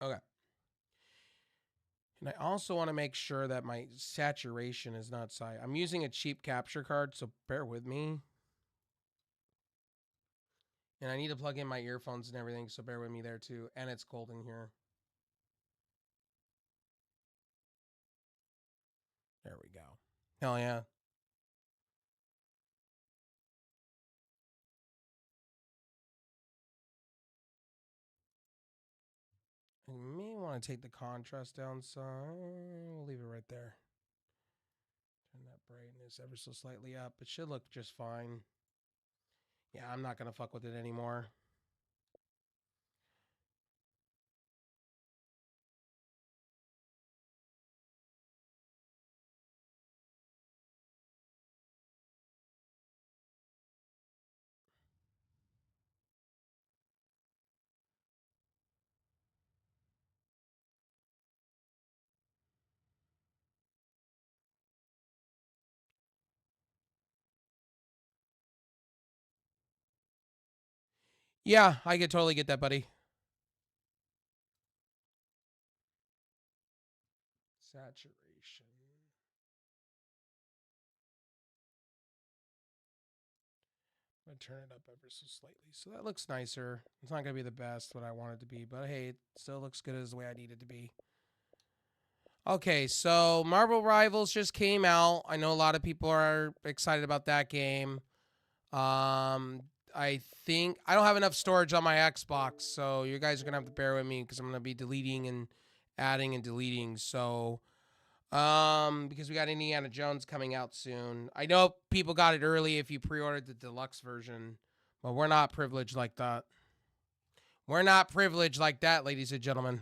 Okay. And I also want to make sure that my saturation is not high. I'm using a cheap capture card, so bear with me. And I need to plug in my earphones and everything, so bear with me there too. And it's cold in here. There we go. Hell yeah. I may want to take the contrast down some. We'll leave it right there. Turn that brightness ever so slightly up. It should look just fine. Yeah, I'm not going to fuck with it anymore. Yeah, I could totally get that, buddy. Saturation. I'm going to turn it up ever so slightly. So that looks nicer. It's not going to be the best what I want it to be, but hey, it still looks good as the way I need it to be. Okay, so Marvel Rivals just came out. I know a lot of people are excited about that game. I think I don't have enough storage on my Xbox, so you guys are gonna have to bear with me because I'm gonna be deleting and adding and deleting. So, because we got Indiana Jones coming out soon. I know people got it early if you pre-ordered the deluxe version, but we're not privileged like that. We're not privileged like that, ladies and gentlemen.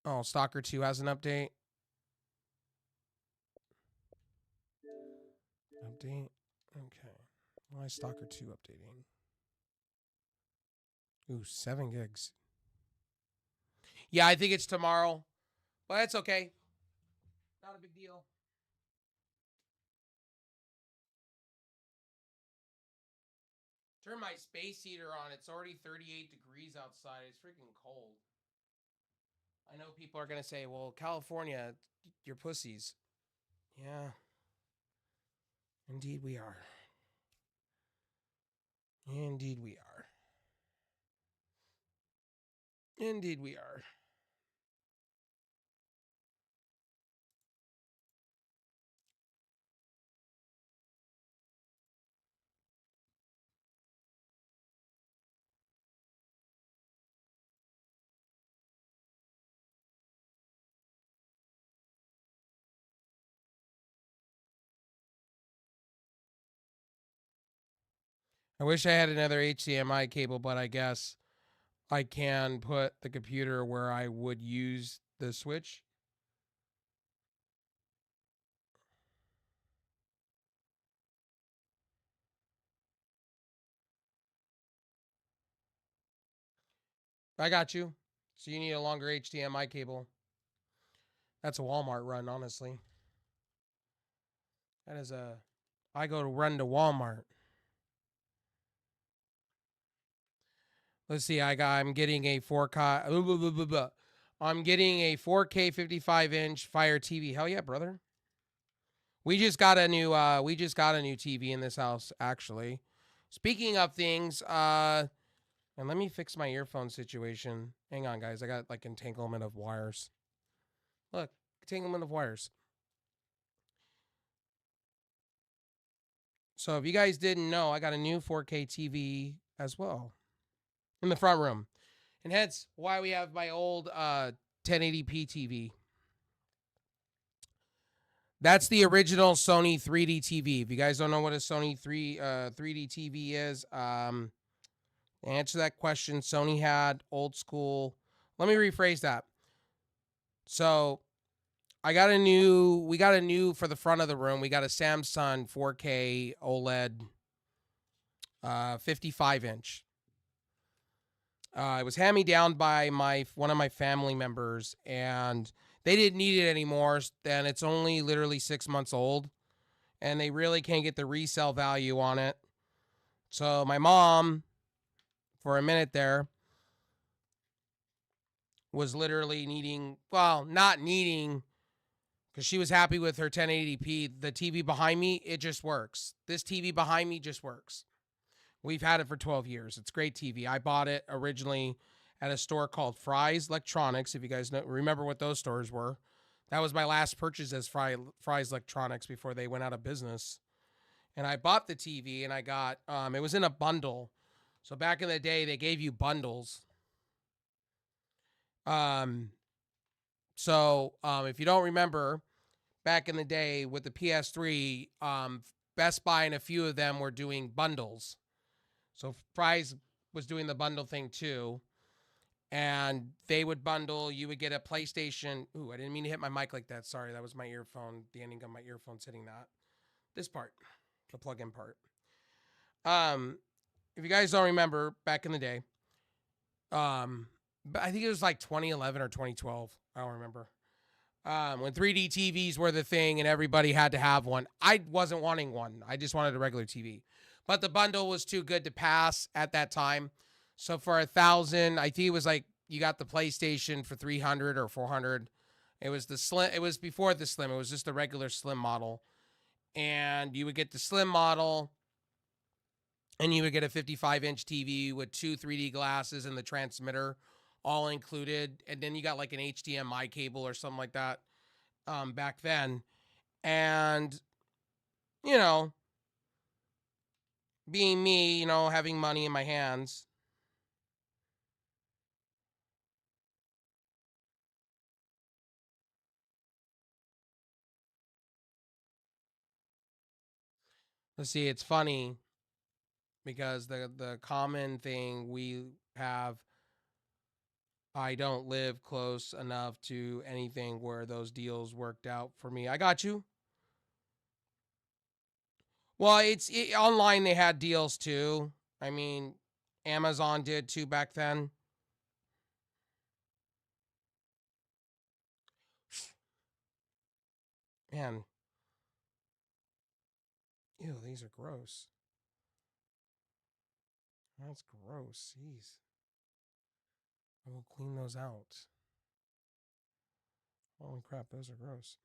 Oh, Stalker 2 has an update. Update. Okay. Why is Stalker 2 updating? Ooh, 7 gigs. Yeah, I think it's tomorrow. But it's okay. Not a big deal. Turn my space heater on. It's already 38 degrees outside. It's freaking cold. I know people are going to say, well, California, you're pussies. Yeah. Indeed we are. Indeed we are. Indeed we are. I wish I had another HDMI cable, but I guess I can put the computer where I would use the Switch. I got you. So you need a longer HDMI cable. That's a Walmart run, honestly. That is a. I go to run to Walmart. Let's see. I'm getting a 4K. I'm getting a 4K 55-inch Fire TV. Hell yeah, brother. We just got a new. We just got a new TV in this house. Actually, speaking of things. And let me fix my earphone situation. Hang on, guys. I got like entanglement of wires. Look, entanglement of wires. So if you guys didn't know, I got a new 4K TV as well in the front room. And hence why we have my old 1080p TV. That's the original Sony 3D TV. If you guys don't know what a Sony 3D TV is, to answer that question, Sony had old school. Let me rephrase that. So we got a new for the front of the room. We got a Samsung 4K OLED 55 inch. It was hand me down by one of my family members, and they didn't need it anymore. And it's only literally 6 months old, and they really can't get the resale value on it. So my mom, for a minute there, was literally needing, well, not needing, because she was happy with her 1080p. The TV behind me, it just works. This TV behind me just works. We've had it for 12 years. It's great TV. I bought it originally at a store called Fry's Electronics. If you guys remember what those stores were, that was my last purchase as Fry's Electronics before they went out of business. And I bought the TV and I got, it was in a bundle. So back in the day, they gave you bundles. If you don't remember, back in the day with the PS3, Best Buy and a few of them were doing bundles. So Fry's was doing the bundle thing too. And they would bundle, you would get a PlayStation. Ooh, I didn't mean to hit my mic like that. Sorry, that was my earphone. The ending of my earphone's hitting that. This part, the plug-in part. If you guys don't remember, back in the day, but I think it was like 2011 or 2012. I don't remember. When 3D TVs were the thing and everybody had to have one. I wasn't wanting one. I just wanted a regular TV. But the bundle was too good to pass at that time. So for $1,000, I think it was like you got the PlayStation for $300 or $400. It was the slim. It was before the slim. It was just the regular slim model, and you would get the slim model, and you would get a 55-inch TV with 2 3D glasses and the transmitter all included, and then you got like an HDMI cable or something like that back then. And you know, being me, having money in my hands. Let's see, it's funny because the common thing we have, I don't live close enough to anything where those deals worked out for me. I got you. Well, online they had deals too. I mean, Amazon did too back then. Man, ew, these are gross. That's gross. Jeez. I will clean those out. Holy crap, those are gross.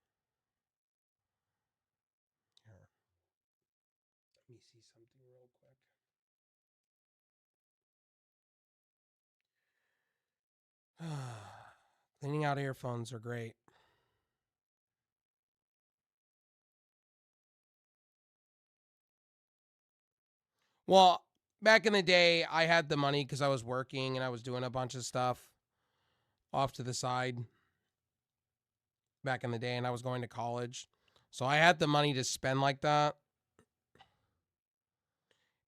Here. Let me see something real quick. Cleaning out earphones are great. Well, back in the day, I had the money because I was working and I was doing a bunch of stuff off to the side back in the day, and I was going to college. So I had the money to spend like that.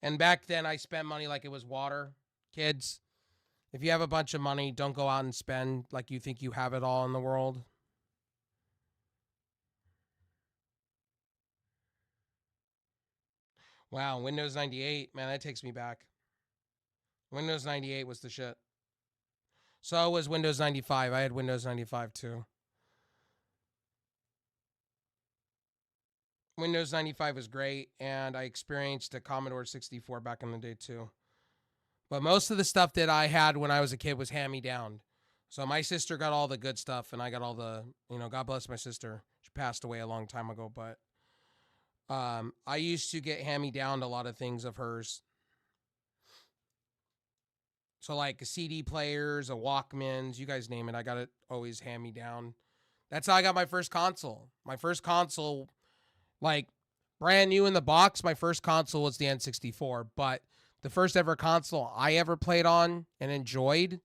And back then, I spent money like it was water. Kids, if you have a bunch of money, don't go out and spend like you think you have it all in the world. Wow, Windows 98, man, that takes me back. Windows 98 was the shit. So was Windows 95. I had Windows 95 too. Windows 95 was great, and I experienced a Commodore 64 back in the day too. But most of the stuff that I had when I was a kid was hand me down. So my sister got all the good stuff, and I got all the, God bless my sister. She passed away a long time ago, but I used to get hand me down a lot of things of hers. So like CD players, a Walkmans, you guys name it. I got it always hand me down. That's how I got my first console. My first console, like brand new in the box, my first console was the N64. But the first ever console I ever played on and enjoyed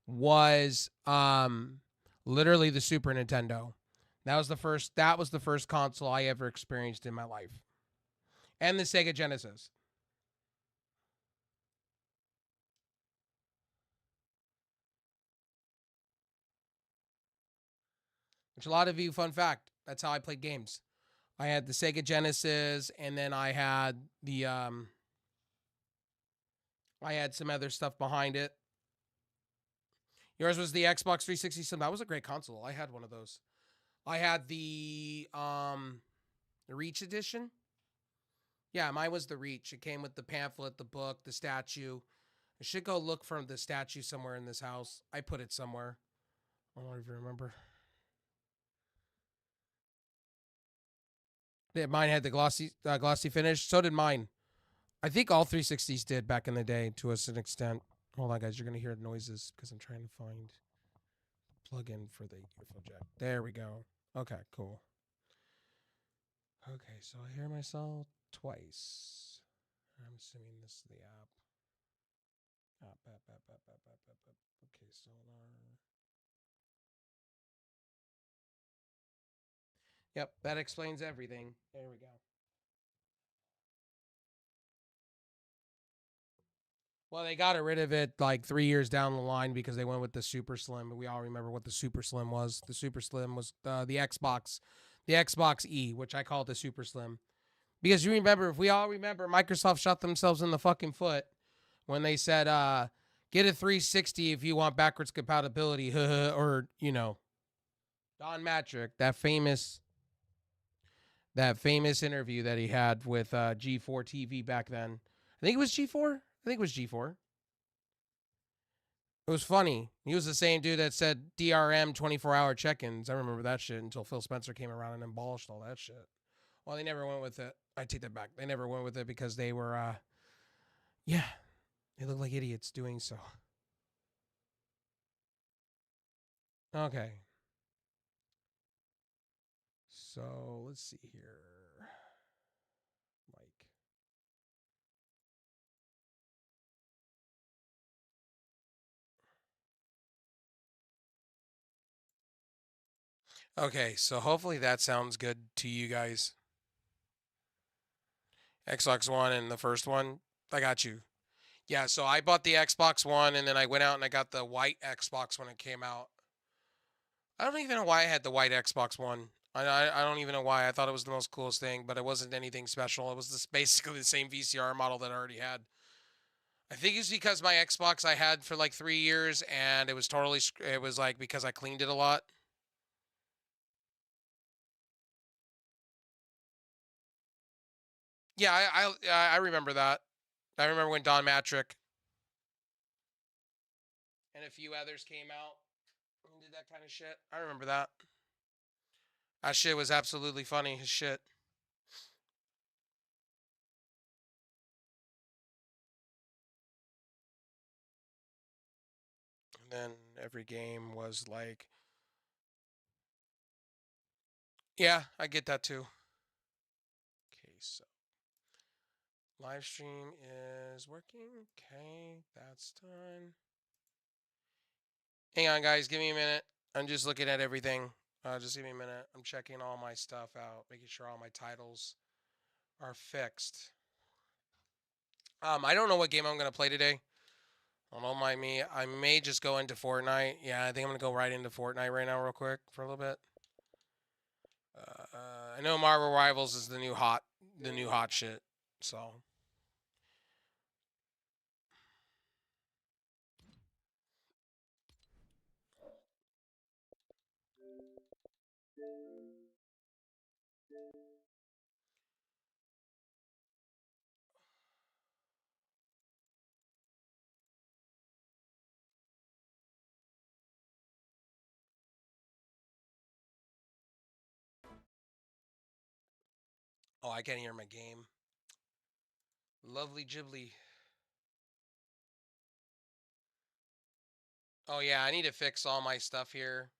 was literally the Super Nintendo. That was the first console I ever experienced in my life. And the Sega Genesis. Which a lot of you, fun fact, that's how I played games. I had the Sega Genesis, and then I had I had some other stuff behind it. Yours was the Xbox 360. So that was a great console. I had one of those. I had the Reach edition. Yeah, mine was the Reach. It came with the pamphlet, the book, the statue. I should go look for the statue somewhere in this house. I put it somewhere. I don't even remember. Yeah, mine had the glossy finish. So did mine. I think all 360s did back in the day to a certain extent. Hold on, guys. You're going to hear noises because I'm trying to find plug-in for the UFO jack. There we go. Okay, cool. Okay, so I hear myself twice. I'm assuming this is the app. App. Okay, sonar. Yep, that explains everything. There we go. Well, they got rid of it like 3 years down the line because they went with the Super Slim. But we all remember what the Super Slim was. The Super Slim was the Xbox E, which I call it the Super Slim. Because you remember, if we all remember, Microsoft shot themselves in the fucking foot when they said, get a 360 if you want backwards compatibility, or, you know, Don Matrick, that famous interview that he had with G4 TV back then. I think it was G4. I think it was G4. It was funny. He was the same dude that said DRM 24-hour check-ins. I remember that shit until Phil Spencer came around and abolished all that shit. Well, they never went with it. I take that back. They never went with it because they were, yeah, they look like idiots doing so. Okay. So let's see here. Mike. Okay, so hopefully that sounds good to you guys. Xbox One and the first one, I got you. Yeah, so I bought the Xbox One and then I went out and I got the white Xbox when it came out. I don't even know why I had the white Xbox One. I don't even know why. I thought it was the most coolest thing, but it wasn't anything special. It was this basically the same VCR model that I already had. I think it's because my Xbox I had for like 3 years and it was totally, it was like because I cleaned it a lot. Yeah, I remember that. I remember when Don Matrick and a few others came out and did that kind of shit. I remember that. That shit was absolutely funny as shit. And then every game was like, yeah, I get that too. Okay, so live stream is working. Okay, that's done. Hang on, guys. Give me a minute. I'm just looking at everything. Just give me a minute. I'm checking all my stuff out, making sure all my titles are fixed. I don't know what game I'm gonna play today. Don't mind me. I may just go into Fortnite. Yeah, I think I'm gonna go right into Fortnite right now, real quick, for a little bit. I know Marvel Rivals is the new hot shit. So. Oh, I can't hear my game. Lovely Ghibli. Oh yeah, I need to fix all my stuff here.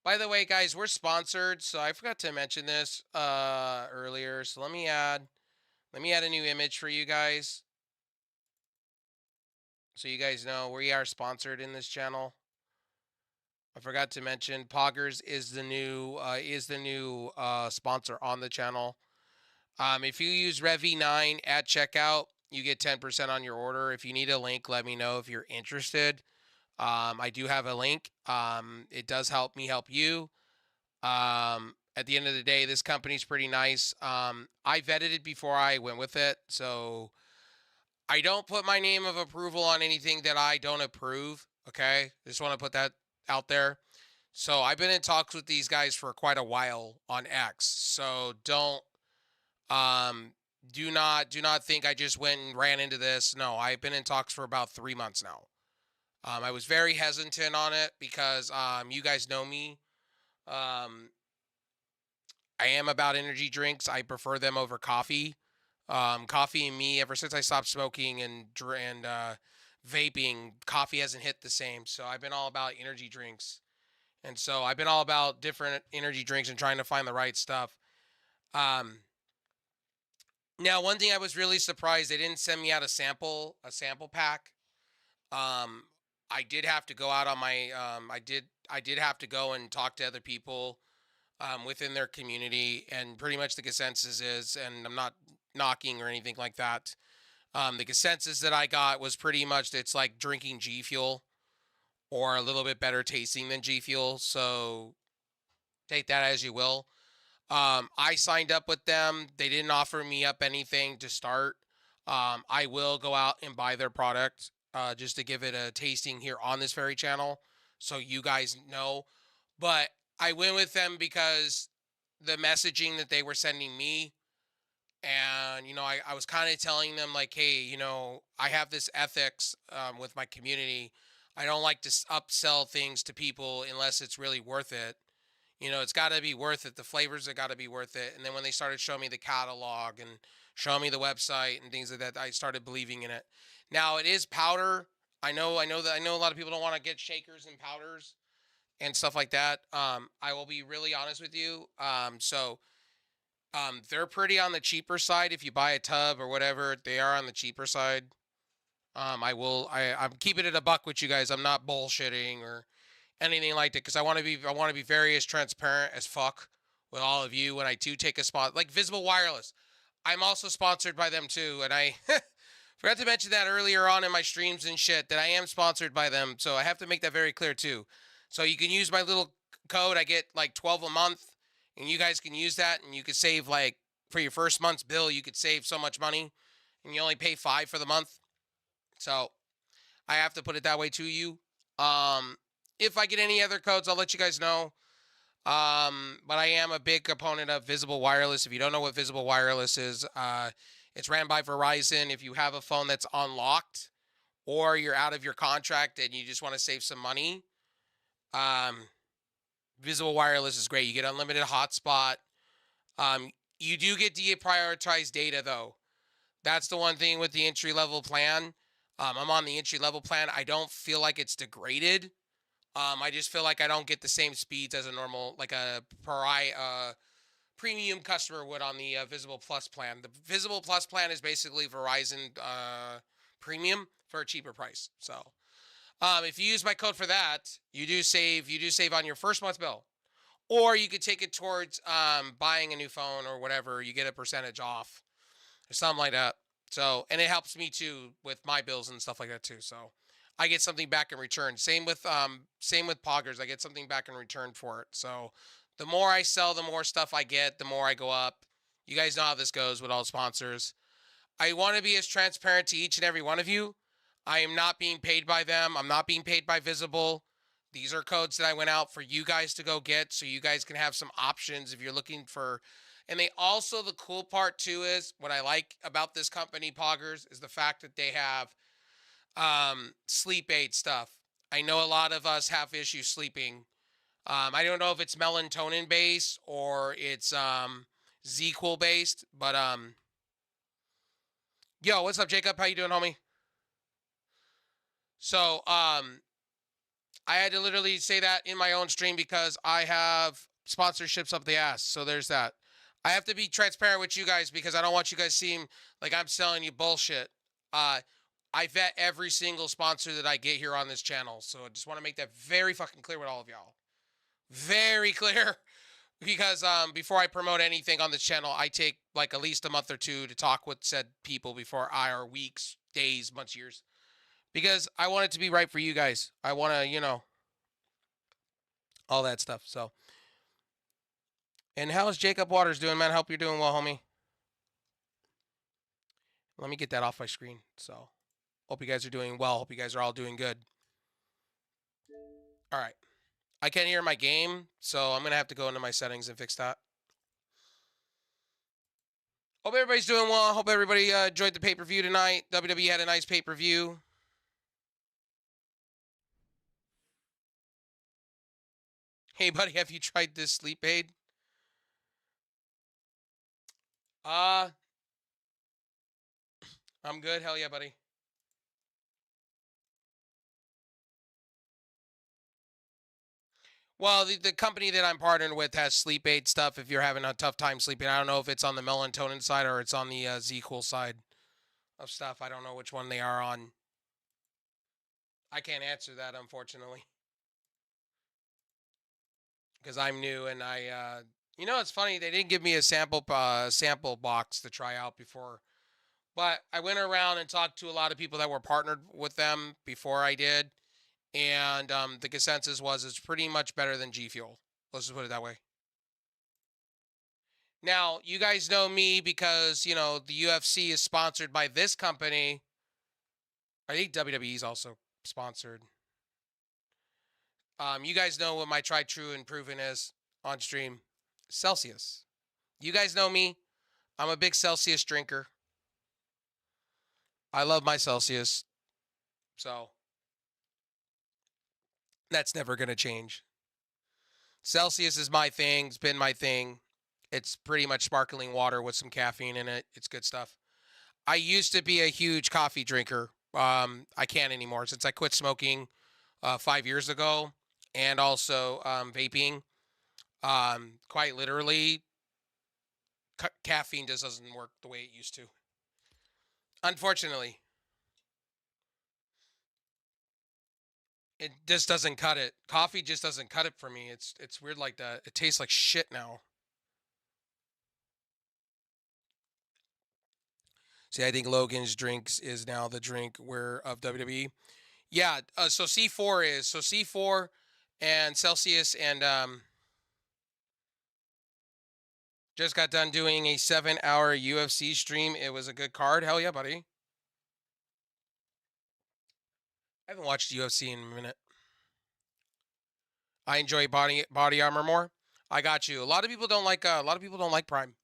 By the way, guys, we're sponsored, so I forgot to mention this earlier. So let me add a new image for you guys, so you guys know we are sponsored in this channel. I forgot to mention Poggers is the new sponsor on the channel. If you use Revi9 at checkout, you get 10% on your order. If you need a link, let me know if you're interested. I do have a link. It does help me help you. At the end of the day, this company's pretty nice. I vetted it before I went with it, so I don't put my name of approval on anything that I don't approve. Okay, just want to put that out there. So I've been in talks with these guys for quite a while on X. So do not think I just went and ran into this. No, I've been in talks for about 3 months now. I was very hesitant on it because you guys know me. Um, I am about energy drinks. I prefer them over coffee. Coffee and me, ever since I stopped smoking and vaping, coffee hasn't hit the same. So I've been all about energy drinks, and so I've been all about different energy drinks and trying to find the right stuff. Um, Now, one thing I was really surprised they didn't send me out a sample pack. Um, I did have to go out on my I did have to go and talk to other people within their community, and pretty much the consensus is, and I'm not knocking or anything like that. The consensus that I got was pretty much it's like drinking G Fuel or a little bit better tasting than G Fuel. So take that as you will. I signed up with them. They didn't offer me up anything to start. I will go out and buy their product just to give it a tasting here on this very channel so you guys know. But I went with them because the messaging that they were sending me, and I was kind of telling them like, hey, I have this ethics with my community. I don't like to upsell things to people unless it's really worth it. It's got to be worth it. The flavors have got to be worth it. And then when they started showing me the catalog and showing me the website and things like that, I started believing in it. Now it is powder. I know a lot of people don't want to get shakers and powders and stuff like that. I will be really honest with you. They're pretty on the cheaper side. If you buy a tub or whatever, they are on the cheaper side. I'm keeping it a buck with you guys. I'm not bullshitting or anything like that because I want to be very as transparent as fuck with all of you when I do take a spot like Visible Wireless. I'm also sponsored by them too, and I forgot to mention that earlier on in my streams and shit that I am sponsored by them. So I have to make that very clear too. So you can use my little code. I get like 12 a month, and you guys can use that, and you could save like for your first month's bill, you could save so much money, and you only pay 5 for the month. So I have to put it that way to you. Um, if I get any other codes, I'll let you guys know. But I am a big opponent of Visible Wireless. If you don't know what Visible Wireless is, it's ran by Verizon. If you have a phone that's unlocked or you're out of your contract and you just want to save some money, um, Visible Wireless is great. You get unlimited hotspot. You do get deprioritized data though. That's the one thing with the entry level plan. I'm on the entry level plan. I don't feel like it's degraded. I just feel like I don't get the same speeds as a normal, like a premium customer would on the Visible Plus plan. The Visible Plus plan is basically Verizon premium for a cheaper price. So, if you use my code for that, you do save. You do save on your first month's bill, or you could take it towards buying a new phone or whatever. You get a percentage off or something like that. So, and it helps me too with my bills and stuff like that too. So, I get something back in return. Same with Poggers. I get something back in return for it. So, the more I sell, the more stuff I get, the more I go up. You guys know how this goes with all sponsors. I want to be as transparent to each and every one of you. I am not being paid by them. I'm not being paid by Visible. These are codes that I went out for you guys to go get so you guys can have some options if you're looking for. And they also, the cool part too is what I like about this company, Poggers, is the fact that they have sleep aid stuff. I know a lot of us have issues sleeping. I don't know if it's melatonin based or it's ZQL based, but yo, what's up, Jacob? How you doing, homie? So I had to literally say that in my own stream because I have sponsorships up the ass. So there's that. I have to be transparent with you guys because I don't want you guys seem like I'm selling you bullshit. I vet every single sponsor that I get here on this channel. So I just want to make that very fucking clear with all of y'all. Very clear. Because before I promote anything on this channel, I take like at least a month or two to talk with said people before or weeks, days, months, years. Because I want it to be right for you guys. I want to, all that stuff. So, and how's Jacob Waters doing, man? Hope you're doing well, homie. Let me get that off my screen. So, hope you guys are doing well. Hope you guys are all doing good. All right. I can't hear my game, so I'm going to have to go into my settings and fix that. Hope everybody's doing well. Hope everybody enjoyed the pay-per-view tonight. WWE had a nice pay-per-view. Hey, buddy, have you tried this sleep aid? I'm good. Hell yeah, buddy. Well, the company that I'm partnered with has sleep aid stuff if you're having a tough time sleeping. I don't know if it's on the melatonin side or it's on the Z-Cool side of stuff. I don't know which one they are on. I can't answer that, unfortunately. Because I'm new and it's funny. They didn't give me a sample box to try out before. But I went around and talked to a lot of people that were partnered with them before I did. And the consensus was it's pretty much better than G Fuel. Let's just put it that way. Now, you guys know me because, the UFC is sponsored by this company. I think WWE is also sponsored. You guys know what my tried, true, and proven is on stream. Celsius. You guys know me. I'm a big Celsius drinker. I love my Celsius. So, that's never going to change. Celsius is my thing. It's been my thing. It's pretty much sparkling water with some caffeine in it. It's good stuff. I used to be a huge coffee drinker. I can't anymore since I quit smoking 5 years ago and also vaping. Quite literally, caffeine just doesn't work the way it used to. Unfortunately, it just doesn't cut it. Coffee just doesn't cut it for me. It's weird like that. It tastes like shit now. See, I think Logan's drinks is now the drink where of WWE. Yeah, so C4 and Celsius and just got done doing a 7-hour UFC stream. It was a good card. Hell yeah, buddy. I haven't watched UFC in a minute. I enjoy body armor more. I got you. A lot of people don't like Prime.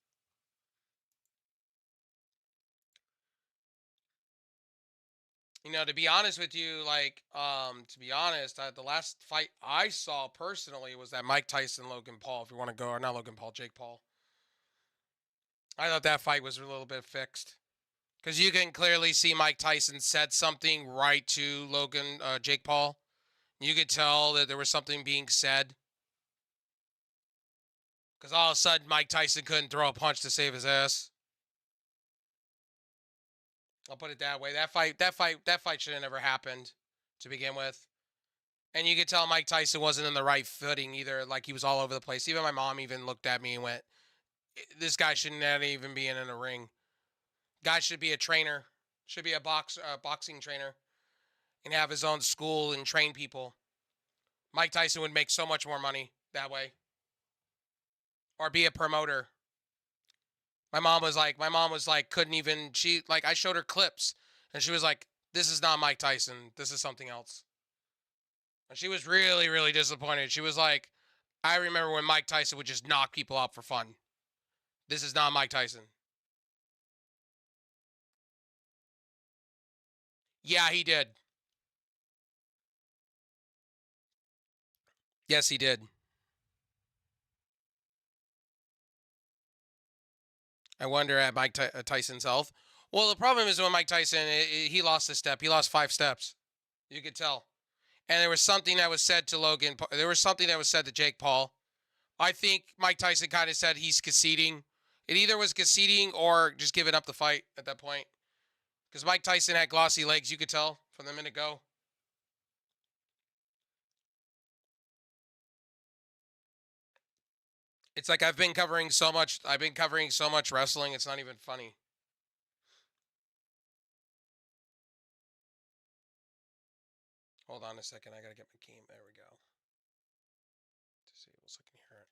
To be honest with you, the last fight I saw personally was that Mike Tyson Logan Paul. If you want to go, or not Logan Paul, Jake Paul. I thought that fight was a little bit fixed because you can clearly see Mike Tyson said something right to Jake Paul. You could tell that there was something being said because all of a sudden Mike Tyson couldn't throw a punch to save his ass. I'll put it that way. That fight should have never happened to begin with. And you could tell Mike Tyson wasn't in the right footing either. Like he was all over the place. Even my mom even looked at me and went, "This guy shouldn't even be in a ring. Guy should be a trainer. Should be a boxing trainer, and have his own school and train people. Mike Tyson would make so much more money that way, or be a promoter." My mom was like, couldn't even. I showed her clips, and she was like, "This is not Mike Tyson. This is something else." And she was really, really disappointed. She was like, "I remember when Mike Tyson would just knock people out for fun. This is not Mike Tyson." Yeah, he did. Yes, he did. I wonder at Mike Tyson's health. Well, the problem is when Mike Tyson, he lost a step. He lost 5 steps. You could tell. And there was something that was said to Logan. There was something that was said to Jake Paul. I think Mike Tyson kind of said he's conceding. It either was conceding or just giving up the fight at that point. Because Mike Tyson had glossy legs, you could tell from the minute go. It's like I've been covering so much wrestling, it's not even funny. Hold on a second, I gotta get my game. There we go. Disable so I can hear it.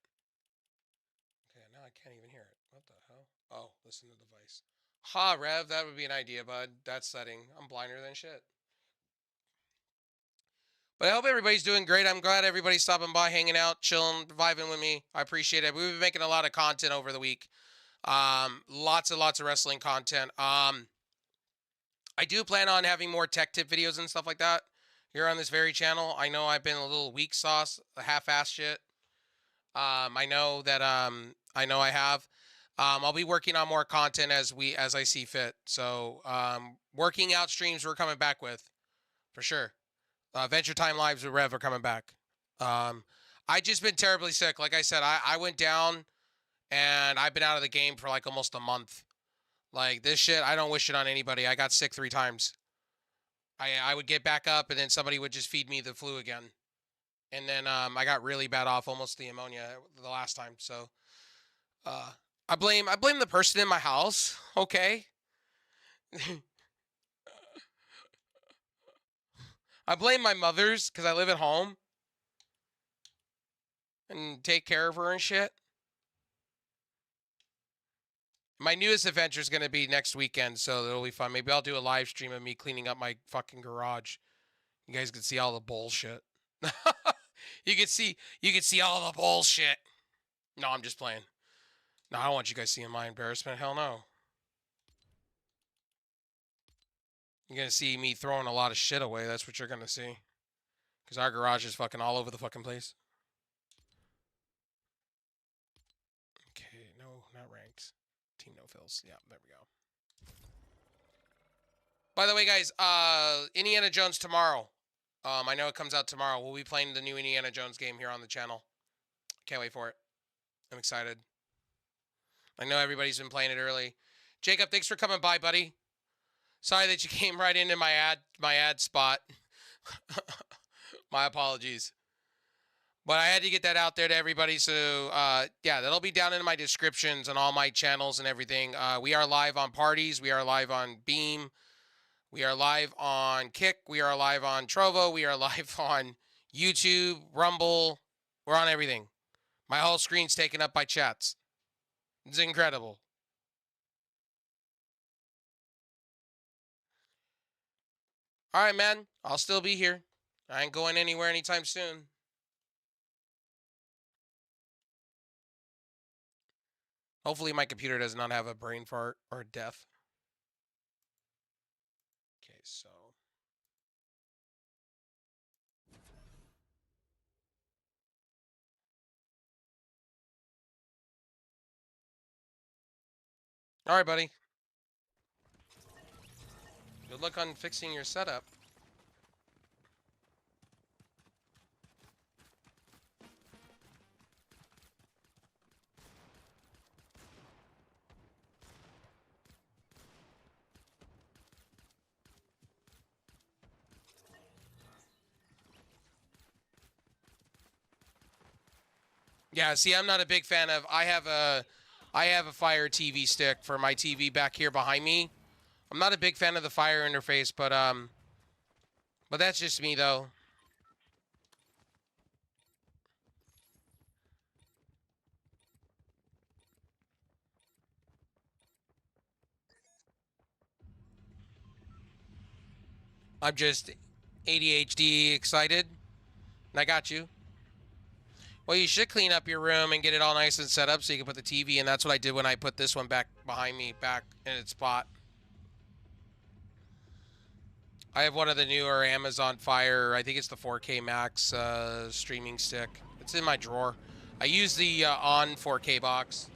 Okay, now I can't even hear it. What the hell? Oh, listen to the device. Ha, Rev, that would be an idea, bud. That setting. I'm blinder than shit. But I hope everybody's doing great. I'm glad everybody's stopping by, hanging out, chilling, vibing with me. I appreciate it. We've been making a lot of content over the week. Lots and lots of wrestling content. I do plan on having more tech tip videos and stuff like that here on this very channel. I know I've been a little weak sauce, half-ass shit. I know that I know I have. I'll be working on more content as I see fit. So working out streams we're coming back with for sure. Venture Time Lives with Rev are coming back. I just been terribly sick. Like I said, I went down and I've been out of the game for like almost a month. Like this shit, I don't wish it on anybody. I got sick 3 times. I would get back up and then somebody would just feed me the flu again. And then I got really bad off, almost the ammonia the last time. So uh, I blame the person in my house. Okay, I blame my mother's because I live at home and take care of her and shit. My newest adventure is going to be next weekend, so it'll be fun. Maybe I'll do a live stream of me cleaning up my fucking garage. You guys can see all the bullshit. you can see all the bullshit. No, I'm just playing. No, I don't want you guys seeing my embarrassment. Hell no. You're going to see me throwing a lot of shit away. That's what you're going to see. Because our garage is fucking all over the fucking place. Okay, no, not ranked. Team no fills. Yeah, there we go. By the way, guys, Indiana Jones tomorrow. I know it comes out tomorrow. We'll be playing the new Indiana Jones game here on the channel. Can't wait for it. I'm excited. I know everybody's been playing it early. Jacob, thanks for coming by, buddy. Sorry that you came right into my ad spot. My apologies. But I had to get that out there to everybody. So, yeah, that'll be down in my descriptions on all my channels and everything. We are live on Parties. We are live on Beam. We are live on Kick. We are live on Trovo. We are live on YouTube, Rumble. We're on everything. My whole screen's taken up by chats. It's incredible. All right, man. I'll still be here. I ain't going anywhere anytime soon. Hopefully my computer does not have a brain fart or death. Okay, so. All right, buddy. Good luck on fixing your setup. Yeah, see, I'm not a big fan of. I have a Fire TV stick for my TV back here behind me. I'm not a big fan of the Fire interface, but that's just me though. I'm just ADHD excited. And I got you. Well, you should clean up your room and get it all nice and set up so you can put the TV in. That's what I did when I put this one back behind me, back in its spot. I have one of the newer Amazon Fire, I think it's the 4K Max streaming stick. It's in my drawer. I use the on 4K box.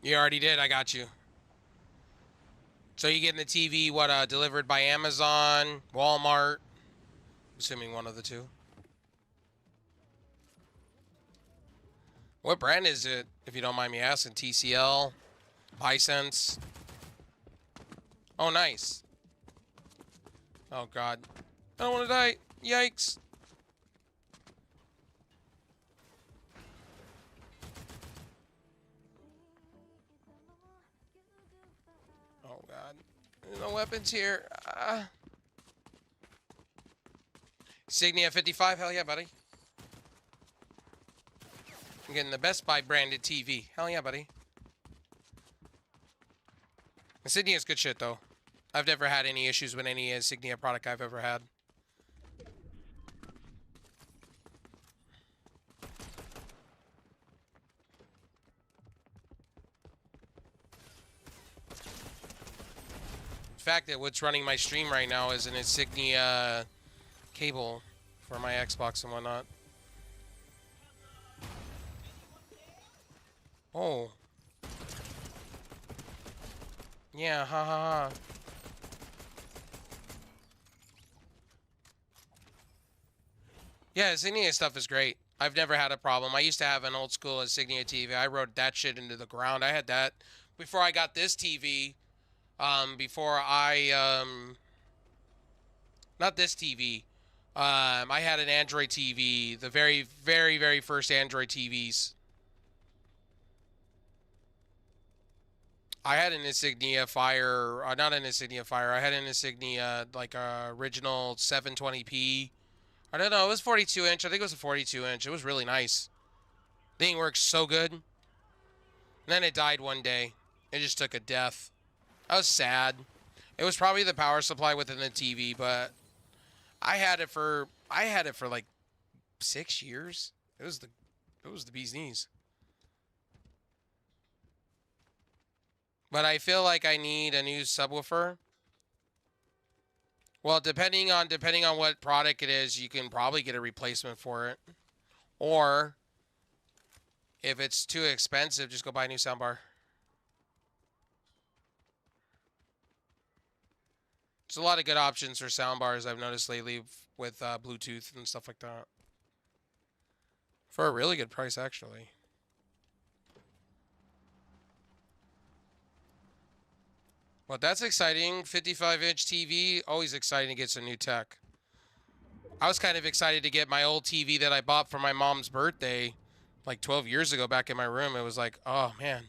You already did. I got you. So you getting the TV, what, delivered by Amazon, Walmart? Assuming one of the two. What brand is it, if you don't mind me asking? TCL? Hisense? Oh, nice. Oh, God. I don't want to die. Yikes. Oh, God. There's no weapons here. Signia 55. Hell yeah, buddy. I'm getting the Best Buy branded TV. Hell yeah, buddy. Insignia is good shit, though. I've never had any issues with any Insignia product I've ever had. fact that what's running my stream right now is an Insignia cable for my Xbox and whatnot. Oh. Yeah, ha ha ha. Yeah, Insignia stuff is great. I've never had a problem. I used to have an old school Insignia TV. I rode that shit into the ground. I had that before I got this TV. Not this TV. I had an Android TV, the very, very, very first Android TVs. I had an Insignia Fire, not an Insignia Fire. I had an Insignia like original 720p. I don't know. It was 42 inch. I think it was a 42 inch. It was really nice. Thing works so good. And then it died one day. It just took a death. I was sad. It was probably the power supply within the TV, but I had it for like 6 years. It was the bee's knees. But I feel like I need a new subwoofer. Well, depending on what product it is, you can probably get a replacement for it. Or if it's too expensive, just go buy a new soundbar. There's a lot of good options for soundbars I've noticed lately with Bluetooth and stuff like that. For a really good price, actually. Well, that's exciting. 55-inch TV, always exciting to get some new tech. I was kind of excited to get my old TV that I bought for my mom's birthday like 12 years ago back in my room. It was like, oh, man.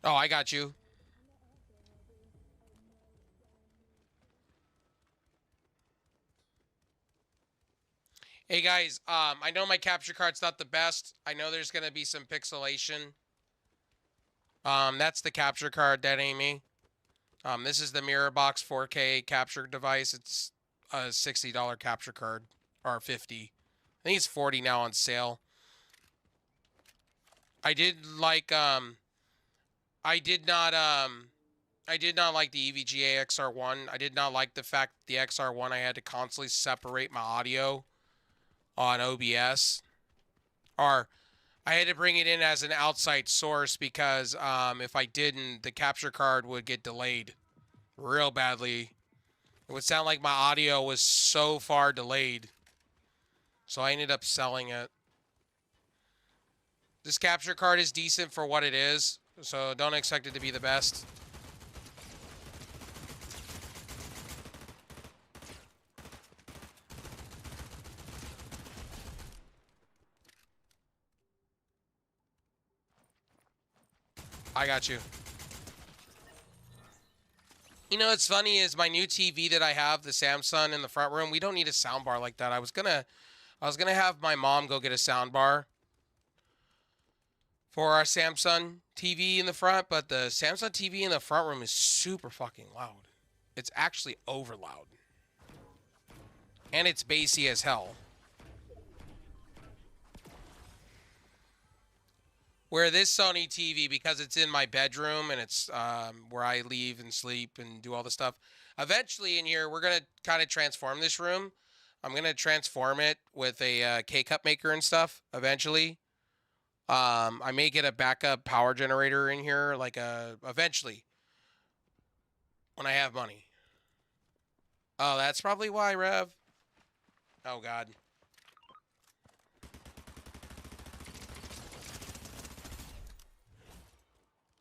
Oh, I got you. Hey, guys, I know my capture card's not the best. I know there's going to be some pixelation. That's the capture card. That ain't me. This is the Mirrorbox 4K capture device. It's a $60 capture card, or $50. I think it's $40 now on sale. I did like I did not like the EVGA XR1. I did not like the fact the XR1 I had to constantly separate my audio on OBS, or I had to bring it in as an outside source because if I didn't, the capture card would get delayed real badly. It would sound like my audio was so far delayed. So I ended up selling it. This capture card is decent for what it is, so don't expect it to be the best. I got you. You know what's funny is my new TV that I have, the Samsung in the front room, we don't need a soundbar like that. I was gonna have my mom go get a soundbar for our Samsung TV in the front, but the Samsung TV in the front room is super fucking loud. It's actually over loud. And it's bassy as hell. Where this Sony TV, because it's in my bedroom and it's where I leave and sleep and do all the stuff, eventually in here, we're going to kind of transform this room. I'm going to transform it with a K-Cup maker and stuff eventually. I may get a backup power generator in here, like eventually, when I have money. Oh, that's probably why, Rev. Oh, God.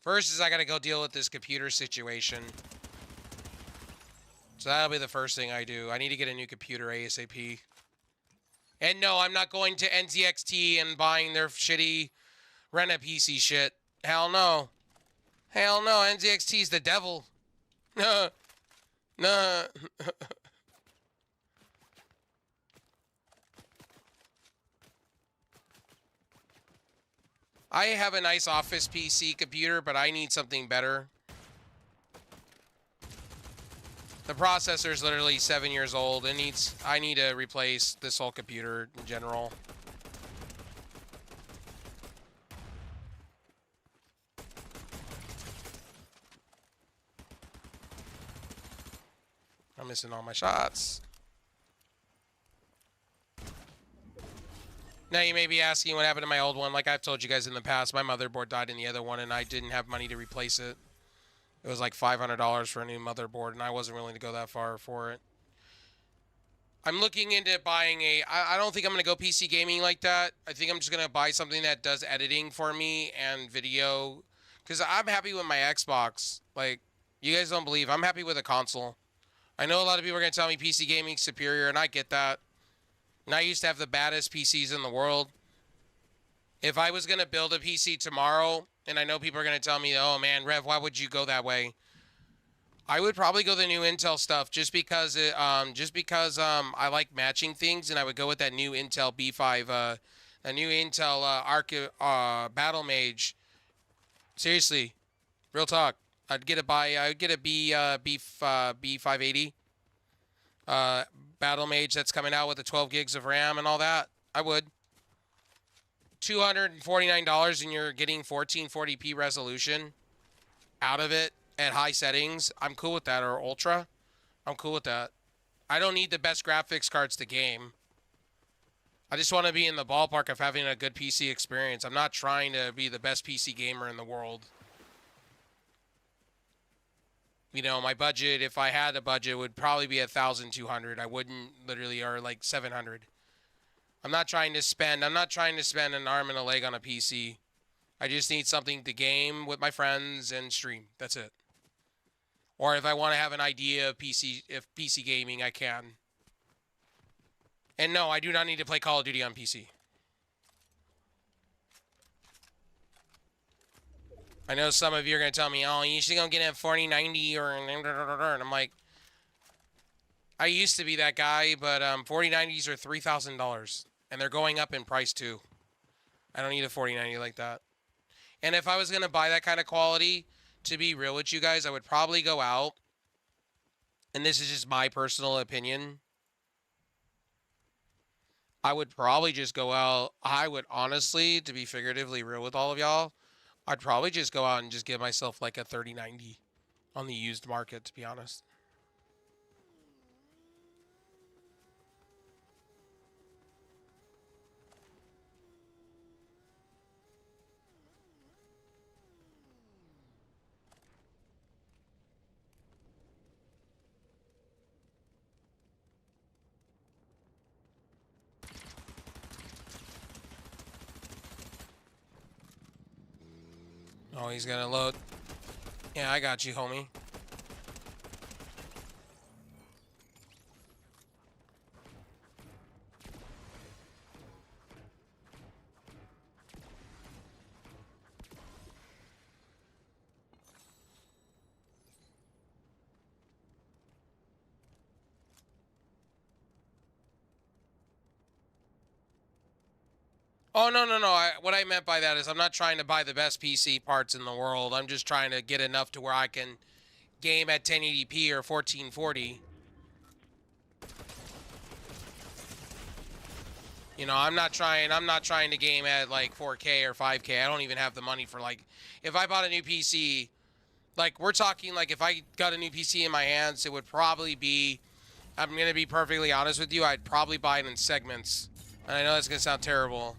First is I gotta go deal with this computer situation. So that'll be the first thing I do. I need to get a new computer ASAP. And no, I'm not going to NZXT and buying their shitty rent-a-PC shit. Hell no. Hell no, NZXT's the devil. No. No. I have a nice office PC computer, but I need something better. The processor is literally 7 years old. I need to replace this whole computer in general. missing all my shots. Now you may be asking what happened to my old one. Like I've told you guys in the past, my motherboard died in the other one, and I didn't have money to replace it. It was like $500 for a new motherboard, and I wasn't willing to go that far for it. I'm looking into buying I don't think I'm going to go PC gaming like that. I think I'm just going to buy something that does editing for me and video. Because I'm happy with my Xbox. Like, you guys don't believe. I'm happy with a console. I know a lot of people are going to tell me PC gaming's superior, and I get that. And I used to have the baddest PCs in the world. If I was going to build a PC tomorrow, and I know people are going to tell me, oh man, Rev, why would you go that way? I would probably go the new Intel stuff just because I like matching things, and I would go with that new Intel B5, a new Intel Battle Mage. Seriously, real talk. I'd get a B580 Battle Mage that's coming out with the 12 gigs of RAM and all that. I would. $249 and you're getting 1440p resolution out of it at high settings. I'm cool with that. Or ultra. I'm cool with that. I don't need the best graphics cards to game. I just want to be in the ballpark of having a good PC experience. I'm not trying to be the best PC gamer in the world. You know, my budget, if I had a budget, would probably be $1,200. I wouldn't literally, or like $700. I'm not trying to spend an arm and a leg on a PC. I just need something to game with my friends and stream. That's it. Or if I want to have an idea of PC gaming, I can. And no, I do not need to play Call of Duty on PC. I know some of you are going to tell me, oh, you should go get a 4090 or... And I'm like, I used to be that guy, but 4090s are $3,000. And they're going up in price too. I don't need a 4090 like that. And if I was going to buy that kind of quality, to be real with you guys, I would probably go out. And this is just my personal opinion. I would probably just go out. I would honestly, to be figuratively real with all of y'all, I'd probably just go out and just give myself like a 3090 on the used market, to be honest. Oh, he's gonna load. Yeah, I got you, homie. Oh, no. What I meant by that is I'm not trying to buy the best PC parts in the world. I'm just trying to get enough to where I can game at 1080p or 1440. You know, I'm not trying to game at like 4K or 5K. I don't even have the money for like, if I bought a new PC, like we're talking like if I got a new PC in my hands, it would probably be, I'm going to be perfectly honest with you, I'd probably buy it in segments. And I know that's going to sound terrible.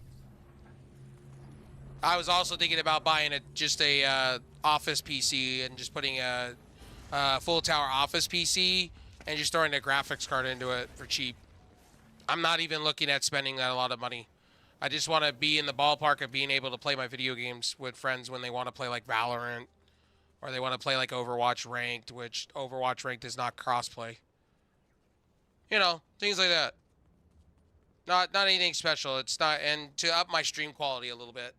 I was also thinking about buying just a office PC and just putting a full tower office PC and just throwing a graphics card into it for cheap. I'm not even looking at spending that a lot of money. I just want to be in the ballpark of being able to play my video games with friends when they want to play like Valorant or they want to play like Overwatch Ranked, which Overwatch Ranked is not crossplay. You know, things like that. Not anything special. It's not, and to up my stream quality a little bit.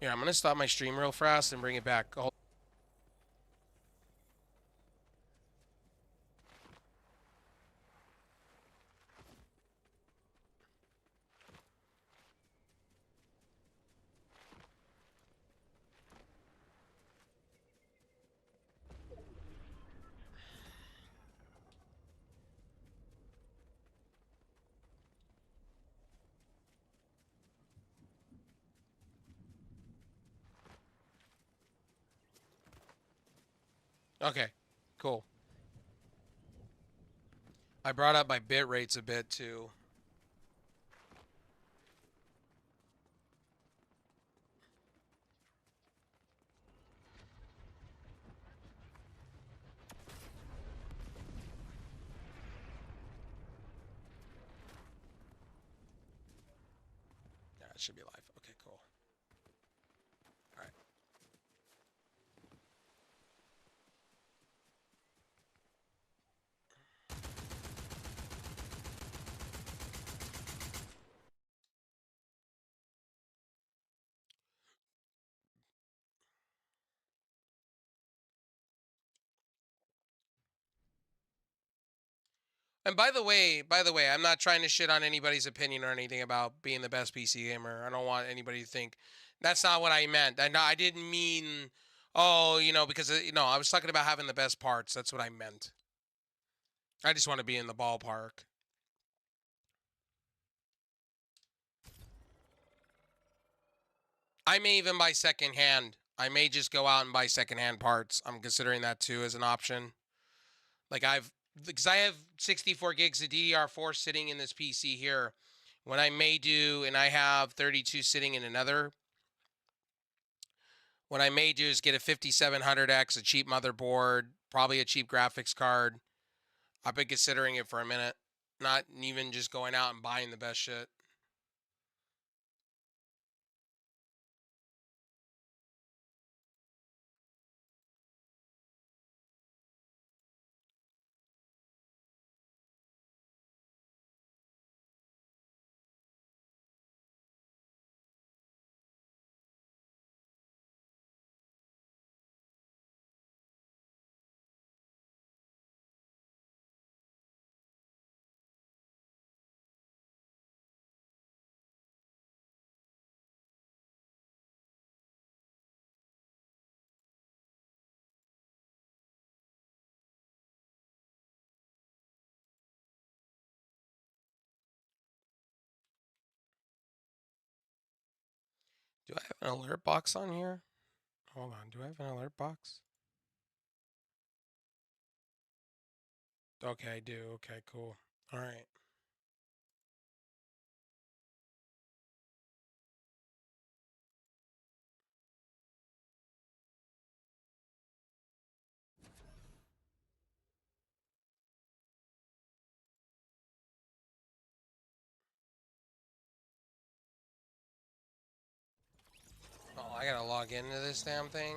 Here, I'm going to stop my stream real fast and bring it back. Okay, cool. I brought up my bit rates a bit too. Yeah, it should be live. Okay, cool. All right. And by the way, I'm not trying to shit on anybody's opinion or anything about being the best PC gamer. I don't want anybody to think that's not what I meant. I didn't mean, oh, because I was talking about having the best parts. That's what I meant. I just want to be in the ballpark. I may even buy secondhand. I may just go out and buy secondhand parts. I'm considering that too as an option. Like because I have 64 gigs of DDR4 sitting in this PC here. What I may do, and I have 32 sitting in another. What I may do is get a 5700X, a cheap motherboard, probably a cheap graphics card. I've been considering it for a minute, not even just going out and buying the best shit. Do I have an alert box on here? Hold on. Do I have an alert box? Okay, I do. Okay, cool. All right. Oh, I gotta log into this damn thing.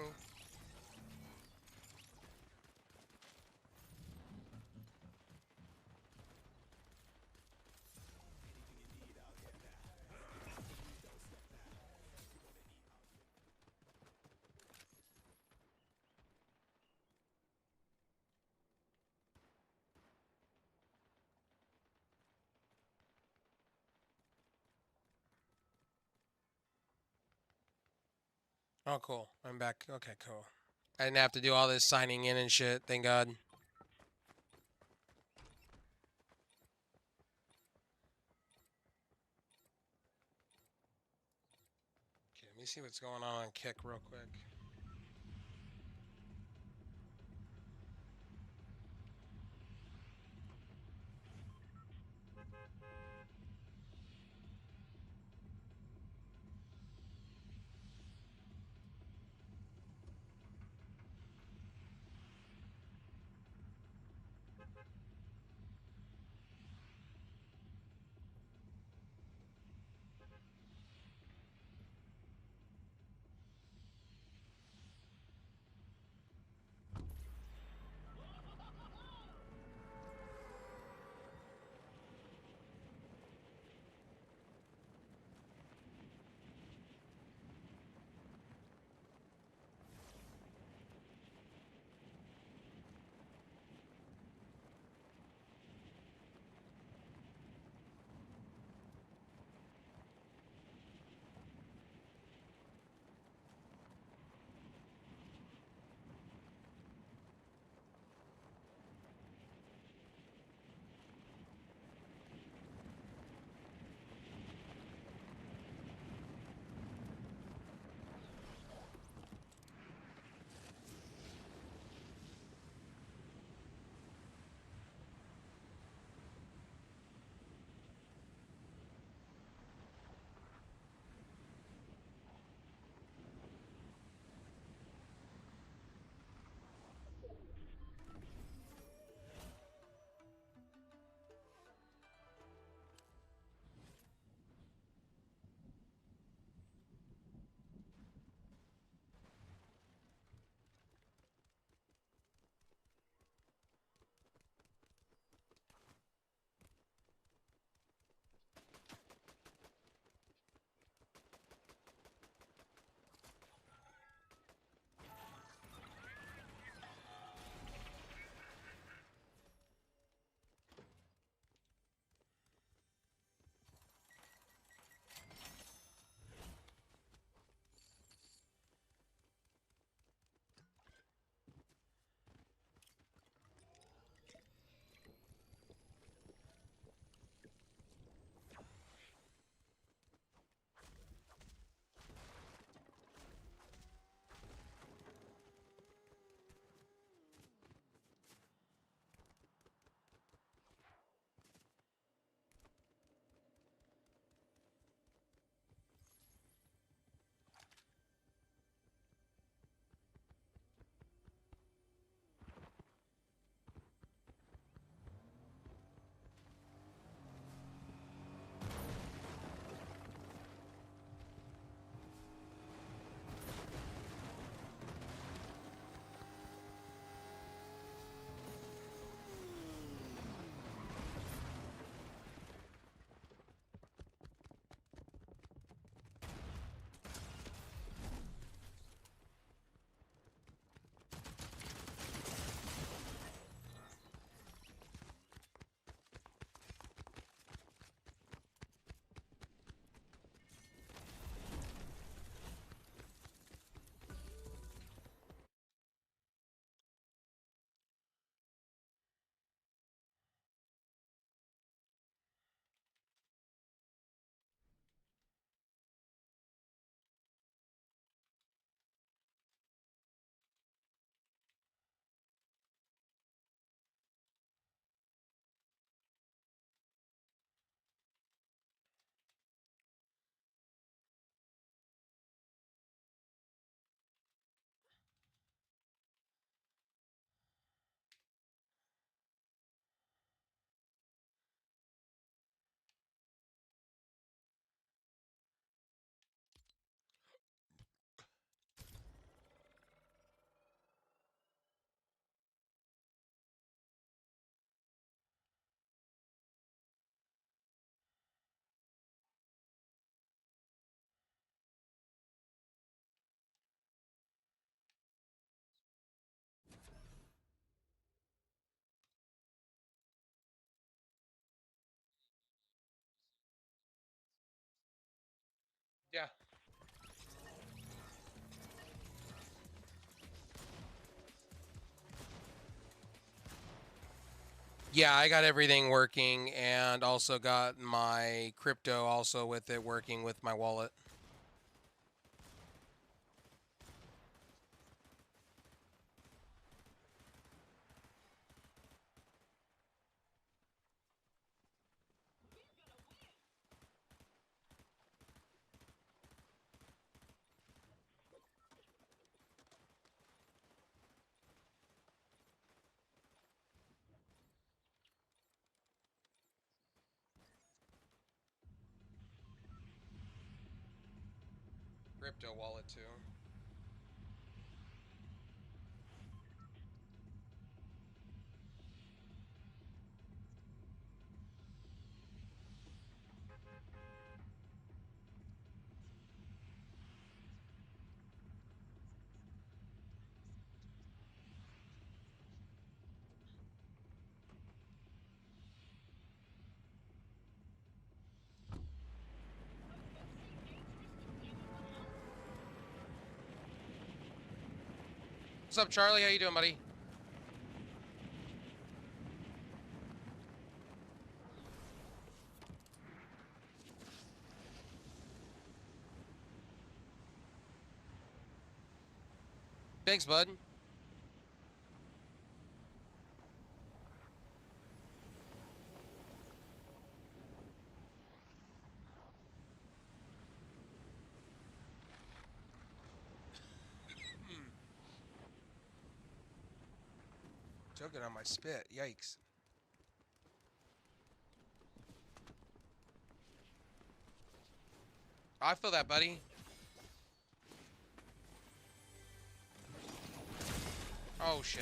Oh, cool. I'm back. Okay, cool. I didn't have to do all this signing in and shit. Thank God. Okay, let me see what's going on Kick real quick. Yeah. Yeah, I got everything working and also got my crypto also with it working with my wallet. Crypto wallet too. What's up, Charlie? How you doing, buddy? Thanks, bud. Choking on my spit. Yikes. I feel that, buddy. Oh, shit.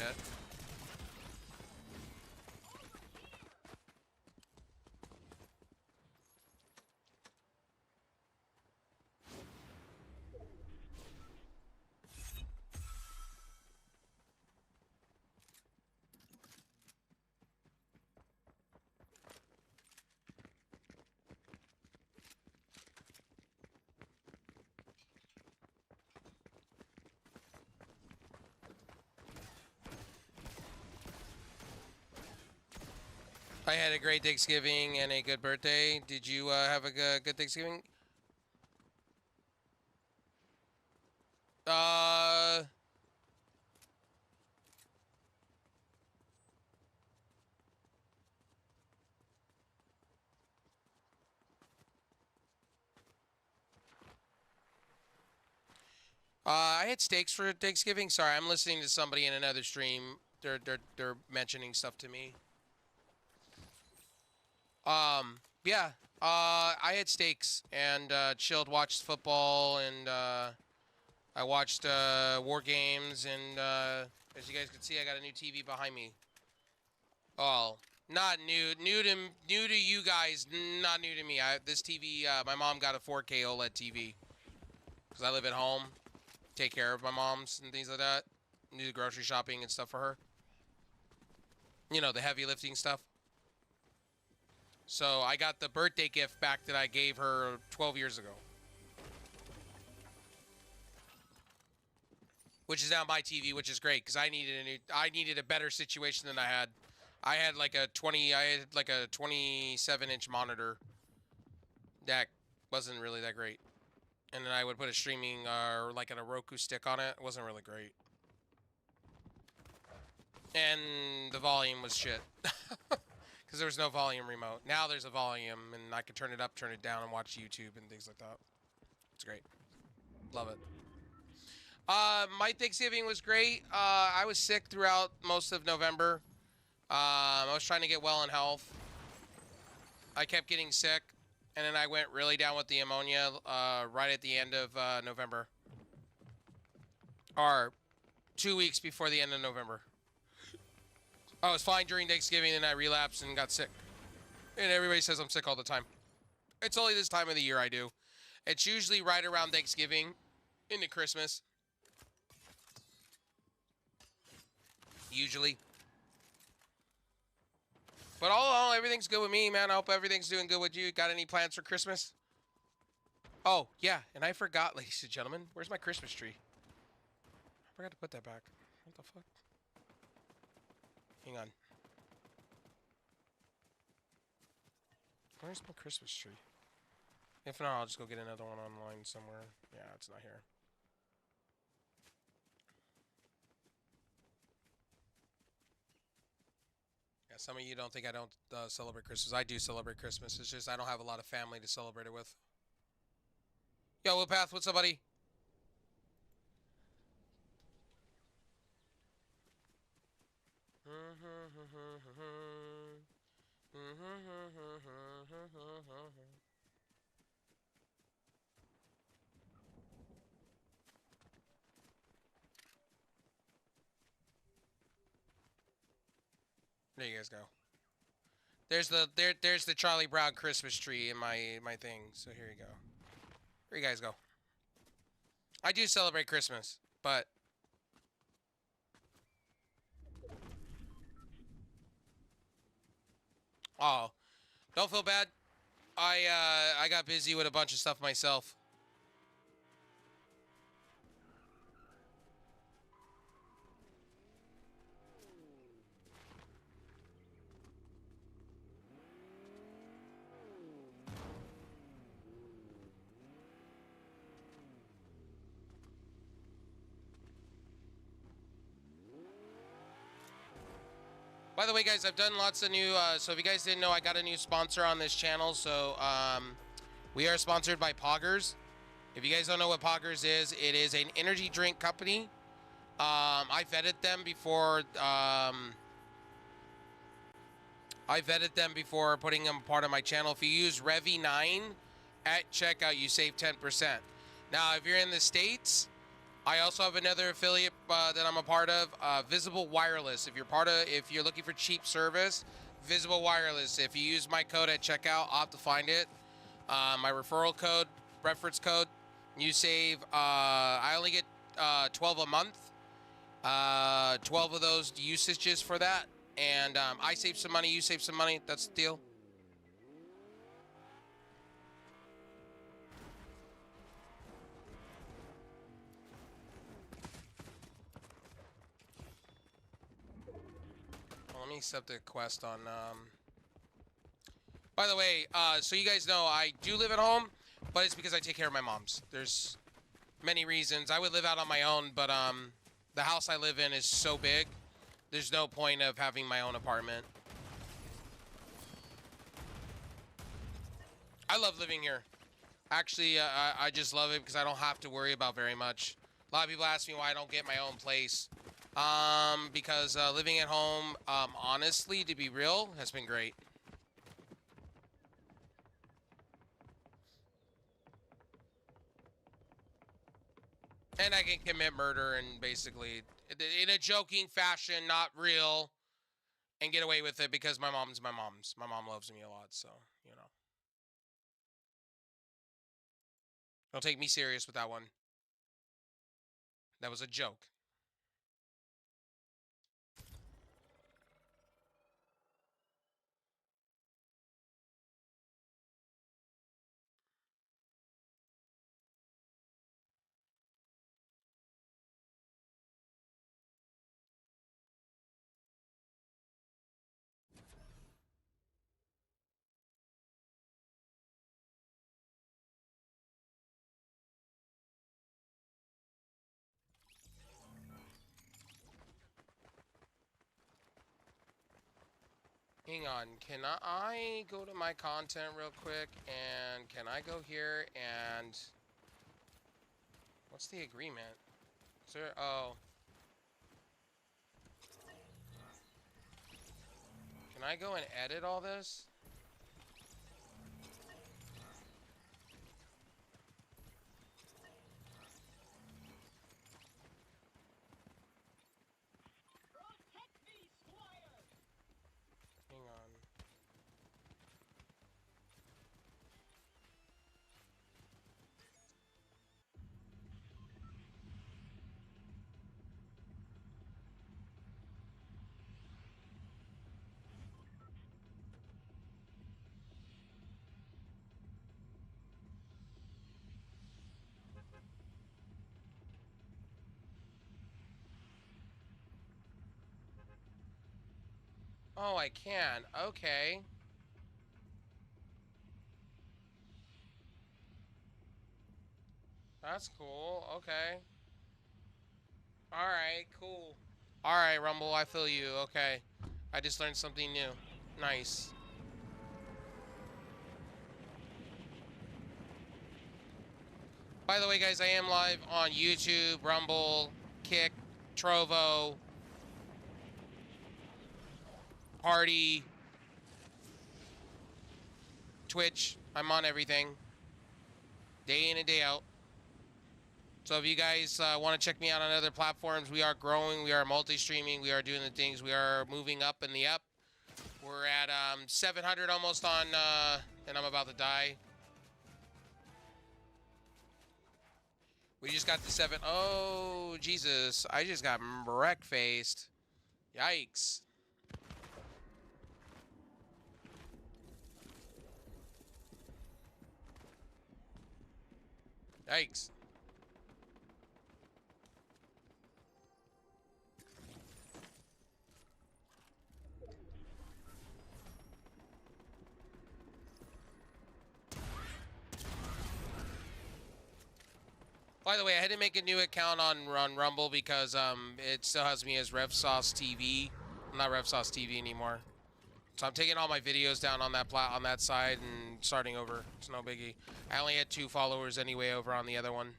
I had a great Thanksgiving and a good birthday. Did you have a good Thanksgiving? Uh, I had steaks for Thanksgiving. Sorry, I'm listening to somebody in another stream. They're mentioning stuff to me. Yeah. I had steaks and chilled, watched football, and I watched War Games, and as you guys can see, I got a new TV behind me. Oh, not new to you guys, not new to me. This TV, my mom got a 4K OLED TV because I live at home, take care of my moms and things like that, do the grocery shopping and stuff for her. You know, the heavy lifting stuff. So I got the birthday gift back that I gave her 12 years ago, which is now my TV, which is great because I needed a better situation than I had. I had like a 27-inch monitor that wasn't really that great. And then I would put a streaming like a Roku stick on it. It wasn't really great. And the volume was shit. Because there was no volume remote. Now there's a volume, and I can turn it up, turn it down, and watch YouTube and things like that. It's great. Love it. My Thanksgiving was great. I was sick throughout most of November. I was trying to get well in health. I kept getting sick, and then I went really down with the ammonia right at the end of November. Or 2 weeks before the end of November. I was fine during Thanksgiving, and I relapsed and got sick. And everybody says I'm sick all the time. It's only this time of the year I do. It's usually right around Thanksgiving into Christmas. Usually. But all in all, everything's good with me, man. I hope everything's doing good with you. Got any plans for Christmas? Oh, yeah, and I forgot, ladies and gentlemen. Where's my Christmas tree? I forgot to put that back. What the fuck? Hang on. Where's my Christmas tree? If not, I'll just go get another one online somewhere. Yeah, it's not here. Yeah, some of you don't think I don't celebrate Christmas. I do celebrate Christmas. It's just I don't have a lot of family to celebrate it with. Yo, Willpath, what's up, buddy? There you guys go. There's the Charlie Brown Christmas tree in my thing. So here you go. Here you guys go. I do celebrate Christmas, but oh, don't feel bad. I got busy with a bunch of stuff myself. By the way, guys, I've done lots of new. So if you guys didn't know, I got a new sponsor on this channel. So we are sponsored by Poggers. If you guys don't know what Poggers is, it is an energy drink company. I vetted them before. I vetted them before putting them part of my channel. If you use Revi9 at checkout, you save 10%. Now, if you're in the States, I also have another affiliate that I'm a part of, Visible Wireless. If you're looking for cheap service, Visible Wireless. If you use my code at checkout, I'll have to find it. My referral code, reference code, you save. I only get 12 a month. 12 of those usages for that, and I save some money. You save some money. That's the deal. Well, let me accept the quest on. By the way, so you guys know, I do live at home, but it's because I take care of my mom's. There's many reasons. I would live out on my own, but the house I live in is so big, there's no point of having my own apartment. I love living here. Actually, I just love it because I don't have to worry about very much. A lot of people ask me why I don't get my own place. Because living at home, honestly, to be real, has been great. And I can commit murder and basically, in a joking fashion, not real, and get away with it because my mom's my mom's. My mom loves me a lot, so, you know. Don't take me serious with that one. That was a joke. Hang on, can I go to my content real quick, and can I go here and... What's the agreement? Is there... Oh. Can I go and edit all this? Hang on. Oh, I can. Okay. That's cool. Okay. All right, cool. All right, Rumble, I feel you. Okay. I just learned something new. Nice. By the way, guys, I am live on YouTube, Rumble, Kick, Trovo, Party, Twitch. I'm on everything, day in and day out. So if you guys want to check me out on other platforms, we are growing, we are multi-streaming, we are doing the things, we are moving up in the up. We're at 700 almost on, and I'm about to die. We just got the 7. Oh, Jesus. I just got wreck-faced. Yikes. Yikes. By the way, I had to make a new account on Rumble because it still has me as RevSauce TV. I'm not RevSauce TV anymore. So I'm taking all my videos down on that on that side and starting over. It's no biggie. I only had 2 followers anyway over on the other one.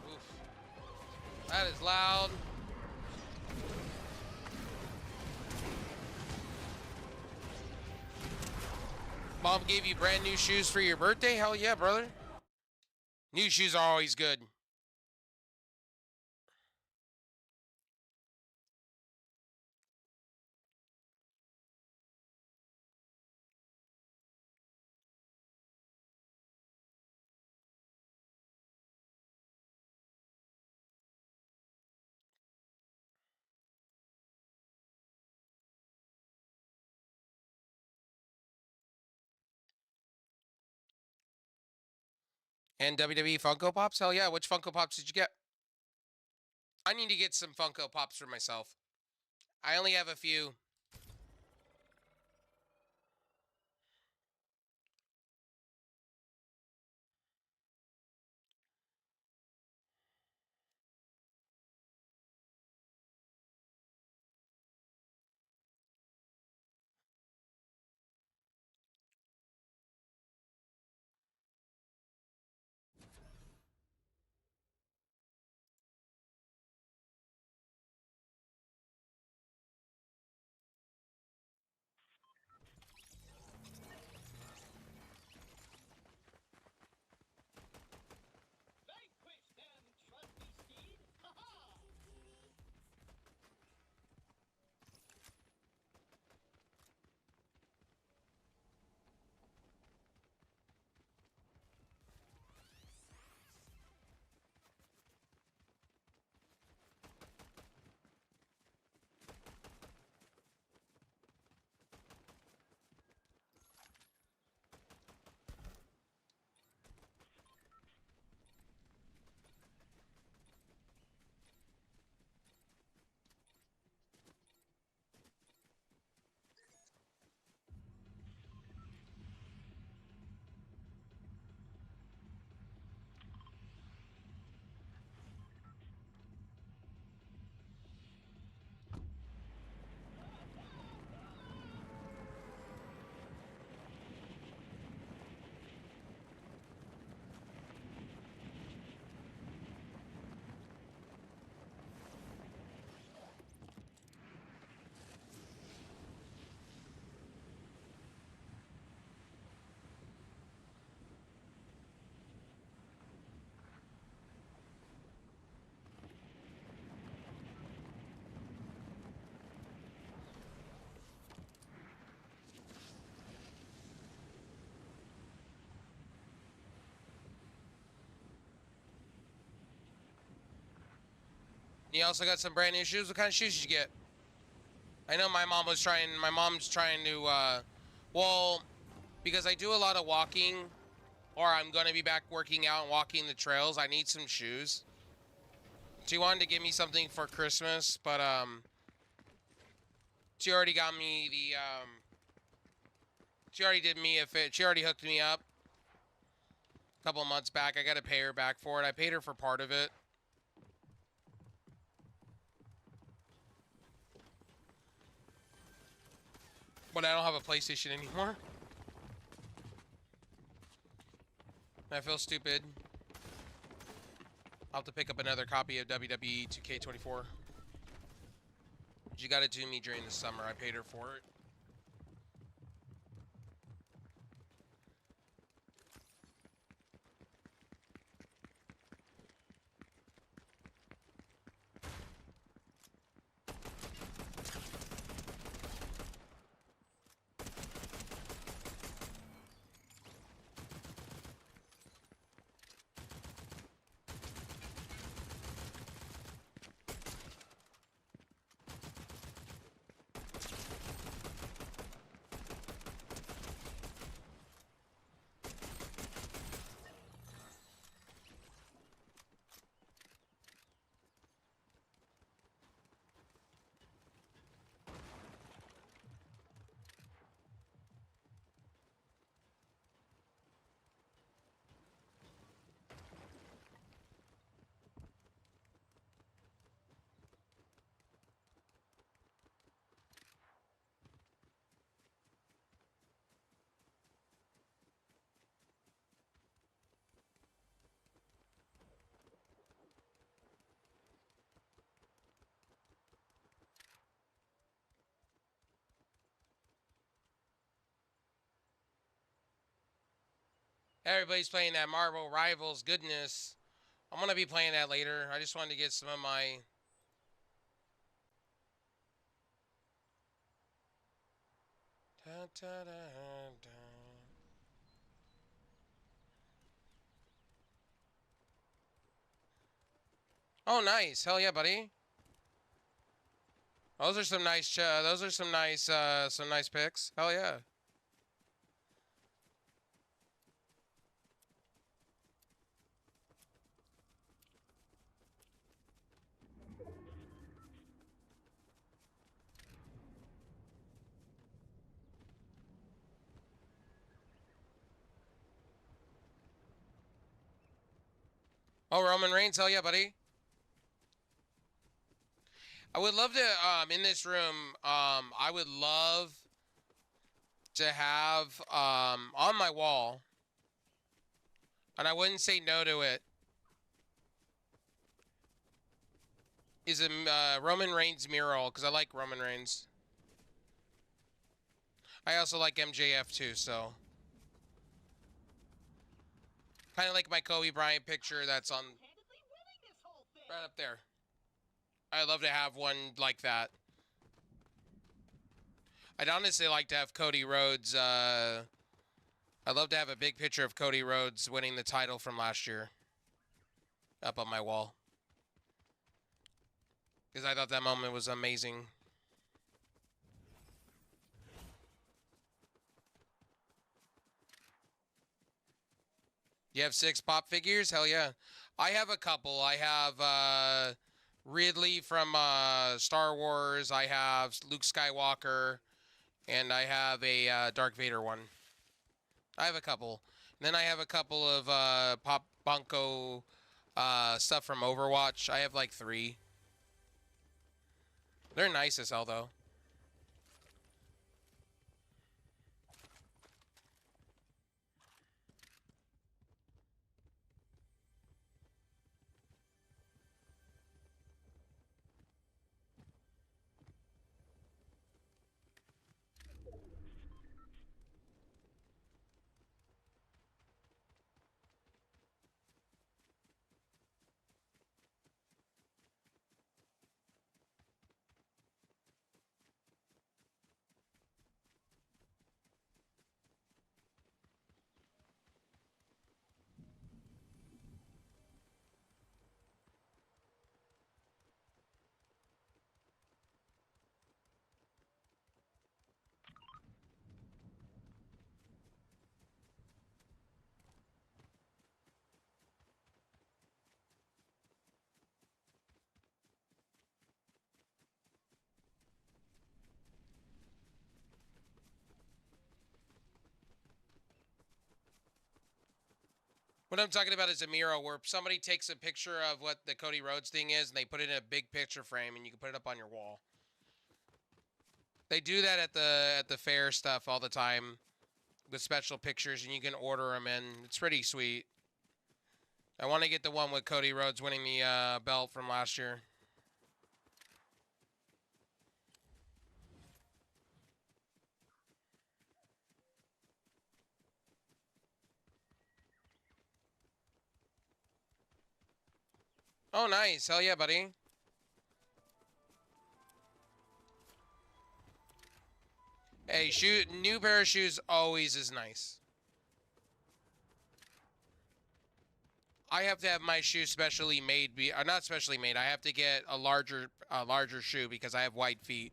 Oof. That is loud. Mom gave you brand new shoes for your birthday? Hell yeah, brother. New shoes are always good. And WWE Funko Pops? Hell yeah. Which Funko Pops did you get? I need to get some Funko Pops for myself. I only have a few. You also got some brand new shoes. What kind of shoes did you get? I know my mom's trying to, well, because I do a lot of walking, or I'm going to be back working out and walking the trails, I need some shoes. She wanted to give me something for Christmas, but, she already got me the, she already did me a fit. She already hooked me up a couple of months back. I got to pay her back for it. I paid her for part of it. But I don't have a PlayStation anymore. I feel stupid. I'll have to pick up another copy of WWE 2K24. You got to do me during the summer. I paid her for it. Everybody's playing that Marvel Rivals goodness. I'm going to be playing that later. I just wanted to get some of my... Da, da, da, da. Oh, nice. Hell yeah, buddy. Those are some nice, some nice picks. Hell yeah. Oh, Roman Reigns. Hell yeah, buddy. I would love to, in this room, I would love to have, on my wall, and I wouldn't say no to it, is a Roman Reigns mural, because I like Roman Reigns. I also like MJF too, so. Kind of like my Kobe Bryant picture that's on right up there. I'd love to have one like that. I'd honestly like to have Cody Rhodes. I'd love to have a big picture of Cody Rhodes winning the title from last year up on my wall. Because I thought that moment was amazing. You have 6 pop figures? Hell yeah. I have a couple. I have Ridley from Star Wars. I have Luke Skywalker. And I have a Dark Vader one. I have a couple. And then I have a couple of Pop Bunko stuff from Overwatch. I have like 3. They're nice as hell, though. What I'm talking about is a mural where somebody takes a picture of what the Cody Rhodes thing is and they put it in a big picture frame and you can put it up on your wall. They do that at the fair stuff all the time with special pictures, and you can order them in. It's pretty sweet. I want to get the one with Cody Rhodes winning the belt from last year. Oh, nice. Hell yeah, buddy. Hey, new pair of shoes always is nice. I have to have my shoe specially made. Not specially made. I have to get a larger shoe because I have white feet.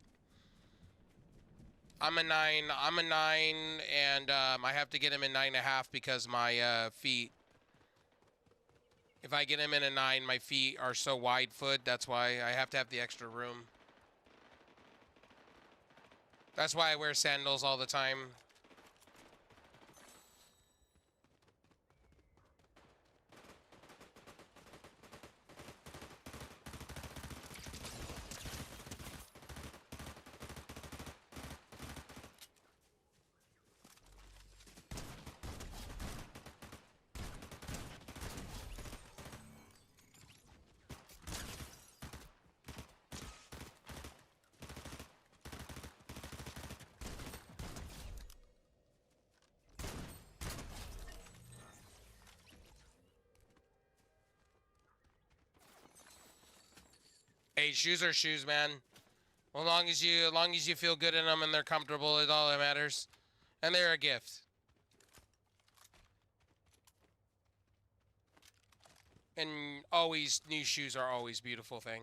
I'm a 9, and I have to get him in 9.5 because my feet. If I get him in a 9, my feet are so wide foot. That's why I have to have the extra room. That's why I wear sandals all the time. Hey, shoes are shoes, man. As long as you feel good in them and they're comfortable, it's all that matters. And they're a gift. And always, new shoes are always a beautiful thing.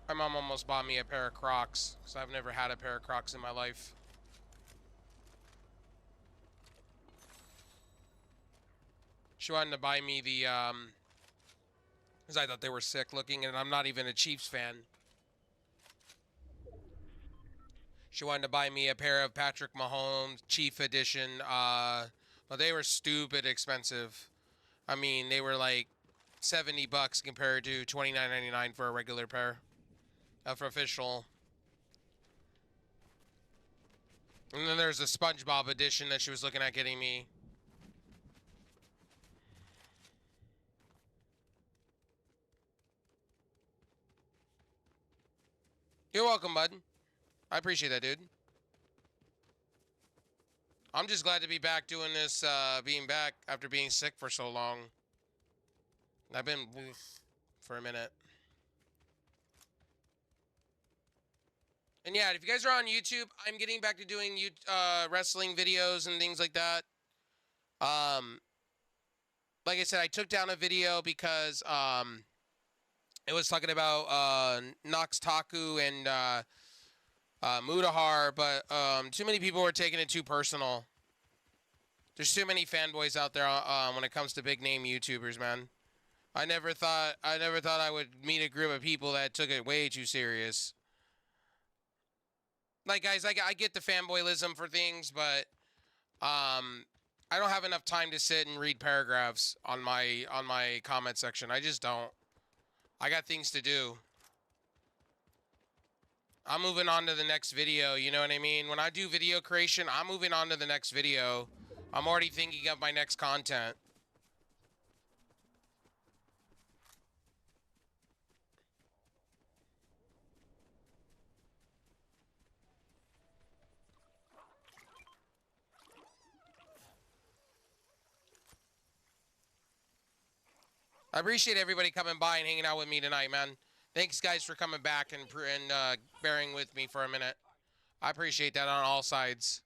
My mom almost bought me a pair of Crocs, because I've never had a pair of Crocs in my life. She wanted to buy me the, because I thought they were sick looking, and I'm not even a Chiefs fan. She wanted to buy me a pair of Patrick Mahomes Chief Edition, but they were stupid expensive. I mean, they were like $70 compared to $29.99 for a regular pair. For official. And then there's a SpongeBob edition that she was looking at getting me. You're welcome, bud. I appreciate that, dude. I'm just glad to be back doing this, being back after being sick for so long. I've been for a minute. And yeah, if you guys are on YouTube, I'm getting back to doing wrestling videos and things like that. Like I said, I took down a video because it was talking about Nox Taku and Mudahar, but too many people were taking it too personal. There's too many fanboys out there when it comes to big name YouTubers, man. I never thought I would meet a group of people that took it way too serious. Like, guys, I get the fanboyism for things, but I don't have enough time to sit and read paragraphs on my comment section. I just don't. I got things to do. I'm moving on to the next video, you know what I mean? When I do video creation, I'm moving on to the next video. I'm already thinking of my next content. I appreciate everybody coming by and hanging out with me tonight, man. Thanks, guys, for coming back and bearing with me for a minute. I appreciate that on all sides.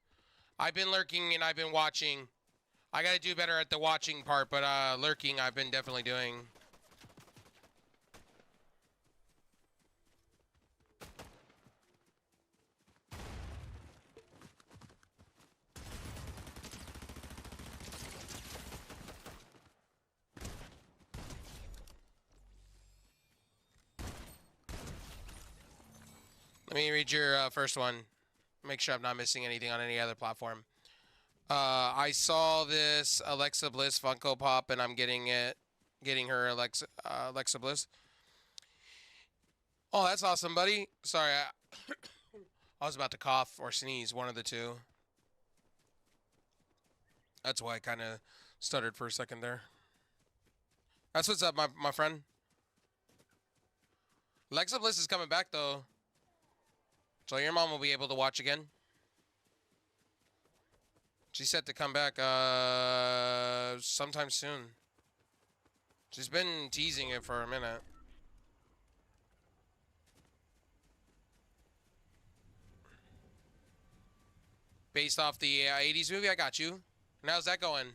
I've been lurking and I've been watching. I got to do better at the watching part, but lurking I've been definitely doing. Let me read your first one. Make sure I'm not missing anything on any other platform. I saw this Alexa Bliss Funko Pop, and I'm getting it. Getting her Alexa Bliss. Oh, that's awesome, buddy. Sorry, I was about to cough or sneeze, one of the two. That's why I kind of stuttered for a second there. That's what's up, my friend. Alexa Bliss is coming back, though. So your mom will be able to watch again. She's set to come back sometime soon. She's been teasing it for a minute. Based off the 80s movie, I got you. And how's that going?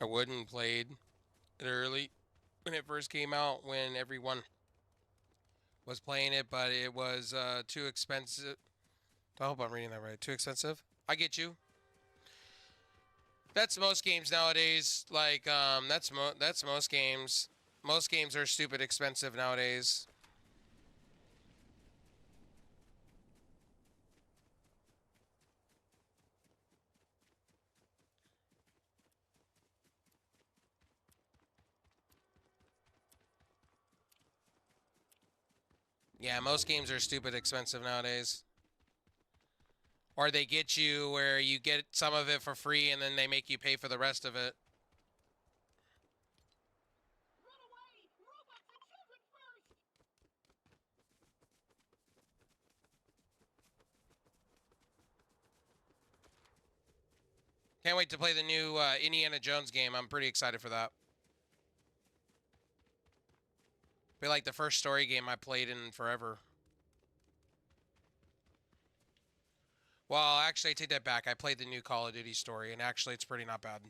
I wouldn't played it early when it first came out, when everyone was playing it, but it was too expensive. I hope I'm reading that right. Too expensive? I get you. That's most games nowadays. Like, that's most games. Most games are stupid expensive nowadays. Yeah, most games are stupid expensive nowadays. Or they get you where you get some of it for free and then they make you pay for the rest of it. Can't wait to play the new Indiana Jones game. I'm pretty excited for that. Be like the first story game I played in forever. Well, actually, I take that back. I played the new Call of Duty story, and actually, it's pretty not bad.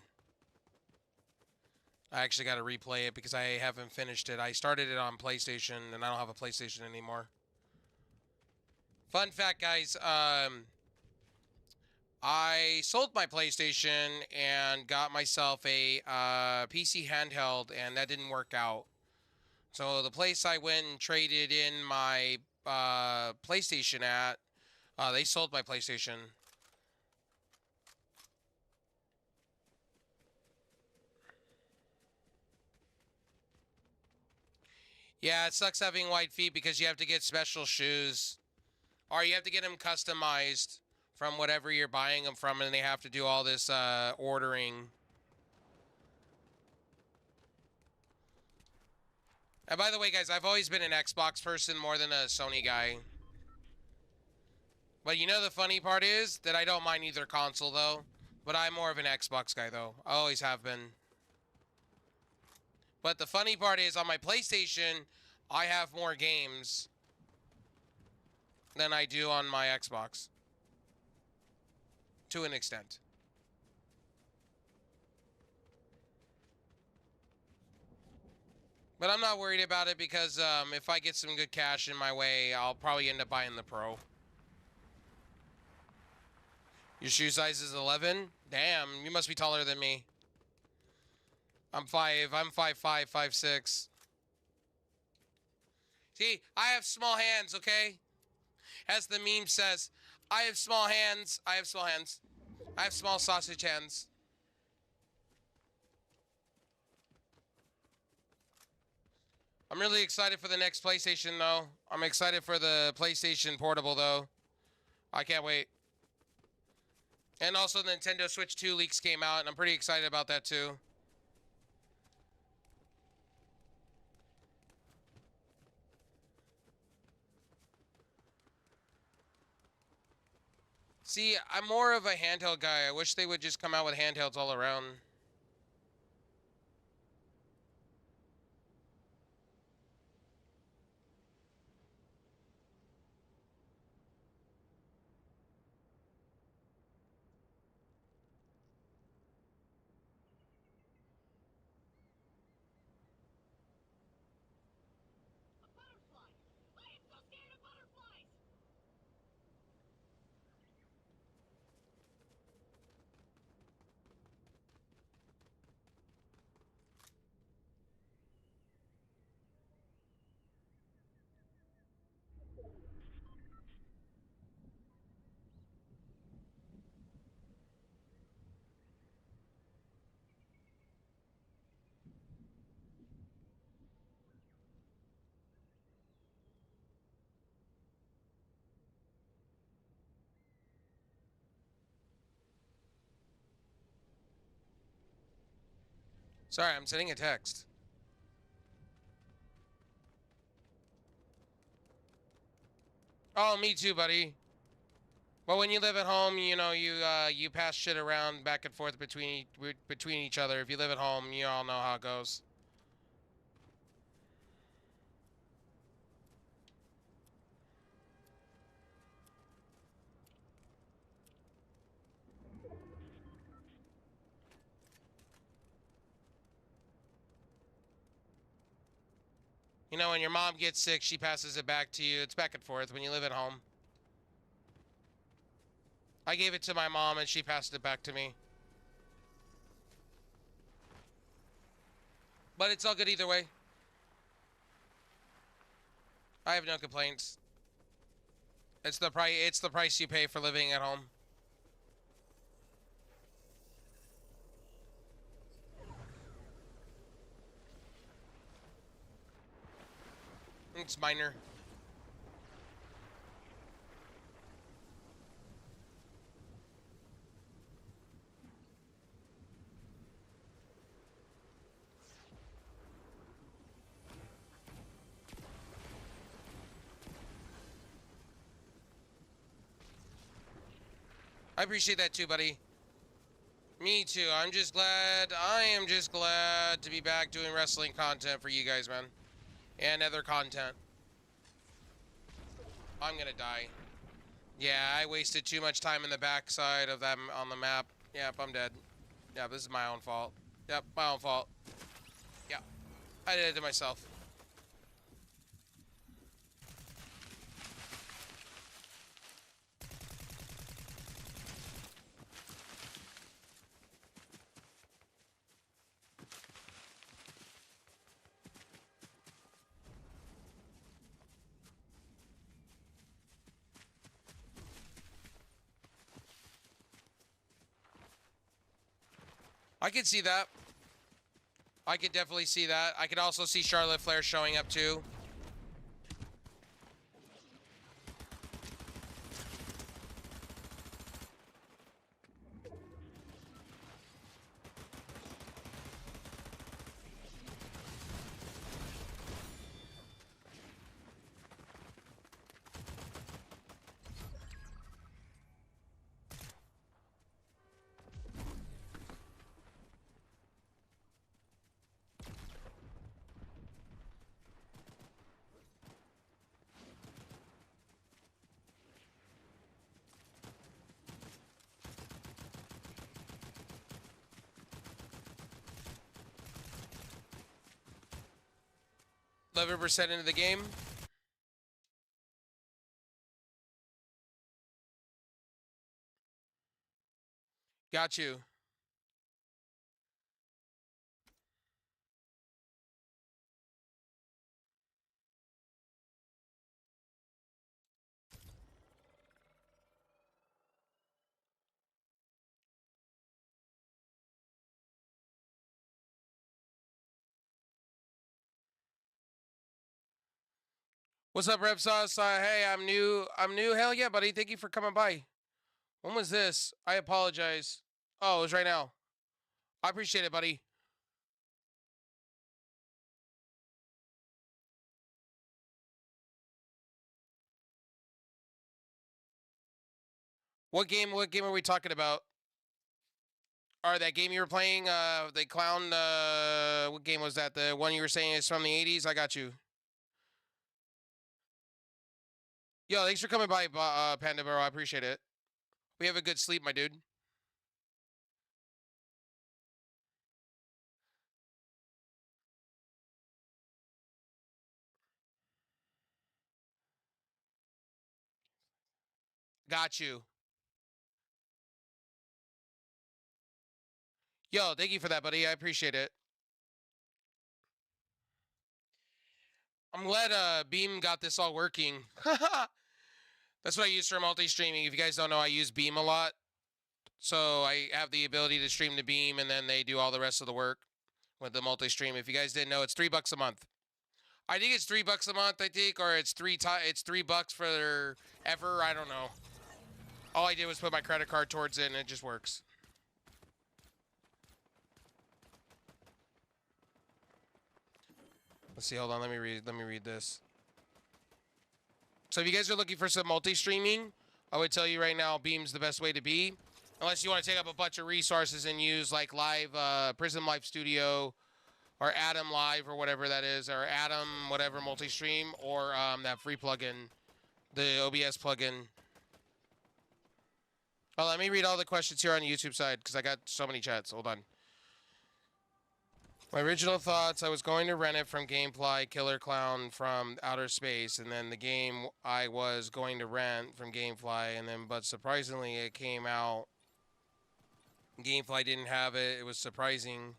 I actually got to replay it because I haven't finished it. I started it on PlayStation, and I don't have a PlayStation anymore. Fun fact, guys. I sold my PlayStation and got myself a PC handheld, and that didn't work out. So the place I went and traded in my PlayStation at, they sold my PlayStation. Yeah, it sucks having white feet because you have to get special shoes. Or you have to get them customized from whatever you're buying them from, and they have to do all this ordering. And by the way, guys, I've always been an Xbox person more than a Sony guy. But you know the funny part is that I don't mind either console, though. But I'm more of an Xbox guy, though. I always have been. But the funny part is, on my PlayStation, I have more games than I do on my Xbox. To an extent. But I'm not worried about it because if I get some good cash in my way, I'll probably end up buying the Pro. Your shoe size is 11? Damn, you must be taller than me. I'm 5'5", 5'6". See, I have small hands, okay? As the meme says, I have small hands. I have small hands. I have small sausage hands. I'm really excited for the next PlayStation, though. I'm excited for the PlayStation Portable, though. I can't wait. And also, the Nintendo Switch 2 leaks came out, and I'm pretty excited about that, too. See, I'm more of a handheld guy. I wish they would just come out with handhelds all around. Sorry, I'm sending a text. Oh, me too, buddy. Well, when you live at home, you know, you pass shit around back and forth between each other. If you live at home, you all know how it goes. You know, when your mom gets sick, she passes it back to you. It's back and forth when you live at home. I gave it to my mom and she passed it back to me. But it's all good either way. I have no complaints. It's the price you pay for living at home. It's minor. I appreciate that too, buddy. Me too. I am just glad to be back doing wrestling content for you guys, man. And other content. I'm gonna die. Yeah, I wasted too much time in the backside of them on the map. Yep, I'm dead. Yep, this is my own fault. Yep, my own fault. Yep, I did it to myself. I can see that. I could definitely see that. I could also see Charlotte Flair showing up too. %11 into the game. Got you. What's up, Rep Sauce? Hey, I'm new. Hell yeah, buddy. Thank you for coming by. When was this? I apologize. Oh, it was right now. I appreciate it, buddy. What game are we talking about? Or that game you were playing, the clown, what game was that? The one you were saying is from the 80s? I got you. Yo, thanks for coming by, Panda Bro. I appreciate it. We have a good sleep, my dude. Got you. Yo, thank you for that, buddy. I appreciate it. I'm glad Beam got this all working. That's what I use for multi-streaming. If you guys don't know, I use Beam a lot. So I have the ability to stream to Beam, and then they do all the rest of the work with the multi-stream. If you guys didn't know, it's $3 a month. I think it's $3 a month. I think, or it's it's $3 for ever. I don't know. All I did was put my credit card towards it, and it just works. Let's see. Hold on. Let me read this. So if you guys are looking for some multi-streaming, I would tell you right now, Beam's the best way to be. Unless you want to take up a bunch of resources and use like Live, Prism Live Studio, or Atom Live, or whatever that is, or Atom whatever multi-stream, or that free plugin, the OBS plugin. Oh, let me read all the questions here on the YouTube side because I got so many chats. Hold on. My original thoughts, I was going to rent it from Gamefly, Killer Clown from Outer Space, and then the game I was going to rent from Gamefly, and then, but surprisingly, it came out. Gamefly didn't have it. It was surprising.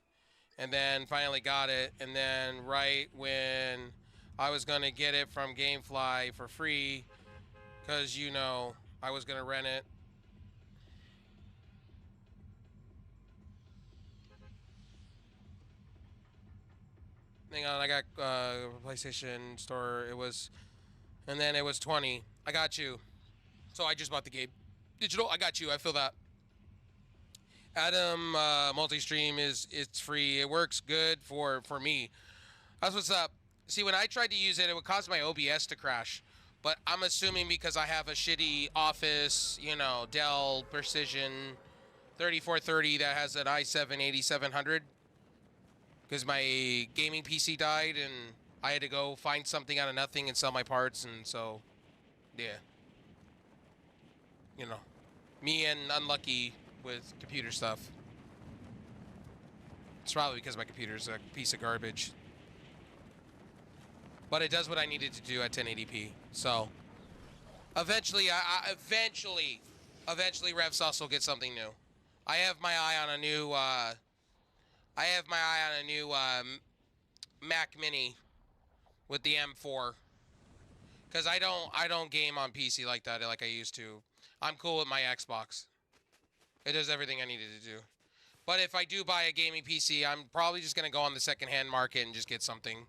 And then finally got it, and then right when I was going to get it from Gamefly for free, because, you know, I was going to rent it. Hang on, I got PlayStation Store. It was, and then it was 20. I got you. So I just bought the game. Digital, I got you. I feel that. Atom multi-stream it's free. It works good for me. That's what's up. See, when I tried to use it, it would cause my OBS to crash. But I'm assuming because I have a shitty Office, you know, Dell Precision 3430 that has an i7 8700. Because my gaming PC died and I had to go find something out of nothing and sell my parts, and so, yeah. You know, me and unlucky with computer stuff. It's probably because my computer's a piece of garbage. But it does what I needed to do at 1080p. So, eventually, eventually RevSauce will get something new. I have my eye on a new, Mac Mini with the M4. Because I don't game on PC like that, like I used to. I'm cool with my Xbox. It does everything I needed to do. But if I do buy a gaming PC, I'm probably just going to go on the secondhand market and just get something.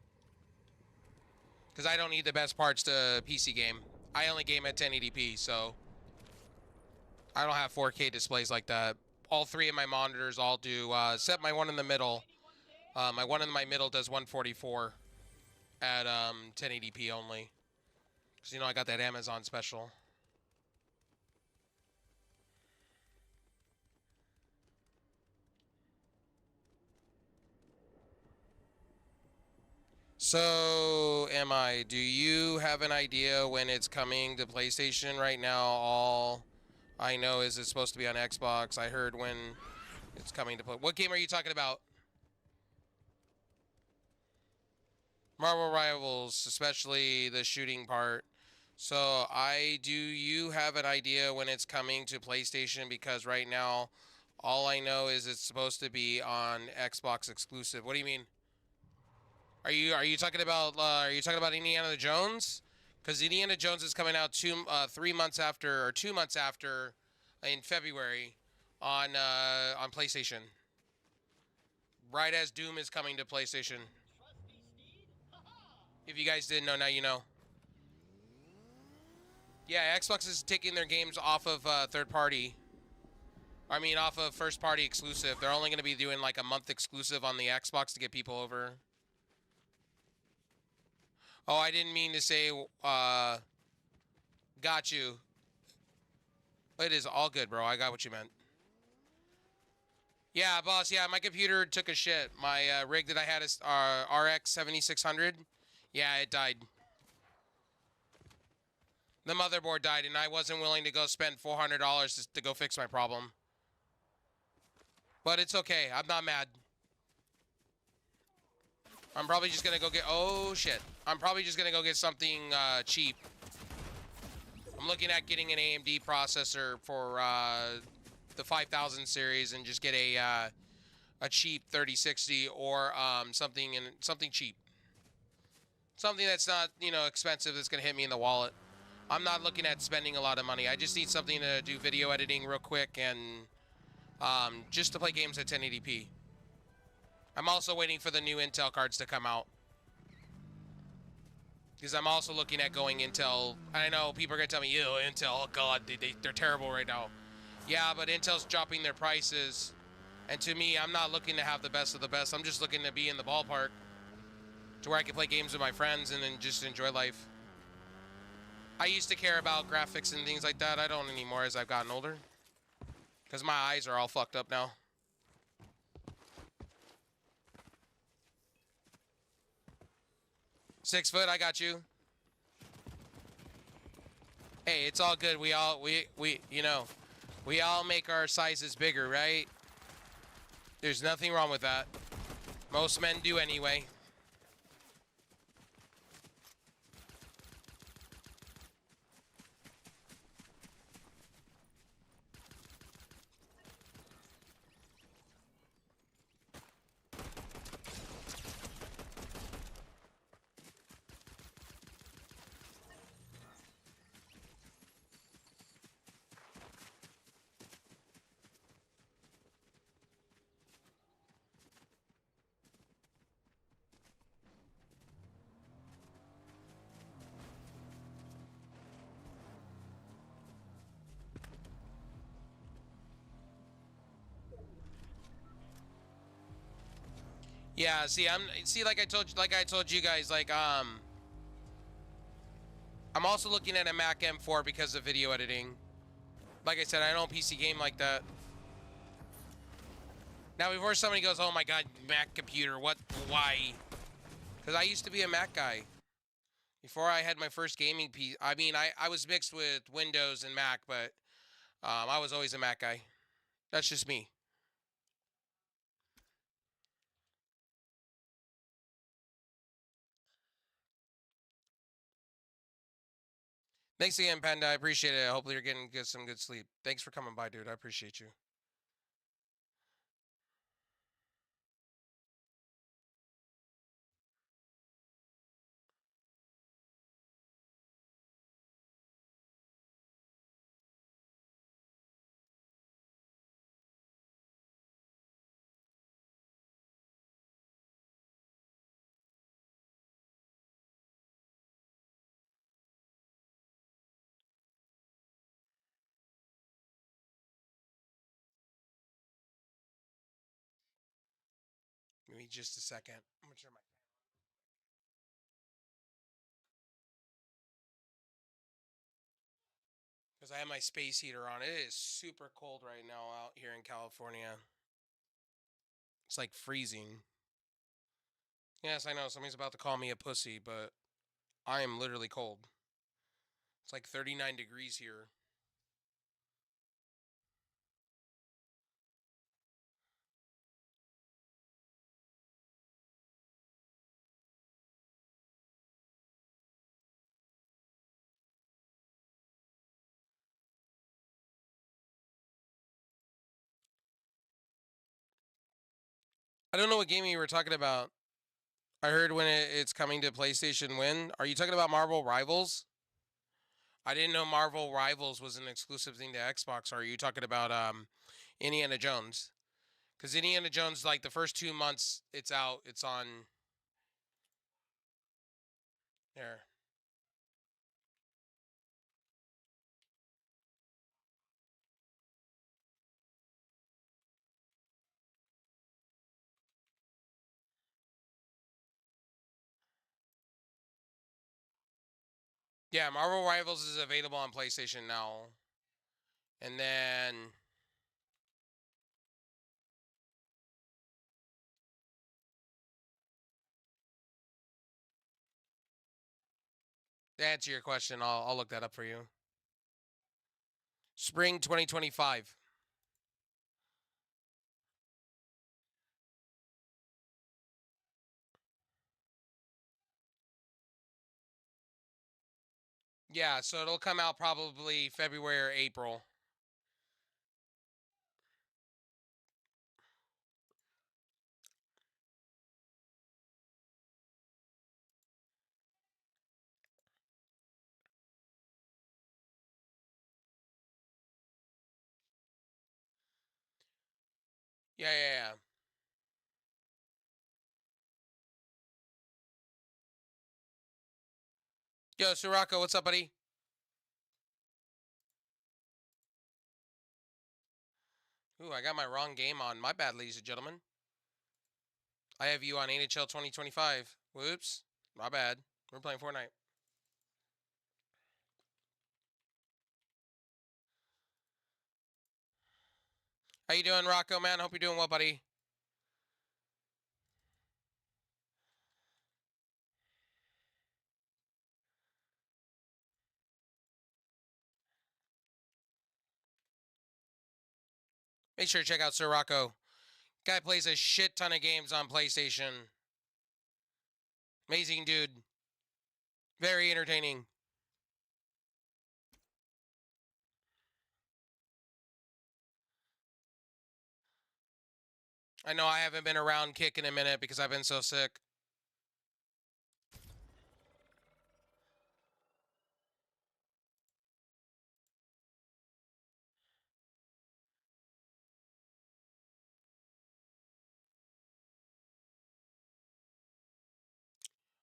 Because I don't need the best parts to PC game. I only game at 1080p, so I don't have 4K displays like that. All three of my monitors all do, except my one in the middle. My one in my middle does 144 at 1080p only. Because, you know, I got that Amazon special. So, do you have an idea when it's coming to PlayStation right now? All I know is it's supposed to be on Xbox. I heard when it's coming to play. What game are you talking about? Marvel Rivals, especially the shooting part. So, do you have an idea when it's coming to PlayStation? Because right now, all I know is it's supposed to be on Xbox exclusive. What do you mean? Are you talking about Indiana Jones? Because Indiana Jones is coming out 3 months after, or 2 months after, in February, on PlayStation. Right as Doom is coming to PlayStation. If you guys didn't know, now you know. Yeah, Xbox is taking their games off of third party. I mean, off of first party exclusive. They're only going to be doing like a month exclusive on the Xbox to get people over. Oh, I didn't mean to say, got you. It is all good, bro. I got what you meant. Yeah, boss. Yeah, my computer took a shit. My rig that I had is RX 7600. Yeah, it died. The motherboard died, and I wasn't willing to go spend $400 to go fix my problem. But it's okay. I'm not mad. I'm probably just gonna go get. Oh shit! I'm probably just gonna go get something cheap. I'm looking at getting an AMD processor for the 5000 series and just get a cheap 3060 or something cheap, something that's not expensive that's gonna hit me in the wallet. I'm not looking at spending a lot of money. I just need something to do video editing real quick and just to play games at 1080p. I'm also waiting for the new Intel cards to come out. Because I'm also looking at going Intel. I know people are going to tell me, ew, Intel, oh God, they're terrible right now. Yeah, but Intel's dropping their prices. And to me, I'm not looking to have the best of the best. I'm just looking to be in the ballpark to where I can play games with my friends and then just enjoy life. I used to care about graphics and things like that. I don't anymore as I've gotten older. Because my eyes are all fucked up now. Six foot, I got you. Hey, it's all good. We all make our sizes bigger, right? There's nothing wrong with that. Most men do anyway. Yeah, see, like I told you guys, like I'm also looking at a Mac M4 because of video editing. Like I said, I don't PC game like that. Now, before somebody goes, "Oh my God, Mac computer, what? Why?" Because I used to be a Mac guy. Before I had my first gaming PC, I mean, I was mixed with Windows and Mac, but I was always a Mac guy. That's just me. Thanks again, Panda. I appreciate it. Hopefully you're getting some good sleep. Thanks for coming by, dude. I appreciate you. Give me just a second. I'm gonna turn my because I have my space heater on. It is super cold right now out here in California. It's like freezing. Yes, I know somebody's about to call me a pussy, but I am literally cold. It's like 39 degrees here. I don't know what game you were talking about. I heard when it's coming to PlayStation. When are you talking about Marvel Rivals? I didn't know Marvel Rivals was an exclusive thing to Xbox. Or are you talking about Indiana Jones? Because Indiana Jones, like the first 2 months it's out, it's on there. Yeah, Marvel Rivals is available on PlayStation now. And then to answer your question, I'll look that up for you. Spring 2025. Yeah, so it'll come out probably February or April. Yeah. Yo, Sirocco, what's up, buddy? Ooh, I got my wrong game on. My bad, ladies and gentlemen. I have you on NHL 2025. Whoops. My bad. We're playing Fortnite. How you doing, Rocco, man? Hope you're doing well, buddy. Make sure to check out Sir Rocco. Guy plays a shit ton of games on PlayStation. Amazing dude. Very entertaining. I know I haven't been around kicking a minute because I've been so sick.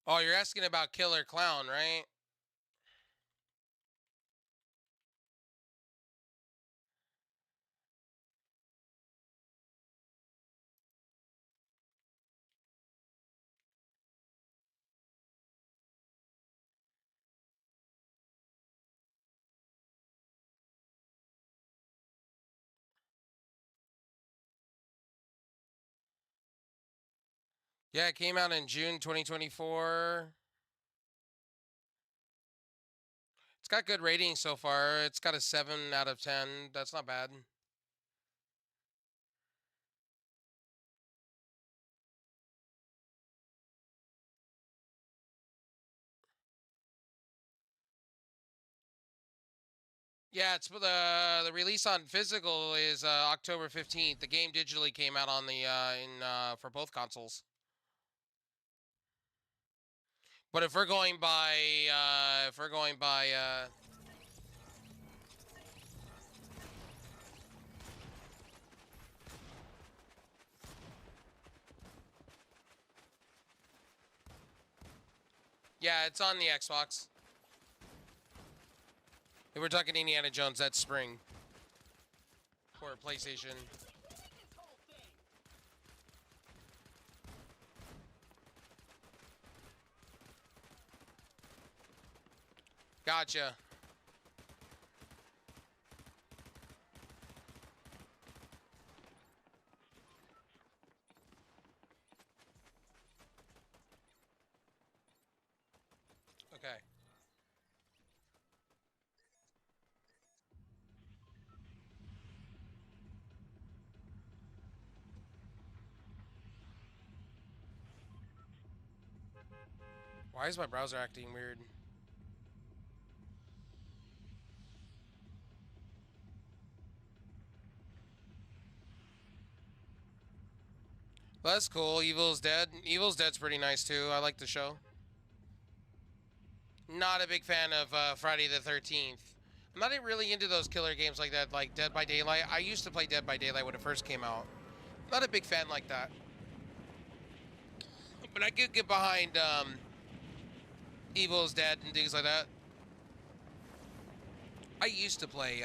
Oh, you're asking about Killer Clown, right? Yeah, it came out in June 2024. It's got good ratings so far. It's got a 7 out of 10. That's not bad. Yeah, it's the release on physical is October 15th. The game digitally came out on the for both consoles. But if we're going by yeah, it's on the Xbox. If we're talking Indiana Jones, that's spring. For PlayStation. Gotcha. Okay. Why is my browser acting weird? Well, that's cool. Evil's Dead. Evil's Dead's pretty nice too. I like the show. Not a big fan of Friday the 13th. I'm not really into those killer games like that, like Dead by Daylight. I used to play Dead by Daylight when it first came out. Not a big fan like that. But I could get behind Evil's Dead and things like that. I used to play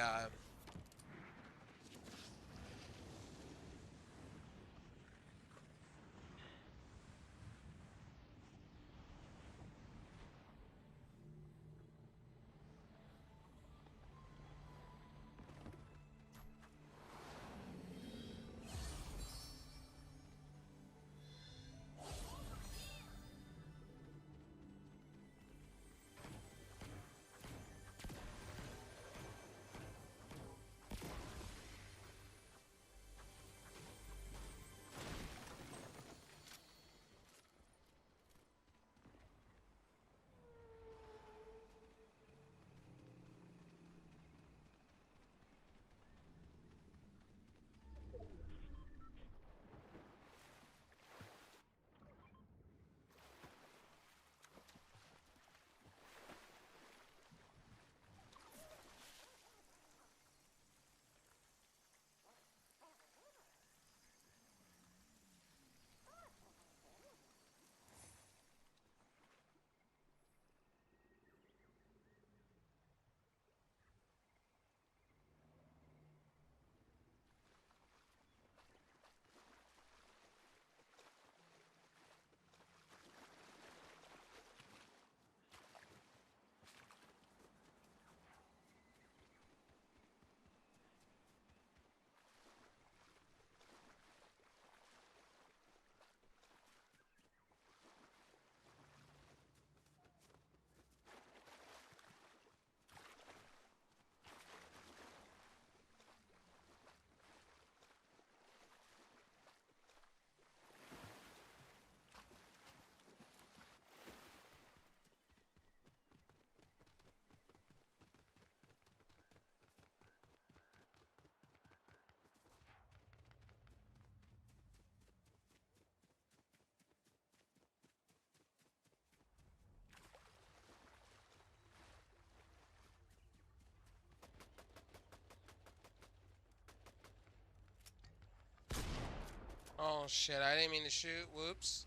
Oh shit, I didn't mean to shoot. Whoops.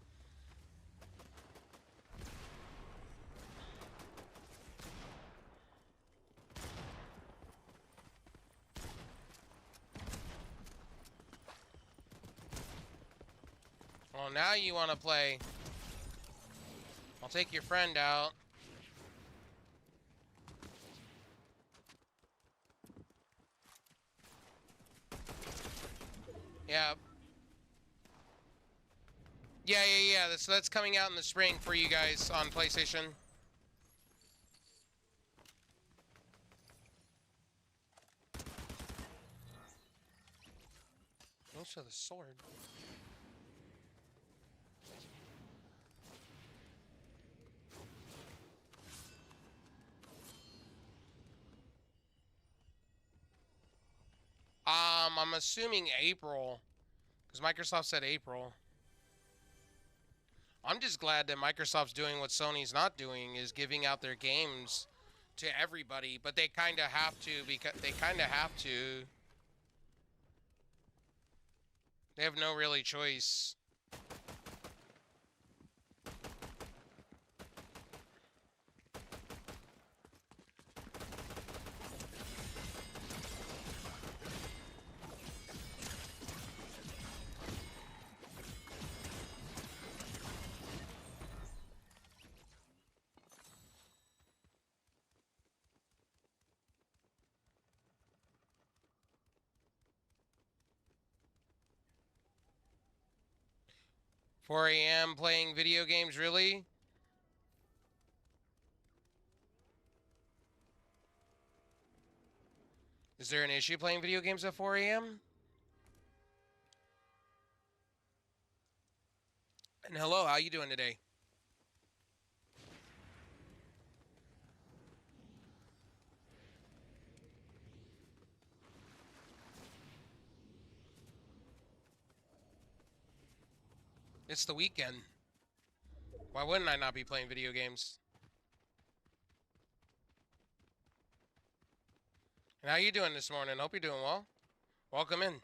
Well, now you want to play. I'll take your friend out. Yeah. Yeah. That's coming out in the spring for you guys on PlayStation. Also the sword. I'm assuming April, because Microsoft said April. I'm just glad that Microsoft's doing what Sony's not doing, is giving out their games to everybody, but they kind of have to because they kind of have to. They have no really choice. Four a.m. playing video games, really? Is there an issue playing video games at 4 a.m.? And hello, how you doing today? It's the weekend. Why wouldn't I not be playing video games? And how you doing this morning? Hope you're doing well. Welcome in.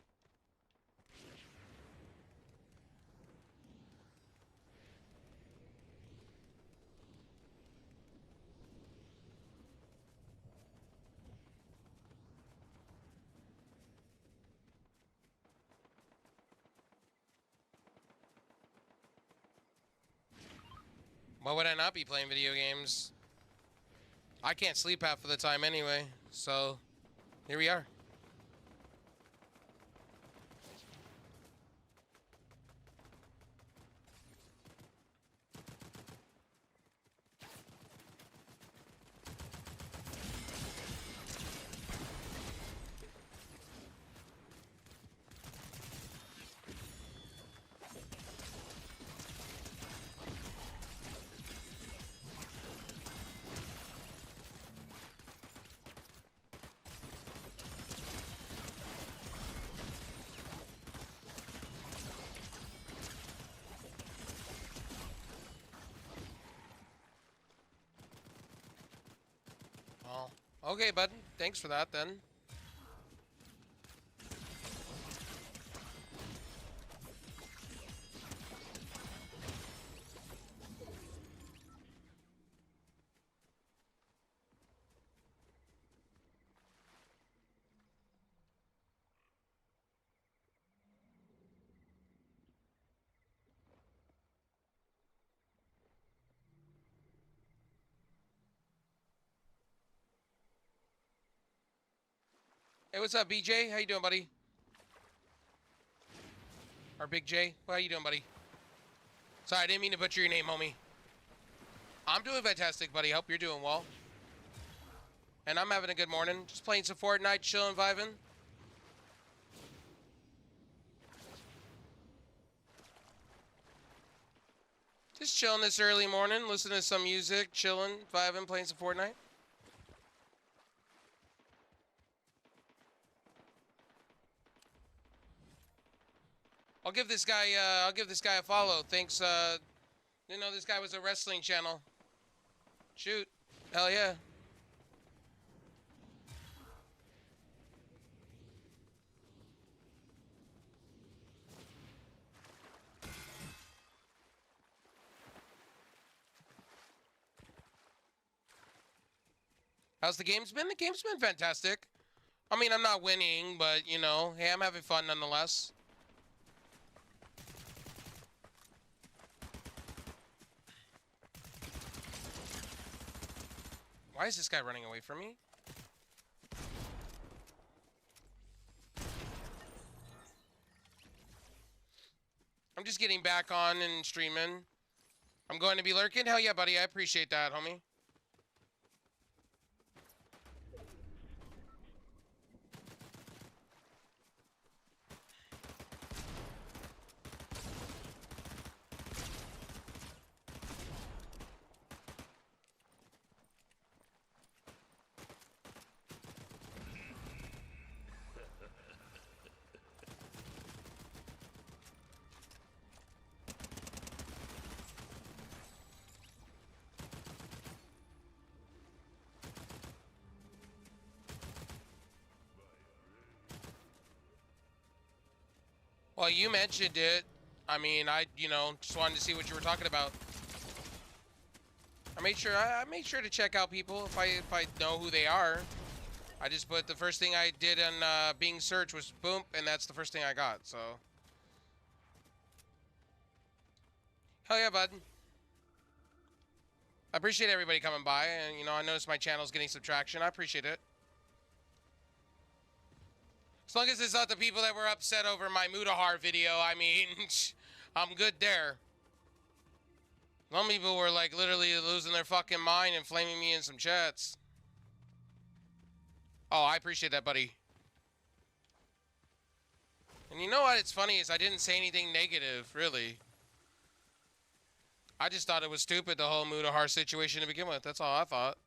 Why would I not be playing video games? I can't sleep half of the time anyway, so here we are. Oh, okay, bud. Thanks for that, then. Hey, what's up, BJ? How you doing, buddy? Or Big J? How you doing, buddy? Sorry, I didn't mean to butcher your name, homie. I'm doing fantastic, buddy. Hope you're doing well. And I'm having a good morning. Just playing some Fortnite, chilling, vibing. Just chilling this early morning, listening to some music, chilling, vibing, playing some Fortnite. I'll give this guy a follow. Thanks, didn't know this guy was a wrestling channel. Shoot. Hell yeah. How's the game's been? The game's been fantastic. I mean, I'm not winning, but, you know, hey, I'm having fun nonetheless. Why is this guy running away from me? I'm just getting back on and streaming. I'm going to be lurking? Hell yeah, buddy. I appreciate that, homie. Well, you mentioned it. I mean, you know, just wanted to see what you were talking about. I made sure to check out people if I know who they are. I just put the first thing I did on Bing search was boom, and that's the first thing I got. So, hell yeah, bud. I appreciate everybody coming by, and you know, I noticed my channel's getting some traction. I appreciate it. As long as it's not the people that were upset over my Mutahar video, I mean, I'm good there. Some people were like literally losing their fucking mind and flaming me in some chats. Oh, I appreciate that, buddy. And you know what? It's funny is I didn't say anything negative, really. I just thought it was stupid, the whole Mutahar situation to begin with. That's all I thought.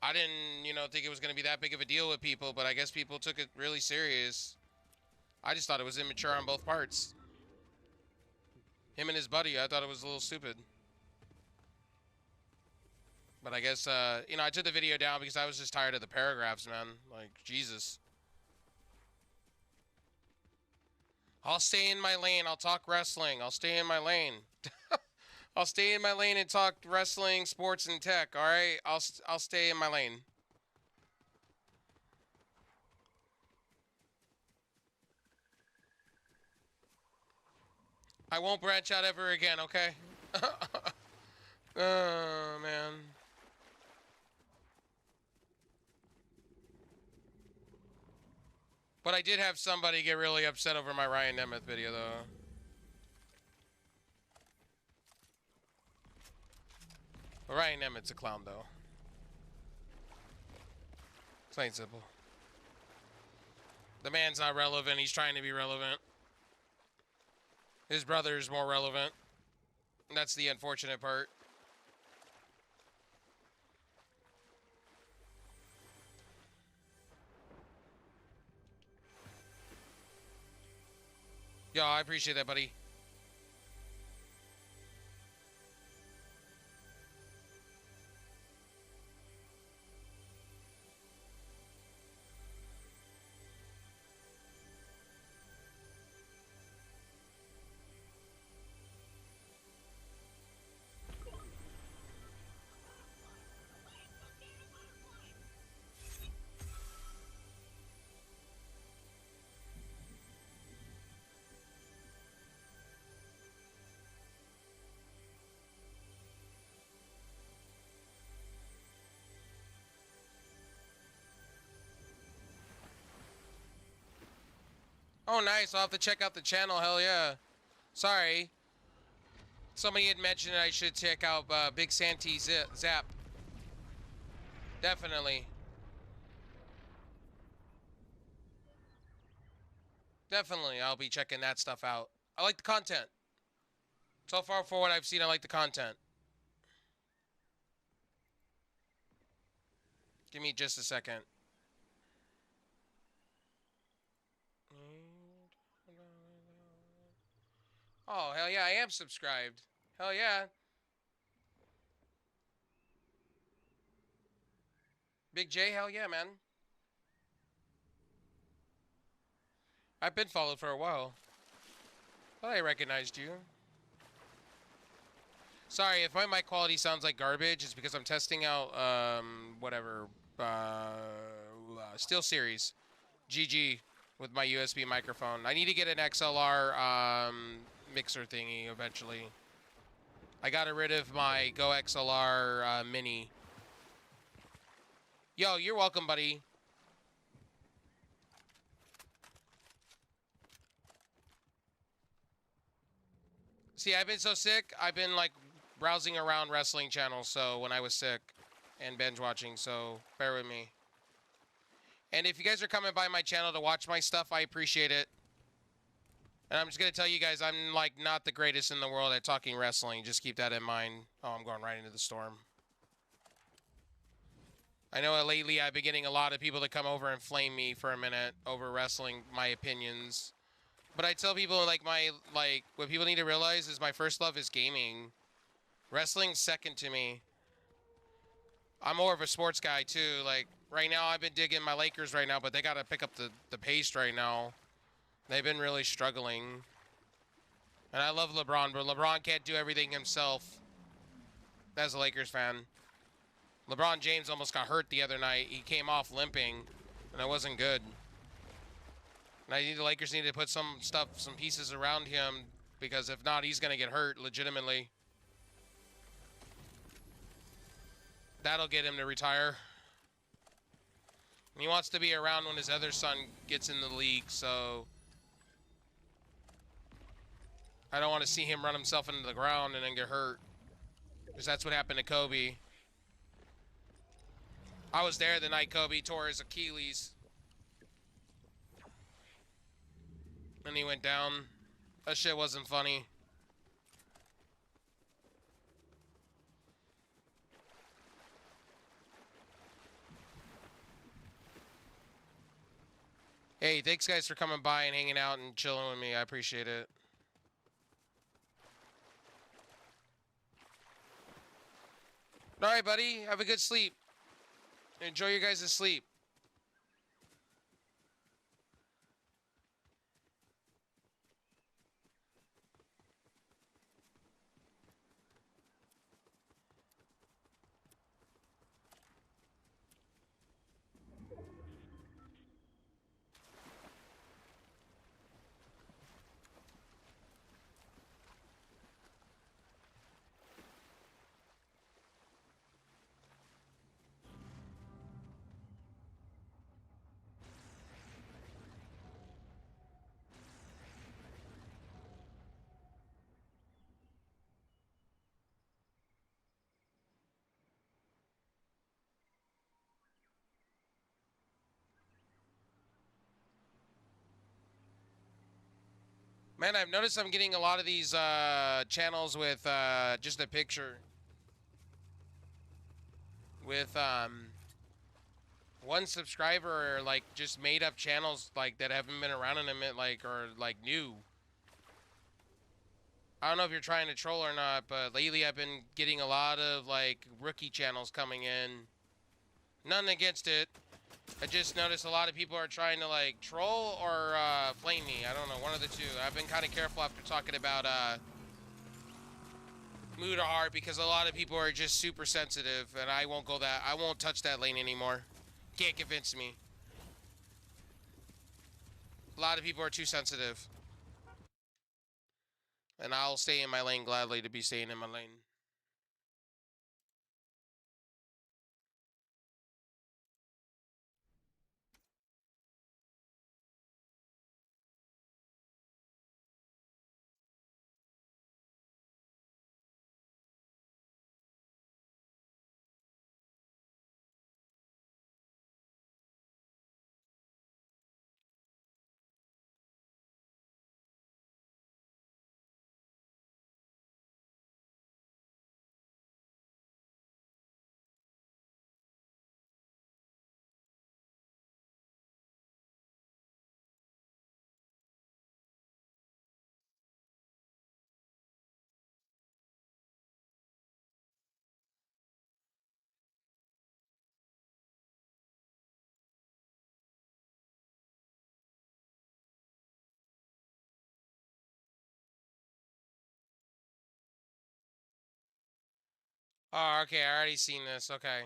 I didn't, you know, think it was going to be that big of a deal with people, but I guess people took it really serious. I just thought it was immature on both parts. Him and his buddy, I thought it was a little stupid. But I guess, you know, I took the video down because I was just tired of the paragraphs, man. Like, Jesus. I'll stay in my lane. I'll talk wrestling. I'll stay in my lane. I'll stay in my lane and talk wrestling, sports, and tech, all right? I'll stay in my lane. I won't branch out ever again, okay? Oh, man. But I did have somebody get really upset over my Ryan Nemeth video, though. But Ryan Nemeth's a clown, though. It's plain simple. The man's not relevant. He's trying to be relevant. His brother is more relevant. That's the unfortunate part. Yo, I appreciate that, buddy. Oh, nice. I'll have to check out the channel. Hell yeah. Sorry. Somebody had mentioned I should check out Big Santee Zap. Definitely. Definitely. I'll be checking that stuff out. I like the content. So far, for what I've seen, I like the content. Give me just a second. Oh, hell yeah, I am subscribed. Hell yeah. Big J, hell yeah, man. I've been followed for a while. Thought I recognized you. Sorry, if my mic quality sounds like garbage, it's because I'm testing out, whatever, Steel Series. GG with my USB microphone. I need to get an XLR mixer thingy eventually. I got rid of my Go XLR Mini. Yo, you're welcome, buddy. See, I've been so sick. I've been like browsing around wrestling channels. So when I was sick and binge watching, so bear with me. And if you guys are coming by my channel to watch my stuff, I appreciate it. And I'm just gonna tell you guys, I'm like not the greatest in the world at talking wrestling. Just keep that in mind. Oh, I'm going right into the storm. I know lately I've been getting a lot of people to come over and flame me for a minute over wrestling, my opinions. But I tell people like what people need to realize is my first love is gaming. Wrestling's second to me. I'm more of a sports guy too. Like right now I've been digging my Lakers right now, but they gotta pick up the pace right now. They've been really struggling. And I love LeBron, but LeBron can't do everything himself. As a Lakers fan. LeBron James almost got hurt the other night. He came off limping, and it wasn't good. And I think the Lakers need to put some pieces around him, because if not, he's going to get hurt legitimately. That'll get him to retire. And he wants to be around when his other son gets in the league, so I don't want to see him run himself into the ground and then get hurt, because that's what happened to Kobe. I was there the night Kobe tore his Achilles. And he went down. That shit wasn't funny. Hey, thanks guys for coming by and hanging out and chilling with me. I appreciate it. All right, buddy. Have a good sleep. Enjoy your guys' sleep. Man, I've noticed I'm getting a lot of these channels with just a picture. With one subscriber, or like just made up channels like that haven't been around in a minute, like, or like new. I don't know if you're trying to troll or not, but lately I've been getting a lot of like rookie channels coming in. Nothing against it. I just noticed a lot of people are trying to like troll or flame me. I don't know, one of the two. I've been kind of careful after talking about Mudahar, because a lot of people are just super sensitive, and I won't touch that lane anymore. Can't convince me. A lot of people are too sensitive. And I'll stay in my lane gladly to be staying in my lane. Oh, okay, I already seen this. Okay.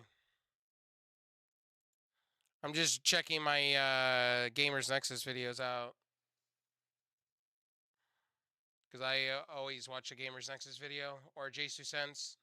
I'm just checking my Gamers Nexus videos out. Because I always watch a Gamers Nexus video or Jsu Sense.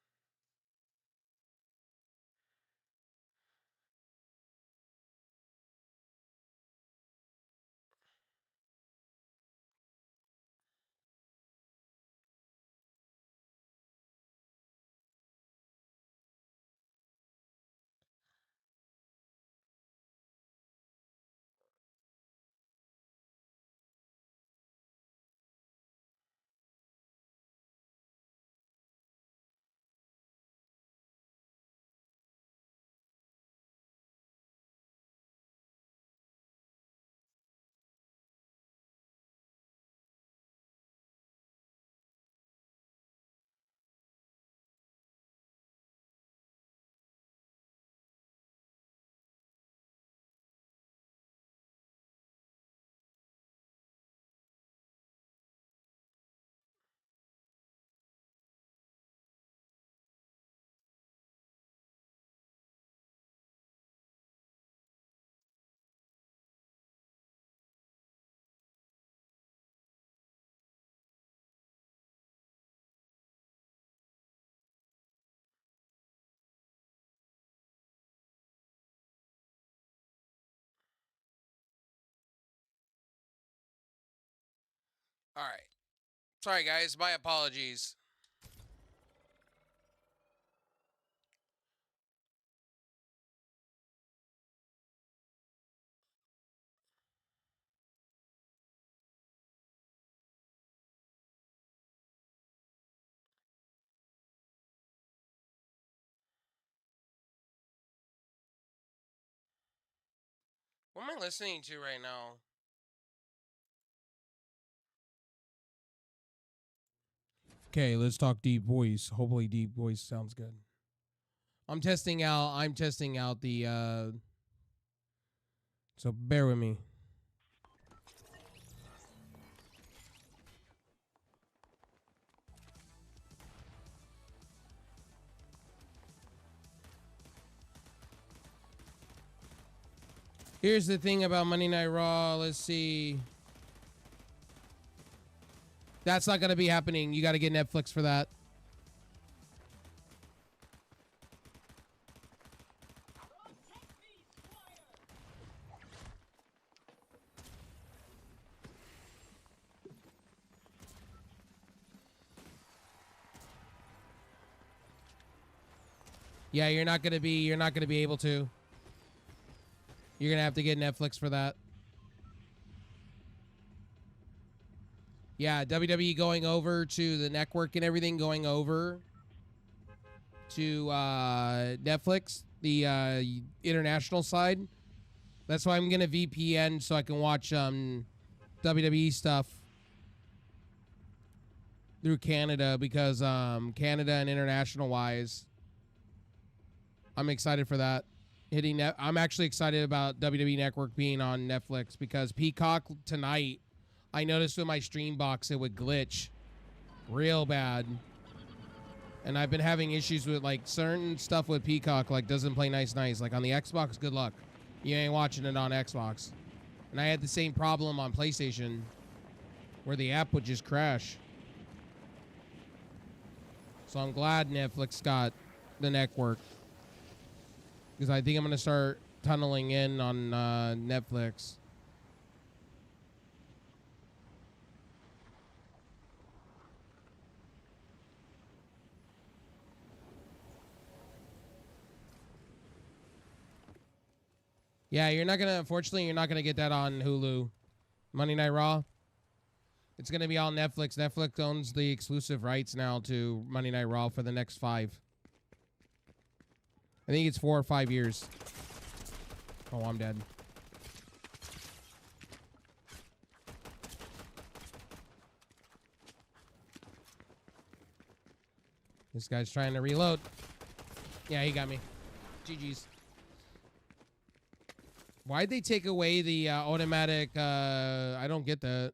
All right. Sorry, guys. My apologies. What am I listening to right now? Okay, let's talk deep voice. Hopefully deep voice sounds good. I'm testing out the so bear with me. Here's the thing about Monday Night Raw. Let's see. That's not going to be happening. You got to get Netflix for that. Yeah, you're not going to be able to. You're going to have to get Netflix for that. Yeah, WWE going over to the network and everything, going over to Netflix, the international side. That's why I'm gonna VPN so I can watch WWE stuff through Canada, because Canada and international wise, I'm excited for that. I'm actually excited about WWE Network being on Netflix, because Peacock tonight, I noticed with my stream box it would glitch real bad. And I've been having issues with like certain stuff with Peacock, like doesn't play nice. Like on the Xbox, good luck. You ain't watching it on Xbox. And I had the same problem on PlayStation where the app would just crash. So I'm glad Netflix got the network, because I think I'm going to start tunneling in on Netflix. Yeah, unfortunately, you're not going to get that on Hulu. Monday Night Raw. It's going to be on Netflix. Netflix owns the exclusive rights now to Monday Night Raw for the next 5. I think it's 4 or 5 years. Oh, I'm dead. This guy's trying to reload. Yeah, he got me. GG's. Why'd they take away the automatic? I don't get that.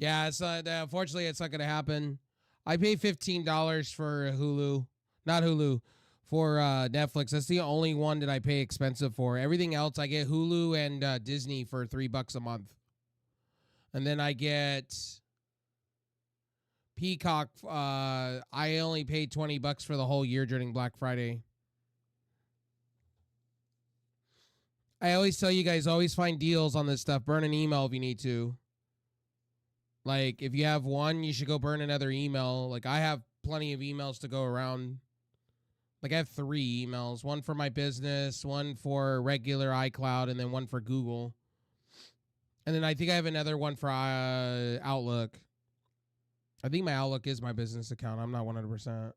Yeah, it's unfortunately it's not gonna happen. I pay $15 for Hulu, not Hulu, for Netflix. That's the only one that I pay expensive for. Everything else, I get Hulu and Disney for $3 a month, and then I get Peacock. I only paid $20 for the whole year during Black Friday. I always tell you guys, always find deals on this stuff. Burn an email if you need to. Like, if you have one, you should go burn another email. Like, I have plenty of emails to go around. Like, I have 3 emails. One for my business, one for regular iCloud, and then one for Google. And then I think I have another one for Outlook. I think my Outlook is my business account. I'm not 100%.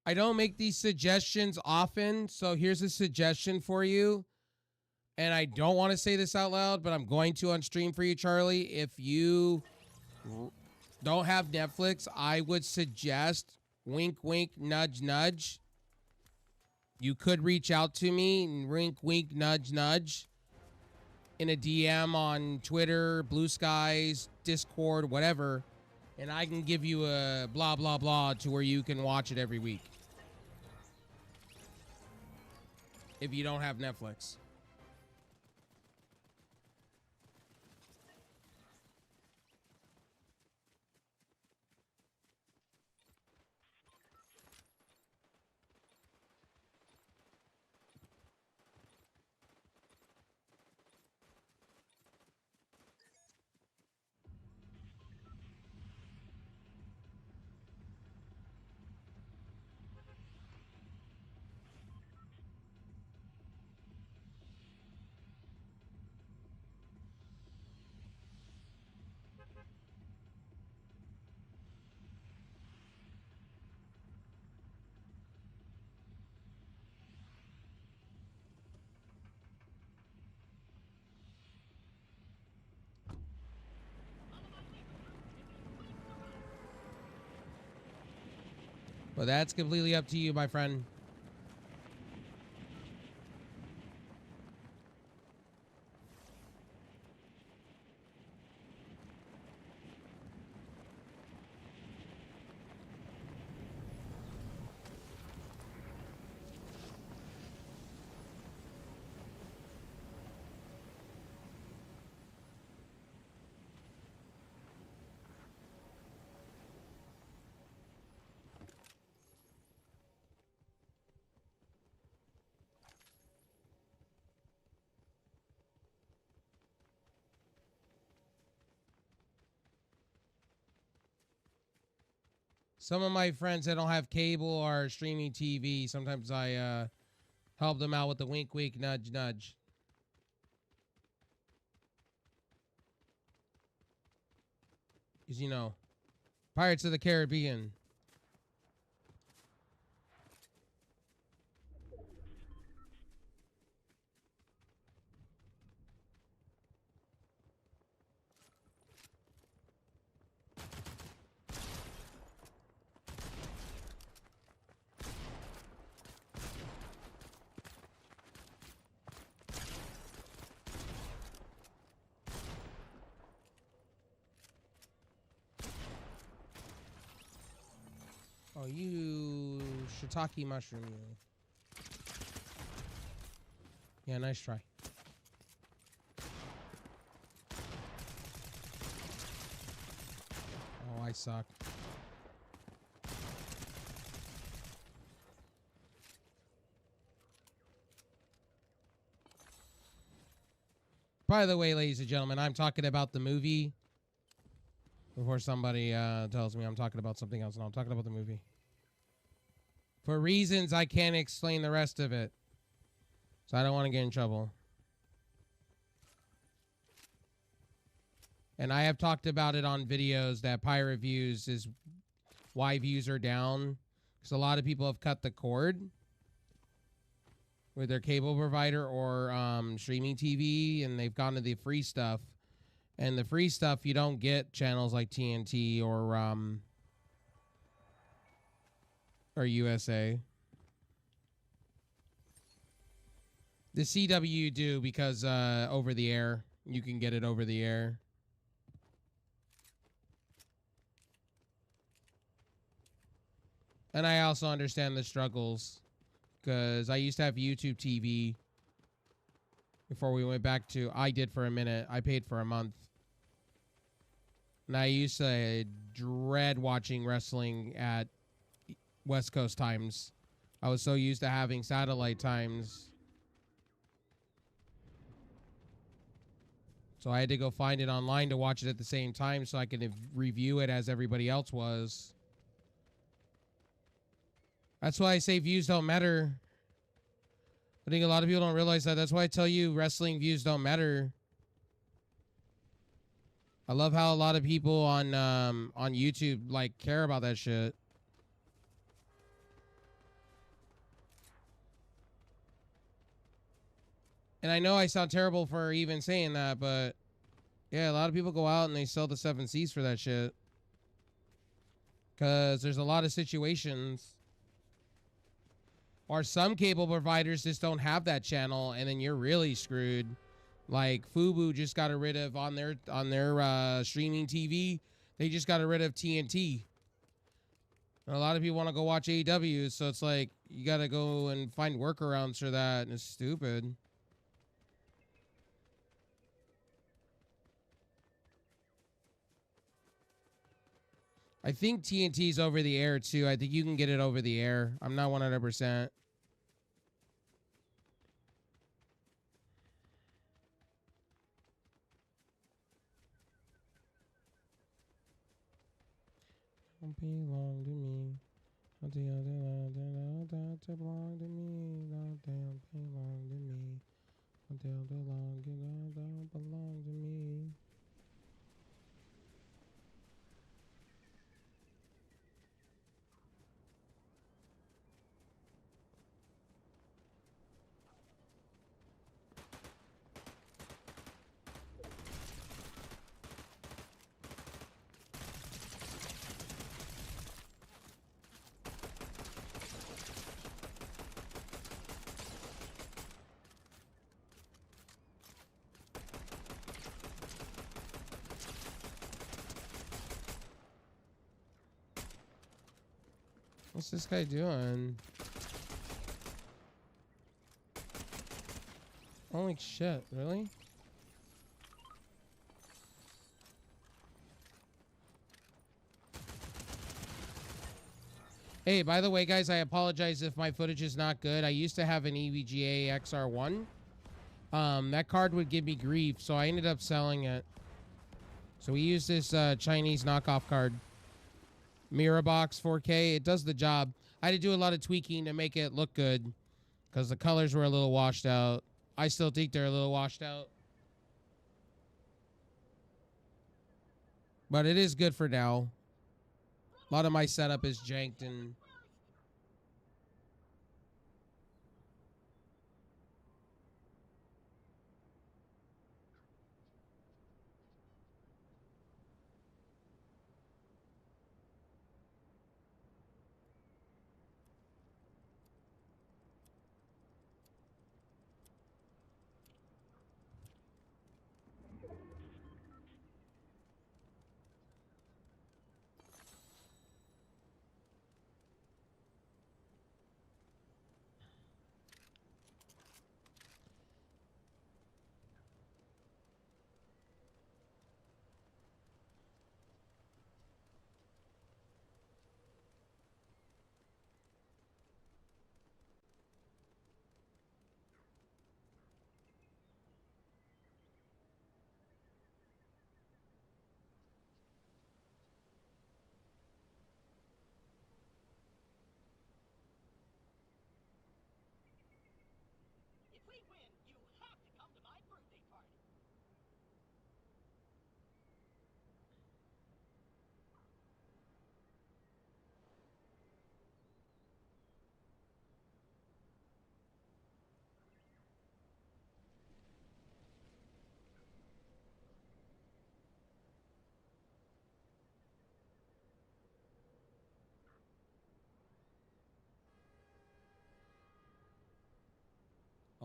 I don't make these suggestions often, so here's a suggestion for you. And I don't want to say this out loud, but I'm going to on stream for you, Charlie. If you don't have Netflix, I would suggest, wink, wink, nudge, nudge. You could reach out to me, wink, wink, nudge, nudge, in a DM on Twitter, Blue Skies, Discord, whatever, and I can give you a blah, blah, blah to where you can watch it every week. If you don't have Netflix. But that's completely up to you, my friend. Some of my friends that don't have cable or streaming TV, sometimes I help them out with the wink, wink, nudge, nudge. Because, you know, Pirates of the Caribbean. Oh, you shiitake mushroom, you. Yeah, nice try. Oh, I suck. By the way, ladies and gentlemen, I'm talking about the movie. Before somebody tells me I'm talking about something else, no, I'm talking about the movie. For reasons I can't explain the rest of it. So I don't want to get in trouble. And I have talked about it on videos that pirate views is why views are down. Because a lot of people have cut the cord with their cable provider or streaming TV, and they've gone to the free stuff. And the free stuff, you don't get channels like TNT or USA. The CW you do because over the air. You can get it over the air. And I also understand the struggles because I used to have YouTube TV before we went back to, I did for a minute. I paid for a month. And I used to dread watching wrestling at West Coast times. I was so used to having satellite times. So I had to go find it online to watch it at the same time so I could review it as everybody else was. That's why I say views don't matter. I think a lot of people don't realize that. That's why I tell you wrestling views don't matter. I love how a lot of people on YouTube like care about that shit. And I know I sound terrible for even saying that, but yeah, a lot of people go out and they sell the 7Cs for that shit. Because there's a lot of situations or some cable providers just don't have that channel, and then you're really screwed. Like Fubo just got rid of on their streaming TV. They just got rid of TNT. And a lot of people want to go watch AEW, so it's like you got to go and find workarounds for that, and it's stupid. I think TNT's over the air too. I think you can get it over the air. I'm not 100%. Don't belong to me. Don't belong to me. Don't belong to me. Don't belong to me. What's this guy doing? Holy shit, really? Hey, by the way, guys, I apologize if my footage is not good. I used to have an EVGA XR1. That card would give me grief, so I ended up selling it. So we use this Chinese knockoff card. Mirabox 4K. It does the job. I had to do a lot of tweaking to make it look good because the colors were a little washed out. I still think they're a little washed out. But it is good for now. A lot of my setup is janked and...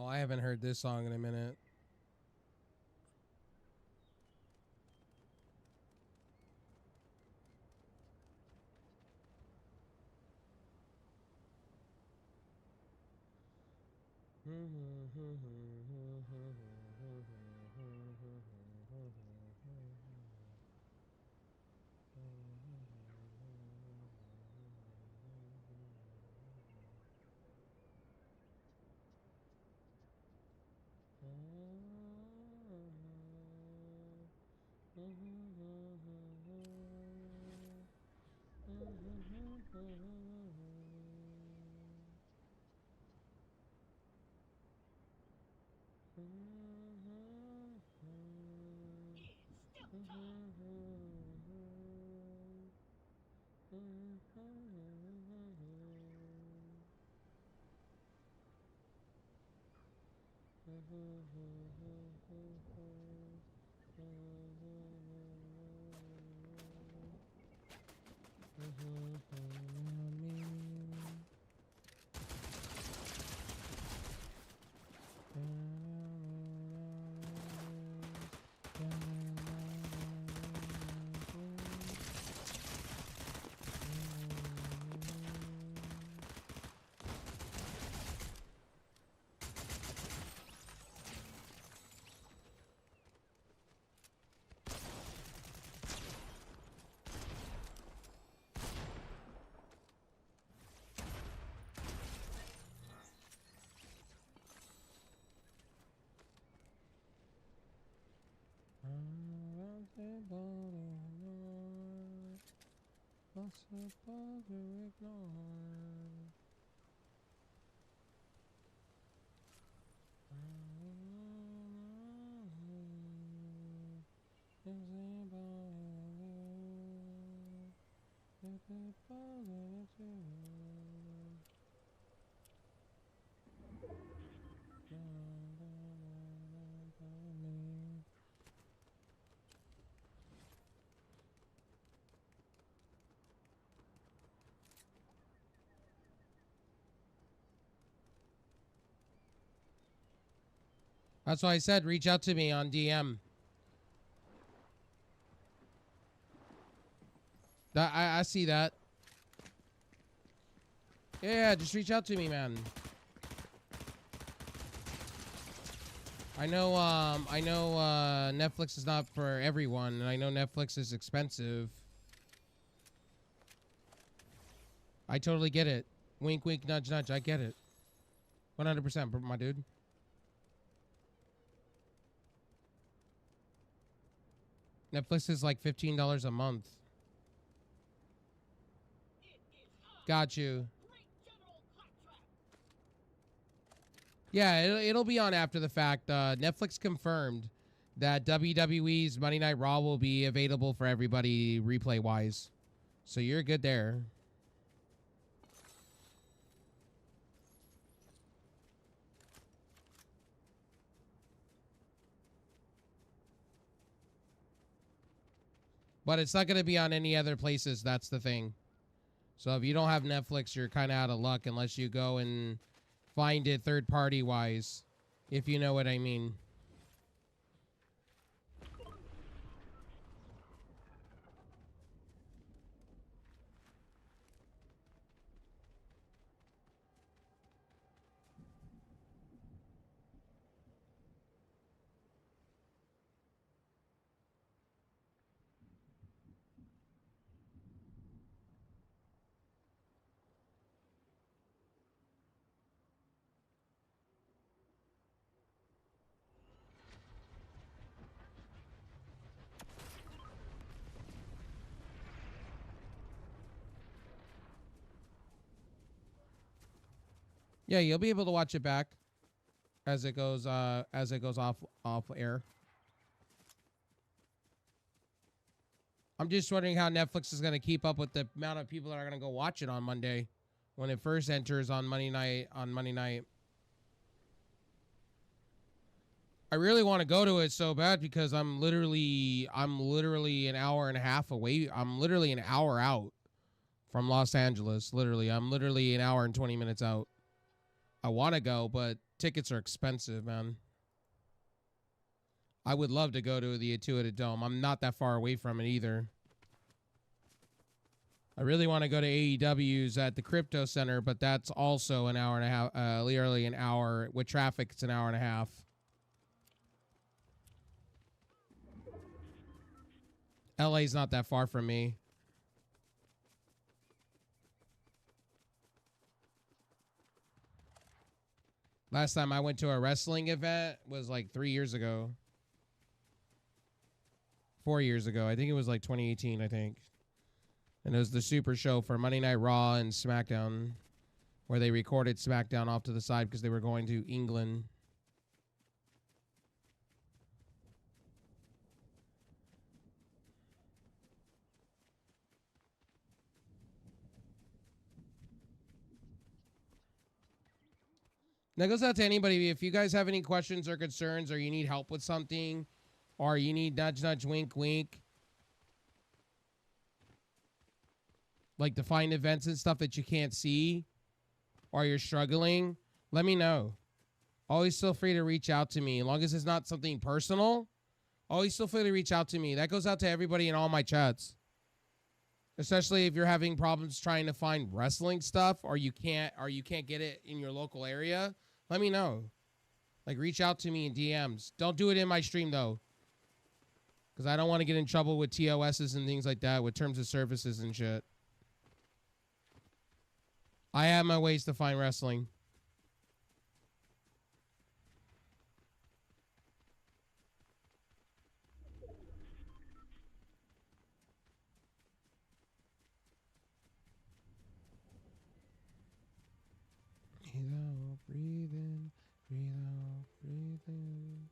Oh, I haven't heard this song in a minute. That's why I said reach out to me on DM. I see that. Yeah, just reach out to me, man. I know Netflix is not for everyone, and I know Netflix is expensive. I totally get it. Wink, wink, nudge, nudge. I get it. 100%, my dude. Netflix is like $15 a month. Got you. Yeah, it'll be on after the fact. Netflix confirmed that WWE's Monday Night Raw will be available for everybody replay-wise. So you're good there. But it's not going to be on any other places. That's the thing. So if you don't have Netflix, you're kind of out of luck unless you go and find it third-party wise, if you know what I mean. Yeah, you'll be able to watch it back as it goes off air. I'm just wondering how Netflix is going to keep up with the amount of people that are going to go watch it on Monday when it first enters on Monday night. I really want to go to it so bad because I'm literally an hour and a half away. I'm literally an hour out from Los Angeles. Literally, I'm literally an hour and 20 minutes out. I want to go, but tickets are expensive, man. I would love to go to the Intuitive Dome. I'm not that far away from it either. I really want to go to AEW's at the Crypto Center, but that's also an hour and a half, literally an hour. With traffic, it's an hour and a half. LA's not that far from me. Last time I went to a wrestling event was like 3 years ago. 4 years ago. I think it was like 2018, I think. And it was the Super Show for Monday Night Raw and SmackDown, where they recorded SmackDown off to the side because they were going to England. That goes out to anybody. If you guys have any questions or concerns, or you need help with something, or you need nudge, nudge, wink, wink, like to find events and stuff that you can't see, or you're struggling, let me know. Always feel free to reach out to me. As long as it's not something personal, always feel free to reach out to me. That goes out to everybody in all my chats. Especially if you're having problems trying to find wrestling stuff, or you can't get it in your local area. Let me know. Like, reach out to me in DMs. Don't do it in my stream, though. Because I don't want to get in trouble with TOSs and things like that, with terms of services and shit. I have my ways to find wrestling. Breathe out, breathe in, breathe out, breathe in.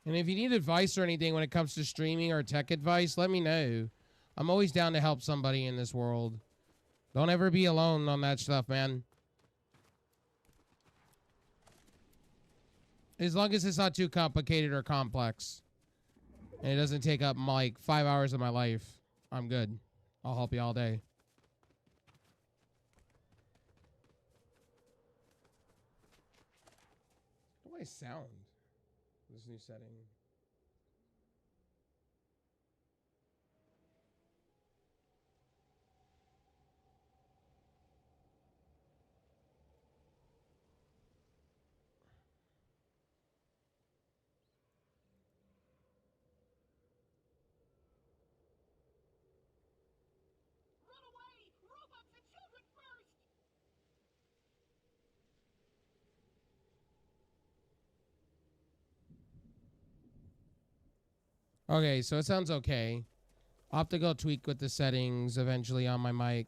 And if you need advice or anything when it comes to streaming or tech advice, let me know. I'm always down to help somebody in this world. Don't ever be alone on that stuff, man. As long as it's not too complicated or complex. And it doesn't take up like 5 hours of my life, I'm good. I'll help you all day. How do I sound? This new setting. Okay, so it sounds okay. I'll have to go tweak with the settings eventually on my mic.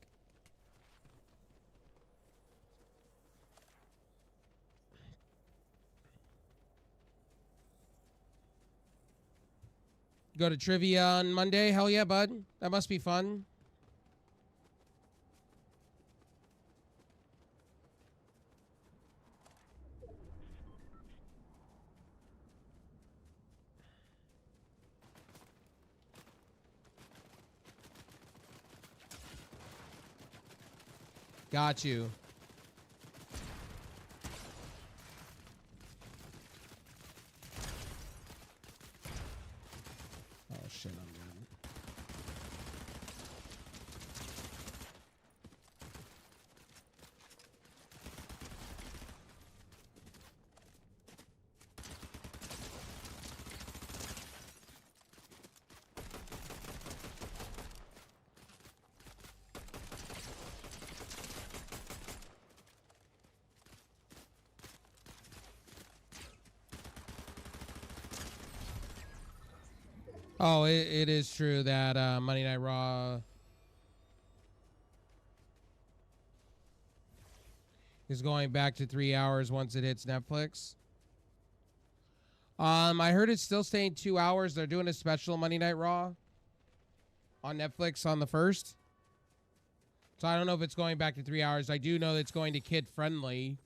Go to trivia on Monday? Hell yeah, bud. That must be fun. Got you. Oh shit, I'm dead. Oh, it is true that Monday Night Raw is going back to 3 hours once it hits Netflix. I heard it's still staying 2 hours. They're doing a special Monday Night Raw on Netflix on the 1st. So I don't know if it's going back to 3 hours. I do know that it's going to kid friendly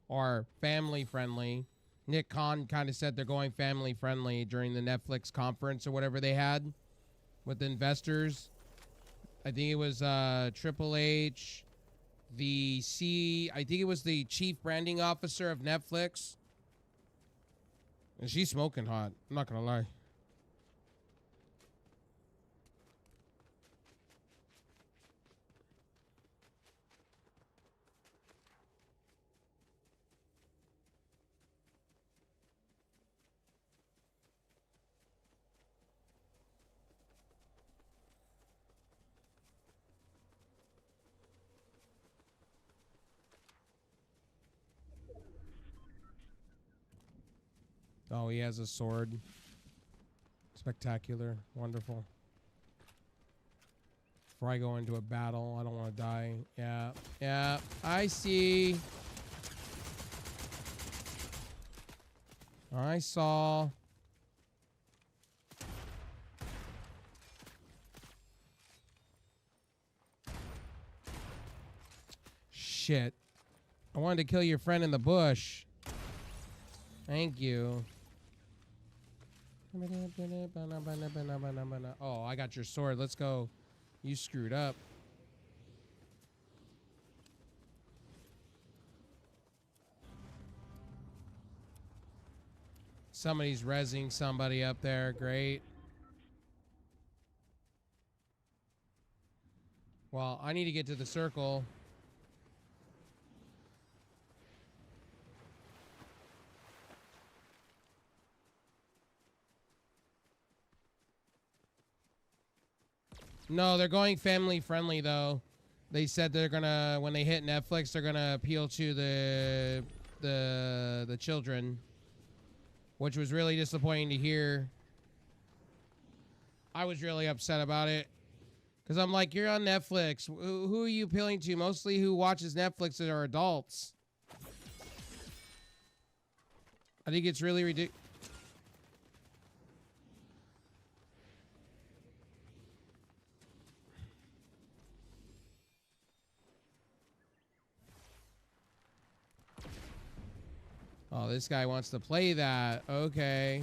or family friendly. Nick Khan kind of said they're going family friendly during the Netflix conference or whatever they had with the investors. I think it was Triple H, I think it was the chief branding officer of Netflix. And she's smoking hot. I'm not going to lie. Oh, he has a sword. Spectacular. Wonderful. Before I go into a battle, I don't want to die. Yeah. Yeah. I see. I saw. Shit. I wanted to kill your friend in the bush. Thank you. Oh, I got your sword. Let's go. You screwed up. Somebody's rezzing somebody up there. Great. Well, I need to get to the circle. No, they're going family friendly though. They said they're gonna, when they hit Netflix, they're gonna appeal to the children, which was really disappointing to hear. I was really upset about it because I'm like, you're on Netflix. Who are you appealing to? Mostly who watches Netflix are adults. I think it's really ridiculous. Oh, this guy wants to play that. Okay.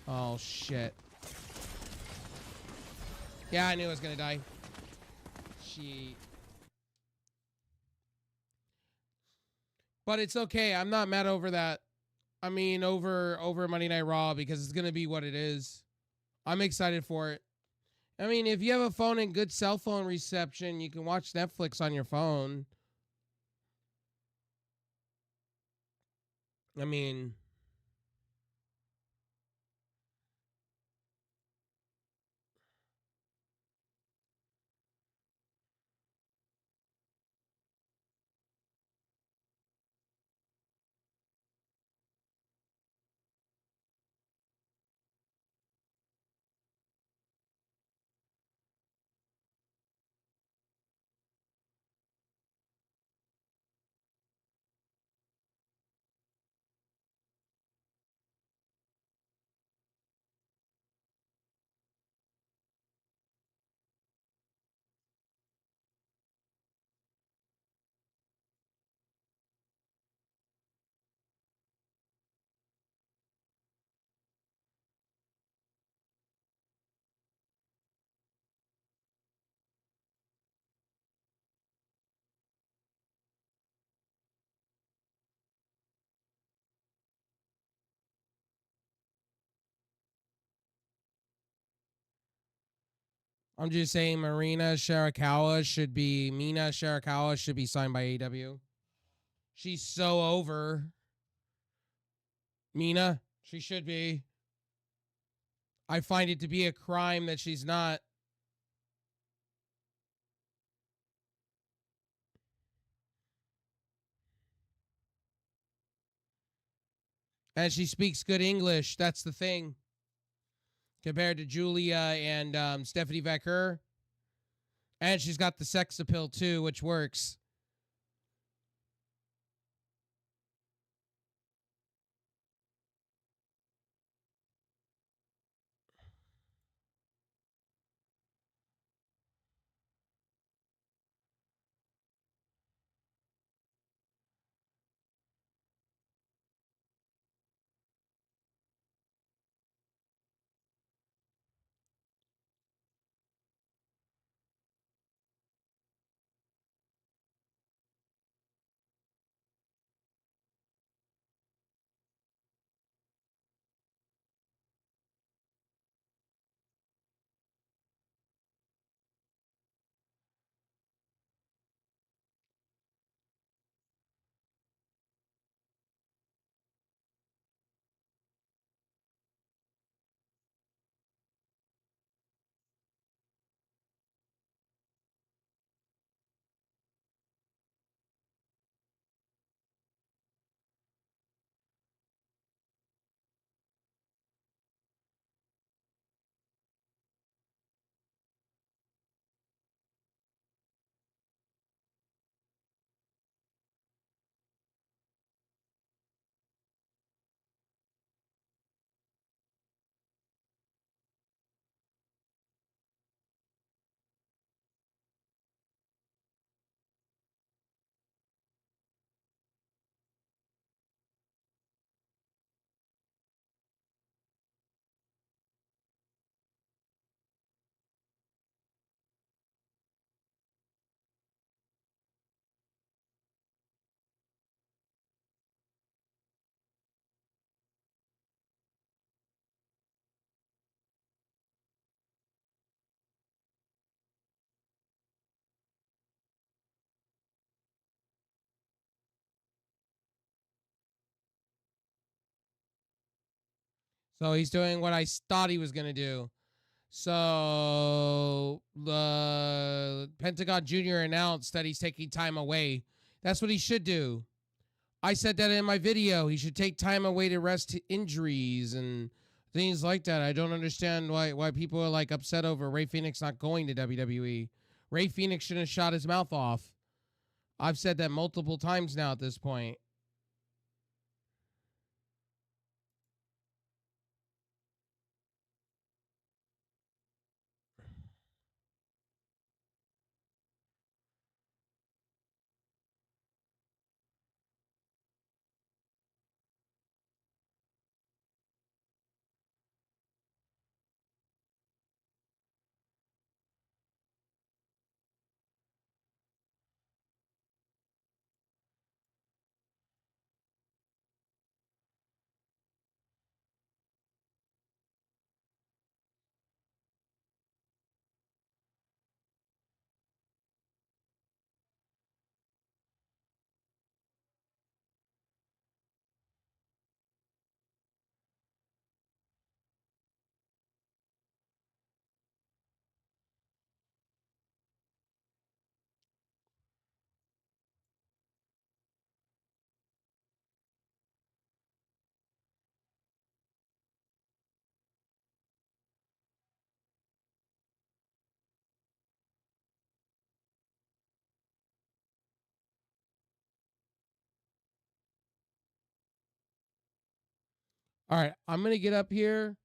Oh, shit. Yeah, I knew I was gonna die. But it's okay. I'm not mad over that. I mean, over Monday Night Raw because it's gonna be what it is. I'm excited for it. I mean, if you have a phone and good cell phone reception, you can watch Netflix on your phone. I mean, I'm just saying Mina Shirakawa should be signed by AEW. She's so over. Mina, she should be. I find it to be a crime that she's not. And she speaks good English. That's the thing. Compared to Julia and Stephanie Becker. And she's got the sex appeal too, which works. So he's doing what I thought he was going to do. So the Pentagon Jr. announced that he's taking time away. That's what he should do. I said that in my video. He should take time away to rest injuries and things like that. I don't understand why people are like upset over Ray Phoenix not going to WWE. Ray Phoenix shouldn't have shot his mouth off. I've said that multiple times now at this point. All right, I'm going to get up here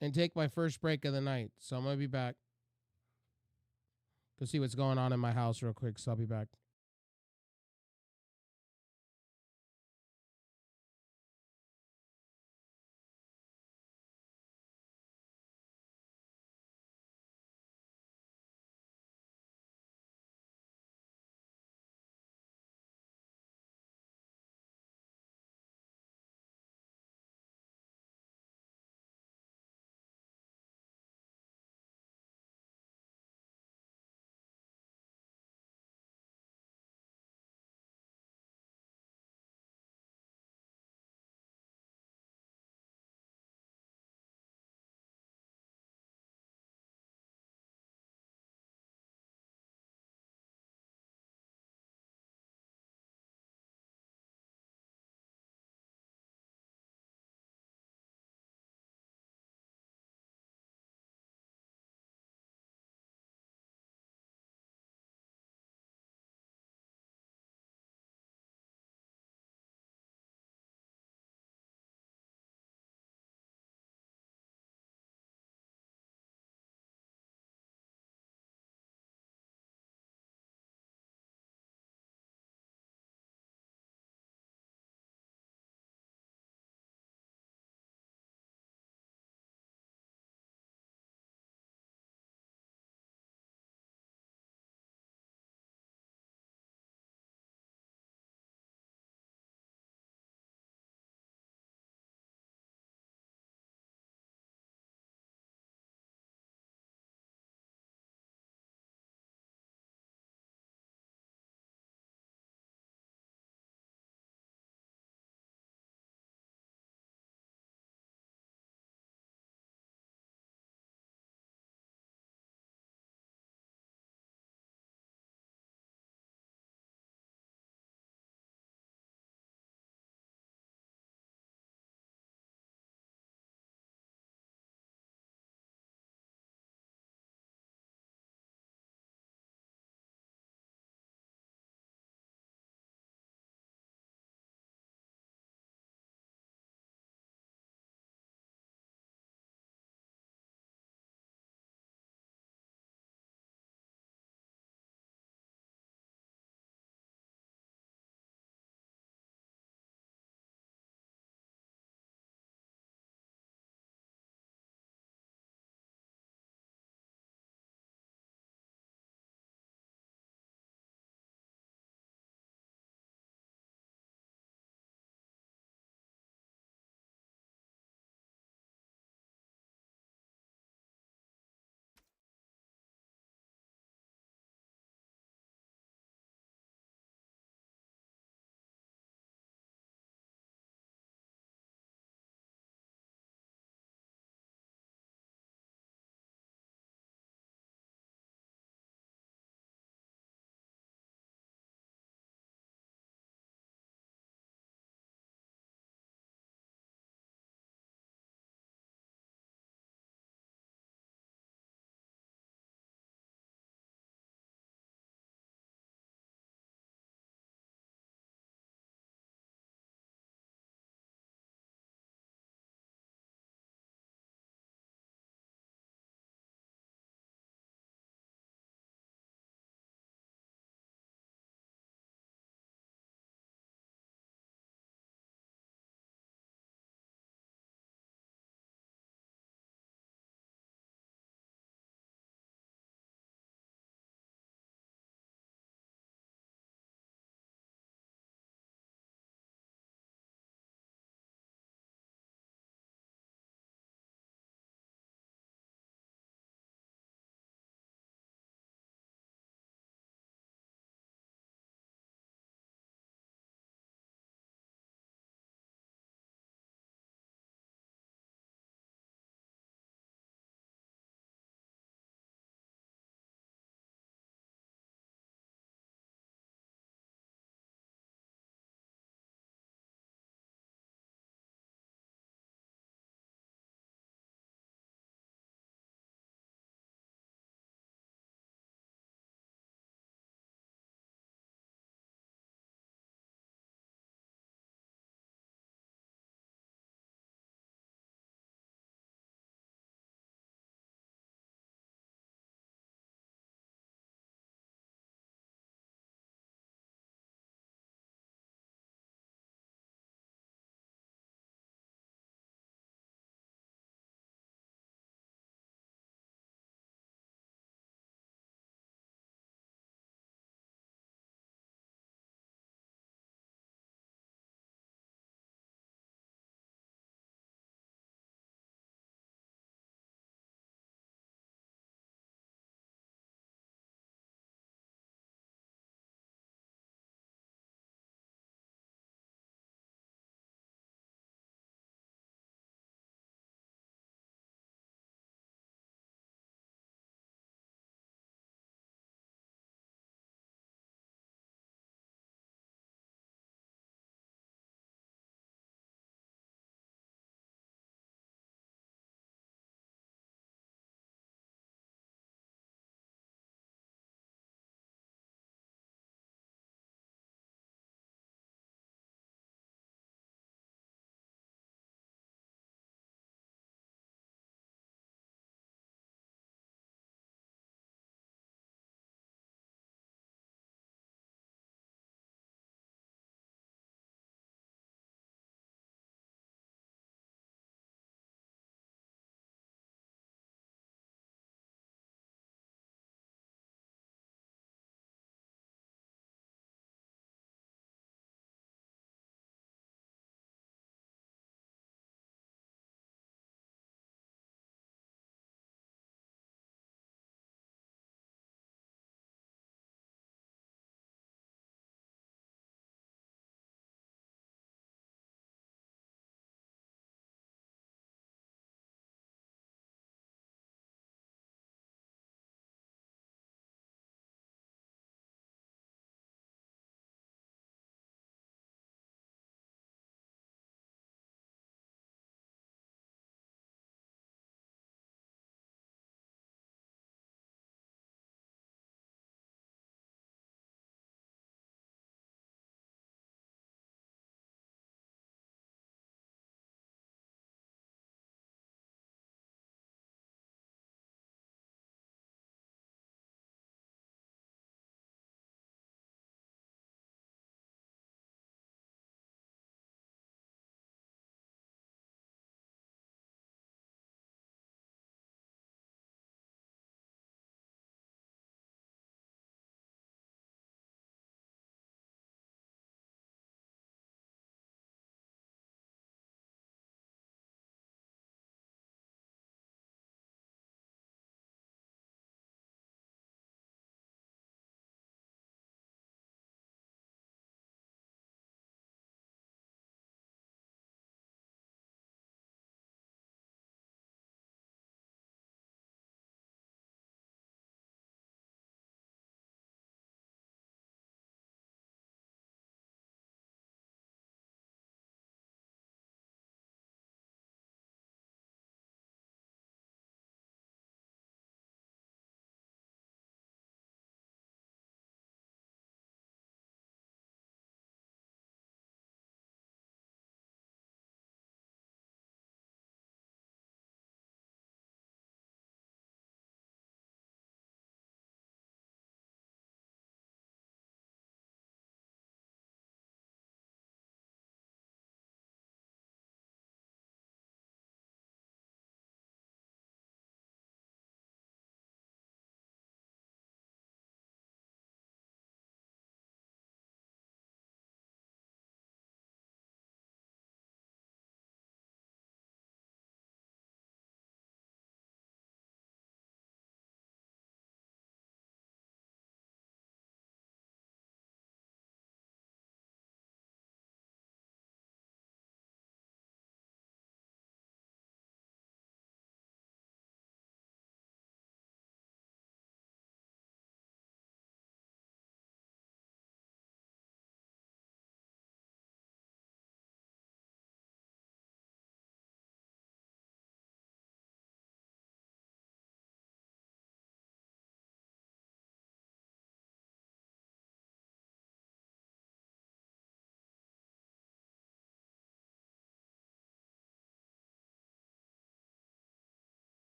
and take my first break of the night. So I'm going to be back. Go see what's going on in my house real quick. So I'll be back.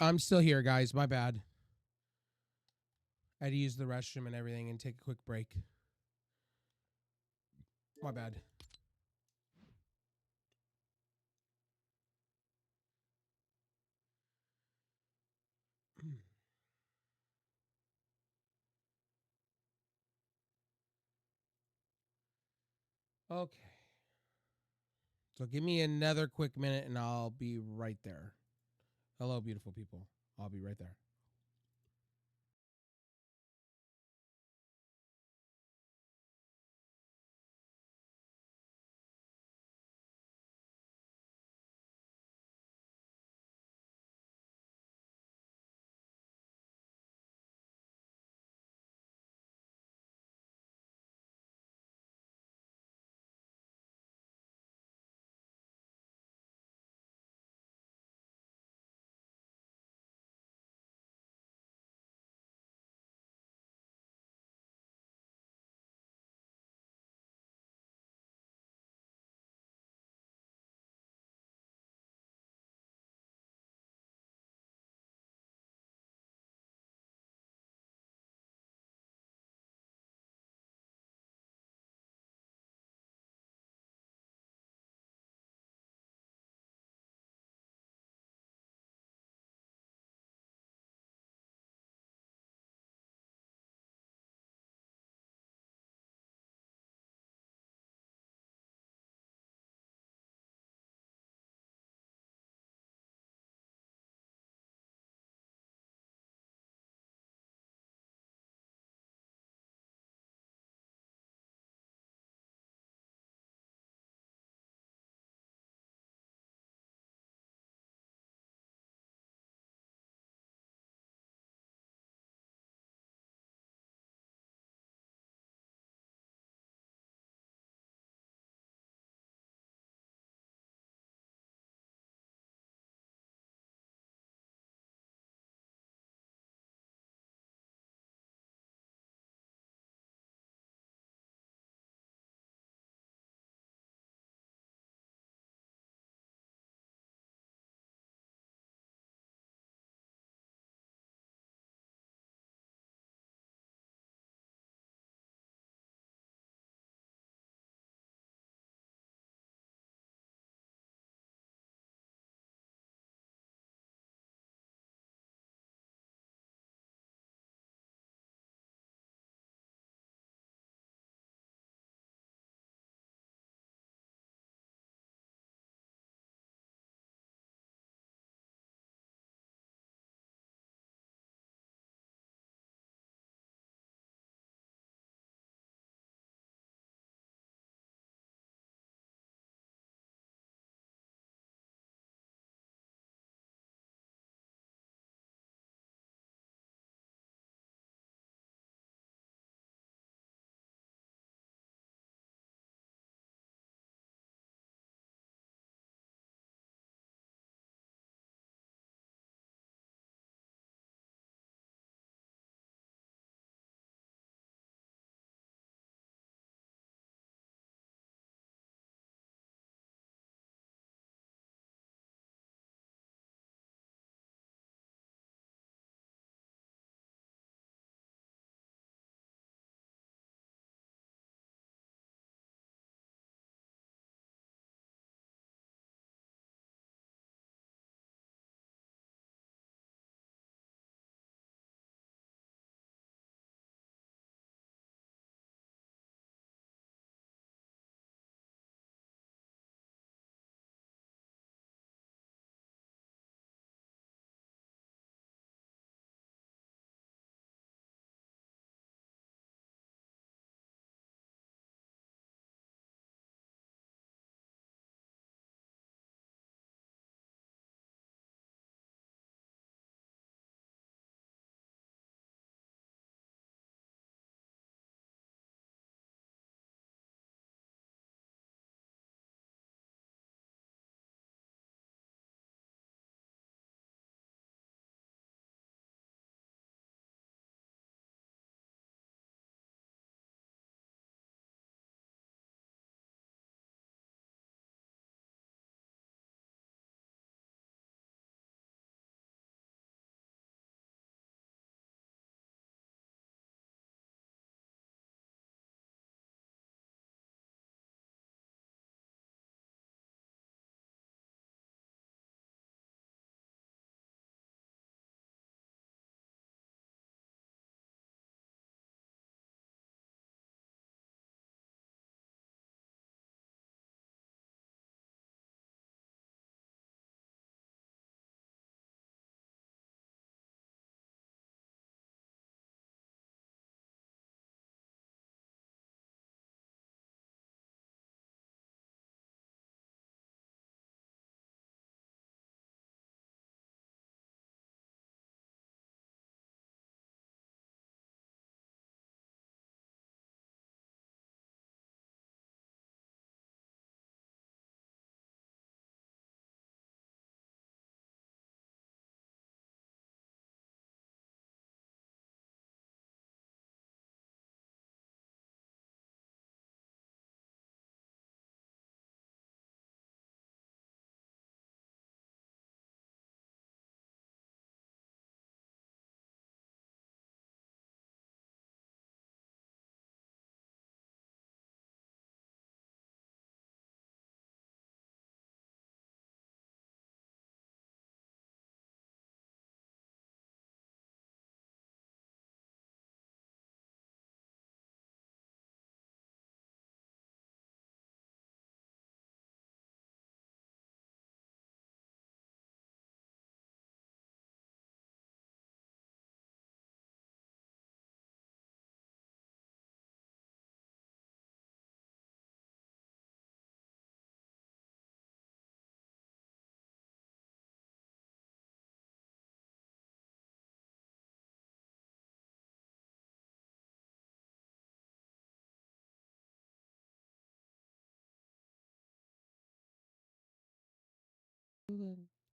I'm still here, guys. My bad. I had to use the restroom and everything and take a quick break. My bad. Okay. So give me another quick minute and I'll be right there. Hello, beautiful people. I'll be right there.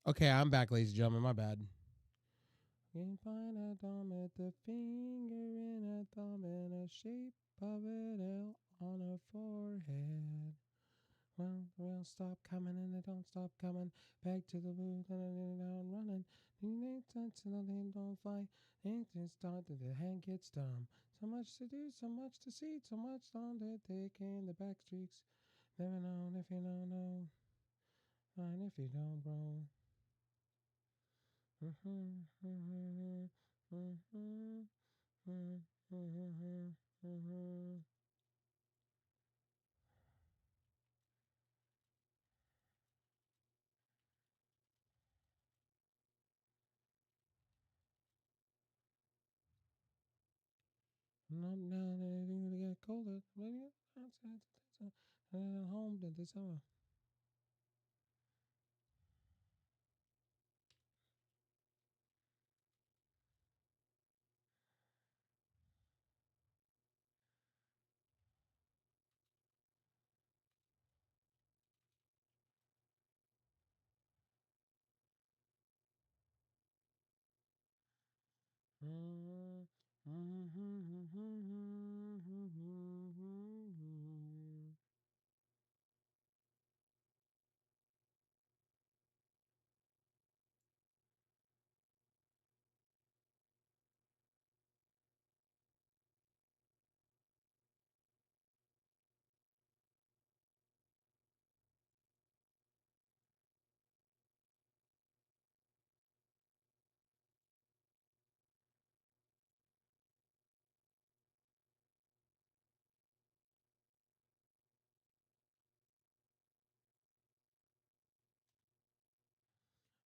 Okay, I'm back, ladies and gentlemen. My bad. You find a thumb at the finger in a thumb in a shape of an L on a forehead. Well, they'll stop coming and they don't stop coming. Back to the booth and then down running. They touch and they don't fight. They just start to the hand gets dumb. So much to do, so much to see, so much on to take in the back streets. Never known if you don't know. Fine if you don't, bro. Not now that it's gonna get colder. Maybe outside and then home to the summer.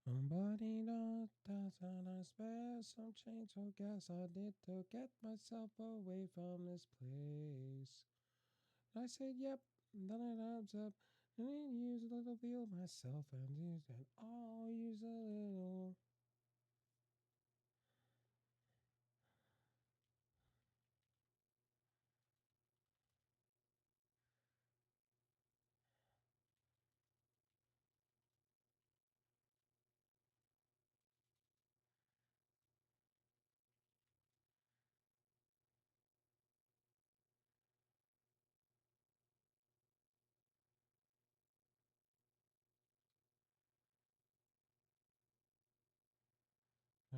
Somebody not that's and I spare some change or gas I did to get myself away from this place. I said yep, and then it adds up. And then use a little feel myself and use and I'll use a little.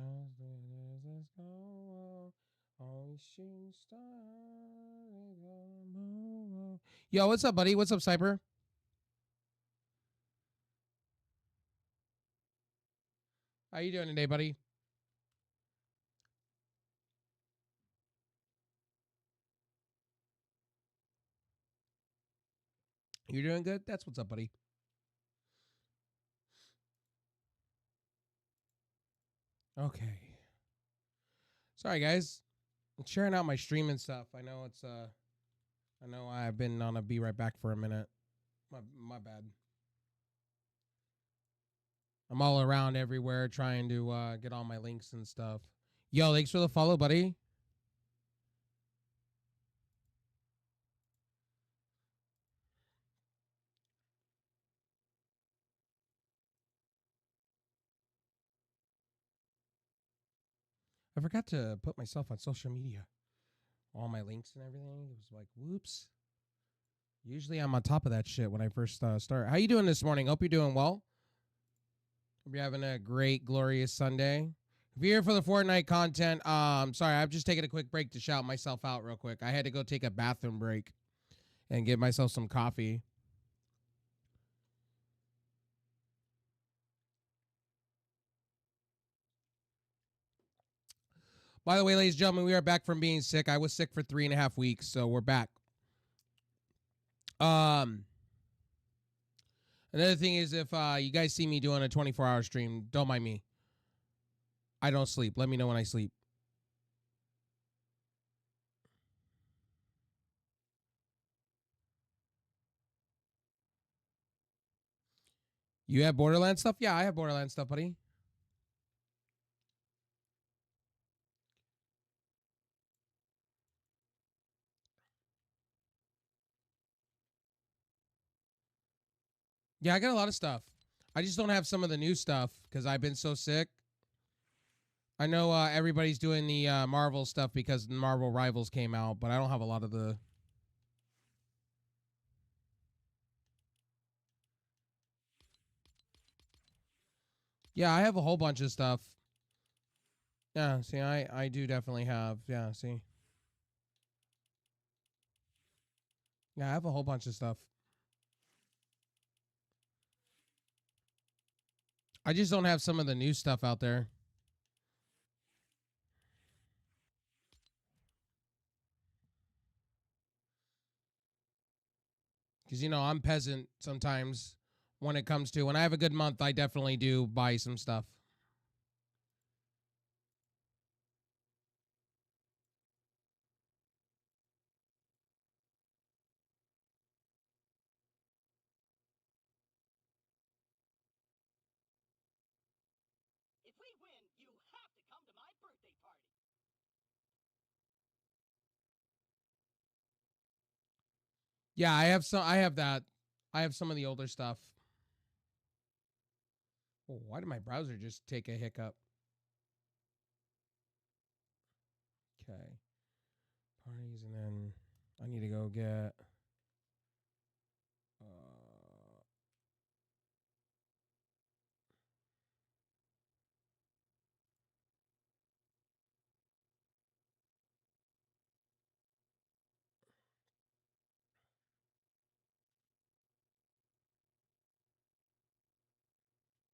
As this go, always shooting star. Yo, what's up, buddy? What's up, Cyber? How you doing today, buddy? You're doing good? That's what's up, buddy. Okay. Sorry, guys. I'm sharing out my stream and stuff. I know I've been on a be right back for a minute. My bad. I'm all around everywhere trying to get all my links and stuff. Yo, thanks for the follow, buddy. I forgot to put myself on social media. All my links and everything. It was like, whoops. Usually I'm on top of that shit when I first start. How you doing this morning? Hope you're doing well. Hope you're having a great, glorious Sunday. If you're here for the Fortnite content, sorry, I've just taken a quick break to shout myself out real quick. I had to go take a bathroom break and get myself some coffee. By the way, ladies and gentlemen, we are back from being sick. I was sick for 3.5 weeks, so we're back. Um, Another thing is if you guys see me doing a 24-hour stream, don't mind me. I don't sleep. Let me know when I sleep. You have Borderlands stuff? Yeah, I have Borderlands stuff, buddy. Yeah, I got a lot of stuff. I just don't have some of the new stuff because I've been so sick. I know everybody's doing the Marvel stuff because Marvel Rivals came out, but I don't have a lot of the. Yeah, I have a whole bunch of stuff. Yeah, see, I do definitely have. Yeah, see. Yeah, I have a whole bunch of stuff. I just don't have some of the new stuff out there. Because, you know, I'm peasant sometimes when it comes to when I have a good month, I definitely do buy some stuff. If we win, you have to come to my birthday party. Yeah, I have some. I have that. I have some of the older stuff. Oh, why did my browser just take a hiccup? Okay. Parties, and then I need to go get.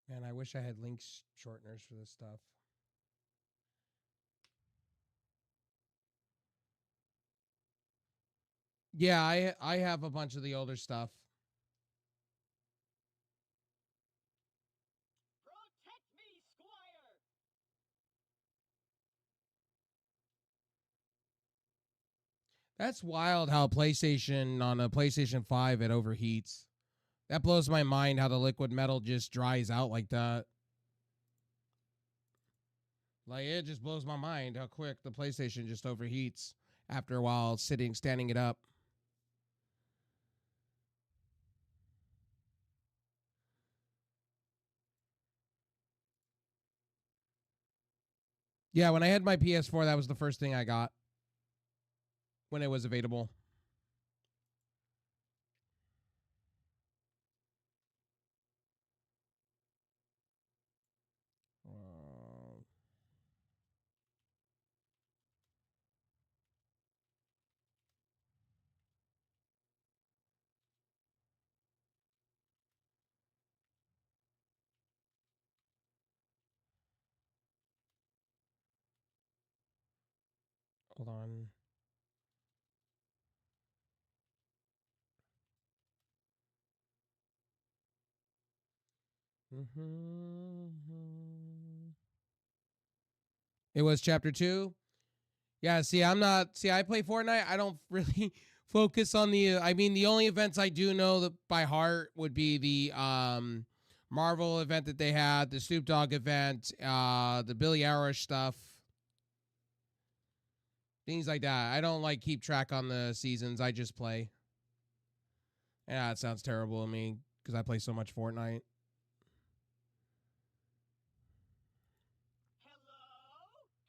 Man, I wish I had link shorteners for this stuff. Yeah, I have a bunch of the older stuff. Protect me, Squire! That's wild how PlayStation on a PlayStation 5 it overheats. That blows my mind how the liquid metal just dries out like that. Like it just blows my mind how quick the PlayStation just overheats after a while standing it up. Yeah, when I had my PS4, that was the first thing I got when it was available. Hold on. It was chapter 2. Yeah, see, I'm not. See, I play Fortnite. I don't really focus on the. I mean, the only events I do know that by heart would be the Marvel event that they had, the Snoop Dogg event, the Billie Eilish stuff, things like that. I don't like keep track on the seasons. I just play. Yeah, it sounds terrible to me because I play so much Fortnite. Hello?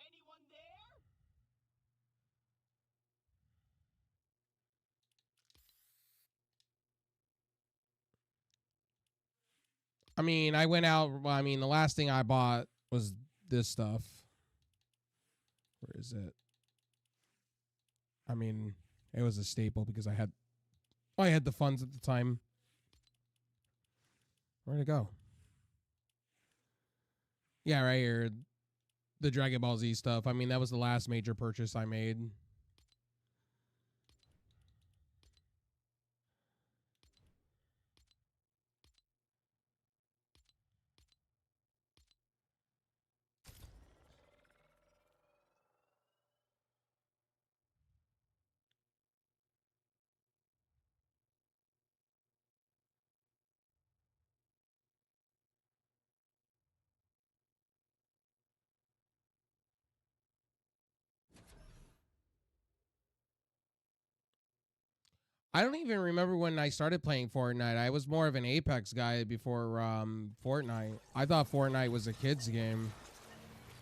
Anyone there? I mean, I went out. Well, I mean, the last thing I bought was this stuff. Where is it? I mean, it was a staple because I had the funds at the time. Where'd it go? Yeah, right here. The Dragon Ball Z stuff. I mean, that was the last major purchase I made. I don't even remember when I started playing Fortnite. I was more of an Apex guy before Fortnite. I thought Fortnite was a kid's game.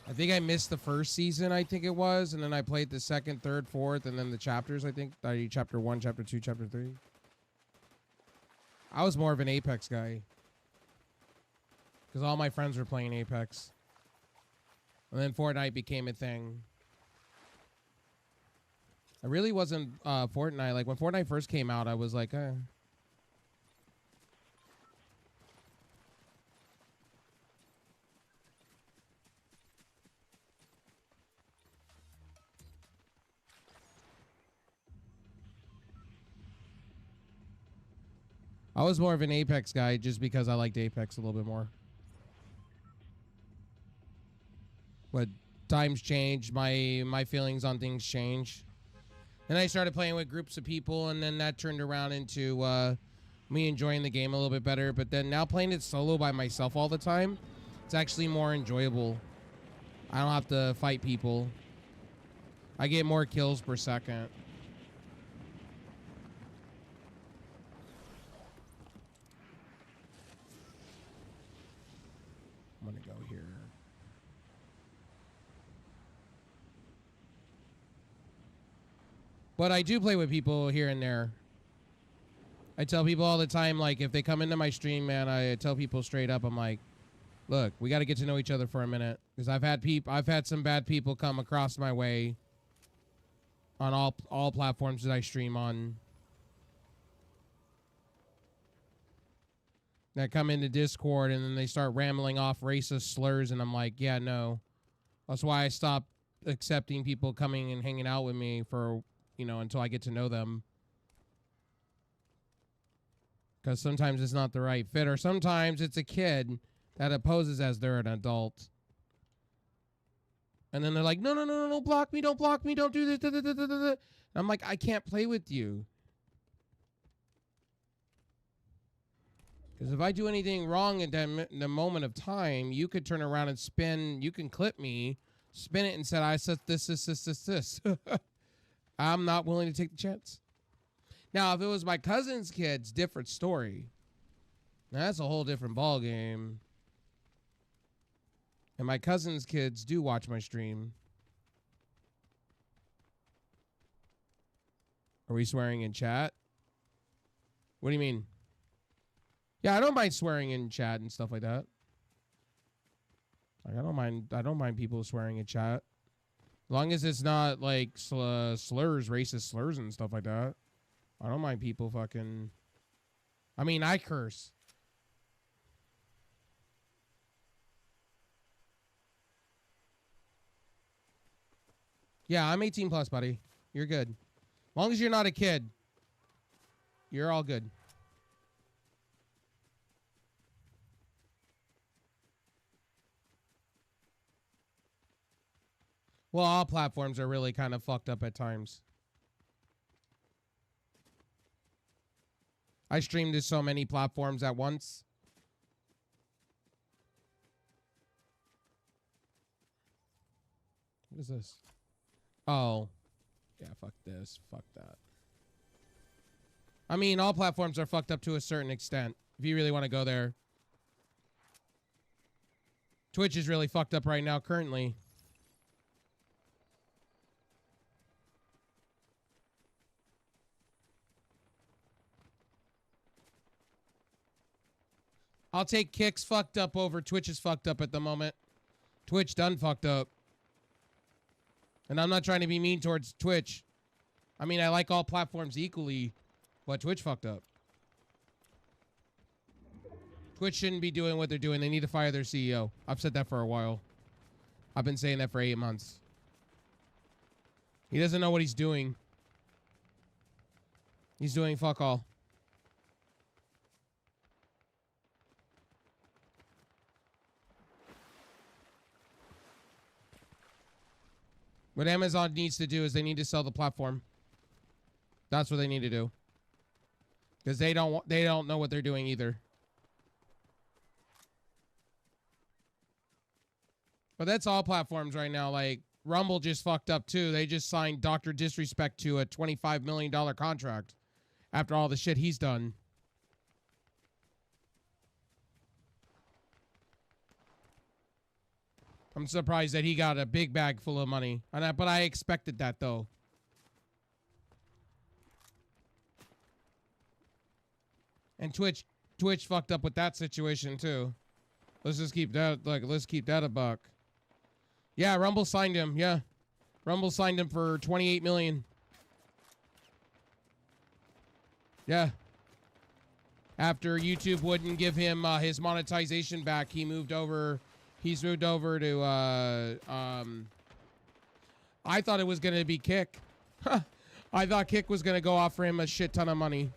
I think I missed the first season, I think it was, and then I played the second, third, fourth, and then the chapters, I think. Chapter 1, Chapter 2, Chapter 3. I was more of an Apex guy. Because all my friends were playing Apex. And then Fortnite became a thing. I really wasn't Fortnite. Like, when Fortnite first came out, I was like, I was more of an Apex guy just because I liked Apex a little bit more. But times change, my feelings on things change. And I started playing with groups of people, and then that turned around into me enjoying the game a little bit better. But then now playing it solo by myself all the time, it's actually more enjoyable. I don't have to fight people. I get more kills per second. I'm gonna go here. But I do play with people here and there. I tell people all the time, like, if they come into my stream, man, I tell people straight up, I'm like, look, we got to get to know each other for a minute. Because I've had some bad people come across my way on all platforms that I stream on. That come into Discord and then they start rambling off racist slurs, and I'm like, yeah, no. That's why I stopped accepting people coming and hanging out with me for, you know, until I get to know them. Because sometimes it's not the right fit, or sometimes it's a kid that opposes as they're an adult. And then they're like, no, don't block me, don't do this. And I'm like, I can't play with you. Because if I do anything wrong in the moment of time, you could turn around and spin, you can clip me, spin it and say, I said this. I'm not willing to take the chance. Now, if it was my cousin's kids, different story. Now, that's a whole different ball game. And my cousin's kids do watch my stream. Are we swearing in chat? What do you mean? Yeah, I don't mind swearing in chat and stuff like that. Like, I don't mind people swearing in chat. As long as it's not like slurs, racist slurs and stuff like that. I don't mind people fucking... I mean, I curse. Yeah, I'm 18 plus, buddy. You're good. As long as you're not a kid, you're all good. Well, all platforms are really kind of fucked up at times. I stream to so many platforms at once. What is this? Oh. Yeah, fuck this. Fuck that. I mean, all platforms are fucked up to a certain extent. If you really want to go there. Twitch is really fucked up right now currently. I'll take Kick's fucked up over Twitch is fucked up at the moment. Twitch done fucked up. And I'm not trying to be mean towards Twitch. I mean, I like all platforms equally, but Twitch fucked up. Twitch shouldn't be doing what they're doing. They need to fire their CEO. I've said that for a while. I've been saying that for 8 months. He doesn't know what he's doing. He's doing fuck all. What Amazon needs to do is they need to sell the platform. That's what they need to do. Because they don't know what they're doing either. But that's all platforms right now. Like, Rumble just fucked up too. They just signed Dr. Disrespect to a $25 million contract. after all the shit he's done. I'm surprised that he got a big bag full of money. But I expected that, though. And Twitch fucked up with that situation, too. Let's just keep that, let's keep that a buck. Yeah, Rumble signed him, yeah. Rumble signed him for 28 million. Yeah. After YouTube wouldn't give him his monetization back, he's moved over to I thought it was going to be Kick. I thought Kick was going to go offer him a shit ton of money.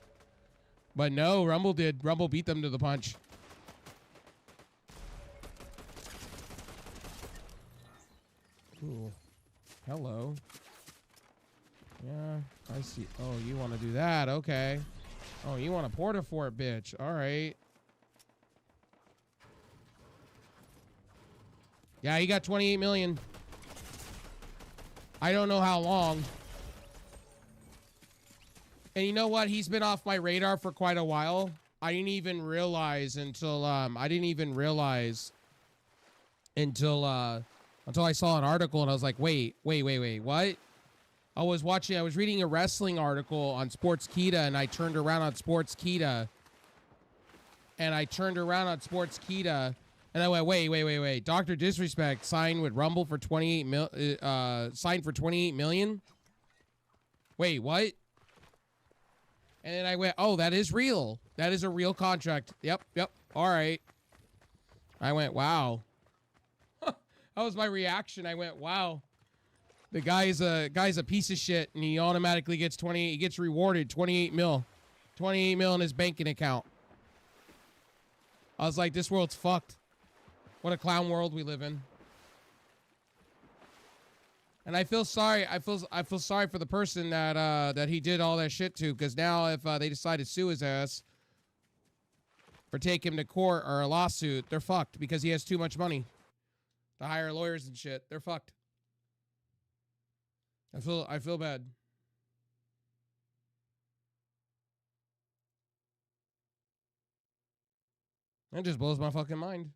But no, Rumble did. Rumble beat them to the punch. Cool. Hello. Yeah, I see. Oh, you want to do that? Okay. Oh, you want a porta fort, bitch. All right. Yeah, he got 28 million. I don't know how long. And you know what? He's been off my radar for quite a while. I didn't even realize until until I saw an article and I was like, wait, what? I was reading a wrestling article on Sportskeeda and I turned around on Sportskeeda. And I went, wait. Dr. Disrespect signed with Rumble for 28 million? Wait, what? And then I went, oh, that is real. That is a real contract. Yep. All right. I went, wow. That was my reaction. I went, wow. The guy's a piece of shit, and he automatically gets he gets rewarded 28 mil. 28 mil in his banking account. I was like, this world's fucked. What a clown world we live in. And I feel sorry. I feel sorry for the person that he did all that shit to, because now if they decide to sue his ass or take him to court or a lawsuit, they're fucked because he has too much money to hire lawyers and shit. They're fucked. I feel bad. It just blows my fucking mind.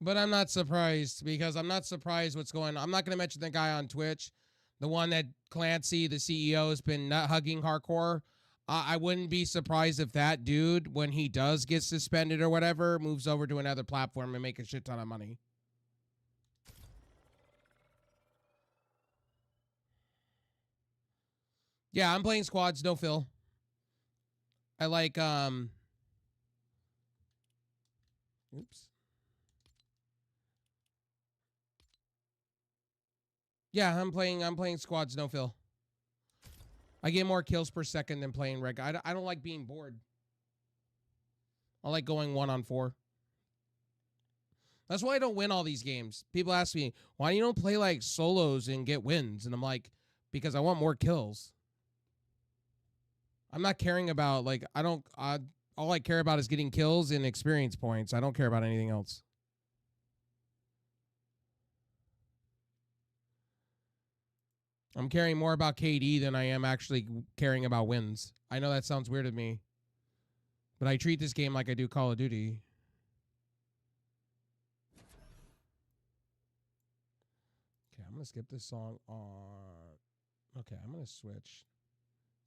But I'm not surprised because I'm not surprised what's going on. I'm not going to mention the guy on Twitch, the one that Clancy, the CEO, has been nut hugging hardcore. I wouldn't be surprised if that dude, when he does get suspended or whatever, moves over to another platform and make a shit ton of money. Yeah, I'm playing squads, no fill. I like, oops. Yeah, I'm playing squads, no fill. I get more kills per second than playing reg. I don't like being bored. I like going 1-on-4. That's why I don't win all these games. People ask me, why you don't play like solos and get wins? And I'm like, because I want more kills. I'm not caring about, like, all I care about is getting kills and experience points. I don't care about anything else. I'm caring more about KD than I am actually caring about wins. I know that sounds weird to me, but I treat this game like I do Call of Duty. Okay, I'm going to skip this song on... Okay, I'm going to switch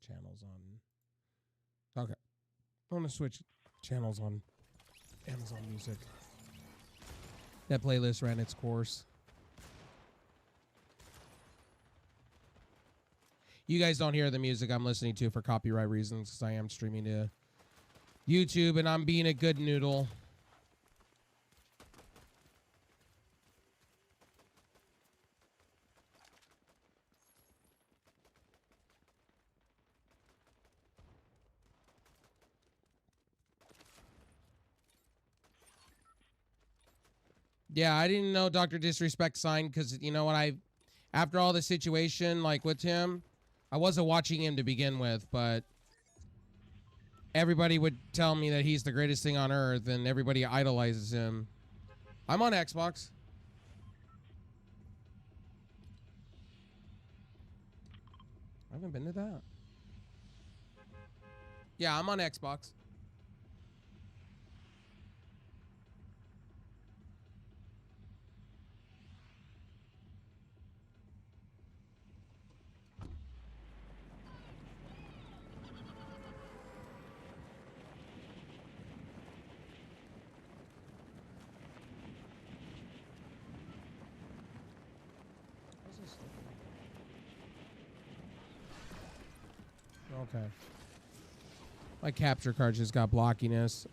channels on... Okay. I'm going to switch channels on Amazon Music. That playlist ran its course. You guys don't hear the music I'm listening to for copyright reasons because I am streaming to YouTube and I'm being a good noodle. Yeah, I didn't know Dr. Disrespect signed because, you know what, After all the situation, like with him, I wasn't watching him to begin with, but everybody would tell me that he's the greatest thing on earth and everybody idolizes him. I'm on Xbox. I haven't been to that. Yeah, I'm on Xbox. Okay. My capture card just got blockiness.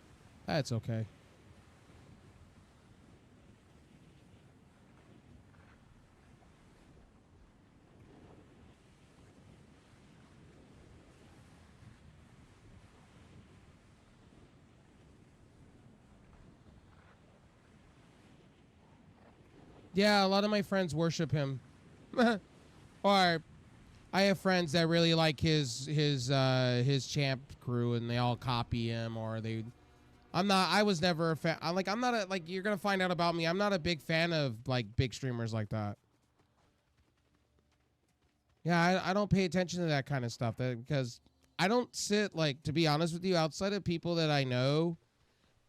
That's okay. Yeah, a lot of my friends worship him. Or I have friends that really like his champ crew and they all copy him or they I was never a fan. I'm not a, like, you're going to find out about me. I'm not a big fan of like big streamers like that. Yeah, I don't pay attention to that kind of stuff because I don't sit, like, to be honest with you, outside of people that I know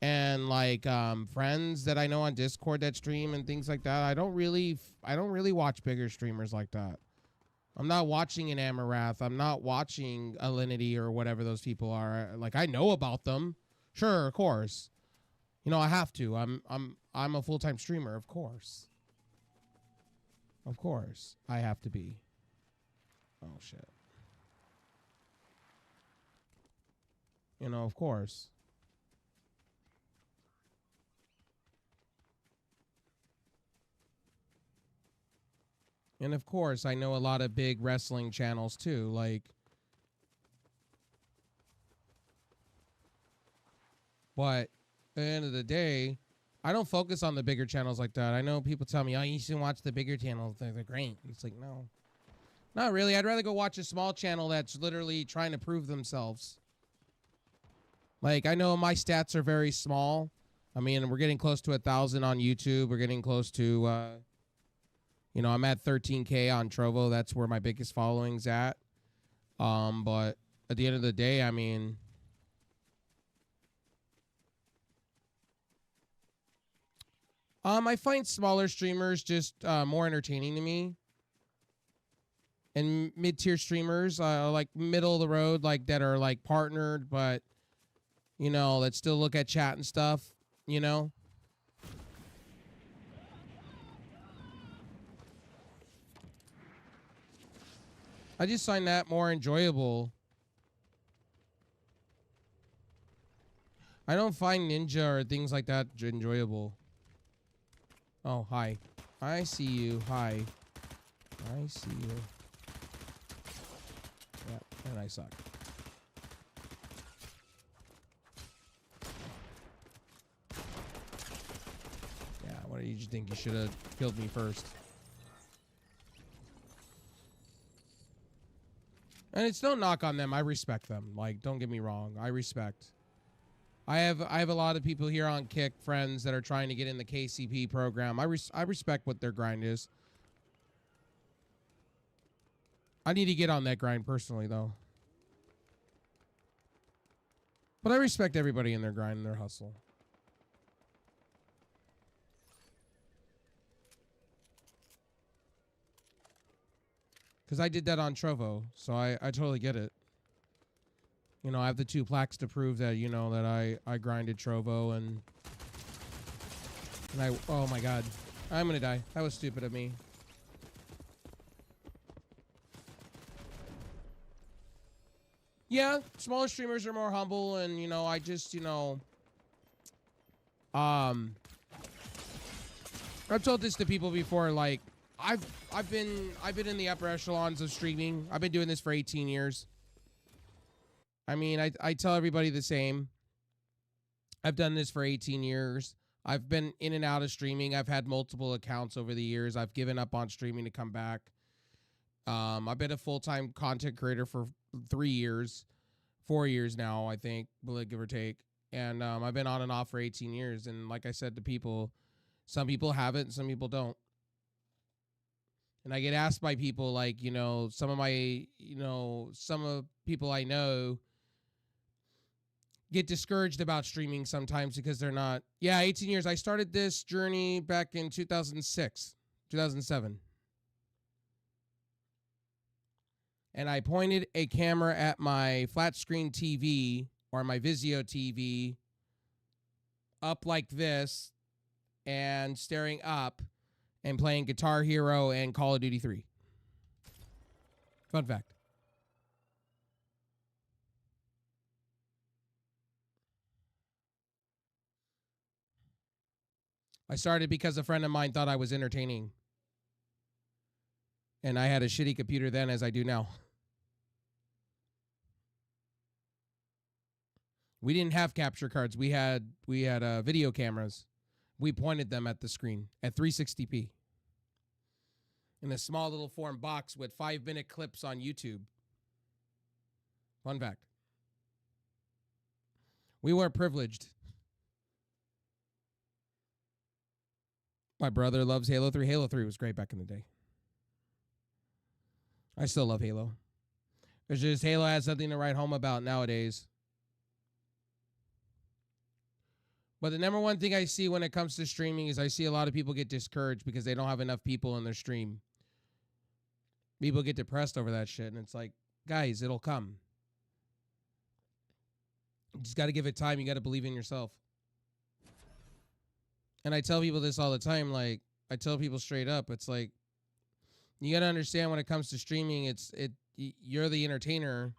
and like friends that I know on Discord that stream and things like that. I don't really watch bigger streamers like that. I'm not watching an Amarath. I'm not watching Alinity or whatever those people are. Like, I know about them. Sure, of course. You know, I have to. I'm a full-time streamer, of course. Of course, I have to be. Oh shit. You know, of course. And of course, I know a lot of big wrestling channels too, like. But at the end of the day, I don't focus on the bigger channels like that. I know people tell me, oh, you should watch the bigger channels. They're great. It's like, no. Not really. I'd rather go watch a small channel that's literally trying to prove themselves. Like, I know my stats are very small. I mean, we're getting close to 1,000 on YouTube. We're getting close to, you know, I'm at 13K on Trovo. That's where my biggest following's at. But at the end of the day, I mean, I find smaller streamers just more entertaining to me. And mid-tier streamers, like middle of the road, like that are like partnered, but you know, that still look at chat and stuff, you know. I just find that more enjoyable. I don't find Ninja or things like that enjoyable. Oh, hi. I see you. Hi. I see you. Yeah, and I suck. Yeah, what did you think? You should have killed me first. And it's no knock on them. I respect them. Like, don't get me wrong. I respect. I have a lot of people here on Kick, friends that are trying to get in the KCP program. I respect what their grind is. I need to get on that grind personally, though. But I respect everybody in their grind and their hustle. Because I did that on Trovo, so I totally get it. You know, I have the 2 plaques to prove that, you know, that I grinded Trovo and I, oh my god. I'm gonna die. That was stupid of me. Yeah, smaller streamers are more humble and, you know, I just, you know, I've told this to people before, like, I've been in the upper echelons of streaming. I've been doing this for 18 years. I mean, I tell everybody the same. I've done this for 18 years. I've been in and out of streaming. I've had multiple accounts over the years. I've given up on streaming to come back. I've been a full-time content creator for 3 years, 4 years now, I think, give or take. And I've been on and off for 18 years. And like I said to people, some people have it and some people don't. And I get asked by people like, some of people I know get discouraged about streaming sometimes because they're not. Yeah, 18 years. I started this journey back in 2006, 2007. And I pointed a camera at my flat screen TV or my Vizio TV up like this and staring up and playing Guitar Hero and Call of Duty 3. Fun fact. I started because a friend of mine thought I was entertaining. And I had a shitty computer then as I do now. We didn't have capture cards. We had video cameras. We pointed them at the screen at 360p. In a small little form box with 5-minute clips on YouTube. Fun fact. We weren't privileged. My brother loves Halo 3. Halo 3 was great back in the day. I still love Halo. It's just Halo has something to write home about nowadays. But the number one thing I see when it comes to streaming is I see a lot of people get discouraged because they don't have enough people in their stream. People get depressed over that shit, and it's like, guys, it'll come. You just got to give it time. You got to believe in yourself. And I tell people this all the time. Like, I tell people straight up, it's like, you got to understand when it comes to streaming, you're the entertainer.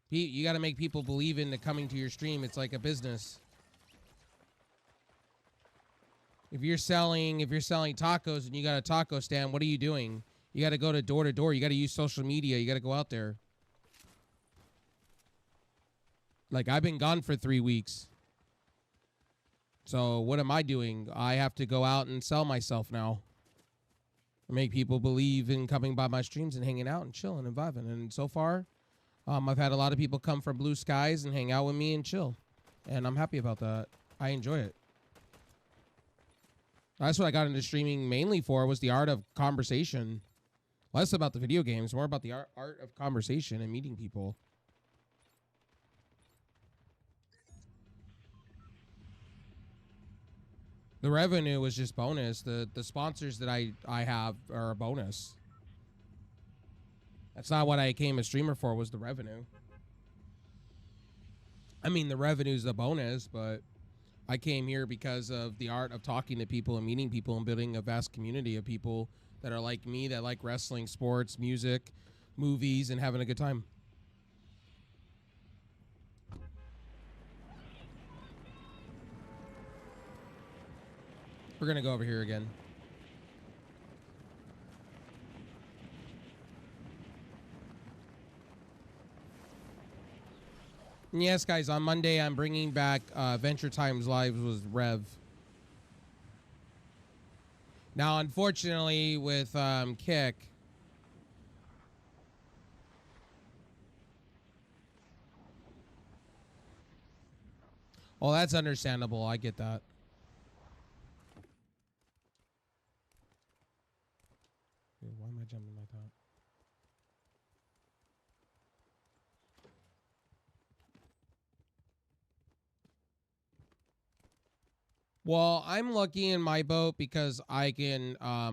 You got to make people believe in coming to your stream. It's like a business. If you're selling tacos and you got a taco stand, what are you doing? You got to go door to door. You got to use social media. You got to go out there. Like, I've been gone for 3 weeks. So what am I doing? I have to go out and sell myself now. Make people believe in coming by my streams and hanging out and chilling and vibing. And so far, I've had a lot of people come from Blue Skies and hang out with me and chill. And I'm happy about that. I enjoy it. That's what I got into streaming mainly for, was the art of conversation. Less about the video games, more about the art of conversation and meeting people. The revenue was just bonus. The sponsors that I have are a bonus. That's not what I came a streamer for, was the revenue. I mean, the revenue's a bonus, but I came here because of the art of talking to people and meeting people and building a vast community of people that are like me, that like wrestling, sports, music, movies, and having a good time. We're going to go over here again. And yes, guys, on Monday, I'm bringing back Venture Times Lives with Rev. Now, unfortunately, with Kick, well, that's understandable. I get that. Why am I jumping like that? Well, I'm lucky in my boat because I can, I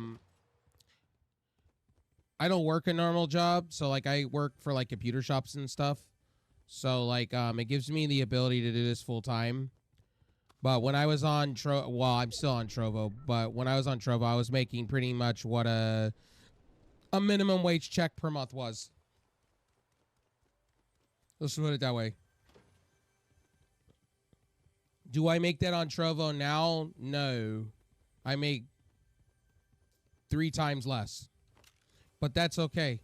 don't work a normal job. So, like, I work for, like, computer shops and stuff. So, like, it gives me the ability to do this full time. But when I was on well, I'm still on Trovo. But when I was on Trovo, I was making pretty much what a minimum wage check per month was. Let's put it that way. Do I make that on Trovo now? No. I make 3 times less. But that's okay.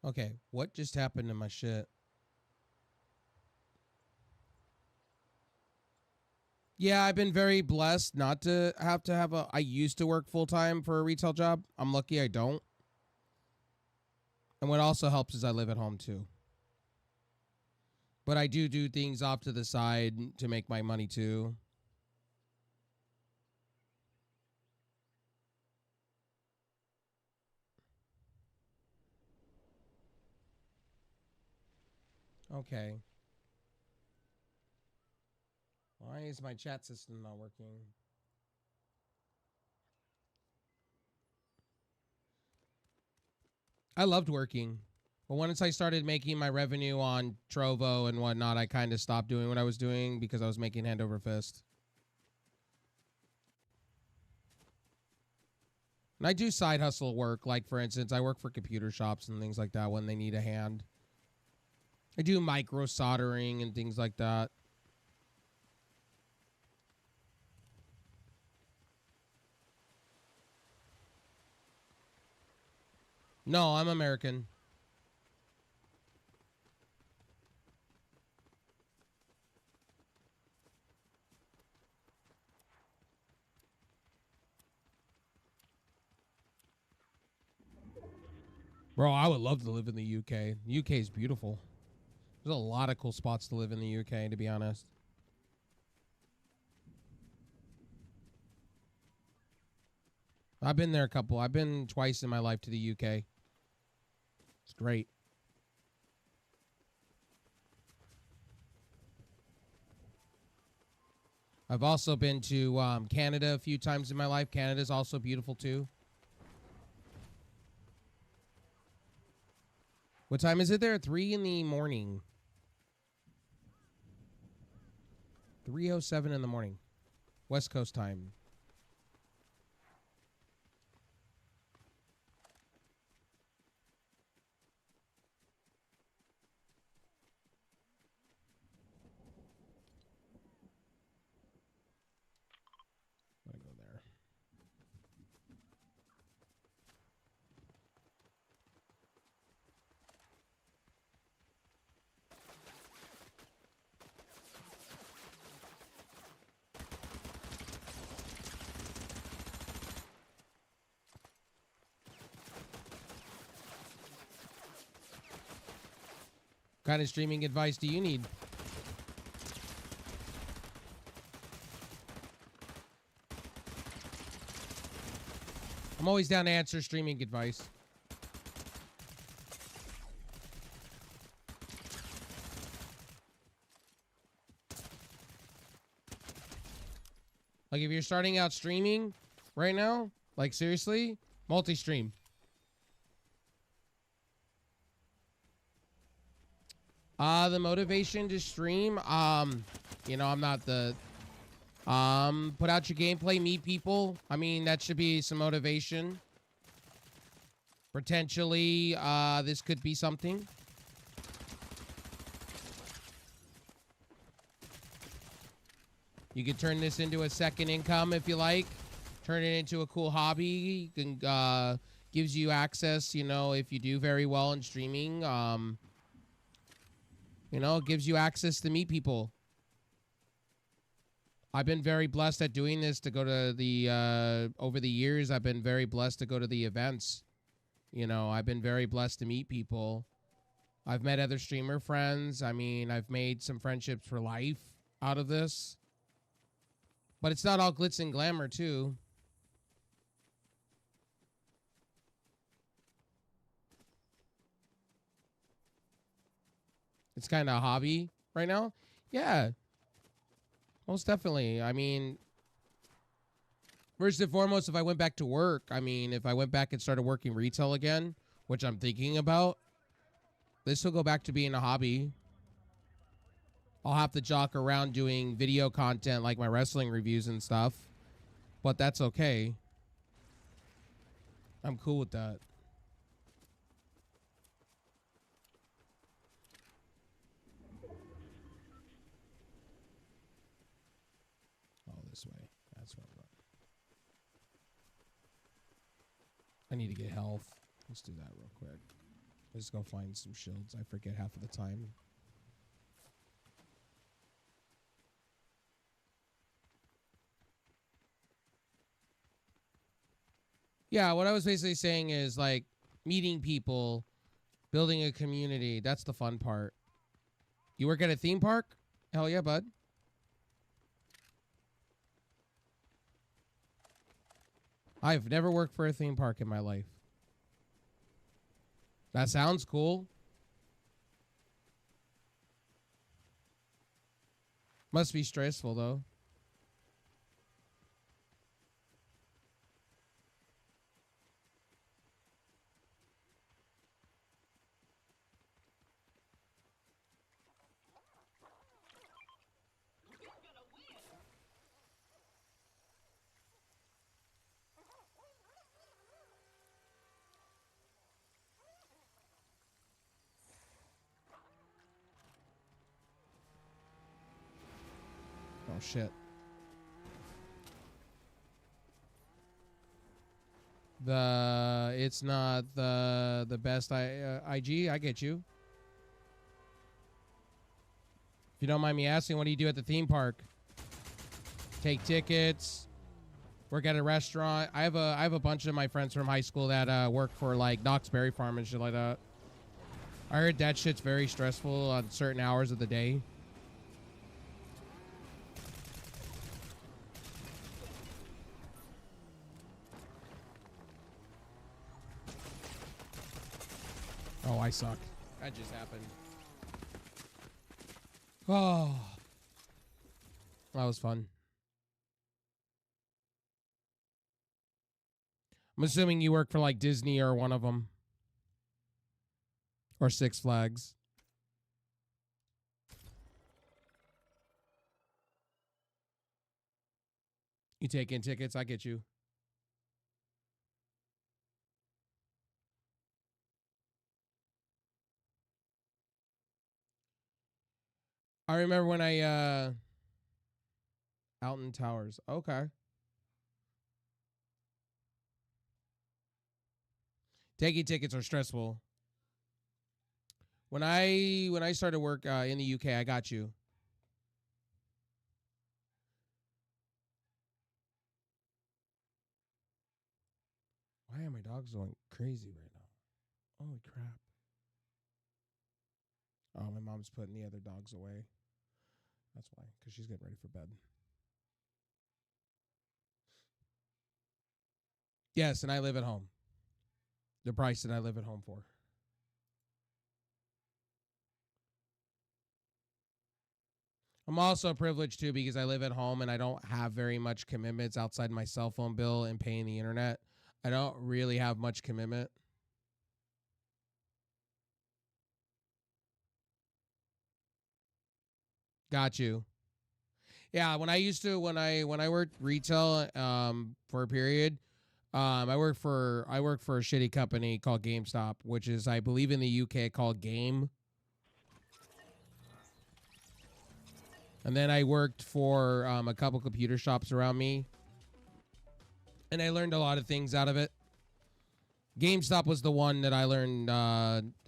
Okay, what just happened to my shit? Yeah, I've been very blessed not to have a. I used to work full time for a retail job. I'm lucky I don't. And what also helps is I live at home too. But I do things off to the side to make my money too. Okay. Why is my chat system not working? I loved working. But once I started making my revenue on Trovo and whatnot, I kind of stopped doing what I was doing because I was making hand over fist. And I do side hustle work. Like, for instance, I work for computer shops and things like that when they need a hand. I do micro soldering and things like that. No, I'm American. Bro, I would love to live in the UK. The UK is beautiful. There's a lot of cool spots to live in the UK, to be honest. I've been there a couple. I've been twice in my life to the UK. It's great. I've also been to Canada a few times in my life. Canada's also beautiful too. What time is it there? 3 in the morning. 3:07 in the morning. West Coast time. I'm gonna go there. What kind of streaming advice do you need? I'm always down to answer streaming advice. Like if you're starting out streaming right now, like seriously, multi-stream. The motivation to stream, you know, I'm not the put out your gameplay, meet people. I mean, that should be some motivation. Potentially, this could be something. You could turn this into a second income if you like. Turn it into a cool hobby. You can, gives you access, you know, if you do very well in streaming. You know, it gives you access to meet people. I've been very blessed at doing this to go to the, over the years, I've been very blessed to go to the events. You know, I've been very blessed to meet people. I've met other streamer friends. I mean, I've made some friendships for life out of this. But it's not all glitz and glamour, too. It's kind of a hobby right now. Yeah, most definitely. I mean, first and foremost, if I went back to work, I mean, if I went back and started working retail again, which I'm thinking about, this will go back to being a hobby. I'll have to jock around doing video content like my wrestling reviews and stuff, but that's okay. I'm cool with that. Oh, this way. That's what I'm going. I need to get health. Let's do that real quick. Let's go find some shields. I forget half of the time. Yeah, what I was basically saying is like meeting people, building a community. That's the fun part. You work at a theme park? Hell yeah, bud. I've never worked for a theme park in my life. That sounds cool. Must be stressful though. You're gonna win. Oh shit. It's not the best IG. I get you. If you don't mind me asking, what do you do at the theme park? Take tickets, work at a restaurant. I have a bunch of my friends from high school that work for like Knott's Berry Farm and shit like that. I heard that shit's very stressful on certain hours of the day. Oh, I suck. That just happened. Oh, that was fun. I'm assuming you work for like Disney or one of them. Or Six Flags. You take in tickets, I get you. I remember when I Alton Towers. Okay. Taking tickets are stressful. When I started work in the UK, I got you. Why are my dogs going crazy right now? Holy crap. Oh, my mom's putting the other dogs away. That's why, because she's getting ready for bed. Yes, and I live at home. The price that I live at home for. I'm also privileged too because I live at home and I don't have very much commitments outside my cell phone bill and paying the internet. I don't really have much commitment. Got you. Yeah, when I worked retail for a period, I worked for a shitty company called GameStop, which is I believe in the UK called Game. And then I worked for a couple computer shops around me, and I learned a lot of things out of it. GameStop was the one that I learned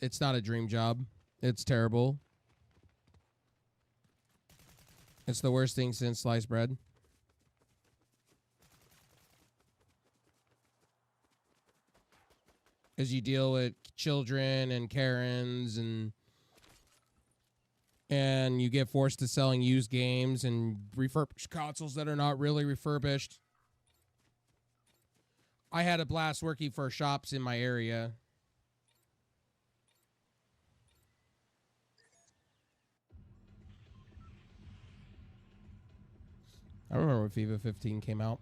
it's not a dream job. It's terrible. It's the worst thing since sliced bread. Because you deal with children and Karens and you get forced to selling used games and refurbished consoles that are not really refurbished. I had a blast working for shops in my area. I remember when FIFA 15 came out.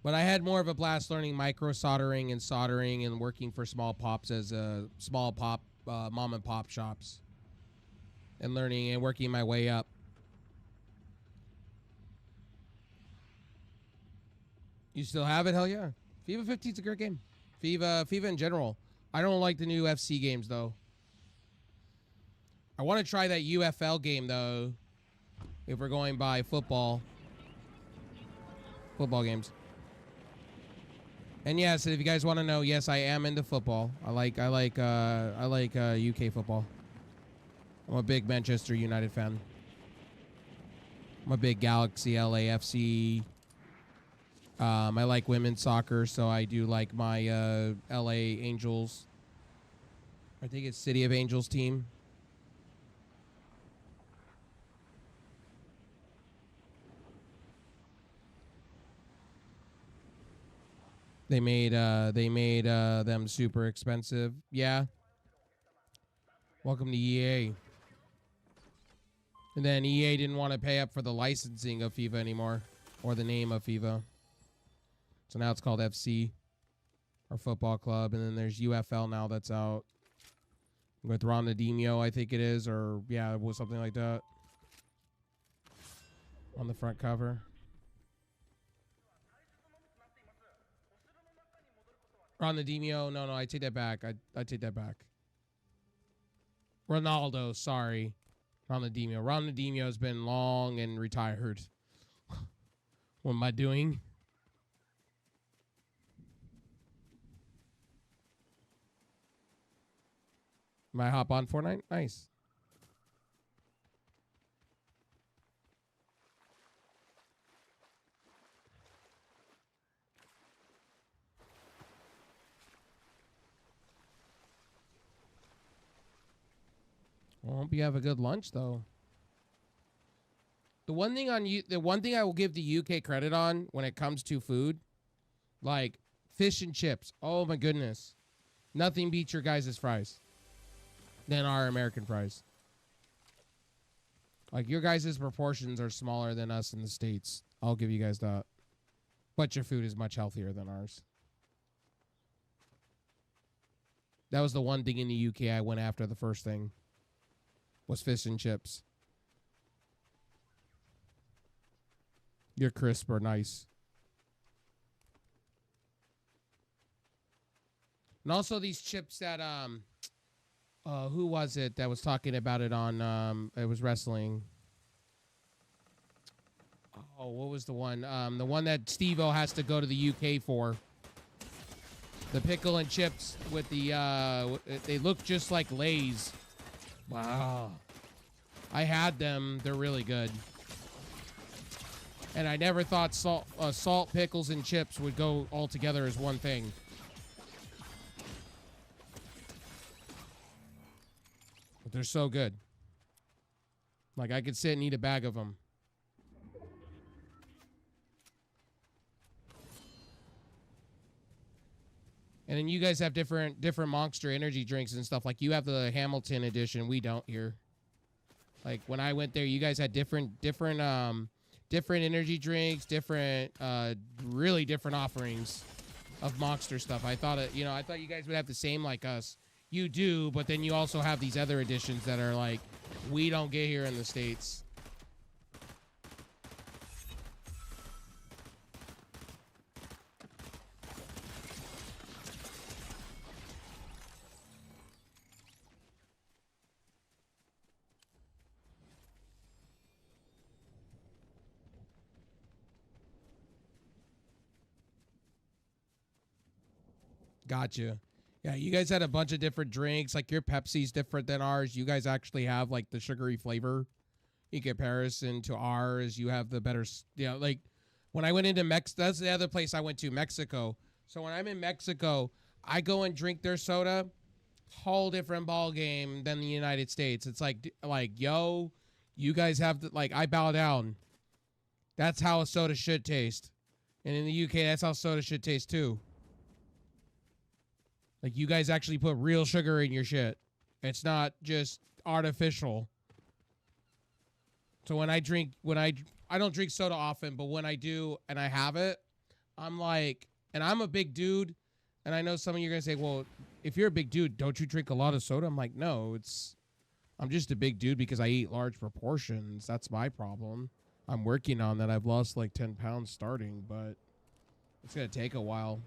But I had more of a blast learning micro soldering and working for small pops as a small pop mom and pop shops and learning and working my way up. You still have it? Hell yeah. FIFA 15 is a great game. FIFA in general. I don't like the new FC games though. I want to try that UFL game though. If we're going by football games. And yes, if you guys want to know, yes, I am into football. I like UK football. I'm a big Manchester United fan. I'm a big Galaxy LAFC I like women's soccer, so I do like my LA Angels. I think it's City of Angels team. They made them super expensive. Yeah. Welcome to EA. And then EA didn't want to pay up for the licensing of FIFA anymore, or the name of FIFA. So now it's called FC, or Football Club, and then there's UFL now that's out with Ronaldinho, I think it is, or yeah, it was something like that on the front cover. Ronaldinho, no, I take that back. I take that back. Ronaldo, sorry. Ronaldinho. Ronaldinho's been long and retired. What am I doing? Am I hop on Fortnite? Nice. Well, hope you have a good lunch though. The one thing I will give the UK credit on when it comes to food, like fish and chips. Oh my goodness. Nothing beats your guys' fries than our American fries. Like your guys' proportions are smaller than us in the States. I'll give you guys that. But your food is much healthier than ours. That was the one thing in the UK I went after the first thing. Was fish and chips. Your crisp are nice. And also these chips that who was it that was talking about it on it was wrestling. Oh, what was the one? The one that Steve-O has to go to the UK for. The pickle and chips with the they look just like Lay's. Wow. I had them. They're really good. And I never thought salt, pickles, and chips would go all together as one thing. But they're so good. Like, I could sit and eat a bag of them. And then you guys have different Monster energy drinks and stuff. Like, you have the Hamilton edition. We don't here. Like, when I went there, you guys had different energy drinks, really different offerings of Monster stuff. I thought I thought you guys would have the same like us. You do, but then you also have these other editions that are like we don't get here in the States. Gotcha. Yeah, you guys had a bunch of different drinks. Like your Pepsi's different than ours. You guys actually have like the sugary flavor in comparison to ours. You have the better, like when I went into that's the other place I went to, Mexico. So when I'm in Mexico, I go and drink their soda. Whole different ball game than the United States. It's like yo, you guys have I bow down. That's how a soda should taste. And in the UK, that's how soda should taste too. Like, you guys actually put real sugar in your shit. It's not just artificial. So when I don't drink soda often, but when I do and I have it, I'm like, and I'm a big dude, and I know some of you are going to say, well, if you're a big dude, don't you drink a lot of soda? I'm like, no, I'm just a big dude because I eat large proportions. That's my problem. I'm working on that. I've lost like 10 pounds starting, but it's going to take a while.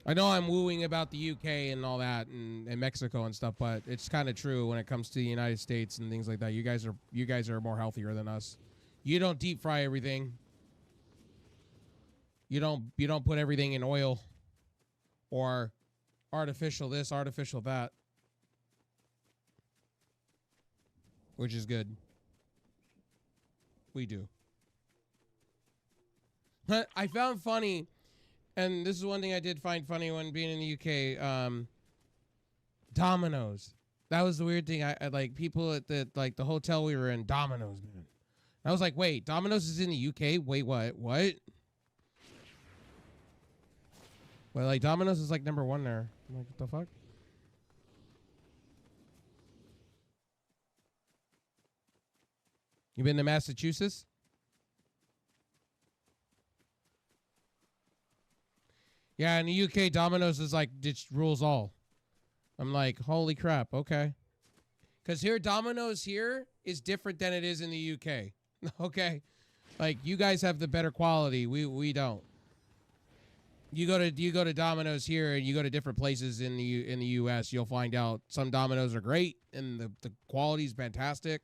I know I'm wooing about the UK and all that and Mexico and stuff, but it's kind of true when it comes to the United States and things like that. You guys are more healthier than us. You don't deep fry everything. You don't put everything in oil or artificial this, artificial that, which is good. We do. I found funny, and this is one thing I did find funny when being in the UK. Domino's. That was the weird thing. I like people at the hotel we were in. Domino's, man. I was like, wait, Domino's is in the UK. Wait, what? What? Well, like Domino's is like #1 there. I'm like, what the fuck? You been to Massachusetts? Yeah, in the UK, Domino's is like ditch rules all. I'm like, holy crap, okay. Because here, Domino's here is different than it is in the UK. Okay, like you guys have the better quality. We don't. You go to Domino's here, and you go to different places in the US. You'll find out some Domino's are great, and the quality's fantastic.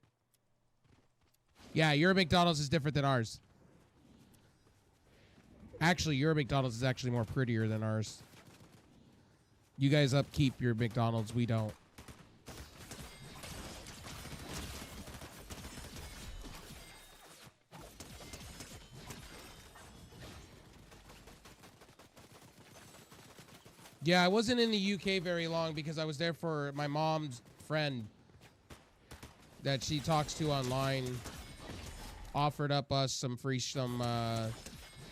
Yeah, your McDonald's is different than ours. Actually, your McDonald's is actually more prettier than ours. You guys upkeep your McDonald's, we don't. Yeah, I wasn't in the UK very long because I was there for my mom's friend that she talks to online. Offered up us some free, as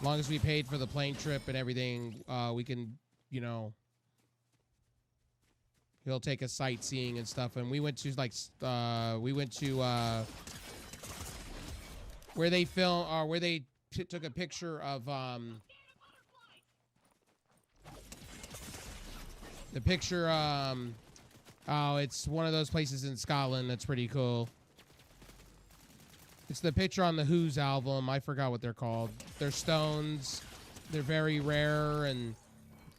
long as we paid for the plane trip and everything, we can, you know, he'll take us sightseeing and stuff. And we went to where they film, or where they took a picture of, the picture, oh, it's one of those places in Scotland that's pretty cool. It's the picture on the Who's album. I forgot what they're called. They're stones. They're very rare, and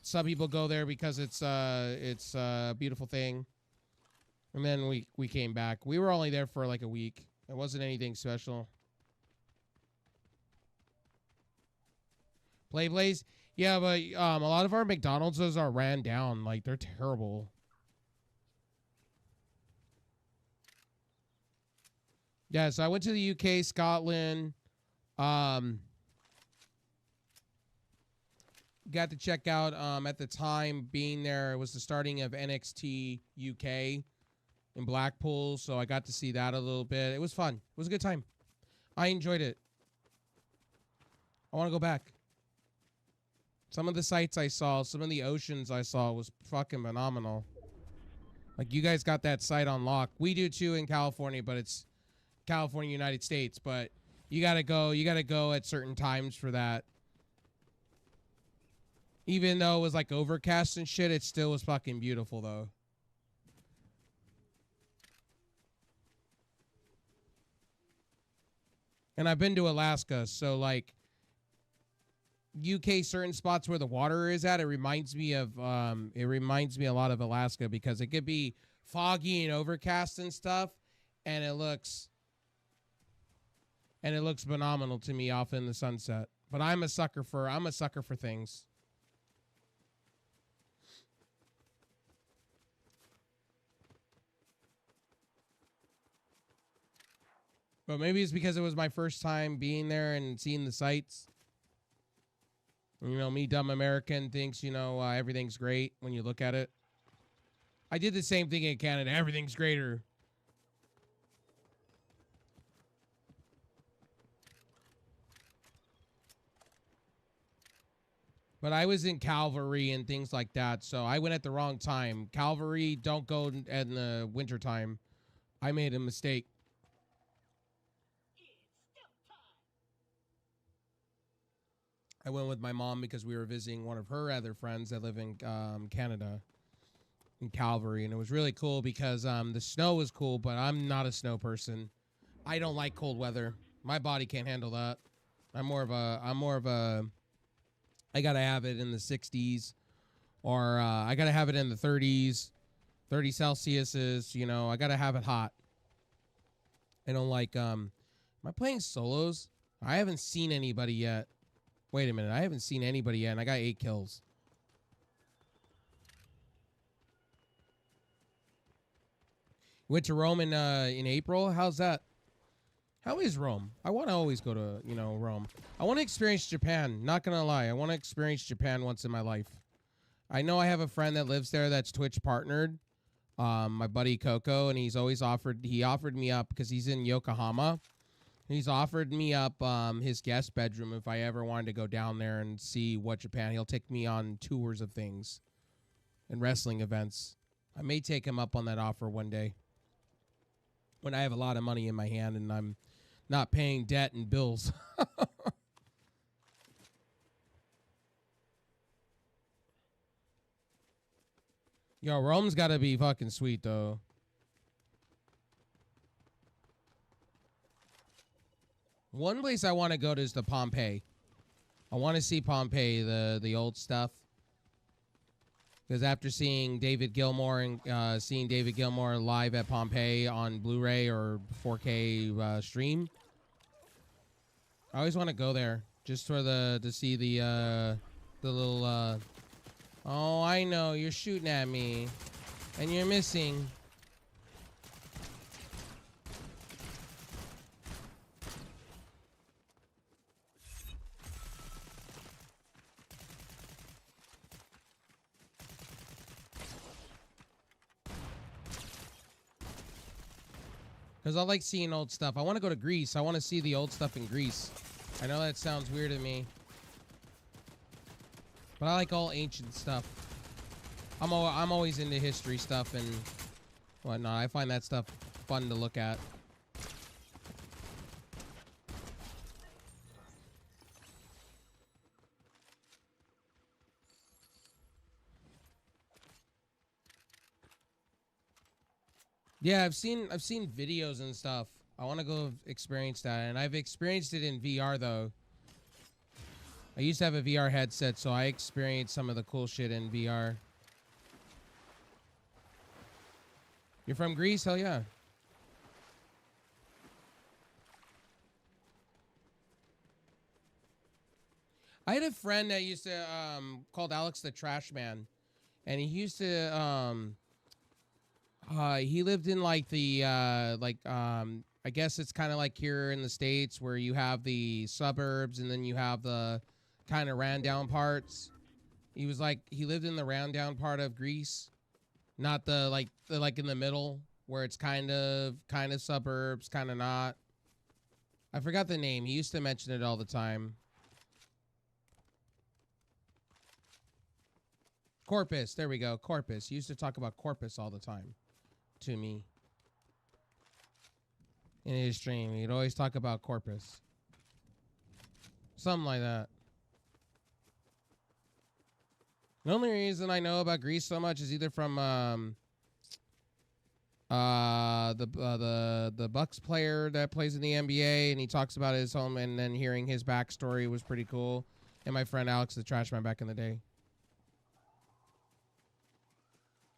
some people go there because it's a beautiful thing. And then we came back. We were only there for like a week. It wasn't anything special. Blaze? Yeah, but a lot of our McDonald's are ran down. Like, they're terrible. Yeah, so I went to the UK, Scotland. Got to check out, at the time being there, it was the starting of NXT UK in Blackpool, so I got to see that a little bit. It was fun. It was a good time. I enjoyed it. I want to go back. Some of the sights I saw, some of the oceans I saw was fucking phenomenal. Like, you guys got that site on lock. We do too in California, but it's California, United States. But you gotta go at certain times for that. Even though it was like overcast and shit, it still was fucking beautiful though. And I've been to Alaska, so like UK, certain spots where the water is at, it reminds me a lot of Alaska, because it could be foggy and overcast and stuff, and it looks phenomenal to me off in the sunset. But I'm a sucker for things. But maybe it's because it was my first time being there and seeing the sights. You know, me, dumb American, thinks, everything's great when you look at it. I did the same thing in Canada. Everything's greater. But I was in Calvary and things like that, so I went at the wrong time. Calvary, don't go in the wintertime. I made a mistake. I went with my mom because we were visiting one of her other friends that live in Canada, in Calvary, and it was really cool because the snow was cool, but I'm not a snow person. I don't like cold weather. My body can't handle that. I'm more of a I gotta have it in the 60s, or I gotta have it in the 30s, 30 Celsiuses. I gotta have it hot. I don't like. Am I playing solos? I haven't seen anybody yet. Wait a minute, I haven't seen anybody yet, and I got 8 kills. Went to Rome in April. How's that? How is Rome? I want to always go to, you know, Rome. I want to experience Japan. Not going to lie. I want to experience Japan once in my life. I know I have a friend that lives there that's Twitch partnered. My buddy Coco, and he offered me up because he's in Yokohama. He's offered me up his guest bedroom if I ever wanted to go down there and see what Japan. He'll take me on tours of things and wrestling events. I may take him up on that offer one day when I have a lot of money in my hand and I'm not paying debt and bills. Yo, Rome's got to be fucking sweet, though. One place I want to go to is the Pompeii. I want to see Pompeii, the old stuff. Because after seeing David Gilmour and seeing David Gilmour live at Pompeii on Blu-ray or 4K stream, I always want to go there just for to see the little. Oh, I know you're shooting at me, and you're missing. Because I like seeing old stuff. I want to go to Greece. I want to see the old stuff in Greece. I know that sounds weird to me. But I like all ancient stuff. I'm always into history stuff and whatnot. I find that stuff fun to look at. Yeah, I've seen videos and stuff. I want to go experience that, and I've experienced it in VR though. I used to have a VR headset, so I experienced some of the cool shit in VR. You're from Greece? Hell yeah. I had a friend that used to called Alex the Trash Man, and he used to he lived in like the I guess it's kind of like here in the States where you have the suburbs and then you have the kind of ran down parts. He lived in the ran down part of Greece, not the like in the middle where it's kind of suburbs, kind of not. I forgot the name. He used to mention it all the time. Corpus, there we go. Corpus. He used to talk about Corpus all the time to me. In his stream, he'd always talk about Corpus. Something like that. The only reason I know about Greece so much is either from the Bucks player that plays in the NBA, and he talks about his home, and then hearing his backstory was pretty cool. And my friend Alex the Trash Man back in the day.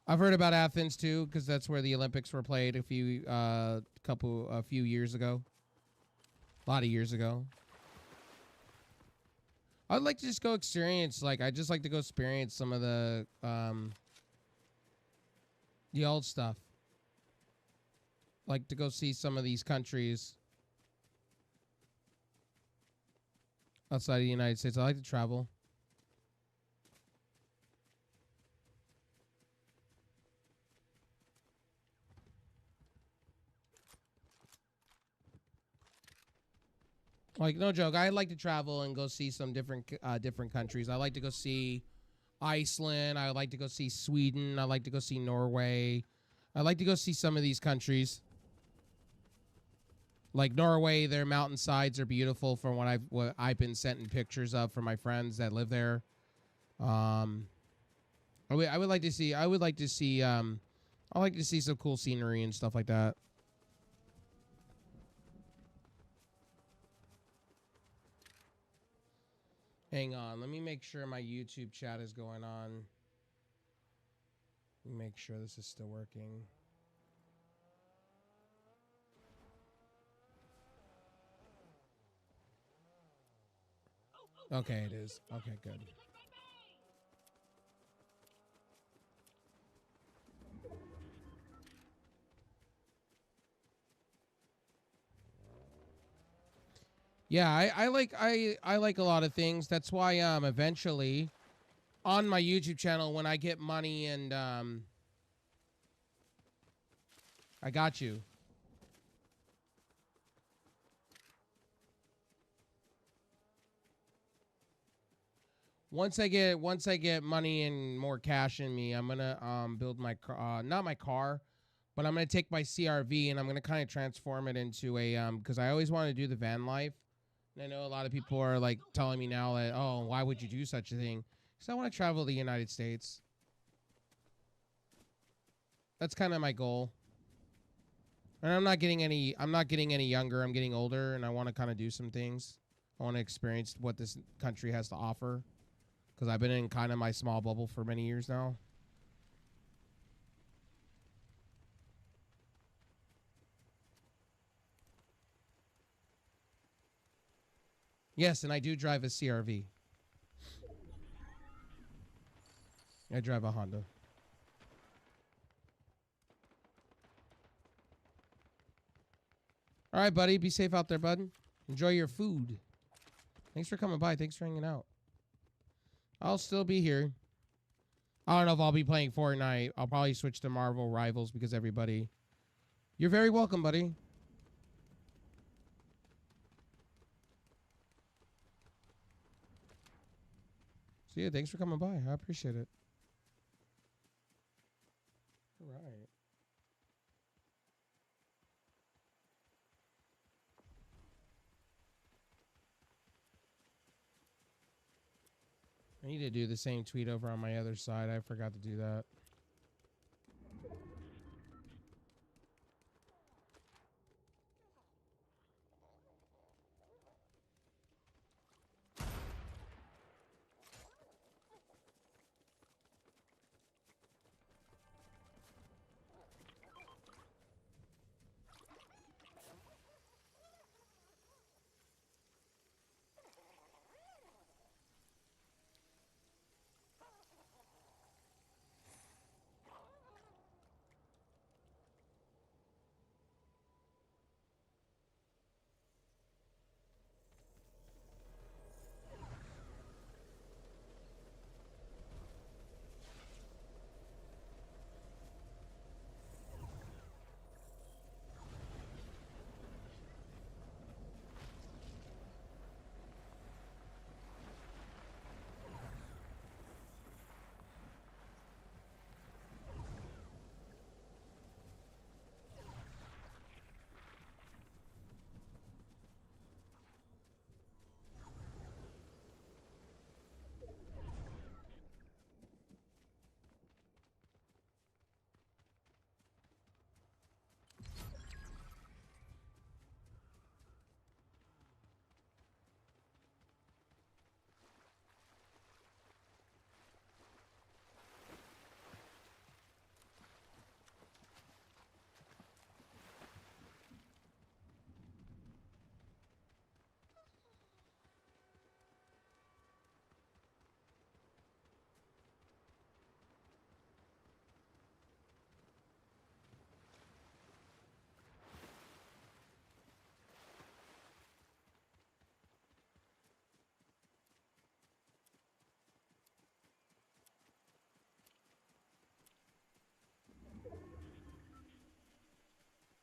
I've heard about Athens too, because that's where the Olympics were played a few years ago. A lot of years ago. I'd like to just go experience, I'd just like to go experience some of the old stuff. Like to go see some of these countries outside of the United States. I like to travel. Like, no joke. I like to travel and go see some different countries. I like to go see Iceland. I like to go see Sweden. I like to go see Norway. I like to go see some of these countries. Like Norway, their mountainsides are beautiful from what I've been sent in pictures of from my friends that live there. I would like to see some cool scenery and stuff like that. Hang on, let me make sure my YouTube chat is going on. Let me make sure this is still working. Okay, it is. Okay, good. Yeah, I like a lot of things. That's why eventually on my YouTube channel when I get money and I got you. Once I get money and more cash in me, I'm gonna build my car, not my car, but I'm gonna take my CRV and I'm gonna kind of transform it into a because I always want to do the van life. And I know a lot of people are like telling me now that, oh, why would you do such a thing? Because I want to travel the United States. That's kind of my goal. And I'm not getting any younger. I'm getting older, and I want to kind of do some things. I want to experience what this country has to offer. Because I've been in kind of my small bubble for many years now. Yes, and I do drive a CRV. I drive a Honda. All right, buddy. Be safe out there, bud. Enjoy your food. Thanks for coming by. Thanks for hanging out. I'll still be here. I don't know if I'll be playing Fortnite. I'll probably switch to Marvel Rivals because everybody... You're very welcome, buddy. So yeah, thanks for coming by. I appreciate it. All right. I need to do the same tweet over on my other side. I forgot to do that.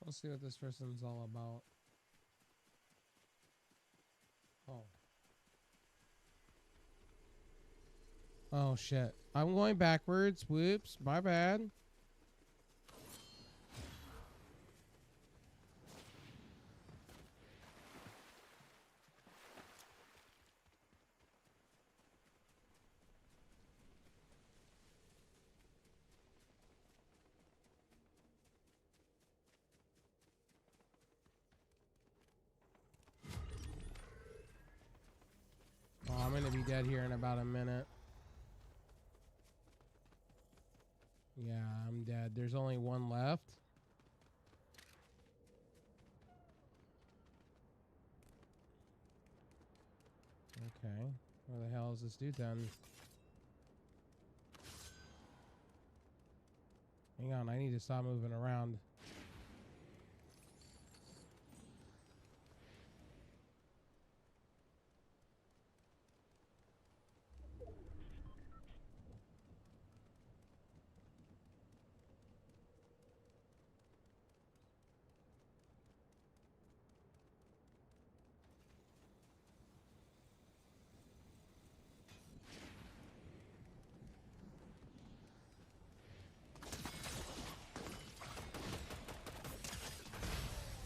Let's see what this person's all about. Oh. Oh, shit. I'm going backwards. Whoops. My bad. Oh, I'm going to be dead here in about a minute. Yeah, I'm dead. There's only one left. Okay. Where the hell is this dude then? Hang on, I need to stop moving around.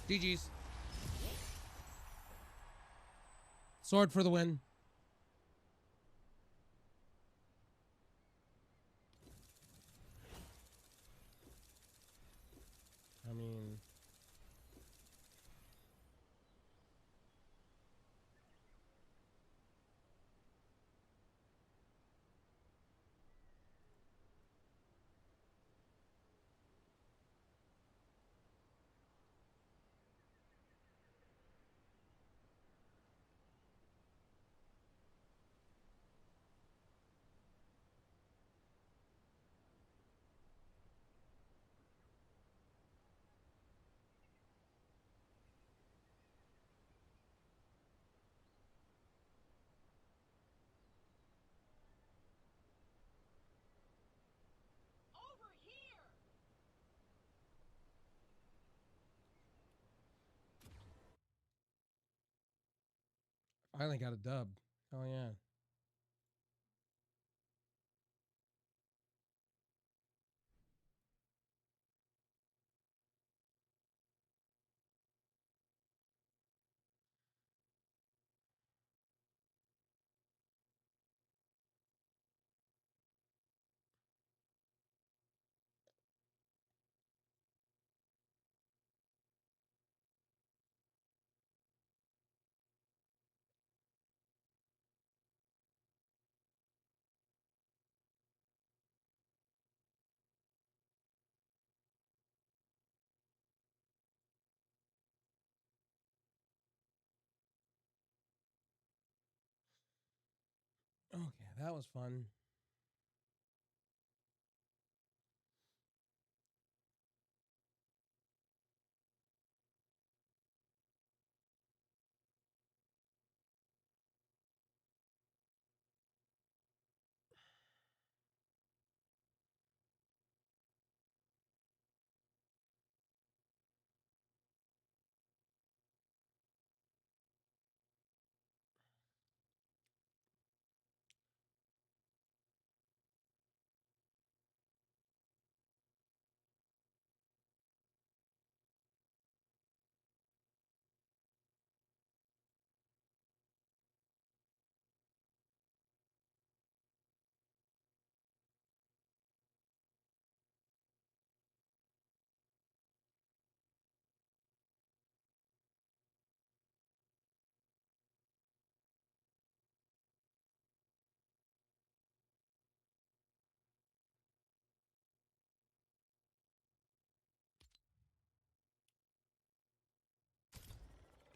GG's. Sword for the win. I mean... Over here! Finally got a dub. Oh, yeah. Okay, that was fun.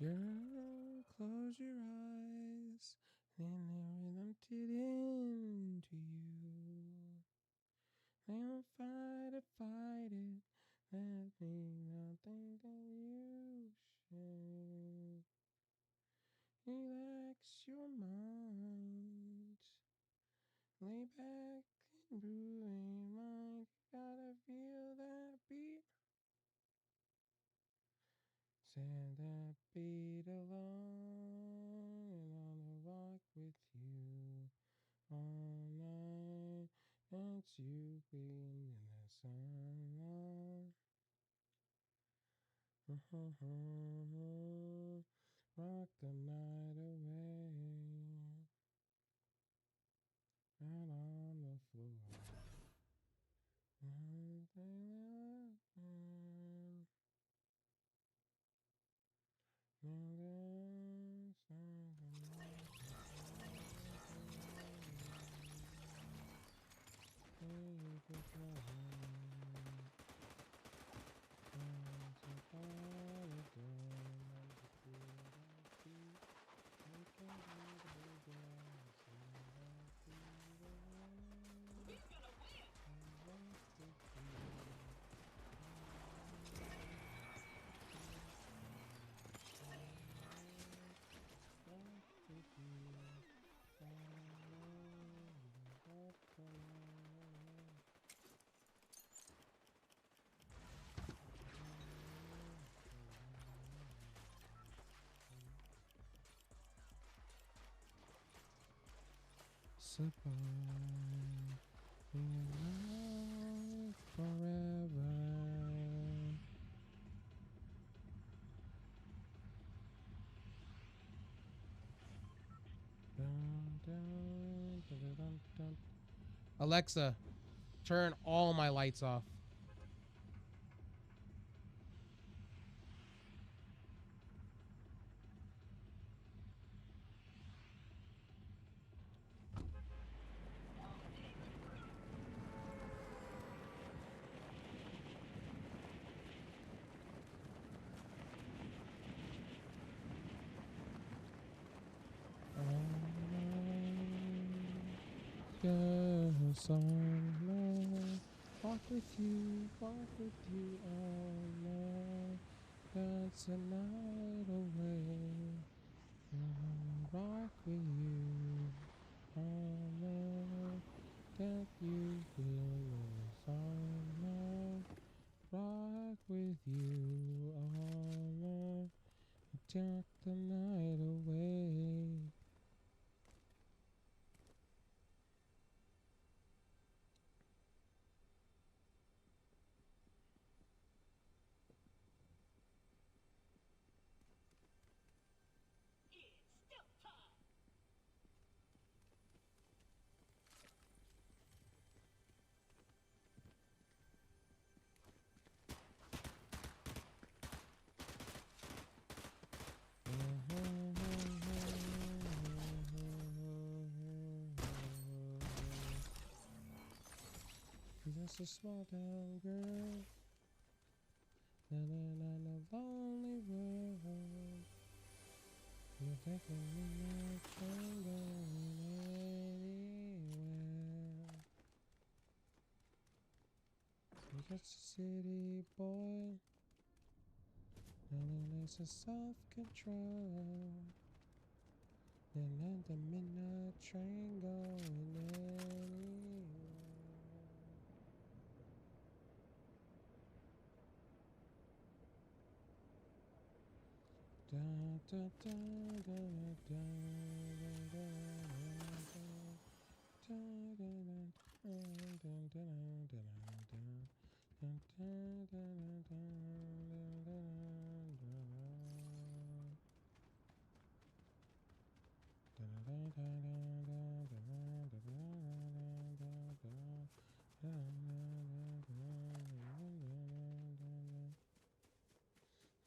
Girl, close your eyes, and the rhythm did into you. They don't fight it, fight it. That means nothing that you should. Relax your mind. Lay back and brew your mind. Gotta feel that beat. Send that beat along and on the walk with you all night. That's you being in the sunlight. Rock the night away. Out on the floor. We're gonna win! Survive in life forever. dun. Alexa, turn all my lights off. Yes, I'm walk with you all night. Dance the night away. Rock with you all night. That you will all night. Rock with you all night. Take the night away. It's still time. Just a small town girl living in a lonely world. You're taking me no train going anywhere. You're just a city boy, and there's a self-control. And then the midnight train going anywhere. Da, da, da, da, da, da,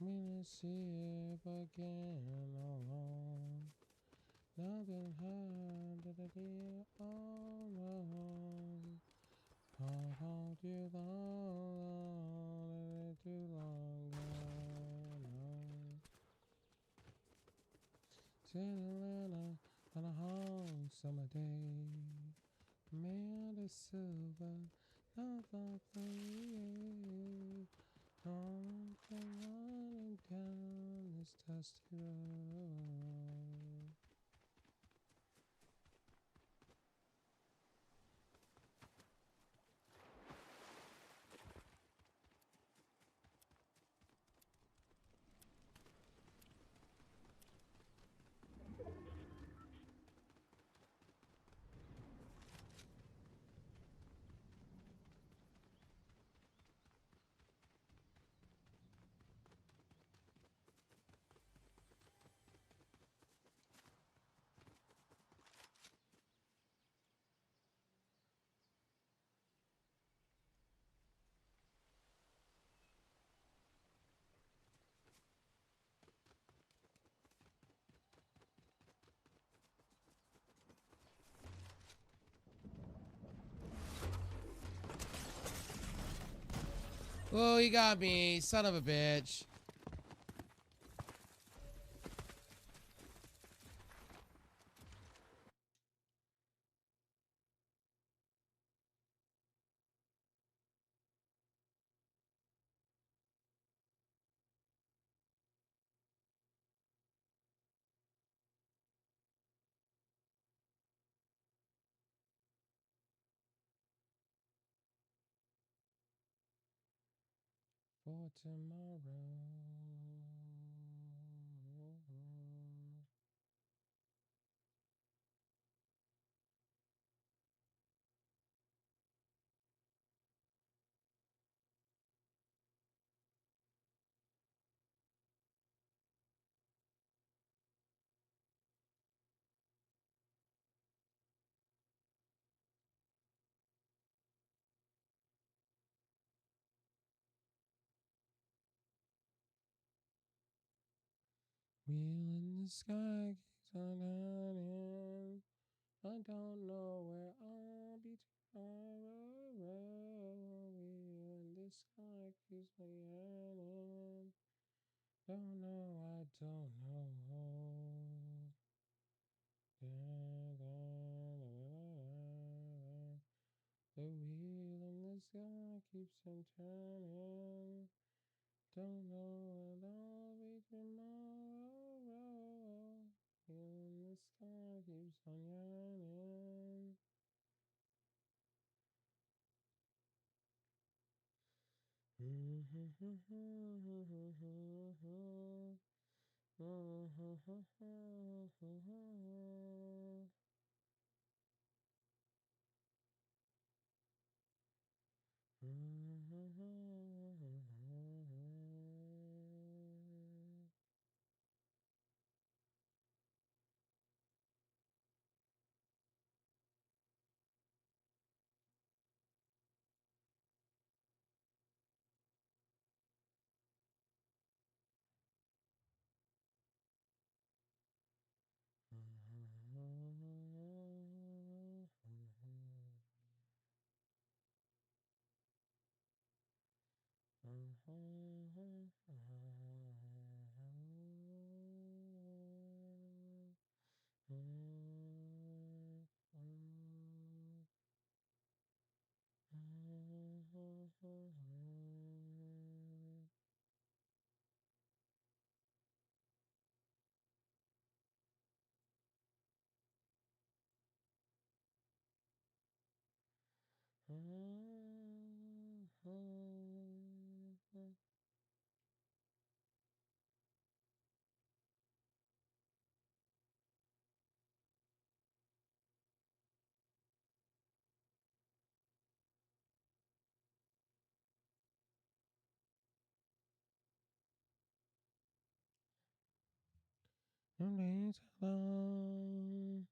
When I see it again alone, nothing hard to do all alone. Can't hold you long, too long gone. Sitting on a hot summer day, made of silver, not for free. On running down this dusty road. Oh, he got me, son of a bitch. For tomorrow. Wheel in the sky keeps on turning. I don't know where I'll be tomorrow. Wheel in the sky keeps on turning. Don't know, I don't know. The wheel in the sky keeps on turning. Don't know when I'll be tomorrow. Wheel in the sky keeps on yearning. Some days alone,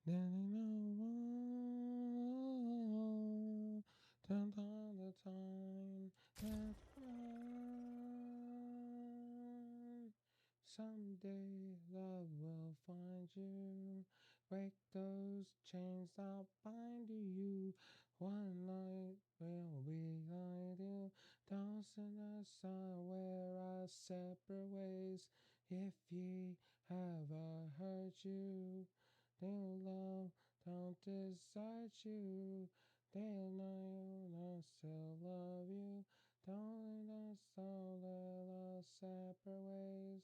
then no turn all the time. Someday love will find you. Break those chains that bind you. One night will be you. Dancing aside where our separate ways. If ye ever hurt you, they'll love don't desert you. They'll know I still love you. Don't let us all let us separate ways.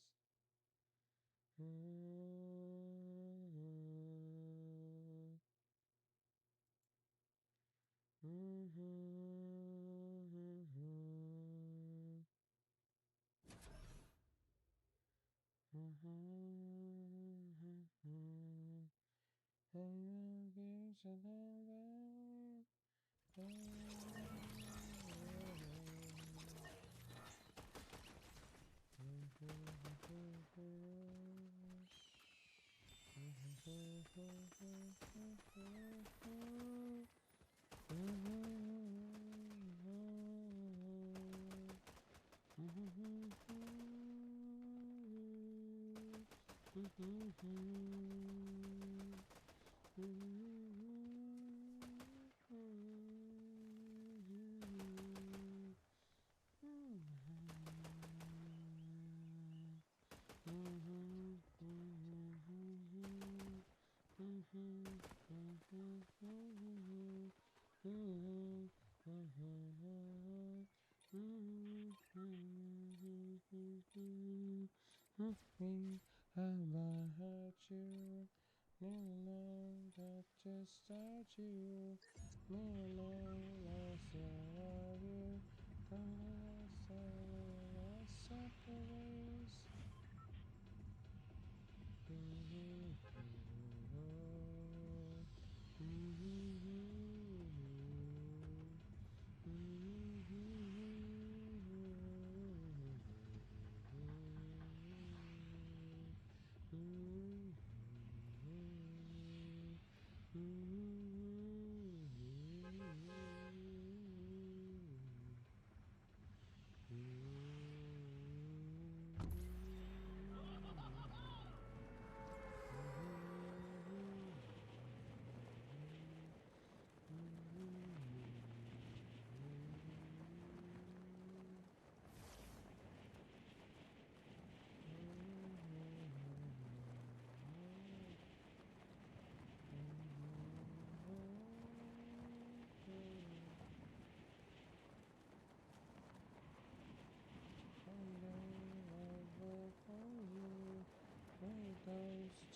Have I hurt you? No, that just hurt you. No, I still love you. Don't let us separate ways.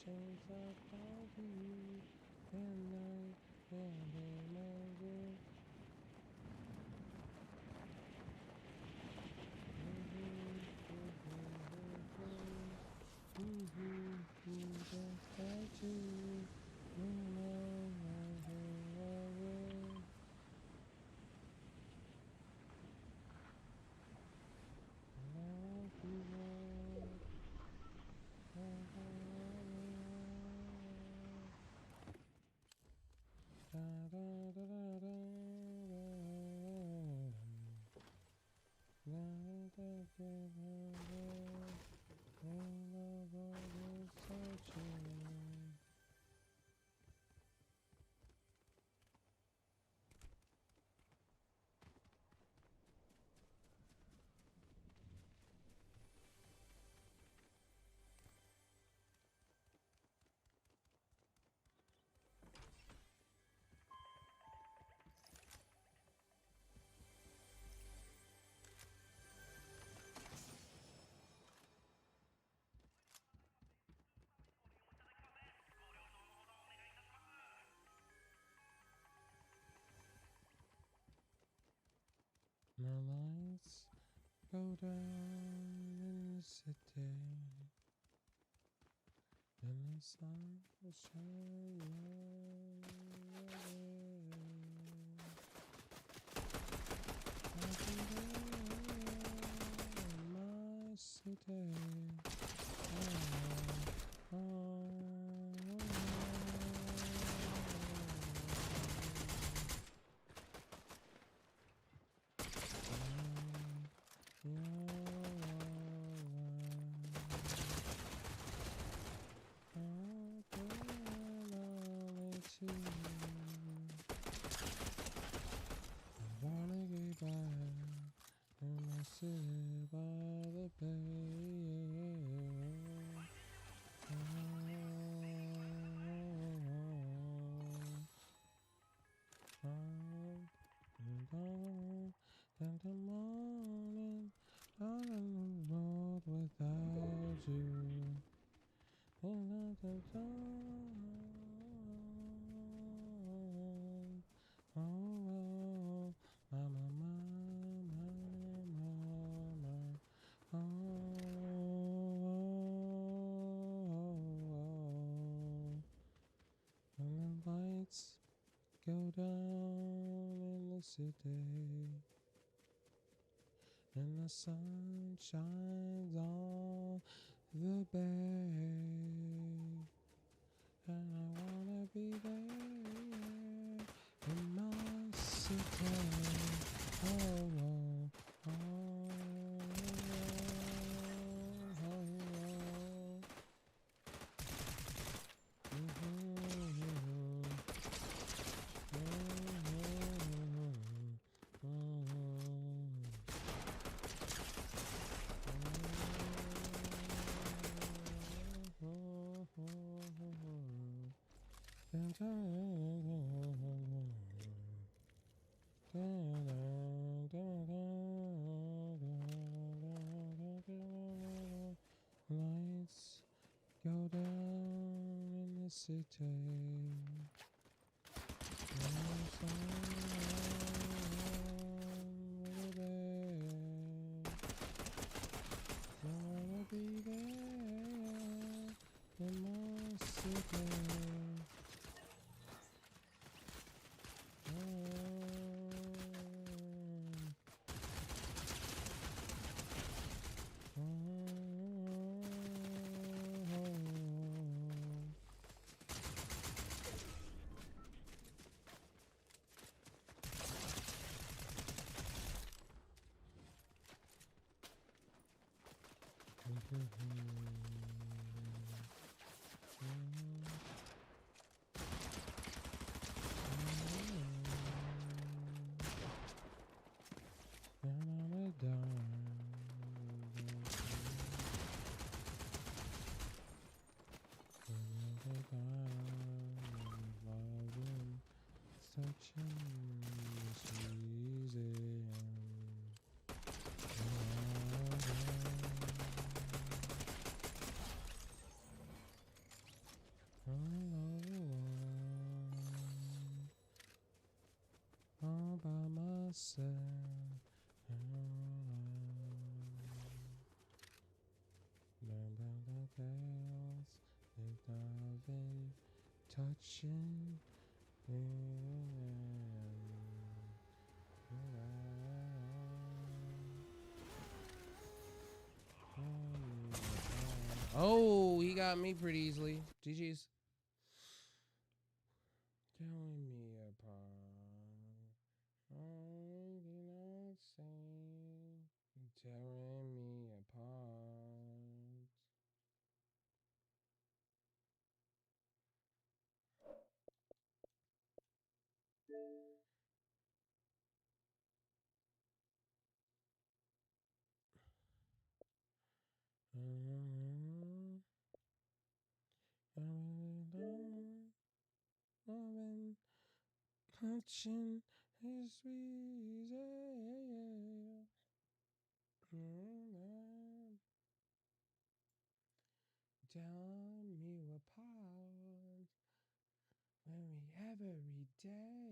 things about you and I can't imagine. Just got you. You know I will. Love you more. Da, da, da, da, da, the lights go down in the city, and the sun shines on my city. I wanna get back in my city by the bay. And the morning out on the road without you. Another dawn. Oh, mama, mama, mama. And the lights go down in the city, and the sun shines on the bay, and I wanna be there in my city. Oh, oh, oh, oh, oh. Lights go down in the city. Wanna be there in my city. All by myself. Touching. Oh, he got me pretty easily. GG's. Telling me apart. I cannot say. Tearing me apart. Touching his sweet, telling me apart when we every day.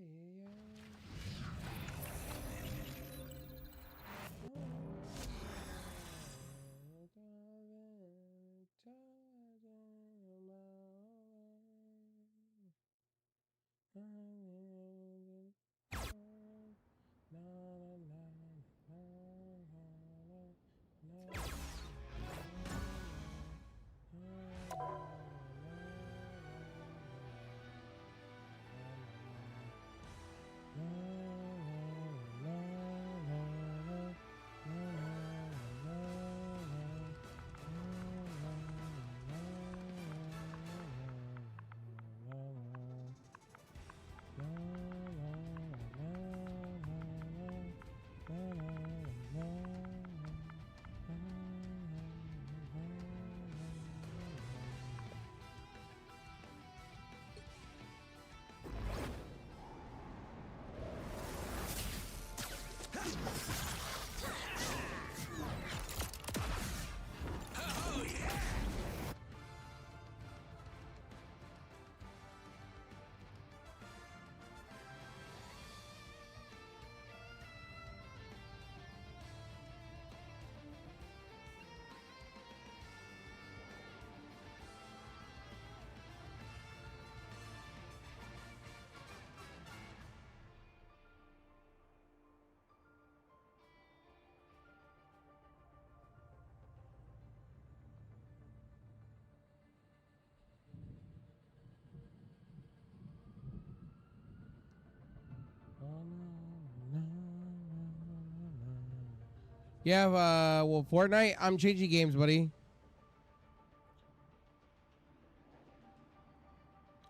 Yeah, well, Fortnite, I'm changing games, buddy.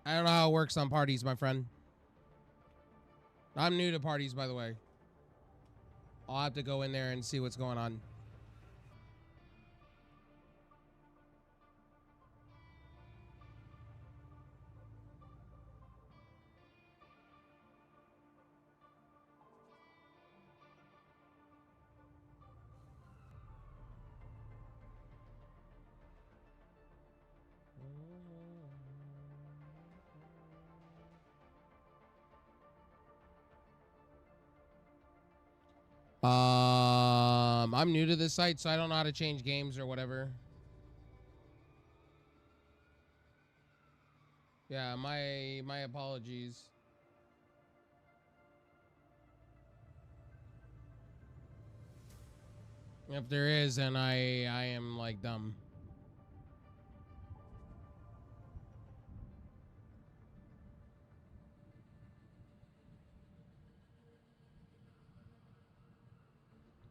I don't know how it works on parties, my friend. I'm new to parties, by the way. I'll have to go in there and see what's going on. I'm new to this site, so I don't know how to change games or whatever. Yeah, my apologies. If there is, then I am like dumb.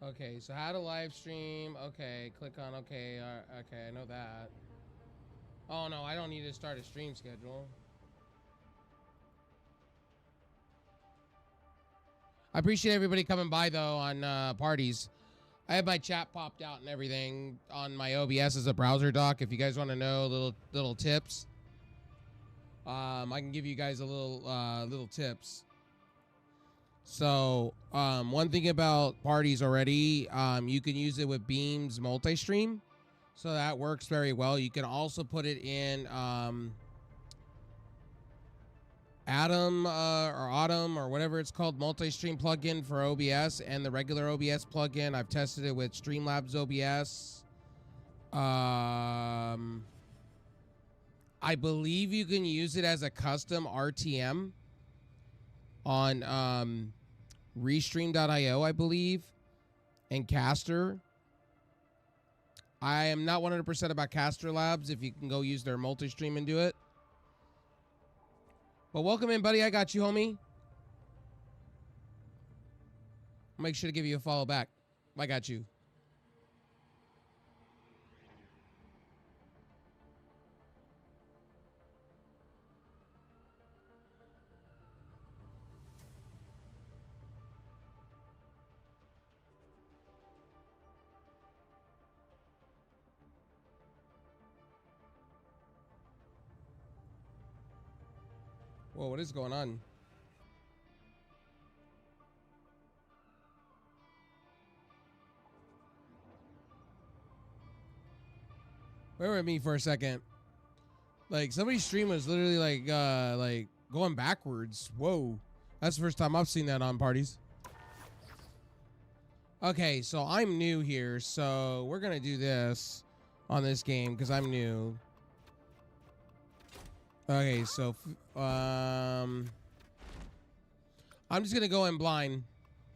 Okay, so how to live stream? Okay, click on okay. Okay, I know that. Oh no, I don't need to start a stream schedule. I appreciate everybody coming by though on parties. I have my chat popped out and everything on my OBS as a browser doc. If you guys want to know little tips, I can give you guys a little tips. So one thing about parties already, you can use it with Beam's multi-stream, so that works very well. You can also put it in Atom or Autumn or whatever it's called, multi-stream plugin for OBS and the regular OBS plugin. I've tested it with Streamlabs OBS. I believe you can use it as a custom RTM on Restream.io, I believe, and Caster. I am not 100% about Caster Labs if you can go use their multi-stream and do it. But welcome in, buddy. I got you, homie. I'll make sure to give you a follow back. I got you. Whoa, what is going on? Wait with me for a second. Like, somebody's stream was literally like going backwards. Whoa. That's the first time I've seen that on parties. Okay, so I'm new here, so we're gonna do this on this game because I'm new. Okay, so I'm just gonna go in blind.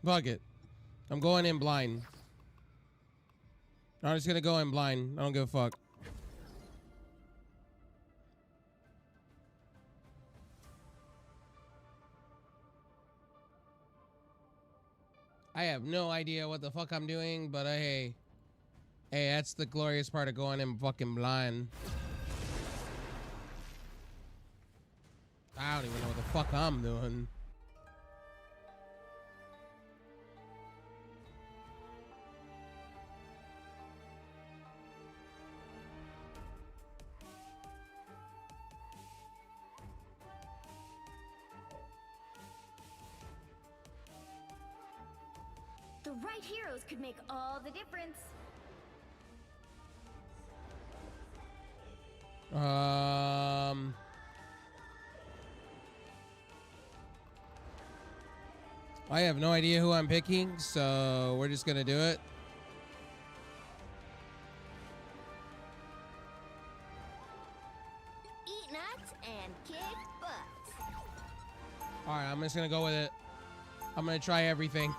Fuck it. I'm going in blind. I'm just gonna go in blind. I don't give a fuck. I have no idea what the fuck I'm doing, but hey, that's the glorious part of going in fucking blind. I don't even know what the fuck I'm doing. The right heroes could make all the difference. I have no idea who I'm picking, so we're just gonna do it. Eat nuts and kick butts. All right, I'm just gonna go with it. I'm gonna try everything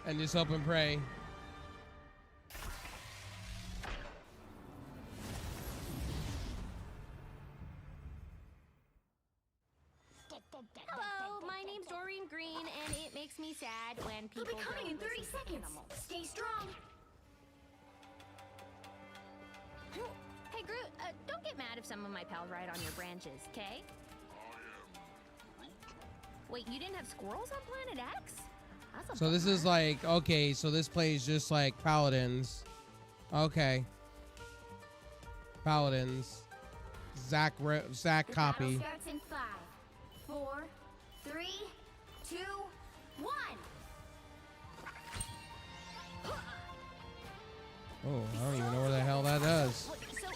and just hope and pray. Hello, my name's Doreen Green, and it makes me sad when people They'll be coming don't in 30 listen to seconds. animals. Stay strong. Hey, Groot, don't get mad if some of my pals ride on your branches, okay? Wait, you didn't have squirrels on Planet X? That's a So this is bummer. like, okay, so this plays just like Paladins. Okay. Paladins. Zach The copy. battle starts in 5, 4, 3, 2, 1. Oh, I don't even know where the hell that does. What, so,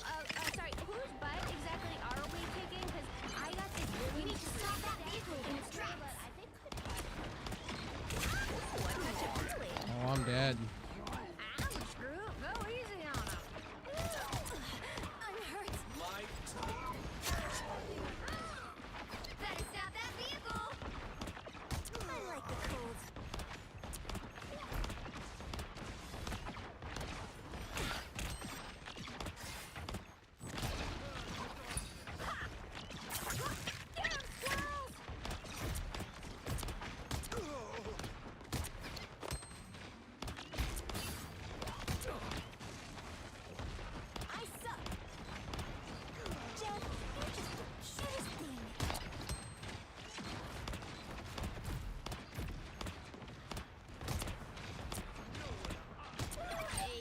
sorry, whose butt exactly are we kicking? Because I got this really You need to stop that vehicle in its tracks. but I think could... What touch it really? Oh, I'm dead. Ouch, Groot, go easy on him. I'm hurt. Better stop that vehicle. I like the cold. Get him, squirrels! I suck. Jeff, you're just the shittest thing.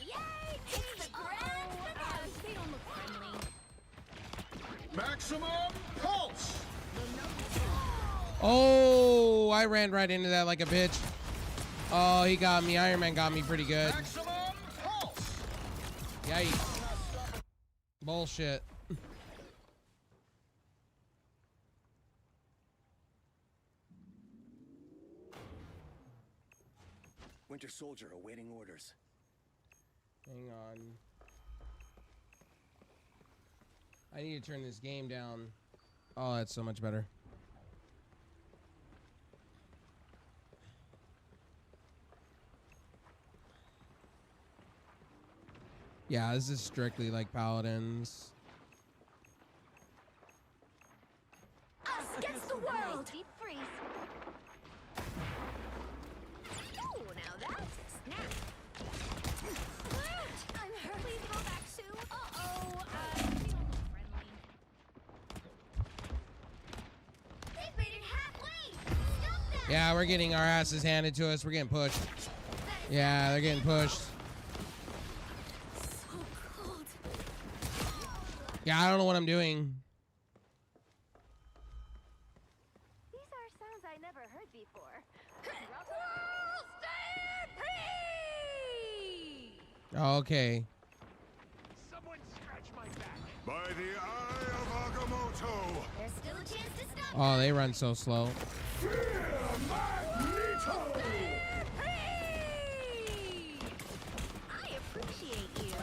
Yay! It's the grand finale. They don't look friendly. Maximum pulse! Oh, I ran right into that like a bitch. Oh, he got me. Iron Man got me pretty good. Maximum pulse! Yikes. Bullshit. Winter Soldier awaiting orders. Hang on. I need to turn this game down. Oh, that's so much better. Yeah, this is strictly like Paladins. Us against the world! Deep freeze. Ooh, now that's a snap. I'm hurt. Please go back, Sue. Uh-oh. Be friendly. They've made it halfway! Stop them! Yeah, we're getting our asses handed to us. We're getting pushed. That is Yeah, they're getting pushed. so cold. Yeah, I don't know what I'm doing. These are sounds I never heard before. Okay. Someone scratch my back. By the eye of Agamotto! There's still a chance to stop Oh, they run so slow. I appreciate you.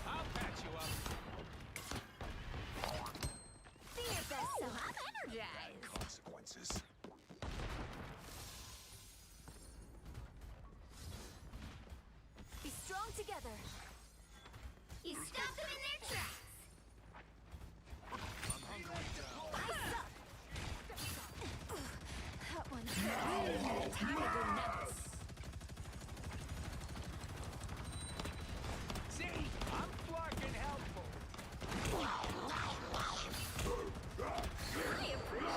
I'll patch you up. Be your best self. I'm energized. Consequences. Be strong together. You stop them in their tracks. That one hurt. Tiger nuts. See, I'm fucking helpful. I appreciate you.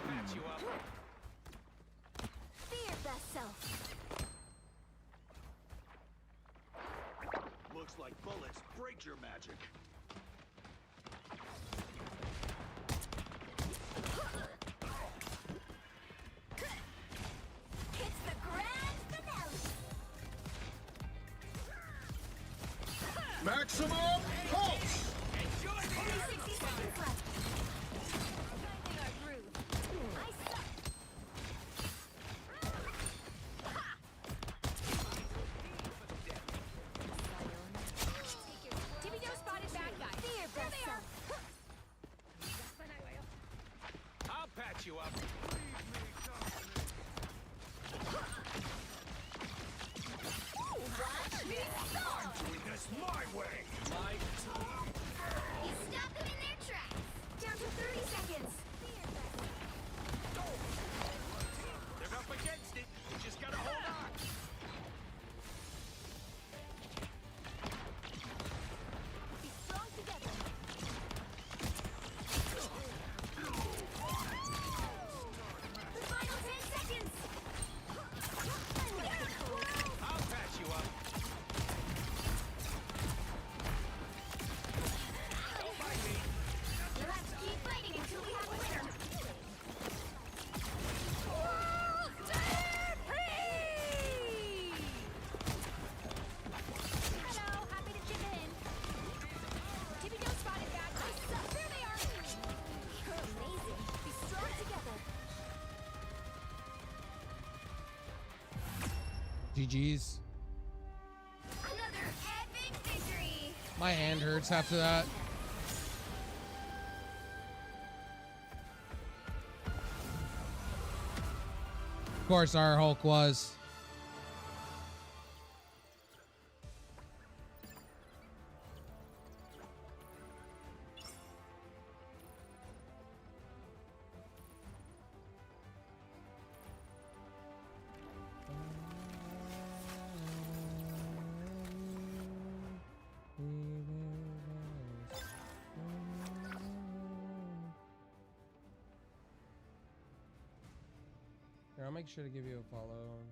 Patch you up. Be your best self. Looks like bullets break your magic. It's the grand finale. Maximum pulse. Enjoy 60 seconds left. Finding our groove. I suck. Tippy Joe spotted bad guy. Be your best self. I'll patch you up. Doing this my way. My You stop them in their tracks. Down to 30 seconds. Be your best self. They're up against it. You just gotta hold on. Be strong together. The final 10 seconds. I'll patch you up. You'll have to keep fighting until we have a winner. Hello, happy to chip in. Tippy Joe spotted bad guy. There they are. You're amazing. Be strong together. GG's. Another epic victory. My hand hurts after that. Of course, our Hulk was. Here, I'll make sure to give you a follow.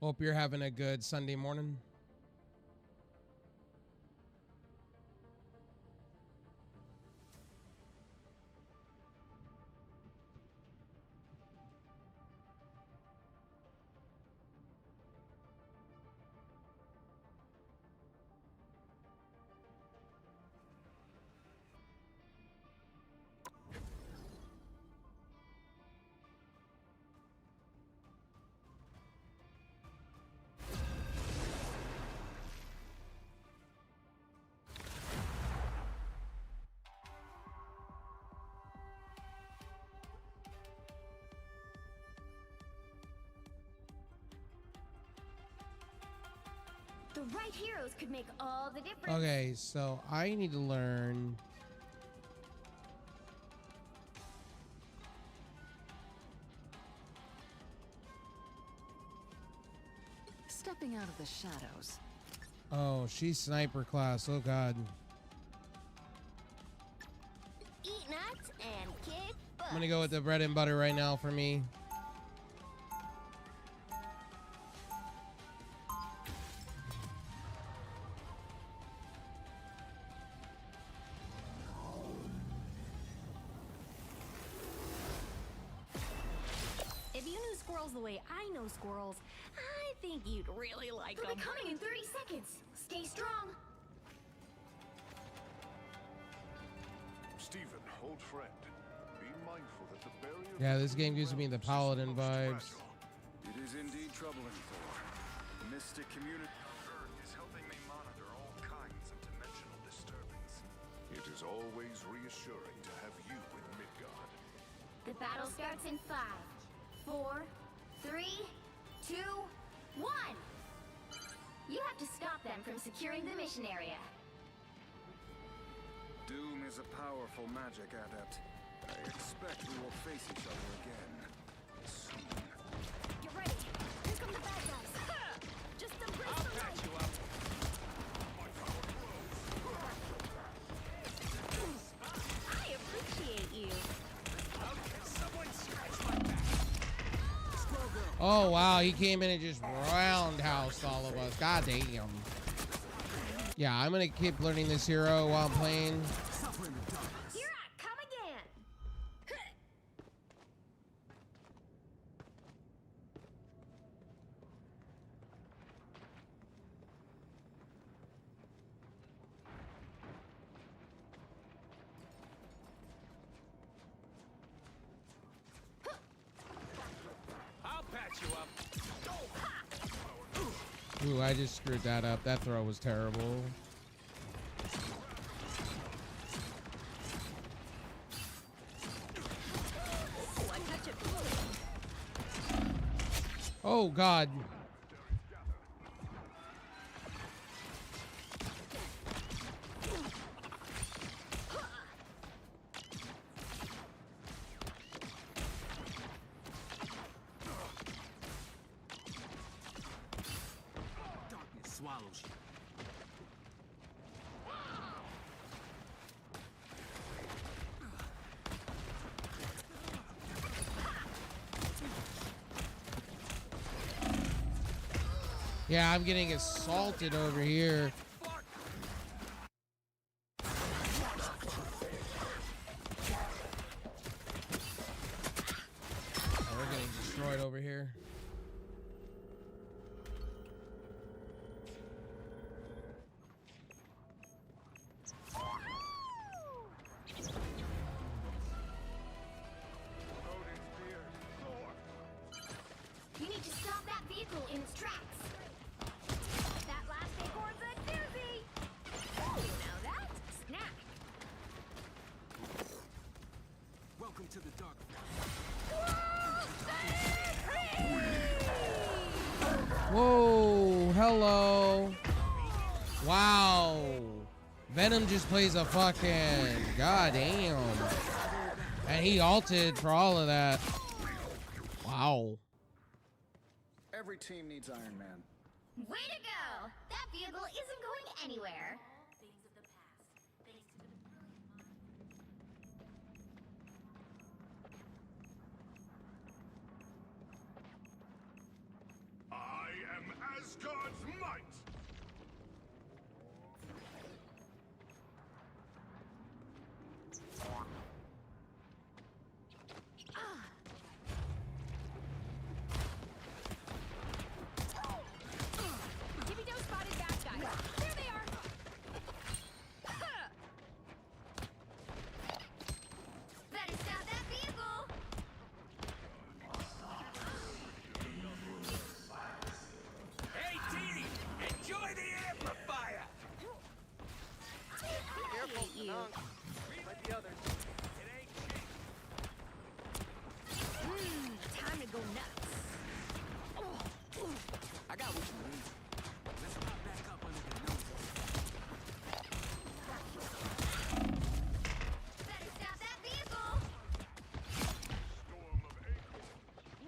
Hope you're having a good Sunday morning. The right heroes could make all the difference. Okay, so I need to learn. Stepping out of the shadows. Oh, she's sniper class. Oh god. Eat nuts and kick butt. I'm gonna go with the bread and butter right now for me. If you knew squirrels the way I know squirrels, I think you'd really like They'll them. be coming in 30 seconds. Stay strong. Stephen, old friend, be mindful that the barrier. Yeah, this game gives me the paladin vibes. It is indeed troubling, Thor. Mystic community. Earth is helping me monitor all kinds of dimensional disturbance. It is always reassuring to have you with Midgard. The battle starts in 5, 4, 3, 2, 1. You have to stop them from securing the mission area. Doom is a powerful magic adept. I expect we will face each other again soon. Get ready. Here come the bad guys. Just embrace I'll the patch light. you up. I appreciate you. Okay, someone scratch my back. Oh wow, he came in and just roundhoused all of us. God damn. Yeah, I'm gonna keep learning this hero while I'm playing. Here I come again. I'll patch you up. Ooh, I just screwed that up. That throw was terrible. Oh, a touch of blue. Oh god. Darkness swallows you. Yeah, I'm getting assaulted over here. Oh, we're getting destroyed over here. You need to stop that vehicle in its tracks. That last acorn's a doozy. Oh, now that's a snack. Welcome to the dark. Whoa, hello. Wow. Venom just plays a fucking goddamn. And he ulted for all of that. Wow. Every team needs Iron Man. Way to go! That vehicle isn't going anywhere. Things of the past, thanks to the brilliant mind. I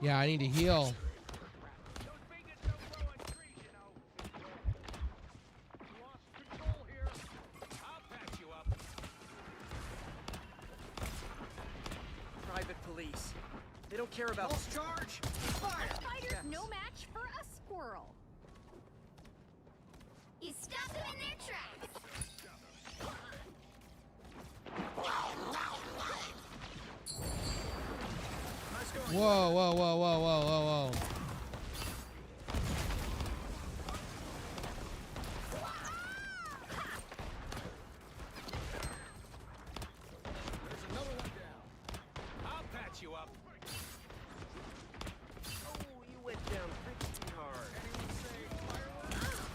Yeah, I need to heal. Those fingers don't grow on trees, you know. Lost control here. I'll patch you up. Private police. They don't care about. False charge. Fire. Spider's no match for a squirrel. You stop them in their tracks. Whoa, whoa, whoa, whoa, whoa, whoa, whoa. There's another one down. I'll patch you up. Oh, you went down pretty hard.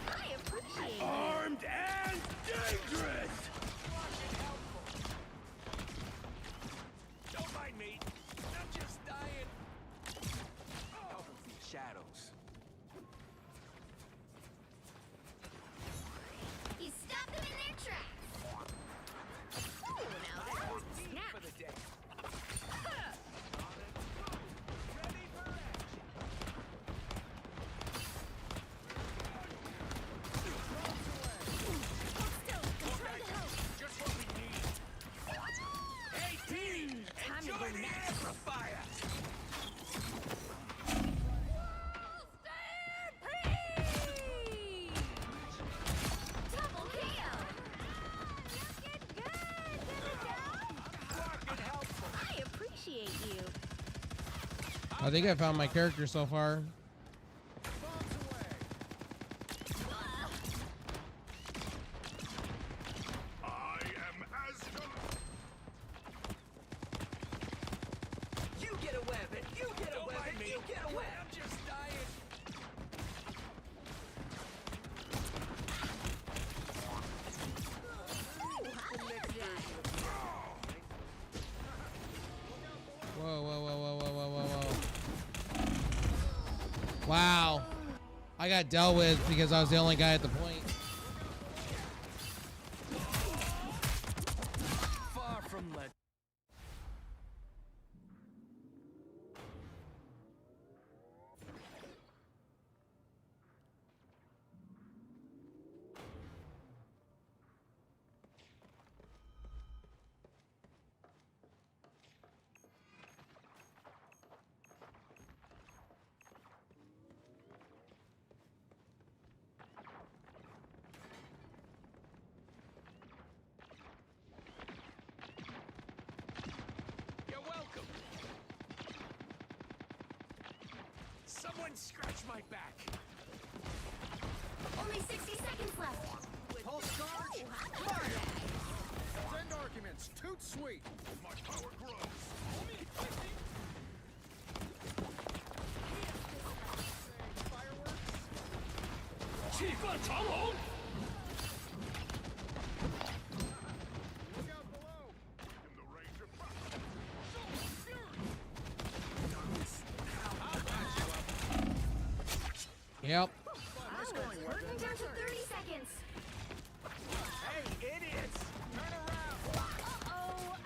I appreciate it. Armed and dangerous. Don't mind me. I'm just dying. Help them from the shadows. You stop them in their tracks. Ooh, now that was a For snap. the day. Ready for action. Just what we need. Hey, team! Time to Enjoy go the next. amplifier. Stampede! Double KO. Get good, I appreciate you. I think I found my character so far. I am Asgard. You get a web and you get a Don't web mind and me. you get a web. I'm just dying. Whoa, whoa, whoa, whoa, whoa, whoa, whoa, whoa. Wow. I got dealt with because I was the only guy at the point. Far from legend. You're welcome. Someone scratch my back. Only 60 seconds left. Pulse charge. Fire. Send arguments. Toot sweet. My power grows. Look out below. In the range of Yep. Working down to 30 seconds. Hey, idiots! Turn around! Uh-oh,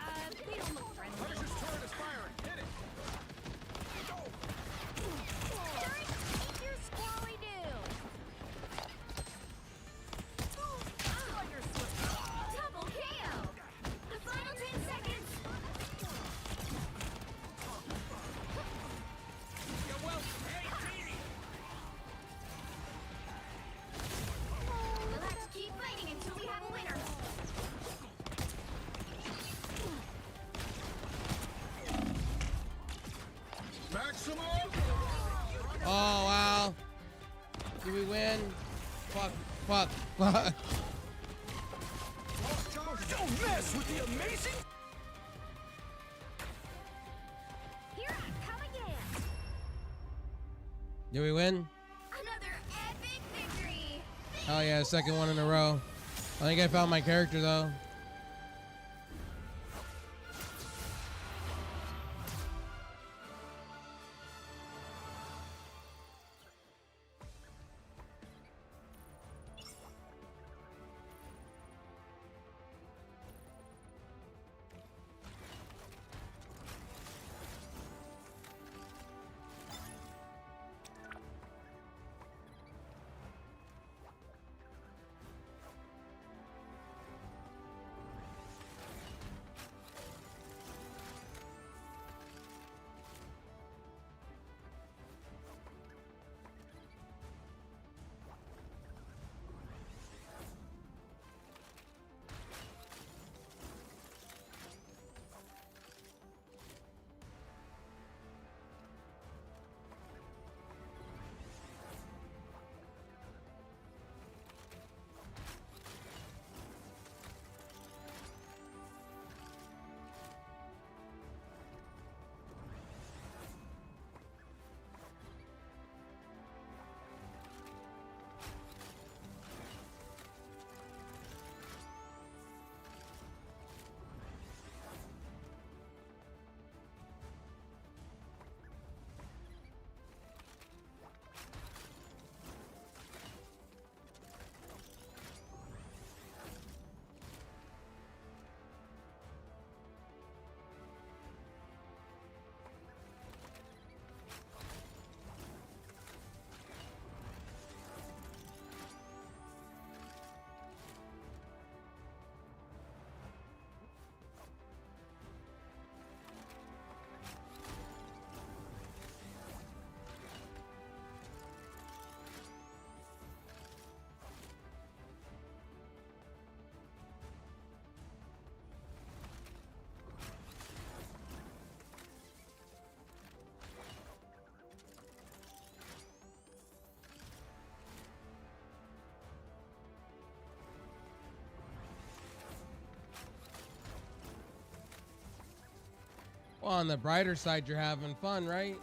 they don't look friendly. Punisher's turret is firing. Hit it. Hurry, eat your squirrely do. Double KO. The final 10 seconds. You're welcome. Hey, team! We'll have to keep fighting until we have a winner. Maximum. Oh, wow. Did we win? Fuck, fuck, fuck. Pulse charge. Don't mess with the amazing. Here I come again. Did we win? Another epic victory. Oh, yeah, second one in a row. I think I found my character, though. Well, on the brighter side, you're having fun, right?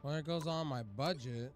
Well, it goes on my budget.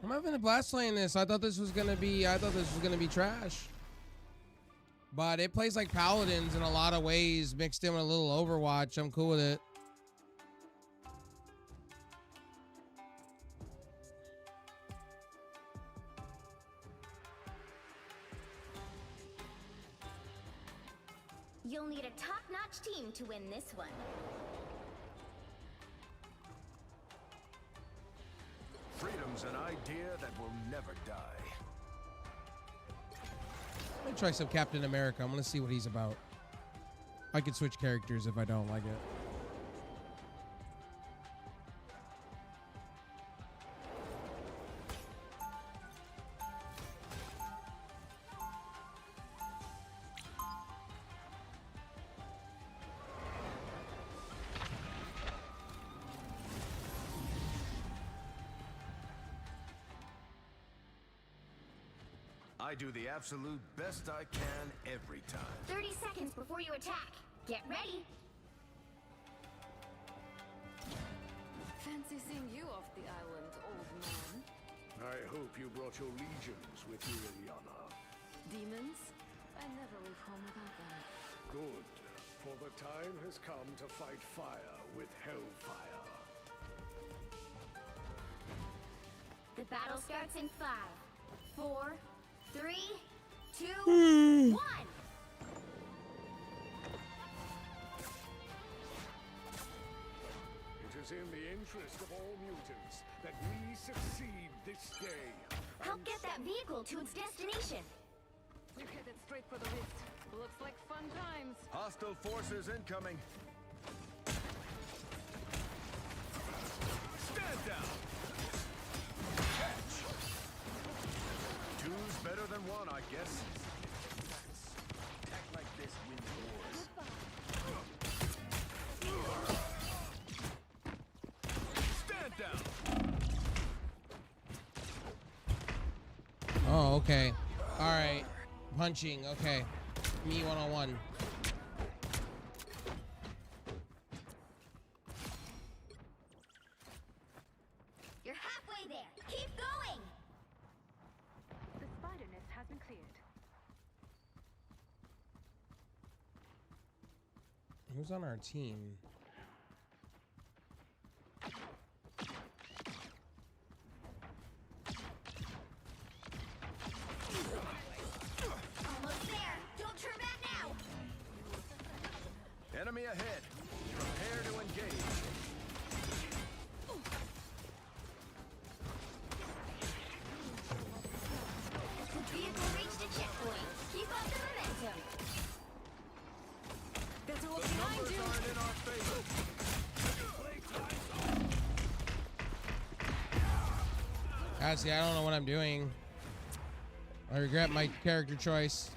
I'm having a blast playing this. I thought this was gonna be trash. But it plays like Paladins in a lot of ways, mixed in with a little Overwatch. I'm cool with it. You'll need a top-notch team to win this one. Freedom's an idea that will never die. I'm gonna try some Captain America. I'm gonna see what he's about. I could switch characters if I don't like it. I do the absolute best I can every time. 30 seconds before you attack. Get ready. Fancy seeing you off the island, old man. I hope you brought your legions with you, Ilyana. Demons? I never leave home without them. Good, for the time has come to fight fire with hellfire. The battle starts in 5, 4, 3, 2, 1. It is in the interest of all mutants that we succeed this day. Help get that vehicle to its destination. You're headed straight for the rift. Looks like fun times. Hostile forces incoming. Stand down! Catch! Two's better than one, I guess. Oh, okay. All right. Punching. Okay. Me one-on-one. You're halfway there. Keep going. The spider nest has been cleared. Who's on our team? Almost there. Don't turn back now. Enemy ahead. Prepare to engage. The vehicle reached a checkpoint. Keep up the momentum. Better look The behind numbers you. aren't in our favor. See, I don't know what I'm doing. I regret my character choice.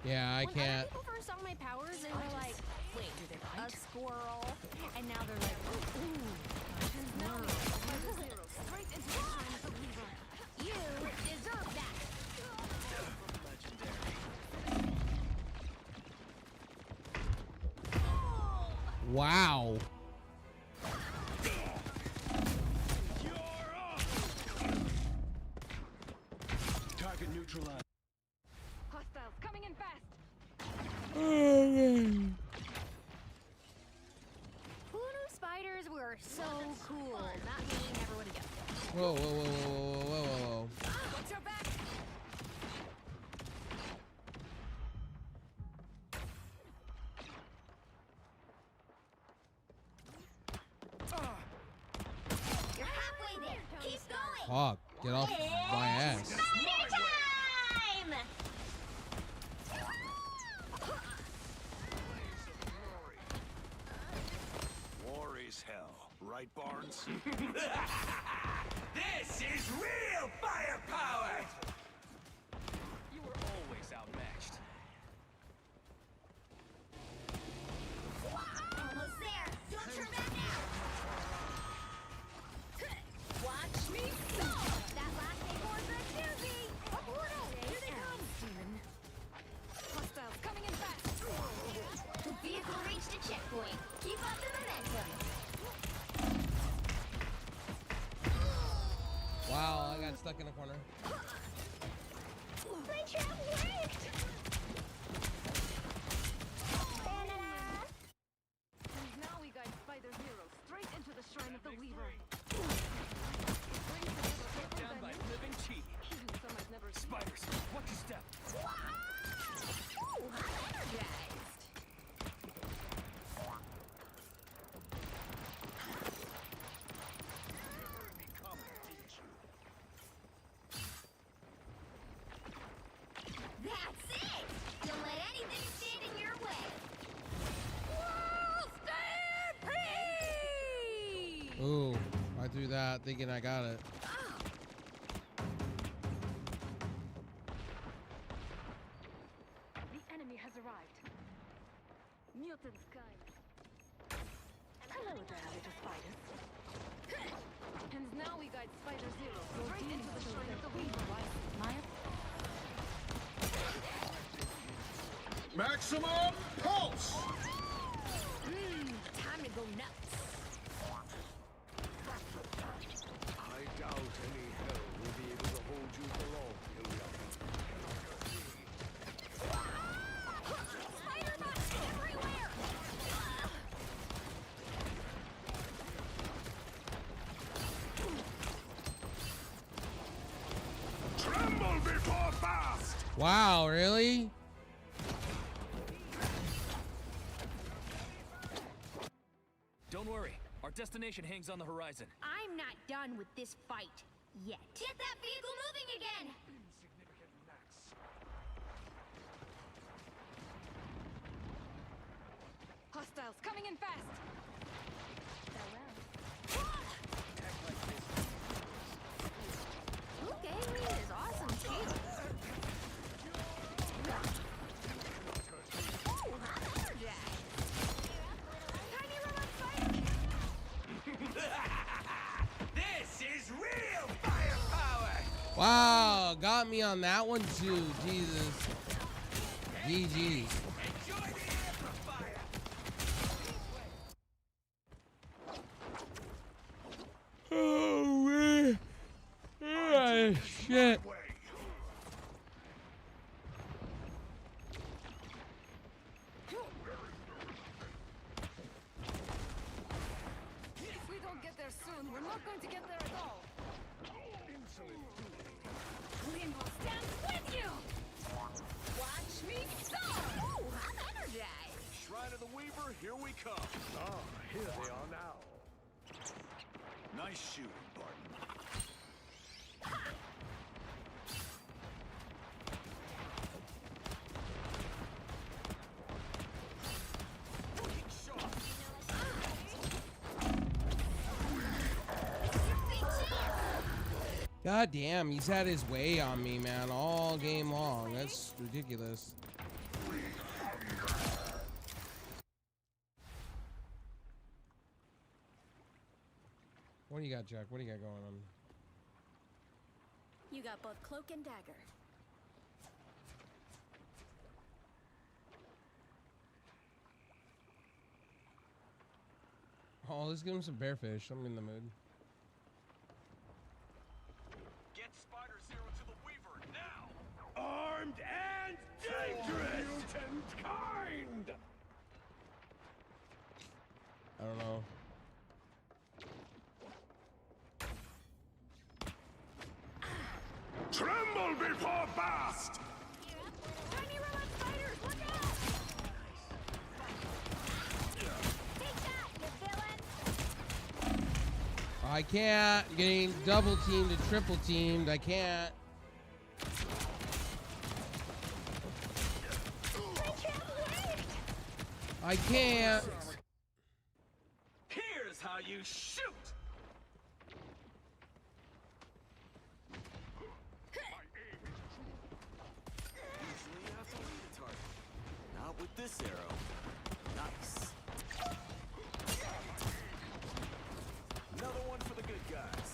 Yeah, I When can't. other people first saw my powers, they were like, wait, a squirrel? And now they're like, ooh, Now we got Spider Zero straight into the shrine of the Weaver. you deserve that. Wow. Target neutralized. Hostiles coming in fast. Who knew spiders were so cool? Not me, never would have guessed it. Whoa, whoa, whoa, whoa, whoa, whoa, whoa, whoa. Watch your back. You're halfway there. Keep going. Fuck, get off my ass. Time! War is hell, right, Barnes? This is real firepower! You were always outmatched. Almost there. Don't turn back now. Watch me go! That last thing was a doozy! Here they come. Demon. Hostiles coming in fast. The vehicle reached a checkpoint. Keep up the momentum. Wow, I got stuck in a corner. My trap worked. And now we guide Spider Zero straight into the shrine of the Weaver. Struck down by living chi. Some I've never seen. Spiders, watch your step. Ooh, I'm energized. That's it. Don't let anything stand in your way. Ooh, I threw that thinking I got it. The enemy has arrived. Mutant's kind. Hello there, little spiders. And now we guide Spider Zero straight into the shrine of the Weaver. Maximum pulse! Time to go nuts. I doubt any hell will be able to hold you for long, Ilya. Spider bots everywhere! Tremble before fast! Wow, really? Don't worry, our destination hangs on the horizon. I'm not done with this fight yet. Get that vehicle moving again. Hostiles coming in fast. Who gave me this awesome shield? Ooh, I'm energized. Tiny robot spider Wow, got me on that one too. Jesus. GG. Oh, man. Ah, shit. If we don't get there soon, we're not going to get there at all. Limbo stands with you! Watch me go! Ooh, I'm energized. Shrine of the Weaver, here we come. Ah, here they are now. Nice shooting, Barton. God damn, he's had his way on me, man, all game long. That's ridiculous. What do you got, Jack? What do you got going on? You got both cloak and dagger. Oh, let's give him some bearfish. I'm in the mood. Get Spider Zero to the Weaver now! Armed and dangerous! Mutant kind! I don't know. Tremble before Bast! Tiny robot spiders, look out! Take that, you villain! I can't. Getting double teamed and triple teamed. I can't. I can't. Here's how you shoot! Usually you have to lead a target. Not with this arrow. Nice. Another one for the good guys.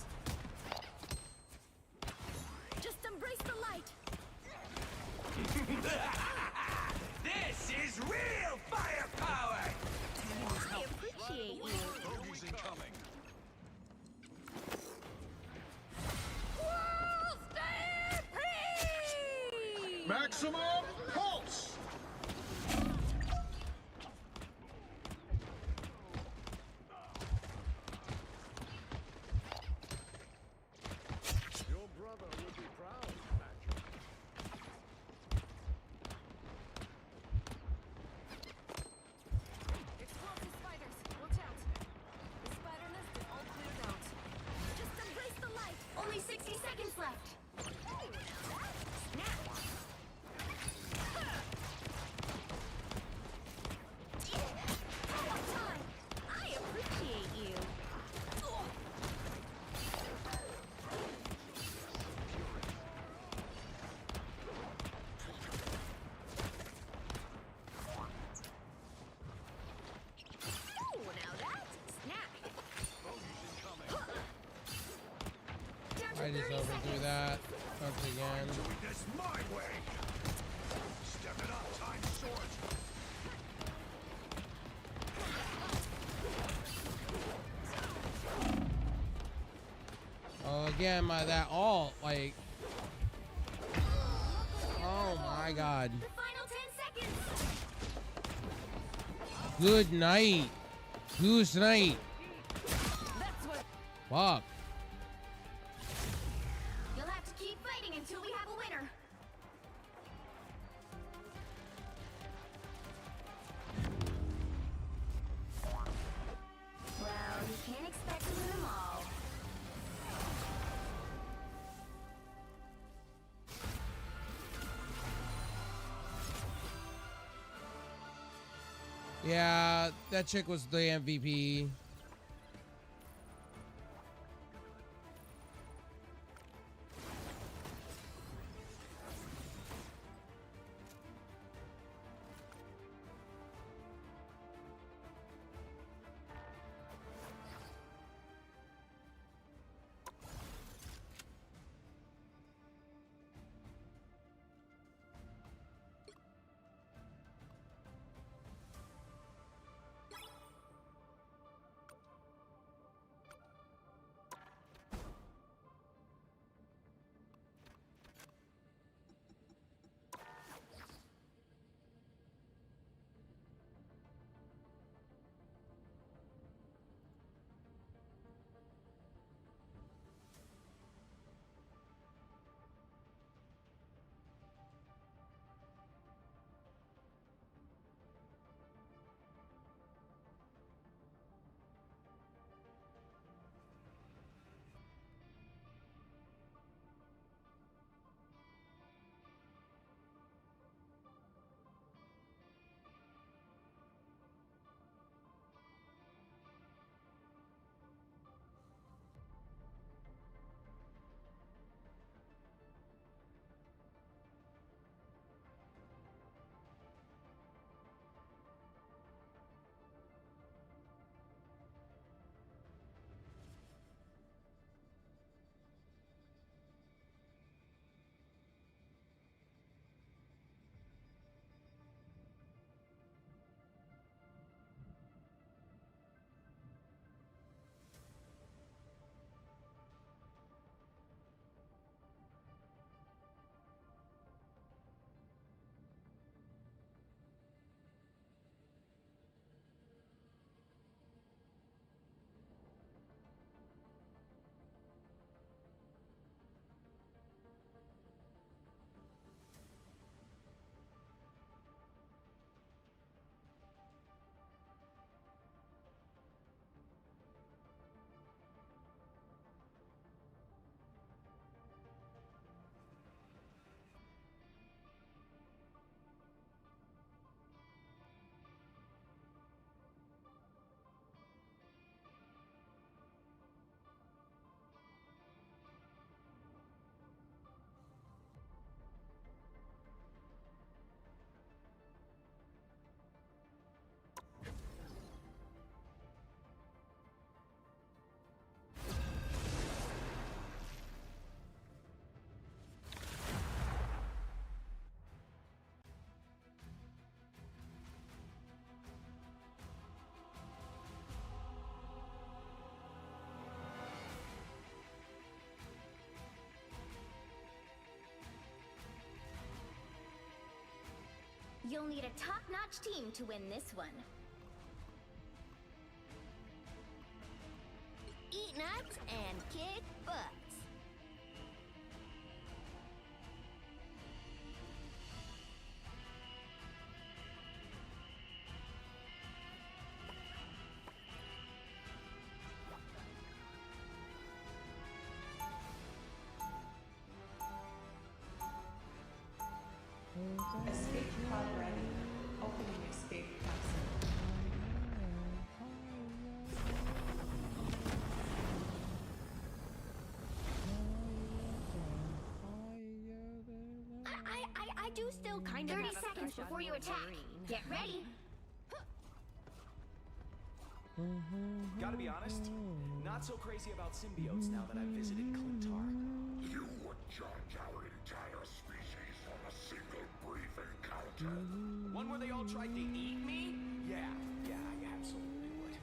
Just embrace the light. This is real firepower! I appreciate you. Bogey's incoming. Maximum pulse! Your brother would be proud, Magic. Explosive spiders, watch out. The spider nest is all cleared out. Just embrace the light! Only 60 seconds left! Snap! Time. I appreciate you. Ooh, now that's a snack! Down to I just 30 overthrew seconds. that. Once again. Doing this my way! Step it up, time short! Oh, again, that alt, like. Oh my god. The final 10 seconds! Good night. Goose night. That's what. Fuck. You'll have to keep fighting until we have a winner. Well, you can't expect to win them all. Yeah, that chick was the MVP. You'll need a top-notch team to win this one. Eat nuts and kick butts. Escape pod ready. Opening escape capsule. I do still kind of 30 have a seconds crush on before you attack. Wolverine. Get ready. Gotta be honest, not so crazy about symbiotes now that I've visited Clintar. You would judge our entire species on a single brief encounter. One where they all tried to eat me? Yeah, I absolutely would.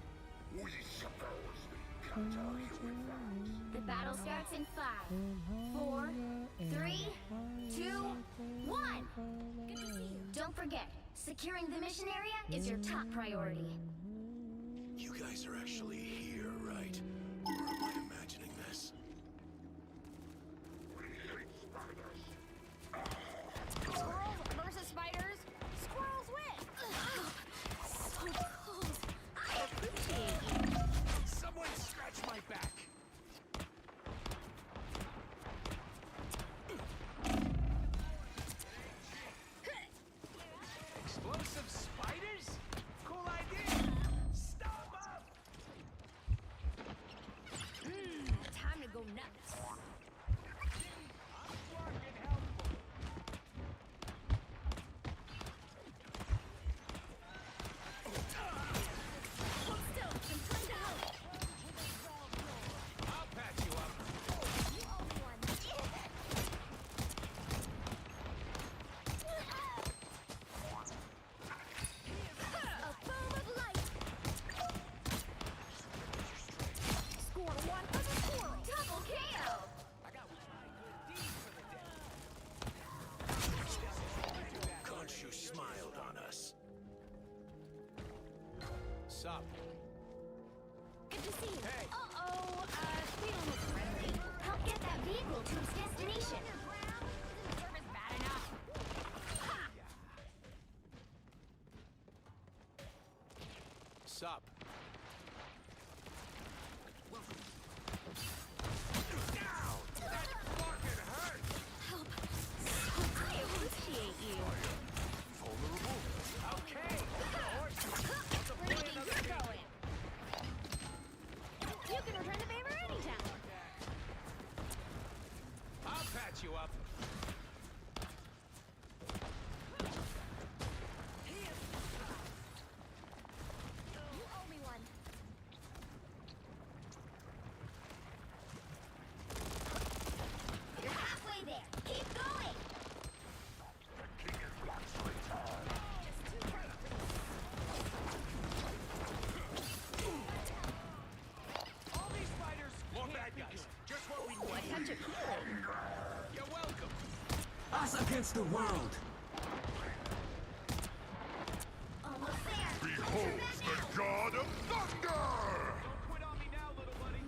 We suppose the encounter human rounds. The battle starts in 5, 4, 3, 2, 1. Good to see you. Don't forget, securing the mission area is your top priority. You guys are actually here, right? Or am I imagining this? We hate spiders. Squirrels versus spiders. Squirrels win. So close. I appreciate you. Someone scratch my back! Explosive spiders? Cool idea! Stop up! Time to go nuts. I'm fucking helpful. Hold still. I'm trying to help. I'll patch you up. You owe me one. A boom of light. Score one for the squirrel. Double KO. I got one good deed for the day. Can't you smiled on us? Sup? Good to see you. Hey. Uh-oh. Feeling was friendly. Help get that vehicle to its destination. Service bad enough. Sup? Help. I appreciate you. Okay. Where do you think you're going? You can return the favor anytime. I'll patch you up. You owe me one. You're halfway there. Keep going. All these spiders. More bad guys. Just what we need. What touch of healing? You're welcome. Us against the world. Almost there. Behold the god of thunder! Don't quit on me now, little buddy.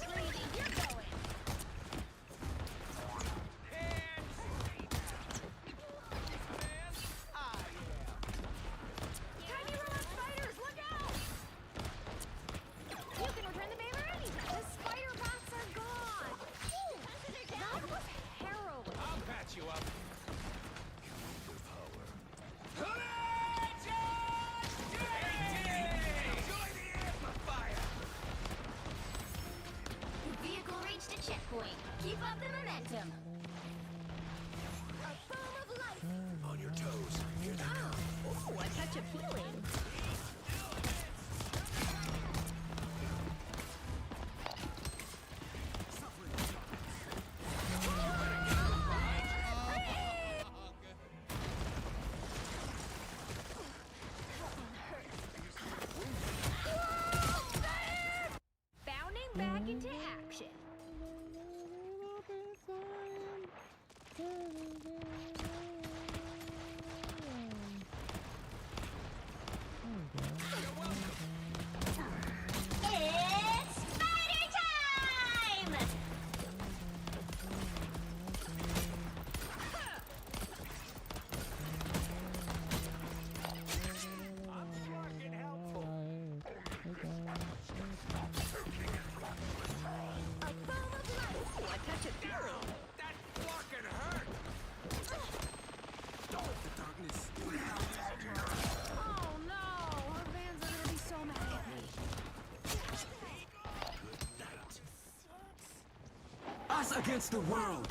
Where do you think you're going? Hands. Man, I am. Tiny little spiders, look out! You can return the favor anytime. The spider bots are gone. Ooh, that was harrowing. I'll patch you up. Enjoy the amplifier. The vehicle reached a checkpoint. Keep up the momentum. A boom of light. On your toes. You're the Ooh, a touch of healing. Us against the world.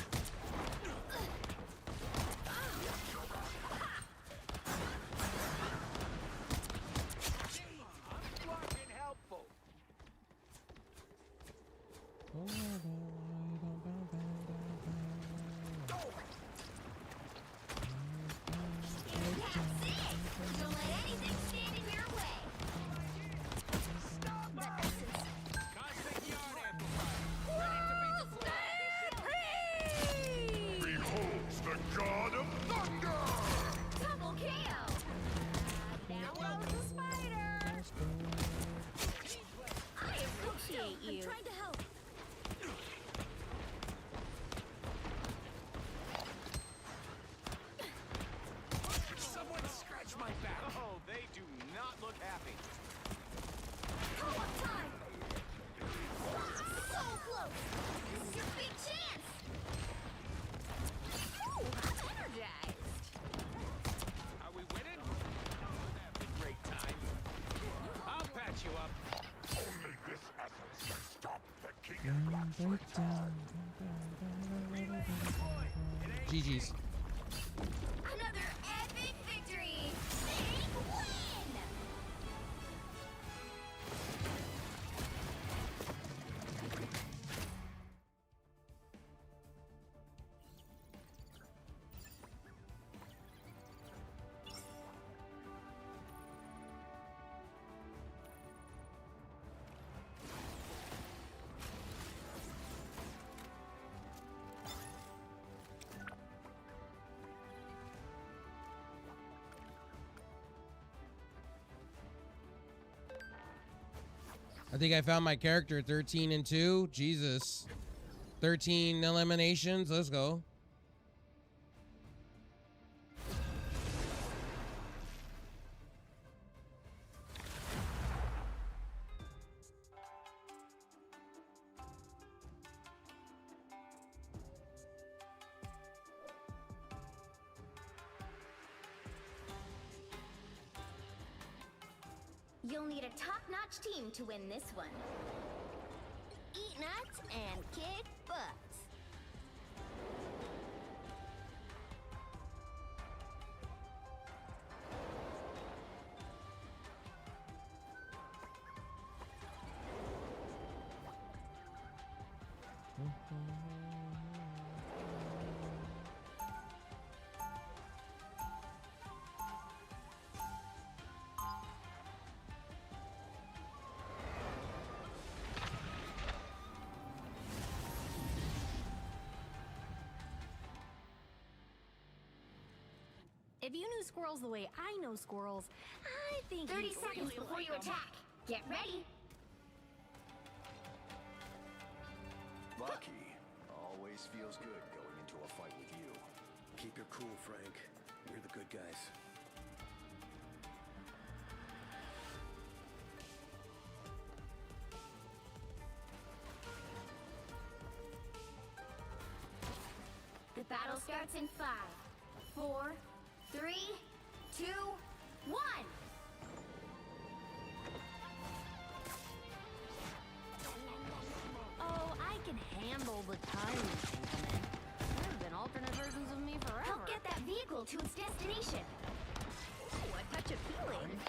Don't let anything stand in your way. Stop the essence. Beholds the god of thunder! Double KO. There goes the spider. I appreciate you. I'm trying to help. Someone scratch my back! Oh, they do not look happy. Pull-up time. So close. This is your big chance. Ooh, I'm energized. Are we winning? Having a great time. I'll patch you up. Only this essence can stop the King in Black's return. GG's. Another epic victory. Big win. I think I found my character 13 and 2. Jesus. 13 eliminations. Let's go. You'll need a top-notch team to win this one. Eat nuts and kick butts. If you knew squirrels the way I know squirrels, I think 30 you'd seconds really before like you 'em. attack. Get ready. Lucky. Always feels good going into a fight with you. Keep your cool, Frank. We're the good guys. The battle starts in 5, 4, 3, 2, 1. Oh, I can handle the time, gentlemen. There have been alternate versions of me forever. Help get that vehicle to its destination. Ooh, a touch of healing.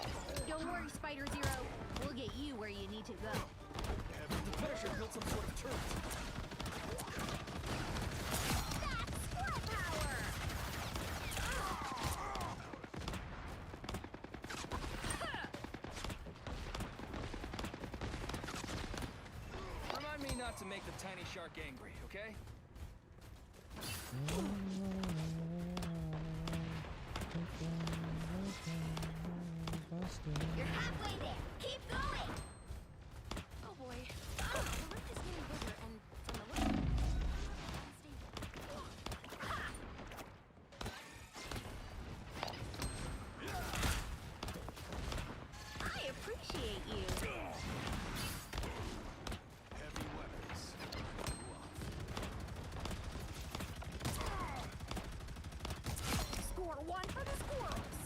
Don't worry, Spider Zero. We'll get you where you need to go. The Punisher built some sort of turret. That's squirrel power. Remind me not to make the tiny shark angry, okay? You're halfway there. Keep going. Oh boy. The rift is getting bigger and from the way I appreciate you. Heavy weapons. Score one for the squirrels.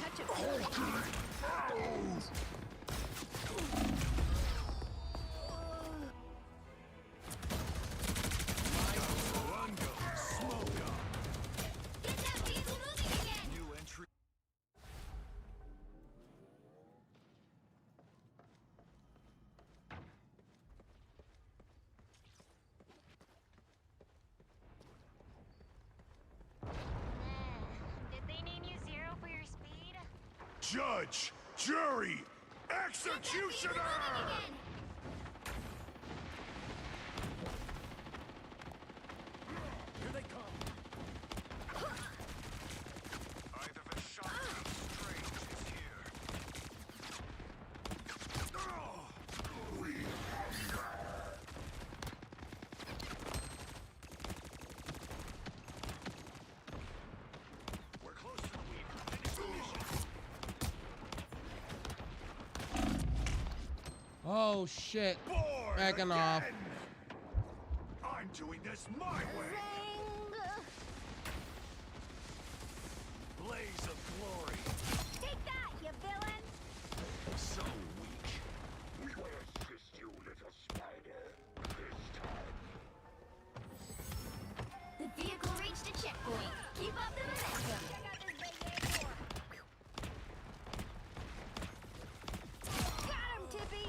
touch of healing. Get that vehicle moving again! New entry. Did they name you Zero for your speed? Judge, jury, Get that vehicle executioner! moving again! Here they come. Either the shotgun strange is here. We're close to the lead. Finish the mission. Oh shit. Board Backing off. again! I'm doing this my way. Blaze of glory. Take that, you villain! So weak. We will assist you, little spider. This time. The vehicle reached a checkpoint. Keep up the momentum. Check out this big door. Got him, Tippy!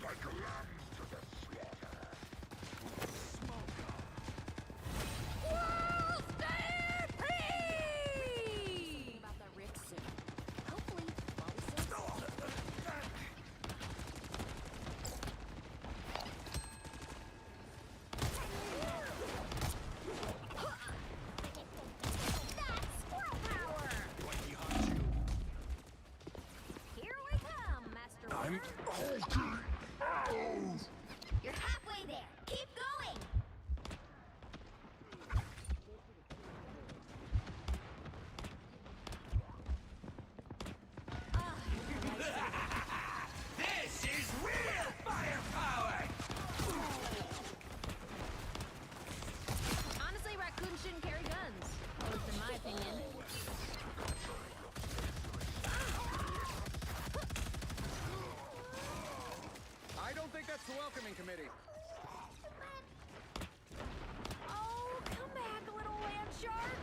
Like lambs to the slaughter. Smoke on. Whoa, stampede! About that Rick soon. Hopefully, while we still That's squirrel power! Right behind you. Here we come, Master I'm Winner. hulking out. You're halfway there. Keep going! This is real firepower! Honestly, raccoons shouldn't carry guns. At least in my opinion. I don't think that's the welcoming committee. Oh, come back, little land shark.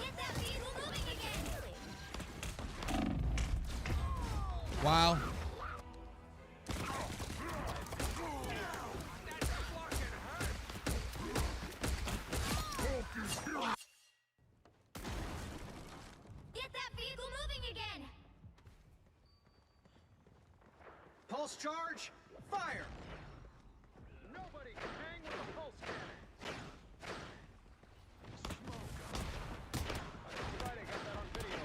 Get that vehicle moving again! Wow. Get that vehicle moving again! Pulse charge, fire! Nobody can hang with a pulse cannon. Smoke on. Friday got that on video.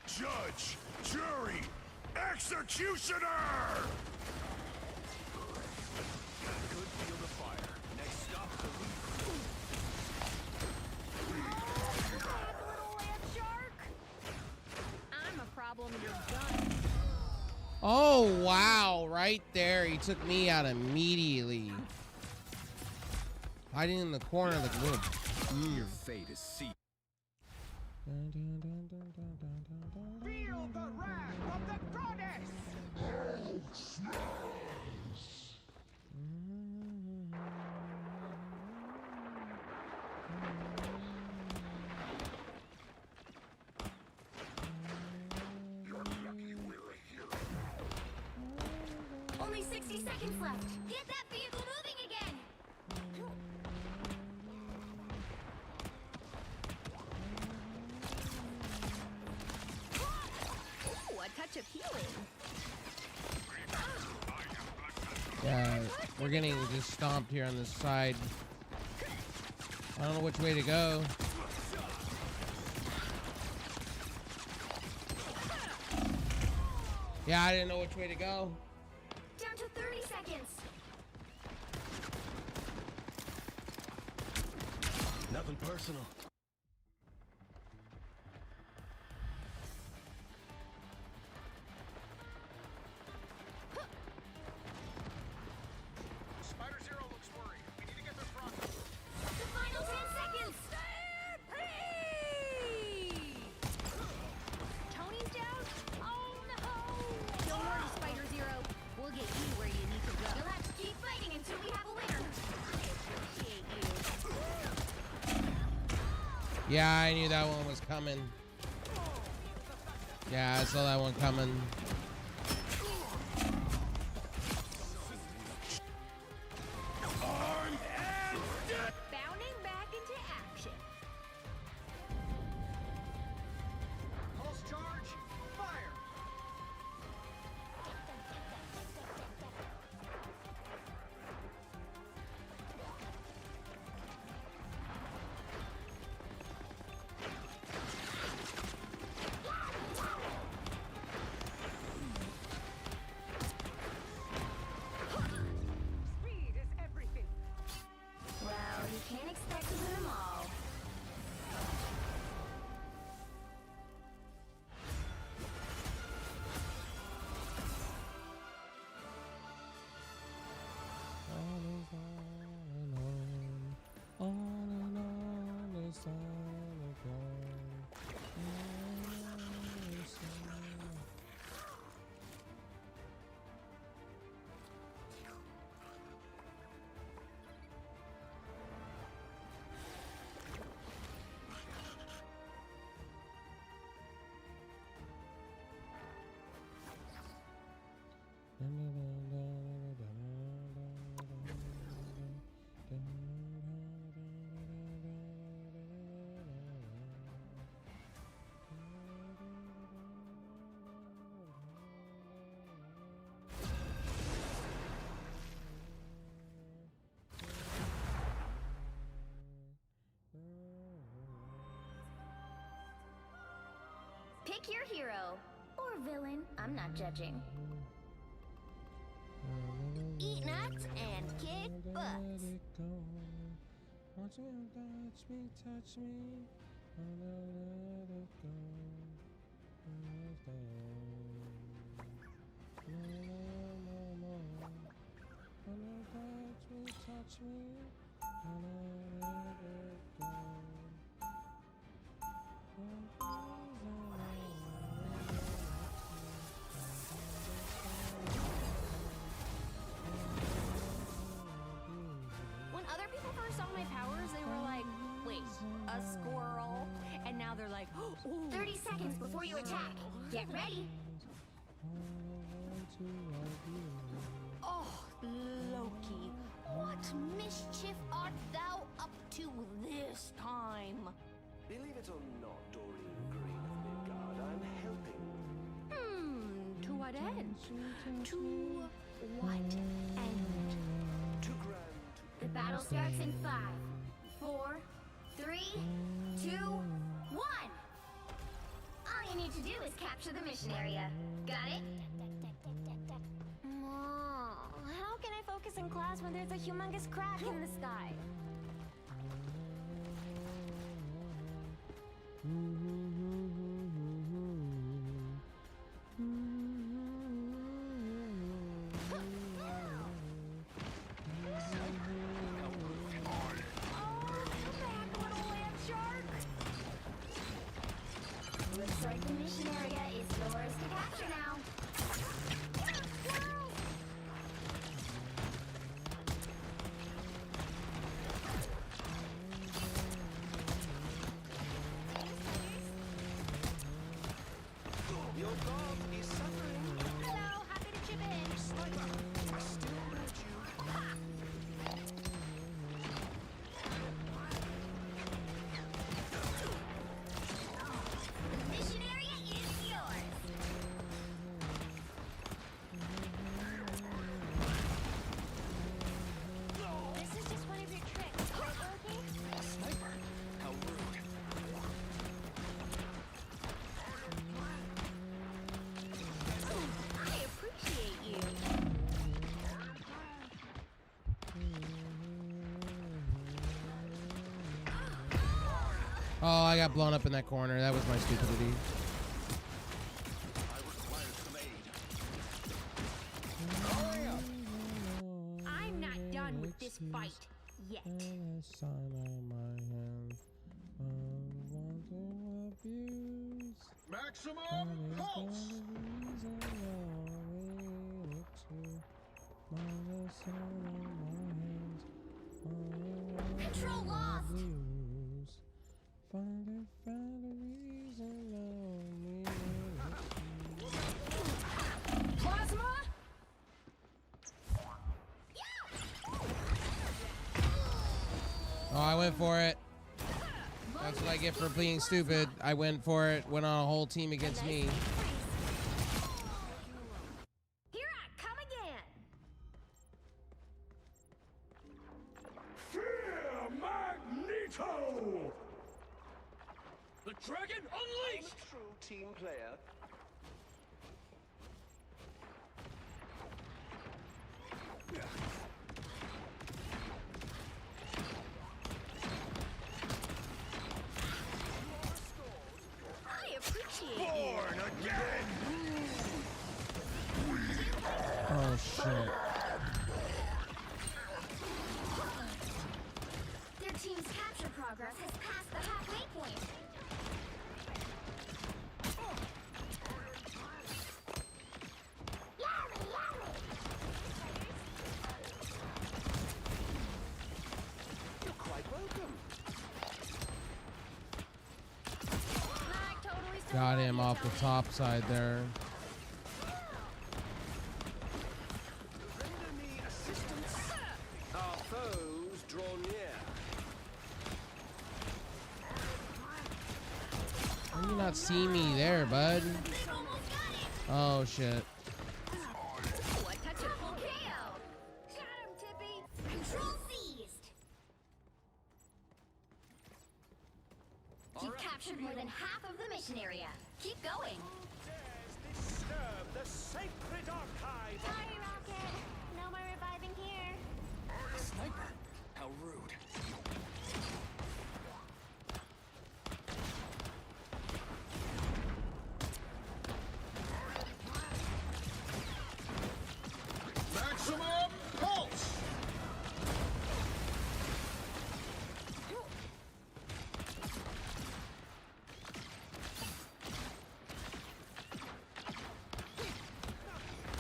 Judge, jury, executioner! Good field of fire. Next stop, the lead. Back, little land shark. I'm a problem you're done. Oh wow, right there. He took me out immediately. Hiding in the corner of the globe. Your fate is sealed. Feel the wrath of the goddess! Only 60 seconds left. Get that vehicle moving again! Ooh, a touch of healing. Yeah, we're getting just stomped here on this side. I don't know which way to go. Yeah, I didn't know which way to go. Down to 30 seconds. Nothing personal. Spider Zero looks worried. We need to get this rocket. The final 10 seconds! Tony's down? Oh no! Don't worry, Spider Zero. We'll get you where you need to go. You'll have to keep fighting until we have a winner. Appreciate you. Yeah, I knew that one was coming. Yeah, I saw that one coming. Bounding back into action. Pulse charge. Fire. Speed is everything. Well, you can't expect to win them all. Pick your hero. Or villain. I'm not judging. Eat nuts and kick butts. Watch me, touch me, touch me. Let it go. Touch me, let it go. When other people first saw my powers, they were like, wait, a squirrel? And now they're like, ooh. 30 seconds before you attack. Get ready. Oh, Loki, what mischief art thou up to this time? Believe it or not, Doreen Green of Midgard, I'm helping. To what end? To what end? To grand. The battle starts in 5, 4, 3, 2, 1. All you need to do is capture the mission area. Got it? How can I focus in class when there's a humongous crack in the sky? Looks like the mission area is yours to capture now. Your dog is suffering. Hello, happy to chip in. Sniper, I still need you. The mission area is yours. Oh, I got blown up in that corner. That was my stupidity. I'm not done with this fight yet. Maximum pulse! Control lost! Plasma? Oh, I went for it. That's what I get for being stupid. I went for it, went on a whole team against me. Here I come again! Fear Magneto! The dragon unleashed! True team player. I appreciate you! Born again! Oh, shit. Their team's capture progress has passed the halfway point. You're quite welcome. Like, totally still Got love him you, off the Tony. top side there. Render me assistance. Our foes draw near. How do you not see me there, bud? They've almost got it! Oh, shit. Oh, I touch it full KO! Got him, Tippy! Control seized! You've captured more than half of the mission area. Keep going! Disturb the sacred archive! Sorry, Rocket. No more reviving here. Sniper? How rude. Maximum pulse!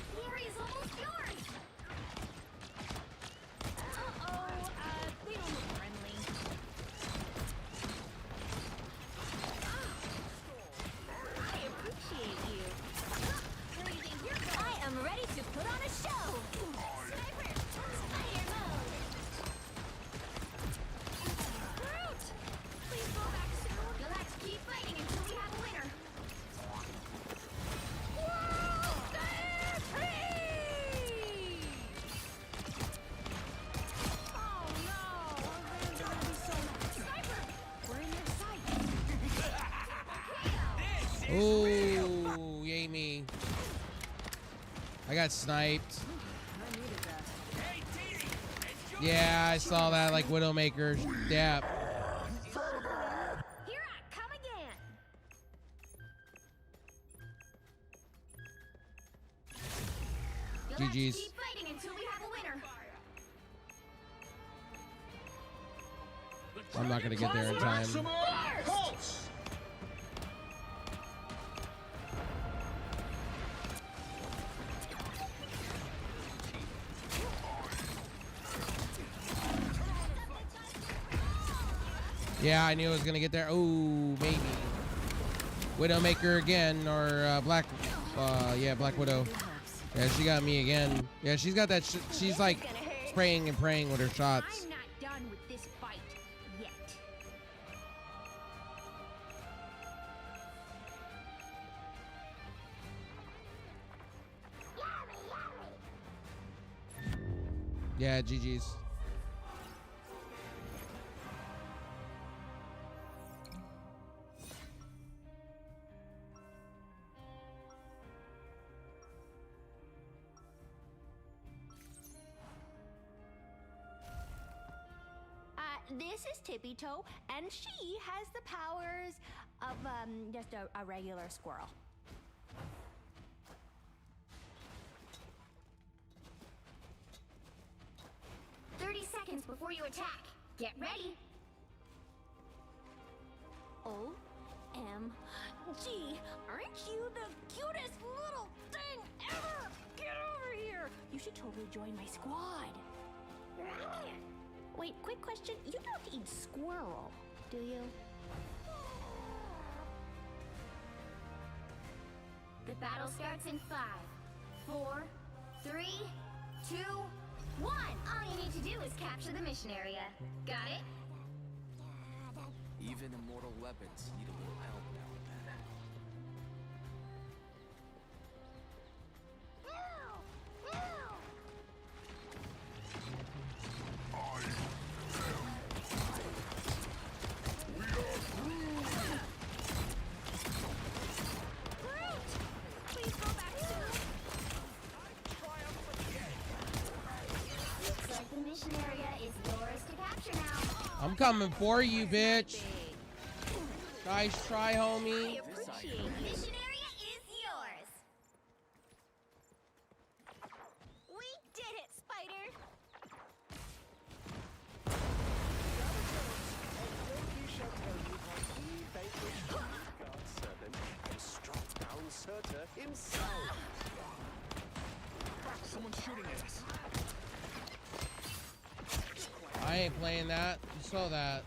The area's almost yours! Uh-oh, they don't look friendly. I appreciate you! Breathing, you're good! I am ready to put on a show! Sniper! Fire mode! Groot! Please go back soon! You'll have to keep fighting until we have a winner! Oh no! They're gonna be so mad. Sniper! We're in their sight. Ooh, yay me. I got sniped. Hey, Dee Dee! Enjoy Yeah, I saw that like Widowmaker. Yeah. Here I come again! You'll have to GG's. keep fighting until we have a winner! I'm not gonna get there in time. Maximum pulse! Yeah, I knew I was gonna get there. Ooh, maybe. Widowmaker again, or Black. Yeah, Black Widow. Yeah, she got me again. Yeah, she's got that. She's like spraying and praying with her shots. I'm not done with this fight yet. Yeah, GG's. this is Tippy Toe, and she has the powers of just a regular squirrel. Seconds before you attack. Get ready. OMG, aren't you the cutest little thing ever? Get over here. You should totally join my squad. Wait, quick question. You don't eat squirrel, do you? The battle starts in 5, 4, 3, 2, 1. All you need to do is capture the mission area. Got it? Even immortal weapons need a little help now and then. Please go back soon. Looks like the mission area is yours to capture now. I'm coming for you, bitch. Nice try, homie. Mission area is yours. We did it, Spider. shall tell you how he vanquished the guard serpent and struck down Surtur himself. Someone's shooting at us. I ain't playing that. You saw that.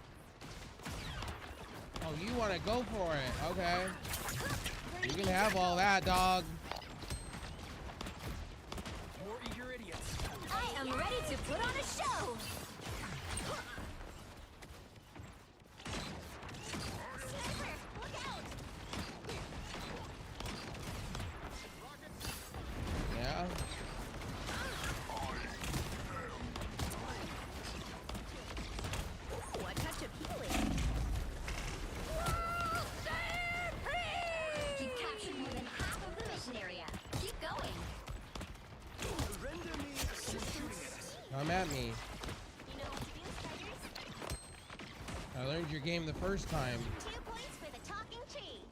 Oh, you want to go for it? Okay. You can have all that, dog. More eager idiots. I am ready to put on a show. Sniper, look out! Yeah. Ooh, a touch of healing. You've captured more than half of the mission area. Keep going. Render me assistance. Come at me. You know what to do, Spiders? I learned your game the first time. 2 points for the talking tree.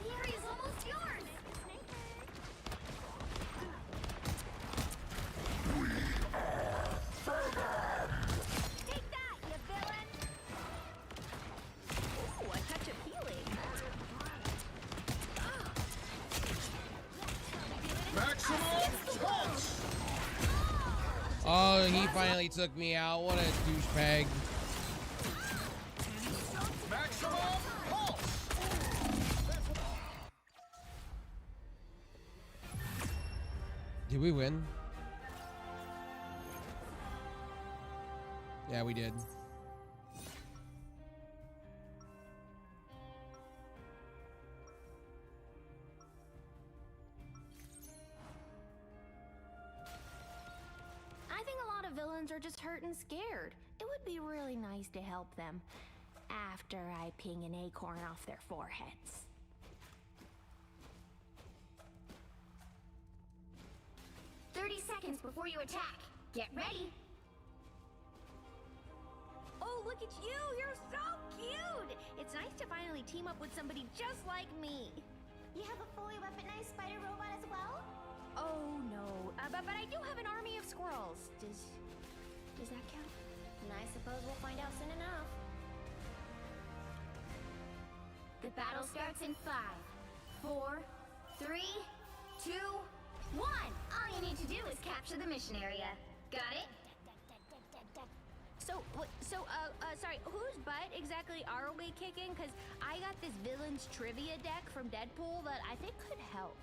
The area's almost yours. Take that, you villain! Ooh, a touch of healing. Oh, he finally took me out. What a douchebag. Did we win? Yeah, we did. I think a lot of villains are just hurt and scared. It would be really nice to help them after I ping an acorn off their foreheads. Seconds before you attack. Get ready. Oh, look at you! You're so cute! It's nice to finally team up with somebody just like me. You have a fully weaponized spider robot as well? Oh no, but I do have an army of squirrels. Does that count? And I suppose we'll find out soon enough. The battle starts in 5, 4, 3, 2, 1. All you need to do is capture the mission area. Got it? Sorry, whose butt exactly are we kicking? Because I got this villain's trivia deck from Deadpool that I think could help.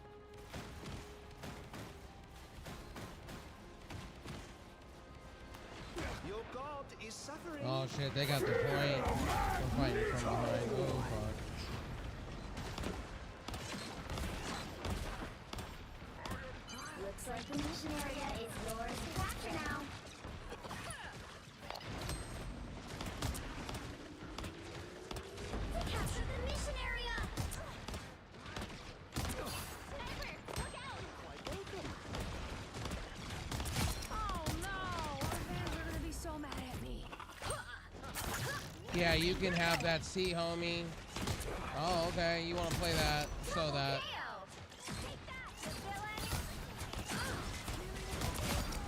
Your god is suffering. Oh shit, they got the point. We're fighting from behind. Oh fuck. The mission area is yours to capture now. To capture the mission area! Sniper, look out! Oh no! Our fans are gonna be so mad at me. Yeah, you can have that C, homie. Oh, okay. You want to play that? So that. Take that, villain!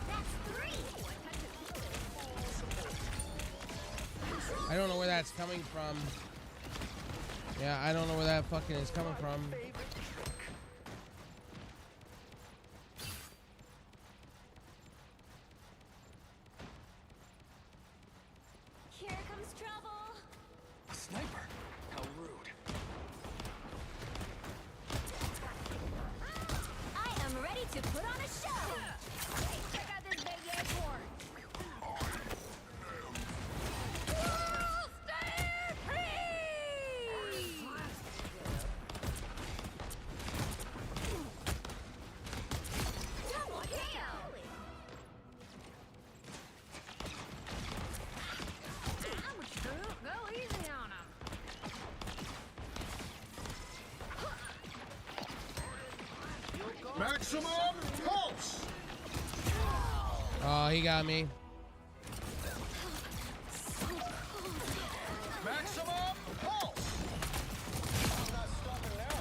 That's 3! I don't know where that's coming from. Yeah, I don't know where that fucking is coming from. Here comes trouble! A sniper? How rude. I am ready to put on a show! Hey, check out this baby acorn! Double kill! Ouch, dude. Go easy on him. Maximum pulse! Oh, he got me. Maximum pulse! I'm not stopping now.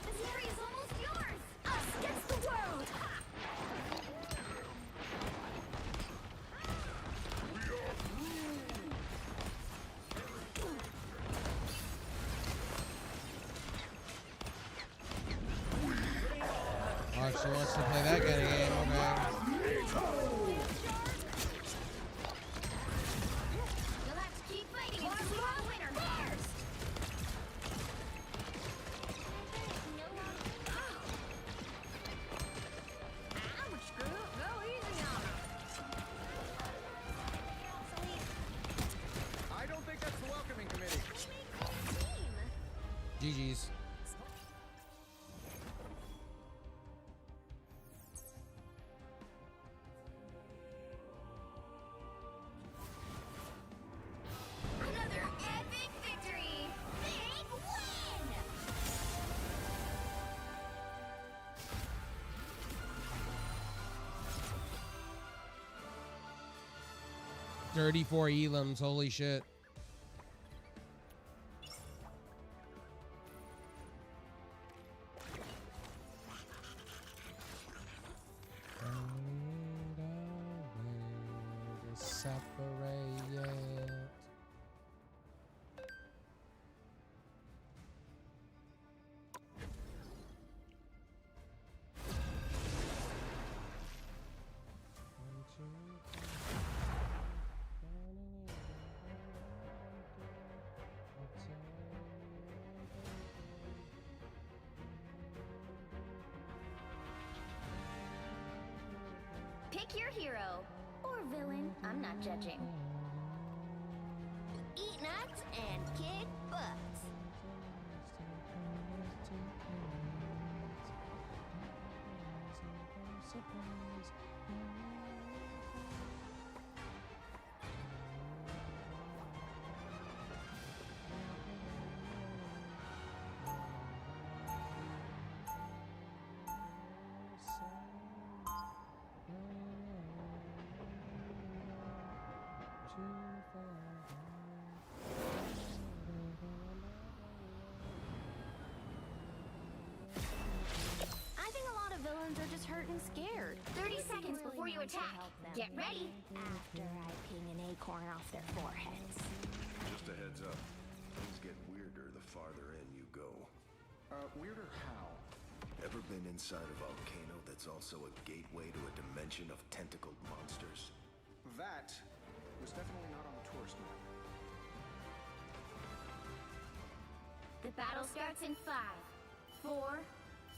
This area is almost yours! Us against the world! Oh, she wants to play that kind of game. Okay. You'll have to keep fighting until we have a winner first! Ouch, Groot. Go easy on him. I don't think that's the welcoming committee. GG's. Another epic victory! Big win! 34 elims. Holy shit. Separate. Pick your hero. Or villain, I'm not judging. Eat nuts and kick butts. I think a lot of villains are just hurt and scared. 30 seconds before you attack. Get ready. After I ping an acorn off their foreheads. Just a heads up. Things get weirder the farther in you go. Weirder how? Ever been inside a volcano that's also a gateway to a dimension of tentacled monsters? That was definitely not on the tourist map. The battle starts in 5, 4,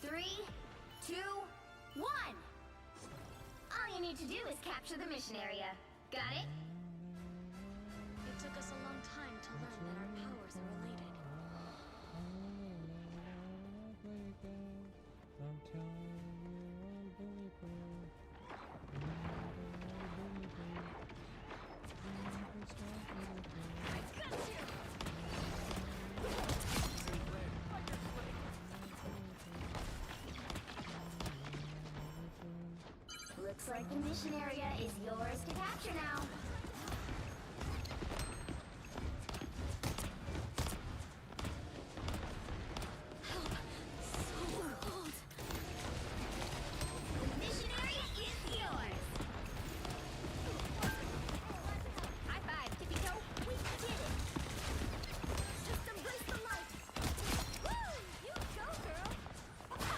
3, 2, 1! All you need to do is capture the mission area. Got it? It took us a long time to learn that our powers are related. Looks like the mission area is yours to capture now. The mission area is yours. High five, tippy toe. We did it. Just embrace the light. Woo! You go, girl. Ha!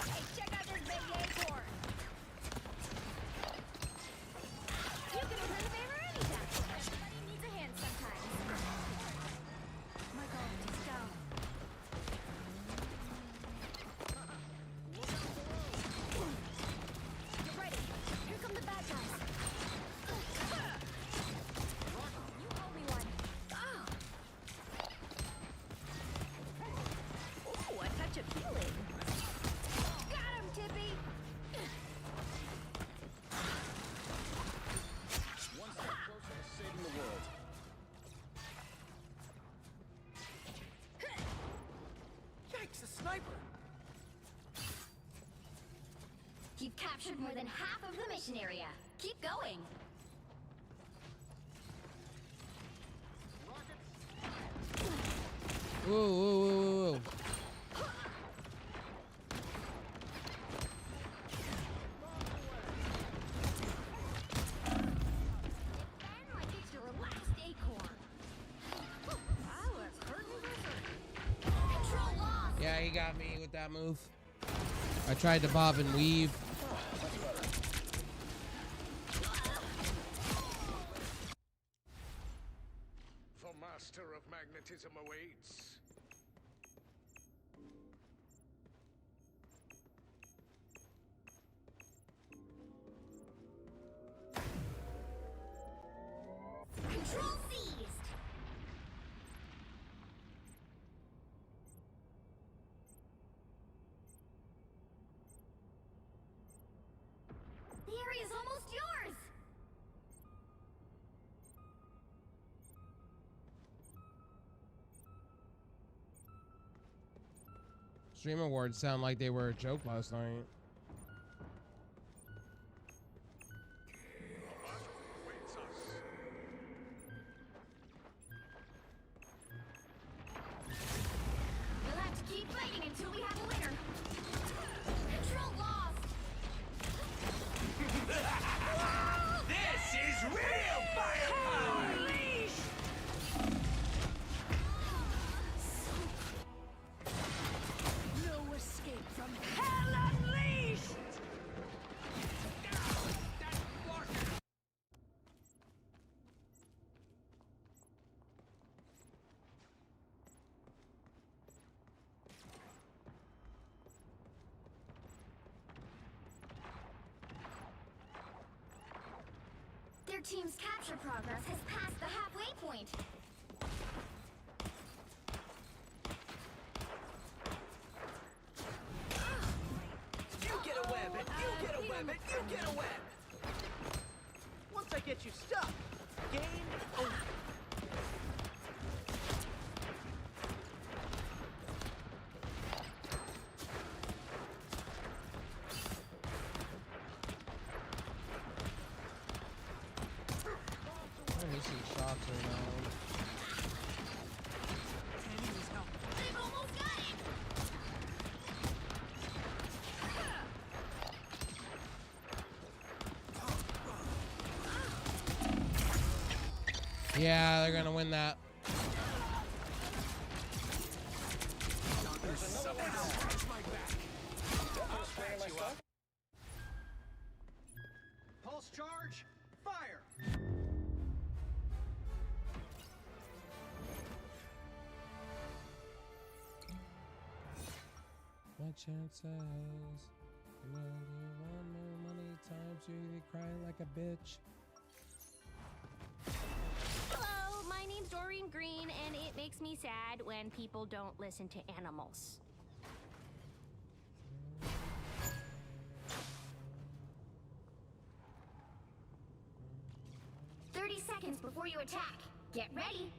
Hey, check out this big acorn. You can return the favor anytime. Everybody needs a hand sometimes. My god, it's down. Get ready. Here come the bad guys. You owe me one. Ooh, a touch of healing. Got him, Tippy. One step closer to saving the world. Yikes, a sniper! You've captured more than half of the mission area. Keep going. Whoa, whoa, whoa, whoa, whoa. And like it's your last acorn. I was hurting. Control lost. Yeah, he got me with that move. I tried to bob and weave. The master of magnetism awaits. Control seized. The area's almost yours. Stream awards sound like they were a joke last night. Awaits us. We'll have to keep fighting until we have a winner. Control lost. This is real firepower! No escape from hell unleashed! Their team's capture progress has passed the halfway point. You get a web, and you get a web, and you get a web! Once I get you stuck, game over. Let me see shots right now. They've almost got it! Yeah, they're gonna win that. patch you up. Pulse charge, fire! What chance says? You want more money times you crying like a bitch. Hello, my name's Doreen Green, and it makes me sad when people don't listen to animals. Seconds before you attack. Get ready.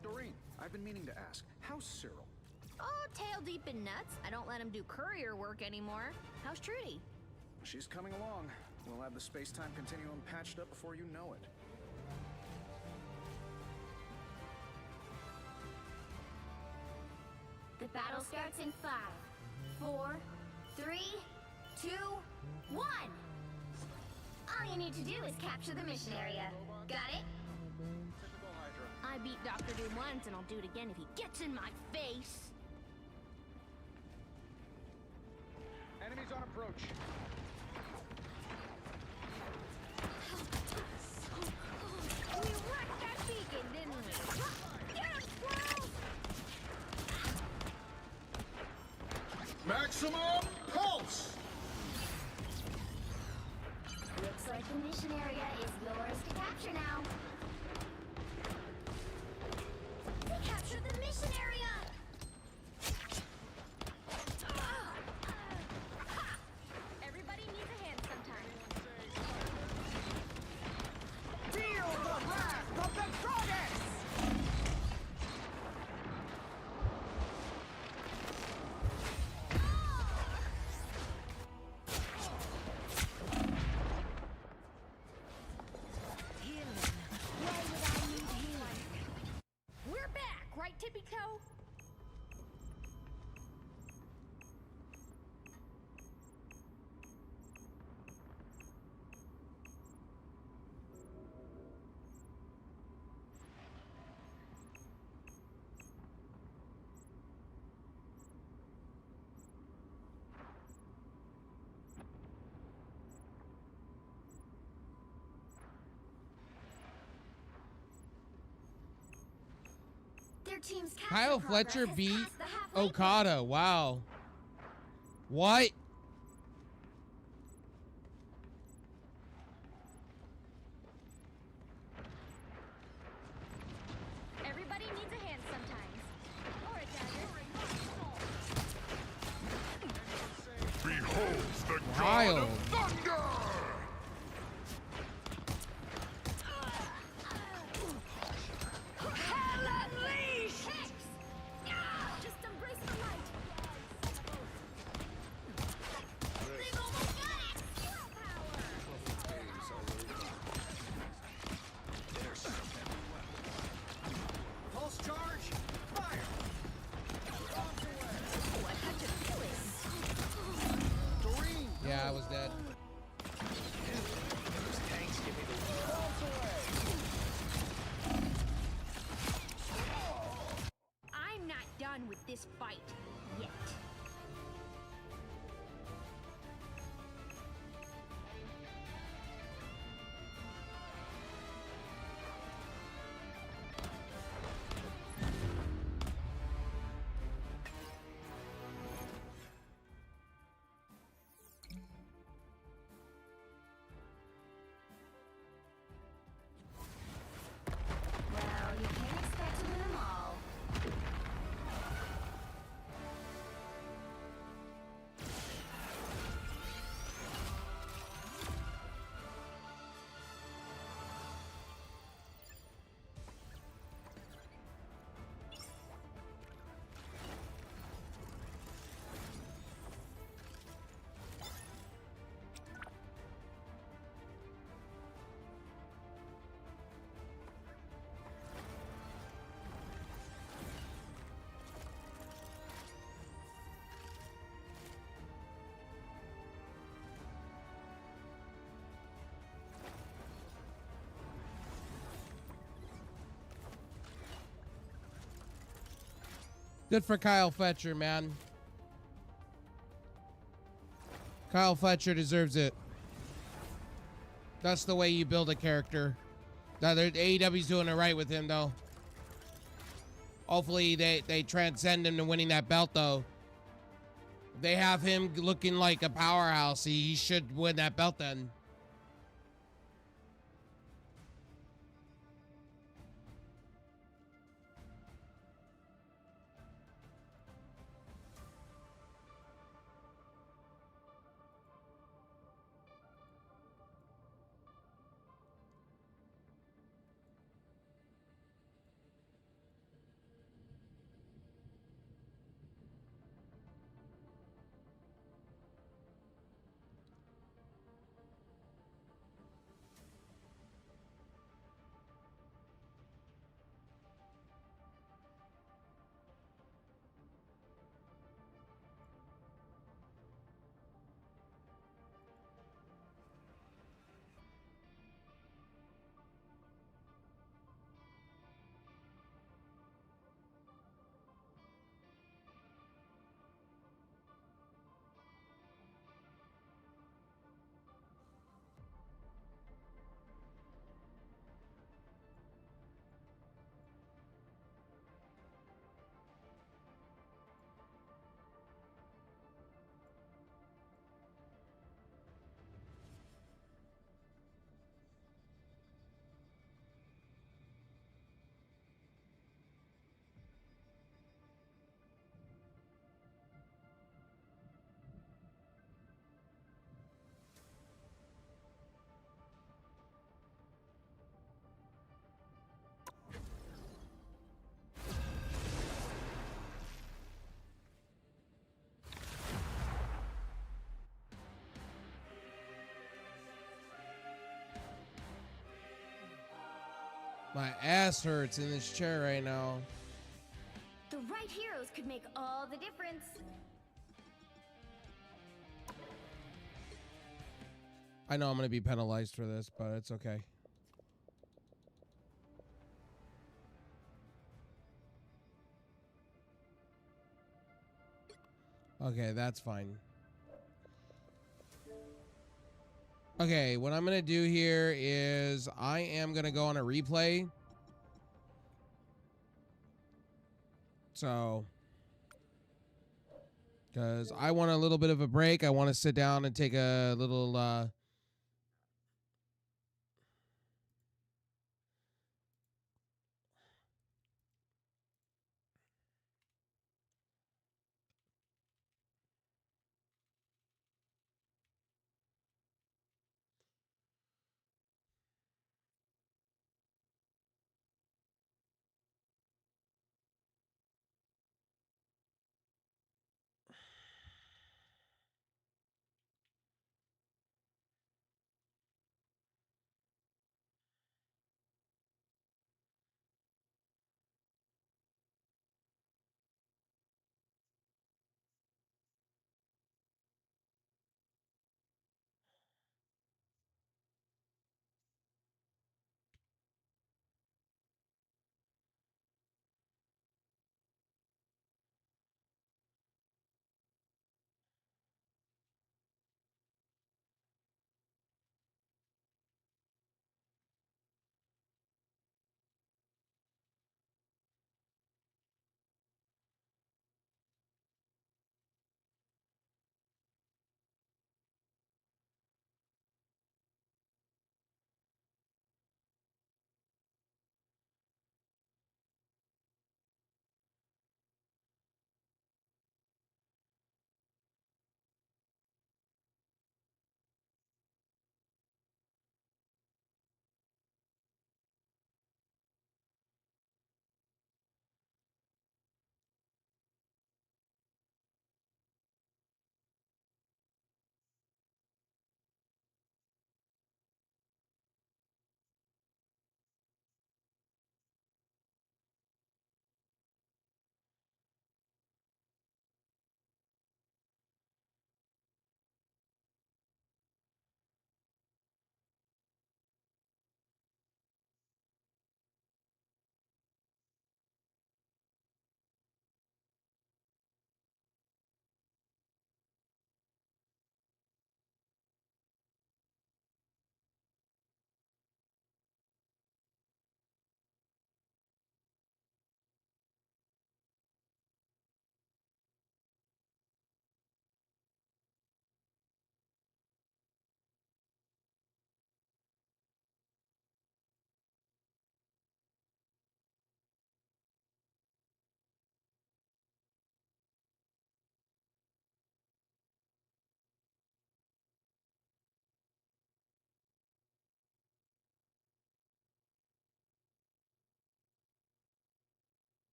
Doreen, I've been meaning to ask, how's Cyril? Oh, tail deep in nuts. I don't let him do courier work anymore. How's Trudy? She's coming along. We'll have the space-time continuum patched up before you know it. The battle starts in 5, 4, 3, 2, 1. All you need to do is capture the mission area. Got it? I beat Dr. Doom once, and I'll do it again if he gets in my face. Enemies on approach. We wrecked that beacon, didn't we? Get him, squirrel! Maximum pulse! Looks like the mission area is yours to capture now. We captured the mission area! Everybody needs a hand sometime. Feel the wrath of the goddess! We're back, right, Tippy Toe? Their team's capture Kyle progress Fletcher has beat passed the halfway Okada. Wow. What? Everybody needs a hand sometimes. Or a dagger. Behold the Wild. god of thunder! Hell unleashed! Just embrace the light. They've almost got it. Skill power. Pulse charge, fire! What had to do it? Doreen! Yeah, I was dead. Those tanks give me the I'm not done with this fight yet. Well, you can't expect to win them all. Good for Kyle Fletcher, man. Kyle Fletcher deserves it. That's the way you build a character. Now, AEW's doing it right with him, though. Hopefully, they transcend him to winning that belt, though. They have him looking like a powerhouse. He should win that belt then. My ass hurts in this chair right now. The right heroes could make all the difference. I know I'm going to be penalized for this, but it's okay. Okay, that's fine. Okay, what I'm going to do here is I am going to go on a replay. So, because I want a little bit of a break. I want to sit down and take a little...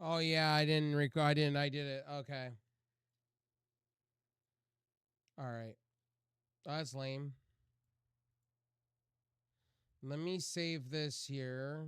Oh yeah, I didn't record. I didn't. I did it. Okay. All right. That's lame. Let me save this here.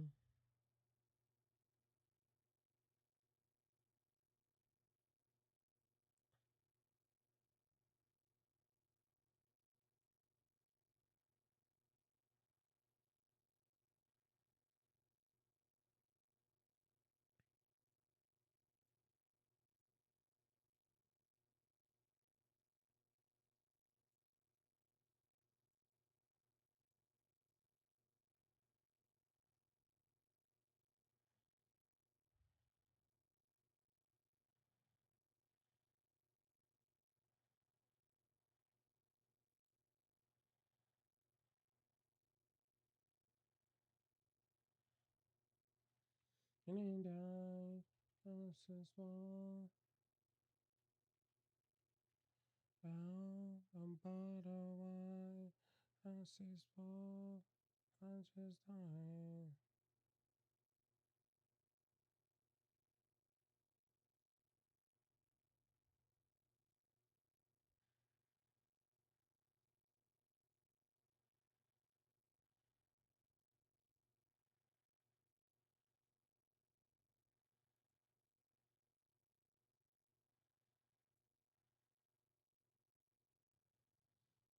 And I so small. I'm but a white. I so small. I just die.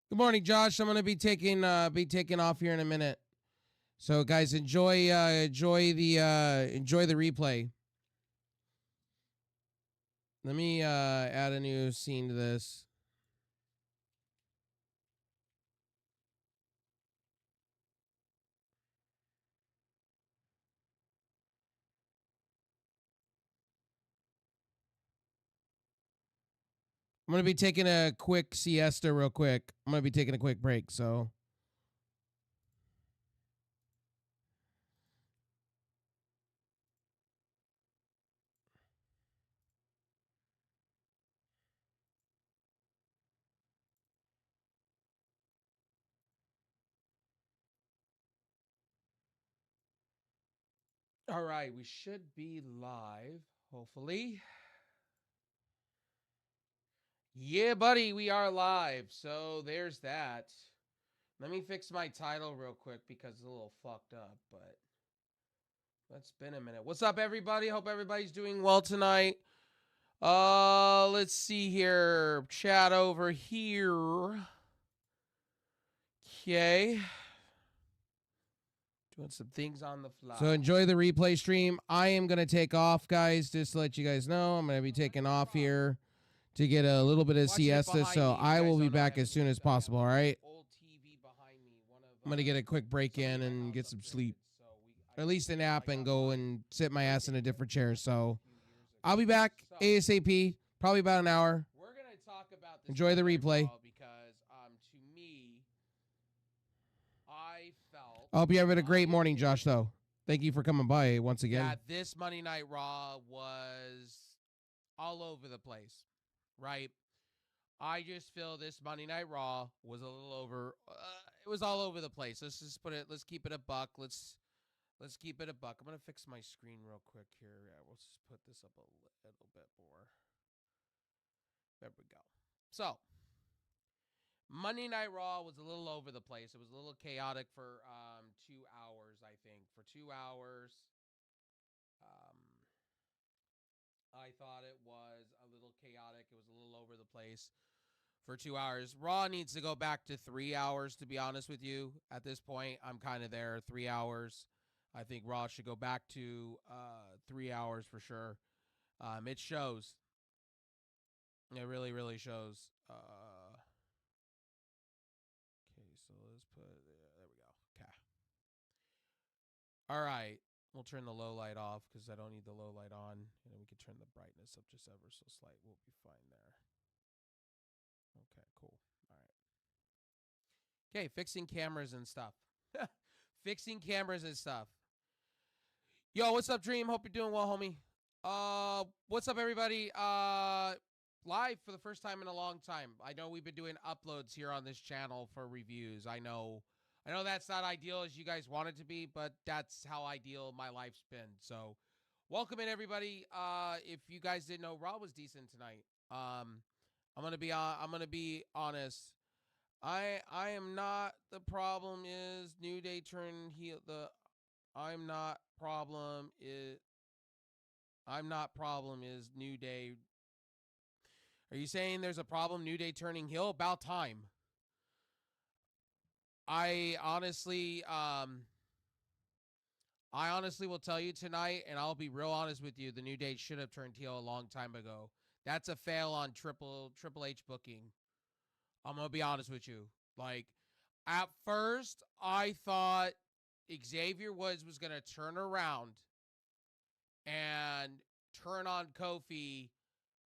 Good morning, Josh. I'm gonna be taking off here in a minute. So guys, enjoy the replay. Let me add a new scene to this. I'm gonna be taking a quick siesta real quick. I'm gonna be taking a quick break, so all right, we should be live, hopefully. Yeah, buddy, we are live. So there's that. Let me fix my title real quick because it's a little fucked up, but it's been a minute. What's up, everybody? Hope everybody's doing well tonight. Let's see here. Chat over here. Okay. Doing some things on the fly. So enjoy the replay stream. I am going to take off, guys, just to let you guys know. I'm going to be taking off here to get a little bit of siesta, so I will be back as soon as possible, all right? I'm going to get a quick break in and get some sleep. Or at least a nap and go and sit my ass in a different chair. So I'll be back ASAP, probably about an hour. We're going to talk about this. Enjoy the replay. Because to me, I felt. I hope you having a great morning, Josh, though. Thank you for coming by once again. Yeah, this Monday Night Raw was all over the place, right? I just feel this Monday Night Raw was a little over. It was all over the place. Let's just put it. Let's keep it a buck. Let's keep it a buck. I'm gonna fix my screen real quick here. Yeah, we'll just put this up a little bit more. There we go. So Monday Night Raw was a little over the place. It was a little chaotic for 2 hours. I think for 2 hours. I thought it was a little chaotic. It was a little over the place for 2 hours. Raw needs to go back to 3 hours, to be honest with you. At this point, I'm kind of there. 3 hours. I think Raw should go back to 3 hours for sure. It shows. It really, really shows. Okay, so let's put there we go. Okay. All right. We'll turn the low light off because I don't need the low light on. And then we can turn the brightness up just ever so slight. We'll be fine there. Okay, cool. All right. Okay, fixing cameras and stuff. Fixing cameras and stuff. Yo, what's up, Dream? Hope you're doing well, homie. What's up, everybody? Live for the first time in a long time. I know we've been doing uploads here on this channel for reviews. I know that's not ideal as you guys want it to be, but that's how ideal my life's been. So Welcome in, everybody. If you guys didn't know, Raw was decent tonight. I'm gonna be honest. I am not. The problem is New Day turned heel. I'm not problem is New Day. Are you saying there's a problem? New Day turning heel? About time. I honestly will tell you tonight, and I'll be real honest with you, the New Day should have turned heel a long time ago. That's a fail on Triple H booking. I'm going to be honest with you. Like, at first, I thought Xavier Woods was going to turn around and turn on Kofi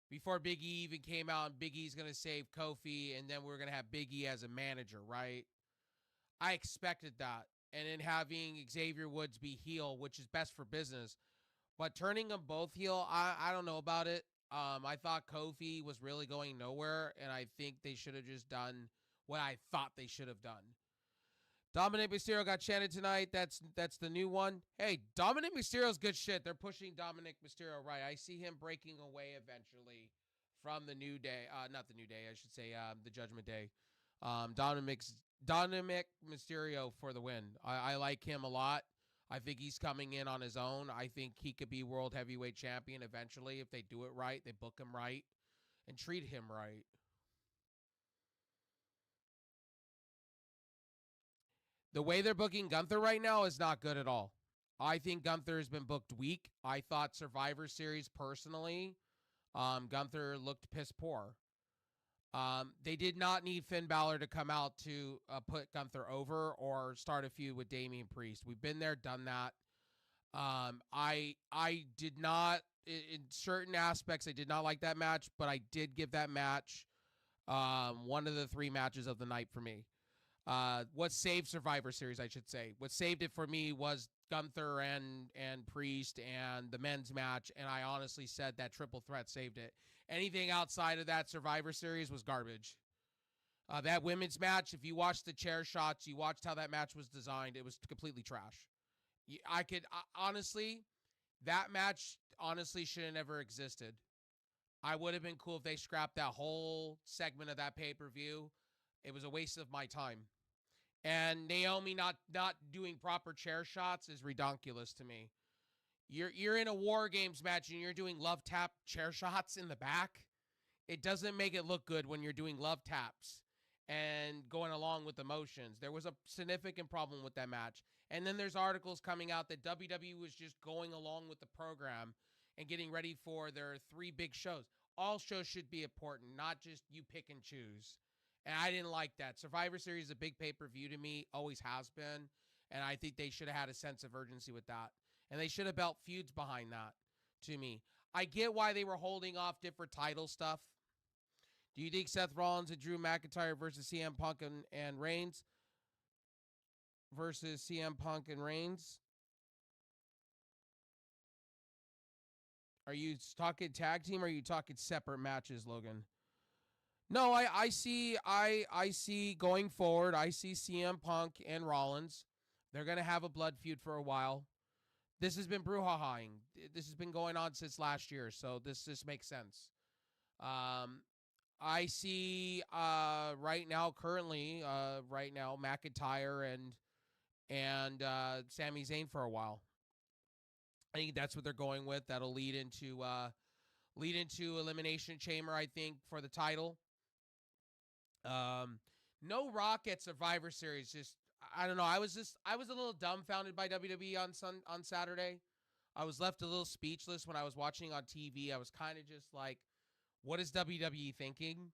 before Big E even came out, and Big E's going to save Kofi, and then we're going to have Big E as a manager, right? I expected that. And then having Xavier Woods be heel, which is best for business. But turning them both heel, I don't know about it. I thought Kofi was really going nowhere, and I think they should have just done what I thought they should have done. Dominic Mysterio got chanted tonight. That's the new one. Hey, Dominic Mysterio's good shit. They're pushing Dominic Mysterio right. I see him breaking away eventually from the New Day. Not the New Day, I should say, the Judgment Day. Dominic Mysterio for the win. I like him a lot. I think he's coming in on his own. I think he could be World Heavyweight Champion eventually if they do it right, they book him right, and treat him right. The way they're booking Gunther right now is not good at all. I think Gunther has been booked weak. I thought Survivor Series, personally, Gunther looked piss poor. They did not need Finn Balor to come out to put Gunther over or start a feud with Damian Priest. We've been there, done that. I did not, in certain aspects, I did not like that match, but I did give that match one of the 3 matches of the night for me. What saved Survivor Series, I should say. What saved it for me was Gunther and Priest and the men's match, and I honestly said that triple threat saved it. Anything outside of that Survivor Series was garbage. That women's match, if you watched the chair shots, you watched how that match was designed, it was completely trash. Honestly, that match honestly should have never existed. I would have been cool if they scrapped that whole segment of that pay-per-view. It was a waste of my time. And Naomi not doing proper chair shots is ridiculous to me. You're in a War Games match and you're doing love tap chair shots in the back. It doesn't make it look good when you're doing love taps and going along with the motions. There was a significant problem with that match. And then there's articles coming out that WWE was just going along with the program and getting ready for their 3 big shows. All shows should be important, not just you pick and choose. And I didn't like that. Survivor Series is a big pay-per-view to me, always has been. And I think they should have had a sense of urgency with that. And they should have built feuds behind that, to me. I get why they were holding off different title stuff. Do you think Seth Rollins and Drew McIntyre versus CM Punk and Reigns? Versus CM Punk and Reigns? Are you talking tag team or are you talking separate matches, Logan? No, I see going forward, I see CM Punk and Rollins. They're going to have a blood feud for a while. This has been brouhahaing. This has been going on since last year, so this makes sense. I see right now, McIntyre and Sami Zayn for a while. I think that's what they're going with. That'll lead into Elimination Chamber, I think, for the title. No Rock at Survivor Series. Just, I don't know. I was a little dumbfounded by WWE on Saturday. I was left a little speechless when I was watching on TV. I was kind of just like, what is WWE thinking?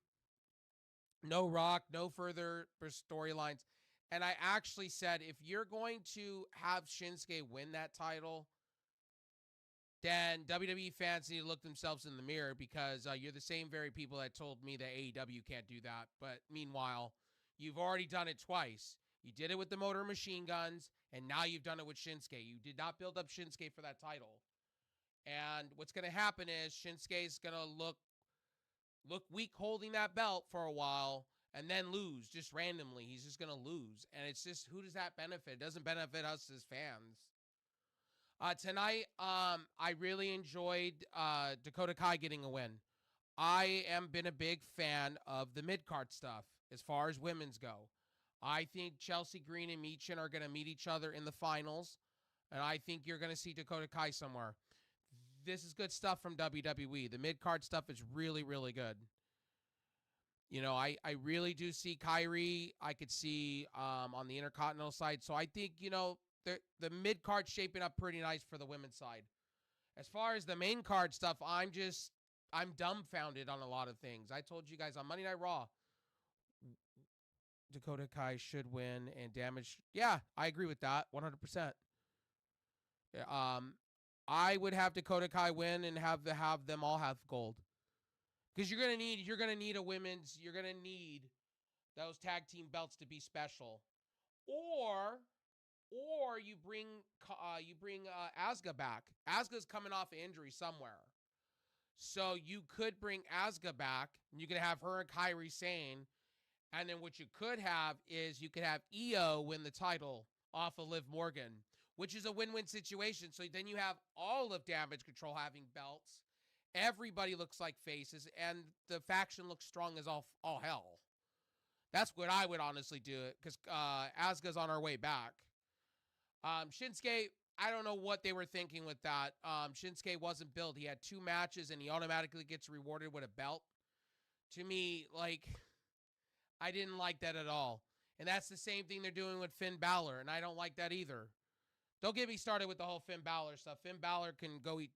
No Rock, no further storylines. And I actually said, if you're going to have Shinsuke win that title, then WWE fans need to look themselves in the mirror, because you're the same very people that told me that AEW can't do that. But meanwhile, you've already done it twice. You did it with the Motor Machine Guns, and now you've done it with Shinsuke. You did not build up Shinsuke for that title. And what's going to happen is Shinsuke's going to look weak holding that belt for a while and then lose just randomly. He's just going to lose. And it's just, who does that benefit? It doesn't benefit us as fans. Tonight, I really enjoyed Dakota Kai getting a win. I am been a big fan of the mid-card stuff as far as women's go. I think Chelsea Green and Michin are going to meet each other in the finals, and I think you're going to see Dakota Kai somewhere. This is good stuff from WWE. The mid-card stuff is really, really good. You know, I really do see Kyrie. I could see on the Intercontinental side. So I think, you know, the mid-card shaping up pretty nice for the women's side. As far as the main card stuff, I'm dumbfounded on a lot of things. I told you guys on Monday Night Raw, Dakota Kai should win and Damage. Yeah, I agree with that 100%. I would have Dakota Kai win and have them all have gold. Because you're gonna need those tag team belts to be special, or you bring Asuka back. Asuka's coming off an injury somewhere, so you could bring Asuka back, and you could have her and Kairi Sane, and then what you could have is you could have Io win the title off of Liv Morgan, which is a win-win situation. So then you have all of Damage Control having belts. Everybody looks like faces, and the faction looks strong as all hell. That's what I would honestly do, because Asuka's on our way back. Shinsuke, I don't know what they were thinking with that. Shinsuke wasn't built. He had 2 matches, and he automatically gets rewarded with a belt. To me, like, I didn't like that at all. And that's the same thing they're doing with Finn Balor, and I don't like that either. Don't get me started with the whole Finn Balor stuff. Finn Balor can go eat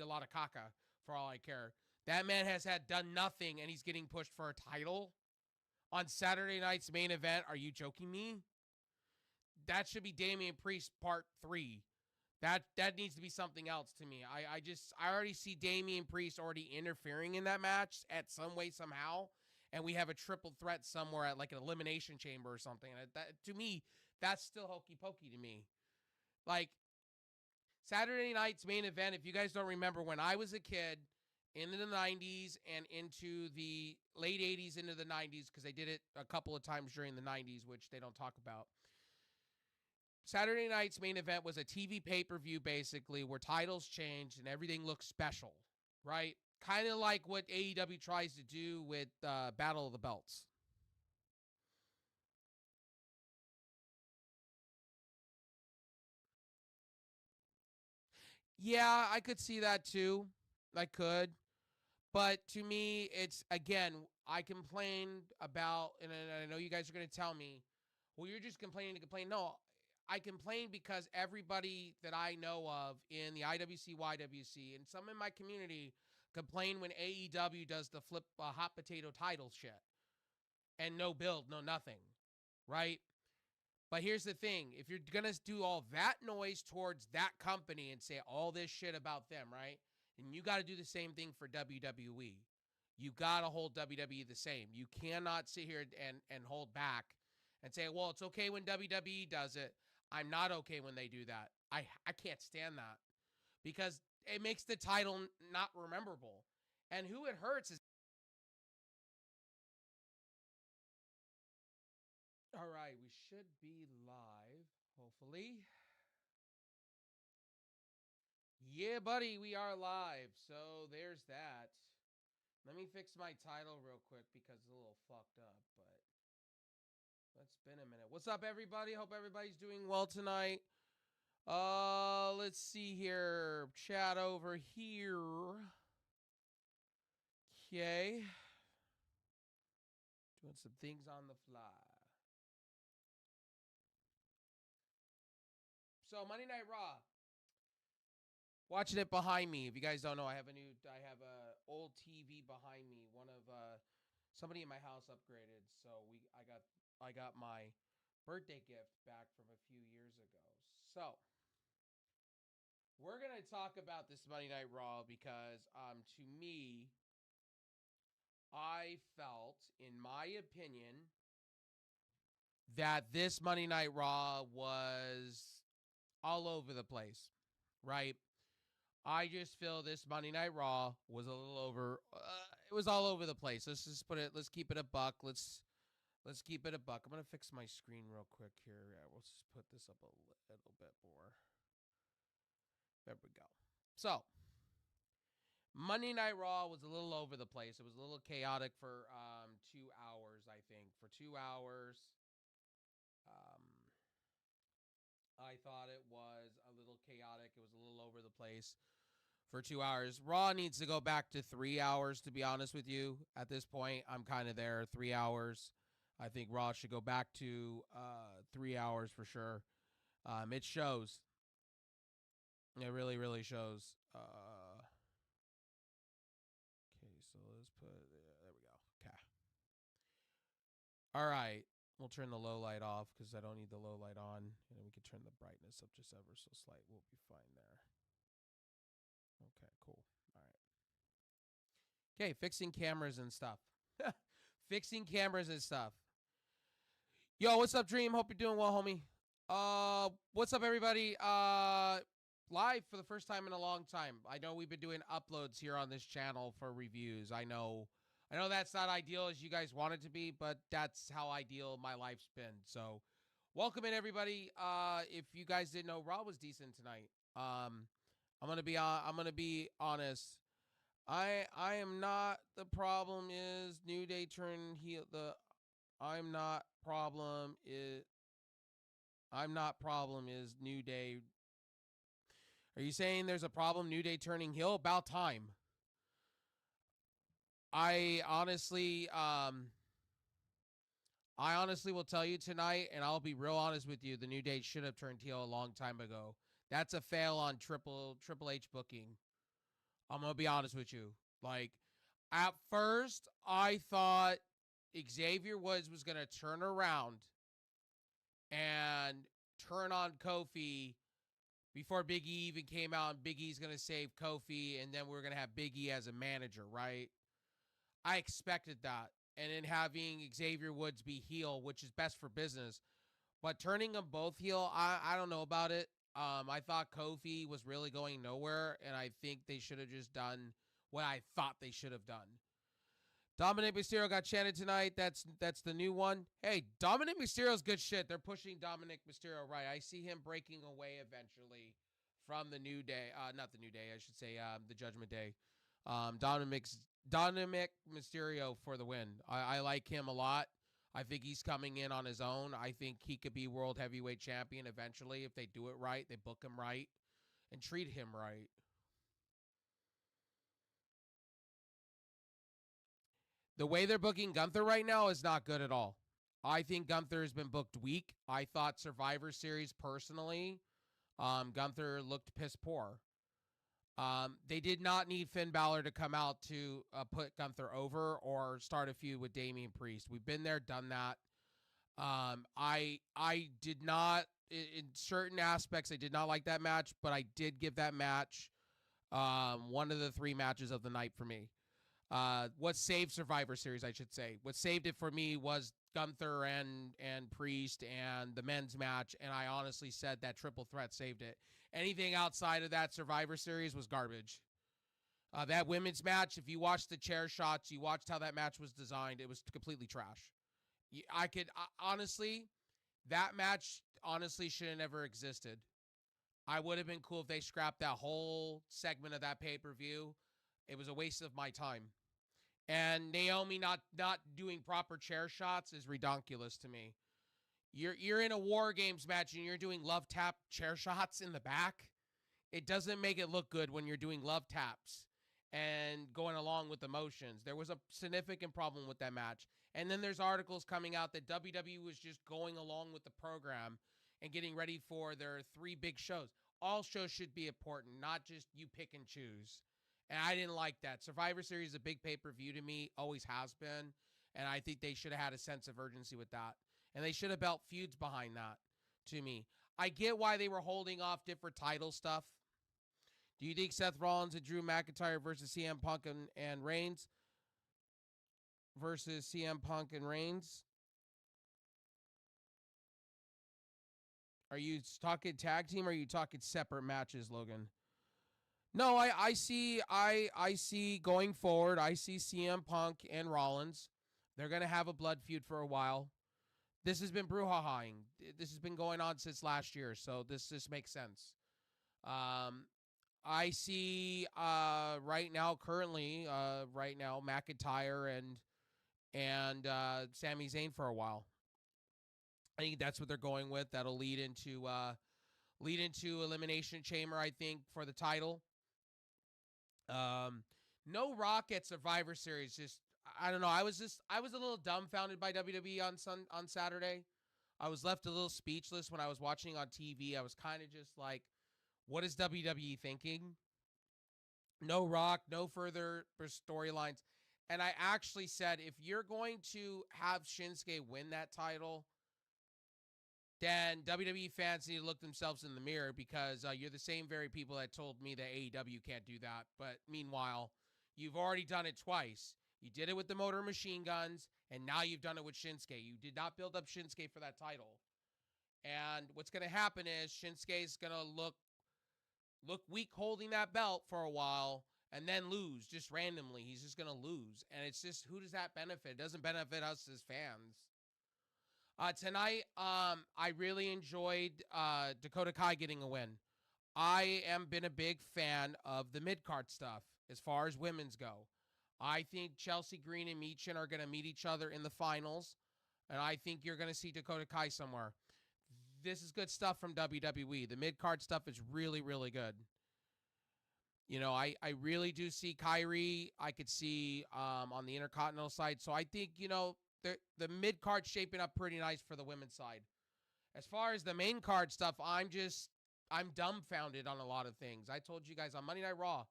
a lot of caca for all I care. That man has done nothing, and he's getting pushed for a title on Saturday night's main event. Are you joking me? That should be Damian Priest Part 3. That needs to be something else to me. I already see Damian Priest already interfering in that match at some way, somehow, and we have a triple threat somewhere at like an elimination chamber or something. And that, to me, that's still hokey pokey to me. Like, Saturday night's main event, if you guys don't remember, when I was a kid, into the 90s and into the late 80s into the 90s, because they did it a couple of times during the 90s, which they don't talk about. Saturday night's main event was a TV pay-per-view, basically, where titles changed and everything looked special, right? Kind of like what AEW tries to do with Battle of the Belts. Yeah, I could see that too. I could. But to me, it's, again, I complained about, and I know you guys are going to tell me, well, you're just complaining to complain. No, I complain because everybody that I know of in the IWC, YWC, and some in my community complain when AEW does the flip hot potato title shit. And no build, no nothing, right? But here's the thing. If you're going to do all that noise towards that company and say all this shit about them, right? And you got to do the same thing for WWE. You got to hold WWE the same. You cannot sit here and hold back and say, well, it's okay when WWE does it. I'm not okay when they do that. I can't stand that because it makes the title not rememberable. And who it hurts is... All right, we should be live, hopefully. Yeah, buddy, we are live. So there's that. Let me fix my title real quick because it's a little fucked up, but it's been a minute. What's up, everybody? Hope everybody's doing well tonight. Let's see here. Chat over here. Okay. Doing some things on the fly. So Monday Night Raw. Watching it behind me. If you guys don't know, I have a old TV behind me. One of somebody in my house upgraded, so I got my birthday gift back from a few years ago. So we're gonna talk about this Monday Night Raw because to me, I felt, in my opinion, that this Monday Night Raw was all over the place, right? I just feel this Monday Night Raw was a little over. It was all over the place. Let's just put it. Let's keep it a buck. Let's keep it a buck. I'm gonna fix my screen real quick here. Yeah, we'll just put this up a little bit more. There we go. So, Monday Night Raw was a little over the place. It was a little chaotic for 2 hours, I think. For 2 hours, I thought it was a little chaotic. It was a little over the place for 2 hours. Raw needs to go back to 3 hours, to be honest with you. At this point, I'm kind of there. 3 hours. I think Raw should go back to 3 hours for sure. It shows. It really, really shows. Okay, so let's put there we go. Okay. All right. We'll turn the low light off because I don't need the low light on. And then we can turn the brightness up just ever so slight. We'll be fine there. Okay, cool. All right. Okay, fixing cameras and stuff. Fixing cameras and stuff. Yo, what's up, Dream? Hope you're doing well, homie. What's up, everybody? Live for the first time in a long time. I know we've been doing uploads here on this channel for reviews. I know that's not ideal as you guys want it to be, but that's how ideal my life's been. So, welcome in, everybody. If you guys didn't know, Raw was decent tonight. I'm gonna be honest. I am not. The problem is New Day turned heel. I'm not problem is New Day. Are you saying there's a problem New Day turning heel? About time. I honestly will tell you tonight, and I'll be real honest with you, the New Day should have turned heel a long time ago. That's a fail on Triple H booking. I'm going to be honest with you. Like, at first, I thought Xavier Woods was going to turn around and turn on Kofi before Big E even came out, and Big E's going to save Kofi, and then we're going to have Big E as a manager, right? I expected that. And then having Xavier Woods be heel, which is best for business. But turning them both heel, I don't know about it. I thought Kofi was really going nowhere, and I think they should have just done what I thought they should have done. Dominic Mysterio got chanted tonight. That's the new one. Hey, Dominic Mysterio's good shit. They're pushing Dominic Mysterio right. I see him breaking away eventually from the New Day. Not the New Day, I should say, the Judgment Day. Dominic Mysterio for the win. I like him a lot. I think he's coming in on his own. I think he could be World Heavyweight Champion eventually if they do it right, they book him right, and treat him right. The way they're booking Gunther right now is not good at all. I think Gunther has been booked weak. I thought Survivor Series, personally, Gunther looked piss poor. They did not need Finn Balor to come out to put Gunther over or start a feud with Damian Priest. We've been there, done that. I did not, in certain aspects, I did not like that match, but I did give that match one of the 3 matches of the night for me. What saved Survivor Series, I should say. What saved it for me was Gunther and Priest and the men's match, and I honestly said that triple threat saved it. Anything outside of that Survivor Series was garbage. That women's match, if you watched the chair shots, you watched how that match was designed, it was completely trash. Honestly, that match honestly should have never existed. I would have been cool if they scrapped that whole segment of that pay-per-view. It was a waste of my time. And Naomi not doing proper chair shots is redonkulous to me. You're in a War Games match and you're doing love tap chair shots in the back. It doesn't make it look good when you're doing love taps and going along with the motions. There was a significant problem with that match. And then there's articles coming out that WWE was just going along with the program and getting ready for their 3 big shows. All shows should be important, not just you pick and choose. And I didn't like that. Survivor Series is a big pay-per-view to me, always has been. And I think they should have had a sense of urgency with that. And they should have built feuds behind that, to me. I get why they were holding off different title stuff. Do you think Seth Rollins and Drew McIntyre versus CM Punk and Reigns? Versus CM Punk and Reigns? Are you talking tag team or are you talking separate matches, Logan? No, I see going forward, I see CM Punk and Rollins. They're going to have a blood feud for a while. This has been brouhahaing. This has been going on since last year, so this makes sense. I see right now, currently, right now, McIntyre and Sami Zayn for a while. I think that's what they're going with. That'll lead into Elimination Chamber, I think, for the title. No Rock at Survivor Series. Just I don't know. I was a little dumbfounded by WWE on Saturday. I was left a little speechless when I was watching on TV. I was kind of just like, what is WWE thinking? No Rock, no further storylines. And I actually said, if you're going to have Shinsuke win that title, then WWE fans need to look themselves in the mirror, because you're the same very people that told me that AEW can't do that. But meanwhile, you've already done it twice. You did it with the Motor Machine Guns, and now you've done it with Shinsuke. You did not build up Shinsuke for that title. And what's going to happen is Shinsuke is going to look weak holding that belt for a while and then lose just randomly. He's just going to lose. And it's just, who does that benefit? It doesn't benefit us as fans. Tonight, I really enjoyed Dakota Kai getting a win. I am been a big fan of the mid-card stuff as far as women's go. I think Chelsea Green and Michin are going to meet each other in the finals, and I think you're going to see Dakota Kai somewhere. This is good stuff from WWE. The mid-card stuff is really, really good. You know, I really do see Kyrie. I could see on the Intercontinental side. So I think, you know, the mid-card shaping up pretty nice for the women's side. As far as the main card stuff, I'm dumbfounded on a lot of things. I told you guys on Monday Night Raw,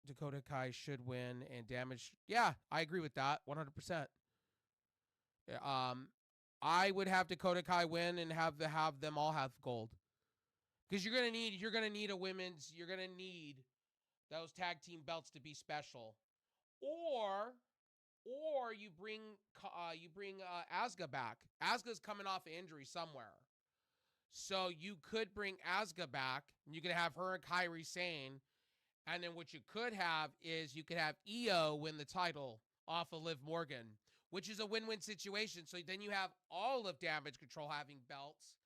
Dakota Kai should win and Damage. Yeah, I agree with that 100%. I would have Dakota Kai win and have them all have gold. Because you're gonna need those tag team belts to be special. Or you bring Asuka back. Asuka's coming off an injury somewhere. So you could bring Asuka back, and you could have her and Kairi Sane. And then what you could have is you could have Io win the title off of Liv Morgan, which is a win-win situation. So then you have all of Damage Control having belts.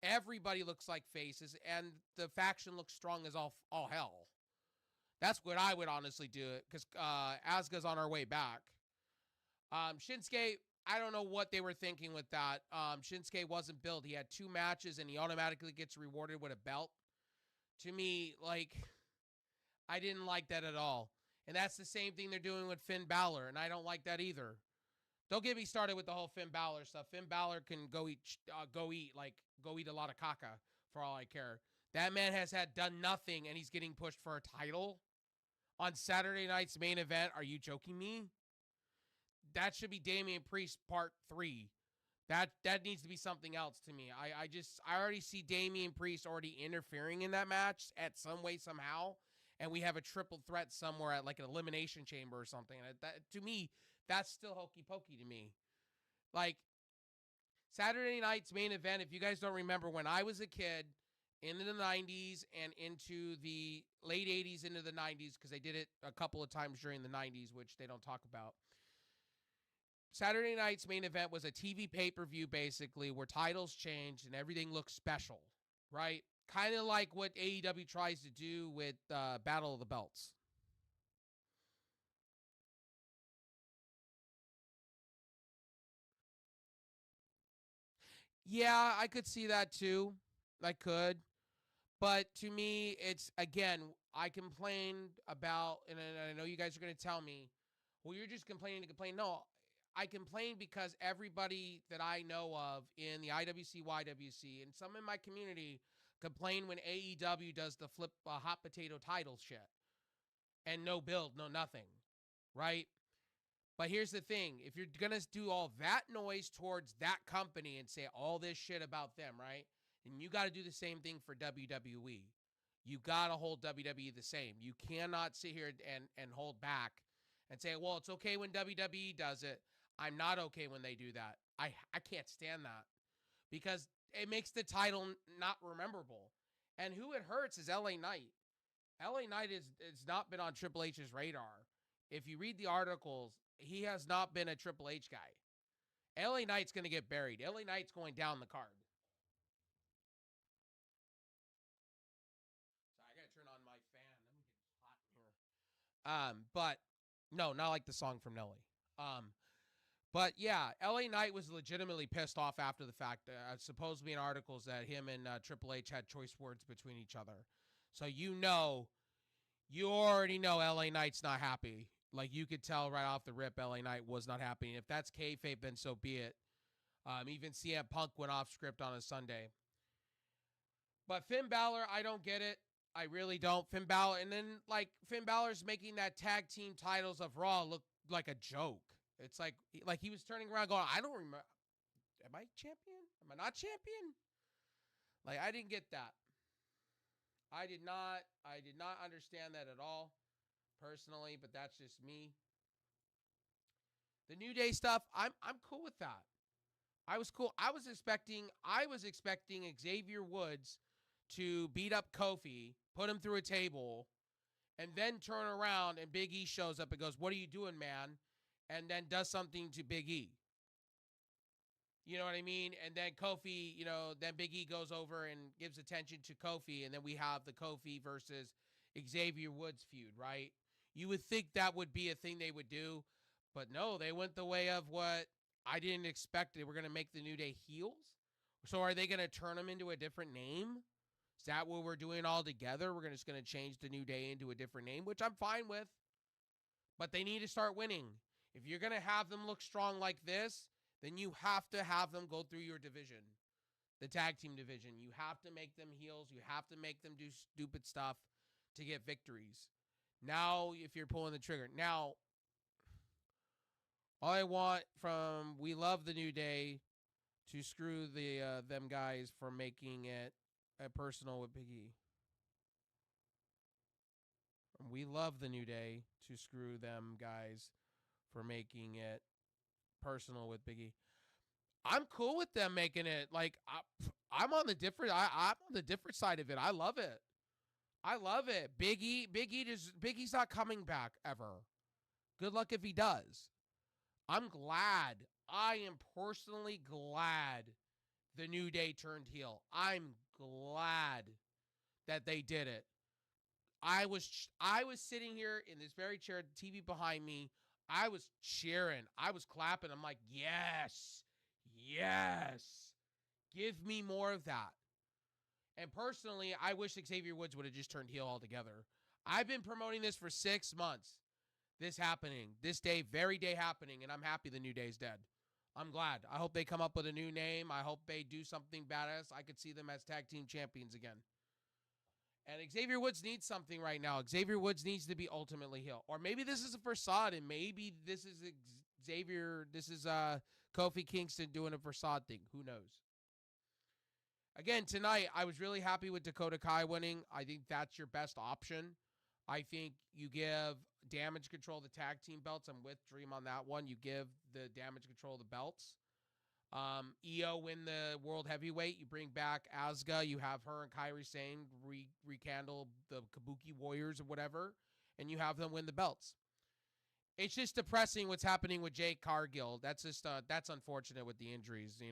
Everybody looks like faces, and the faction looks strong as all hell. That's what I would honestly do, because Asuka's on our way back. Shinsuke, I don't know what they were thinking with that. Shinsuke wasn't built. He had 2 matches, and he automatically gets rewarded with a belt. To me, like, I didn't like that at all. And that's the same thing they're doing with Finn Balor, and I don't like that either. Don't get me started with the whole Finn Balor stuff. Finn Balor can go eat a lot of caca for all I care. That man has done nothing, and he's getting pushed for a title on Saturday night's main event. Are you joking me? That should be Damian Priest Part 3. That needs to be something else to me. I already see Damian Priest already interfering in that match at some way, somehow, and we have a triple threat somewhere at like an elimination chamber or something. That, to me, that's still hokey pokey to me. Like, Saturday night's main event, if you guys don't remember, when I was a kid in the 90s and into the late 80s into the 90s, because they did it a couple of times during the 90s, which they don't talk about. Saturday night's main event was a TV pay-per-view, basically, where titles changed and everything looked special, right? Kind of like what AEW tries to do with Battle of the Belts. Yeah, I could see that too. I could. But to me, it's, again, I complained about, and I know you guys are going to tell me, well, you're just complaining to complain. No, I complain because everybody that I know of in the IWC, YWC, and some in my community complain when AEW does the flip hot potato title shit. And no build, no nothing, right? But here's the thing. If you're going to do all that noise towards that company and say all this shit about them, right? And you got to do the same thing for WWE. You got to hold WWE the same. You cannot sit here and hold back and say, well, it's okay when WWE does it. I'm not okay when they do that. I can't stand that because it makes the title not rememberable. And who it hurts is LA Knight. LA Knight has not been on Triple H's radar. If you read the articles, he has not been a Triple H guy. LA Knight's going to get buried. LA Knight's going down the card. But no, not like the song from Nelly. But yeah, LA Knight was legitimately pissed off after the fact. Supposed to be in articles that him and Triple H had choice words between each other. So you already know LA Knight's not happy. Like, you could tell right off the rip, LA Knight was not happy. And if that's kayfabe, then so be it. Even CM Punk went off script on a Sunday. But Finn Balor, I don't get it. I really don't. Finn Balor, and then like Finn Balor's making that tag team titles of Raw look like a joke. It's like he was turning around going, I don't remember. Am I champion? Am I not champion? Like, I didn't get that. I did not understand that at all, personally, but that's just me. The New Day stuff, I'm cool with that. I was cool. I was expecting Xavier Woods to beat up Kofi, put him through a table, and then turn around and Big E shows up and goes, "What are you doing, man?" And then does something to Big E. You know what I mean? And then Kofi, then Big E goes over and gives attention to Kofi, and then we have the Kofi versus Xavier Woods feud, right? You would think that would be a thing they would do, but no, they went the way of what I didn't expect. They were going to make the New Day heels. So are they going to turn them into a different name? Is that what we're doing all together? We're just going to change the New Day into a different name, which I'm fine with. But they need to start winning. If you're going to have them look strong like this, then you have to have them go through your division, the tag team division. You have to make them heels. You have to make them do stupid stuff to get victories. Now, if you're pulling the trigger. Now, all I want from We Love the New Day to screw them guys for making it a personal with Big E. We love the New Day to screw them guys for making it personal with Big E. I'm cool with them making it like I'm on the different side of it. I love it. I love it. Big E's not coming back ever. Good luck if he does. I'm glad. I am personally glad the New Day turned heel. I'm glad that they did it. I was sitting here in this very chair, TV behind me. I was cheering. I was clapping. I'm like, yes, yes. Give me more of that. And personally, I wish Xavier Woods would have just turned heel altogether. I've been promoting this for 6 months. This happening. This day, very day happening, and I'm happy the New Day's dead. I'm glad. I hope they come up with a new name. I hope they do something badass. I could see them as tag team champions again. And Xavier Woods needs something right now. Xavier Woods needs to be ultimately heel. Or maybe this is a facade, and maybe this is Kofi Kingston doing a facade thing. Who knows? Again, tonight, I was really happy with Dakota Kai winning. I think that's your best option. I think you give Damage Control the tag team belts. I'm with Dream on that one. You give the Damage Control the belts. Io win the World Heavyweight. You bring back Asuka. You have her and Kairi Sane rekindle the Kabuki Warriors or whatever, and you have them win the belts. It's just depressing what's happening with Jade Cargill. That's just that's unfortunate with the injuries,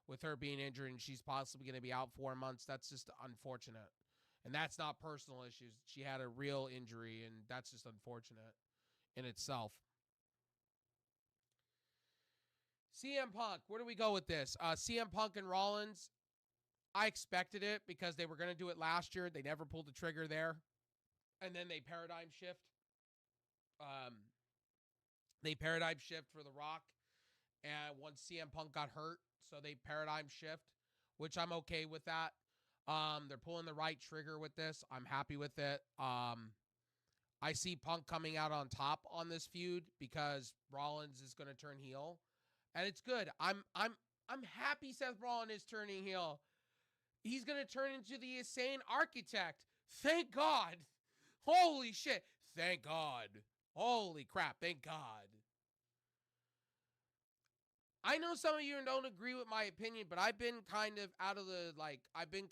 with her being injured and she's possibly going to be out 4 months. That's just unfortunate. And that's not personal issues. She had a real injury, and that's just unfortunate in itself. CM Punk, where do we go with this? CM Punk and Rollins, I expected it because they were going to do it last year. They never pulled the trigger there. And then they paradigm shift. They paradigm shift for The Rock. And once CM Punk got hurt, so they paradigm shift, which I'm okay with that. They're pulling the right trigger with this. I'm happy with it. I see Punk coming out on top on this feud because Rollins is going to turn heel. And it's good. I'm happy Seth Rollins is turning heel. He's going to turn into the insane architect. Thank God. Holy shit. Thank God. Holy crap. Thank God. I know some of you don't agree with my opinion, but I've been kind of out of the, I've been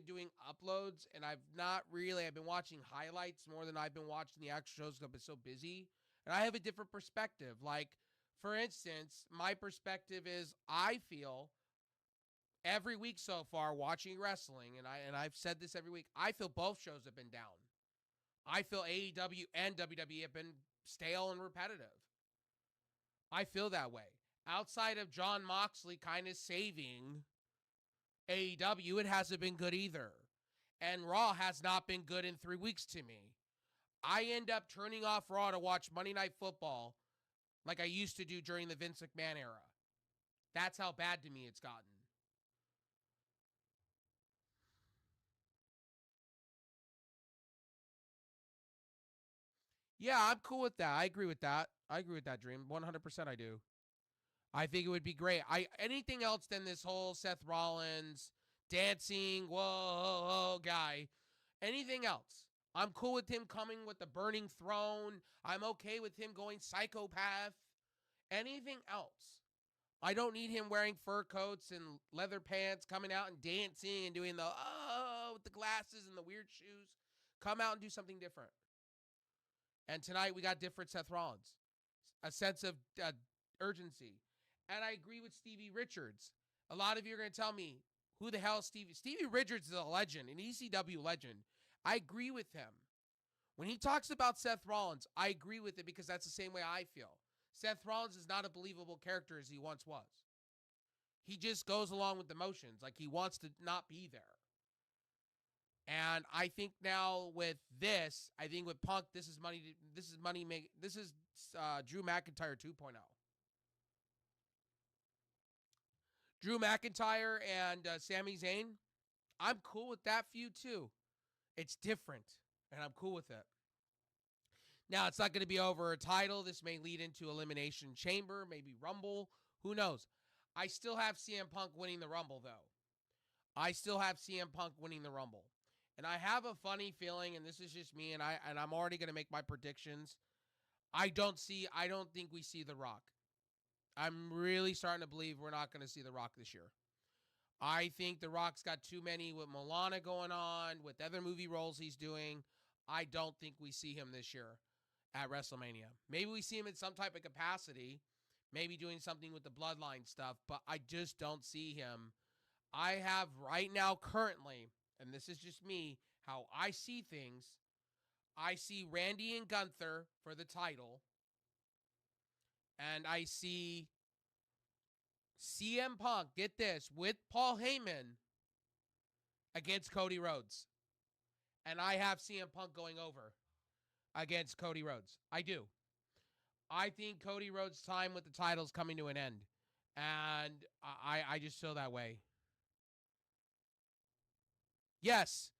doing uploads, and I've been watching highlights more than I've been watching the actual shows because I've been so busy. And I have a different perspective. For instance, my perspective is I feel every week so far watching wrestling, and I've said this every week, I feel both shows have been down. I feel AEW and WWE have been stale and repetitive. I feel that way. Outside of Jon Moxley kind of saving AEW, it hasn't been good either. And Raw has not been good in 3 weeks to me. I end up turning off Raw to watch Monday Night Football like I used to do during the Vince McMahon era. That's how bad to me it's gotten. Yeah, I'm cool with that. I agree with that. I agree with that, Dream. 100% I do. I think it would be great. Anything else than this whole Seth Rollins dancing, whoa, guy. Anything else. I'm cool with him coming with the burning throne. I'm okay with him going psychopath. Anything else. I don't need him wearing fur coats and leather pants, coming out and dancing and doing the, with the glasses and the weird shoes. Come out and do something different. And tonight we got different Seth Rollins. A sense of urgency. And I agree with Stevie Richards. A lot of you are going to tell me, who the hell is Stevie? Stevie Richards is a legend, an ECW legend. I agree with him. When he talks about Seth Rollins, I agree with it because that's the same way I feel. Seth Rollins is not a believable character as he once was. He just goes along with the motions, like he wants to not be there. And I think now with this, I think with Punk, this is Drew McIntyre 2.0. Drew McIntyre and Sami Zayn, I'm cool with that feud too. It's different, and I'm cool with it. Now, it's not going to be over a title. This may lead into Elimination Chamber, maybe Rumble. Who knows? I still have CM Punk winning the Rumble, though. I still have CM Punk winning the Rumble. And I have a funny feeling, and this is just me, and I'm already going to make my predictions. I don't think we see The Rock. I'm really starting to believe we're not going to see The Rock this year. I think The Rock's got too many with Milana going on, with other movie roles he's doing. I don't think we see him this year at WrestleMania. Maybe we see him in some type of capacity, maybe doing something with the Bloodline stuff, but I just don't see him. I have right now currently, and this is just me, how I see things. I see Randy and Gunther for the title. And I see CM Punk, get this, with Paul Heyman against Cody Rhodes. And I have CM Punk going over against Cody Rhodes. I do. I think Cody Rhodes' time with the title is coming to an end. And I just feel that way. Yes,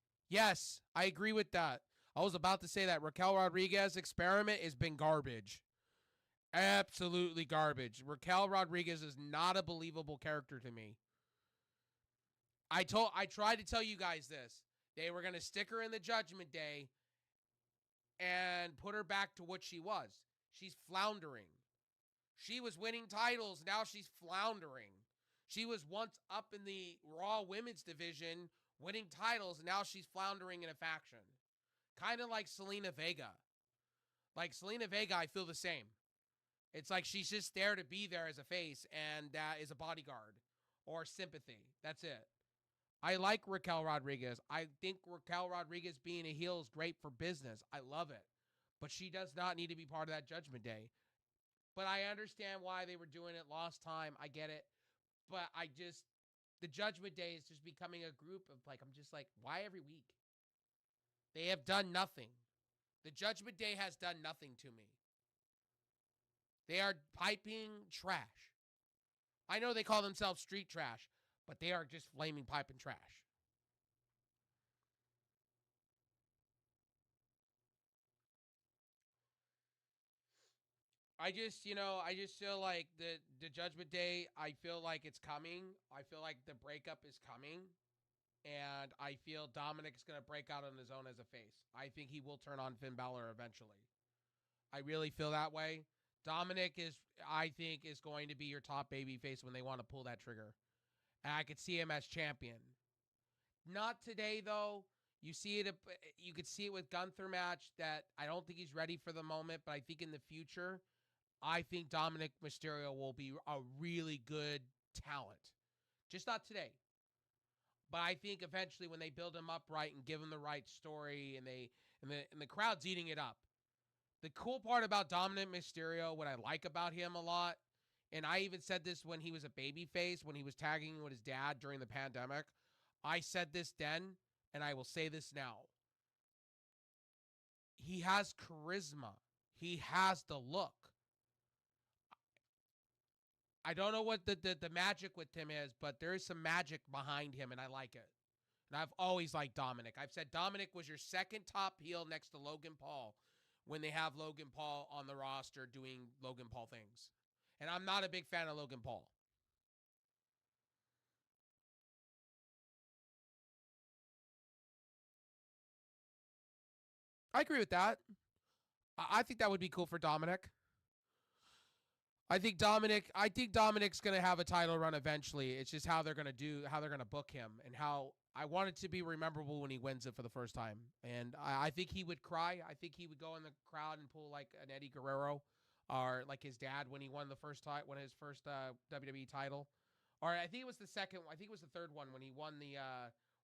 I agree with that. I was about to say that Raquel Rodriguez experiment has been garbage. Absolutely garbage. Raquel Rodriguez is not a believable character to me. I tried to tell you guys this. They were going to stick her in the Judgment Day and put her back to what she was. She's floundering. She was winning titles. Now she's floundering. She was once up in the Raw Women's Division winning titles. Now she's floundering in a faction. Kind of like Selena Vega. Like Selena Vega, I feel the same. It's like she's just there to be there as a face and is a bodyguard or sympathy. That's it. I like Raquel Rodriguez. I think Raquel Rodriguez being a heel is great for business. I love it. But she does not need to be part of that Judgment Day. But I understand why they were doing it. Lost time. I get it. But the Judgment Day is just becoming a group of I'm just like, why every week? They have done nothing. The Judgment Day has done nothing to me. They are piping trash. I know they call themselves street trash, but they are just flaming piping trash. I just feel like the Judgment Day, I feel like it's coming. I feel like the breakup is coming. And I feel Dominic is going to break out on his own as a face. I think he will turn on Finn Balor eventually. I really feel that way. Dominic I think, is going to be your top babyface when they want to pull that trigger. And I could see him as champion. Not today, though. You could see it with Gunther match that I don't think he's ready for the moment, but I think in the future, I think Dominic Mysterio will be a really good talent. Just not today. But I think eventually when they build him up right and give him the right story and and the crowd's eating it up. The cool part about Dominic Mysterio, what I like about him a lot, and I even said this when he was a babyface, when he was tagging with his dad during the pandemic. I said this then, and I will say this now. He has charisma. He has the look. I don't know what the magic with him is, but there is some magic behind him, and I like it. And I've always liked Dominic. I've said Dominic was your second top heel next to Logan Paul when they have Logan Paul on the roster doing Logan Paul things. And I'm not a big fan of Logan Paul. I agree with that. I think that would be cool for Dominic. I think Dominic's gonna have a title run eventually. It's just how they're gonna book him, and how I want it to be rememberable when he wins it for the first time. And I think he would cry. I think he would go in the crowd and pull like an Eddie Guerrero, or like his dad when he won his first WWE title. Or I think it was the second. I think it was the third one when he won the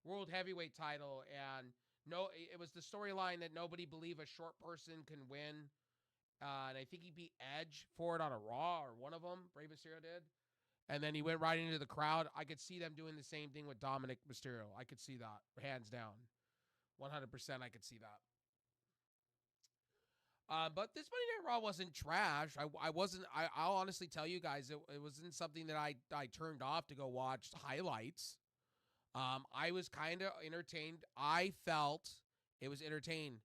World Heavyweight title. And it was the storyline that nobody believed a short person can win. And I think he beat Edge for it on a Raw, or one of them. Rey Mysterio did. And then he went right into the crowd. I could see them doing the same thing with Dominic Mysterio. I could see that, hands down. 100% I could see that. But this Monday Night Raw wasn't trash. I'll honestly tell you guys, it wasn't something that I turned off to go watch highlights. I was kind of entertained. I felt it was entertained.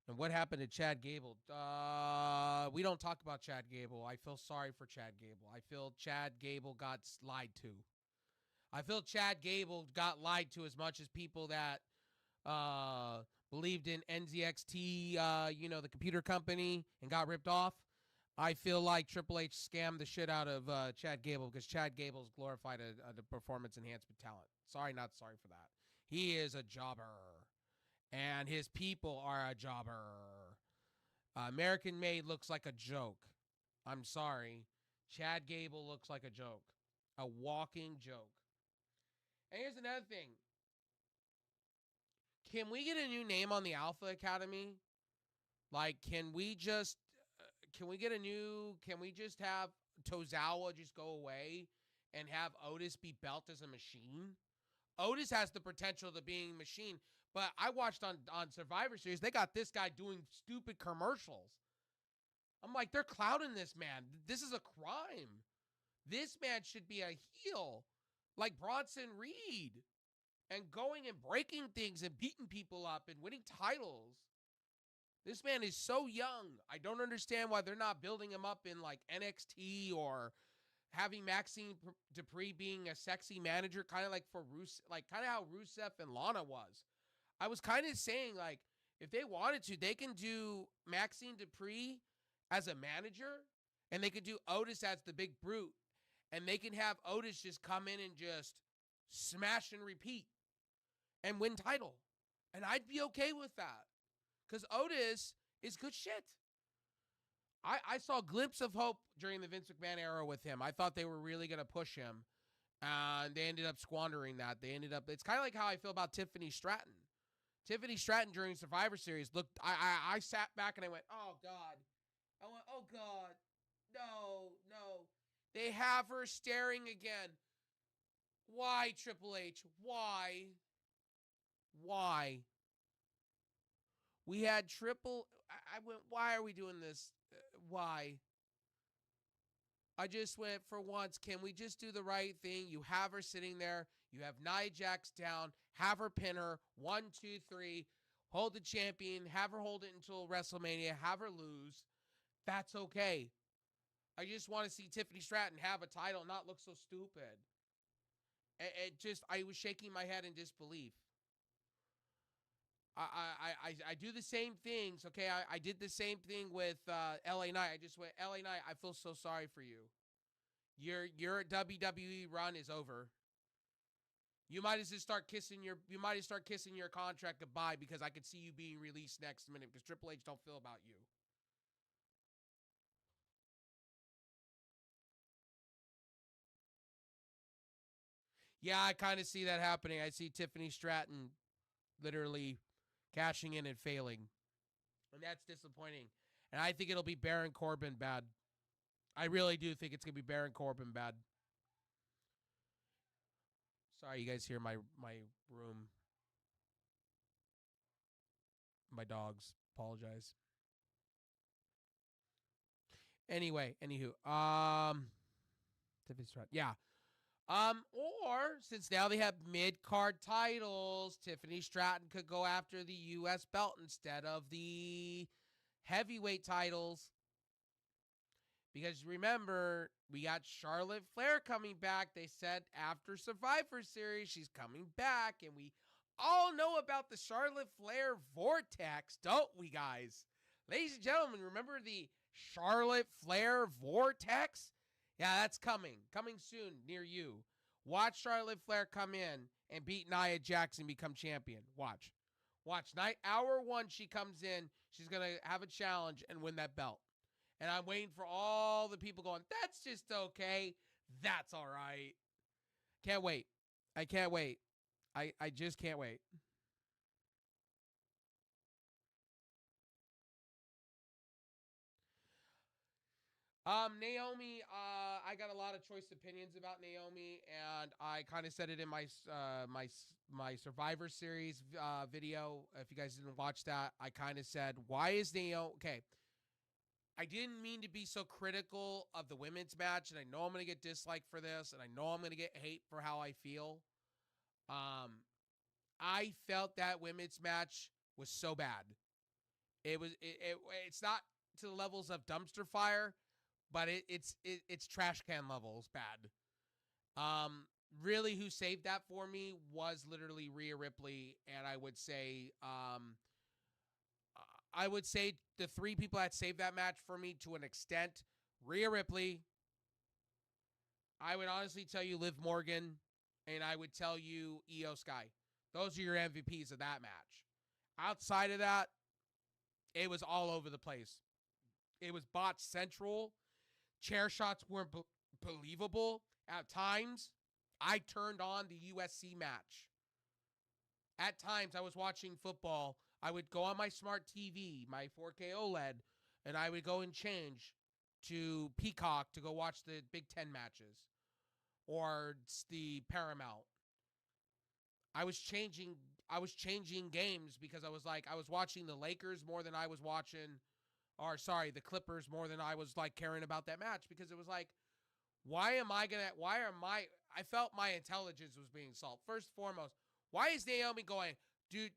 And what happened to Chad Gable? We don't talk about Chad Gable. I feel sorry for Chad Gable. I feel Chad Gable got lied to. I feel Chad Gable got lied to as much as people that believed in NZXT, the computer company, and got ripped off. I feel like Triple H scammed the shit out of Chad Gable, because Chad Gable's glorified a performance enhancement talent. Sorry, not sorry for that. He is a jobber. And his people are a jobber. American Made looks like a joke. I'm sorry. Chad Gable looks like a joke. A walking joke. And here's another thing. Can we get a new name on the Alpha Academy? Like, can we just have Tozawa just go away and have Otis be built as a machine? Otis has the potential to being a machine. But I watched on Survivor Series, they got this guy doing stupid commercials. I'm like, they're clowning this man. This is a crime. This man should be a heel, like Bronson Reed, and going and breaking things and beating people up and winning titles. This man is so young. I don't understand why they're not building him up in like NXT, or having Maxine Dupree being a sexy manager, kind of like for Rusev, like kind of how Rusev and Lana was. I was kind of saying, like, if they wanted to, they can do Maxine Dupree as a manager, and they could do Otis as the big brute, and they can have Otis just come in and just smash and repeat and win title. And I'd be okay with that, because Otis is good shit. I saw a glimpse of hope during the Vince McMahon era with him. I thought they were really going to push him, and they ended up squandering that. It's kind of like how I feel about Tiffany Stratton. Tiffany Stratton during Survivor Series looked, I sat back and I went, oh God. I went, oh God. No. They have her staring again. Why, Triple H? Why? We had I went, why are we doing this? Why? I just went, for once, can we just do the right thing? You have her sitting there. You have Nia Jax down. Have her pin her. 1, 2, 3. Hold the champion. Have her hold it until WrestleMania. Have her lose. That's okay. I just want to see Tiffany Stratton have a title, not look so stupid. I was shaking my head in disbelief. I do the same things, okay? I did the same thing with LA Knight. I just went, LA Knight, I feel so sorry for you. Your WWE run is over. You might as well start kissing your contract goodbye, because I could see you being released next minute, because Triple H don't feel about you. Yeah, I kind of see that happening. I see Tiffany Stratton literally cashing in and failing. And that's disappointing. And I think it'll be Baron Corbin bad. I really do think it's going to be Baron Corbin bad. Sorry, you guys hear my room. My dogs. Apologize. Anyway, anywho, Tiffany Stratton. Yeah. Or since now they have mid-card titles, Tiffany Stratton could go after the U.S. belt instead of the heavyweight titles. Because remember, we got Charlotte Flair coming back. They said after Survivor Series, she's coming back. And we all know about the Charlotte Flair vortex, don't we, guys? Ladies and gentlemen, remember the Charlotte Flair vortex? Yeah, that's coming. Coming soon near you. Watch Charlotte Flair come in and beat Nia Jax and become champion. Watch. Watch. Hour 1, she comes in. She's going to have a challenge and win that belt. And I'm waiting for all the people going, that's just okay. That's all right. Can't wait. I can't wait. I just can't wait. Naomi, I got a lot of choice opinions about Naomi, and I kind of said it in my my Survivor Series video. If you guys didn't watch that, I kind of said, why is Naomi... Okay, I didn't mean to be so critical of the women's match, and I know I'm going to get disliked for this, and I know I'm going to get hate for how I feel. I felt that women's match was so bad. It's not to the levels of dumpster fire, but it's trash can levels bad. Really, who saved that for me was literally Rhea Ripley, and I would say the 3 people that saved that match for me to an extent: Rhea Ripley, I would honestly tell you Liv Morgan, and I would tell you Io Sky. Those are your MVPs of that match. Outside of that, it was all over the place. It was botch central. Chair shots weren't believable. At times, I turned on the USC match. At times, I was watching football. I would go on my smart TV, my 4K OLED, and I would go and change to Peacock to go watch the Big Ten matches or the Paramount. I was changing games because I was watching the Lakers more than I was watching, the Clippers more than I was like caring about that match, because it was like, I felt my intelligence was being solved. First and foremost, why is Naomi going do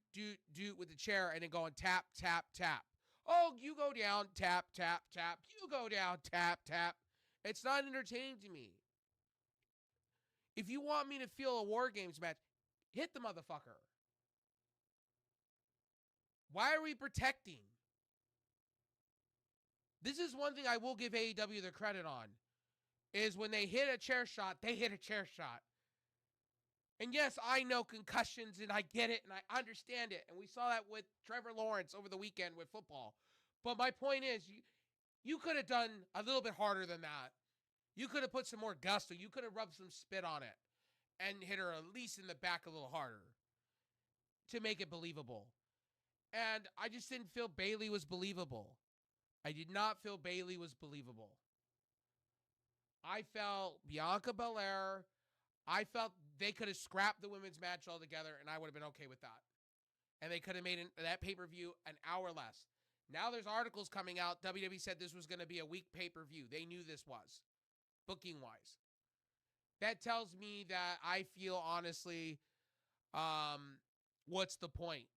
with the chair and then going tap, tap, tap? Oh, you go down, tap, tap, tap. You go down, tap, tap. It's not entertaining to me. If you want me to feel a War Games match, hit the motherfucker. Why are we protecting? This is one thing I will give AEW the credit on, is when they hit a chair shot, they hit a chair shot. And yes, I know concussions, and I get it, and I understand it. And we saw that with Trevor Lawrence over the weekend with football. But my point is, you could have done a little bit harder than that. You could have put some more gusto. You could have rubbed some spit on it and hit her at least in the back a little harder to make it believable. And I just didn't feel Bayley was believable. I did not feel Bayley was believable. I felt Bianca Belair, I felt they could have scrapped the women's match altogether, and I would have been okay with that. And they could have made that pay-per-view an hour less. Now there's articles coming out. WWE said this was going to be a week pay-per-view. They knew this was, booking-wise. That tells me that I feel, honestly, what's the point?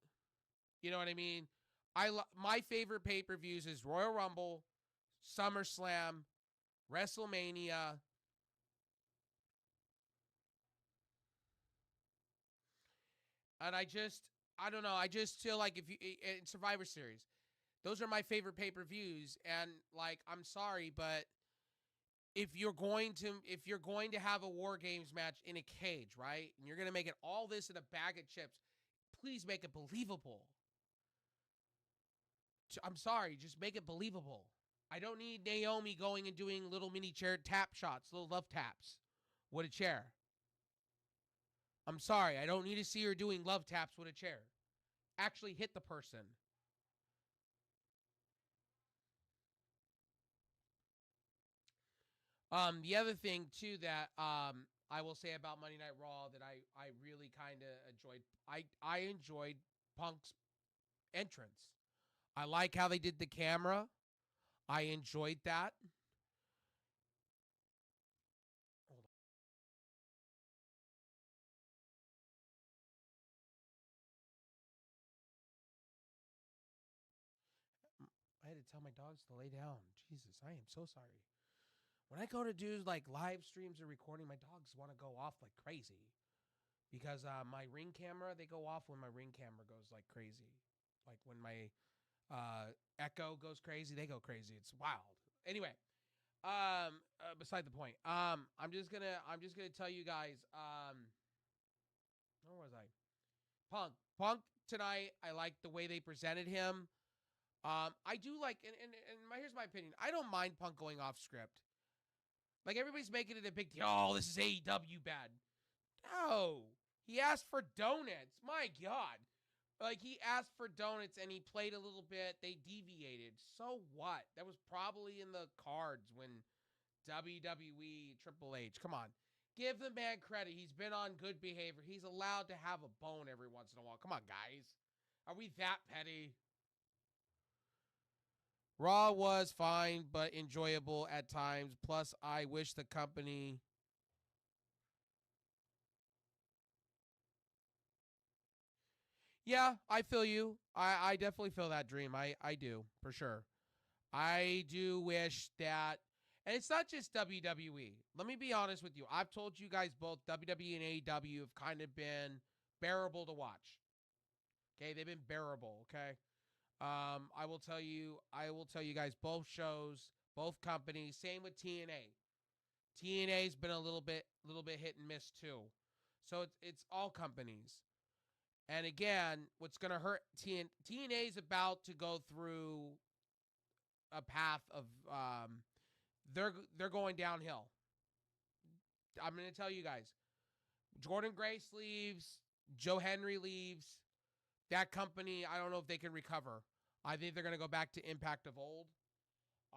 You know what I mean? My favorite pay-per-views is Royal Rumble, SummerSlam, WrestleMania, and I don't know. I just feel like if you in Survivor Series, those are my favorite pay-per-views. And like, I'm sorry, but if you're going to have a War Games match in a cage, right, and you're gonna make it all this in a bag of chips, please make it believable. I'm sorry, just make it believable. I don't need Naomi going and doing little mini chair tap shots, little love taps with a chair. I'm sorry, I don't need to see her doing love taps with a chair. actually hit the person. The other thing too that I will say about Monday Night Raw that I really kind of enjoyed. I enjoyed Punk's entrance. I like how they did the camera. I enjoyed that. Hold on. I had to tell my dogs to lay down. Jesus, I am so sorry. When I go to do like live streams or recording, my dogs want to go off like crazy because my Ring camera, they go off when my Ring camera goes like crazy. Like when my Echo goes crazy, they go crazy. It's wild. Anyway, beside the point. I'm just gonna tell you guys. Where was I? Punk tonight. I like the way they presented him. I do like, and here's my opinion. I don't mind Punk going off script. Like everybody's making it a big deal. Oh, this is AEW bad. No, he asked for donuts. My God. Like, he asked for donuts and he played a little bit. They deviated. So what? That was probably in the cards when WWE, Triple H. Come on. Give the man credit. He's been on good behavior. He's allowed to have a bone every once in a while. Come on, guys. Are we that petty? Raw was fine, but enjoyable at times. Plus, I wish the company... Yeah, I feel you. I definitely feel that, Dream. I do, for sure. I do wish that, and it's not just WWE. Let me be honest with you. I've told you guys both WWE and AEW have kind of been bearable to watch. Okay, they've been bearable, okay? I will tell you guys both shows, both companies, same with TNA. TNA's been a little bit hit and miss too. So it's all companies. And again, what's going to hurt TNA is about to go through a path of they're going downhill. I'm going to tell you guys. Jordan Grace leaves, Joe Henry leaves. That company, I don't know if they can recover. I think they're going to go back to Impact of old.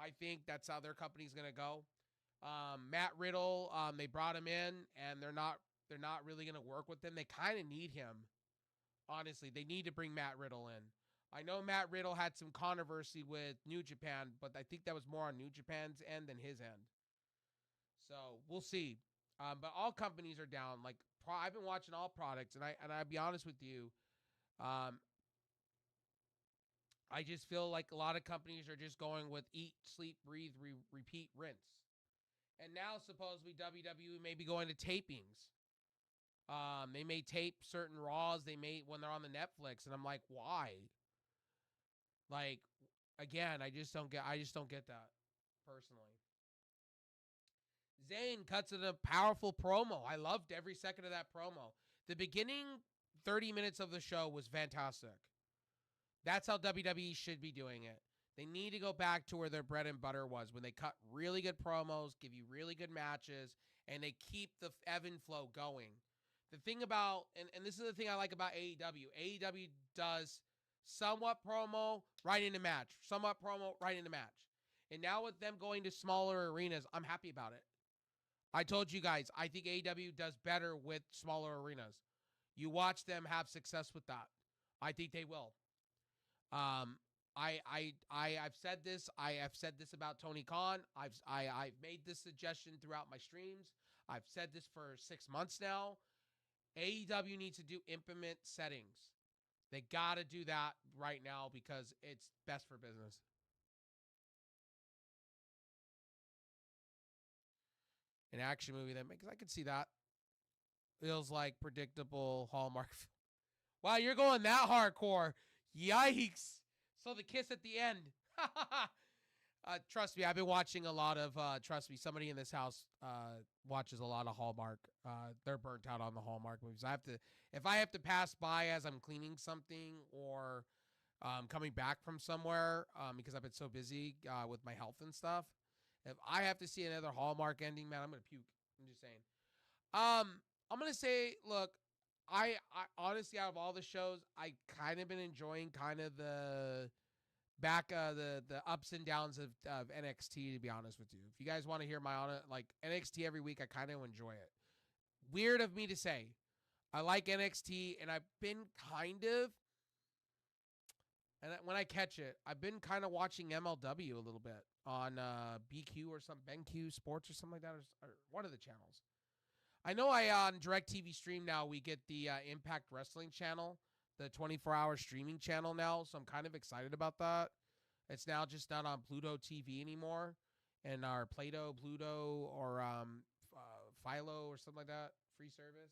I think that's how their company's going to go. Matt Riddle, they brought him in and they're not really going to work with him. They kind of need him. Honestly, they need to bring Matt Riddle in. I know Matt Riddle had some controversy with New Japan, but I think that was more on New Japan's end than his end. So we'll see. But all companies are down. Like I've been watching all products, and I'll be honest with you. I just feel like a lot of companies are just going with eat, sleep, breathe, repeat, rinse. And now supposedly WWE may be going to tapings. They may tape certain Raws they may when they're on the Netflix, and I'm like, why? Like, again, I just don't get that personally. Zayn cuts in a powerful promo. I loved every second of that promo. The beginning 30 minutes of the show was fantastic. That's how WWE should be doing it. They need to go back to where their bread and butter was, when they cut really good promos, give you really good matches, and they keep the ebb and flow going. The thing about, and this is the thing I like about AEW. AEW does somewhat promo, right into match. Somewhat promo, right into match. And now with them going to smaller arenas, I'm happy about it. I told you guys, I think AEW does better with smaller arenas. You watch them have success with that. I think they will. I've said this. I have said this about Tony Khan. I've made this suggestion throughout my streams. I've said this for 6 months now. AEW needs to implement settings. They got to do that right now because it's best for business. An action movie that makes, I could see that. Feels like predictable Hallmark. Wow, you're going that hardcore. Yikes. So the kiss at the end. Trust me, I've been watching a lot of, trust me, somebody in this house watches a lot of Hallmark. They're burnt out on the Hallmark movies. If I have to pass by as I'm cleaning something or coming back from somewhere because I've been so busy with my health and stuff, if I have to see another Hallmark ending, man, I'm going to puke. I'm just saying. I'm going to say, look, I honestly, out of all the shows, I kind of been enjoying kind of the the ups and downs of NXT. To be honest with you, if you guys want to hear my like NXT every week, I kind of enjoy it. Weird of me to say, I like NXT, and I've been kind of, and when I catch it, I've been kind of watching MLW a little bit on BQ or some BenQ Sports or something like that, or one of the channels. I know on DirecTV Stream now we get the Impact Wrestling channel, the 24-hour streaming channel now, so I'm kind of excited about that. It's now just not on Pluto TV anymore, and our Play-Doh, Pluto, or Philo or something like that, free service.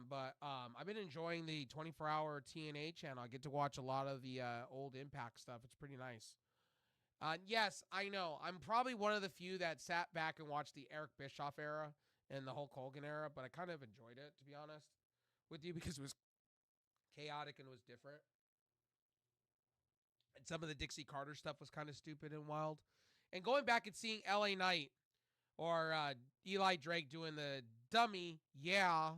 But I've been enjoying the 24-hour TNA channel. I get to watch a lot of the old Impact stuff. It's pretty nice. Yes, I know. I'm probably one of the few that sat back and watched the Eric Bischoff era and the Hulk Hogan era, but I kind of enjoyed it, to be honest with you, because it was chaotic and it was different. And some of the Dixie Carter stuff was kind of stupid and wild. And going back and seeing LA Knight or Eli Drake doing the dummy, yeah,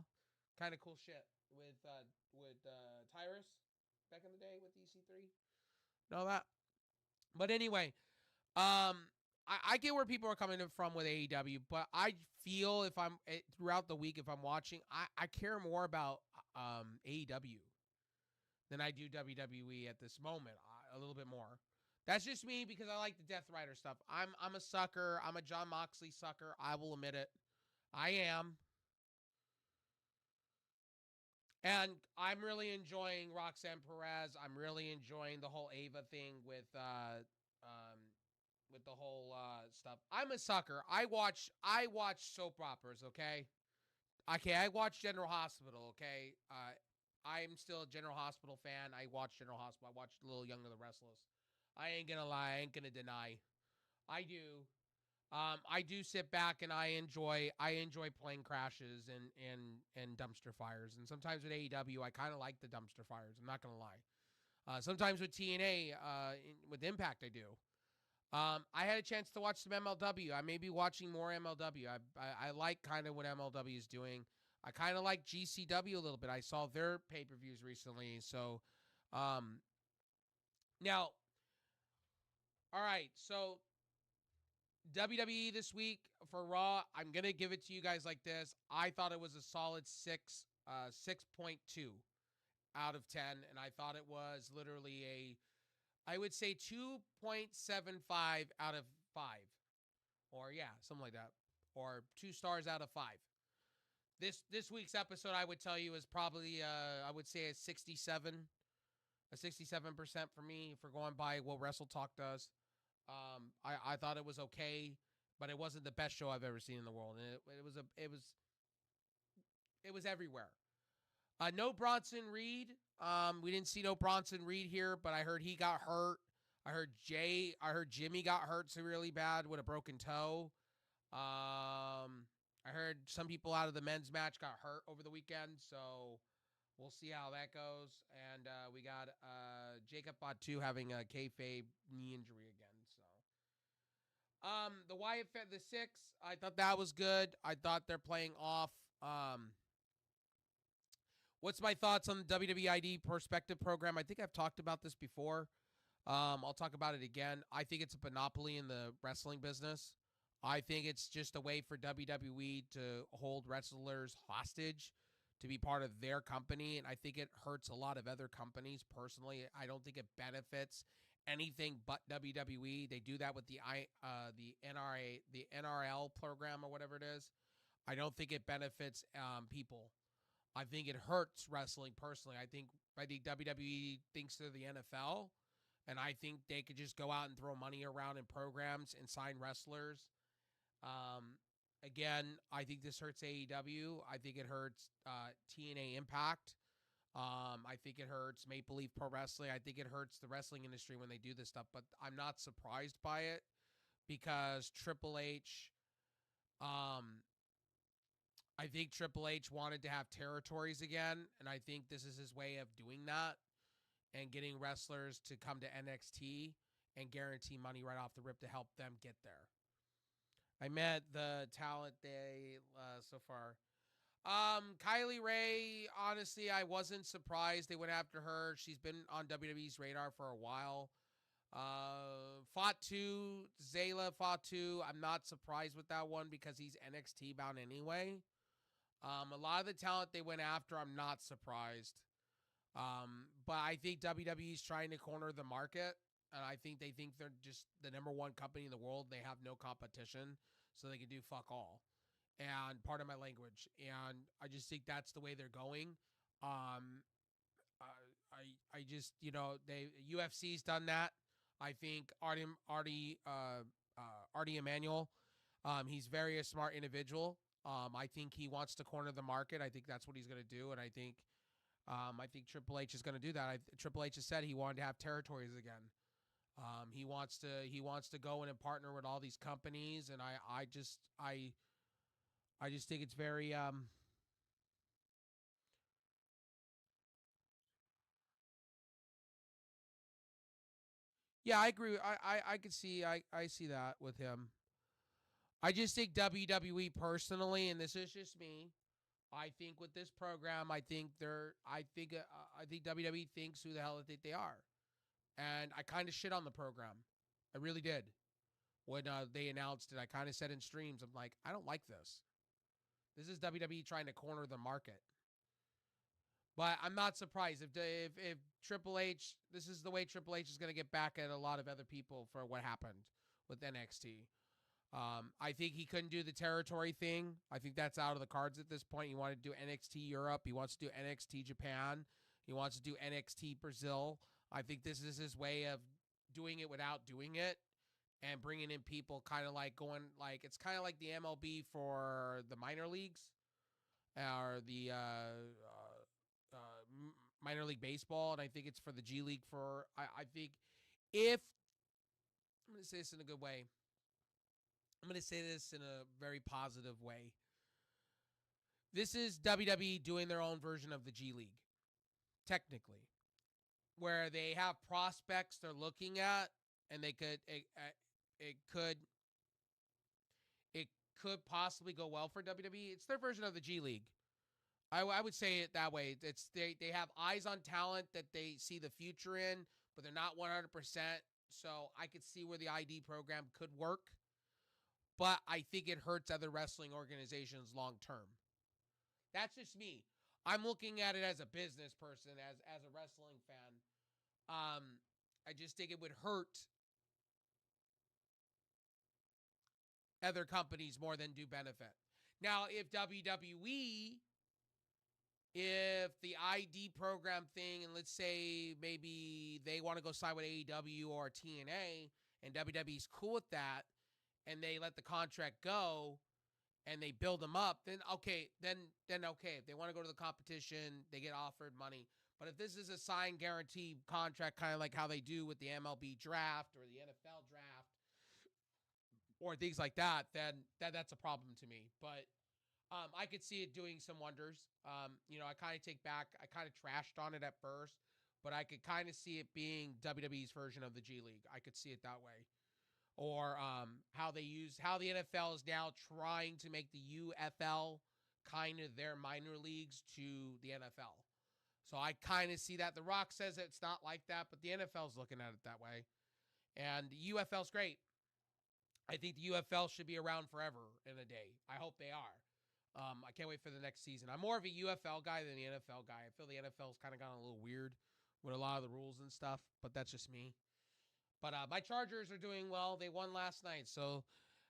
kind of cool shit with Tyrus back in the day with EC3. Know that? But anyway, I get where people are coming from with AEW, but I feel if I'm throughout the week, if I'm watching, I care more about AEW than I do WWE at this moment, a little bit more. That's just me because I like the Death Rider stuff. I'm a sucker. I'm a Jon Moxley sucker. I will admit it. I am. And I'm really enjoying Roxanne Perez. I'm really enjoying the whole Ava thing with the whole stuff. I'm a sucker. I watch soap operas, okay? Okay, I watch General Hospital, okay? I'm still a General Hospital fan. I watch General Hospital. I watched Little Young and the Restless. I ain't gonna lie. I ain't gonna deny. I do. I do sit back and I enjoy plane crashes and dumpster fires. And sometimes with AEW, I kind of like the dumpster fires. I'm not gonna lie. Sometimes with TNA, with Impact, I do. I had a chance to watch some MLW. I may be watching more MLW. I like kind of what MLW is doing. I kind of like GCW a little bit. I saw their pay-per-views recently. So, now, all right. So, WWE this week for Raw, I'm going to give it to you guys like this. I thought it was a solid 6.2 out of 10. And I thought it was literally I would say 2.75 out of 5. Or yeah, something like that. Or 2 stars out of 5. This week's episode, I would tell you, is probably, I would say a 67% for me for going by what Wrestle Talk does. I thought it was okay, but it wasn't the best show I've ever seen in the world. And it was everywhere. No Bronson Reed. We didn't see no Bronson Reed here, but I heard he got hurt. I heard Jimmy got hurt severely bad with a broken toe. I heard some people out of the men's match got hurt over the weekend, so we'll see how that goes. And we got Jacob Batu having a kayfabe knee injury again. So the Wyatt the 6, I thought that was good. I thought they're playing off. What's my thoughts on the WWID Perspective program? I think I've talked about this before. I'll talk about it again. I think it's a monopoly in the wrestling business. I think it's just a way for WWE to hold wrestlers hostage to be part of their company, and I think it hurts a lot of other companies. Personally, I don't think it benefits anything but WWE. They do that with the NRL program or whatever it is. I don't think it benefits people. I think it hurts wrestling personally. I think WWE thinks they're the NFL, and I think they could just go out and throw money around in programs and sign wrestlers. Again, I think this hurts AEW. I think it hurts TNA Impact. I think it hurts Maple Leaf Pro Wrestling. I think it hurts the wrestling industry when they do this stuff, but I'm not surprised by it because Triple H, I think Triple H wanted to have territories again, and I think this is his way of doing that and getting wrestlers to come to NXT and guarantee money right off the rip to help them get there. I met the talent day so far. Kylie Ray, honestly, I wasn't surprised they went after her. She's been on WWE's radar for a while. Fatu, Zayla Fatu, I'm not surprised with that one because he's NXT bound anyway. A lot of the talent they went after, I'm not surprised. But I think WWE's trying to corner the market, and I think they think they're just the number one company in the world. They have no competition, so they can do fuck all. And part of my language, and I just think that's the way they're going. I just, you know, UFC's done that. I think Artie Emanuel, he's very a smart individual. I think he wants to corner the market. I think that's what he's going to do, and I think Triple H is going to do that. Triple H has said he wanted to have territories again. He wants to go in and partner with all these companies, and I just think it's very yeah, I agree. I could see I see that with him. I just think WWE personally, and this is just me. I think with this program, I think WWE thinks who the hell they think they are, and I kind of shit on the program. I really did when they announced it. I kind of said in streams, I'm like, I don't like this. This is WWE trying to corner the market. But I'm not surprised if Triple H, this is the way Triple H is going to get back at a lot of other people for what happened with NXT. I think he couldn't do the territory thing. I think that's out of the cards at this point. He wanted to do NXT Europe. He wants to do NXT Japan. He wants to do NXT Brazil. I think this is his way of doing it without doing it and bringing in people kind of like going like, it's kind of like the MLB for the minor leagues or the minor league baseball, and I think it's for the G League for, I think if, I'm going to say this in a good way. I'm going to say this in a very positive way. This is WWE doing their own version of the G League, technically, where they have prospects they're looking at, and they could, it could possibly go well for WWE. It's their version of the G League. I would say it that way. It's they have eyes on talent that they see the future in, but they're not 100%. So I could see where the ID program could work, but I think it hurts other wrestling organizations long term. That's just me. I'm looking at it as a business person, as a wrestling fan. I just think it would hurt other companies more than do benefit. Now, if WWE, if the ID program thing, and let's say maybe they want to go sign with AEW or TNA, and WWE's cool with that, and they let the contract go, and they build them up, then okay. Then okay. If they want to go to the competition, they get offered money. But if this is a signed guarantee contract, kind of like how they do with the MLB draft or the NFL draft, or things like that, then that's a problem to me. But I could see it doing some wonders. You know, I kind of take back, I kind of trashed on it at first, but I could kind of see it being WWE's version of the G League. I could see it that way. Or how the NFL is now trying to make the UFL kind of their minor leagues to the NFL. So I kind of see that. The Rock says it's not like that, but the NFL's looking at it that way. And the UFL's great. I think the UFL should be around forever in a day. I hope they are. I can't wait for the next season. I'm more of a UFL guy than the NFL guy. I feel the NFL's kind of gotten a little weird with a lot of the rules and stuff, but that's just me. But my Chargers are doing well. They won last night, so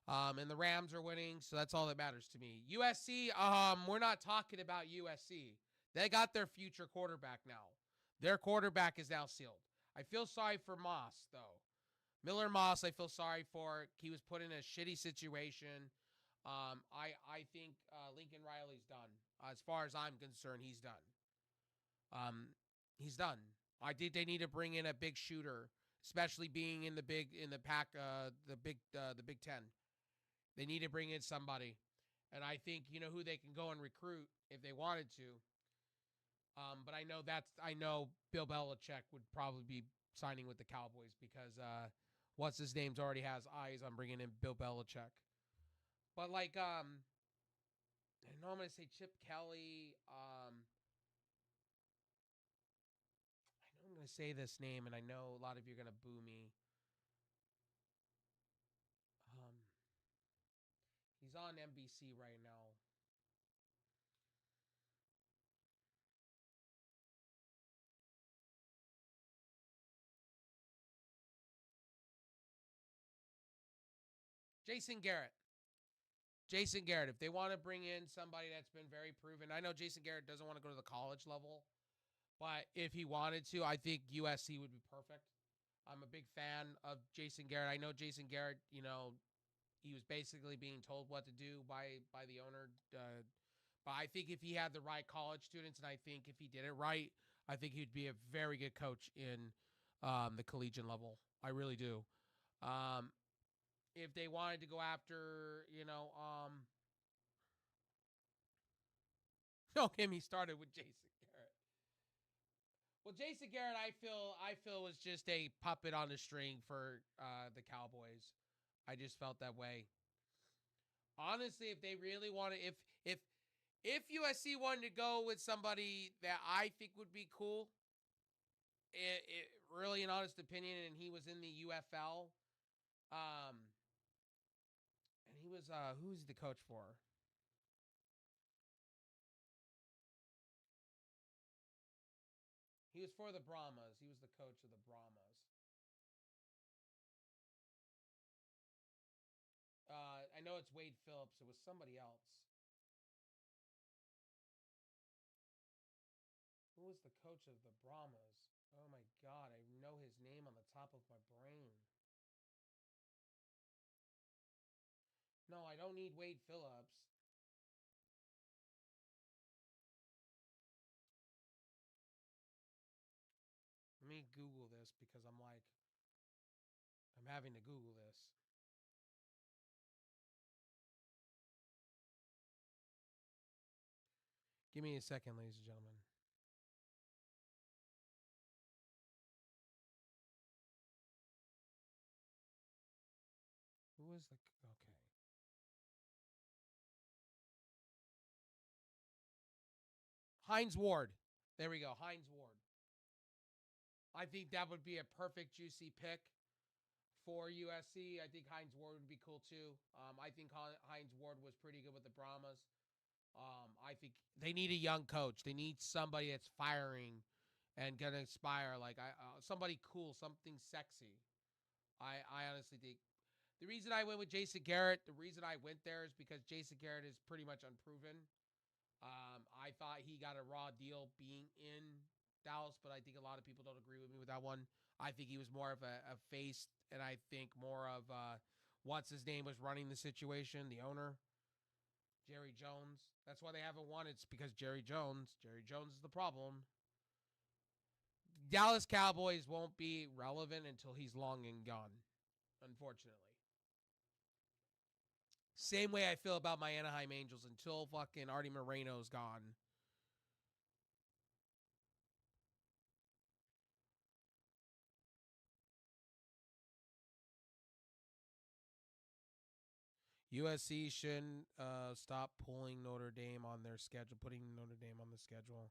and the Rams are winning, so that's all that matters to me. USC, we're not talking about USC. They got their future quarterback now. Their quarterback is now sealed. I feel sorry for Moss, though. Miller Moss, I feel sorry for. He was put in a shitty situation. I think Lincoln Riley's done. As far as I'm concerned, he's done. He's done. I think they need to bring in a big shooter, especially being in the Big Ten. They need to bring in somebody, and I think you know who they can go and recruit if they wanted to. But I know Bill Belichick would probably be signing with the Cowboys because what's his name's already has eyes on bringing in Bill Belichick. But like I know I'm going to say Chip Kelly. I know I'm going to say this name, and I know a lot of you are going to boo me. He's on NBC right now. Jason Garrett. Jason Garrett. If they want to bring in somebody that's been very proven, I know Jason Garrett doesn't want to go to the college level, but if he wanted to, I think USC would be perfect. I'm a big fan of Jason Garrett. I know Jason Garrett, you know, he was basically being told what to do by the owner. But I think if he had the right college students, and I think if he did it right, I think he'd be a very good coach in the collegiate level. I really do. If they wanted to go after, you know, don't get me started with Jason Garrett. Well, Jason Garrett, I feel was just a puppet on a string for the Cowboys. I just felt that way. Honestly, if they really wanted, if USC wanted to go with somebody that I think would be cool, really an honest opinion, and he was in the UFL, and he was who's the coach for? He was for the Brahmas. He was the coach of the Brahmas. I know it's Wade Phillips. It was somebody else. Who was the coach of the Brahmas? Oh my God, I know his name on the top of my brain. No, I don't need Wade Phillips. Let me Google this because I'm having to Google this. Give me a second, ladies and gentlemen. Who was the... Okay. Hines Ward. There we go. Hines Ward. I think that would be a perfect juicy pick for USC. I think Hines Ward would be cool too. I think Hines Ward was pretty good with the Brahmas. I think they need a young coach. They need somebody that's firing and gonna inspire, like somebody cool, something sexy. I honestly think the reason I went with Jason Garrett, the reason I went there is because Jason Garrett is pretty much unproven. I thought he got a raw deal being in Dallas, but I think a lot of people don't agree with me with that one. I think he was more of a face, and I think more of what's his name was running the situation, the owner. Jerry Jones. That's why they haven't won. It's because Jerry Jones is the problem. Dallas Cowboys won't be relevant until he's long and gone, unfortunately. Same way I feel about my Anaheim Angels until fucking Artie Moreno's gone. USC shouldn't stop pulling Notre Dame on their schedule, putting Notre Dame on the schedule.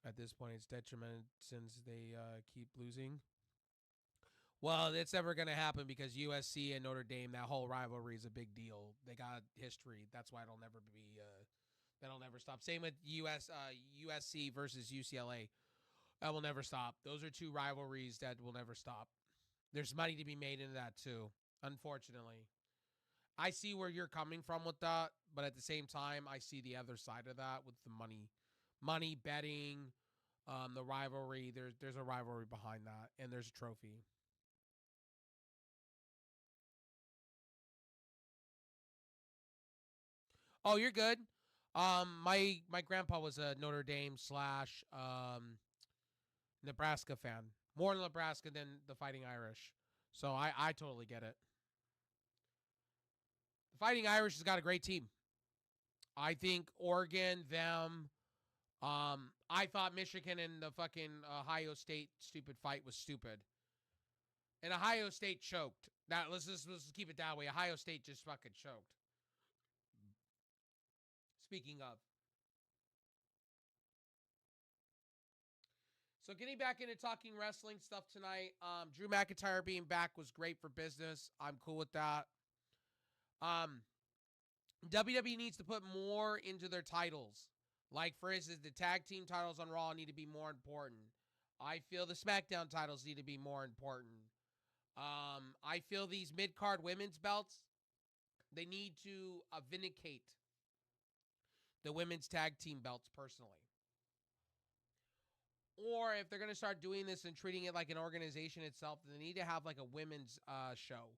At this point, it's detriment since they keep losing. Well, it's never going to happen because USC and Notre Dame, that whole rivalry is a big deal. They got history. That's why it'll never be, that'll never stop. Same with USC versus UCLA. That will never stop. Those are two rivalries that will never stop. There's money to be made into that too, unfortunately. I see where you're coming from with that, but at the same time, I see the other side of that with the money betting, the rivalry. There's a rivalry behind that, and there's a trophy. Oh, you're good. My grandpa was a Notre Dame / Nebraska fan. More Nebraska than the Fighting Irish. So I totally get it. The Fighting Irish has got a great team. I think Oregon, them. I thought Michigan and the fucking Ohio State stupid fight was stupid. And Ohio State choked. Now let's keep it that way. Ohio State just fucking choked. Speaking of. So getting back into talking wrestling stuff tonight, Drew McIntyre being back was great for business. I'm cool with that. WWE needs to put more into their titles. Like, for instance, the tag team titles on Raw need to be more important. I feel the SmackDown titles need to be more important. I feel these mid-card women's belts, they need to vindicate the women's tag team belts personally. Or if they're going to start doing this and treating it like an organization itself, they need to have like a women's show.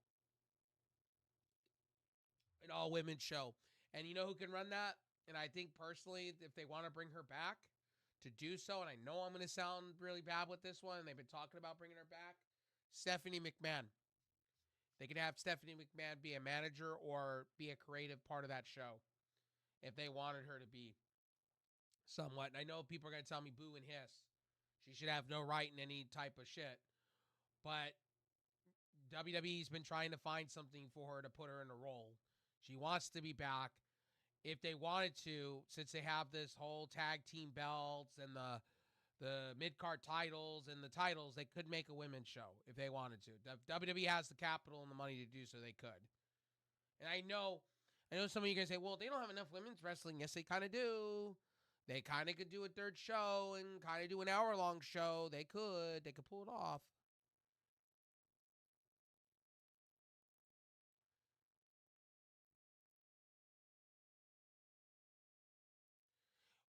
An all-women's show. And you know who can run that? And I think personally, if they want to bring her back to do so, and I know I'm going to sound really bad with this one, and they've been talking about bringing her back, Stephanie McMahon. They could have Stephanie McMahon be a manager or be a creative part of that show if they wanted her to be somewhat. And I know people are going to tell me boo and hiss. She should have no right in any type of shit. But WWE's been trying to find something for her to put her in a role. She wants to be back. If they wanted to, since they have this whole tag team belts and the mid-card titles and the titles, they could make a women's show if they wanted to. WWE has the capital and the money to do so. They could. And I know some of you guys say, well, they don't have enough women's wrestling. Yes, they kind of do. They kind of could do a third show and kind of do an hour-long show. They could pull it off.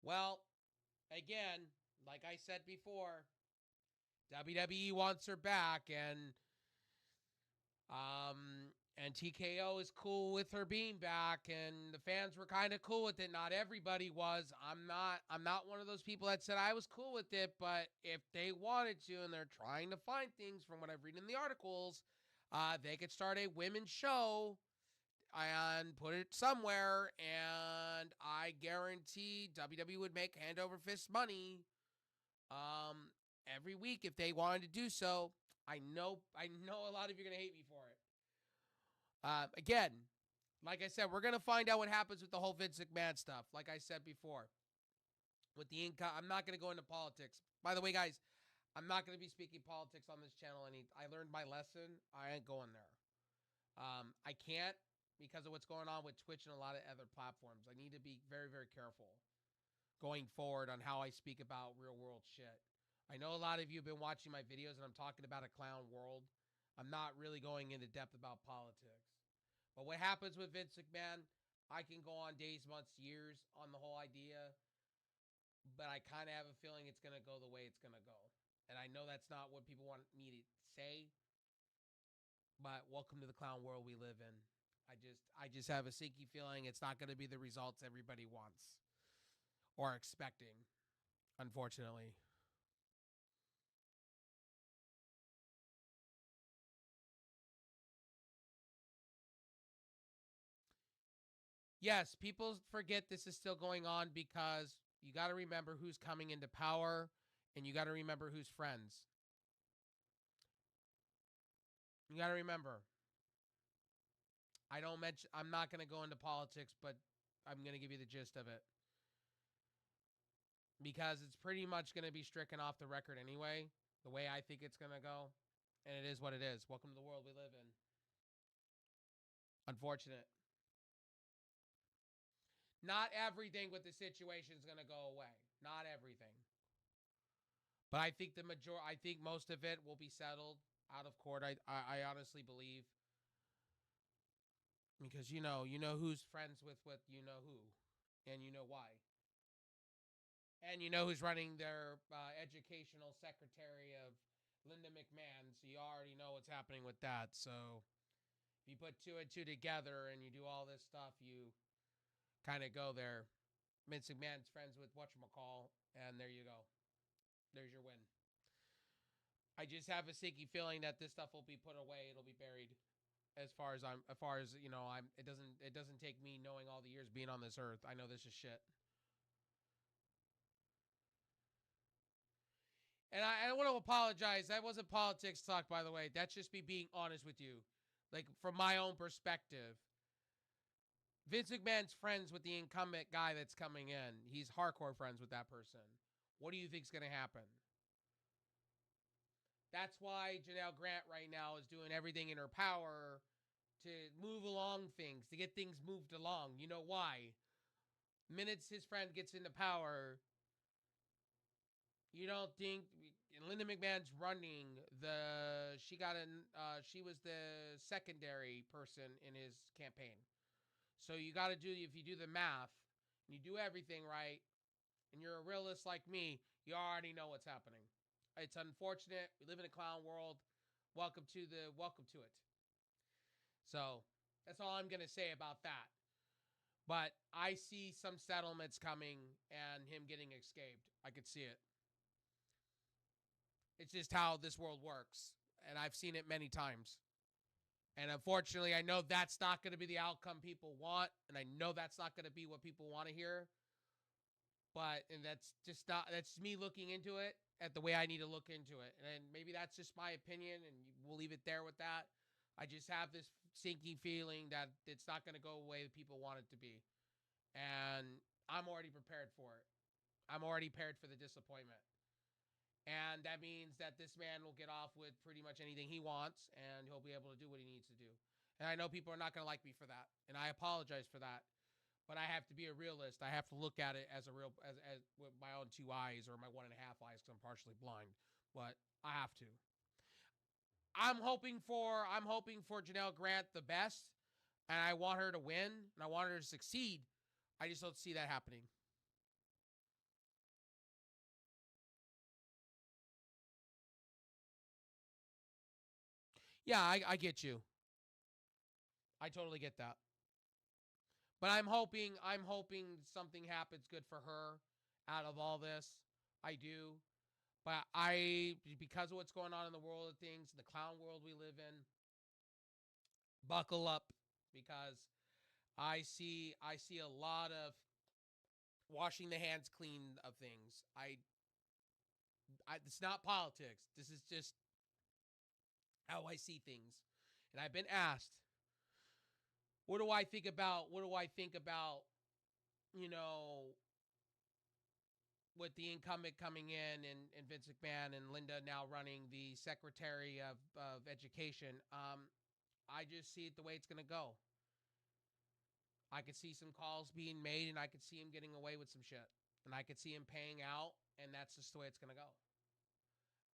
Well, again, like I said before, WWE wants her back, and TKO is cool with her being back, and the fans were kind of cool with it. Not everybody was. I'm not one of those people that said I was cool with it, but if they wanted to, and they're trying to find things from what I've read in the articles, they could start a women's show and put it somewhere, and I guarantee WWE would make hand over fist money every week if they wanted to do so. I know a lot of you are going to hate me for it. Again, like I said, we're going to find out what happens with the whole Vince McMahon stuff. Like I said before, with the income, I'm not going to go into politics. By the way, guys, I'm not going to be speaking politics on this channel. I learned my lesson. I ain't going there. I can't because of what's going on with Twitch and a lot of other platforms. I need to be very, very careful going forward on how I speak about real world shit. I know a lot of you have been watching my videos and I'm talking about a clown world. I'm not really going into depth about politics. But what happens with Vince McMahon, I can go on days, months, years on the whole idea. But I kind of have a feeling it's going to go the way it's going to go. And I know that's not what people want me to say. But welcome to the clown world we live in. I just have a sinky feeling it's not going to be the results everybody wants or expecting, unfortunately. Yes, people forget this is still going on because you got to remember who's coming into power and you got to remember who's friends. You got to remember. I'm not going to go into politics, but I'm going to give you the gist of it. Because it's pretty much going to be stricken off the record anyway, the way I think it's going to go. And it is what it is. Welcome to the world we live in. Unfortunate. Not everything with the situation is going to go away. Not everything. But I think I think most of it will be settled out of court. I honestly believe. Because you know who's friends with you know who. And you know why. And you know who's running their educational secretary of Linda McMahon. So you already know what's happening with that. So if you put two and two together and you do all this stuff, you kind of go there. Vince McMahon's friends with whatchamacall, and there you go. There's your win. I just have a sinky feeling that this stuff will be put away. It'll be buried. As far as it doesn't take me knowing all the years being on this earth. I know this is shit. And I want to apologize. That wasn't politics talk, by the way. That's just me being honest with you. Like, from my own perspective. Vince McMahon's friends with the incumbent guy that's coming in. He's hardcore friends with that person. What do you think's going to happen? That's why Janelle Grant right now is doing everything in her power to move along things, to get things moved along. You know why? Minutes his friend gets into power, you don't think Linda McMahon's running she was the secondary person in his campaign. So you got to do, if you do the math, and you do everything right, and you're a realist like me, you already know what's happening. It's unfortunate. We live in a clown world. Welcome to it. So that's all I'm going to say about that. But I see some settlements coming and him getting escaped. I could see it. It's just how this world works. And I've seen it many times. And unfortunately, I know that's not going to be the outcome people want. And I know that's not going to be what people want to hear. But, and that's me looking into it at the way I need to look into it. And maybe that's just my opinion, and we'll leave it there with that. I just have this sinking feeling that it's not going to go away that people want it to be. And I'm already prepared for it. I'm already prepared for the disappointment. And that means that this man will get off with pretty much anything he wants, and he'll be able to do what he needs to do. And I know people are not going to like me for that, and I apologize for that. But I have to be a realist. I have to look at it as a real, as with my own 2 eyes or my 1.5 eyes, because I'm partially blind. But I have to. I'm hoping for Janelle Grant the best, and I want her to win, and I want her to succeed. I just don't see that happening. Yeah, I get you. I totally get that. But I'm hoping something happens good for her out of all this. I do. But because of what's going on in the world of things, the clown world we live in, buckle up, because I see a lot of washing the hands clean of things. It's not politics. This is just how I see things. And I've been asked, what do I think about, you know, with the incumbent coming in and Vince McMahon and Linda now running the Secretary of Education? I just see it the way it's going to go. I could see some calls being made, and I could see him getting away with some shit. And I could see him paying out, and that's just the way it's going to go.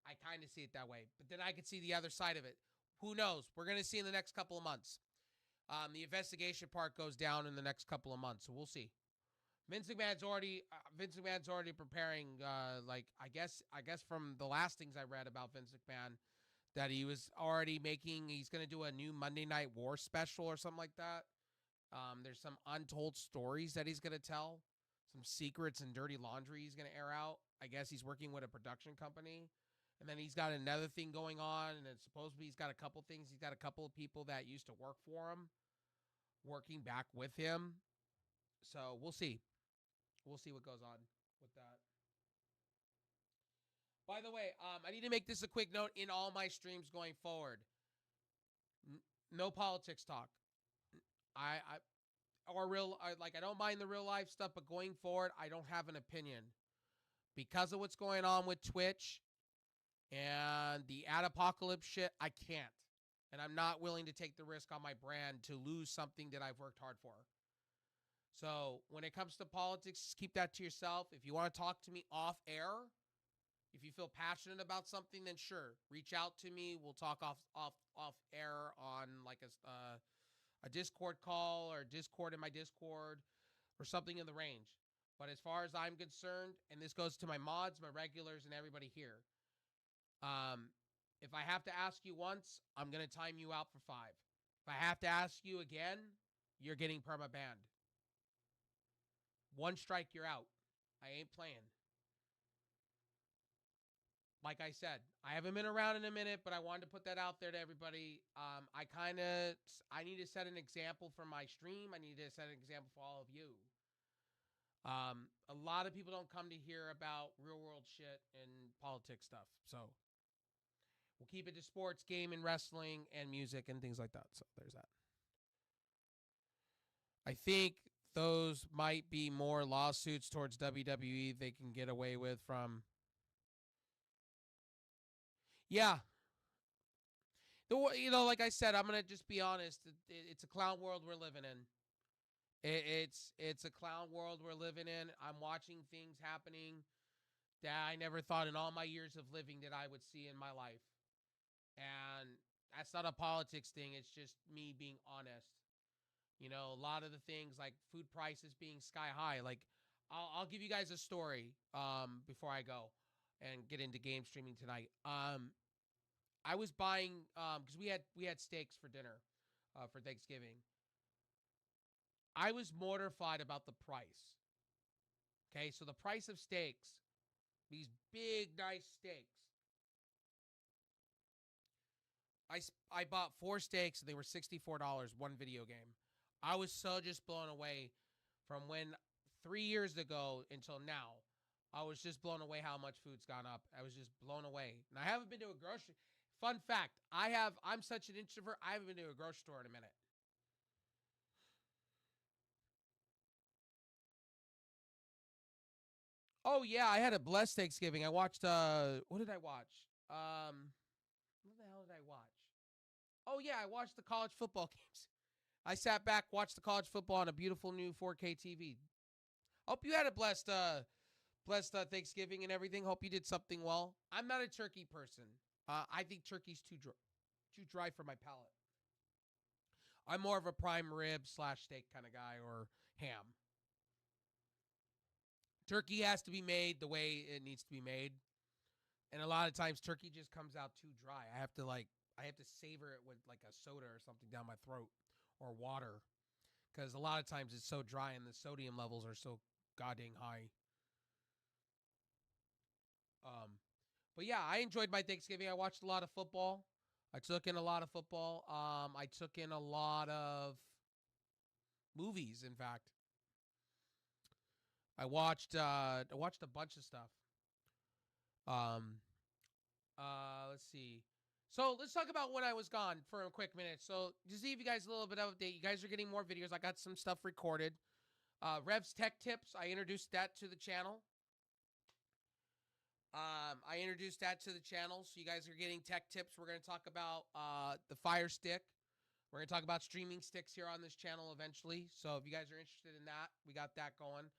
I kind of see it that way. But then I could see the other side of it. Who knows? We're going to see in the next couple of months. The investigation part goes down in the next couple of months, so we'll see. Vince McMahon's already preparing. I guess from the last things I read about Vince McMahon, that he was already he's going to do a new Monday Night War special or something like that. There's some untold stories that he's going to tell, some secrets and dirty laundry he's going to air out. I guess he's working with a production company. And then he's got another thing going on, and it's supposedly he's got a couple things. He's got a couple of people that used to work for him, working back with him. So we'll see. We'll see what goes on with that. By the way, I need to make this a quick note in all my streams going forward. No politics talk. I don't mind the real life stuff, but going forward, I don't have an opinion. Because of what's going on with Twitch and the ad-apocalypse shit, I can't. And I'm not willing to take the risk on my brand to lose something that I've worked hard for. So when it comes to politics, keep that to yourself. If you want to talk to me off air, if you feel passionate about something, then sure, reach out to me. We'll talk off air on like a Discord call or Discord in my Discord or something in the range. But as far as I'm concerned, and this goes to my mods, my regulars, and everybody here, if I have to ask you once, I'm going to time you out for 5. If I have to ask you again, you're getting perma-banned. 1 strike, you're out. I ain't playing. Like I said, I haven't been around in a minute, but I wanted to put that out there to everybody. I need to set an example for my stream. I need to set an example for all of you. A lot of people don't come to hear about real world shit and politics stuff. So we'll keep it to sports, game, and wrestling, and music, and things like that. So there's that. I think those might be more lawsuits towards WWE they can get away with from. Yeah. Like I said, I'm gonna just be honest. It's a clown world we're living in. It's a clown world we're living in. I'm watching things happening that I never thought in all my years of living that I would see in my life. And that's not a politics thing. It's just me being honest. A lot of the things like food prices being sky high. Like, I'll give you guys a story before I go and get into game streaming tonight. I was buying because we had steaks for dinner for Thanksgiving. I was mortified about the price. Okay, so the price of steaks, these big nice steaks. I bought 4 steaks and they were $64 one video game. I was so just blown away from when 3 years ago until now. I was just blown away how much food's gone up. I was just blown away. And I haven't been to a grocery. Fun fact, I'm such an introvert, I haven't been to a grocery store in a minute. Oh yeah, I had a blessed Thanksgiving. I watched what did I watch? What the hell did I watch? Oh yeah, I watched the college football games. I sat back, watched the college football on a beautiful new 4K TV. Hope you had a blessed Thanksgiving and everything. Hope you did something well. I'm not a turkey person. I think turkey's too dry for my palate. I'm more of a prime rib / steak kind of guy, or ham. Turkey has to be made the way it needs to be made. And a lot of times turkey just comes out too dry. I have to savor it with like a soda or something down my throat, or water, because a lot of times it's so dry and the sodium levels are so goddamn high. But yeah, I enjoyed my Thanksgiving. I watched a lot of football. I took in a lot of football. I took in a lot of movies, in fact. I watched a bunch of stuff. Let's see. So let's talk about when I was gone for a quick minute. So just to give you guys a little bit of update, you guys are getting more videos. I got some stuff recorded. Rev's Tech Tips, I introduced that to the channel. So you guys are getting tech tips. We're going to talk about the Fire Stick. We're going to talk about streaming sticks here on this channel eventually. So if you guys are interested in that, we got that going.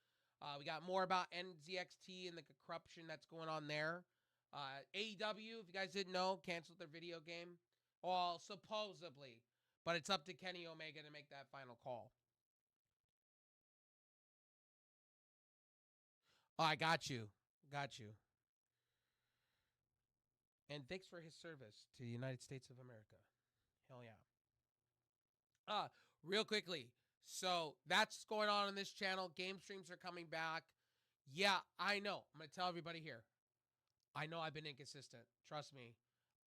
We got more about NZXT and the corruption that's going on there. AEW, if you guys didn't know, canceled their video game. Well, supposedly. But it's up to Kenny Omega to make that final call. Oh, I got you. And thanks for his service to the United States of America. Hell yeah. Real quickly. So that's going on this channel. Game streams are coming back. Yeah, I know. I'm going to tell everybody here. I know I've been inconsistent. Trust me.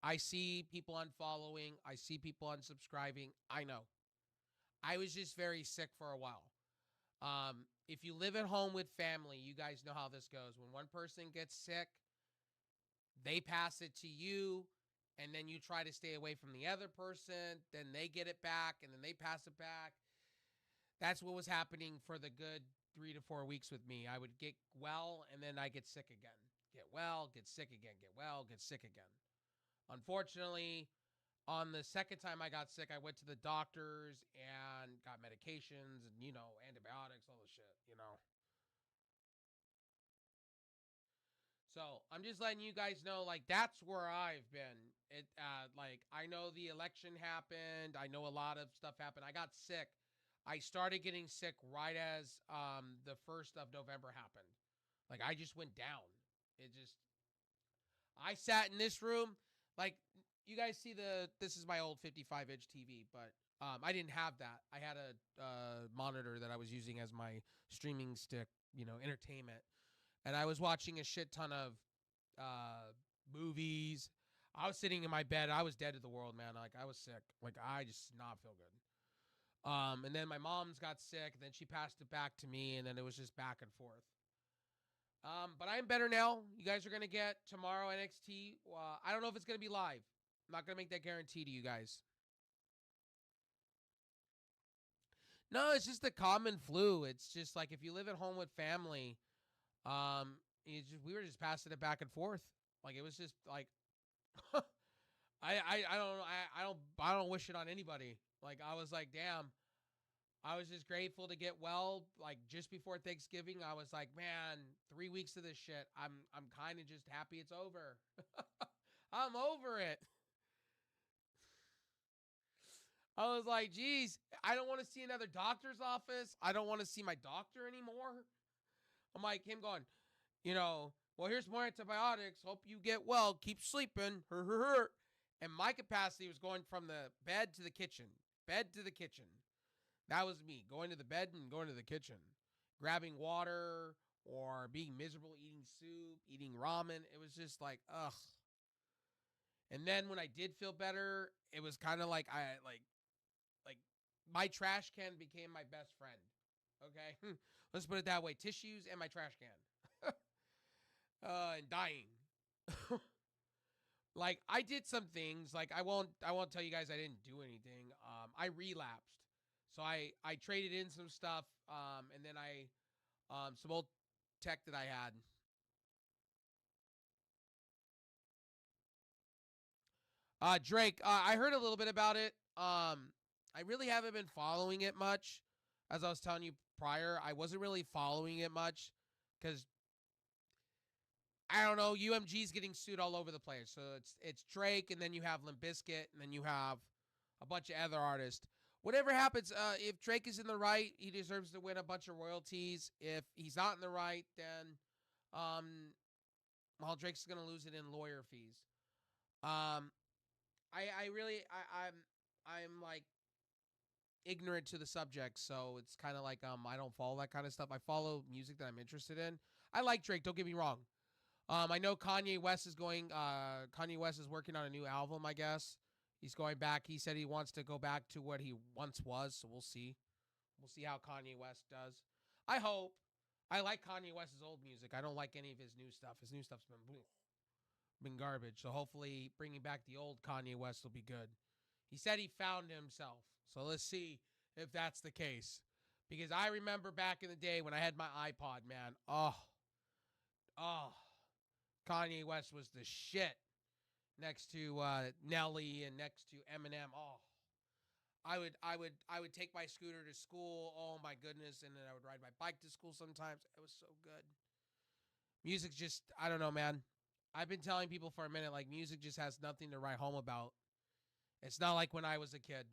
I see people unfollowing. I see people unsubscribing. I know. I was just very sick for a while. If you live at home with family, you guys know how this goes. When one person gets sick, they pass it to you, and then you try to stay away from the other person. Then they get it back, and then they pass it back. That's what was happening for the good 3 to 4 weeks with me. I would get well, and then I get sick again. Get well, get sick again, get well, get sick again. Unfortunately, on the second time I got sick, I went to the doctors and got medications and, antibiotics, all the shit, So I'm just letting you guys know, like, that's where I've been. I know the election happened. I know a lot of stuff happened. I got sick. I started getting sick right as the 1st of November happened. Like, I just went down. I sat in this room, like, you guys see this is my old 55-inch TV, but I didn't have that. I had a monitor that I was using as my streaming stick, entertainment. And I was watching a shit ton of movies. I was sitting in my bed. I was dead to the world, man. Like, I was sick. Like, I just did not feel good. And then my mom's got sick, and then she passed it back to me, and then it was just back and forth. But I'm better now. You guys are going to get tomorrow NXT. I don't know if it's going to be live. I'm not going to make that guarantee to you guys. No, it's just the common flu. It's just like if you live at home with family, we were just passing it back and forth. Like it was just like I don't wish it on anybody. Like I was like, damn. I was just grateful to get well. Like just before Thanksgiving, I was like, man, 3 weeks of this shit. I'm kind of just happy it's over. I'm over it. I was like, geez, I don't want to see another doctor's office. I don't want to see my doctor anymore. I'm like him going, well, here's more antibiotics. Hope you get well. Keep sleeping. And my capacity was going from the bed to the kitchen. Bed to the kitchen. That was me, going to the bed and going to the kitchen. Grabbing water or being miserable, eating soup, eating ramen. It was just like, ugh. And then when I did feel better, it was kind of like my trash can became my best friend. Okay? Let's put it that way. Tissues and my trash can. And dying. Like I did some things. Like I won't tell you guys I didn't do anything. I relapsed. So I traded in some stuff. And then some old tech that I had. Drake, I heard a little bit about it. I really haven't been following it much. As I was telling you prior, I wasn't really following it much because I don't know. UMG's getting sued all over the place. So it's Drake, and then you have Limp Bizkit, and then you have a bunch of other artists. Whatever happens, if Drake is in the right, he deserves to win a bunch of royalties. If he's not in the right, then well, Drake's gonna lose it in lawyer fees. I'm like ignorant to the subject, so it's kind of like I don't follow that kind of stuff. I follow music that I'm interested in. I like Drake, don't get me wrong. I know Kanye West is working on a new album, I guess. He's going back. He said he wants to go back to what he once was, so we'll see. We'll see how Kanye West does. I hope. I like Kanye West's old music. I don't like any of his new stuff. His new stuff's been garbage. So hopefully bringing back the old Kanye West will be good. He said he found himself. So let's see if that's the case. Because I remember back in the day when I had my iPod, man. Oh. Kanye West was the shit. Next to Nelly and next to Eminem. Oh. I would take my scooter to school. Oh my goodness. And then I would ride my bike to school sometimes. It was so good. Music just, I don't know, man. I've been telling people for a minute, like music just has nothing to write home about. It's not like when I was a kid.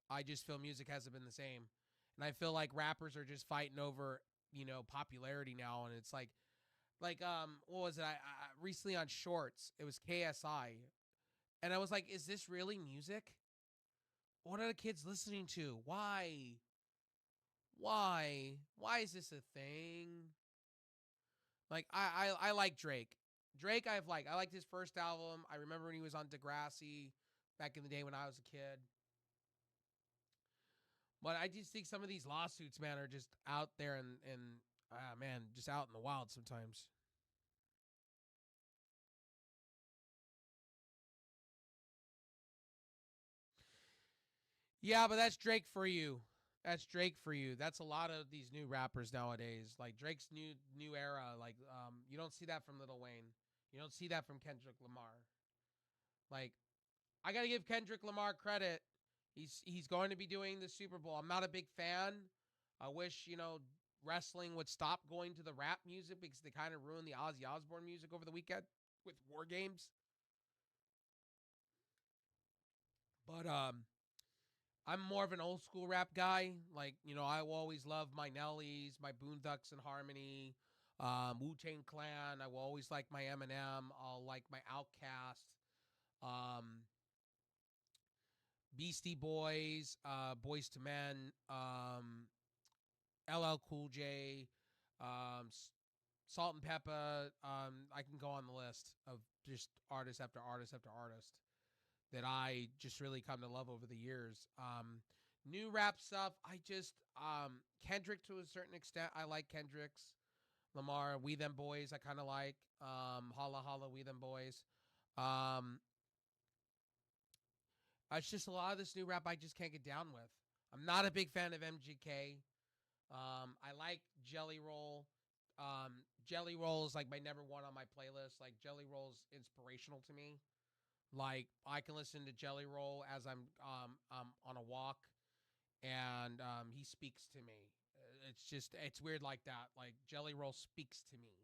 I just feel music hasn't been the same. And I feel like rappers are just fighting over, popularity now. And it's like what was it? I recently on Shorts, it was KSI. And I was like, is this really music? What are the kids listening to? Why? Why is this a thing? Like, I like Drake. Drake, I liked his first album. I remember when he was on Degrassi back in the day when I was a kid. But I just think some of these lawsuits, man, are just out there and man, just out in the wild sometimes. Yeah, but that's Drake for you. That's Drake for you. That's a lot of these new rappers nowadays. Like Drake's new era. Like you don't see that from Lil Wayne. You don't see that from Kendrick Lamar. Like I got to give Kendrick Lamar credit. He's going to be doing the Super Bowl. I'm not a big fan. I wish, wrestling would stop going to the rap music because they kind of ruined the Ozzy Osbourne music over the weekend with War Games. But I'm more of an old school rap guy. Like, I will always love my Nellies, my Boondocks and Harmony, Wu-Tang Clan. I will always like my Eminem. I'll like my Outkast, Beastie Boys, Boys to Men, LL Cool J, Salt and Pepper. I can go on the list of just artist after artist after artist that I just really come to love over the years. New rap stuff, I just Kendrick to a certain extent. I like Kendrick's. Lamar, We Them Boys, I kind of like. Holla Holla, We Them Boys. It's just a lot of this new rap I just can't get down with. I'm not a big fan of MGK. I like Jelly Roll. Jelly Roll is like my number one on my playlist. Like Jelly Roll's inspirational to me. Like I can listen to Jelly Roll as I'm on a walk, and he speaks to me. It's weird like that. Like Jelly Roll speaks to me,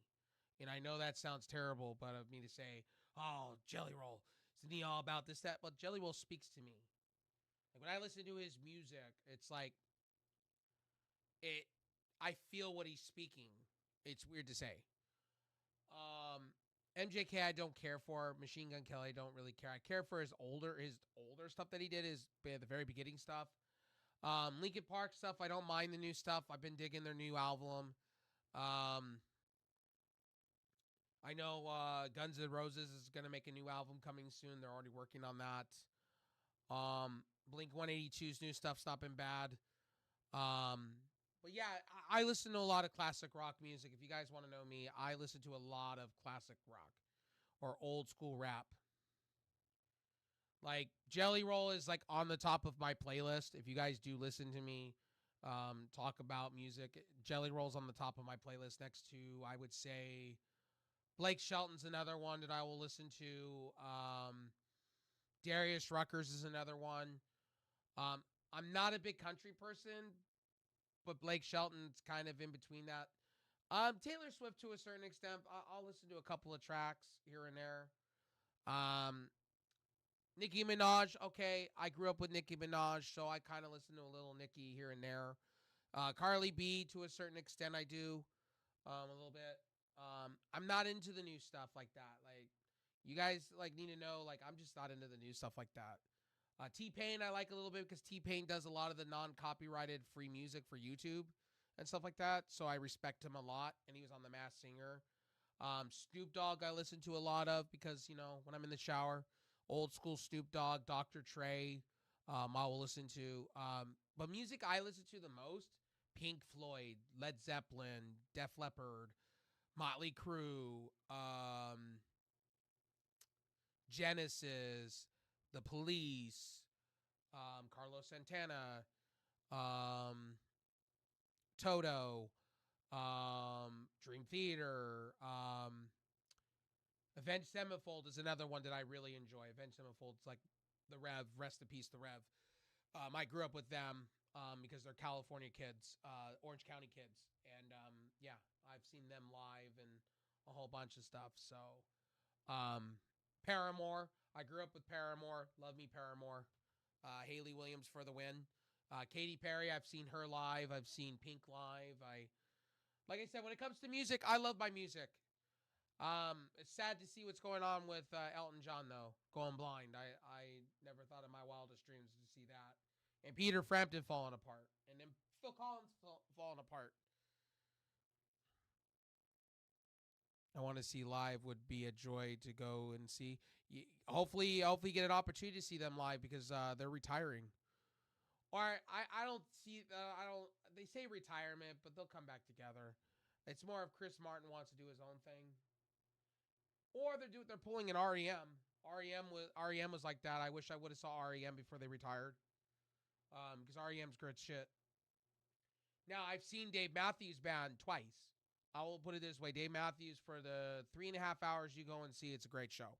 and I know that sounds terrible, but of me to say, oh, Jelly Roll, isn't he all about this that? But Jelly Roll speaks to me. Like when I listen to his music, it's like it. I feel what he's speaking. It's weird to say. MJK I don't care for. Machine Gun Kelly I don't really care. I care for his older stuff that he did, the very beginning stuff. Linkin Park stuff, I don't mind the new stuff. I've been digging their new album. I know Guns N' Roses is going to make a new album coming soon. They're already working on that. Blink 182's new stuff's not been bad. But yeah, I listen to a lot of classic rock music. If you guys want to know me, I listen to a lot of classic rock or old school rap. Like Jelly Roll is like on the top of my playlist. If you guys do listen to me talk about music, Jelly Roll's on the top of my playlist next to, I would say, Blake Shelton's another one that I will listen to. Darius Ruckers is another one. I'm not a big country person, but Blake Shelton's kind of in between that. Taylor Swift to a certain extent. I'll listen to a couple of tracks here and there. Nicki Minaj, okay. I grew up with Nicki Minaj, so I kind of listen to a little Nicki here and there. Carly B to a certain extent I do. A little bit. I'm not into the new stuff like that. Like, you guys like need to know, like, I'm just not into the new stuff like that. T-Pain I like a little bit because T-Pain does a lot of the non-copyrighted free music for YouTube and stuff like that, so I respect him a lot, and he was on The Masked Singer. Snoop Dogg I listen to a lot of because, you know, when I'm in the shower, old school Snoop Dogg, Dr. Trey, I will listen to. But music I listen to the most, Pink Floyd, Led Zeppelin, Def Leppard, Motley Crue, Genesis, The Police, Carlos Santana, Toto, Dream Theater, Avenged Sevenfold is another one that I really enjoy. Avenged Sevenfold's like the Rev, rest in peace, the Rev. I grew up with them because they're California kids, Orange County kids, and yeah, I've seen them live and a whole bunch of stuff. So, Paramore, I grew up with Paramore. Love me Paramore. Hayley Williams for the win. Katy Perry, I've seen her live. I've seen Pink live. Like I said, when it comes to music, I love my music. It's sad to see what's going on with Elton John, though, going blind. I never thought in my wildest dreams to see that. And Peter Frampton falling apart. And then Phil Collins falling apart. I want to see live. Would be a joy to go and see. Hopefully get an opportunity to see them live because they're retiring. Or I don't see, they say retirement, but they'll come back together. It's more of Chris Martin wants to do his own thing. Or they're pulling an REM. REM was like that. I wish I would have saw REM before they retired. Because REM's great shit. Now, I've seen Dave Matthews Band twice. I will put it this way. Dave Matthews, for the 3.5 hours you go and see, it's a great show.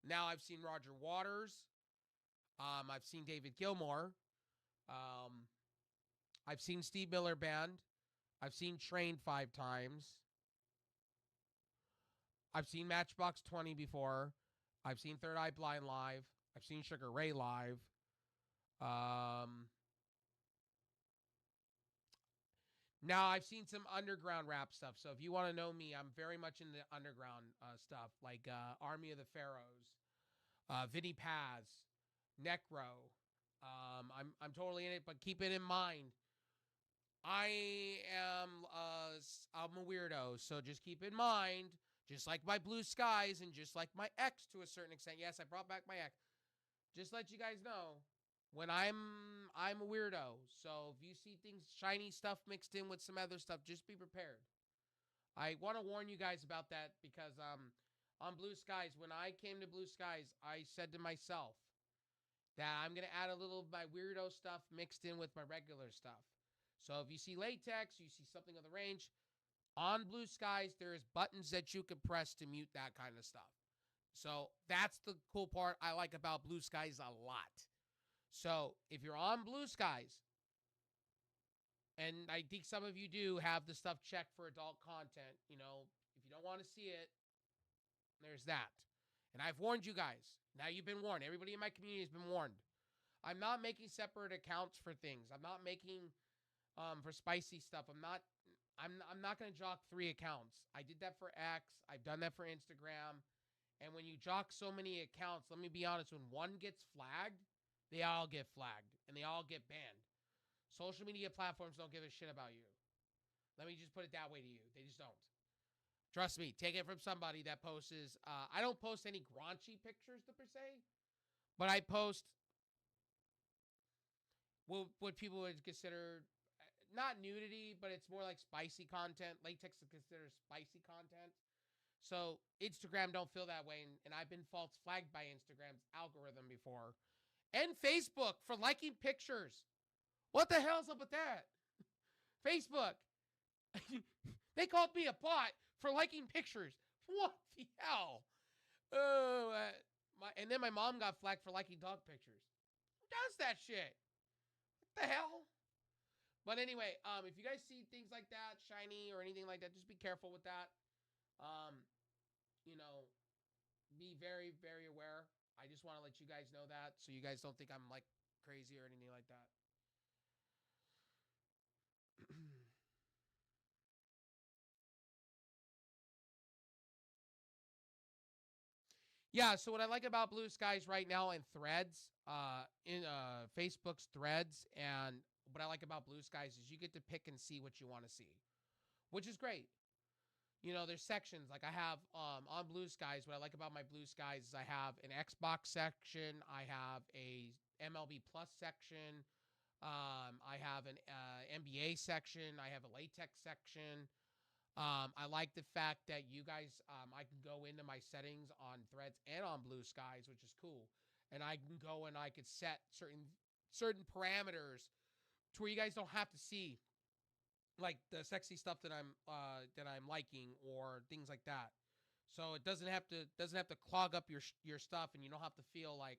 Now, I've seen Roger Waters. I've seen David Gilmour. I've seen Steve Miller Band. I've seen Train 5 times. I've seen Matchbox 20 before. I've seen Third Eye Blind live. I've seen Sugar Ray live. Now, I've seen some underground rap stuff. So if you want to know me, I'm very much into underground stuff, like Army of the Pharaohs, Vinnie Paz, Necro. I'm totally in it, but keep it in mind, I'm a weirdo. So just keep in mind, just like my Blue Skies and just like my ex to a certain extent. Yes, I brought back my ex. Just let you guys know, when I'm a weirdo. So if you see things, shiny stuff mixed in with some other stuff, just be prepared. I want to warn you guys about that because on Blue Skies, when I came to Blue Skies, I said to myself, that I'm going to add a little of my weirdo stuff mixed in with my regular stuff. So if you see latex, you see something on the range, on Blue Skies, there's buttons that you can press to mute that kind of stuff. So that's the cool part I like about Blue Skies a lot. So if you're on Blue Skies, and I think some of you do have the stuff checked for adult content, you know, if you don't want to see it, there's that. And I've warned you guys. Now you've been warned. Everybody in my community has been warned. I'm not making separate accounts for things. I'm not making for spicy stuff. I'm not going to jock 3 accounts. I did that for X. I've done that for Instagram. And when you jock so many accounts, let me be honest, when one gets flagged, they all get flagged and they all get banned. Social media platforms don't give a shit about you. Let me just put it that way to you. They just don't. Trust me, take it from somebody that posts. I don't post any raunchy pictures per se, but I post what people would consider not nudity, but it's more like spicy content. Latex is considered spicy content. So Instagram don't feel that way, and I've been false flagged by Instagram's algorithm before. And Facebook for liking pictures. What the hell's up with that? Facebook. They called me a bot for liking pictures. What the hell? Oh, and then my mom got flagged for liking dog pictures. Who does that shit? What the hell? But anyway, if you guys see things like that, shiny or anything like that, just be careful with that. You know, be very, very aware. I just want to let you guys know that so you guys don't think I'm like crazy or anything like that. Yeah, so what I like about Blue Skies right now in Threads, in Facebook's Threads, and what I like about Blue Skies is you get to pick and see what you want to see, which is great. You know, there's sections like I have on Blue Skies. What I like about my Blue Skies is I have an Xbox section, I have a MLB Plus section, I have an NBA section, I have a latex section. I like the fact that you guys, I can go into my settings on Threads and on Blue Skies, which is cool, and I can go and I could set certain parameters to where you guys don't have to see like the sexy stuff that I'm liking or things like that. So it doesn't have to clog up your stuff, and you don't have to feel like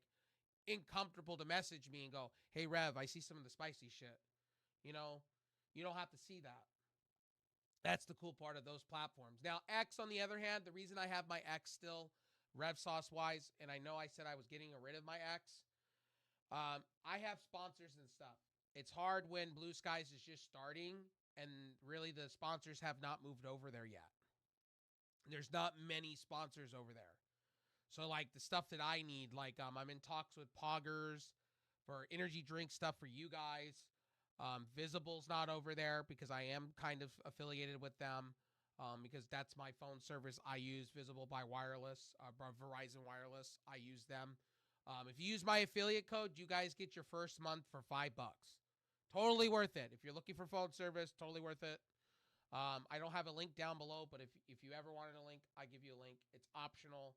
uncomfortable to message me and go, "Hey Rev, I see some of the spicy shit." You know, you don't have to see that. That's the cool part of those platforms. Now, X, on the other hand, the reason I have my X still, Rev Sauce wise, and I know I said I was getting rid of my X, I have sponsors and stuff. It's hard when Blue Skies is just starting, and really the sponsors have not moved over there yet. There's not many sponsors over there. So like the stuff that I need, like I'm in talks with Poggers for energy drink stuff for you guys. Visible's not over there because I am kind of affiliated with them, because that's my phone service. I use Visible by Wireless, Verizon Wireless. I use them. If you use my affiliate code, you guys get your first month for $5. Totally worth it. If you're looking for phone service, totally worth it. I don't have a link down below, but if you ever wanted a link, I give you a link. It's optional.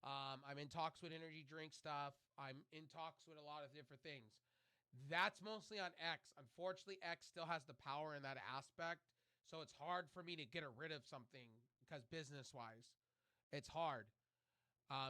I'm in talks with energy drink stuff. I'm in talks with a lot of different things. That's mostly on X. Unfortunately, X still has the power in that aspect, so it's hard for me to get rid of something because business-wise, it's hard.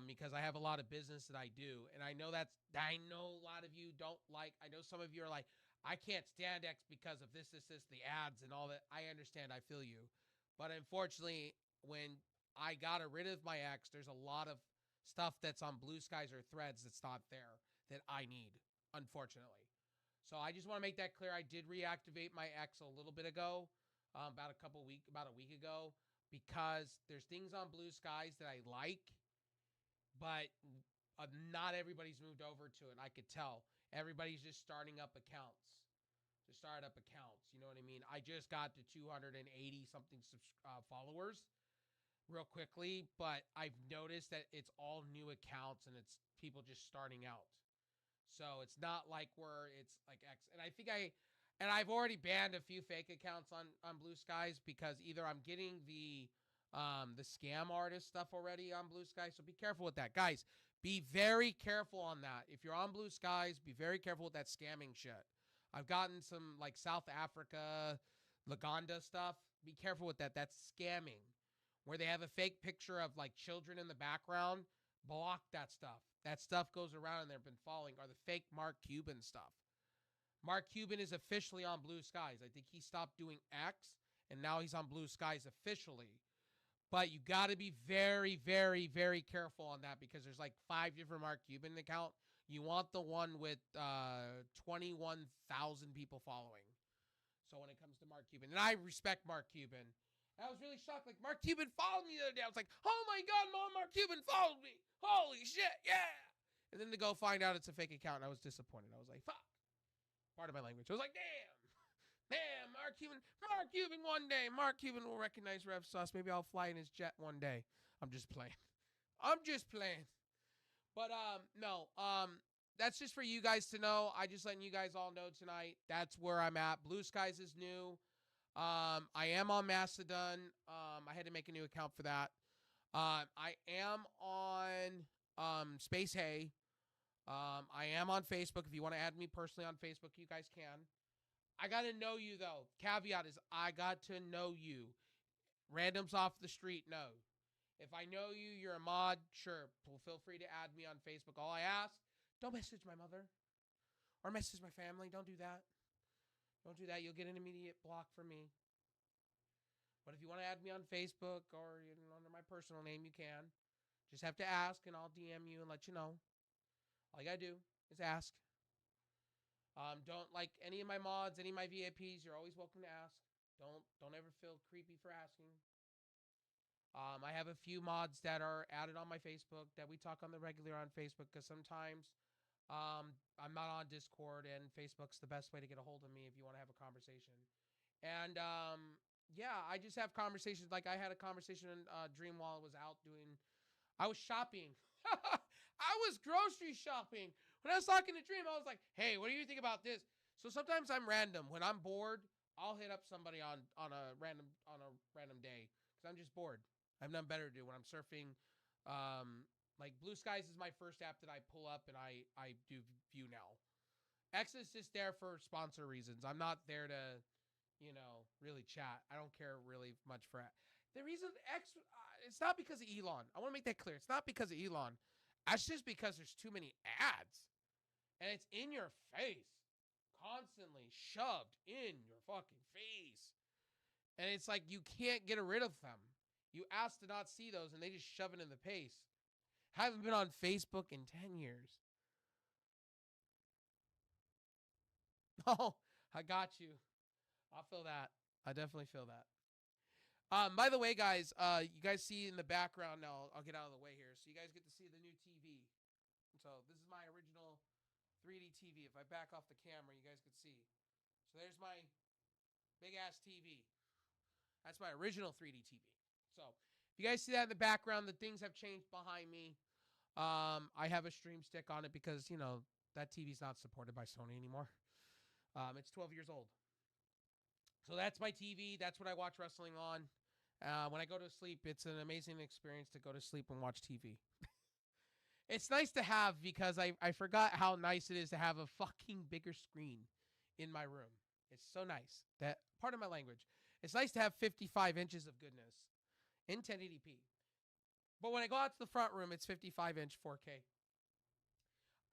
Because I have a lot of business that I do, and I know a lot of you don't like. I know some of you are like, I can't stand X because of this, the ads and all that. I understand. I feel you. But unfortunately, when I got rid of my X, there's a lot of stuff that's on Blue Skies or Threads that's not there that I need, unfortunately. So I just want to make that clear. I did reactivate my X a little bit ago, about a week ago, because there's things on Blue Skies that I like, but not everybody's moved over to it. I could tell. Everybody's just starting up accounts. You know what I mean? I just got to 280 something followers real quickly, but I've noticed that it's all new accounts and it's people just starting out. So it's not like where it's like X. And I think I've already banned a few fake accounts on Blue Skies because either I'm getting the scam artist stuff already on Blue Skies. So be careful with that. Guys, Be very careful on that. If you're on Blue Skies, be very careful with that scamming shit. I've gotten some like South Africa, Laganda stuff. Be careful with that. That's scamming. Where they have a fake picture of like children in the background. Block that stuff. That stuff goes around and they've been following. Or the fake Mark Cuban stuff. Mark Cuban is officially on Blue Skies. I think he stopped doing X and now he's on Blue Skies officially. But you got to be very, very, very careful on that because there's like 5 different Mark Cuban accounts. You want the one with 21,000 people following. So when it comes to Mark Cuban, and I respect Mark Cuban. I was really shocked. Like, Mark Cuban followed me the other day. I was like, oh my God, Mom, Mark Cuban followed me. Holy shit, yeah. And then to go find out it's a fake account, and I was disappointed. I was like, fuck. Part of my language. I was like, damn. Damn, Mark Cuban one day. Mark Cuban will recognize Rev Sauce. Maybe I'll fly in his jet one day. I'm just playing. But, no, that's just for you guys to know. I just letting you guys all know tonight. That's where I'm at. Blue Skies is new. I am on Mastodon. I had to make a new account for that. I am on Space Hay. I am on Facebook. If you want to add me personally on Facebook, you guys can. I got to know you, though. Caveat is I got to know you. Randoms off the street, no. If I know you, you're a mod, sure. Feel free to add me on Facebook. All I ask, don't message my mother or message my family. Don't do that. Don't do that. You'll get an immediate block from me. But if you want to add me on Facebook or under my personal name, you can. Just have to ask, and I'll DM you and let you know. All you got to do is ask. Don't like any of my mods, any of my VIPs. You're always welcome to ask. Don't ever feel creepy for asking. I have a few mods that are added on my Facebook that we talk on the regular on Facebook because sometimes I'm not on Discord and Facebook's the best way to get a hold of me if you want to have a conversation. And yeah, I just have conversations. Like I had a conversation in Dream while I was out doing. I was shopping. I was grocery shopping. When I was talking to Dream, I was like, hey, what do you think about this? So sometimes I'm random. When I'm bored, I'll hit up somebody on a random day because I'm just bored. I have nothing better to do when I'm surfing. Like Blue Skies is my first app that I pull up and I do view now. X is just there for sponsor reasons. I'm not there to, really chat. I don't care really much for it. The reason X, it's not because of Elon. I want to make that clear. It's not because of Elon. That's just because there's too many ads. And it's in your face. Constantly shoved in your fucking face. And it's like you can't get rid of them. You ask to not see those and they just shove it in the face. Haven't been on Facebook in 10 years. Oh, I got you. I'll feel that. I definitely feel that. By the way, guys, you guys see in the background now, I'll get out of the way here. So you guys get to see the new TV. So this is my original 3D TV. If I back off the camera, you guys can see. So there's my big ass TV. That's my original 3D TV. So if you guys see that in the background, the things have changed behind me. I have a stream stick on it because, that TV's not supported by Sony anymore. It's 12 years old. So that's my TV. That's what I watch wrestling on. When I go to sleep, it's an amazing experience to go to sleep and watch TV. It's nice to have because I forgot how nice it is to have a fucking bigger screen in my room. It's so nice. That part of my language. It's nice to have 55 inches of goodness in 1080p. But when I go out to the front room, it's 55-inch 4K.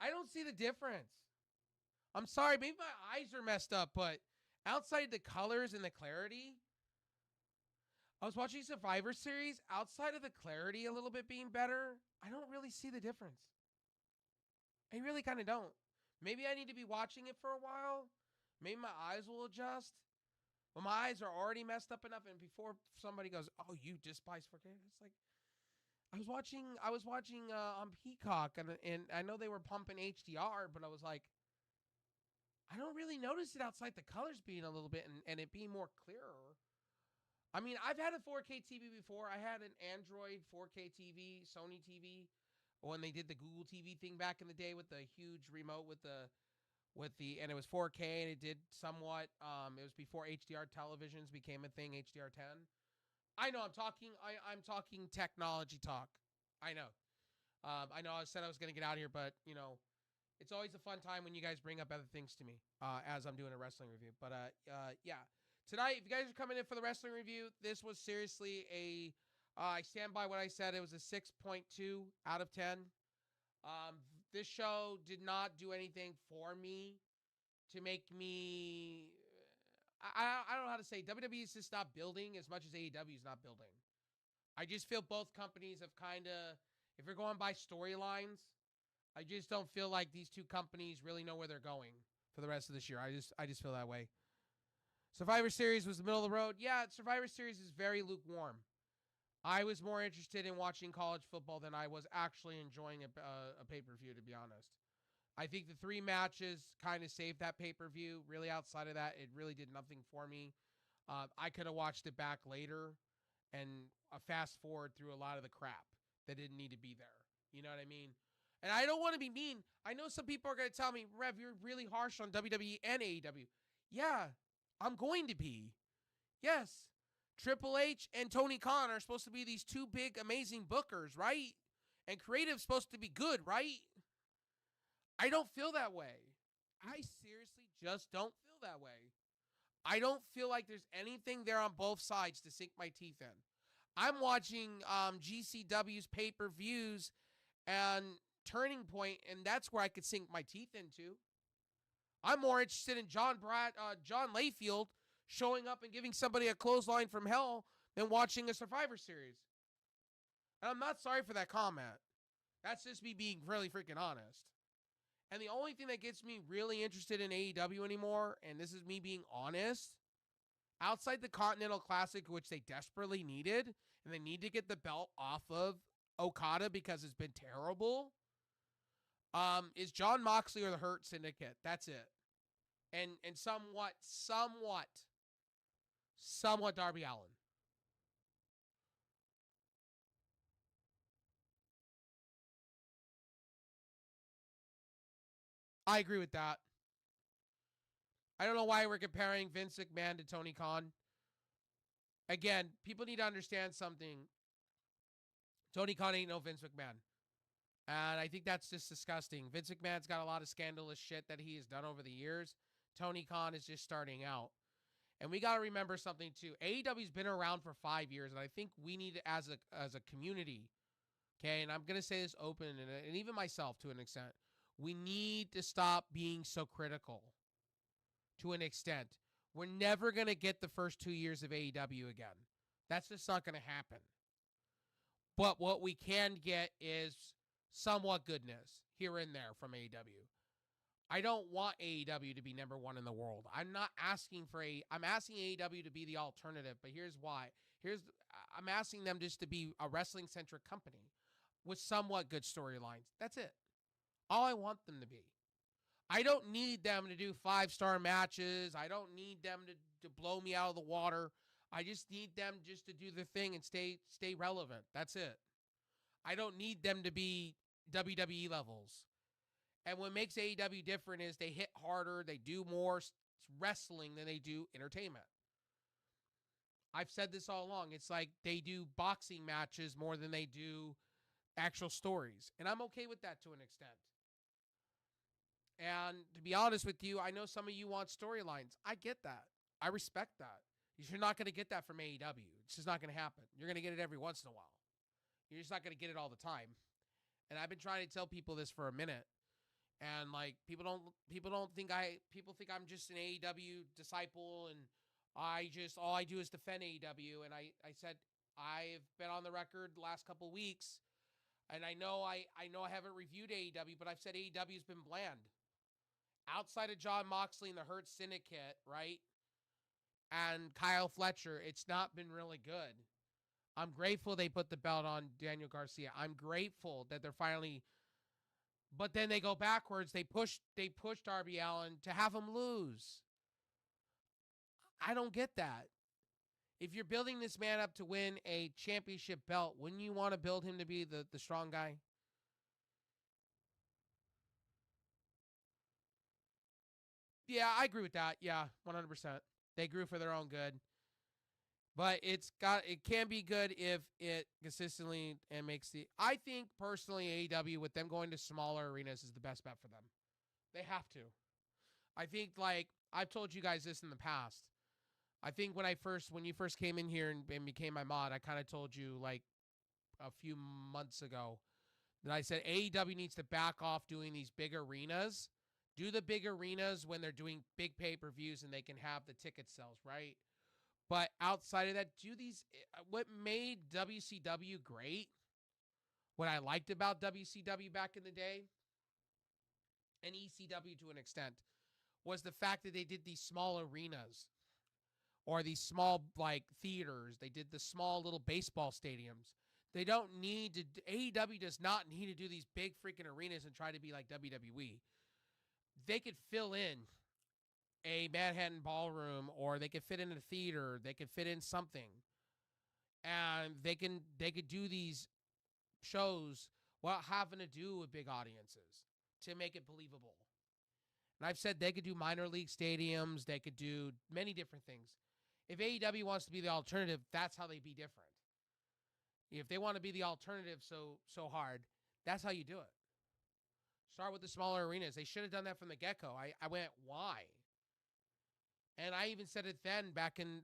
I don't see the difference. I'm sorry, maybe my eyes are messed up, but outside the colors and the clarity, I was watching Survivor Series. Outside of the clarity a little bit being better, I don't really see the difference. I really kind of don't. Maybe I need to be watching it for a while. Maybe my eyes will adjust. But my eyes are already messed up enough, and before somebody goes, "Oh, you despise 4K," it's like I was watching on Peacock, and I know they were pumping HDR, but I was like, I don't really notice it outside the colors being a little bit and it being more clearer. I mean, I've had a 4K TV before. I had an Android 4K TV, Sony TV, when they did the Google TV thing back in the day with the huge remote and it was 4K and it did somewhat. It was before HDR televisions became a thing, HDR10. I know I'm talking technology talk. I know. I know I said I was going to get out of here, but, you know, it's always a fun time when you guys bring up other things to me as I'm doing a wrestling review. But, yeah. Tonight, if you guys are coming in for the wrestling review, this was seriously I stand by what I said. It was a 6.2 out of 10. This show did not do anything for me to make me... I don't know how to say. WWE is just not building as much as AEW is not building. I just feel both companies have kind of... If you're going by storylines, I just don't feel like these two companies really know where they're going for the rest of this year. I just feel that way. Survivor Series was the middle of the road. Yeah, Survivor Series is very lukewarm. I was more interested in watching college football than I was actually enjoying a pay-per-view, to be honest. I think the 3 matches kind of saved that pay-per-view. Really, outside of that, it really did nothing for me. I could have watched it back later and fast forward through a lot of the crap that didn't need to be there. You know what I mean? And I don't want to be mean. I know some people are going to tell me, Rev, you're really harsh on WWE and AEW. Yeah, I'm going to be. Yes. Triple H and Tony Khan are supposed to be these 2 big, amazing bookers, right? And creative's supposed to be good, right? I don't feel that way. I seriously just don't feel that way. I don't feel like there's anything there on both sides to sink my teeth in. I'm watching GCW's pay-per-views and Turning Point, and that's where I could sink my teeth into. I'm more interested in John Layfield showing up and giving somebody a clothesline from hell than watching a Survivor Series. And I'm not sorry for that comment. That's just me being really freaking honest. And the only thing that gets me really interested in AEW anymore, and this is me being honest, outside the Continental Classic, which they desperately needed, and they need to get the belt off of Okada because it's been terrible, is John Moxley or the Hurt Syndicate. That's it. And somewhat Darby Allin. I agree with that. I don't know why we're comparing Vince McMahon to Tony Khan. Again, people need to understand something. Tony Khan ain't no Vince McMahon. And I think that's just disgusting. Vince McMahon's got a lot of scandalous shit that he has done over the years. Tony Khan is just starting out. And we got to remember something too. AEW's been around for 5 years, and I think we need, as a community, okay, and I'm going to say this open, and even myself to an extent, we need to stop being so critical to an extent. We're never going to get the first 2 years of AEW again. That's just not going to happen. But what we can get is somewhat goodness here and there from AEW. I don't want AEW to be number 1 in the world. I'm not asking for I'm asking AEW to be the alternative, but here's why. I'm asking them just to be a wrestling-centric company with somewhat good storylines. That's it. All I want them to be. I don't need them to do 5-star matches. I don't need them to blow me out of the water. I just need them just to do their thing and stay relevant. That's it. I don't need them to be WWE levels. And what makes AEW different is they hit harder, they do more wrestling than they do entertainment. I've said this all along. It's like they do boxing matches more than they do actual stories. And I'm okay with that to an extent. And to be honest with you, I know some of you want storylines. I get that. I respect that. You're not going to get that from AEW. It's just not going to happen. You're going to get it every once in a while. You're just not going to get it all the time. And I've been trying to tell people this for a minute. And like people think I'm just an AEW disciple and all I do is defend AEW. And I said I've been on the record the last couple weeks, and I know I haven't reviewed AEW, but I've said AEW's been bland. Outside of John Moxley and the Hurt Syndicate, right? And Kyle Fletcher, it's not been really good. I'm grateful they put the belt on Daniel Garcia. I'm grateful that they're finally. But then they go backwards. They push Darby Allin to have him lose. I don't get that. If you're building this man up to win a championship belt, wouldn't you want to build him to be the strong guy? Yeah, I agree with that. Yeah, 100%. They grew for their own good. But it can be good if it consistently and makes the. I think personally, AEW with them going to smaller arenas is the best bet for them. They have to. I think like I've told you guys this in the past. I think when you first came in here and became my mod, I kind of told you like a few months ago that I said AEW needs to back off doing these big arenas. Do the big arenas when they're doing big pay-per-views and they can have the ticket sales, right? But outside of that, what made WCW great, what I liked about WCW back in the day, and ECW to an extent, was the fact that they did these small arenas or these small like theaters. They did the small little baseball stadiums. They don't need to, AEW does not need to do these big freaking arenas and try to be like WWE. They could fill in a Manhattan ballroom, or they could fit in a theater. They could fit in something, and they could do these shows without having to do with big audiences to make it believable. And I've said they could do minor league stadiums. They could do many different things. If AEW wants to be the alternative, that's how they be different. If they want to be the alternative so hard, that's how you do it. Start with the smaller arenas. They should have done that from the get-go. I went, why? And I even said it then back in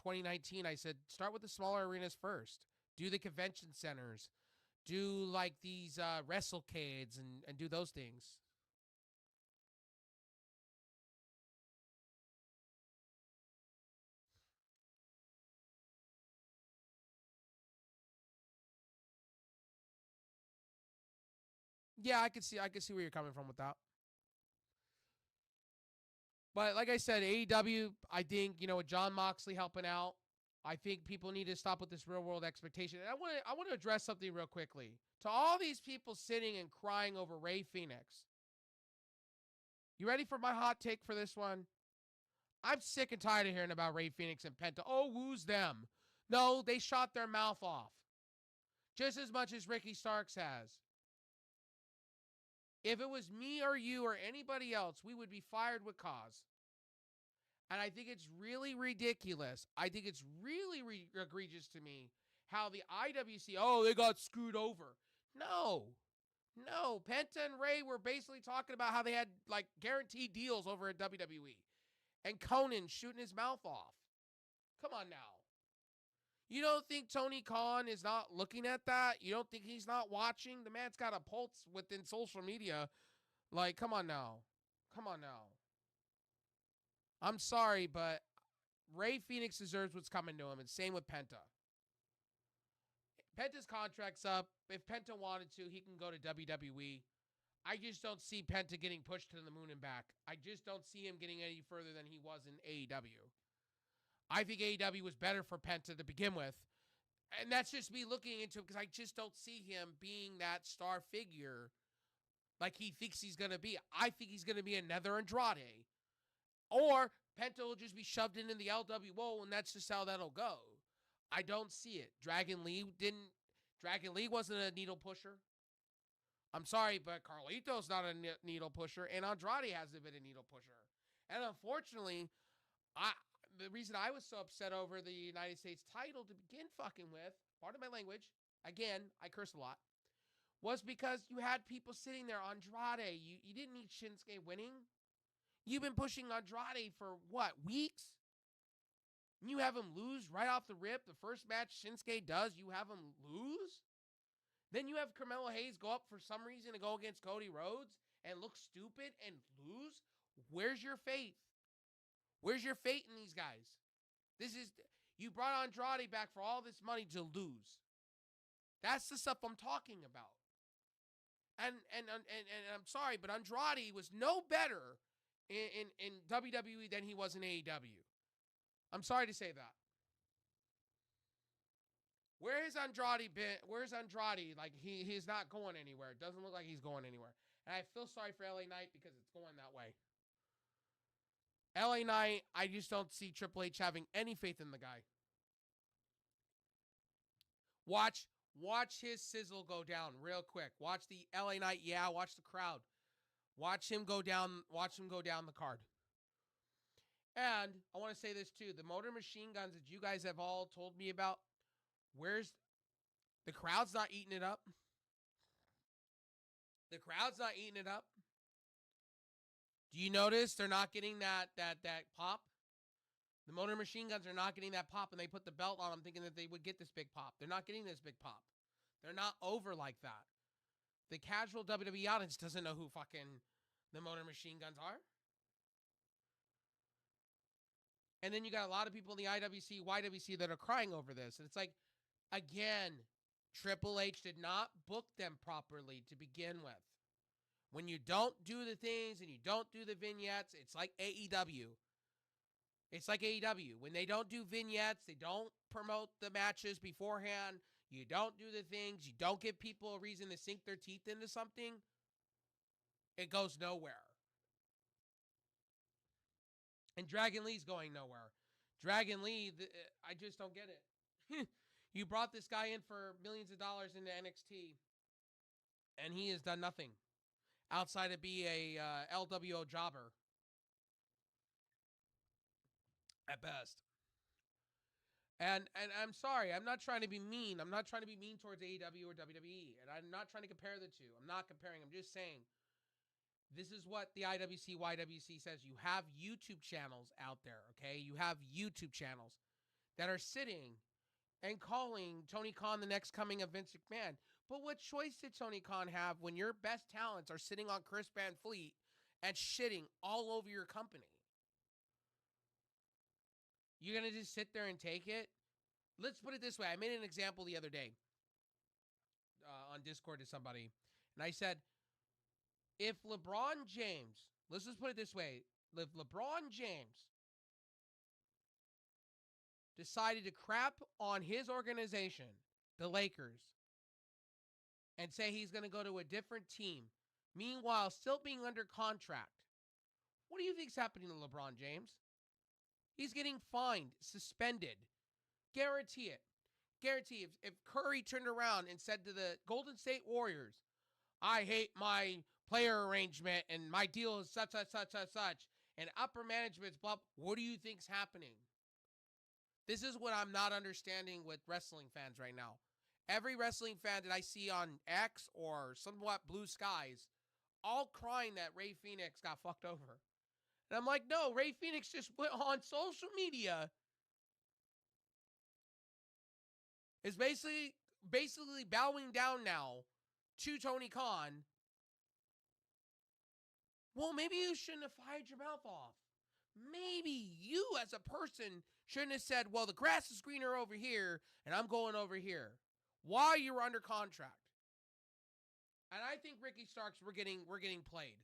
2019. I said, start with the smaller arenas first. Do the convention centers. Do like these WrestleCades and do those things. Yeah, I can see where you're coming from with that. But like I said, AEW, I think, with John Moxley helping out, I think people need to stop with this real world expectation. And I want to address something real quickly. To all these people sitting and crying over Rey Fenix. You ready for my hot take for this one? I'm sick and tired of hearing about Rey Fenix and Penta. Oh, woo's them. No, they shot their mouth off. Just as much as Ricky Starks has. If it was me or you or anybody else, we would be fired with cause. And I think it's really ridiculous. I think it's really egregious to me how the IWC, they got screwed over. No. Penta and Rey were basically talking about how they had like guaranteed deals over at WWE. And Conan shooting his mouth off. Come on now. You don't think Tony Khan is not looking at that? You don't think he's not watching? The man's got a pulse within social media. Like, come on now. I'm sorry, but Rey Fenix deserves what's coming to him, and same with Penta. Penta's contract's up. If Penta wanted to, he can go to WWE. I just don't see Penta getting pushed to the moon and back. I just don't see him getting any further than he was in AEW. I think AEW was better for Penta to begin with. And that's just me looking into it because I just don't see him being that star figure like he thinks he's going to be. I think he's going to be another Andrade. Or Penta will just be shoved into the LWO, and that's just how that'll go. I don't see it. Dragon Lee wasn't a needle pusher. I'm sorry, but Carlito's not a needle pusher, and Andrade hasn't been a needle pusher. And unfortunately, the reason I was so upset over the United States title to begin fucking with, pardon my language, again, I curse a lot, was because you had people sitting there, Andrade, you didn't need Shinsuke winning. You've been pushing Andrade for, what, weeks? You have him lose right off the rip. The first match Shinsuke does, you have him lose? Then you have Carmelo Hayes go up for some reason to go against Cody Rhodes and look stupid and lose? Where's your faith? Where's your faith in these guys? You brought Andrade back for all this money to lose. That's the stuff I'm talking about. And I'm sorry, but Andrade was no better in WWE than he was in AEW. I'm sorry to say that. Where has Andrade been? Where's Andrade? Like, he's not going anywhere. It doesn't look like he's going anywhere. And I feel sorry for LA Knight because it's going that way. LA Knight, I just don't see Triple H having any faith in the guy. Watch his sizzle go down real quick. Watch the LA Knight, watch the crowd. Watch him go down the card. And I want to say this too. The motor machine guns that you guys have all told me about, where's the crowd's not eating it up? The crowd's not eating it up. Do you notice they're not getting that pop? The motor machine guns are not getting that pop, and they put the belt on them thinking that they would get this big pop. They're not getting this big pop. They're not over like that. The casual WWE audience doesn't know who fucking the motor machine guns are. And then you got a lot of people in the IWC, YWC that are crying over this. And it's like, again, Triple H did not book them properly to begin with. When you don't do the things and you don't do the vignettes, it's like AEW. It's like AEW. When they don't do vignettes, they don't promote the matches beforehand, you don't do the things, you don't give people a reason to sink their teeth into something, it goes nowhere. And Dragon Lee's going nowhere. Dragon Lee, I just don't get it. You brought this guy in for millions of dollars into NXT, and he has done nothing outside of be a LWO jobber at best. And I'm sorry, I'm not trying to be mean. I'm not trying to be mean towards AEW or WWE, and I'm not trying to compare the two. I'm not comparing. I'm just saying this is what the IWC, YWC says. You have YouTube channels out there, okay? You have YouTube channels that are sitting and calling Tony Khan the next coming of Vince McMahon. But what choice did Tony Khan have when your best talents are sitting on Chris Van Fleet and shitting all over your company? You're going to just sit there and take it? Let's put it this way. I made an example the other day on Discord to somebody, and I said, if LeBron James, let's just put it this way, if LeBron James decided to crap on his organization, the Lakers, and say he's going to go to a different team, meanwhile still being under contract, what do you think's happening to LeBron James? He's getting fined, suspended. Guarantee it. Guarantee if Curry turned around and said to the Golden State Warriors, I hate my player arrangement and my deal is such, and upper management's blah, what do you think's happening? This is what I'm not understanding with wrestling fans right now. Every wrestling fan that I see on X or somewhat Blue Skies, all crying that Ray Phoenix got fucked over. And I'm like, no, Ray Phoenix just went on social media. Is basically bowing down now to Tony Khan. Well, maybe you shouldn't have fired your mouth off. Maybe you as a person shouldn't have said, well, the grass is greener over here and I'm going over here while you were under contract. And I think Ricky Starks, we're getting played.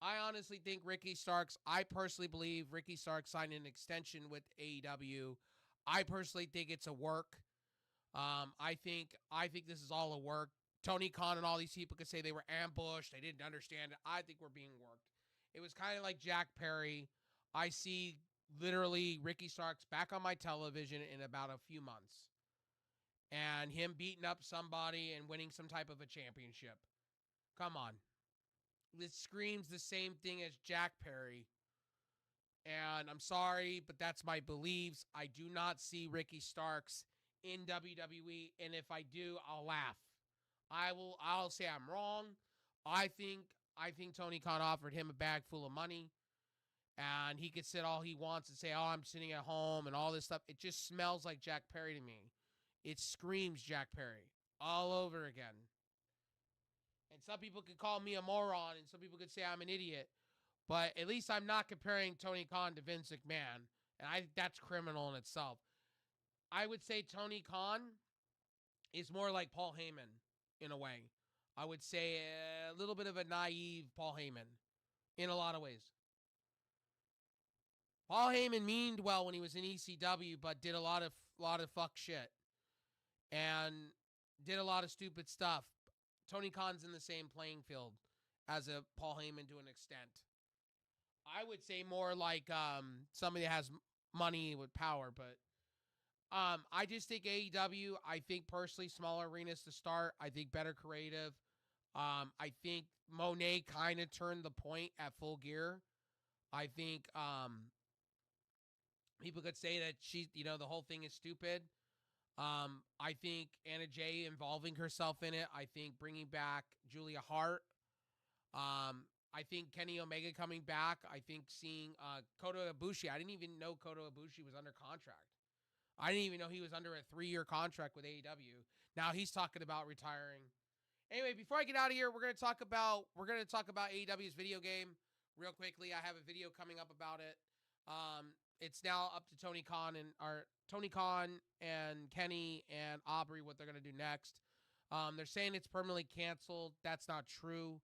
I honestly think Ricky Starks, I personally believe Ricky Starks signed an extension with AEW. I personally think it's a work. I think this is all a work. Tony Khan and all these people could say they were ambushed. They didn't understand it. I think we're being worked. It was kind of like Jack Perry. I see literally Ricky Starks back on my television in about a few months. And him beating up somebody and winning some type of a championship. Come on. It screams the same thing as Jack Perry. And I'm sorry, but that's my beliefs. I do not see Ricky Starks in WWE, and if I do, I'll laugh. I'll say I'm wrong. I think Tony Khan offered him a bag full of money, and he could sit all he wants and say, oh, I'm sitting at home and all this stuff. It just smells like Jack Perry to me. It screams Jack Perry all over again. And some people could call me a moron, and some people could say I'm an idiot. But at least I'm not comparing Tony Khan to Vince McMahon. And I think that's criminal in itself. I would say Tony Khan is more like Paul Heyman in a way. I would say a little bit of a naive Paul Heyman in a lot of ways. Paul Heyman meaned well when he was in ECW, but did a lot of fuck shit. And did a lot of stupid stuff. Tony Khan's in the same playing field as a Paul Heyman to an extent. I would say more like somebody that has money with power, but I just think AEW, I think personally smaller arenas to start. I think better creative. I think Monet kind of turned the point at Full Gear. I think People could say that she, the whole thing is stupid. I think Anna Jay involving herself in it. I think bringing back Julia Hart. I think Kenny Omega coming back. I think seeing Kota Ibushi. I didn't even know Kota Ibushi was under contract. I didn't even know he was under a 3-year contract with AEW. Now he's talking about retiring. Anyway, before I get out of here, we're gonna talk about AEW's video game real quickly. I have a video coming up about it. It's now up to Tony Khan and Kenny and Aubrey what they're gonna do next. They're saying it's permanently canceled. That's not true.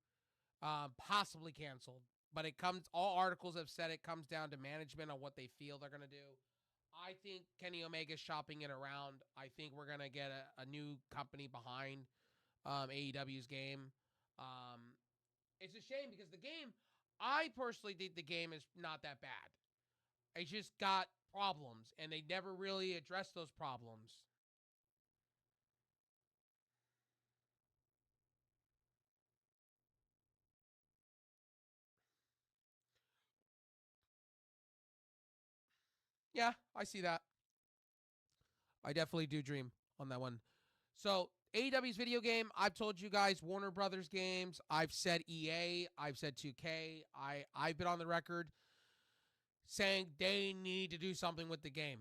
Possibly canceled, but all articles have said it comes down to management on what they feel they're gonna do. I think Kenny Omega's shopping it around. I think we're gonna get a new company behind AEW's game. It's a shame because I personally think the game is not that bad. It just got problems, and they never really addressed those problems. Yeah, I see that. I definitely do dream on that one. So, AEW's video game, I've told you guys, Warner Brothers games. I've said EA. I've said 2K. I've been on the record saying they need to do something with the game.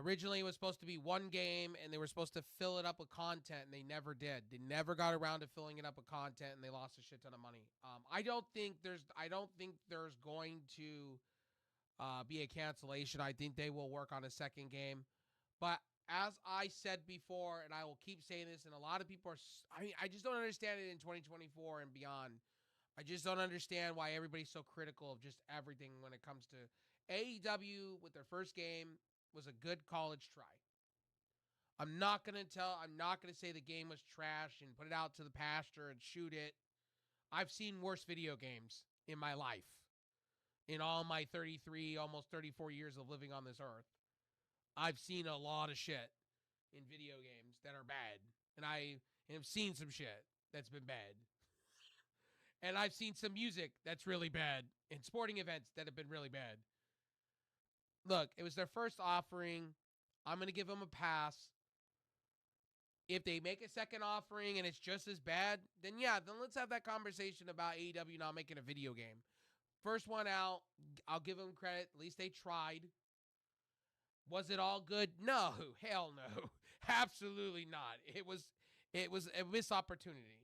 Originally, it was supposed to be one game, and they were supposed to fill it up with content, and they never did. They never got around to filling it up with content, and they lost a shit ton of money. I don't think there's going to be a cancellation. I think they will work on a second game. But as I said before, and I will keep saying this, and a lot of people I just don't understand it in 2024 and beyond. I just don't understand why everybody's so critical of just everything when it comes to AEW with their first game was a good college try. I'm not going to say the game was trash and put it out to the pasture and shoot it. I've seen worse video games in my life. In all my 33, almost 34 years of living on this earth, I've seen a lot of shit in video games that are bad. And I have seen some shit that's been bad. And I've seen some music that's really bad and sporting events that have been really bad. Look, it was their first offering. I'm going to give them a pass. If they make a second offering and it's just as bad, then yeah, then let's have that conversation about AEW not making a video game. First one out, I'll give them credit. At least they tried. Was it all good? No, hell no. Absolutely not. It was a missed opportunity.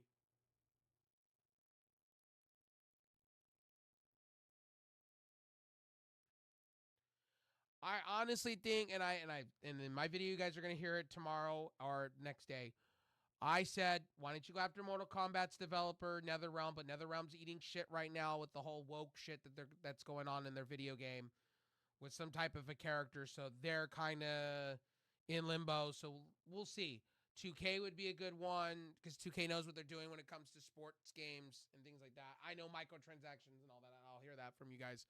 I honestly think, and in my video, you guys are gonna hear it tomorrow or next day. I said, why don't you go after Mortal Kombat's developer, NetherRealm? But NetherRealm's eating shit right now with the whole woke shit that's going on in their video game with some type of a character. So they're kind of in limbo. So we'll see. 2K would be a good one because 2K knows what they're doing when it comes to sports games and things like that. I know microtransactions and all that. I'll hear that from you guys.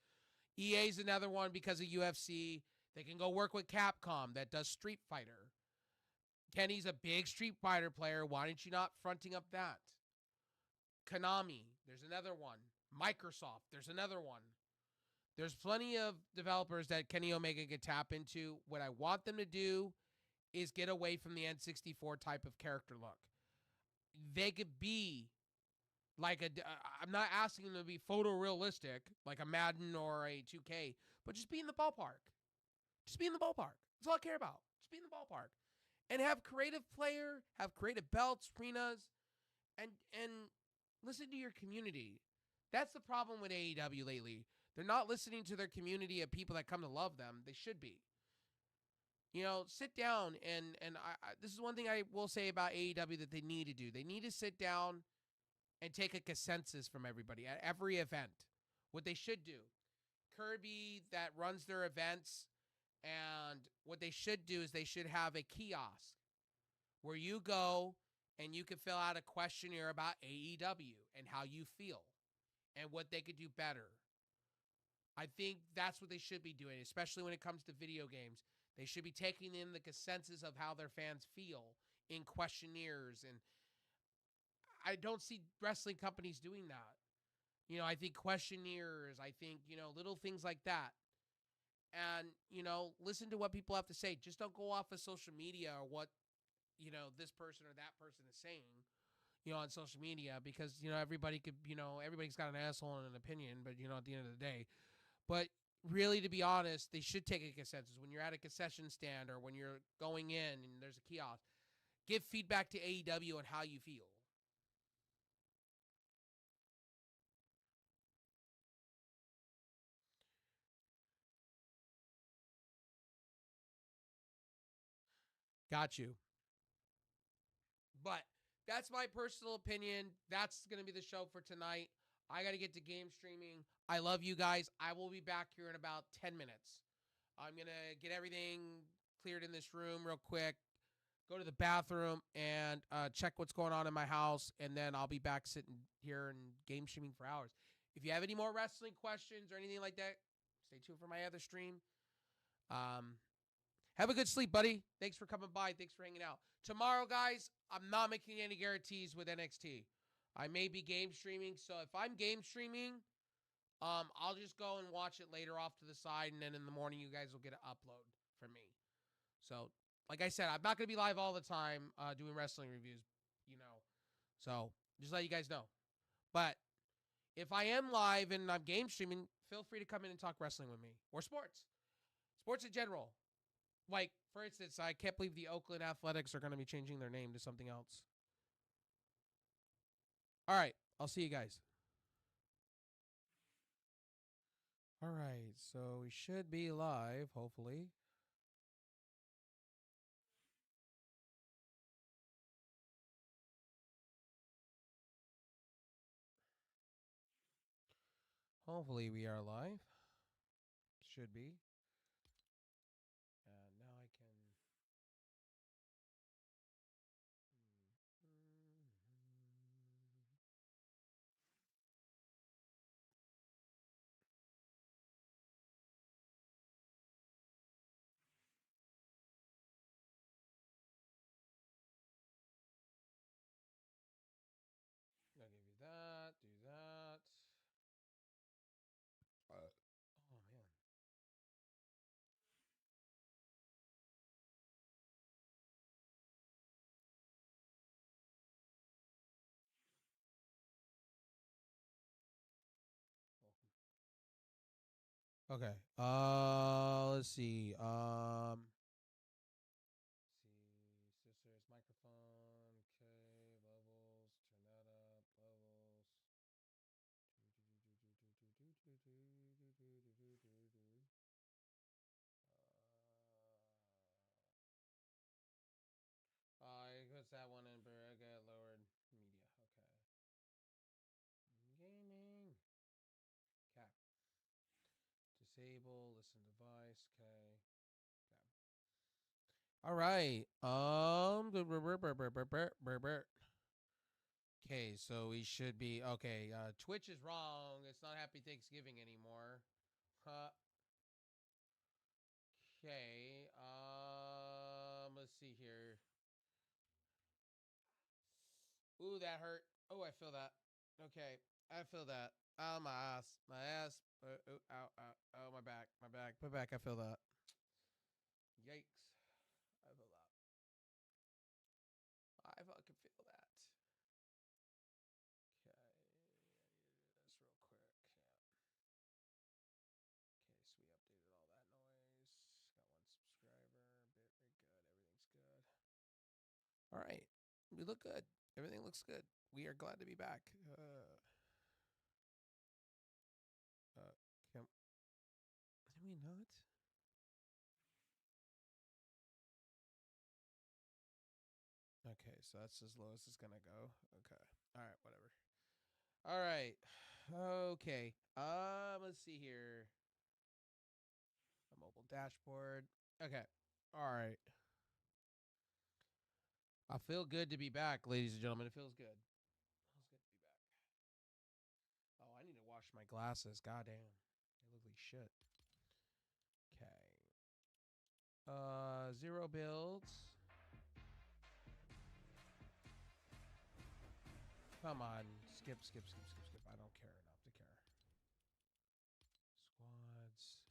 EA's another one because of UFC. They can go work with Capcom that does Street Fighter. Kenny's a big Street Fighter player. Why aren't you not fronting up that? Konami, there's another one. Microsoft, there's another one. There's plenty of developers that Kenny Omega could tap into. What I want them to do is get away from the N64 type of character look. They could be like I'm not asking them to be photorealistic like a Madden or a 2K, but just be in the ballpark. Just be in the ballpark. That's all I care about. Just be in the ballpark. And have creative player, have creative belts, arenas, and listen to your community. That's the problem with AEW lately. They're not listening to their community of people that come to love them. They should be. You know, sit down and this is one thing I will say about AEW that they need to do. They need to sit down and take a consensus from everybody at every event. What they should do. Kirby that runs their events, and what they should do is they should have a kiosk where you go and you can fill out a questionnaire about AEW and how you feel and what they could do better. I think that's what they should be doing, especially when it comes to video games. They should be taking in the consensus of how their fans feel in questionnaires. And I don't see wrestling companies doing that. You know, I think questionnaires, I think, you know, little things like that. and, you know, listen to what people have to say. Just don't go off of social media or what, you know, this person or that person is saying, you know, on social media, because, you know, everybody could, you know, everybody's got an asshole and an opinion, but, you know, at the end of the day, but really, to be honest, they should take a consensus. When you're at a concession stand or when you're going in and there's a kiosk, give feedback to AEW on how you feel. Got you. But that's my personal opinion. That's going to be the show for tonight. I got to get to game streaming. I love you guys. I will be back here in about 10 minutes. I'm going to get everything cleared in this room real quick, go to the bathroom, and check what's going on in my house, and then I'll be back sitting here and game streaming for hours. If you have any more wrestling questions or anything like that, stay tuned for my other stream. Have a good sleep, buddy. Thanks for coming by. Thanks for hanging out. Tomorrow, guys, I'm not making any guarantees with NXT. I may be game streaming, so if I'm game streaming, I'll just go and watch it later off to the side, and then in the morning, you guys will get an upload from me. So, like I said, I'm not going to be live all the time doing wrestling reviews, you know. So, just let you guys know. But if I am live and I'm game streaming, feel free to come in and talk wrestling with me. Or sports. Sports in general. Like, for instance, I can't believe the Oakland Athletics are going to be changing their name to something else. All right. I'll see you guys. All right. So we should be live, hopefully. Hopefully we are live. Should be. And now I can... I'll give you that, do that. Oh, man. Okay. Let's see. Sisters, microphone. Okay, levels. Turn that up. Levels. What's that one in Berega? Lowered media. Okay. Gaming. Okay. Disable. Listen device. Okay. All right. Okay, so we should be okay. Twitch is wrong. It's not Happy Thanksgiving anymore. Okay. Let's see here. Ooh, that hurt. Oh, I feel that. Okay, I feel that. Oh, my ass. My ass. Ow, ow, ow. Oh, my back. My back. My back. I feel that. Yikes. I feel that. I fucking feel that. Okay. I need to do this real quick. Yeah. Okay, so we updated all that noise. Got 1 subscriber. Very good. Everything's good. All right. We look good. Everything looks good. We are glad to be back. Did we not? Okay, so that's as low as it's gonna go. Okay. All right, whatever. All right. Okay. Let's see here. A mobile dashboard. Okay. All right. I feel good to be back, ladies and gentlemen. It feels good. It feels good to be back. Oh, I need to wash my glasses. Goddamn. They look like shit. Okay. 0 builds. Come on. Skip. I don't care enough to care. Squads.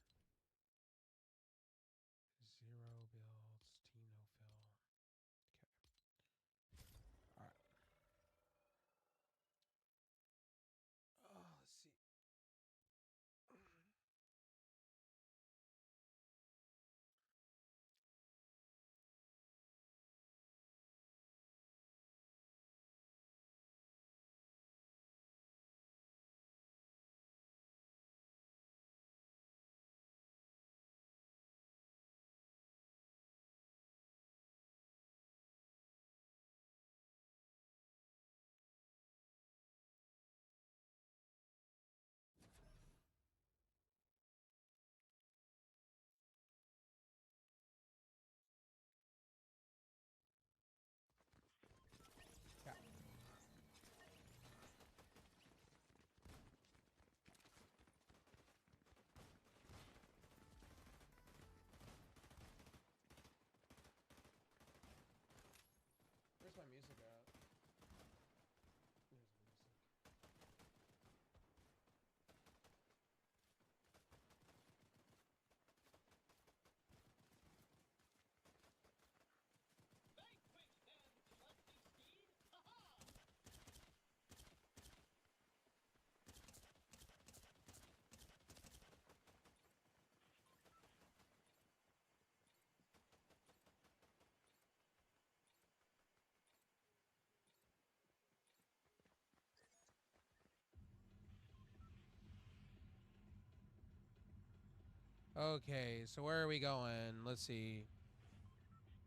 Okay, so where are we going? Let's see.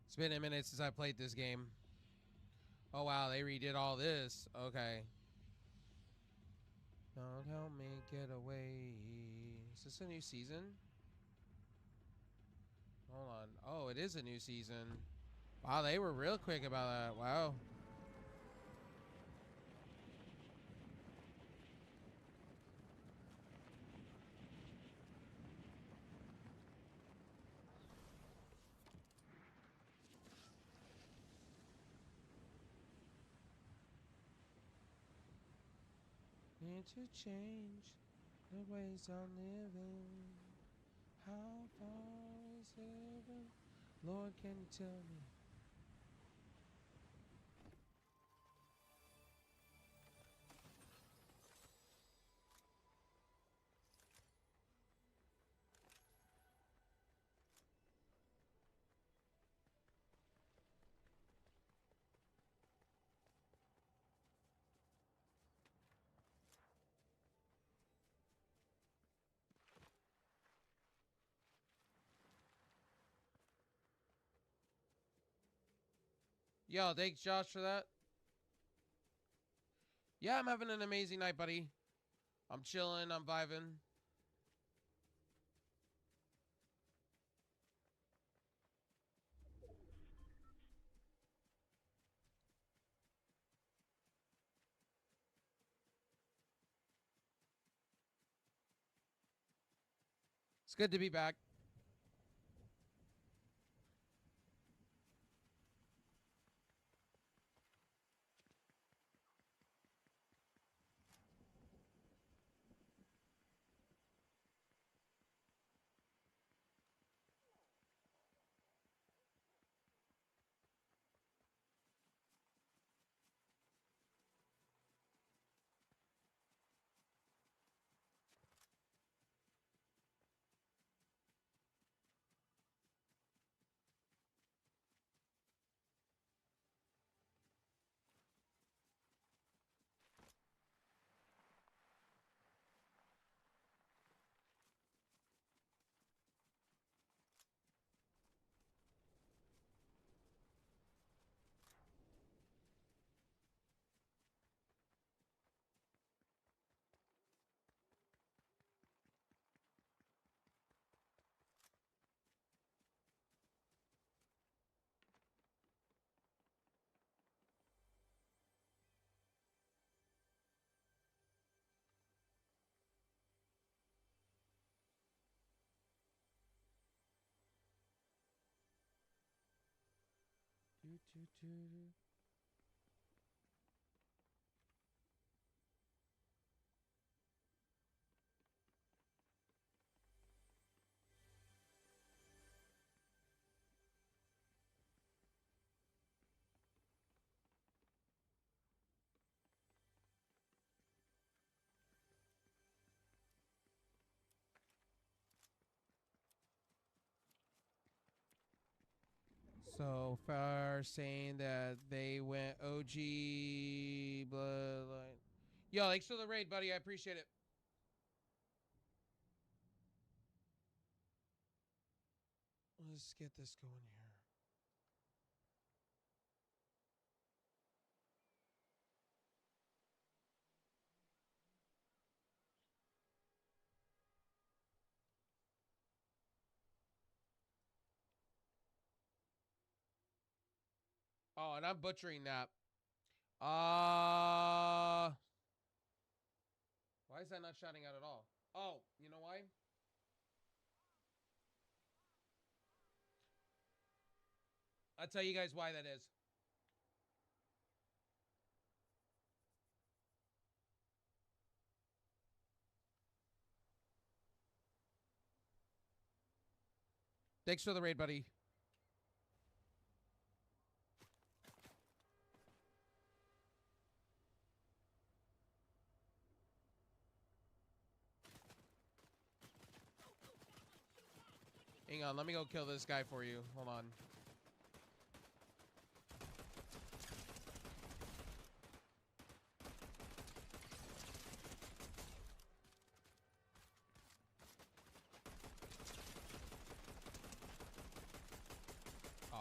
It's been a minute since I played this game. Oh wow, they redid all this. Okay. Don't help me get away. Is this a new season? Hold on. Oh, it is a new season. Wow, they were real quick about that. Wow. Need to change the ways I'm living. How far is heaven? Lord, can you tell me? Yo, thanks Josh for that. Yeah, I'm having an amazing night, buddy. I'm chilling, I'm vibing. It's good to be back. Do, do, do. So far saying that they went OG bloodline. Yo, thanks for the raid, buddy. I appreciate it. Let's get this going here. Oh, and I'm butchering that. Why is that not shouting out at all? Oh, you know why? I'll tell you guys why that is. Thanks for the raid, buddy. Hang on, let me go kill this guy for you. Hold on.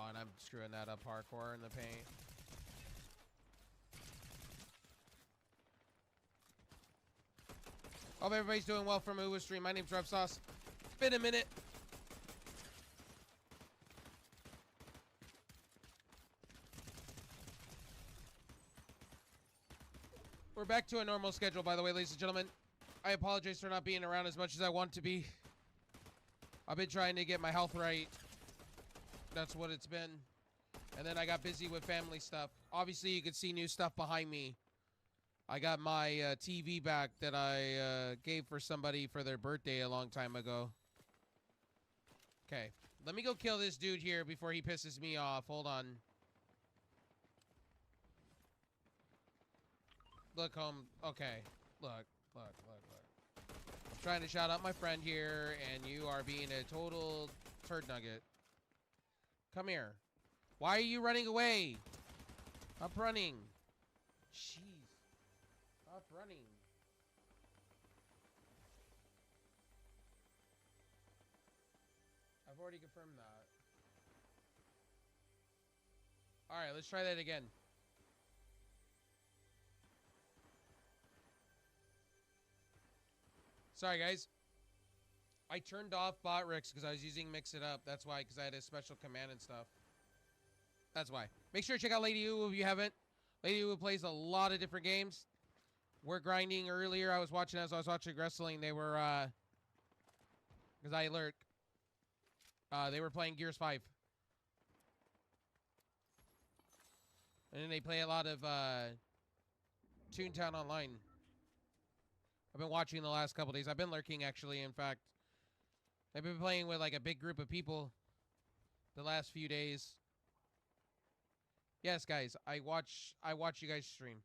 and I'm screwing that up hardcore in the paint. Hope everybody's doing well from Uwa Stream. My name's Rev Sauce. It's been a minute. We're back to a normal schedule, by the way, ladies and gentlemen. I apologize for not being around as much as I want to be. I've been trying to get my health right. That's what it's been. And then I got busy with family stuff. Obviously, you can see new stuff behind me. I got my TV back that I gave for somebody for their birthday a long time ago. Okay. Let me go kill this dude here before he pisses me off. Hold on. Look, home. Okay. Look. I'm trying to shout out my friend here, and you are being a total turd nugget. Come here. Why are you running away? Stop running. Jeez. Stop running. I've already confirmed that. Alright, let's try that again. Sorry, guys. I turned off bot Ricks because I was using Mix It Up. That's why, because I had a special command and stuff. That's why. Make sure to check out Lady Uwu if you haven't. Lady Uwu plays a lot of different games. We're grinding earlier. I was watching as I was watching wrestling. They were, because I lurk. They were playing Gears 5. And then they play a lot of Toontown Online. I've been watching the last couple days. I've been lurking, actually, in fact. I've been playing with, like, a big group of people the last few days. Yes, guys, I watch you guys stream.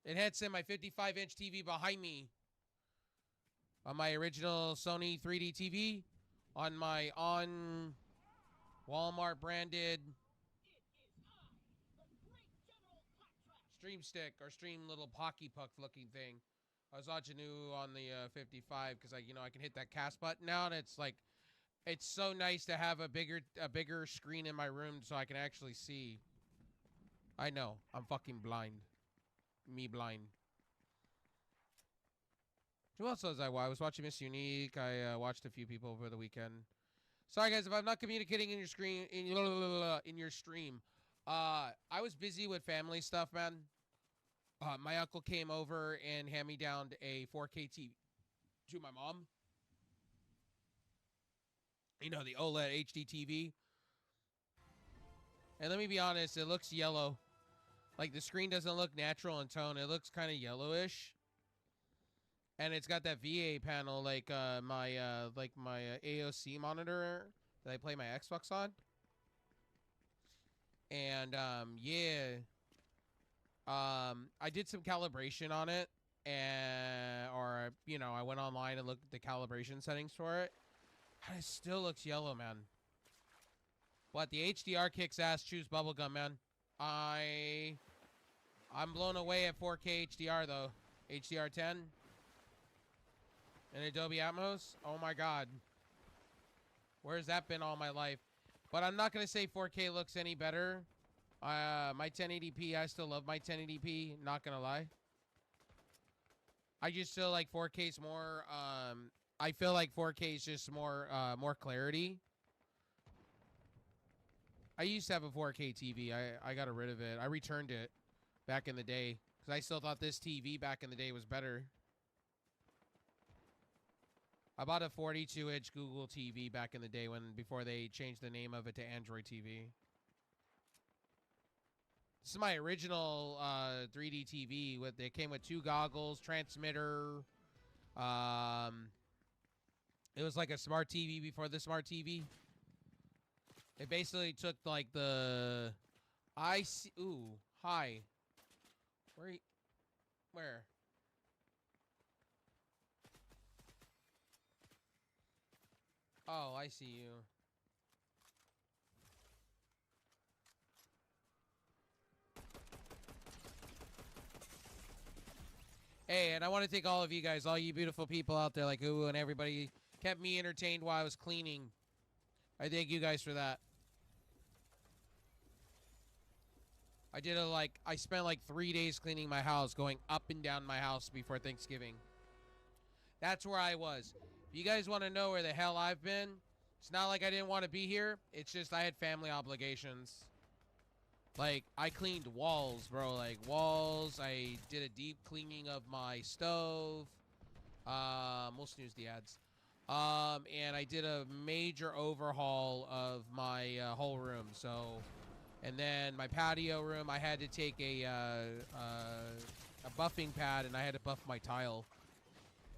It had my 55-inch TV behind me on my original Sony 3D TV on my Walmart branded Stream Stick or Stream little Pocky Puck looking thing. I was watching you on the 55 because I can hit that cast button now, and it's like, it's so nice to have a bigger screen in my room so I can actually see. I know, I'm fucking blind. Me blind. Who else was I? Was watching Miss Unique. I watched a few people over the weekend. Sorry guys if I'm not communicating in your screen in your stream. I was busy with family stuff, man. My uncle came over and hand me down a 4K TV to my mom. You know, the OLED HD TV. And let me be honest, it looks yellow. Like, the screen doesn't look natural in tone. It looks kind of yellowish. And it's got that VA panel like my AOC monitor that I play my Xbox on. And yeah. I did some calibration on it, and I went online and looked at the calibration settings for it. And it still looks yellow, man. But the HDR kicks ass. Choose bubblegum, man. I'm blown away at 4K HDR though. HDR 10 and Adobe Atmos. Oh my god. Where's that been all my life? But I'm not gonna say 4K looks any better. My 1080p, I still love my 1080p, not gonna lie. I just feel like 4K is more, I feel like 4K is just more clarity. I used to have a 4K TV. I got rid of it. I returned it back in the day because I still thought this TV back in the day was better. I bought a 42-inch Google TV back in the day before they changed the name of it to Android TV. This is my original 3D TV. It came with 2 goggles, transmitter. It was like a smart TV before the smart TV. It basically took like the ooh, hi. Where? Oh, I see you. Hey, and I want to thank all of you guys, all you beautiful people out there like Uwu and everybody kept me entertained while I was cleaning. I thank you guys for that. I spent like 3 days cleaning my house, going up and down my house before Thanksgiving. That's where I was. If you guys want to know where the hell I've been, it's not like I didn't want to be here. It's just I had family obligations. Like, I cleaned walls, bro. Like, walls. I did a deep cleaning of my stove. We'll snooze the ads. And I did a major overhaul of my whole room. So... And then my patio room, I had to take a buffing pad, and I had to buff my tile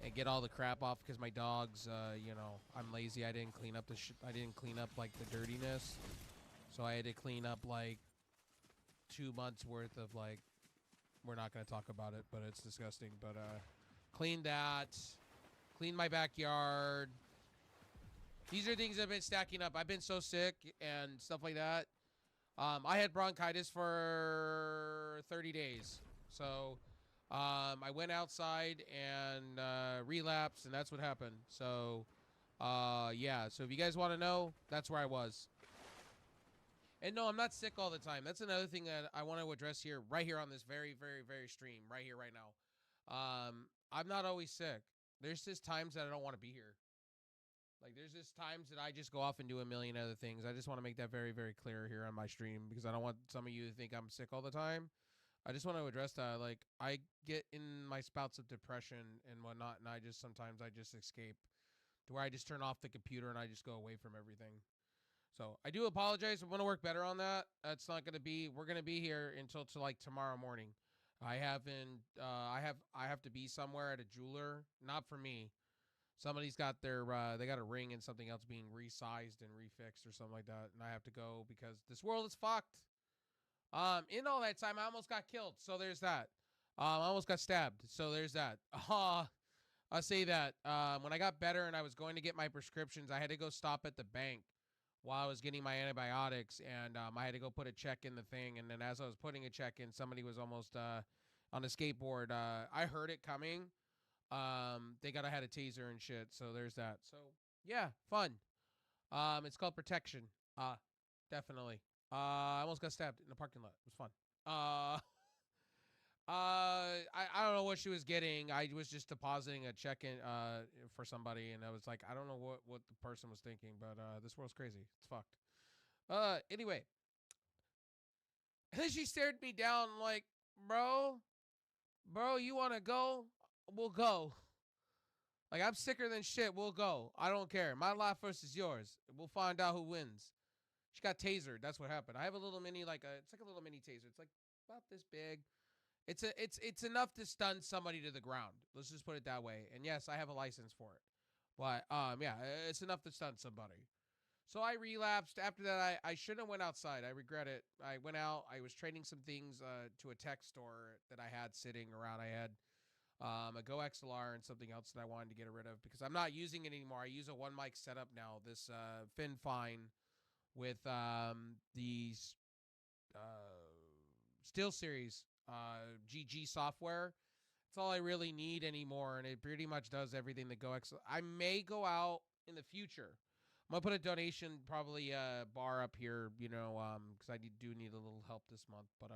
and get all the crap off because my dogs, you know, I'm lazy. I didn't clean up I didn't clean up like the dirtiness, so I had to clean up like 2 months worth of like. We're not gonna talk about it, but it's disgusting. But clean that, clean my backyard. These are things that have been stacking up. I've been so sick and stuff like that. I had bronchitis for 30 days. So, I went outside and relapsed, and that's what happened. So, yeah. So if you guys want to know, that's where I was. And no, I'm not sick all the time. That's another thing that I want to address here, right here on this very, very, very stream, right here, right now. I'm not always sick. There's just times that I don't want to be here. Like, there's just times that I just go off and do a million other things. I just want to make that very, very clear here on my stream because I don't want some of you to think I'm sick all the time. I just want to address that. Like, I get in my spouts of depression and whatnot, and sometimes I just escape to where I just turn off the computer and I just go away from everything. So, I do apologize. I'm going to work better on that. That's not going to be, we're going to be here until like tomorrow morning. I have to be somewhere at a jeweler, not for me. Somebody's got their, they got a ring and something else being resized and refixed or something like that. And I have to go because this world is fucked. In all that time, I almost got killed. So there's that. I almost got stabbed. So there's that. I'll say that. When I got better and I was going to get my prescriptions, I had to go stop at the bank while I was getting my antibiotics. And I had to go put a check in the thing. And then as I was putting a check in, somebody was almost on a skateboard. I heard it coming. They had a taser and shit, so there's that. So yeah, fun. It's called protection. Definitely. I almost got stabbed in the parking lot. It was fun. I don't know what she was getting. I was just depositing a check in for somebody, and I was like, I don't know what the person was thinking, but this world's crazy. It's fucked. Anyway. And then she stared me down like, bro, you want to go? We'll go. Like, I'm sicker than shit. We'll go. I don't care. My life versus yours. We'll find out who wins. She got tasered. That's what happened. I have a little mini, it's like a little mini taser. It's like about this big. It's enough to stun somebody to the ground. Let's just put it that way. And yes, I have a license for it. But yeah, it's enough to stun somebody. So I relapsed. After that, I shouldn't have went outside. I regret it. I went out. I was trading some things to a tech store that I had sitting around. I had a Go XLR and something else that I wanted to get rid of because I'm not using it anymore. I use a one mic setup now. This FinFine with the SteelSeries GG software. That's all I really need anymore, and it pretty much does everything that Go XLR. I may go out in the future. I'm gonna put a donation probably bar up here, you know, because I do need a little help this month, but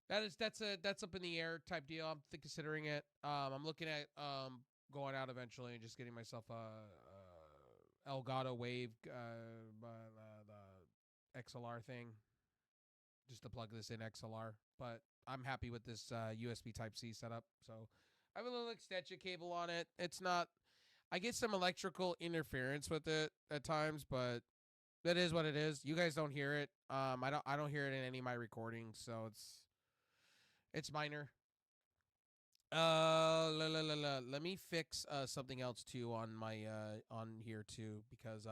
that's up in the air type deal. I'm considering it. I'm looking at going out eventually and just getting myself a Elgato Wave the XLR thing, just to plug this in XLR. But I'm happy with this USB Type-C setup. So I have a little extension cable on it. It's not. I get some electrical interference with it at times, but that is what it is. You guys don't hear it. I don't hear it in any of my recordings, so it's minor. Let me fix something else too on my on here too, because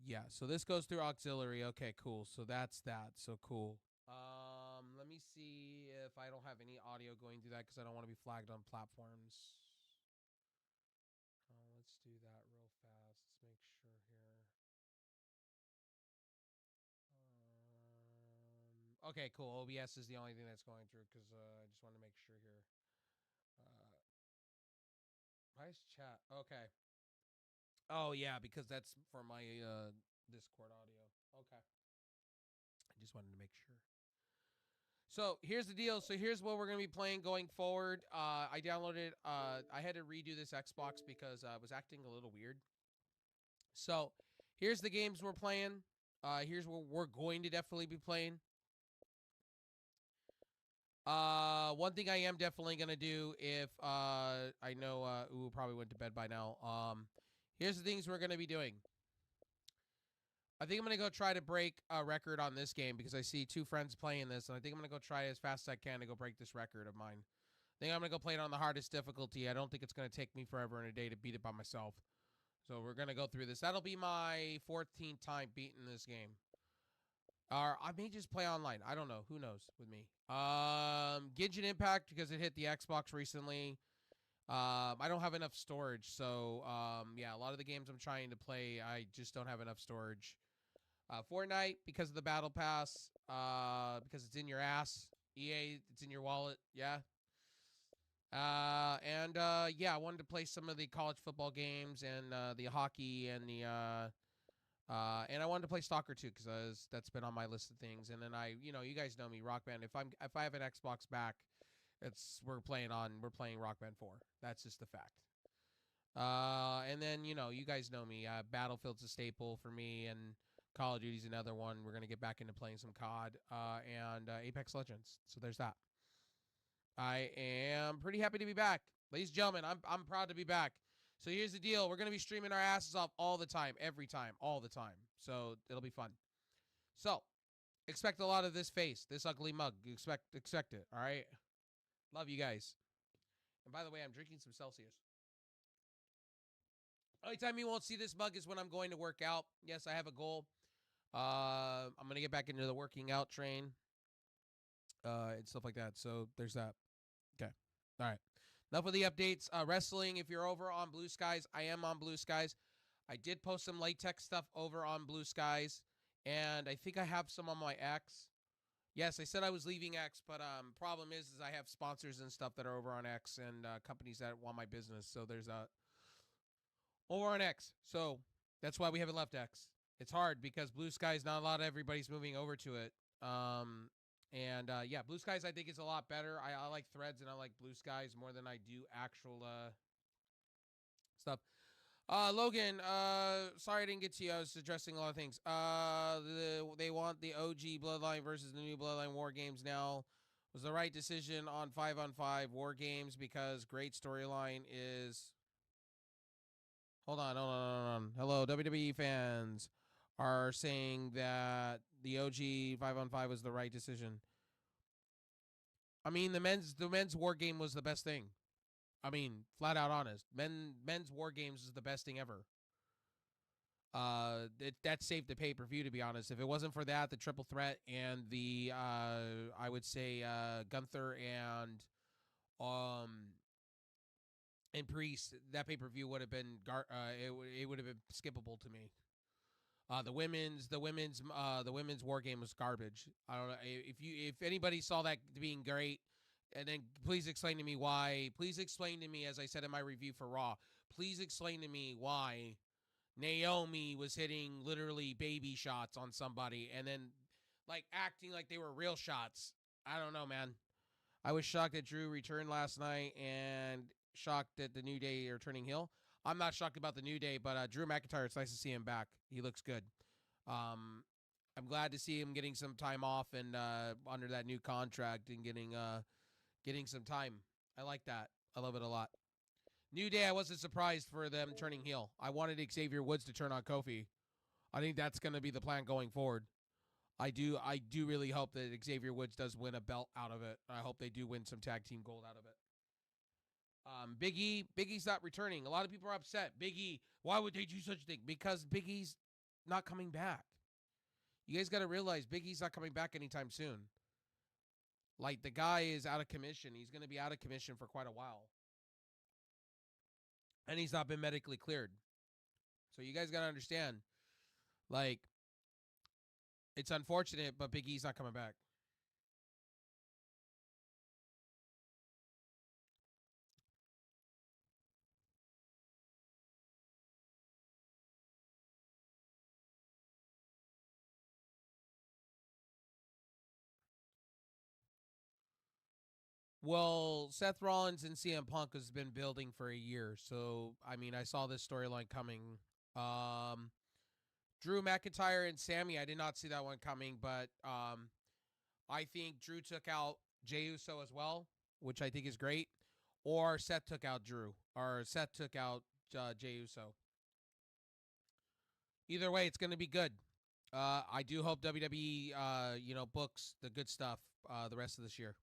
yeah, so this goes through auxiliary. Okay, cool. So that's that. So cool. Let me see if I don't have any audio going through that because I don't want to be flagged on platforms. Let's do that real fast. Let's make sure here. Okay, cool. OBS is the only thing that's going through because I just want to make sure here. Why is chat? Okay. Oh yeah, because that's for my Discord audio. Okay. I just wanted to make sure. So here's the deal. So here's what we're gonna be playing going forward. I downloaded. I had to redo this Xbox because it was acting a little weird. So here's the games we're playing. Here's what we're going to definitely be playing. One thing I am definitely gonna do if I know Ooh probably went to bed by now. Here's the things we're gonna be doing. I think I'm gonna go try to break a record on this game because I see 2 friends playing this, and I think I'm gonna go try as fast as I can to go break this record of mine. I think I'm gonna go play it on the hardest difficulty. I don't think it's gonna take me forever and a day to beat it by myself. So we're gonna go through this. That'll be my 14th time beating this game. Or I may just play online. I don't know. Who knows with me. Genshin Impact because it hit the Xbox recently. I don't have enough storage, so yeah, a lot of the games I'm trying to play, I just don't have enough storage. Fortnite because of the Battle Pass, because it's in your ass. EA, it's in your wallet. Yeah. Yeah, I wanted to play some of the college football games and the hockey and the and I wanted to play Stalker 2 because that's been on my list of things. And then you know, you guys know me, Rock Band. If I have an Xbox back, we're playing Rock Band 4. That's just the fact. And then you know, you guys know me. Battlefield's a staple for me, and Call of Duty's another one. We're gonna get back into playing some COD and Apex Legends. So there's that. I am pretty happy to be back, ladies and gentlemen. I'm proud to be back. So here's the deal. We're going to be streaming our asses off all the time, every time, all the time. So it'll be fun. So expect a lot of this face, this ugly mug. Expect it, all right? Love you guys. And by the way, I'm drinking some Celsius. Only time you won't see this mug is when I'm going to work out. Yes, I have a goal. I'm going to get back into the working out train and stuff like that. So there's that. Okay. All right. Enough of the updates. Wrestling, if you're over on Blue Skies, I am on Blue Skies. I did post some latex stuff over on Blue Skies, and I think I have some on my X. Yes, I said I was leaving X, but problem is I have sponsors and stuff that are over on X and companies that want my business. So there's over on X. So that's why we haven't left X. It's hard because Blue Skies, not a lot of everybody's moving over to it. Yeah, Blue Skies I think is a lot better. I like Threads and I like Blue Skies more than I do actual stuff. Logan, sorry I didn't get to you. I was addressing a lot of things. They want the OG Bloodline versus the new Bloodline War Games now. Was the right decision on 5-on-5 War Games because great storyline is... Hold on. Hello, WWE fans are saying that the OG 5-on-5 was the right decision. I mean, the men's War Game was the best thing. I mean, flat out honest. Men's War Games is the best thing ever. That saved the pay-per-view, to be honest. If it wasn't for that, the Triple Threat and the I would say Gunther and Priest, that pay-per-view would have been it would have been skippable to me. The women's War Game was garbage. I don't know if anybody saw that being great, and then please explain to me why. Please explain to me, as I said in my review for Raw. Please explain to me why Naomi was hitting literally baby shots on somebody, and then like acting like they were real shots. I don't know, man. I was shocked that Drew returned last night, and shocked that the New Day are turning heel. I'm not shocked about the New Day, but Drew McIntyre, it's nice to see him back. He looks good. I'm glad to see him getting some time off and under that new contract and getting some time. I like that. I love it a lot. New Day, I wasn't surprised for them turning heel. I wanted Xavier Woods to turn on Kofi. I think that's going to be the plan going forward. I do really hope that Xavier Woods does win a belt out of it. I hope they do win some tag team gold out of it. Biggie's not returning. A lot of people are upset. Big E, why would they do such a thing? Because Big E's not coming back. You guys got to realize Big E's not coming back anytime soon. Like, the guy is out of commission. He's going to be out of commission for quite a while. And he's not been medically cleared. So you guys got to understand, like, it's unfortunate, but Big E's not coming back. Well, Seth Rollins and CM Punk has been building for a year, so I mean, I saw this storyline coming. Drew McIntyre and Sammy, I did not see that one coming, but I think Drew took out Jey Uso as well, which I think is great. Or Seth took out Drew, or Seth took out Jey Uso. Either way, it's going to be good. I do hope WWE, books the good stuff the rest of this year.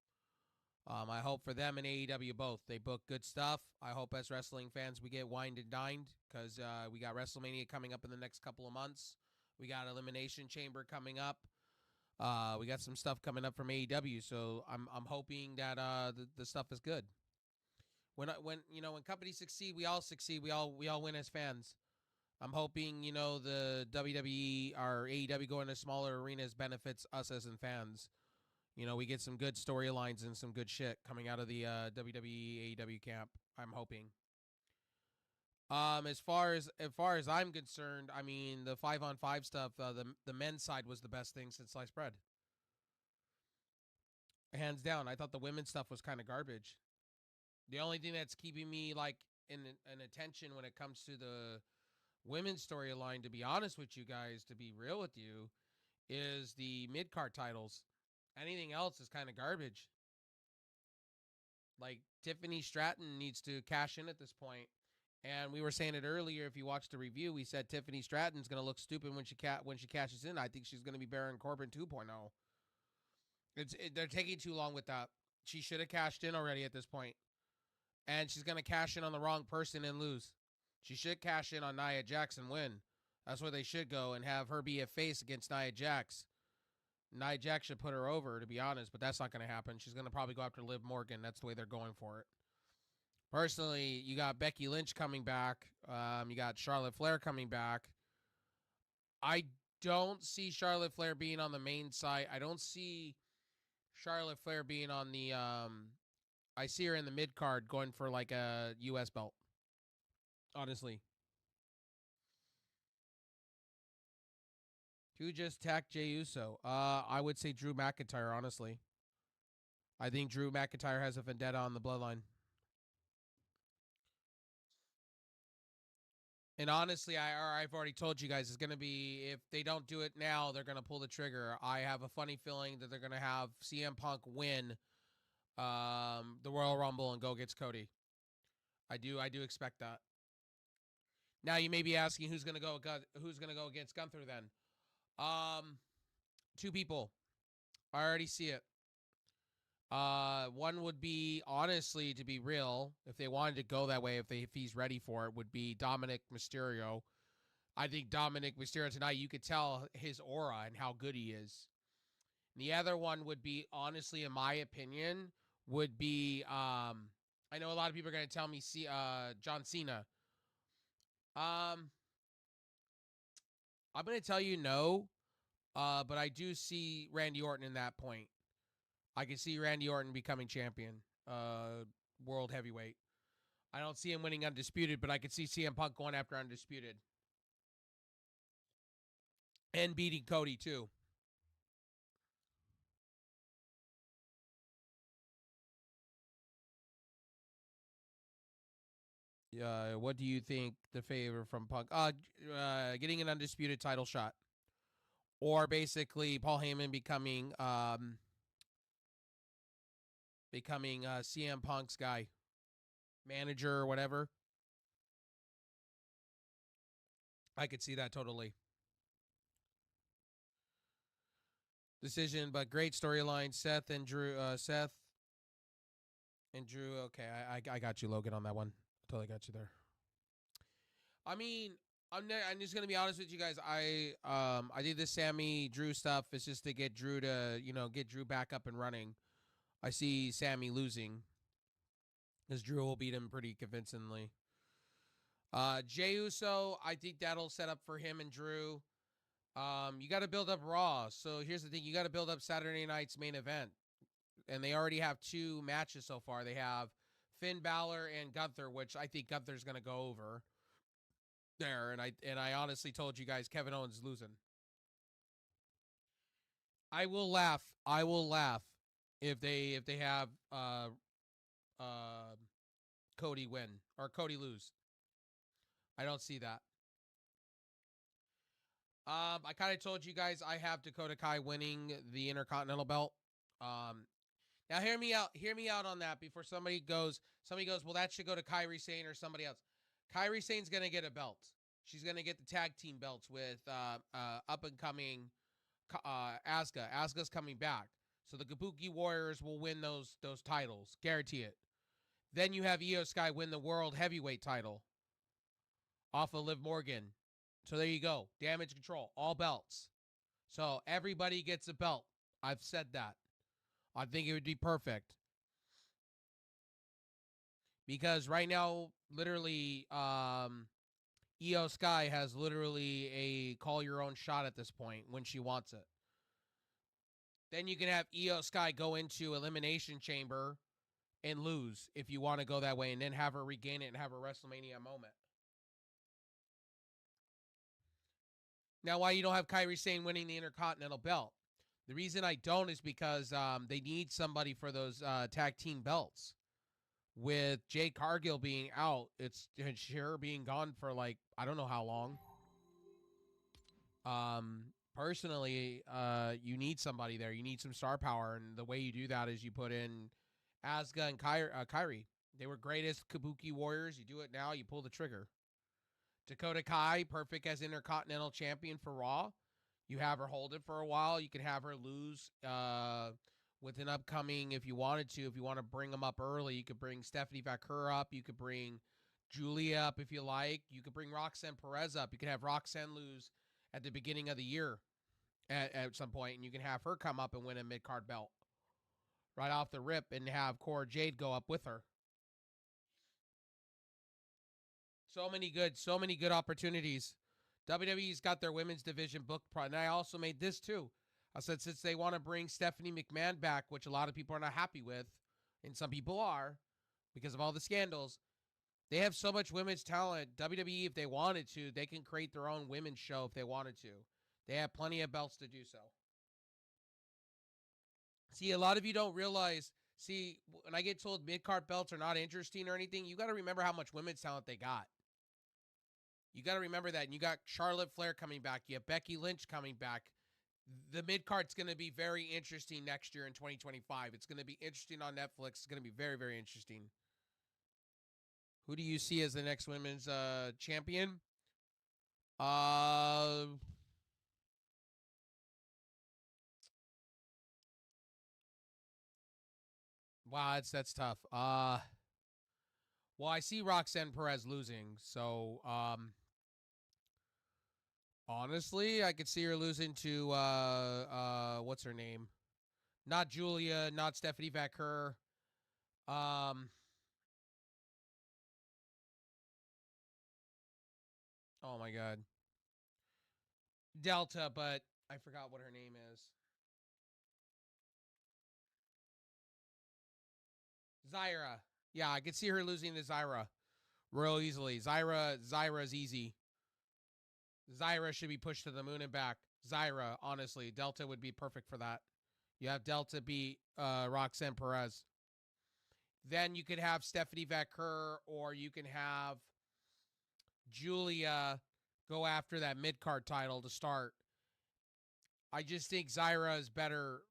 I hope for them and AEW both. They book good stuff. I hope as wrestling fans we get wined and dined because we got WrestleMania coming up in the next couple of months. We got Elimination Chamber coming up. We got some stuff coming up from AEW, so I'm hoping that the stuff is good. When companies succeed, we all succeed. We all win as fans. I'm hoping the WWE or AEW going to smaller arenas benefits us as in fans. We get some good storylines and some good shit coming out of the WWE AEW camp. I'm hoping. As far as I'm concerned, I mean the 5-on-5 stuff, the men's side was the best thing since sliced bread. Hands down. I thought the women's stuff was kind of garbage. The only thing that's keeping me like in attention when it comes to the women's storyline, to be honest with you guys, to be real with you, is the mid-card titles. Anything else is kind of garbage. Like, Tiffany Stratton needs to cash in at this point. And we were saying it earlier, if you watched the review, we said Tiffany Stratton's going to look stupid when she cashes in. I think she's going to be Baron Corbin 2.0. They're taking too long with that. She should have cashed in already at this point. And she's going to cash in on the wrong person and lose. She should cash in on Nia Jax and win. That's where they should go and have her be a face against Nia Jax. Nia Jax should put her over, to be honest, but that's not going to happen. She's going to probably go after Liv Morgan. That's the way they're going for it. Personally, you got Becky Lynch coming back. You got Charlotte Flair coming back. I don't see Charlotte Flair being on the main side. I don't see Charlotte Flair being on the... I see her in the mid-card going for like a U.S. belt. Honestly. Who just tacked Jey Uso? I would say Drew McIntyre, honestly. I think Drew McIntyre has a vendetta on the bloodline. And honestly, I've already told you guys, it's going to be, if they don't do it now, they're going to pull the trigger. I have a funny feeling that they're going to have CM Punk win the Royal Rumble and go against Cody. I do expect that. Now you may be asking who's going to go against Gunther then. Two people. I already see it. One would be, honestly, to be real, if they wanted to go that way, if he's ready for it, would be Dominic Mysterio. I think Dominic Mysterio tonight, you could tell his aura and how good he is. And the other one would be, honestly, in my opinion, would be, I know a lot of people are going to tell me, John Cena. I'm going to tell you no, but I do see Randy Orton in that point. I can see Randy Orton becoming champion, world heavyweight. I don't see him winning Undisputed, but I could see CM Punk going after Undisputed. And beating Cody, too. What do you think the favor from Punk? Getting an Undisputed title shot. Or basically Paul Heyman becoming CM Punk's guy. Manager or whatever. I could see that totally. Decision, but great storyline. Seth and Drew. Okay, I got you, Logan, on that one. Totally got you there. I mean, I'm just gonna be honest with you guys. I think the Sammy Drew stuff is just to get Drew to get Drew back up and running. I see Sammy losing because Drew will beat him pretty convincingly. Jey Uso, I think that'll set up for him and Drew. You got to build up Raw. So here's the thing: you got to build up Saturday night's main event, and they already have 2 matches so far. They have Finn Balor and Gunther, which I think Gunther's gonna go over there. And I honestly told you guys Kevin Owens is losing. I will laugh if they have Cody win or Cody lose. I don't see that. I kind of told you guys I have Dakota Kai winning the Intercontinental belt. Now hear me out. Hear me out on that before somebody goes, well, that should go to Kairi Sane or somebody else. Kairi Sane's going to get a belt. She's going to get the tag team belts with up and coming Asuka. Asuka's coming back. So the Kabuki Warriors will win those titles. Guarantee it. Then you have Io Sky win the World Heavyweight title off of Liv Morgan. So there you go. Damage Control. All belts. So everybody gets a belt. I've said that. I think it would be perfect. Because right now, literally, Io Sky has literally a call your own shot at this point when she wants it. Then you can have Io Sky go into Elimination Chamber and lose if you want to go that way, and then have her regain it and have a WrestleMania moment. Now, why you don't have Kairi Sane winning the Intercontinental belt? The reason I don't is because they need somebody for those tag team belts. With Jade Cargill being out, it's her being gone for like, I don't know how long. Personally, you need somebody there. You need some star power, and the way you do that is you put in Asuka and Kairi. They were great as Kabuki Warriors. You do it now, you pull the trigger. Dakota Kai, perfect as Intercontinental Champion for Raw. You have her hold it for a while. You can have her lose with an upcoming, if you wanted to. If you want to bring them up early, you could bring Stephanie Vaquer up. You could bring Julia up if you like. You could bring Roxanne Perez up. You could have Roxanne lose at the beginning of the year at some point, and you can have her come up and win a mid-card belt right off the rip and have Cora Jade go up with her. So many good opportunities. WWE's got their women's division booked. And I also made this too. I said, since they want to bring Stephanie McMahon back, which a lot of people are not happy with, and some people are because of all the scandals, they have so much women's talent. WWE, if they wanted to, they can create their own women's show if they wanted to. They have plenty of belts to do so. See, a lot of you don't realize, when I get told mid-card belts are not interesting or anything, you got to remember how much women's talent they got. You got to remember that. And you got Charlotte Flair coming back. You have Becky Lynch coming back. The mid-card's going to be very interesting next year in 2025. It's going to be interesting on Netflix. It's going to be very, very interesting. Who do you see as the next women's champion? Wow, that's tough. Well, I see Roxanne Perez losing, so honestly, I could see her losing to what's her name? Not Julia, not Stephanie Vaquer. Oh my God. Delta, but I forgot what her name is. Zyra. Yeah, I could see her losing to Zyra real easily. Zyra's easy. Zyra should be pushed to the moon and back. Zyra, honestly. Delta would be perfect for that. You have Delta beat Roxanne Perez. Then you could have Stephanie Vaquer, or you can have Julia go after that mid-card title to start. I just think Zyra is better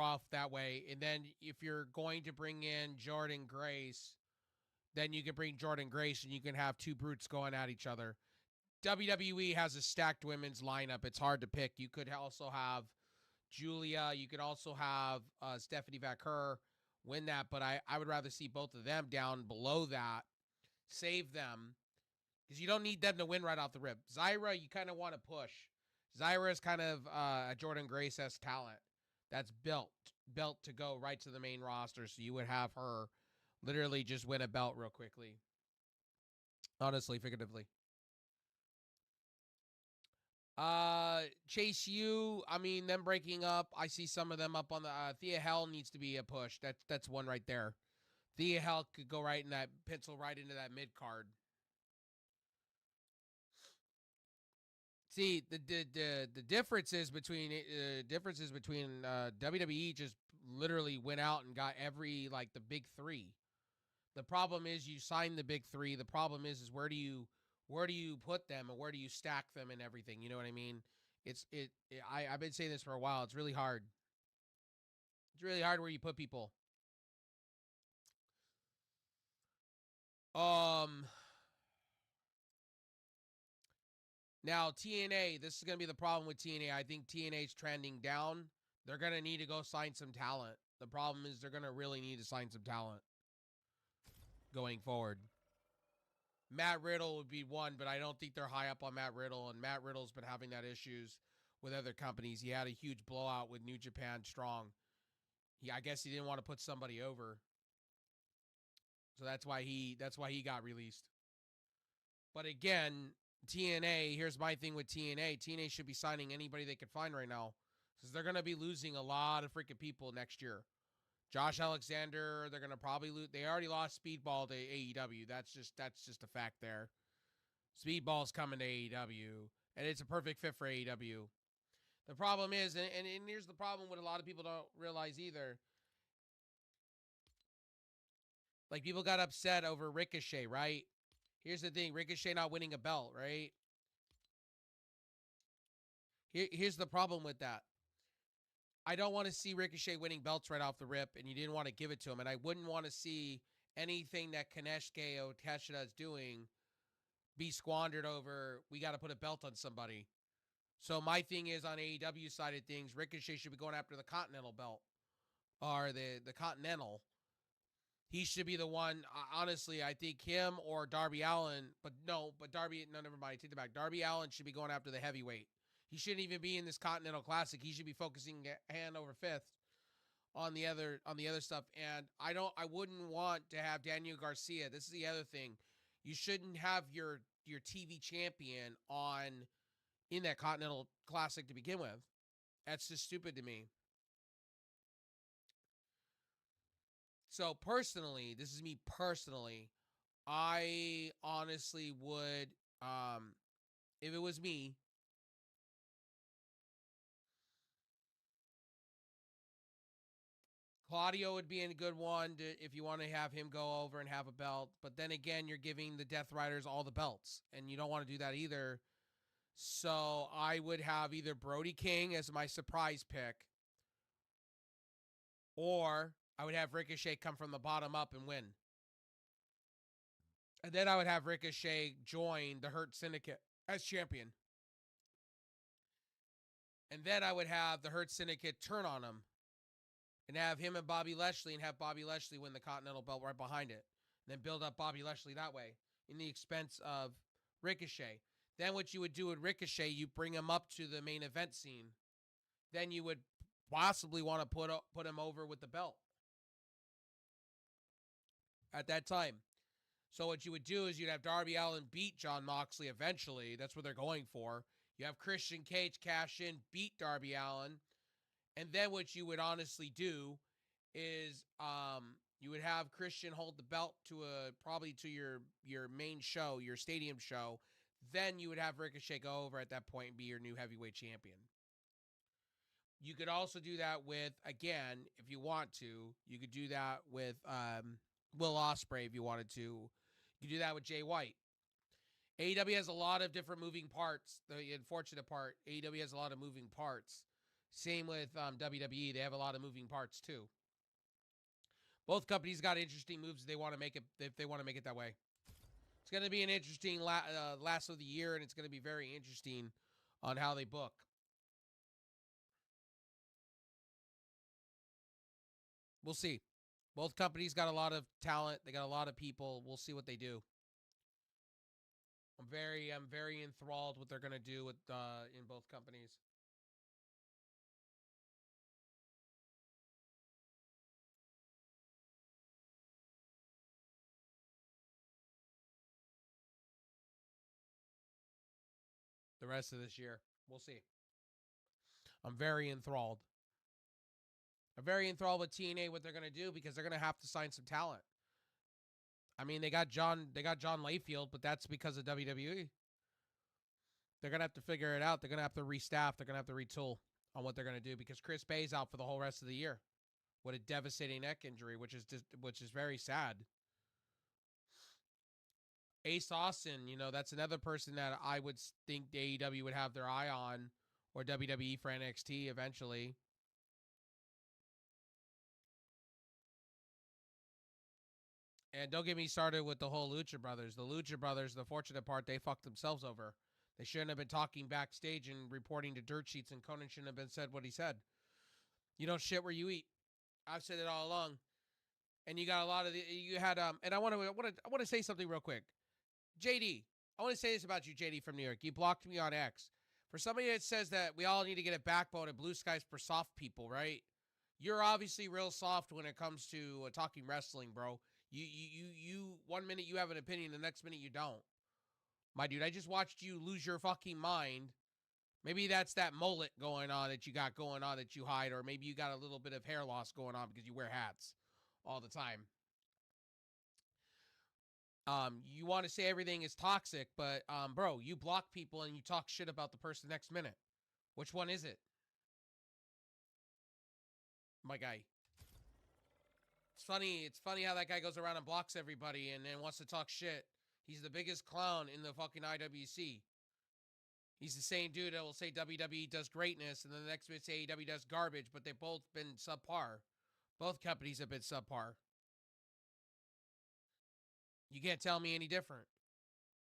off that way. And then if you're going to bring in Jordan Grace, then you can bring Jordan Grace and you can have two brutes going at each other. WWE has a stacked women's lineup. It's hard to pick. You could also have Julia. You could also have Stephanie Vaquer win that, but I would rather see both of them down below that. Save them, because you don't need them to win right off the rip. Zyra, you kind of want to push. Zyra is kind of a Jordan Grace-esque talent that's built to go right to the main roster, so you would have her literally just win a belt real quickly. Honestly, figuratively. Chase U, I mean, them breaking up, I see some of them up on the Thea Hell needs to be a push. That's one right there. Thea Hell could go right in that, pencil right into that mid card. See, the differences between WWE just literally went out and got every, like, the big three. The problem is you sign the big three. The problem is where do you put them and where do you stack them and everything? You know what I mean? I've been saying this for a while. It's really hard. It's really hard where you put people. Now TNA, this is going to be the problem with TNA. I think TNA's trending down. They're going to need to go sign some talent. The problem is they're going to really need to sign some talent going forward. Matt Riddle would be one, but I don't think they're high up on Matt Riddle, and Matt Riddle's been having that issues with other companies. He had a huge blowout with New Japan Strong. I guess he didn't want to put somebody over. So that's why he got released. But again, TNA, here's my thing with TNA. TNA should be signing anybody they could find right now, because they're going to be losing a lot of freaking people next year. Josh Alexander, they're going to probably lose. They already lost Speedball to AEW. That's just a fact there. Speedball's coming to AEW, and it's a perfect fit for AEW. The problem is, and here's the problem what a lot of people don't realize either. Like, people got upset over Ricochet, right? Here's the thing. Ricochet not winning a belt, right? Here's the problem with that. I don't want to see Ricochet winning belts right off the rip, and you didn't want to give it to him. And I wouldn't want to see anything that Kaneshige Otechida is doing be squandered over, we got to put a belt on somebody. So my thing is, on AEW side of things, Ricochet should be going after the Continental belt. Or the Continental. He should be the one, honestly, I think him or Darby Allin, never mind, I take it back. Darby Allin should be going after the heavyweight. He shouldn't even be in this Continental Classic. He should be focusing hand over fist on the other stuff. And I wouldn't want to have Daniel Garcia. This is the other thing. You shouldn't have your TV champion in that Continental Classic to begin with. That's just stupid to me. So personally, this is me personally, I honestly would, if it was me, Claudio would be a good one if you want to have him go over and have a belt. But then again, you're giving the Death Riders all the belts, and you don't want to do that either. So I would have either Brody King as my surprise pick, or I would have Ricochet come from the bottom up and win. And then I would have Ricochet join the Hurt Syndicate as champion. And then I would have the Hurt Syndicate turn on him and have him and Bobby Lashley, and have Bobby Lashley win the Continental belt right behind it. And then build up Bobby Lashley that way in the expense of Ricochet. Then what you would do with Ricochet, you bring him up to the main event scene. Then you would possibly want to put him over with the belt at that time. So what you would do is you'd have Darby Allin beat Jon Moxley eventually. That's what they're going for. You have Christian Cage cash in, beat Darby Allin. And then what you would honestly do is you would have Christian hold the belt to probably to your main show, your stadium show. Then you would have Ricochet go over at that point and be your new heavyweight champion. You could also do that with, again, if you want to, you could do that with Will Ospreay if you wanted to. You could do that with Jay White. AEW has a lot of different moving parts. The unfortunate part, AEW has a lot of moving parts. Same with WWE. They have a lot of moving parts too. Both companies got interesting moves if they want to make it that way. It's going to be an interesting last of the year, and it's going to be very interesting on how they book. We'll see. Both companies got a lot of talent. They got a lot of people. We'll see what they do. I'm very enthralled what they're going to do with in both companies. The rest of this year, we'll see. I'm very enthralled. I'm very enthralled with TNA, what they're going to do, because they're going to have to sign some talent. I mean, they got John Layfield, but that's because of WWE. They're going to have to figure it out. They're going to have to restaff. They're going to have to retool on what they're going to do, because Chris Bay's out for the whole rest of the year with a devastating neck injury, which is very sad. Ace Austin, you know, that's another person that I would think AEW would have their eye on, or WWE for NXT eventually. And don't get me started with the whole Lucha Brothers. The Lucha Brothers, the fortunate part, they fucked themselves over. They shouldn't have been talking backstage and reporting to dirt sheets, and Conan shouldn't have been said what he said. You don't shit where you eat. I've said it all along. And you got a lot of you had and I want to say something real quick. JD, I want to say this about you, JD from New York. You blocked me on X. For somebody that says that we all need to get a backbone and blue skies for soft people, right? You're obviously real soft when it comes to talking wrestling, bro. You 1 minute you have an opinion, the next minute you don't. My dude, I just watched you lose your fucking mind. Maybe that's that mullet going on that you got going on that you hide, or maybe you got a little bit of hair loss going on because you wear hats all the time. You want to say everything is toxic, but bro, you block people and you talk shit about the person next minute. Which one is it? My guy. It's funny how that guy goes around and blocks everybody and then wants to talk shit. He's the biggest clown in the fucking IWC. He's the same dude that will say WWE does greatness and then the next minute say AEW does garbage, but they've both been subpar. Both companies have been subpar. You can't tell me any different.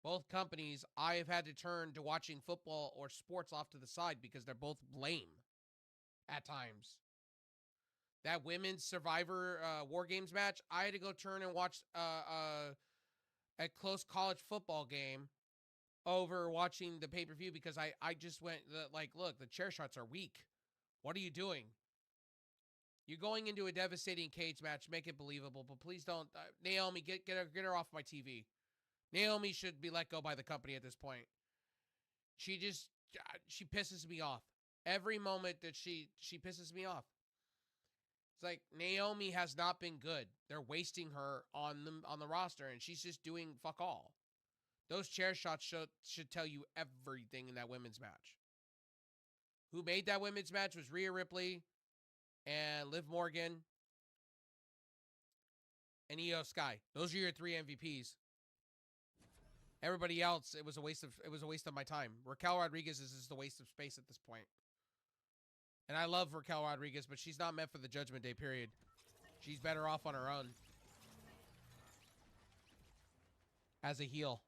Both companies, I have had to turn to watching football or sports off to the side because they're both lame at times. That women's Survivor War Games match, I had to go turn and watch a close college football game over watching the pay-per-view because I just went, like, look, the chair shots are weak. What are you doing? You're going into a devastating cage match, make it believable, but please don't. Naomi, get her off my TV. Naomi should be let go by the company at this point. She pisses me off. Every moment that she pisses me off. It's like Naomi has not been good. They're wasting her on the roster, and she's just doing fuck all. Those chair shots should tell you everything in that women's match. Who made that women's match was Rhea Ripley and Liv Morgan and Io Sky. Those are your 3 MVPs. Everybody else, it was a waste of my time. Raquel Rodriguez is just a waste of space at this point. And I love Raquel Rodriguez, but she's not meant for the Judgment Day period. She's better off on her own. As a heel.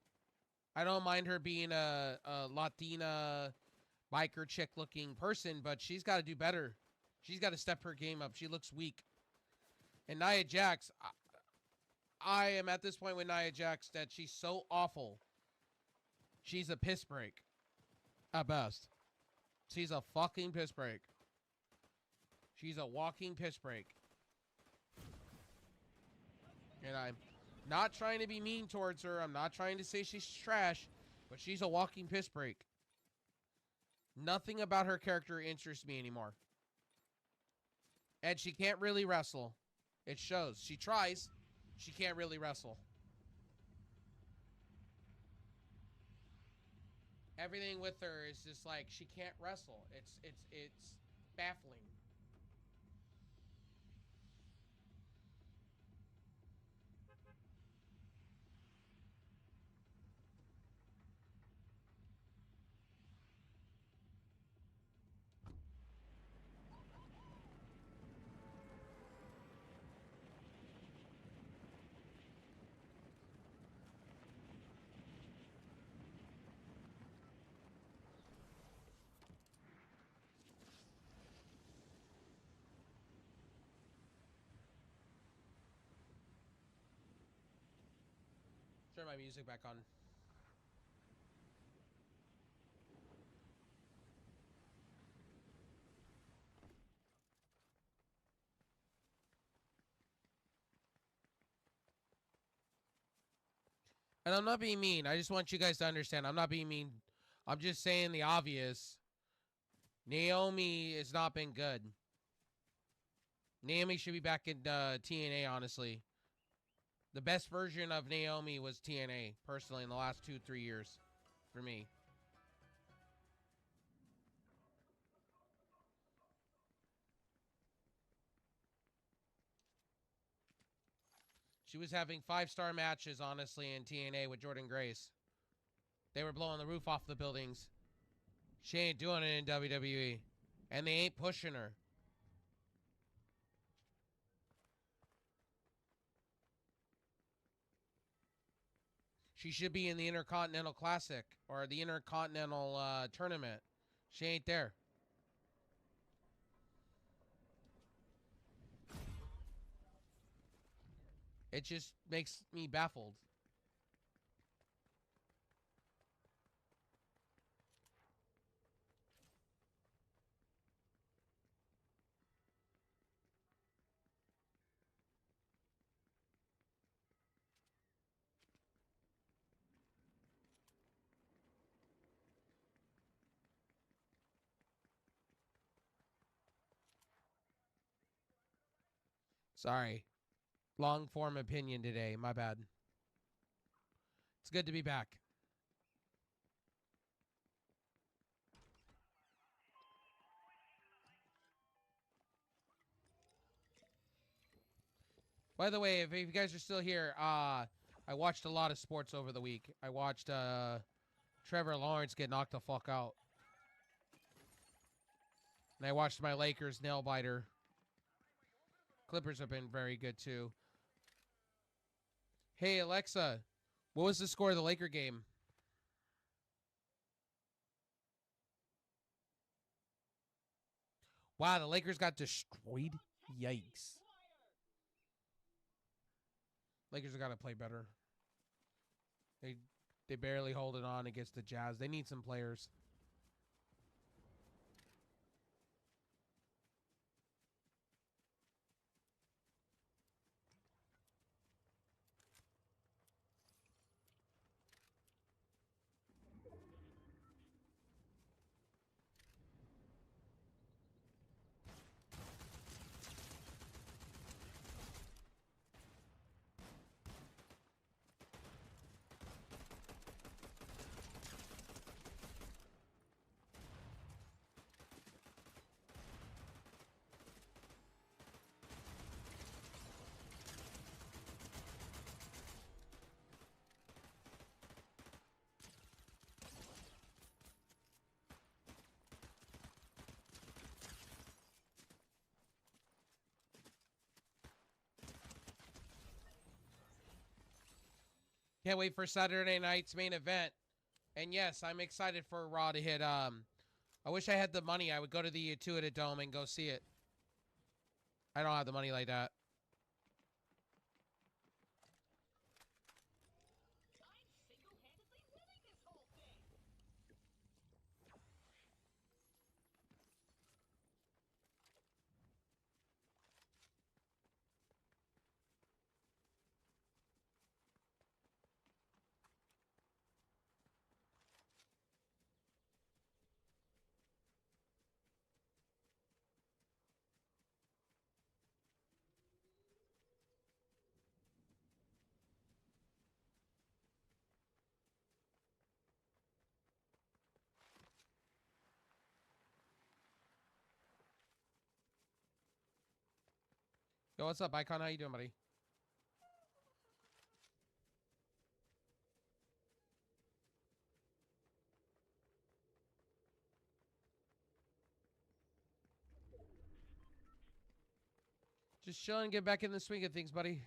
I don't mind her being a Latina biker chick looking person, but she's got to do better. She's got to step her game up. She looks weak. And Nia Jax, I am at this point with Nia Jax that she's so awful. She's a piss break. At best. She's a fucking piss break. She's a walking piss break. And I'm not trying to be mean towards her. I'm not trying to say she's trash, but she's a walking piss break. Nothing about her character interests me anymore. And she can't really wrestle. It shows. She tries. She can't really wrestle. Everything with her is just like she can't wrestle. It's baffling. Turn my music back on. And I'm not being mean. I just want you guys to understand. I'm not being mean. I'm just saying the obvious. Naomi has not been good. Naomi should be back in TNA, honestly. The best version of Naomi was TNA, personally, in the last 2-3 years. For me. She was having 5-star matches, honestly, in TNA with Jordan Grace. They were blowing the roof off the buildings. She ain't doing it in WWE. And they ain't pushing her. She should be in the Intercontinental Classic or the Intercontinental Tournament. She ain't there. It just makes me baffled. Sorry. Long form opinion today. My bad. It's good to be back. By the way, if you guys are still here, I watched a lot of sports over the week. I watched Trevor Lawrence get knocked the fuck out. And I watched my Lakers nail biter. Clippers have been very good too. Hey Alexa, what was the score of the Laker game? Wow, the Lakers got destroyed. Yikes. Lakers have got to play better. They barely hold it on against the Jazz. They need some players. Can't wait for Saturday night's main event. And yes, I'm excited for Raw to hit. I wish I had the money. I would go to the Intuitive Dome and go see it. I don't have the money like that. Yo, what's up, Icon? How you doing, buddy? Just chilling, get back in the swing of things, buddy.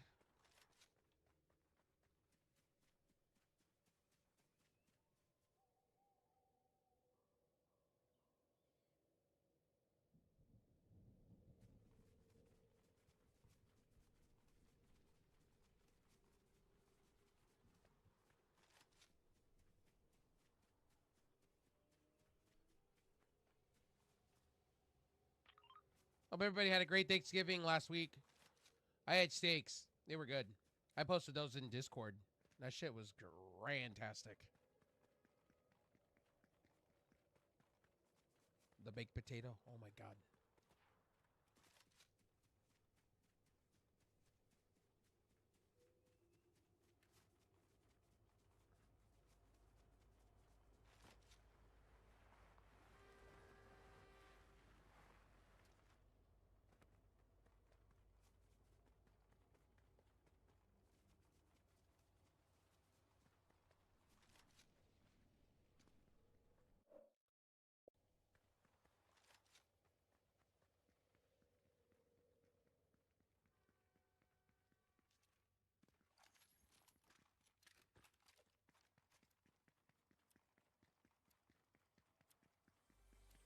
Hope everybody had a great Thanksgiving last week. I had steaks. They were good. I posted those in Discord. That shit was fantastic. The baked potato. Oh my god.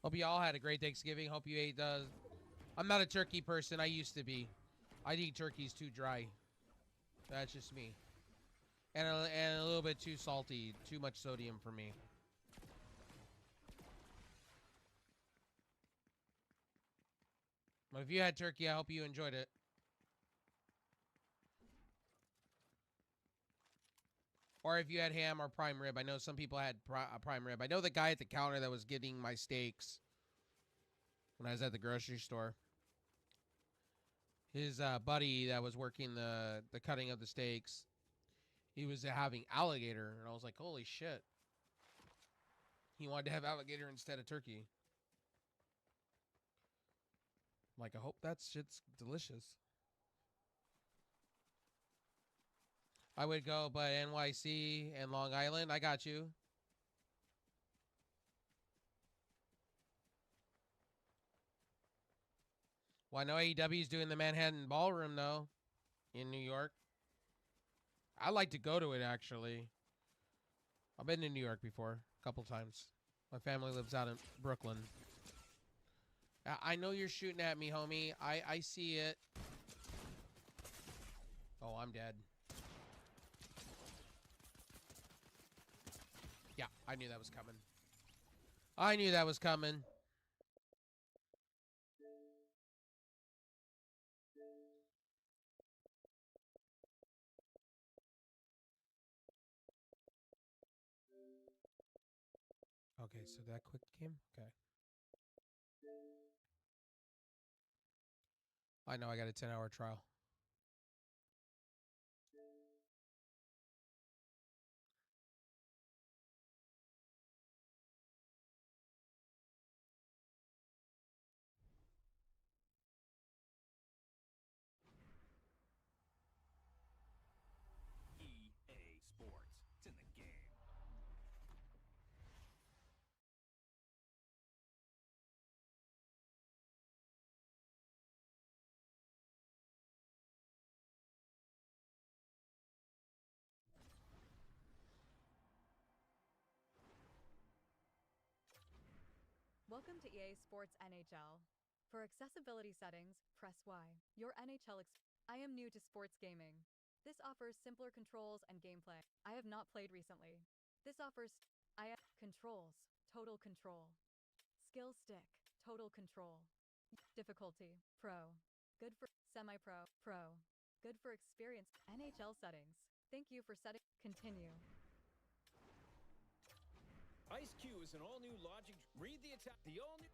Hope you all had a great Thanksgiving. Hope you ate. I'm not a turkey person. I used to be. I think turkey's too dry. That's just me. And a little bit too salty. Too much sodium for me. But if you had turkey, I hope you enjoyed it. Or if you had ham or prime rib. I know some people had prime rib. I know the guy at the counter that was getting my steaks when I was at the grocery store. His buddy that was working the cutting of the steaks, he was having alligator. And I was like, holy shit. He wanted to have alligator instead of turkey. I'm like, I hope that shit's delicious. I would go, but NYC and Long Island, I got you. Well, I know AEW's doing the Manhattan Ballroom, though, in New York. I'd like to go to it, actually. I've been to New York before, a couple times. My family lives out in Brooklyn. I know you're shooting at me, homie. I see it. Oh, I'm dead. Yeah, I knew that was coming. I knew that was coming. Okay, so that quick game? Okay. I know I got a 10-hour trial. EA Sports. It's in the game. Welcome to EA Sports NHL. For accessibility settings, press Y. Your NHL I am new to sports gaming. This offers simpler controls and gameplay. I have not played recently. This offers controls, total control. Skill stick, total control. Difficulty, pro. Good for semi-pro, pro. Good for experience. NHL settings. Thank you for setting. Continue. Ice Q is an all-new Logic. Read the attack. The all-new.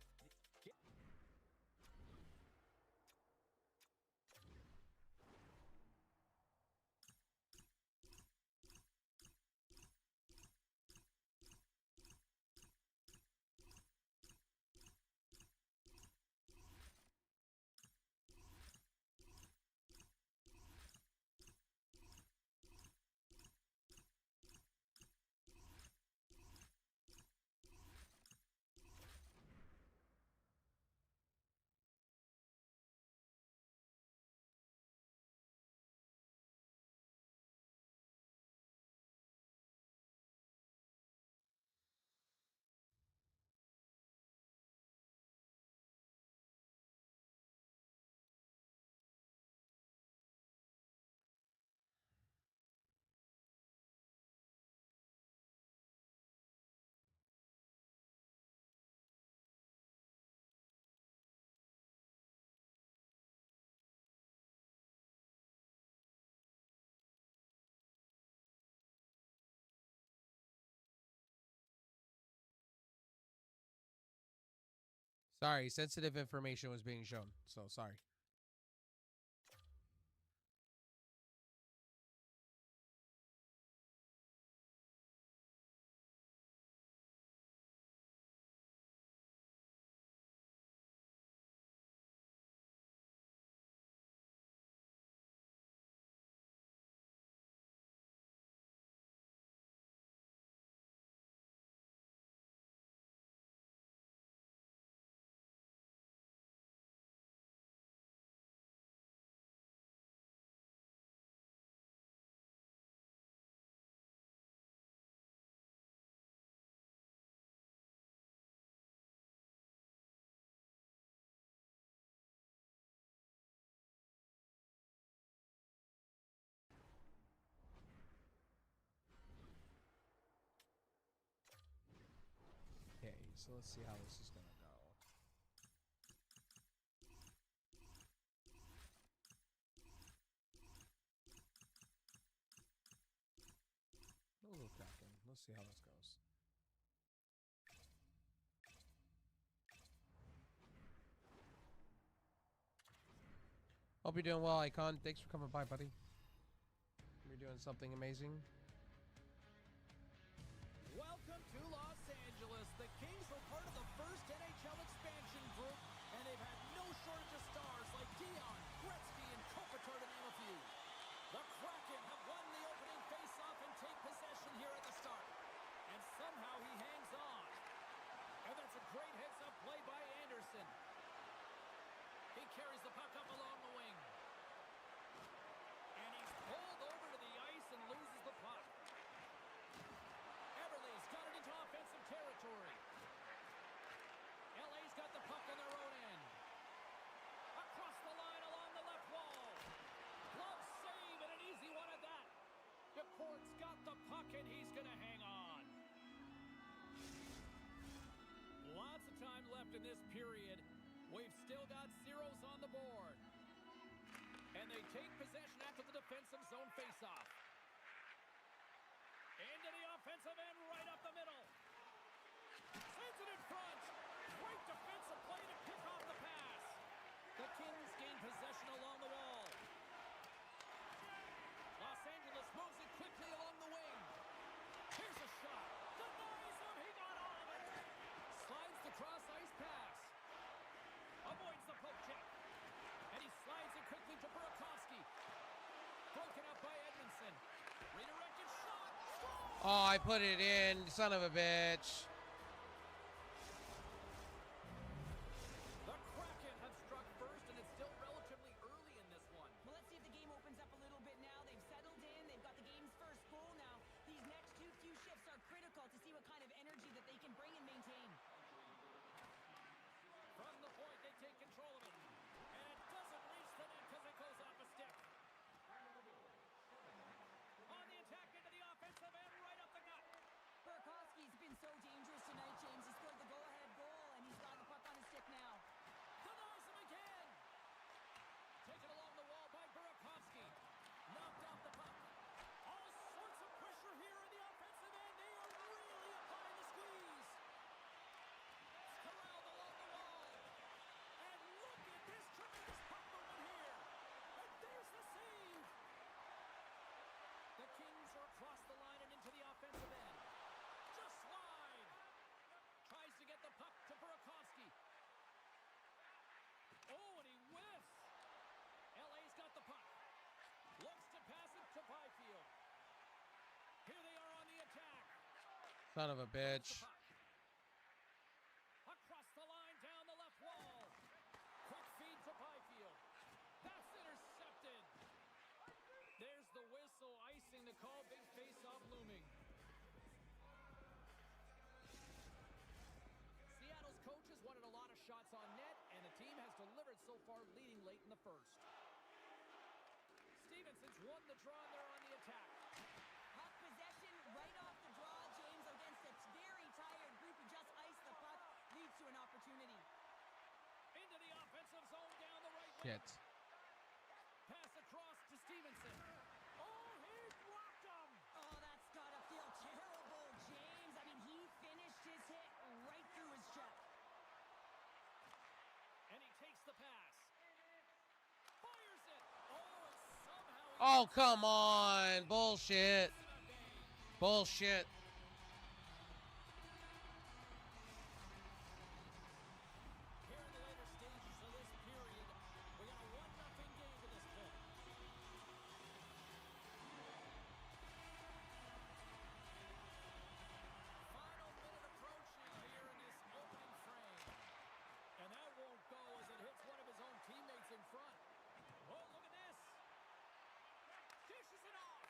Sorry, sensitive information was being shown. So sorry. So let's see how this is gonna go. A little cracking. Let's see how this goes. Hope you're doing well, Icon. Thanks for coming by, buddy. You're doing something amazing. Welcome to Los Angeles. The Kings were part of the first NHL expansion group, and they've had no shortage of stars like Dion, Gretzky, and Kopitar, to name a few. The Kraken have won the opening faceoff and take possession here at the start. And somehow he hangs on. And that's a great heads-up play by Anderson. He carries the puck up along the wing. And he's pulled over to the ice and loses the puck. Everly's got it into offensive territory. LA's got the puck on their own end. Across the line along the left wall. Glove save and an easy one at that. DeCourt's got the puck and he's going to hang on. Lots of time left in this period. We've still got zeros on the board. And they take possession after the defensive zone faceoff. Into the offensive end, right up the middle. Sends it in front. Great defensive play to pick off the pass. The Kings gain possession along the wall. Los Angeles moves it quickly along the wing. Here's a shot. Denies him. He got all of it. Slides the cross ice pass. Avoids the poke check. And he slides it quickly to Burakovsky. Broken up by Edmondson. Redirected shot. Score! Oh, I put it in, son of a bitch. The Kraken have struck first, and it's still relatively early in this one. Well, let's see if the game opens up a little bit now. They've settled in. They've got the game's first goal now. These next few shifts are critical to see what kind of energy that they can bring and maintain. From the point, they take control of it. And it doesn't reach the net because it goes off a stick. On the attack into the offensive end, right up the gut. Burakovsky's been so dangerous tonight, James. He scored the go-ahead goal, and he's got the puck on his stick now. Denies him again. Taken along the wall by Burakovsky. Knocked out the puck. All sorts of pressure here in the offensive end. They are really applying the squeeze. Corralled along the wall. And look at this tremendous puck movement here. And there's the save. The Kings are across the line and into the offensive end. Just wide. Tries to get the puck to Burakovsky. Oh, and he whiffs. LA's got the puck. Looks to pass it to Byfield. Here they are on the attack. Son of a bitch. Across the line, down the left wall. Quick feed to Byfield. That's intercepted. There's the whistle, icing the call. Big face-off looming. Seattle's coaches wanted a lot of shots on net, and the team has delivered so far, leading late in the first. Stevenson's won the draw, and they're on the attack. Puck possession right off the draw, James, against a very tired group who just iced the puck, leads to an opportunity. Into the offensive zone, down the right wing. Shit. Pass across to Stevenson. Oh, he's blocked him. Oh, that's gotta feel terrible, James. I mean, he finished his hit right through his chest. And he takes the pass. Fires it. Oh, and somehow... Oh, come on. Bullshit. Bullshit. Here in the later stages of this period, we got a 1-0 game to this point. Final minute approaching here in this opening frame. And that won't go as it hits one of his own teammates in front. Oh, look at this. Dishes it off.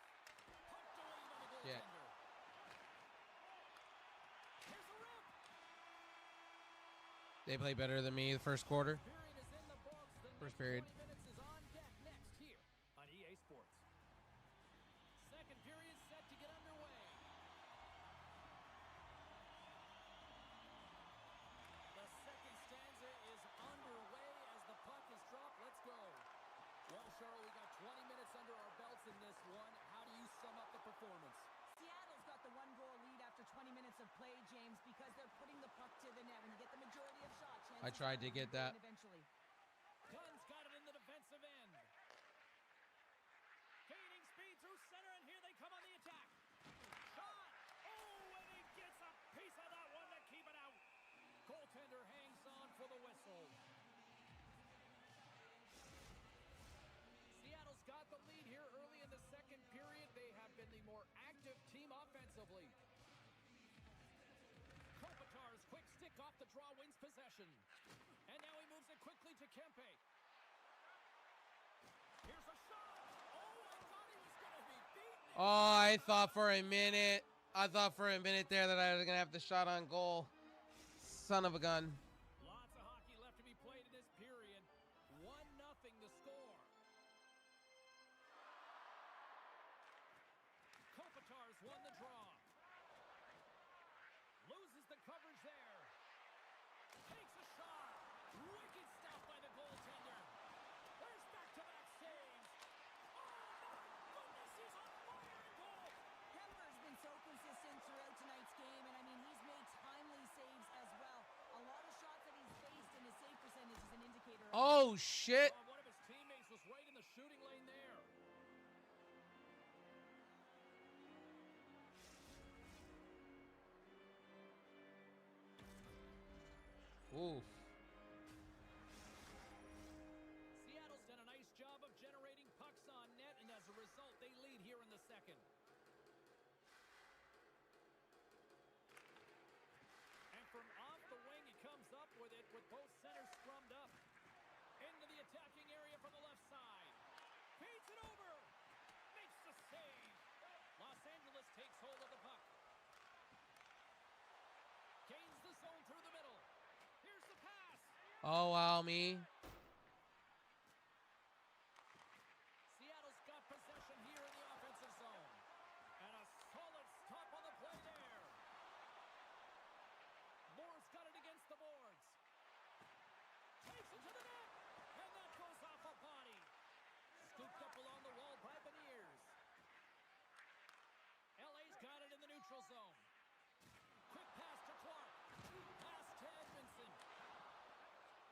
Pumped away by the Yeah. goaltender. Here's a rip. They play better than me the first quarter. Period is in the books. The First next period. 20 minutes is on deck next here on EA Sports. Second period set to get underway. I tried to get that. Eventually. Gunn's got it in the defensive end. Gaining speed through center, and here they come on the attack. Shot! Oh, and he gets a piece of that one to keep it out. Goaltender hangs on for the whistle. Seattle's got the lead here early in the second period. They have been the more active team offensively. Kopitar's quick stick off the draw wins possession. And now he moves it quickly to Kempe. Here's a shot. Oh, I thought he was going to be beaten. Oh, I thought for a minute. I thought for a minute there that I was going to have the shot on goal. Son of a gun. Lots of hockey left to be played in this period. 1-0 the score. Kopitar's won the draw. Loses the coverage there. Takes a shot. Wicked stop by the goaltender. There's back-to-back saves. Oh, my goodness, he's on fire in goal. Kemper's been so consistent throughout tonight's game, and I mean, he's made timely saves as well. A lot of shots that he's faced, and his save percentage is an indicator. Oh, shit. One of his teammates was right in the shooting lane there. Oof. Seattle's done a nice job of generating pucks on net, and as a result, they lead here in the second. And from off the wing, he comes up with it with both centers scrummed up. Into the attacking area from the left side. Feeds it over. Makes the save. Los Angeles takes hold of the puck. Gains the zone through the middle. Here's the pass. Oh, wow, me. Seattle's got possession here in the offensive zone. And a solid stop on the play there. Moore's got it against the boards. Takes it to the net. And that goes off a body. Scooped up along the wall by Beniers. LA's got it in the neutral zone. Quick pass to Clark. Pass to Edmondson.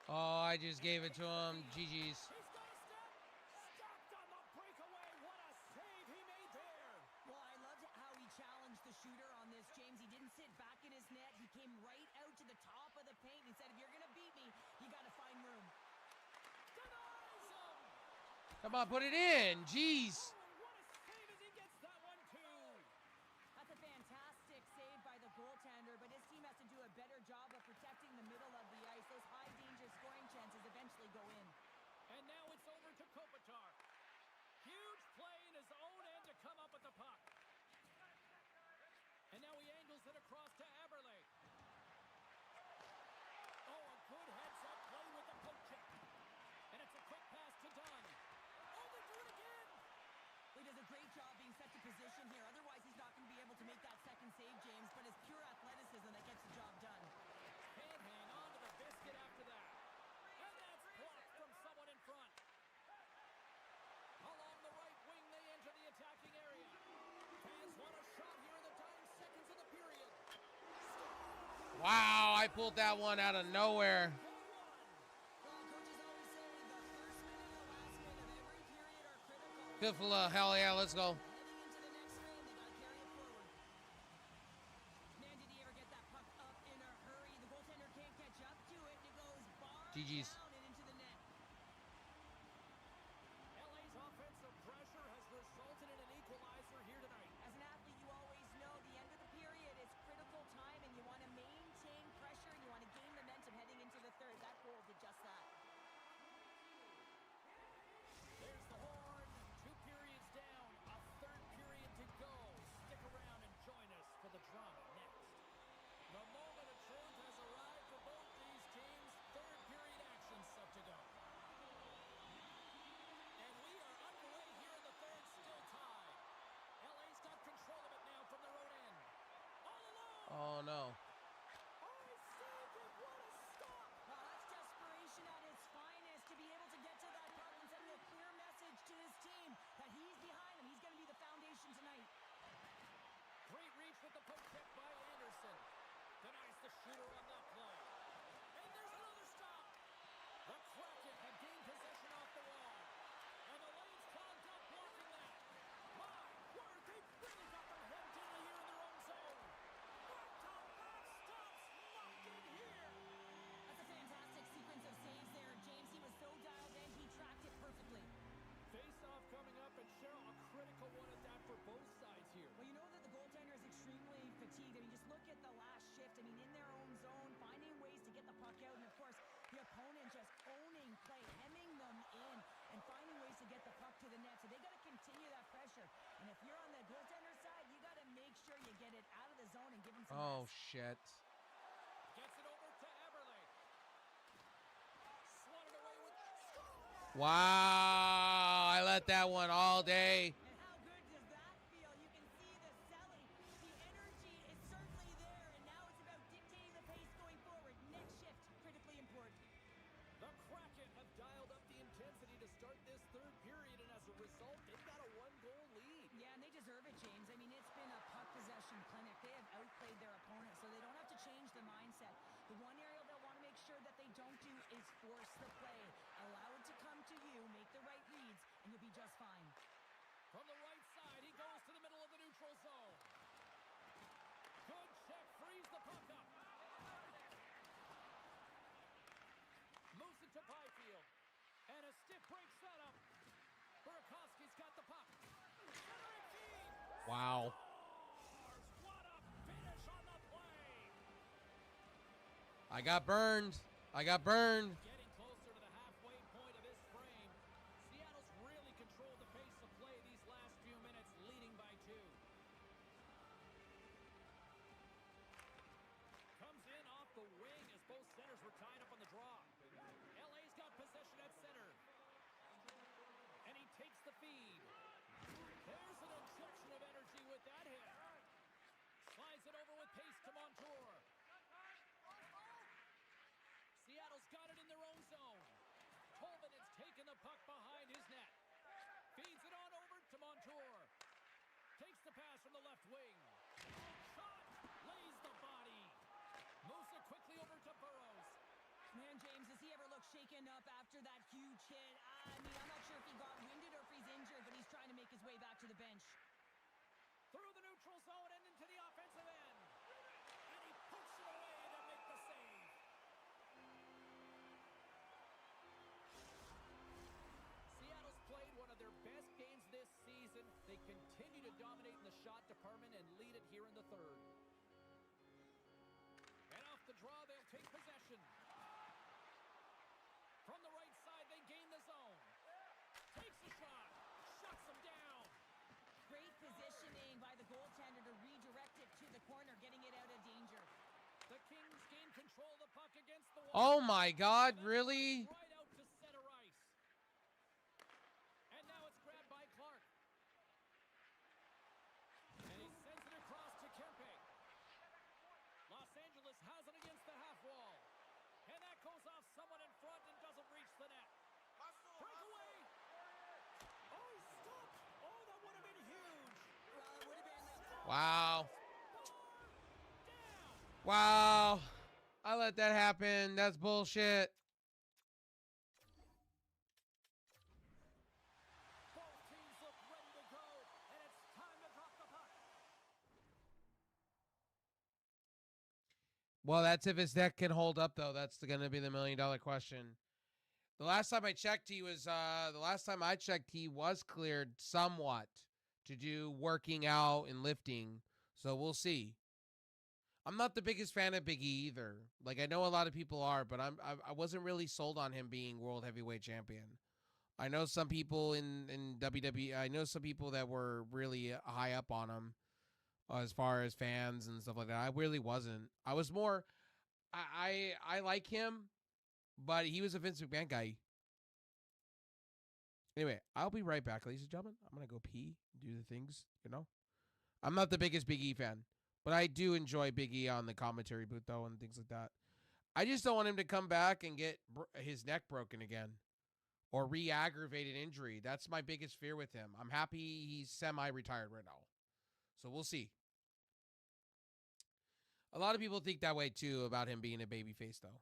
Oh, I just gave it to him. GG's. He's got a step. Stopped on the breakaway. What a save he made there. Well, I loved how he challenged the shooter on this, James. He didn't sit back in his net. He came right out to the top of the paint and said, if you're going to beat me, you got to find room. Denies him. Come on, put it in. Jeez. What a save as he gets that one, too. That's a fantastic save by the goaltender, but his team has to do a better job of protecting the middle of the ice. Those high-danger scoring chances eventually go in. And now it's over to Kopitar. Huge play in his own end to come up with the puck. And now he angles it across to Eberle. Oh, a good heads-up play with the poke check. And it's a quick pass to Dunn. Oh, they do it again. He does a great job being set to position here. Otherwise, he's not going to be able to make that second save, James. But it's pure athleticism that gets the job done. Can't hang on to the biscuit after that. And that's blocked from someone in front. Along the right wing, they enter the attacking area. Fans want a shot here in the dying seconds of the period. Wow, I pulled that one out of nowhere. Fifla, hell yeah, let's go. GG's. LA's offensive pressure has resulted in an equalizer here tonight. As an athlete, you always know the end of the period is critical time, and you want to maintain pressure, and you want to gain momentum heading into the third. That goal did just that. There's the horn. 2 periods down. A third period to go. Stick around and join us for the drama next. The moment of truth has arrived for both these teams. Third period action set to go. And we are underway here in the third, still tied. LA's got control of it now from their own end. All alone. Oh, no. That's desperation at its finest to be able to get to that puck and send a clear message to his team that he's behind him. He's going to be the foundation tonight. Great reach with the poke check by Anderson. Denies the shooter on that play. And there's another stop. the net. So they got to continue that pressure. And if you're on the goaltender side, you got to make sure you get it out of the zone and give him some Oh, rest. shit. Gets it over to Eberle. Swatted away with Wow. I let that one all day. And how good does that feel? You can see the selling. The energy is certainly there, and now it's about dictating the pace going forward. Next shift, critically important. the Kraken have dialed up the intensity to start this third period, and as a result, they've got a one-goal lead. Yeah, and they deserve it, James. I mean, it's been a puck possession clinic. They have outplayed their opponent, so they don't have to change the mindset. The one area they'll want to make sure that they don't do is force the play. Allow it to come to you, make the right reads, and you'll be just fine. From the right side, he goes to the middle of the neutral zone. Good check, frees the puck up. Moves it to Byfield. And a stiff break setup. Burakovsky's got the puck. Centering feed. Wow. What a finish on the play. I got burned. I got burned. Getting closer to the halfway point of this frame. Seattle's really controlled the pace of play these last few minutes, leading by 2. Comes in off the wing as both centers were tied up on the draw. LA's got possession at center. And he takes the feed. There's an injection of energy with that hit. Slides it over with pace to Montour. Seattle's got it in their own zone. Tolvanen's taken the puck behind his net. Feeds it on over to Montour. Takes the pass from the left wing. Shot! Lays the body. Moves it quickly over to Burrows. Man, James, does he ever look shaken up after that huge hit? I mean, I'm not sure if he got winded or if he's injured, but he's trying to make his way back to the bench. Through the neutral zone and into the offensive end. And he puts it away to make the save. Seattle's played one of their best games this season. They continue to dominate in the shot department and lead it here in the third. And off the draw, they'll take possession. From the right side, they gain the zone. Takes a shot. Shuts them down. Great positioning by the goaltender to redirect it to the corner, getting it out of danger. The Kings gain control of the puck against the wall. Oh my God, really? Right out to center ice. And now it's grabbed by Clark. And he sends it across to Kempe. Los Angeles has it against the half wall. And that goes off someone in front and doesn't reach the net. Breakaway. Oh, stop. Oh, that would have been huge. Well, it would have been Wow. Wow. I let that happen. That's bullshit. Both teams look ready to go, and it's time to drop the puck. Well, that's if his neck can hold up, though. That's going to be the $1 million question. The last time I checked, he was cleared somewhat to do working out and lifting. So we'll see. I'm not the biggest fan of Big E either. Like, I know a lot of people are, but I wasn't really sold on him being world heavyweight champion. I know some people in WWE. I know some people that were really high up on him as far as fans and stuff like that. I really wasn't. I was more. I like him, but he was a Vince McMahon guy. Anyway, I'll be right back, ladies and gentlemen. I'm gonna go pee, do the things. I'm not the biggest Big E fan, but I do enjoy Big E on the commentary booth though and things like that. I just don't want him to come back and get his neck broken again. Or re-aggravated injury. That's my biggest fear with him. I'm happy he's semi-retired right now. So we'll see. A lot of people think that way too about him being a babyface though.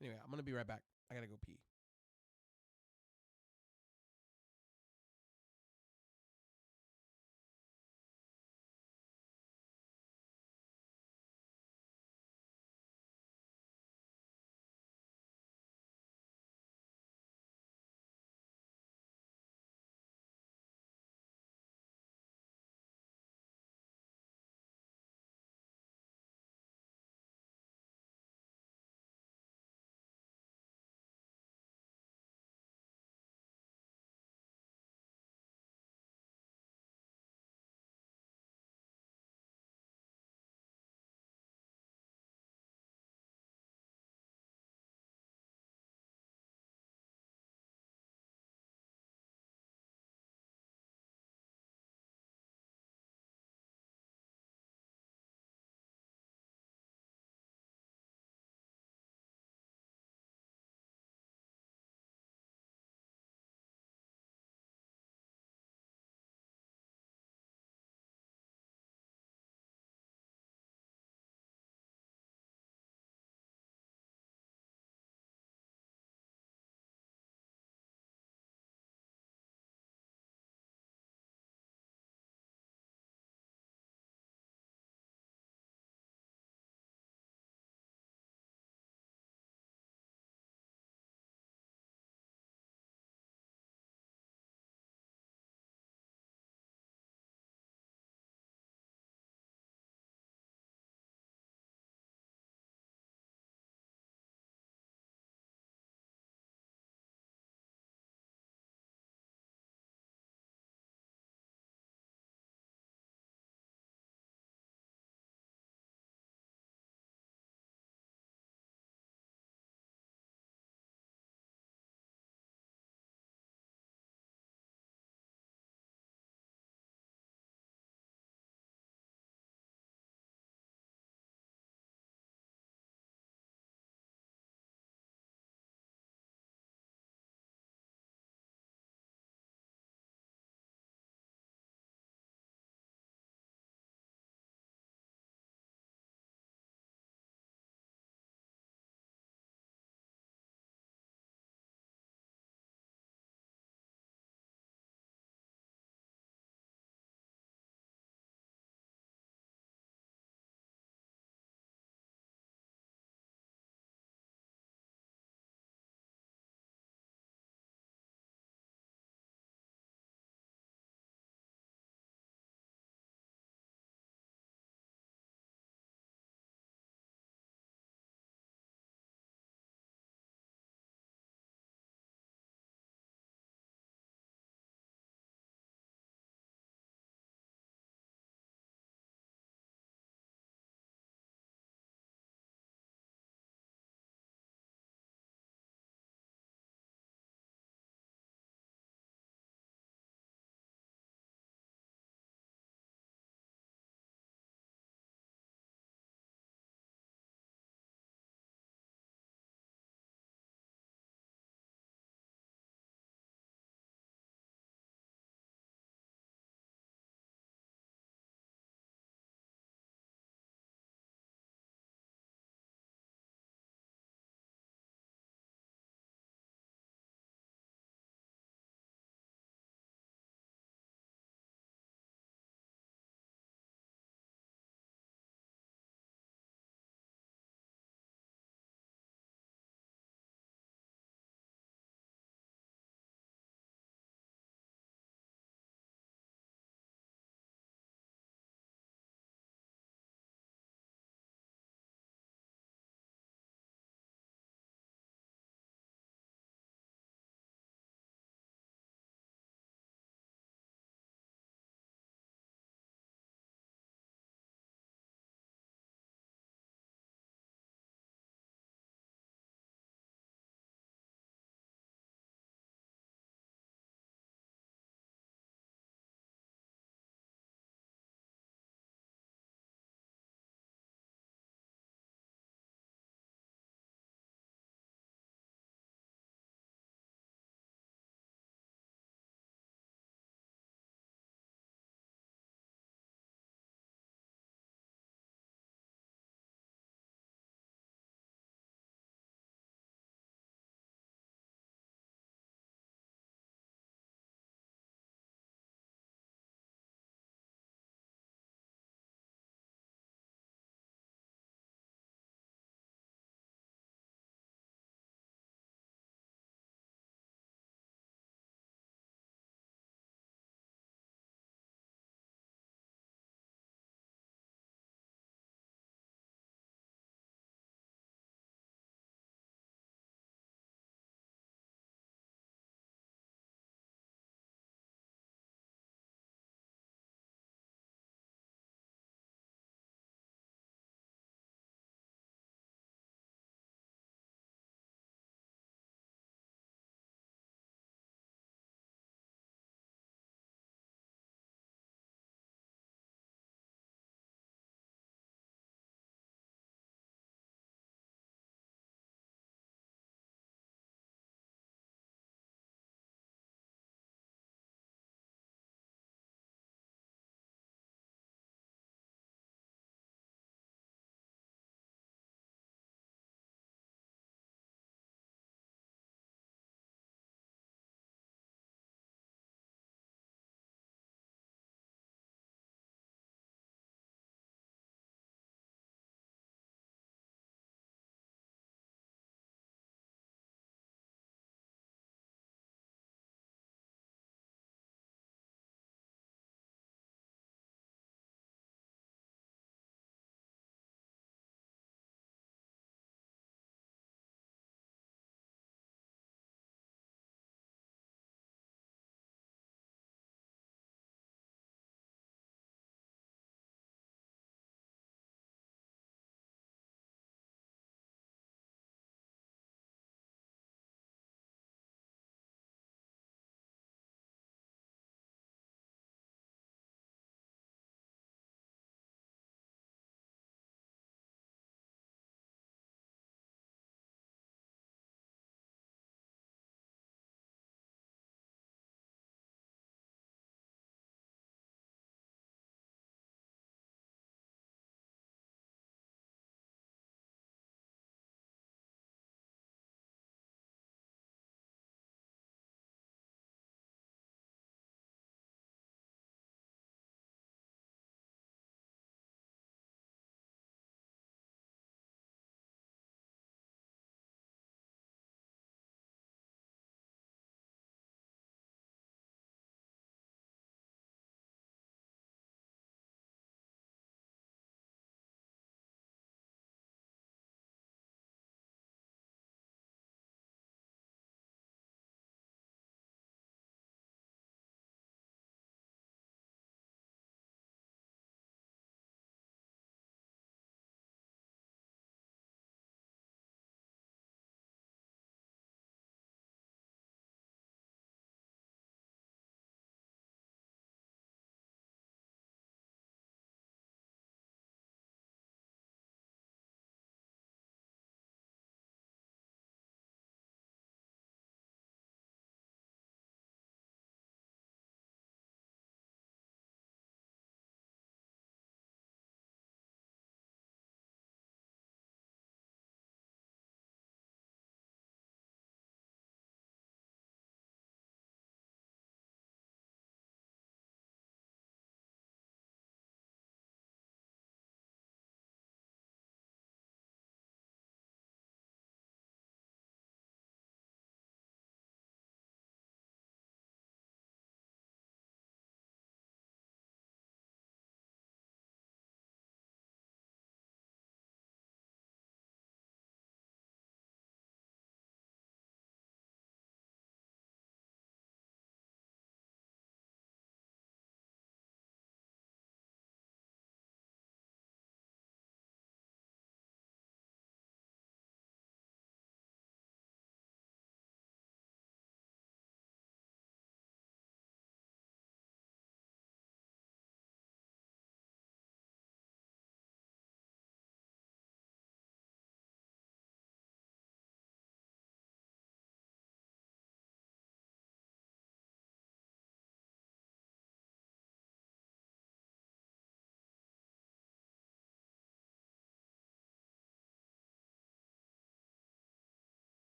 Anyway, I'm going to be right back. I got to go pee.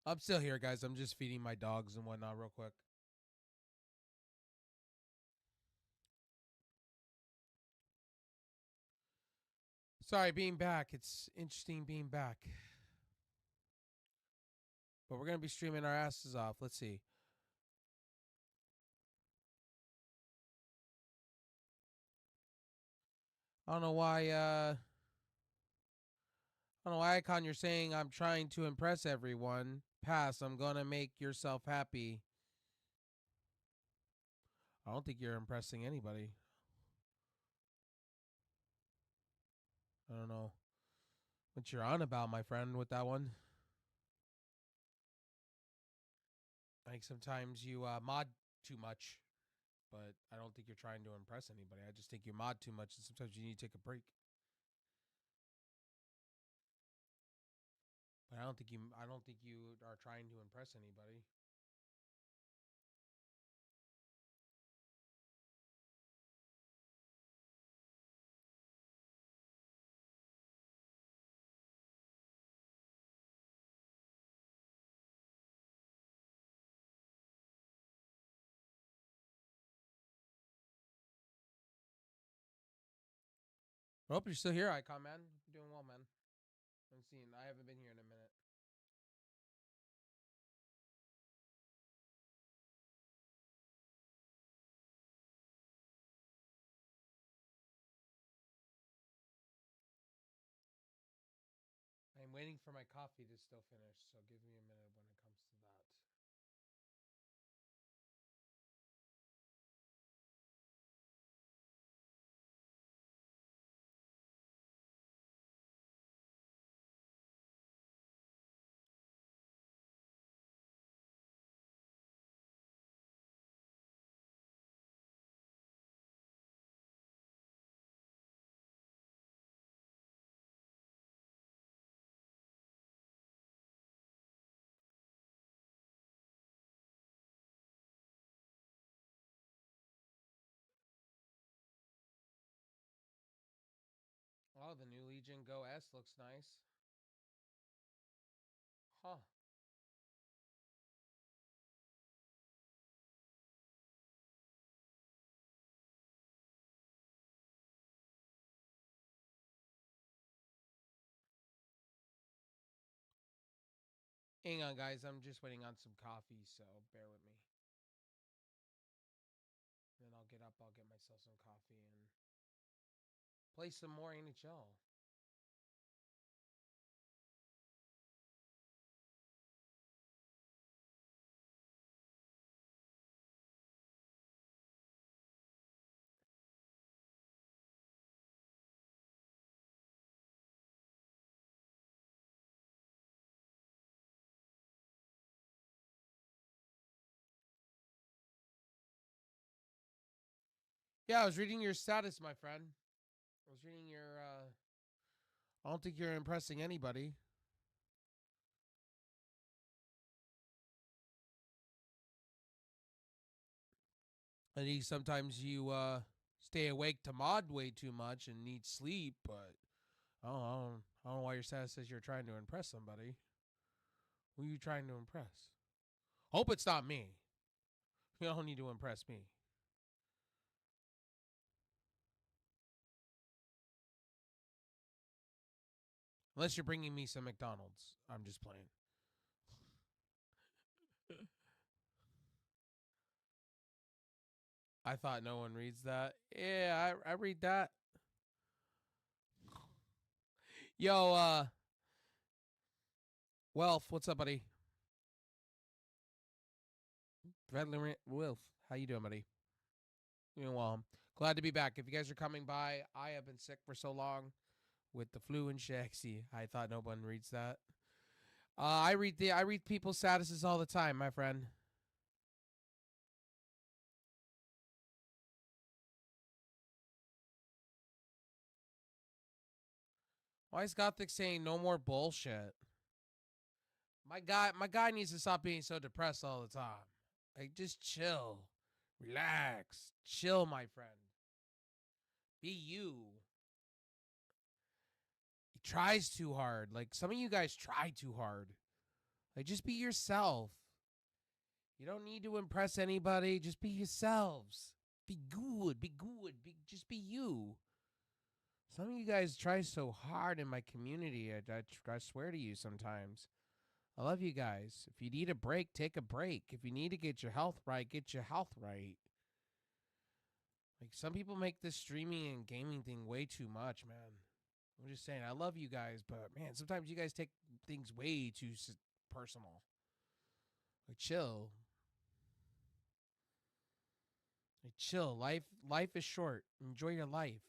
I'm still here, guys. I'm just feeding my dogs and whatnot real quick. Sorry, being back. It's interesting being back. But we're going to be streaming our asses off. Let's see. I don't know why, I don't know why, Icon, you're saying I'm trying to impress everyone. Pass. I'm going to make yourself happy. I don't think you're impressing anybody. I don't know what you're on about, my friend, with that one. Like sometimes you mod too much, but I don't think you're trying to impress anybody. I just think you mod too much, and sometimes you need to take a break. But I don't think you are trying to impress anybody. I hope you're still here, Icon, man. You're doing well, man. I haven't been here in a minute. I'm waiting for my coffee to still finish, so give me a minute when it comes to that. Oh, the new Legion Go S looks nice. Huh. Hang on, guys. I'm just waiting on some coffee, so bear with me. Then I'll get up, I'll get myself some coffee, and play some more NHL. Yeah, I was reading your status, my friend. I was reading your, I don't think you're impressing anybody. I think sometimes you, stay awake to mod way too much and need sleep, but I don't know why your status says you're trying to impress somebody. Who are you trying to impress? Hope it's not me. You don't need to impress me. Unless you're bringing me some McDonald's. I'm just playing. I thought no one reads that. Yeah, I read that. Yo, Wealth, what's up, buddy? Wolf, how you doing, buddy? Doing well. Glad to be back. If you guys are coming by, I have been sick for so long with the flu and shit. See, I thought no one reads that. I read people's statuses all the time, my friend. Why is Gothic saying no more bullshit? My guy needs to stop being so depressed all the time. Like, just chill. Relax. Chill, my friend. Be you. He tries too hard. Like, some of you guys try too hard. Like, just be yourself. You don't need to impress anybody. Just be yourselves. Be good. Be good. Just be you. Some of you guys try so hard in my community. I swear to you sometimes. I love you guys. If you need a break, take a break. If you need to get your health right, get your health right. Like, some people make this streaming and gaming thing way too much, man. I'm just saying, I love you guys, but man, sometimes you guys take things way too personal. Like, chill. Like, chill. Life is short. Enjoy your life.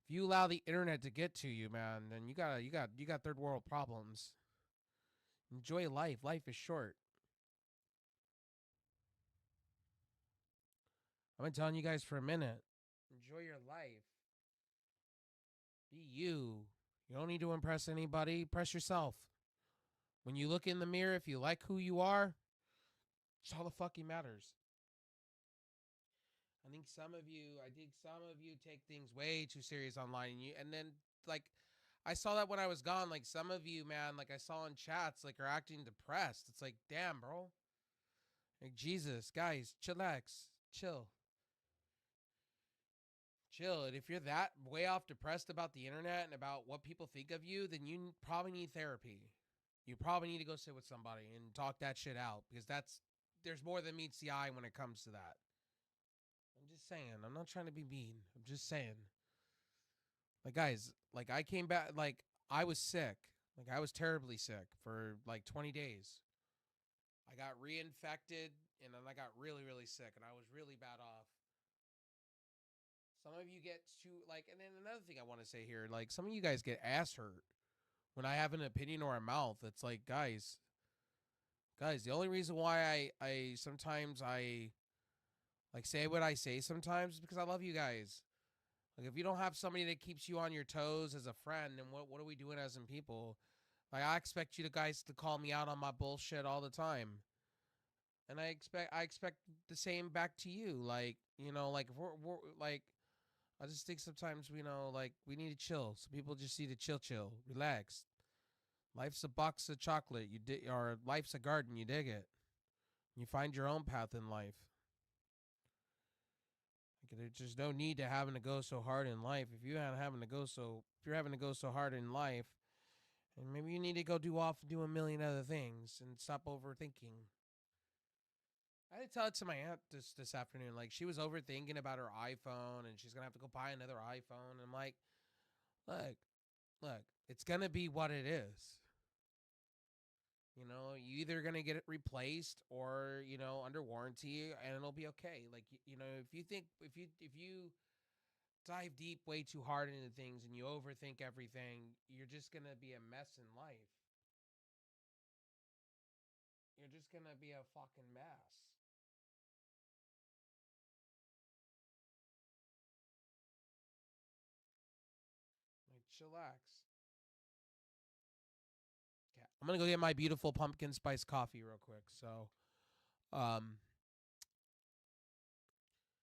If you allow the internet to get to you, man, then you got third world problems. Enjoy life. Life is short. I've been telling you guys for a minute. Enjoy your life. Be you. You don't need to impress anybody. Impress yourself. When you look in the mirror, if you like who you are, it's all the fucking matters. I think some of you take things way too serious online, and then like I saw that when I was gone. Like, some of you, man, like I saw in chats, like, are acting depressed. It's like, damn, bro. Like, Jesus, guys, chillax, chill. Chill. And if you're that way off depressed about the internet and about what people think of you, then you probably need therapy. You probably need to go sit with somebody and talk that shit out, because there's more than meets the eye when it comes to that. I'm just saying. I'm not trying to be mean. I'm just saying. Like, guys, like, I came back, like, I was sick. Like, I was terribly sick for like 20 days. I got reinfected, and then I got really, really sick, and I was really bad off. Some of you get too, like, and then another thing I want to say here, like, some of you guys get ass hurt when I have an opinion or a mouth. It's like, guys, the only reason why I sometimes I like say what I say sometimes is because I love you guys. Like, if you don't have somebody that keeps you on your toes as a friend, then what are we doing as in people? Like, I expect you guys to call me out on my bullshit all the time. And I expect the same back to you. Like, you know, like, if we're like, I just think sometimes, you know, like, we need to chill. Some people just need to chill, relax. Life's a box of chocolate. Or life's a garden. You dig it. You find your own path in life. Like, there's just no need to having to go so hard in life. If you're having to go so hard in life, and maybe you need to go do a million other things and stop overthinking. I had to tell it to my aunt this afternoon. Like, she was overthinking about her iPhone, and she's gonna have to go buy another iPhone. And I'm like, look, it's gonna be what it is. You know, you either gonna get it replaced or, you know, under warranty, and it'll be okay. Like, you know, if you dive deep way too hard into things and you overthink everything, you're just gonna be a mess in life. You're just gonna be a fucking mess. Like, chillax. Okay, I'm gonna go get my beautiful pumpkin spice coffee real quick. So,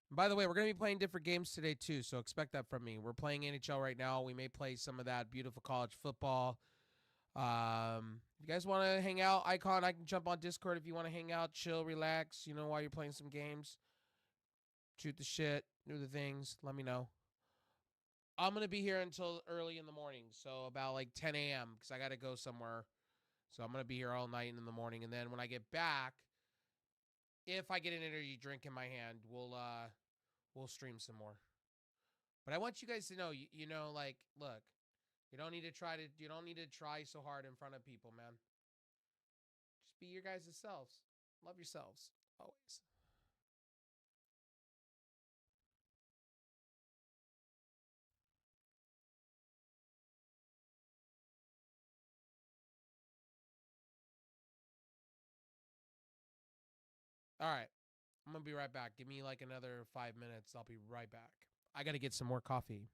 by the way, we're gonna be playing different games today too. So expect that from me. We're playing NHL right now. We may play some of that beautiful college football. If you guys want to hang out, Icon, I can jump on Discord if you want to hang out, chill, relax. You know, while you're playing some games, shoot the shit, do the things. Let me know. I'm gonna be here until early in the morning, so about like 10 a.m. because I gotta go somewhere. So I'm gonna be here all night in the morning, and then when I get back, if I get an energy drink in my hand, we'll stream some more. But I want you guys to know, you know, like, look, you don't need to try so hard in front of people, man. Just be your guys' selves. Love yourselves always. All right. I'm going to be right back. Give me like another 5 minutes. I'll be right back. I got to get some more coffee.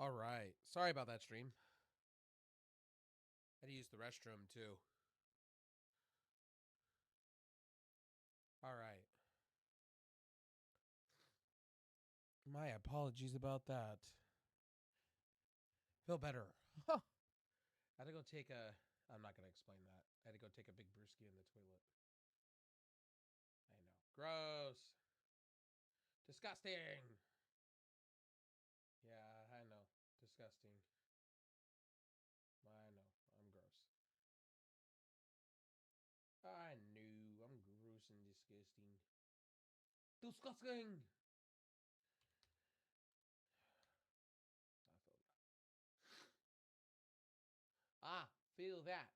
All right. Sorry about that stream. Had to use the restroom too. All right. My apologies about that. Feel better. Huh. I had to go take a... I'm not going to explain that. I had to go take a big brewski in the toilet. I know. Gross. Disgusting. Yeah, I know. Disgusting. I know. I'm gross. I knew. I'm gross and disgusting. Disgusting! I feel that.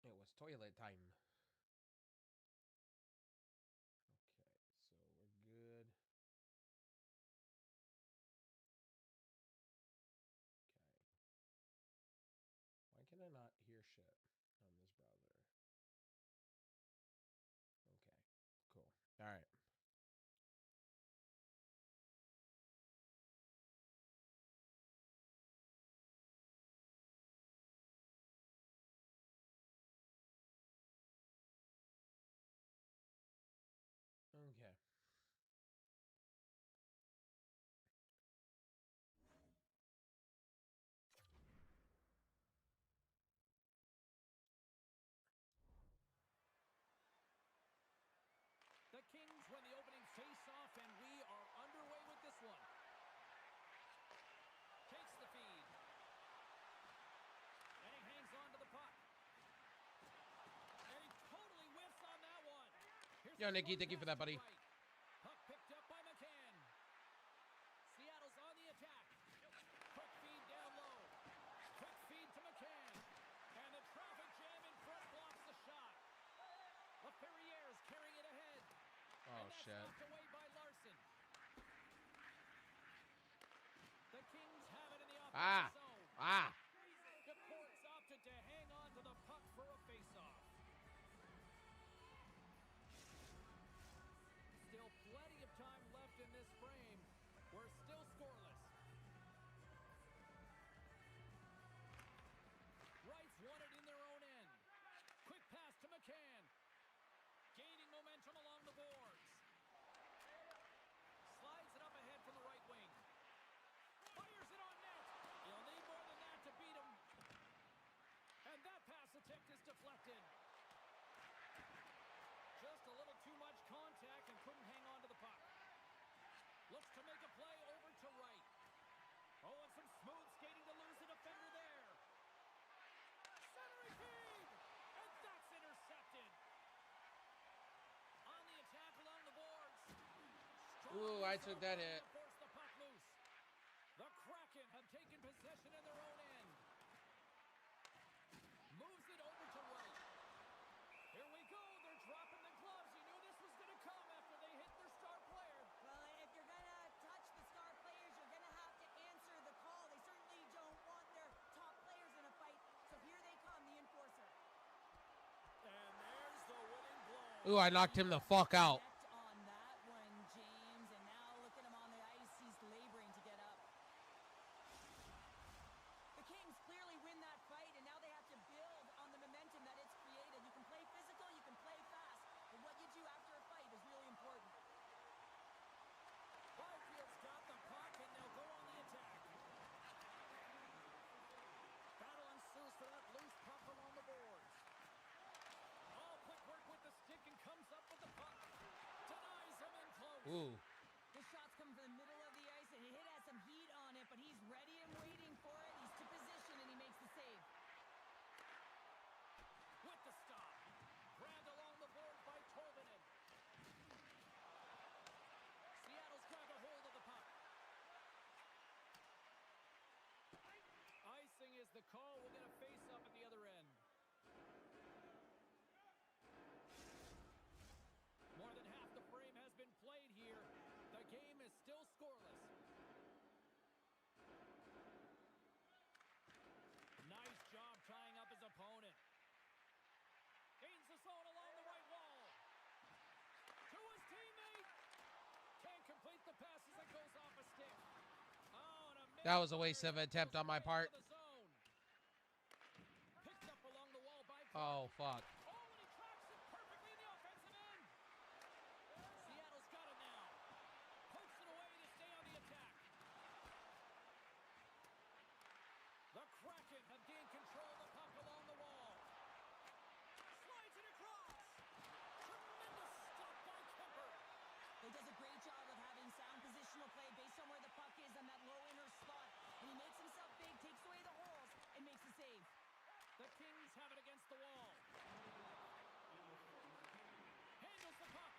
It was toilet time. Okay, so we're good. Okay. Why can I not hear shit on this browser? Okay, cool. All right. Okay. The Kings win the opening face-off, and we are underway with this one. Takes the feed. And he hangs on to the puck. And he totally whiffs on that one. Here's Yo, Nikki, thank you for that, buddy. right. Puck picked up by McCann. Seattle's on the attack. Quick feed down low. Quick feed to McCann. And the traffic jam in front blocks the shot. LaFerriere's carrying it ahead. Oh, shit. Knocked away by Larson. The Kings have it in the offensive zone. DePort's opted to hang on to the puck for a face-off. Still plenty of time left in this frame. We're still scoreless. Wrights won it in their own end. Quick pass to McCann. Gaining momentum along the boards. Slides it up ahead from the right wing. Fires it on net. He'll need more than that to beat him. And that pass attempt is deflected. Just a little too much contact and couldn't hang on to the puck. Looks to make a play over to right. Oh, and some smooth skating to lose the defender there. Centering feed. And that's intercepted. On the attack along the boards. Ooh, I took that hit. Force the puck loose. The Kraken have taken possession in their own end. Moves it over to right. Here we go. They're dropping the gloves. You knew this was going to come after they hit their star player. Well, if you're going to touch the star players, you're going to have to answer the call. They certainly don't want their top players in a fight. So here they come, the enforcer. And there's the winning blow. Ooh, I knocked him the fuck out. On that one, James, and now look at him on the ice. He's laboring to get up. The Kings clearly win that fight, and now they have to build on the momentum that it's created. You can play physical, you can play fast, but what you do after a fight is really important. Byfield's got the puck, and they'll go on the attack. Battle ensues for that loose puck along the boards. Oh, quick work with the stick and comes up with the puck. Denies him in close. Ooh. The shots come from the middle of the ice, and it has some heat on it, but he's ready and waiting for it. He's to position, and he makes the save. With the stop. Grabbed along the board by Tolvanen. Seattle's grabbed a hold of the puck. Icing is the call. We'll get a face-up at the other end. More than half the frame has been played here. The game is still scoreless. Nice job tying up his opponent. Gains the zone along the right wall. To his teammate. Can't complete the pass as it goes off a stick. That was a waste of an attempt on my part. Oh, fuck. Seattle's got it now. Pokes it away to stay on the attack. The Kraken have gained control of the puck along the wall. Slides it across. Tremendous stop by Kemper. He does a great job of having sound positional play based on where the puck is on that low inner slot. And he makes himself big, takes away the holes, and makes the save. The Kings have it against the wall. Handles the puck.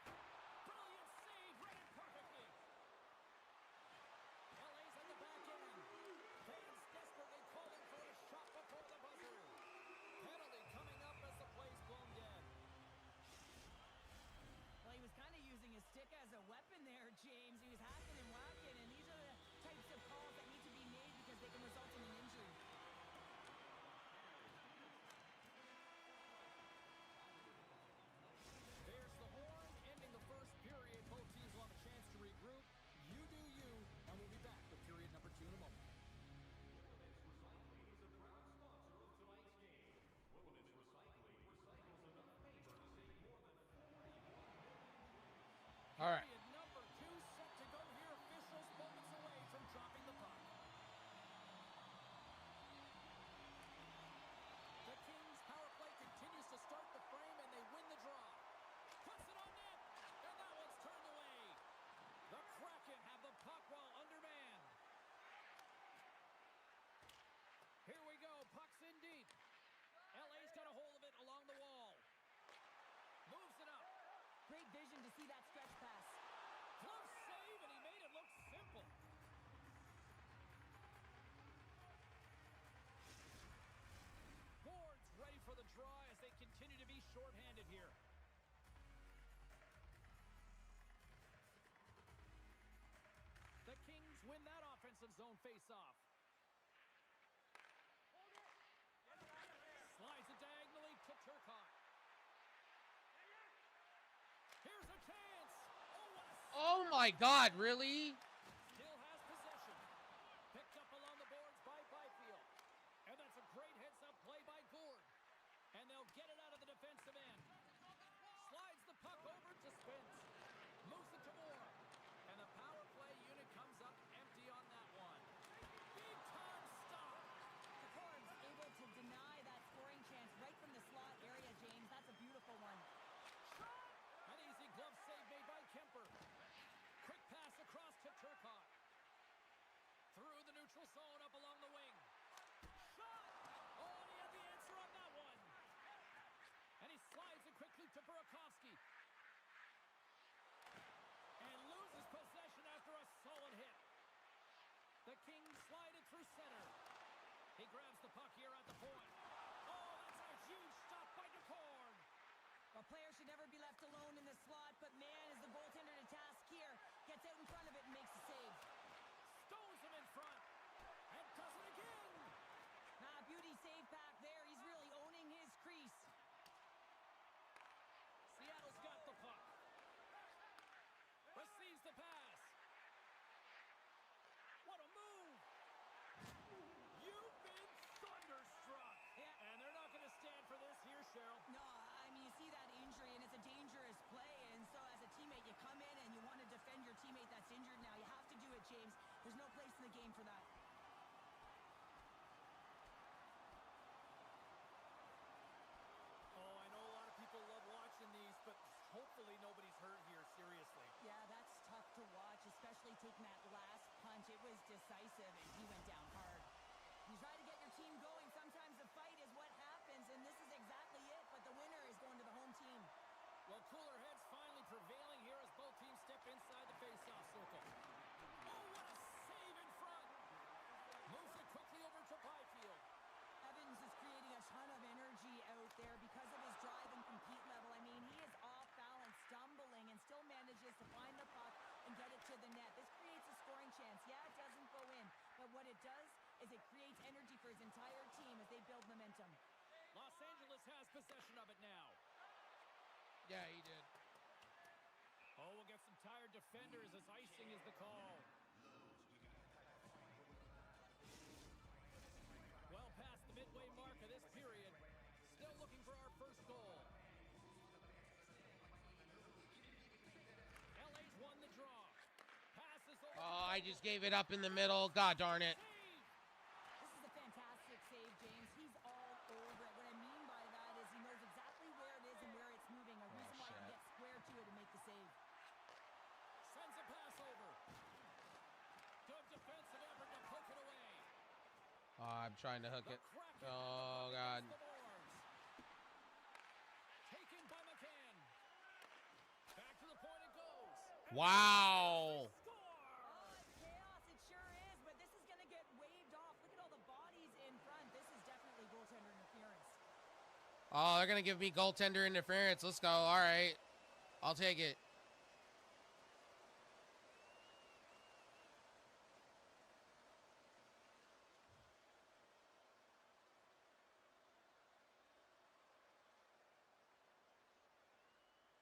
Brilliant save, read it perfectly. LA's at the back end. Fans desperately calling for a shot before the buzzer. Penalty coming up as the play's blown dead. Well, he was kind of using his stick as a weapon there, James. He was hacking and whacking, and these are the types of calls that need to be made because they can result in an injury. There's the horn, ending the first period. Both teams will have a chance to regroup. You do you, and we'll be back with period number 2 in a moment. All right. Period number 2 set to go here. Officials moments away from dropping the puck. The Kings power play continues to start the frame, and they win the draw. Puts it on net, and that one's turned away. The Kraken have the puck while undermanned. Here we go, puck's in deep. LA's got a hold of it along the wall. Moves it up. Great vision to see that stretch pass. Close save, and he made it look simple. Boards ready for the draw as they continue to be shorthanded here. The Kings win that offensive zone face-off. Slides it diagonally to Turcotte. Here's a chance. Oh, what a Oh my God, really? Still has possession. Picked up along the boards by Byfield. And that's a great heads-up play by Gourde. And they'll get it out of the defensive end. Slides the puck over to Spence. Moves it to Moore. And the power play unit comes up empty on that one. Big time stop. The Corns able to deny that scoring chance right from the slot area, James. That's a beautiful one. An easy glove save made by Kemper. Quick pass across to Turcotte. Through the neutral zone up along the wing. Shot! Oh, and he had the answer on that one. And he slides it quickly to Burakovsky. And loses possession after a solid hit. The Kings slide it through center. He grabs the puck here at the point. Oh, that's a huge stop by DeCorn. A player should never be left alone in the slot, but man, is the goaltender to task here. Gets out in front of it and makes the save. Stones him in front. And does it again. Beauty save back there. He's really owning his crease. Seattle's got the puck. Receives the pass. What a move. You've been thunderstruck. Yeah. And they're not going to stand for this here, Cheryl. No, I mean, you see that injury, and it's a dangerous play. And so as a teammate, you come in and you want to defend your teammate that's injured now. You have to do it, James. There's no place in the game for that. Oh, I know a lot of people love watching these, but hopefully nobody's hurt here, seriously. Yeah, that's tough to watch, especially taking that last punch. It was decisive, and he went down hard. You try to get your team going. Sometimes the fight is what happens, and this is exactly it, but the winner is going to the home team. Well, cooler heads finally prevailing here as both teams step inside the face-off circle. Oh, what a save in front! Moves it quickly over to Byfield. Evans is creating a ton of energy out there because of his drive and compete level. I mean, he is off balance, stumbling, and still manages to find the puck and get it to the net. This creates a scoring chance. Yeah, it doesn't go in, but what it does is it creates energy for his entire team as they build momentum. Los Angeles has possession of it now. Yeah, he did. Oh, we'll get some tired defenders as icing is the call. I just gave it up in the middle. God darn it. This is a fantastic save, James. He's all over it. What I mean by that is he knows exactly where it is and where it's moving. A reason why he can get square to it and make the save. Sends a pass over. Good defensive effort to poke it away. Oh, I'm trying to hook it. Oh, God. Taken by McCann. Back to the point it goes. Wow. Chaos, it sure is, but this is going to get waved off. Look at all the bodies in front. This is definitely goaltender interference. Oh, they're going to give me goaltender interference. Let's go. All right. I'll take it.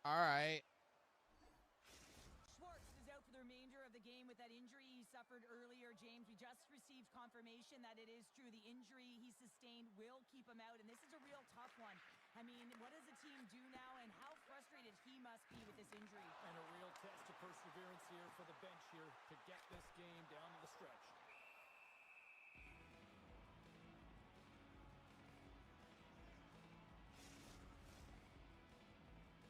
All right. Schwartz is out for the remainder of the game with that injury he suffered earlier. James, we just received confirmation that it is true. The injury he sustained will keep him out, and this is a real tough one. I mean, what does the team do now, and how frustrated he must be with this injury? And a real test of perseverance here for the bench here to get this game down to the stretch.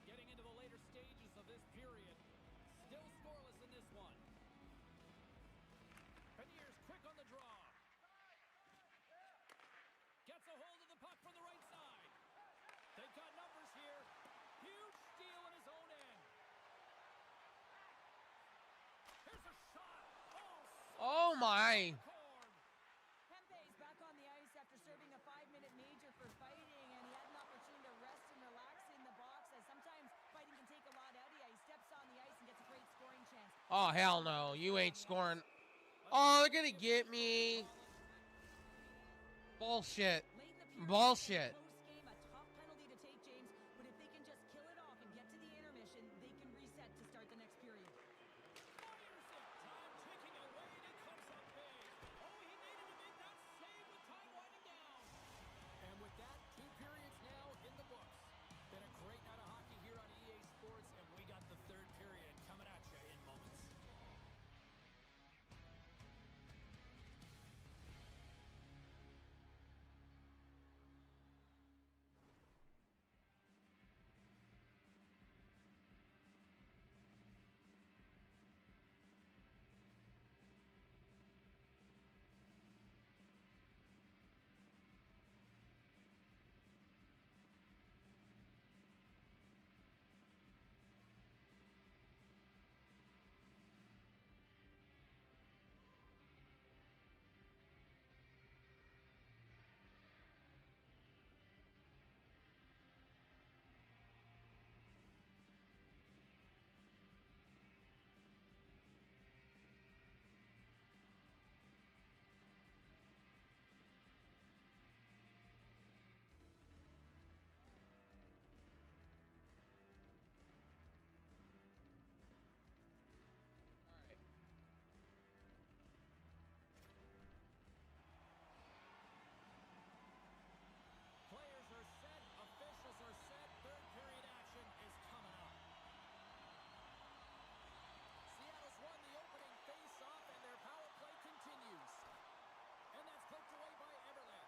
Getting into the later stages of this period. Still scoreless in this one. Beniers quick on the draw. Gets a hold of the puck from the right side. They've got numbers here. Huge steal in his own end. Here's a shot. Oh, my. Hempe's back on the ice after serving a 5-minute major for fighting, and he had an opportunity to rest and relax in the box, as sometimes fighting can take a lot out of you. He steps on the ice and gets a great scoring chance. Oh, hell no. You ain't scoring. Oh, they're going to get me. Bullshit. Bullshit. Game, a tough penalty to take, James, but if they can just kill it off and get to the intermission, they can reset to start the next period. Fires it. Time ticking away, and it comes up big. Oh, he needed to make that save with time winding down. And with that, 2 periods now in the books. Been a great night of hockey here on EA Sports, and we got the 3rd period coming at you in moments. Players are set, officials are set, 3rd period action is coming up. Seattle's won the opening face-off, and their power play continues. And that's poked away by Everland.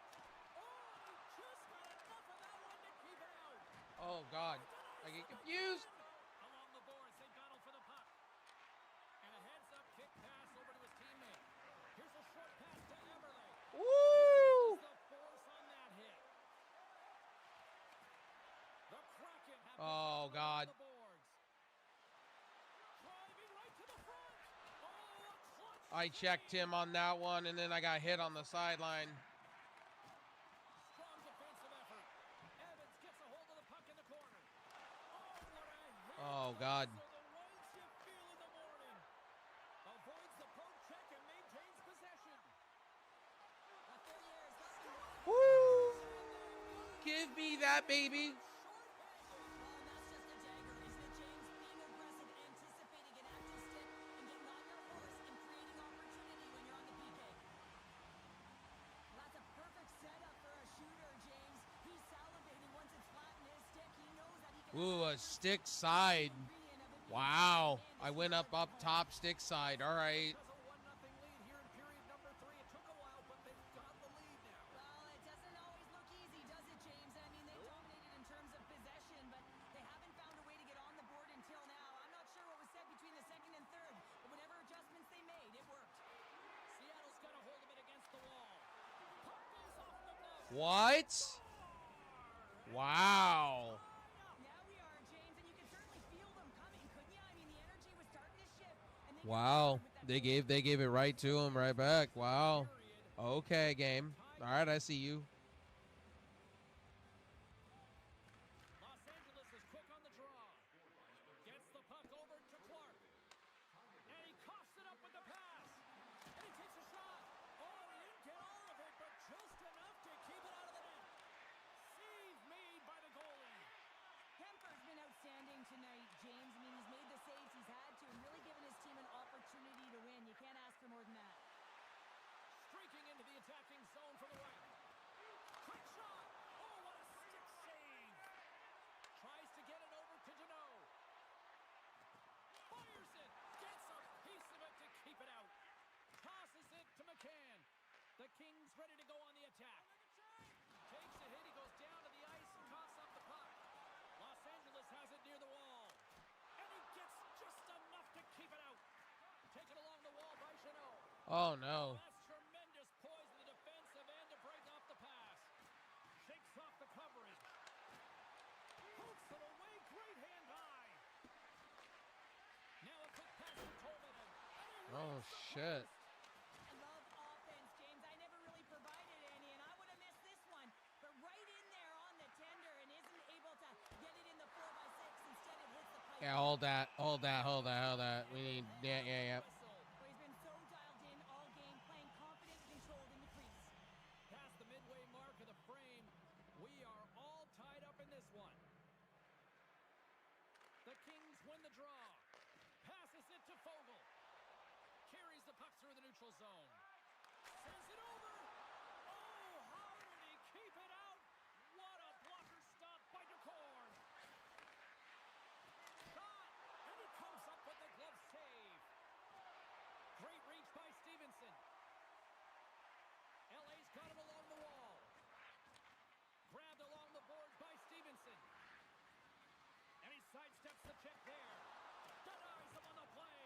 Oh, he just got enough of that one to keep it out. Oh, God. I get confused. Along the boards, they battle for the puck. And a heads-up kick pass over to his teammate. Here's a short pass to Everland. Woo! The force on that hit. The Kraken have Oh, God. the boards. Driving right to the front. Oh, a clutch. I checked him on that one, and then I got hit on the sideline. Strong defensive effort. Evans gets a hold of the puck in the corner. Oh, what a hit. Oh, God. So the runs you feel in the morning. Avoids the poke check and maintains possession. Woo! Give me that, baby. Ooh, a stick side. Wow. I went up top stick side. All right. What? Wow. Wow. They gave it right to him right back. Wow. Okay, game. All right, I see you. Los Angeles is quick on the draw. Gets the puck over to Clark. And he coughs it up with the pass. And he takes a shot. Oh, he didn't get all of it, but just enough to keep it out of the net. Save made by the goalie. Kemper's been outstanding tonight, James. I mean, he's made the saves he's had to and really given his team an opportunity to win. You can't ask for more than that. Streaking into the attacking zone from the right. Quick shot. Oh, what a stick save. Tries to get it over to Deneau. Fires it. Gets a piece of it to keep it out. Tosses it to McCann. The Kings ready to go on the attack. Takes a hit. He goes down to the ice and coughs up the puck. Los Angeles has it near the wall. And he gets just enough to keep it out. Taken along the wall by Deneau. Oh, no. That's tremendous poise in the defensive end to break off the pass. Shakes off the coverage. Hooks it away. Great hand high. Now a quick pass to Tolvanen. Oh, shit. I love offense, James. I never really provided any, and I would have missed this one. But right in there on the tender and isn't able to get it in the 4x6. Instead, it hits the pipe. Yeah, hold that. Hold that. Hold that. Hold that. We need. Yeah. Well, he's been so dialed in all game, playing confident and controlled in the crease. Past the midway mark of the frame, we are all tied up in this one. The Kings win the draw. Passes it to Fogle. Carries the puck through the neutral zone. Sends it over. Oh, how did he keep it out? What a blocker stop by DeCorn. Shot, and he comes up with the glove save. Great reach by Stevenson. LA's got him along the wall. Grabbed along the boards by Stevenson. And he sidesteps the check there. Denies him on the play.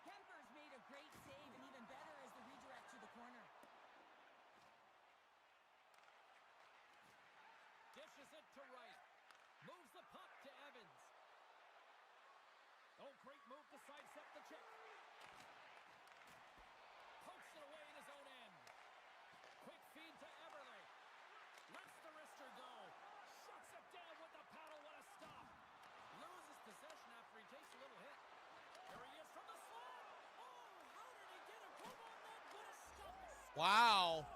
Kemper's made a great save, and even better is the redirect to the corner. Dishes it to right. Moves the puck to Evans. Oh, great move to sidestep the check. Pokes it away in his own end. Quick feed to Eberle. Lets the wrister go. Shuts it down with the paddle. What a stop. Loses possession after he takes a little hit. There he is from the slot. Oh, how did he get a glove on that? What a stop. Wow.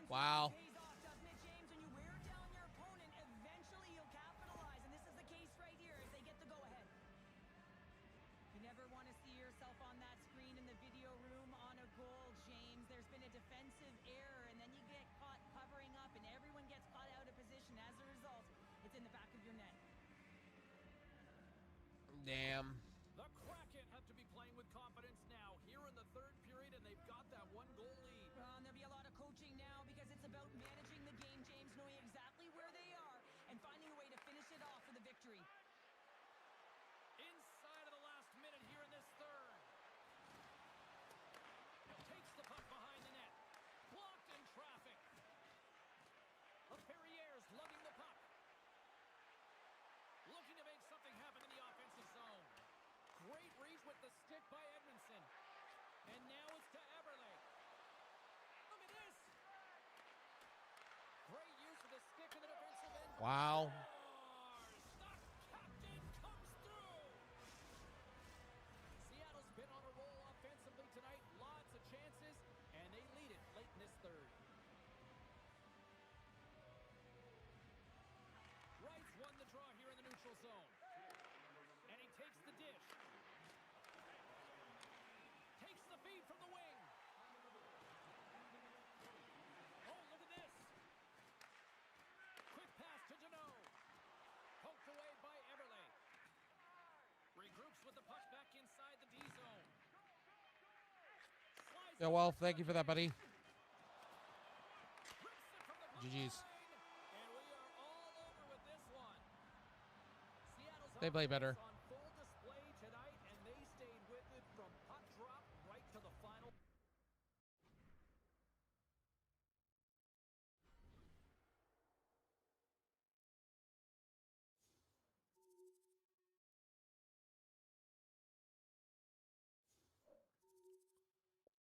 Wow. Pays off, doesn't it, James? When you wear down your opponent, eventually you'll capitalize, and this is the case right here as they get the go-ahead. You never want to see yourself on that screen in the video room on a goal, James. There's been a defensive error, and then you get caught covering up, and everyone gets caught out of position. As a result, it's in the back of your net. Damn. The Kraken have to be playing with confidence now here in the third period, and they've got that one-goal lead. And there'll be a lot of coaching now because it's about managing the game, James, knowing exactly where they are and finding a way to finish it off with a victory. Inside of the last minute here in this third. Takes the puck behind the net. Blocked in traffic. Perrier's lugging the puck. Looking to make something happen in the offensive zone. Great reach with the stick by Edmondson. And now it's to Eberle. Look at this. Great use of the stick in the defensive end. Wow. The captain comes through. Seattle's been on a roll offensively tonight. Lots of chances, and they lead it late in this third. Wright's won the draw here in the neutral zone. And he takes the dish. Takes the feed from the wing. Oh, look at this. Quick pass to Deneau. Poked away by Eberle. Regroups with the puck back inside the D zone. Yeah, well, thank you for that, buddy. GG's. And we are all over with this one. Seattle's They play better. on full display tonight, and they stayed with it from puck drop right to the final.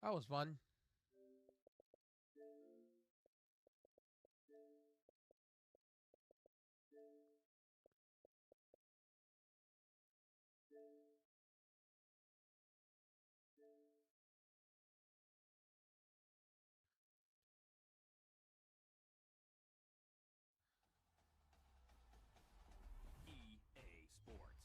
That was fun. EA Sports.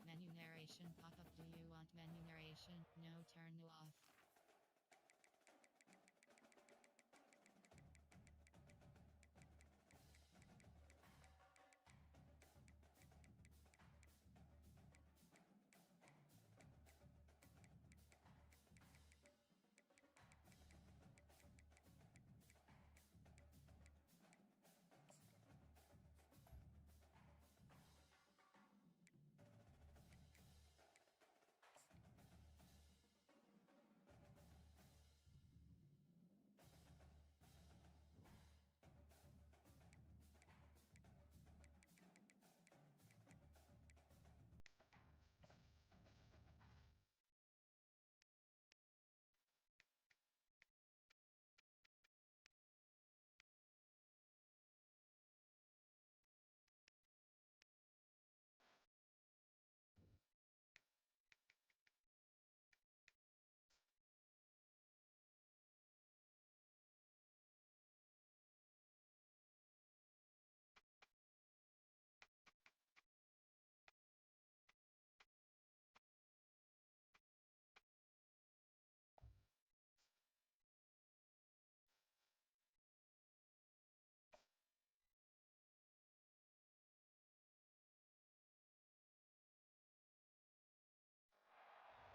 Menu narration pop-up. Do you want menu narration? No, turn off.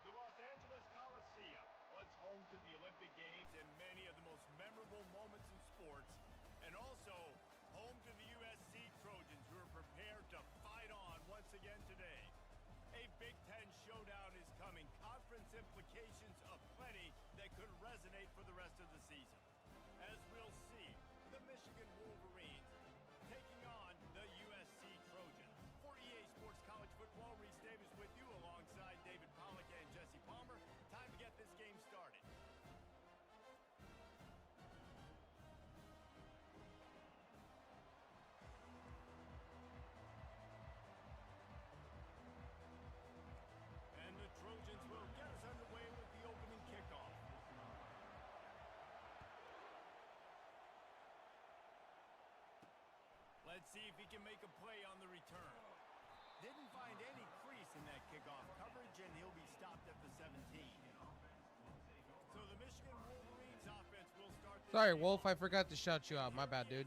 The Los Angeles Coliseum, once home to the Olympic Games and many of the most memorable moments in sports, and also home to the USC Trojans, who are prepared to fight on once again today. A Big Ten showdown is coming. Conference implications aplenty that could resonate for the rest of the season. As we'll see, the Michigan Wolverines taking on the USC Trojans. For EA Sports College Football, Reese Davis with you alongside David Pollack and Jesse Palmer. Time to get this game started. And the Trojans will get us underway with the opening kickoff. Let's see if he can make a play on the return. Didn't find any crease in that kickoff coverage, and he'll be stopped at the 17. So the Michigan Wolverines offense will start. Sorry, Wolf. I forgot to shout you out. My bad, dude.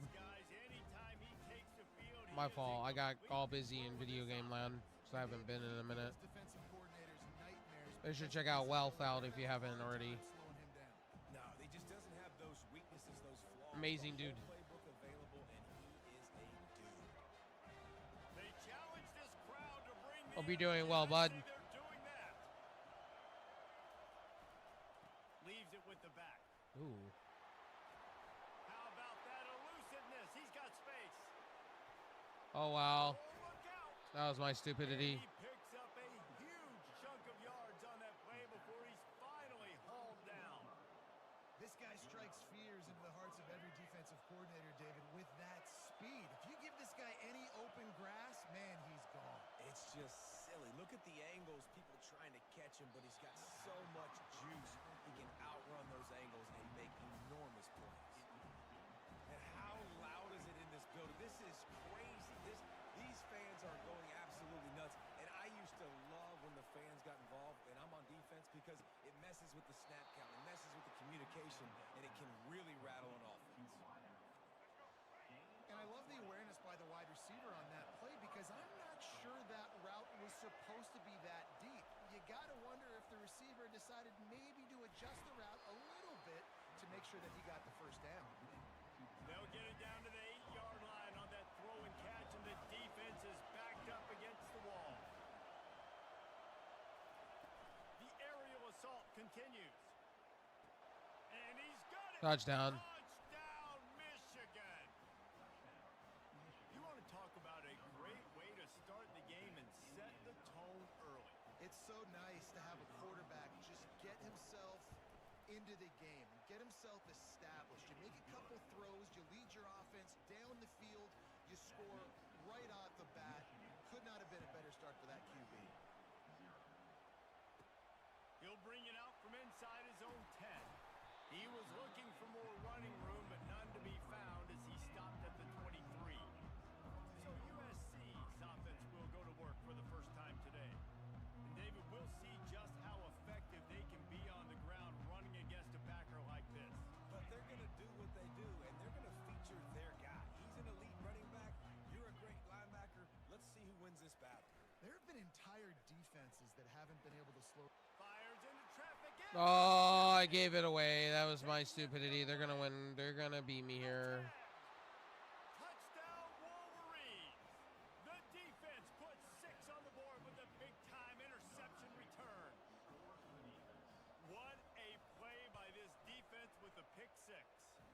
My fault. I got all busy in video game land, so I haven't been in a minute. They should check out Wealth out if you haven't already. No, he just doesn't have those weaknesses, those flaws. Amazing dude. Playbook available, and he is a dude. They challenge this crowd to bring the Hope you're doing well, bud. they're doing that. Leaves it with the back. Ooh. How about that elusiveness? He's got space. Oh, wow. That was my stupidity. He picks up a huge chunk of yards on that play before he's finally hauled down. This guy strikes fears into the hearts of every defensive coordinator, David, with that speed. If you give this guy any open grass, man, he's gone. It's just silly. Look at the angles, people trying to catch him, but he's got so much juice. He can outrun those angles and make enormous plays. And how loud is it in this building? This is crazy. These fans are going absolutely nuts. And I used to love when the fans got involved, and I'm on defense because it messes with the snap count, it messes with the communication, and it can really rattle an offense. And I love the awareness by the wide receiver on that play because I'm not sure that route was supposed to be that deep. You got to wonder if the receiver decided maybe to adjust the route a little bit to make sure that he got the first down. Touchdown. Touchdown, Michigan! You want to talk about a great way to start the game and set the tone early. It's so nice to have a quarterback just get himself into the game and get himself established. You make a couple throws, you lead your offense down the field, you score right off the bat. Could not have been a better start for that QB. He'll bring it out from inside his own 10. He was looking for more running room, but none to be found as he stopped at the 23. So USC's offense will go to work for the first time today. And David, we'll see just how effective they can be on the ground running against a backer like this. But they're going to do what they do, and they're going to feature their guy. He's an elite running back. You're a great linebacker. Let's see who wins this battle. There have been entire defenses that haven't been able to slow. Fires into traffic. Oh, I gave it away. That was my stupidity. They're going to win. They're going to beat me here. Touchdown, Wolverines. The defense puts 6 on the board with a big-time interception return. What a play by this defense with the pick 6.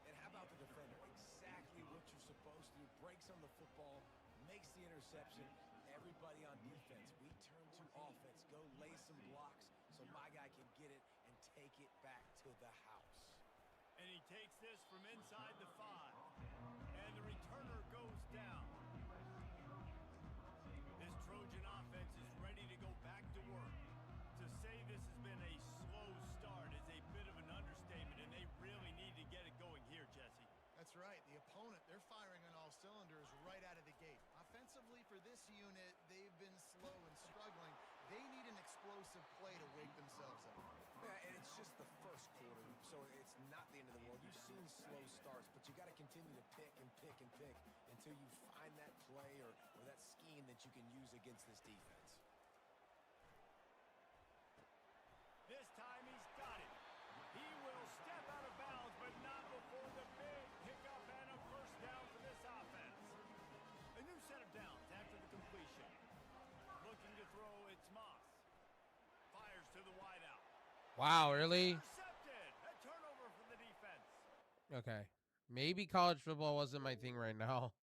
And how about the defender? Exactly what you're supposed to do. Breaks on the football, makes the interception. Everybody on defense, we turn to offense. Go lay some blocks so my guy can get it and take it back to the house. And he takes this from inside the 5. And the returner goes down. This Trojan offense is ready to go back to work. To say this has been a slow start is a bit of an understatement, and they really need to get it going here, Jesse. That's right. The opponent, they're firing on all cylinders right out of the gate. Offensively for this unit, they've been slow and struggling. They need an explosive play to wake themselves up. Yeah, and it's just the first quarter, so it's not the end of the world. You've seen slow starts, but you got to continue to pick and pick and pick until you find that play or that scheme that you can use against this defense. This time he's got it. He will step out of bounds, but not before the big pickup and a first down for this offense. A new set of downs after the completion. Looking to throw, it's Moss. Fires to the wideout. Wow, really? Intercepted. A turnover for the defense. Okay. Maybe college football wasn't my thing right now.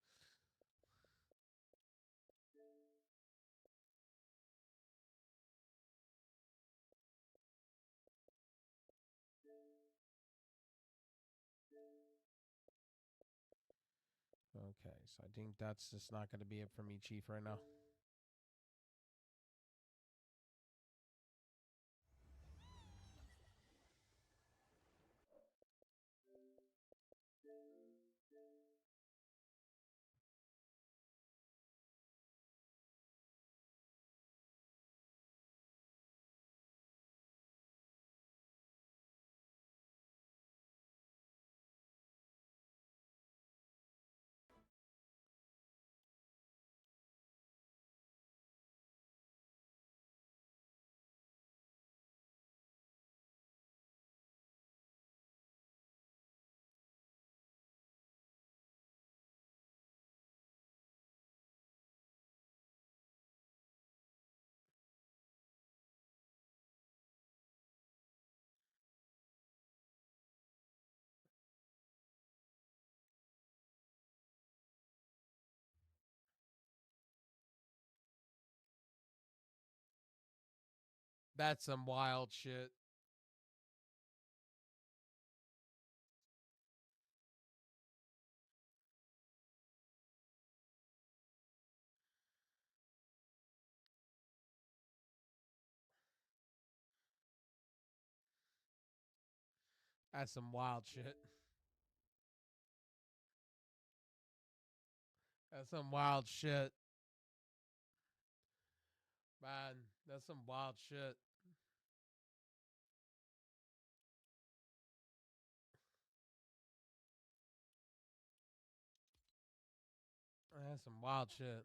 Okay, so I think that's just not going to be it for me, Chief, right now. That's some wild shit. That's some wild shit. That's some wild shit. Man, that's some wild shit. That's some wild shit.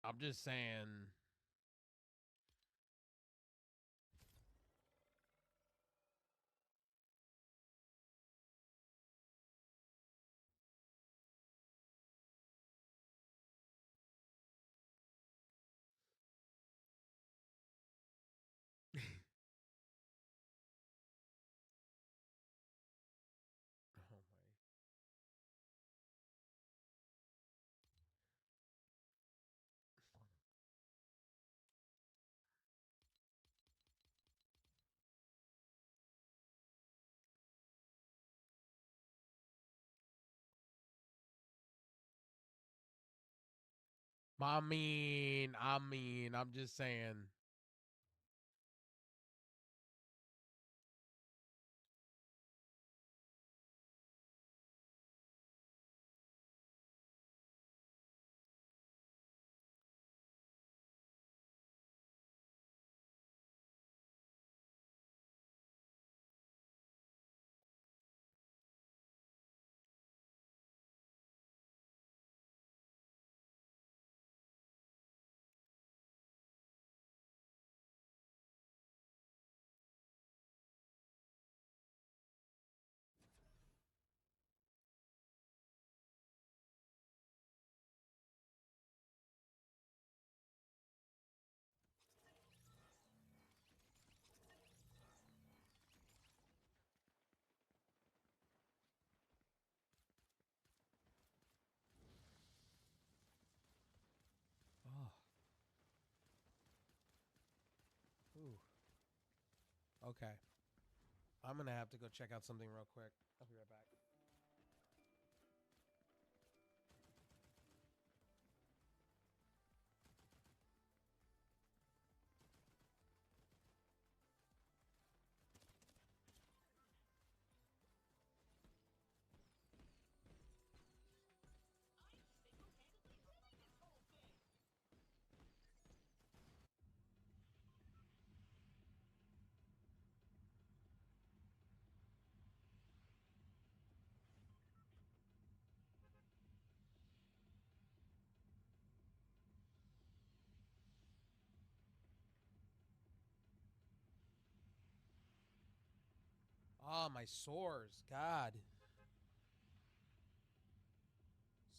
I'm just saying. I'm just saying. Oh. Ooh. Okay. I'm going to have to go check out something real quick. I'll be right back. Oh, my sores. God.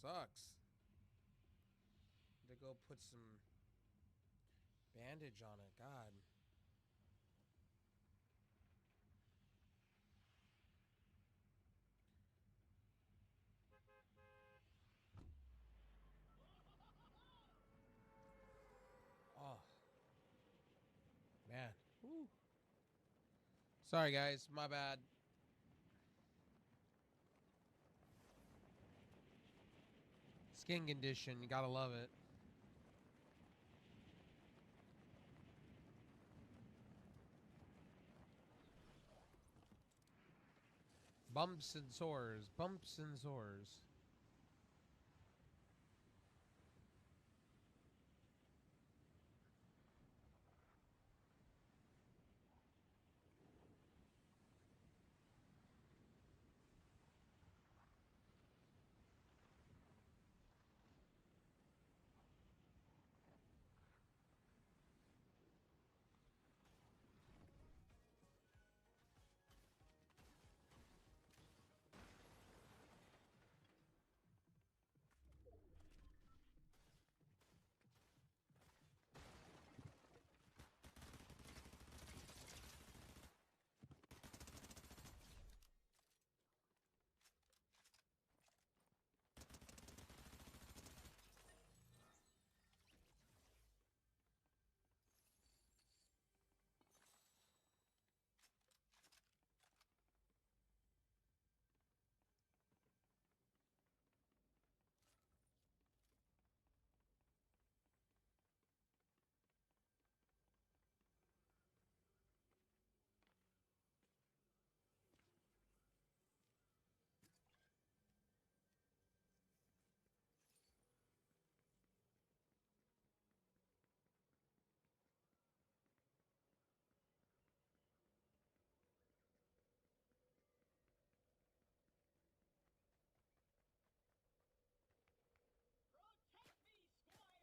Sucks. To go put some bandage on it. God. Oh. Man. Woo. Sorry, guys. My bad. Skin condition. You gotta love it. Bumps and sores. Bumps and sores.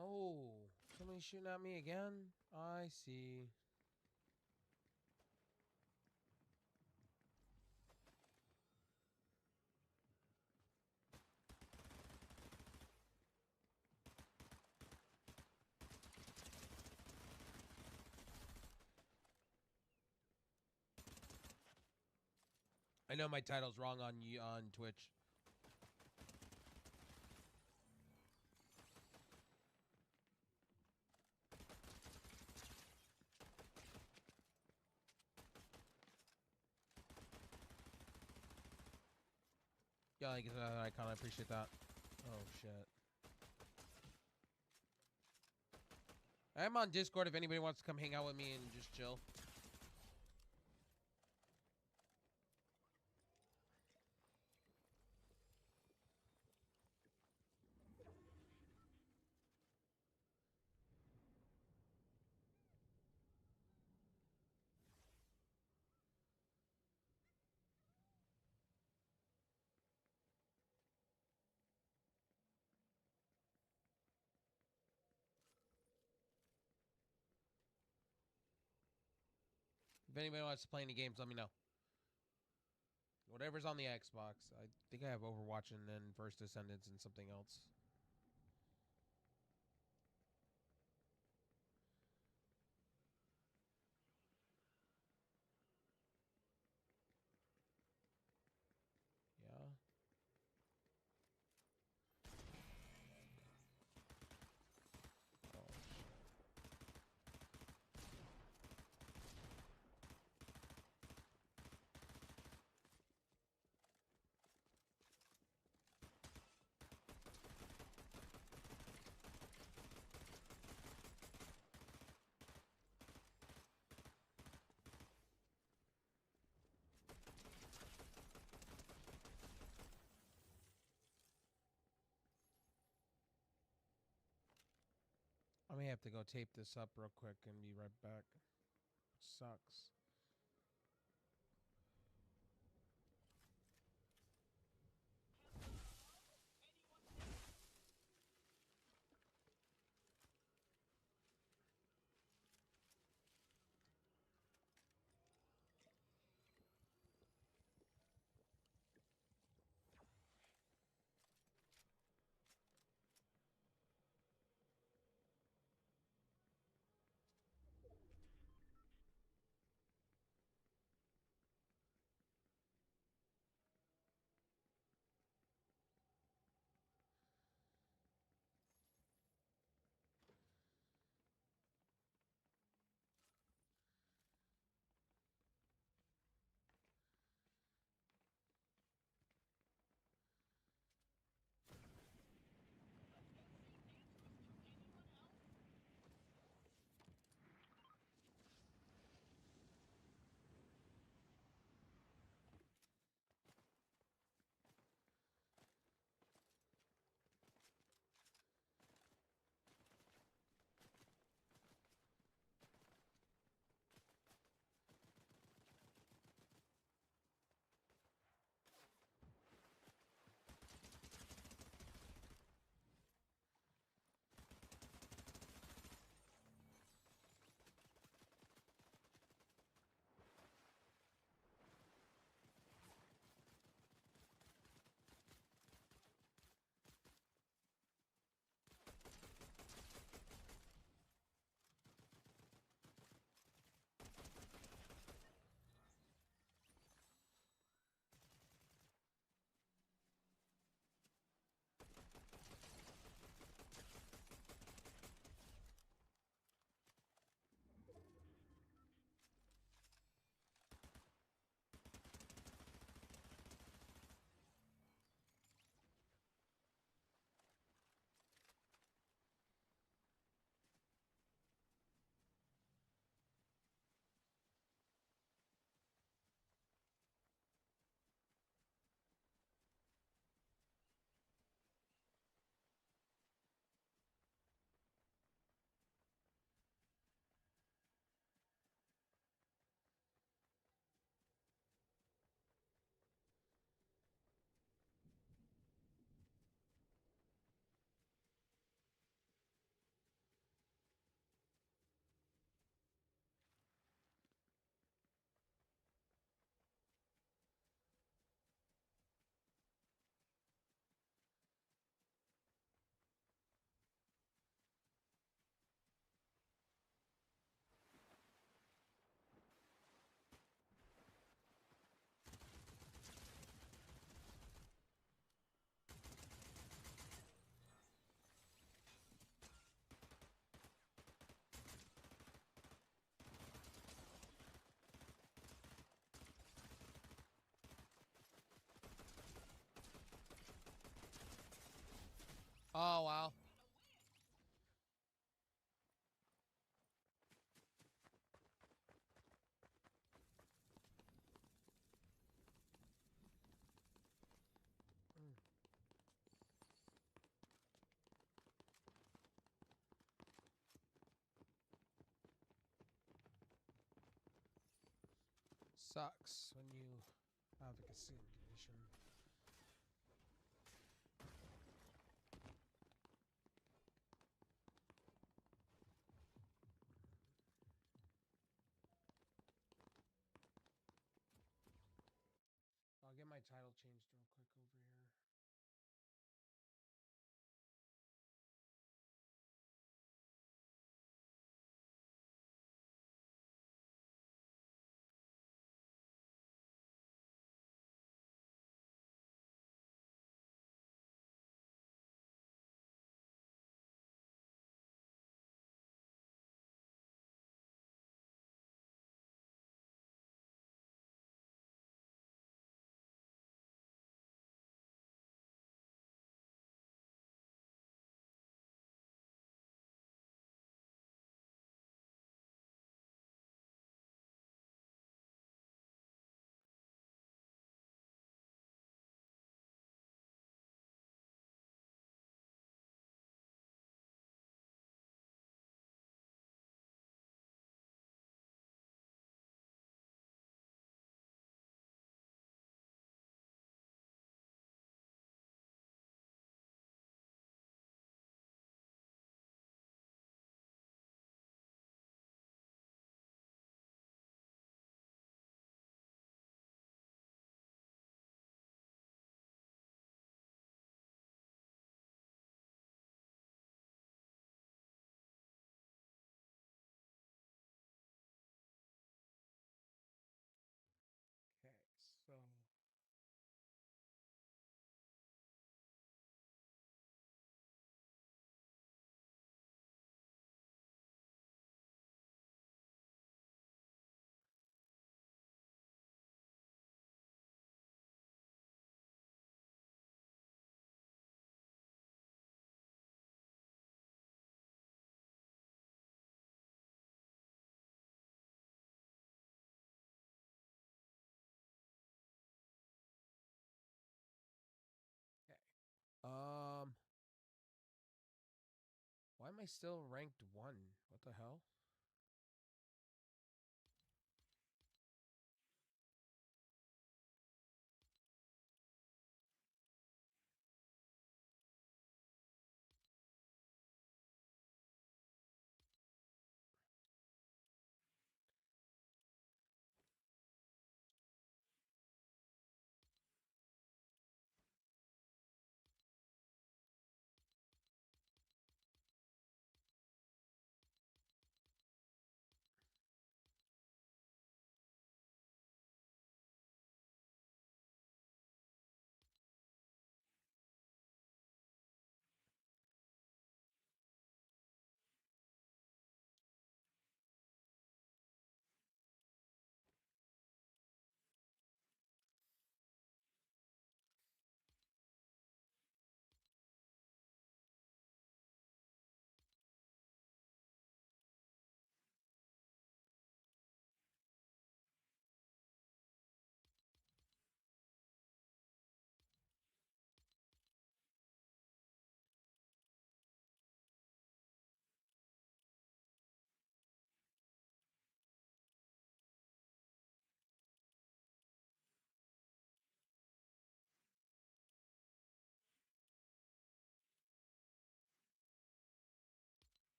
Oh, somebody shooting at me again? I see. I know my title's wrong on Twitch. Yeah, like that icon. I appreciate that. Oh shit. I'm on Discord if anybody wants to come hang out with me and just chill. If anybody wants to play any games, let me know. Whatever's on the Xbox. I think I have Overwatch and then First Descendants and something else. Yeah. Oh, shit. I may have to go tape this up real quick and be right back. Sucks. Oh, wow. sucks when you have a casino condition. I'll get my title changed real quick over here. Okay, so okay. Why am I still ranked 1? What the hell?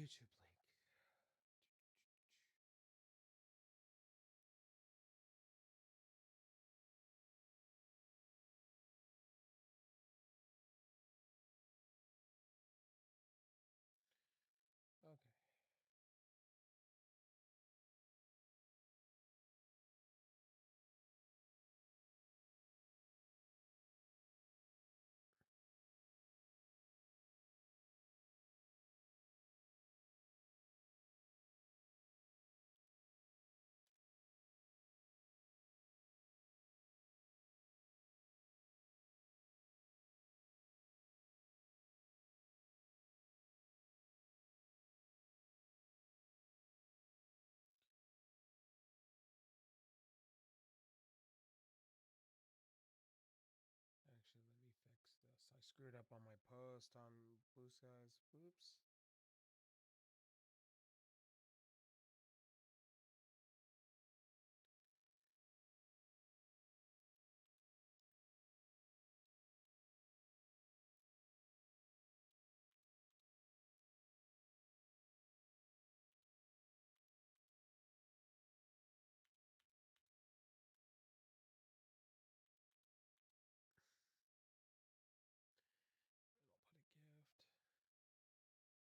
YouTube link. Okay. Actually, let me fix this. I screwed up on my post on Blue Skies. Oops. And I'll put a gift.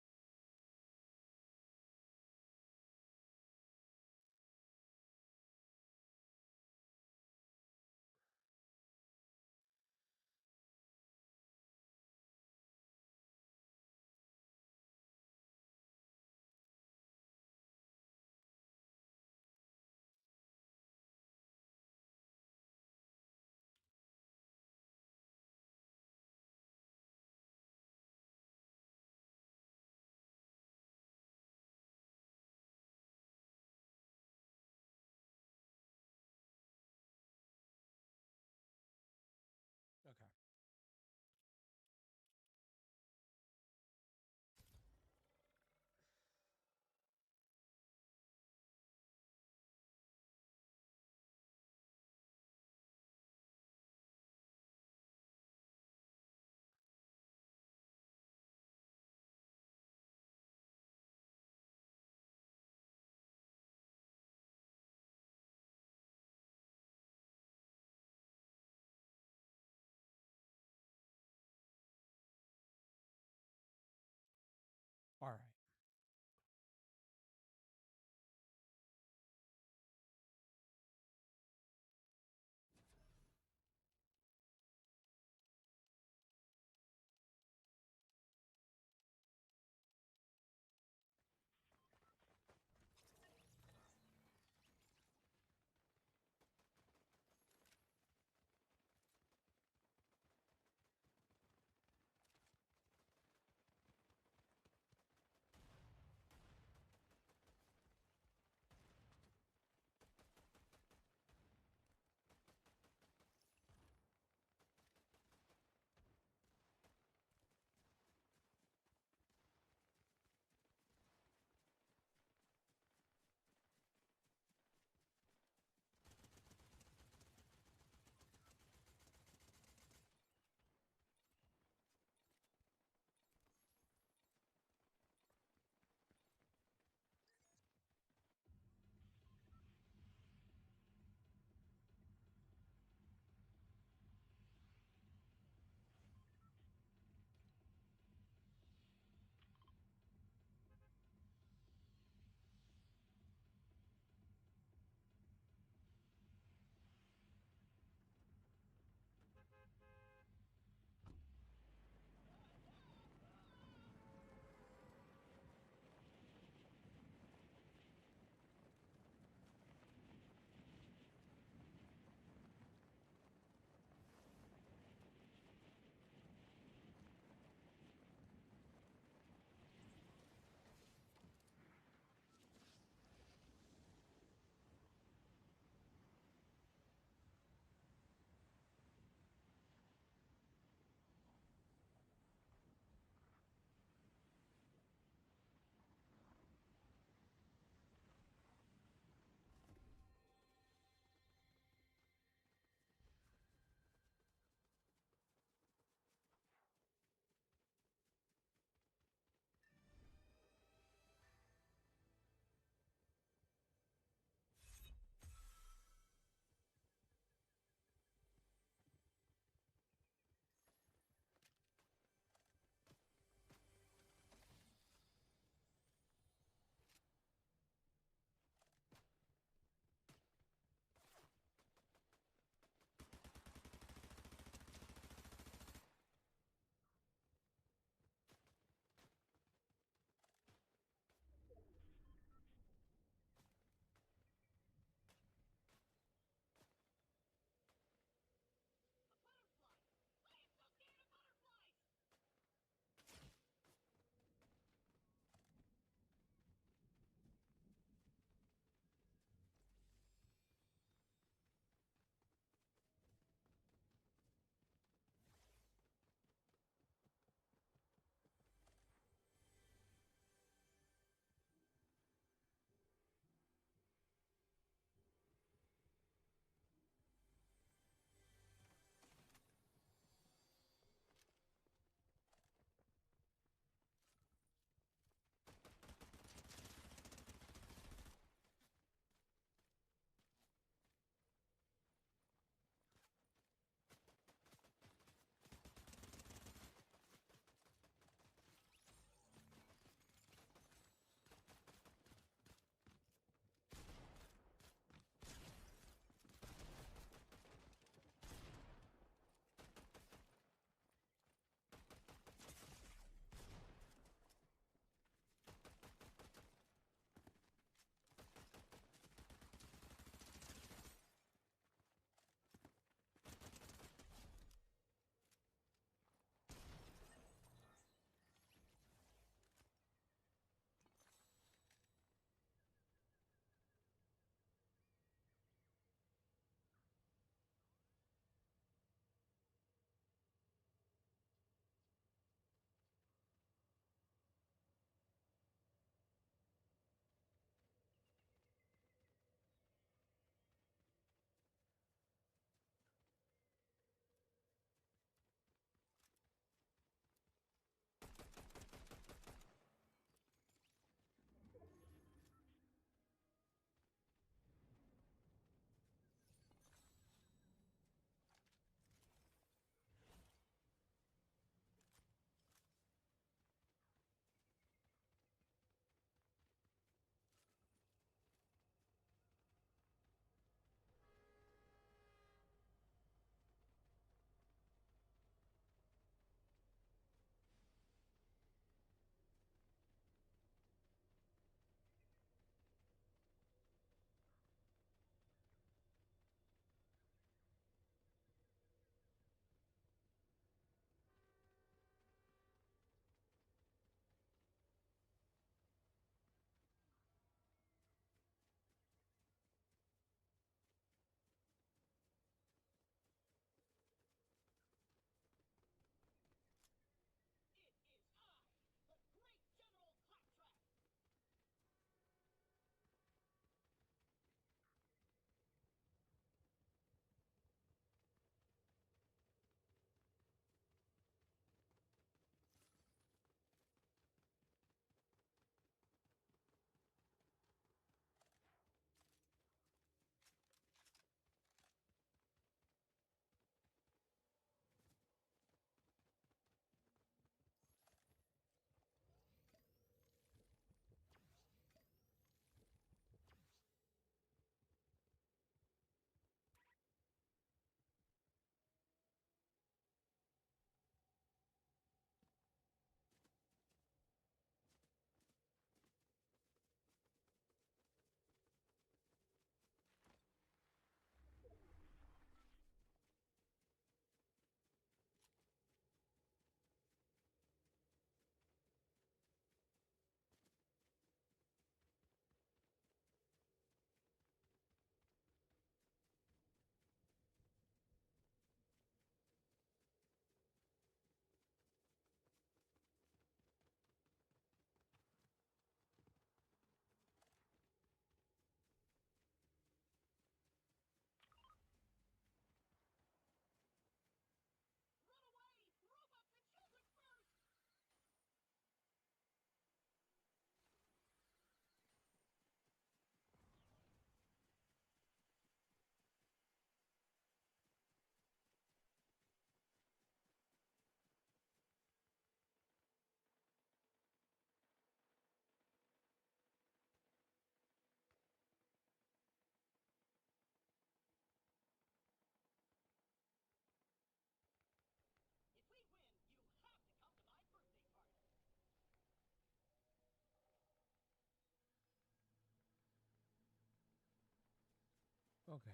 Okay.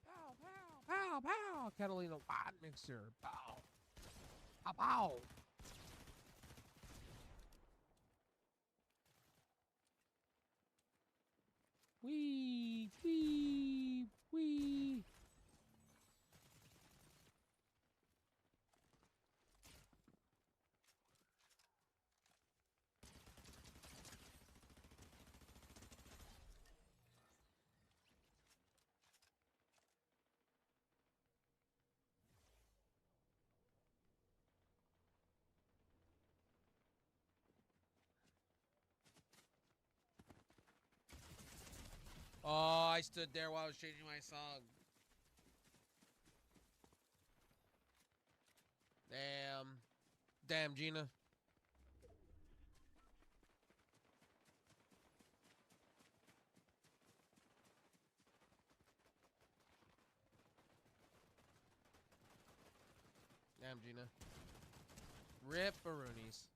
Pow, pow, pow, pow. Catalina wine mixer. Pow. Pow, pow. Wee, wee, wee. Oh, I stood there while I was changing my song. Damn. Damn, Gina. Damn, Gina. Rip Baroonies.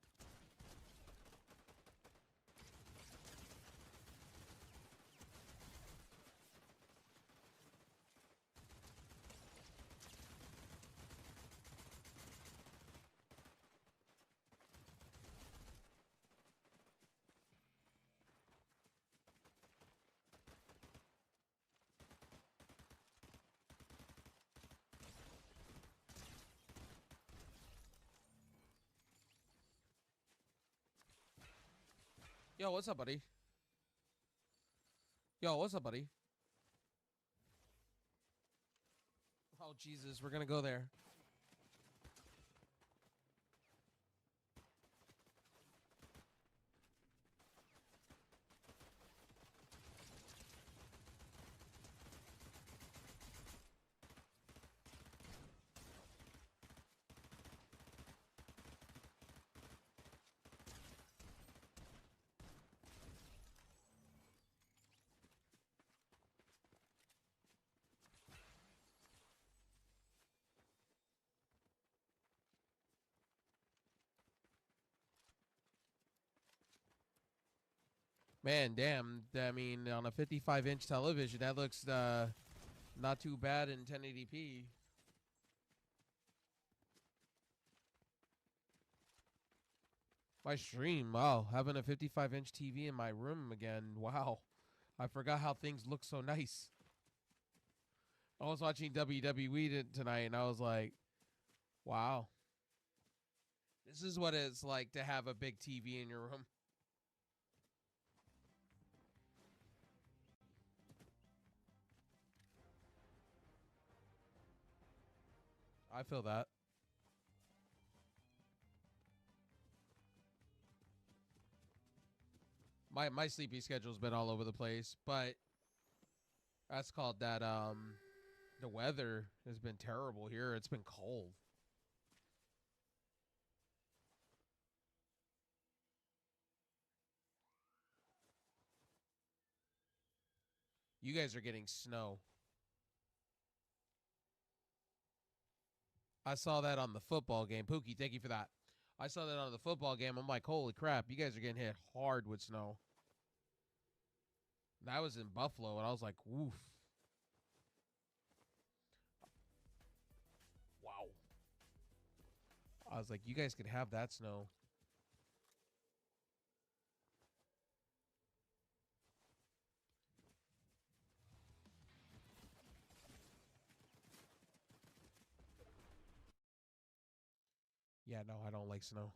Yo, what's up, buddy? Yo, what's up, buddy? Oh, Jesus, we're gonna go there. Man, damn. I mean, on a 55-inch television, that looks not too bad in 1080p. My stream, wow. Having a 55-inch TV in my room again. Wow. I forgot how things look so nice. I was watching WWE tonight, and I was like, wow. This is what it's like to have a big TV in your room. I feel that. My sleepy schedule's been all over the place, but that's called that the weather has been terrible here. It's been cold. You guys are getting snow. I saw that on the football game. Pookie, thank you for that. I saw that on the football game. I'm like, holy crap, you guys are getting hit hard with snow. That was in Buffalo, and I was like, woof. I was like, you guys could have that snow. Yeah, no, I don't like snow.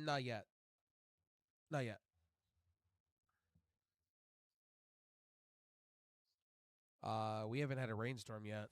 Not yet. Not yet. We haven't had a rainstorm yet.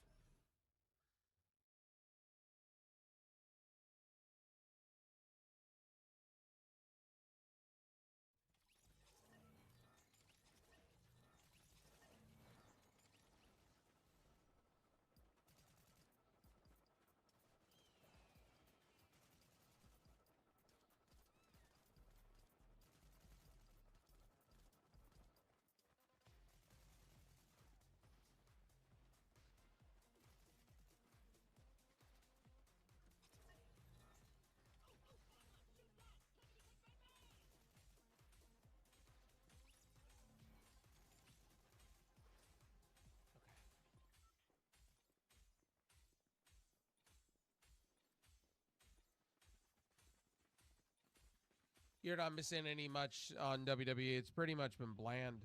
You're not missing any much on WWE. It's pretty much been bland.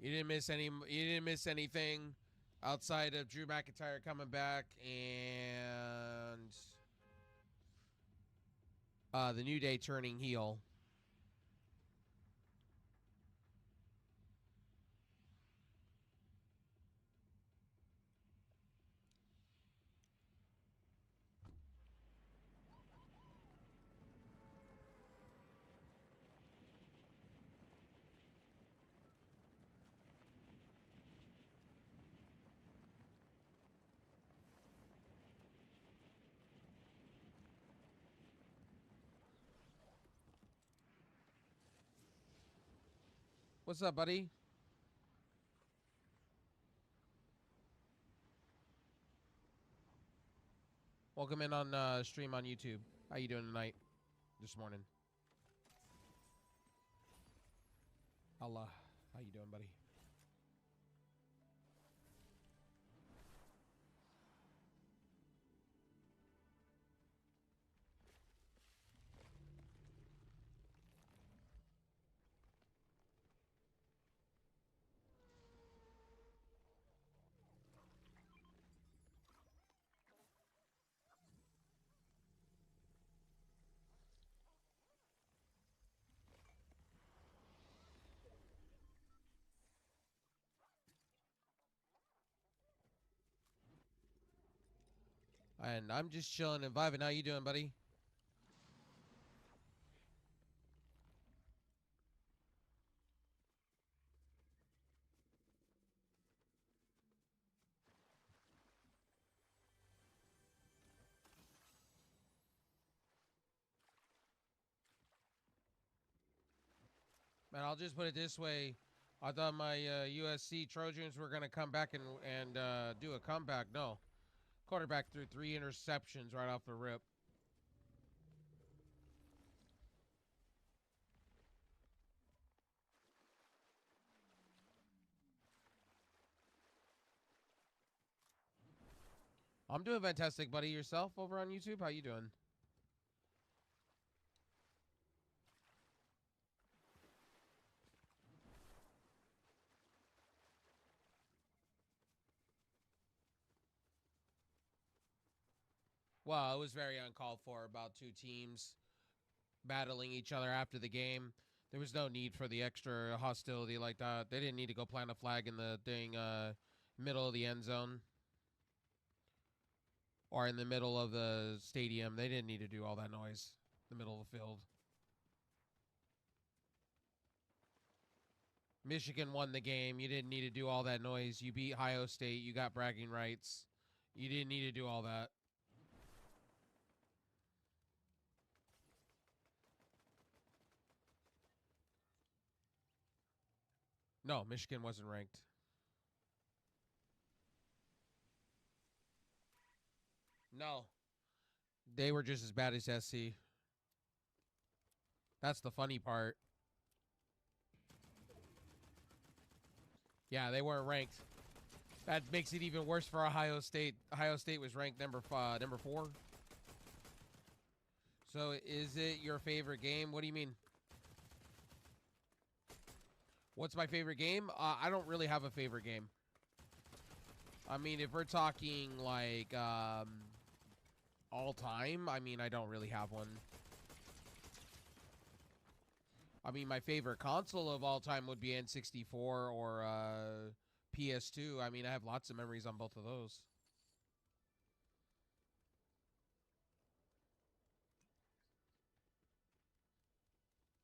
You didn't miss any. You didn't miss anything outside of Drew McIntyre coming back and the New Day turning heel. What's up, buddy? Welcome in on stream on YouTube. How you doing tonight? This morning. Allah. How you doing, buddy? And I'm just chilling and vibing. How you doing, buddy? Man, I'll just put it this way. I thought my USC Trojans were going to come back and do a comeback. No. Quarterback threw 3 interceptions right off the rip. I'm doing fantastic, buddy. Yourself over on YouTube? How you doing? Well, it was very uncalled for about 2 teams battling each other after the game. There was no need for the extra hostility like that. They didn't need to go plant a flag in the middle of the end zone. or in the middle of the stadium. They didn't need to do all that noise in the middle of the field. Michigan won the game. You didn't need to do all that noise. You beat Ohio State. You got bragging rights. You didn't need to do all that. No, Michigan wasn't ranked. No. They were just as bad as SC. That's the funny part. Yeah, they weren't ranked. That makes it even worse for Ohio State. Ohio State was ranked number 4. So is it your favorite game? What do you mean? What's my favorite game? I don't really have a favorite game. I mean, if we're talking like all time, I mean, I don't really have one. I mean, my favorite console of all time would be N64 or PS2. I mean, I have lots of memories on both of those.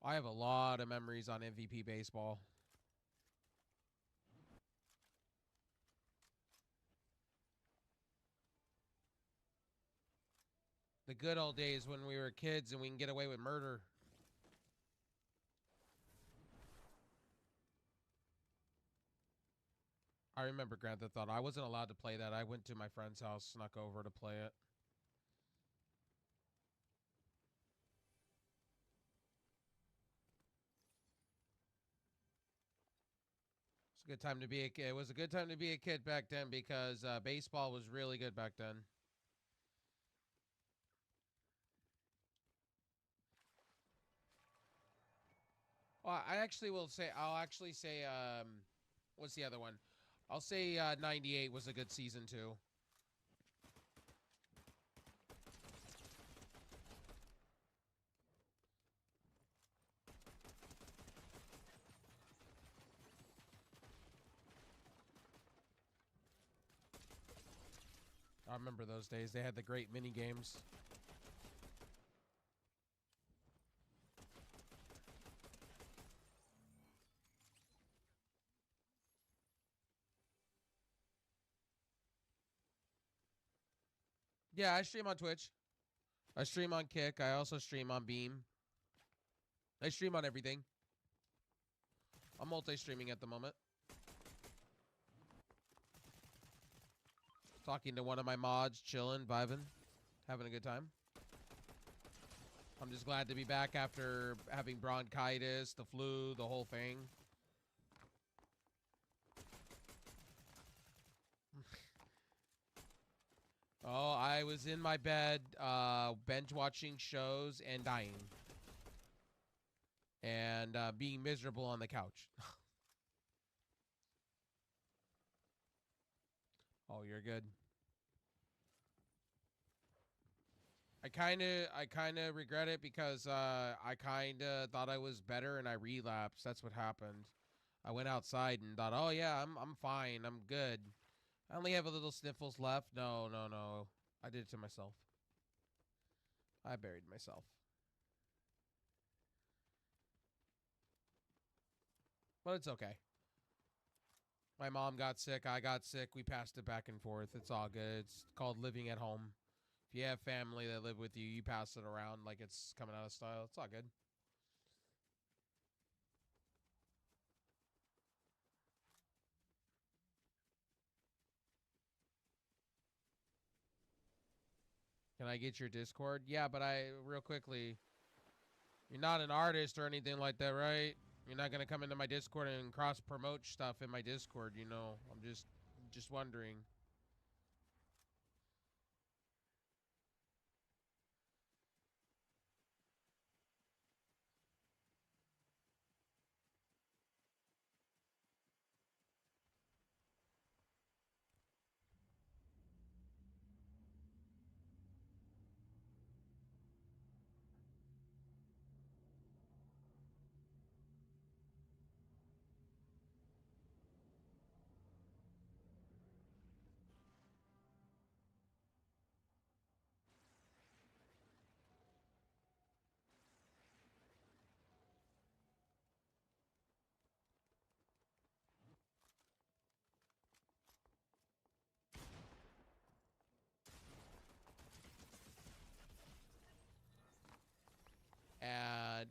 I have a lot of memories on MVP baseball. The good old days when we were kids and we can get away with murder. I remember Grand Theft Auto. I wasn't allowed to play that. I went to my friend's house, snuck over to play it. It's a good time to be a kid. It was a good time to be a kid back then because baseball was really good back then. Well, I actually will say, I'll actually say, what's the other one? I'll say 98 was a good season too. I remember those days. They had the great mini games. Yeah, I stream on Twitch. I stream on Kick. I also stream on Beam. I stream on everything. I'm multi-streaming at the moment. Talking to one of my mods, chilling, vibing, having a good time. I'm just glad to be back after having bronchitis, the flu, the whole thing. Oh, I was in my bed, binge watching shows and dying. And being miserable on the couch. Oh, you're good. I kind of regret it because I kind of thought I was better and I relapsed. That's what happened. I went outside and thought, "Oh yeah, I'm fine. I'm good. I only have a little sniffles left." No. I did it to myself. I buried myself. But it's okay. My mom got sick. I got sick. We passed it back and forth. It's all good. It's called living at home. If you have family that live with you, you pass it around like it's coming out of style. It's all good. Can I get your Discord? Yeah, but real quickly, you're not an artist or anything like that, right? You're not gonna come into my Discord and cross promote stuff in my Discord, you know. I'm just wondering.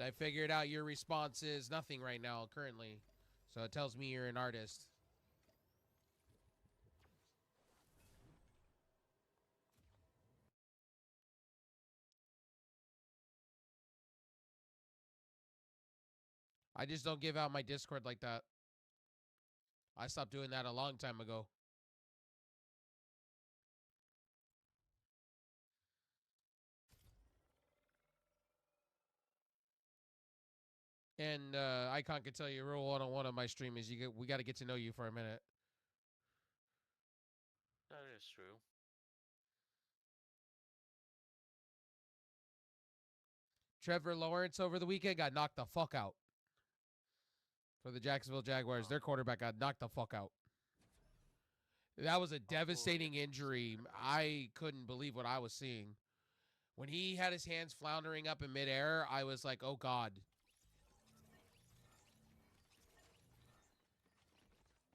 I figured out your response is nothing right now, currently. So it tells me you're an artist. I just don't give out my Discord like that. I stopped doing that a long time ago. And Icon could tell you rule 101 on my stream is we got to get to know you for a minute. That is true. Trevor Lawrence over the weekend got knocked the fuck out. For the Jacksonville Jaguars, their quarterback got knocked the fuck out. That was a devastating injury. I couldn't believe what I was seeing. When he had his hands floundering up in midair, I was like, oh God.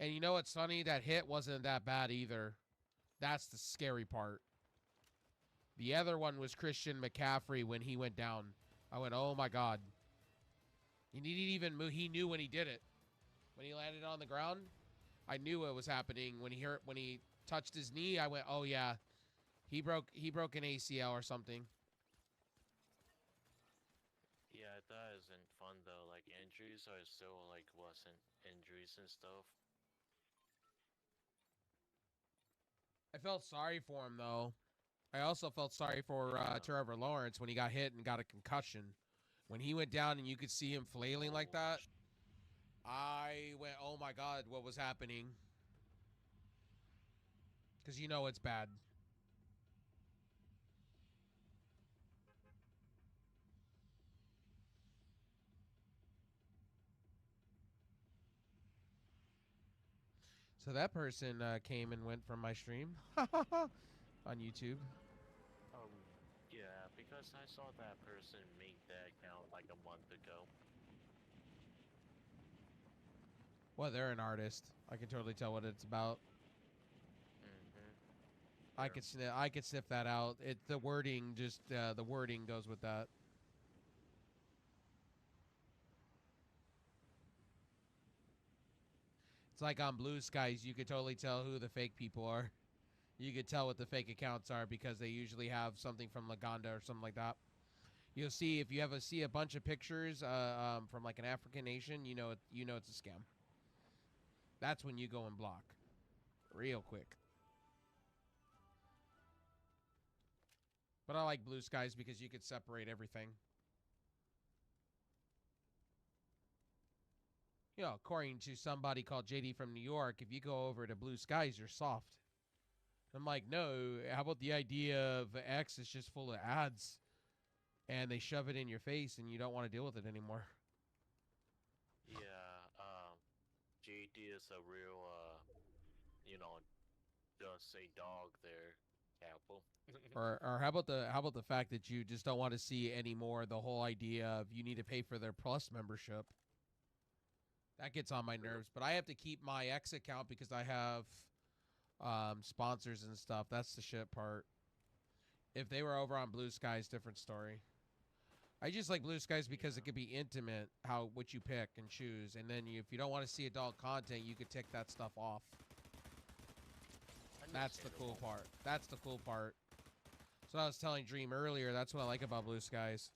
And you know what's funny? That hit wasn't that bad either. That's the scary part. The other one was Christian McCaffrey when he went down. I went, oh my God. And he didn't even move. He knew when he did it. When he landed on the ground, I knew what was happening. When he touched his knee, I went, oh yeah. He broke an ACL or something. Yeah, that isn't fun though. Like injuries are still like wasn't injuries and stuff. I felt sorry for him though. I also felt sorry for Trevor Lawrence when he got hit and got a concussion. When he went down and you could see him flailing like that, I went, oh my God, what was happening? Because you know it's bad. So that person came and went from my stream on YouTube. Yeah, because I saw that person make that account like a month ago. Well, they're an artist. I can totally tell what it's about. I could sniff that out. The wording goes with that. It's like on Blue Skies, you could totally tell who the fake people are. You could tell what the fake accounts are because they usually have something from Laganda or something like that. You'll see if you see a bunch of pictures from like an African nation, you know it's a scam. That's when you go and block, real quick. But I like Blue Skies because you could separate everything. You know, according to somebody called JD from New York, if you go over to Blue Skies, you're soft. I'm like, no, how about the idea of X is just full of ads and they shove it in your face and you don't want to deal with it anymore? Yeah, JD is a real, just say dog there, Apple. or how about the fact that you just don't want to see anymore the whole idea of you need to pay for their Plus membership? That gets on my nerves, but I have to keep my X account because I have sponsors and stuff. That's the shit part. If they were over on Blue Skies, different story. I just like Blue Skies because it could be intimate, what you pick and choose, and then if you don't want to see adult content, you could tick that stuff off. That's the cool part. That's the cool part. So I was telling Dream earlier, that's what I like about Blue Skies.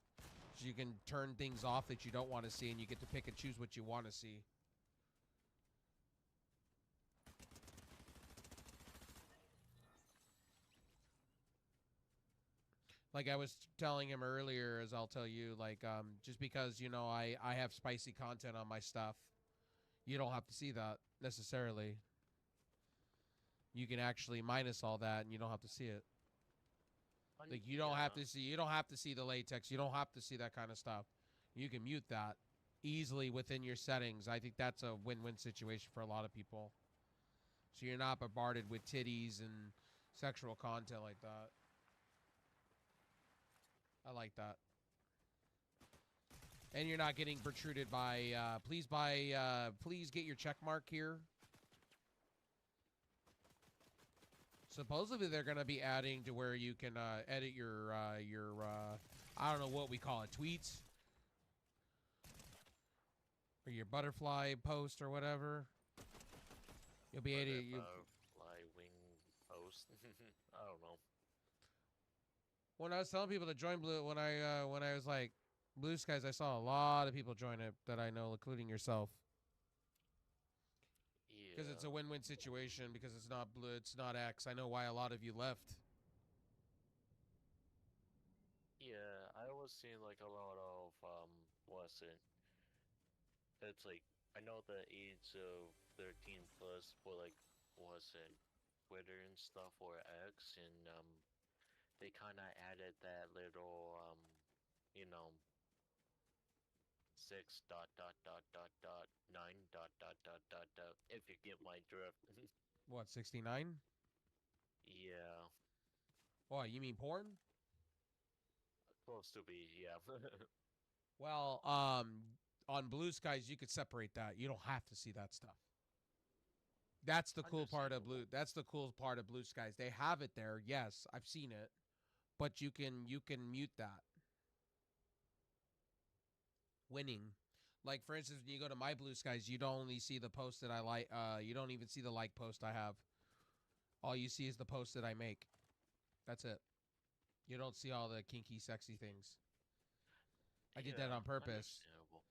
So you can turn things off that you don't want to see, and you get to pick and choose what you want to see. Like I was telling him earlier, as I'll tell you, like, just because, I have spicy content on my stuff, you don't have to see that necessarily. You can actually minus all that and you don't have to see it. Like you don't have to see the latex. You don't have to see that kind of stuff. You can mute that easily within your settings. I think that's a win-win situation for a lot of people. So you're not bombarded with titties and sexual content like that. I like that. And you're not getting protruded by, please get your check mark here. Supposedly they're going to be adding to where you can edit your I don't know what we call it, tweets. or your butterfly post or whatever. You'll be able to. Butterfly wing post. I don't know. When I was telling people to join Blue, when I was like Blue Skies, I saw a lot of people join it that I know, including yourself. Because it's a win-win situation. Because it's not Blue, it's not X. I know why a lot of you left. Yeah, I was seeing like a lot of what's it? It's like I know the age of 13 plus for like what's it? Twitter and stuff or X, and they kind of added that little you know, 6.9....9. If you get my drift. What, 69? Yeah. What, you mean porn? Close to be, yeah. Well, on Blue Skies, you could separate that. You don't have to see that stuff. That's the cool part of Blue. That's the cool part of Blue Skies. They have it there. Yes, I've seen it, but you can mute that. Winning, like for instance, when you go to my Blue Skies, you don't only see the post that I like. You don't even see the like post I have. All you see is the post that I make. That's it. You don't see all the kinky, sexy things. I did that on purpose. Understandable.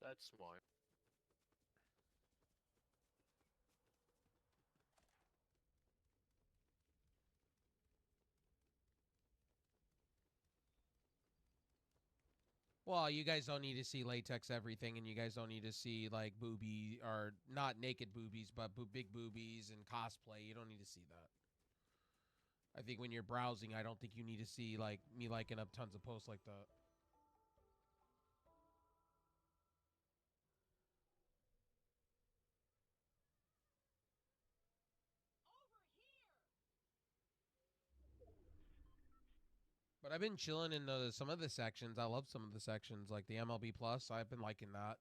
That's smart. Well, you guys don't need to see latex everything, and you guys don't need to see like booby or not naked boobies, but big boobies and cosplay. You don't need to see that. I think when you're browsing, I don't think you need to see like me liking up tons of posts like that. But I've been chilling in some of the sections. I love some of the sections, like the MLB Plus. I've been liking that,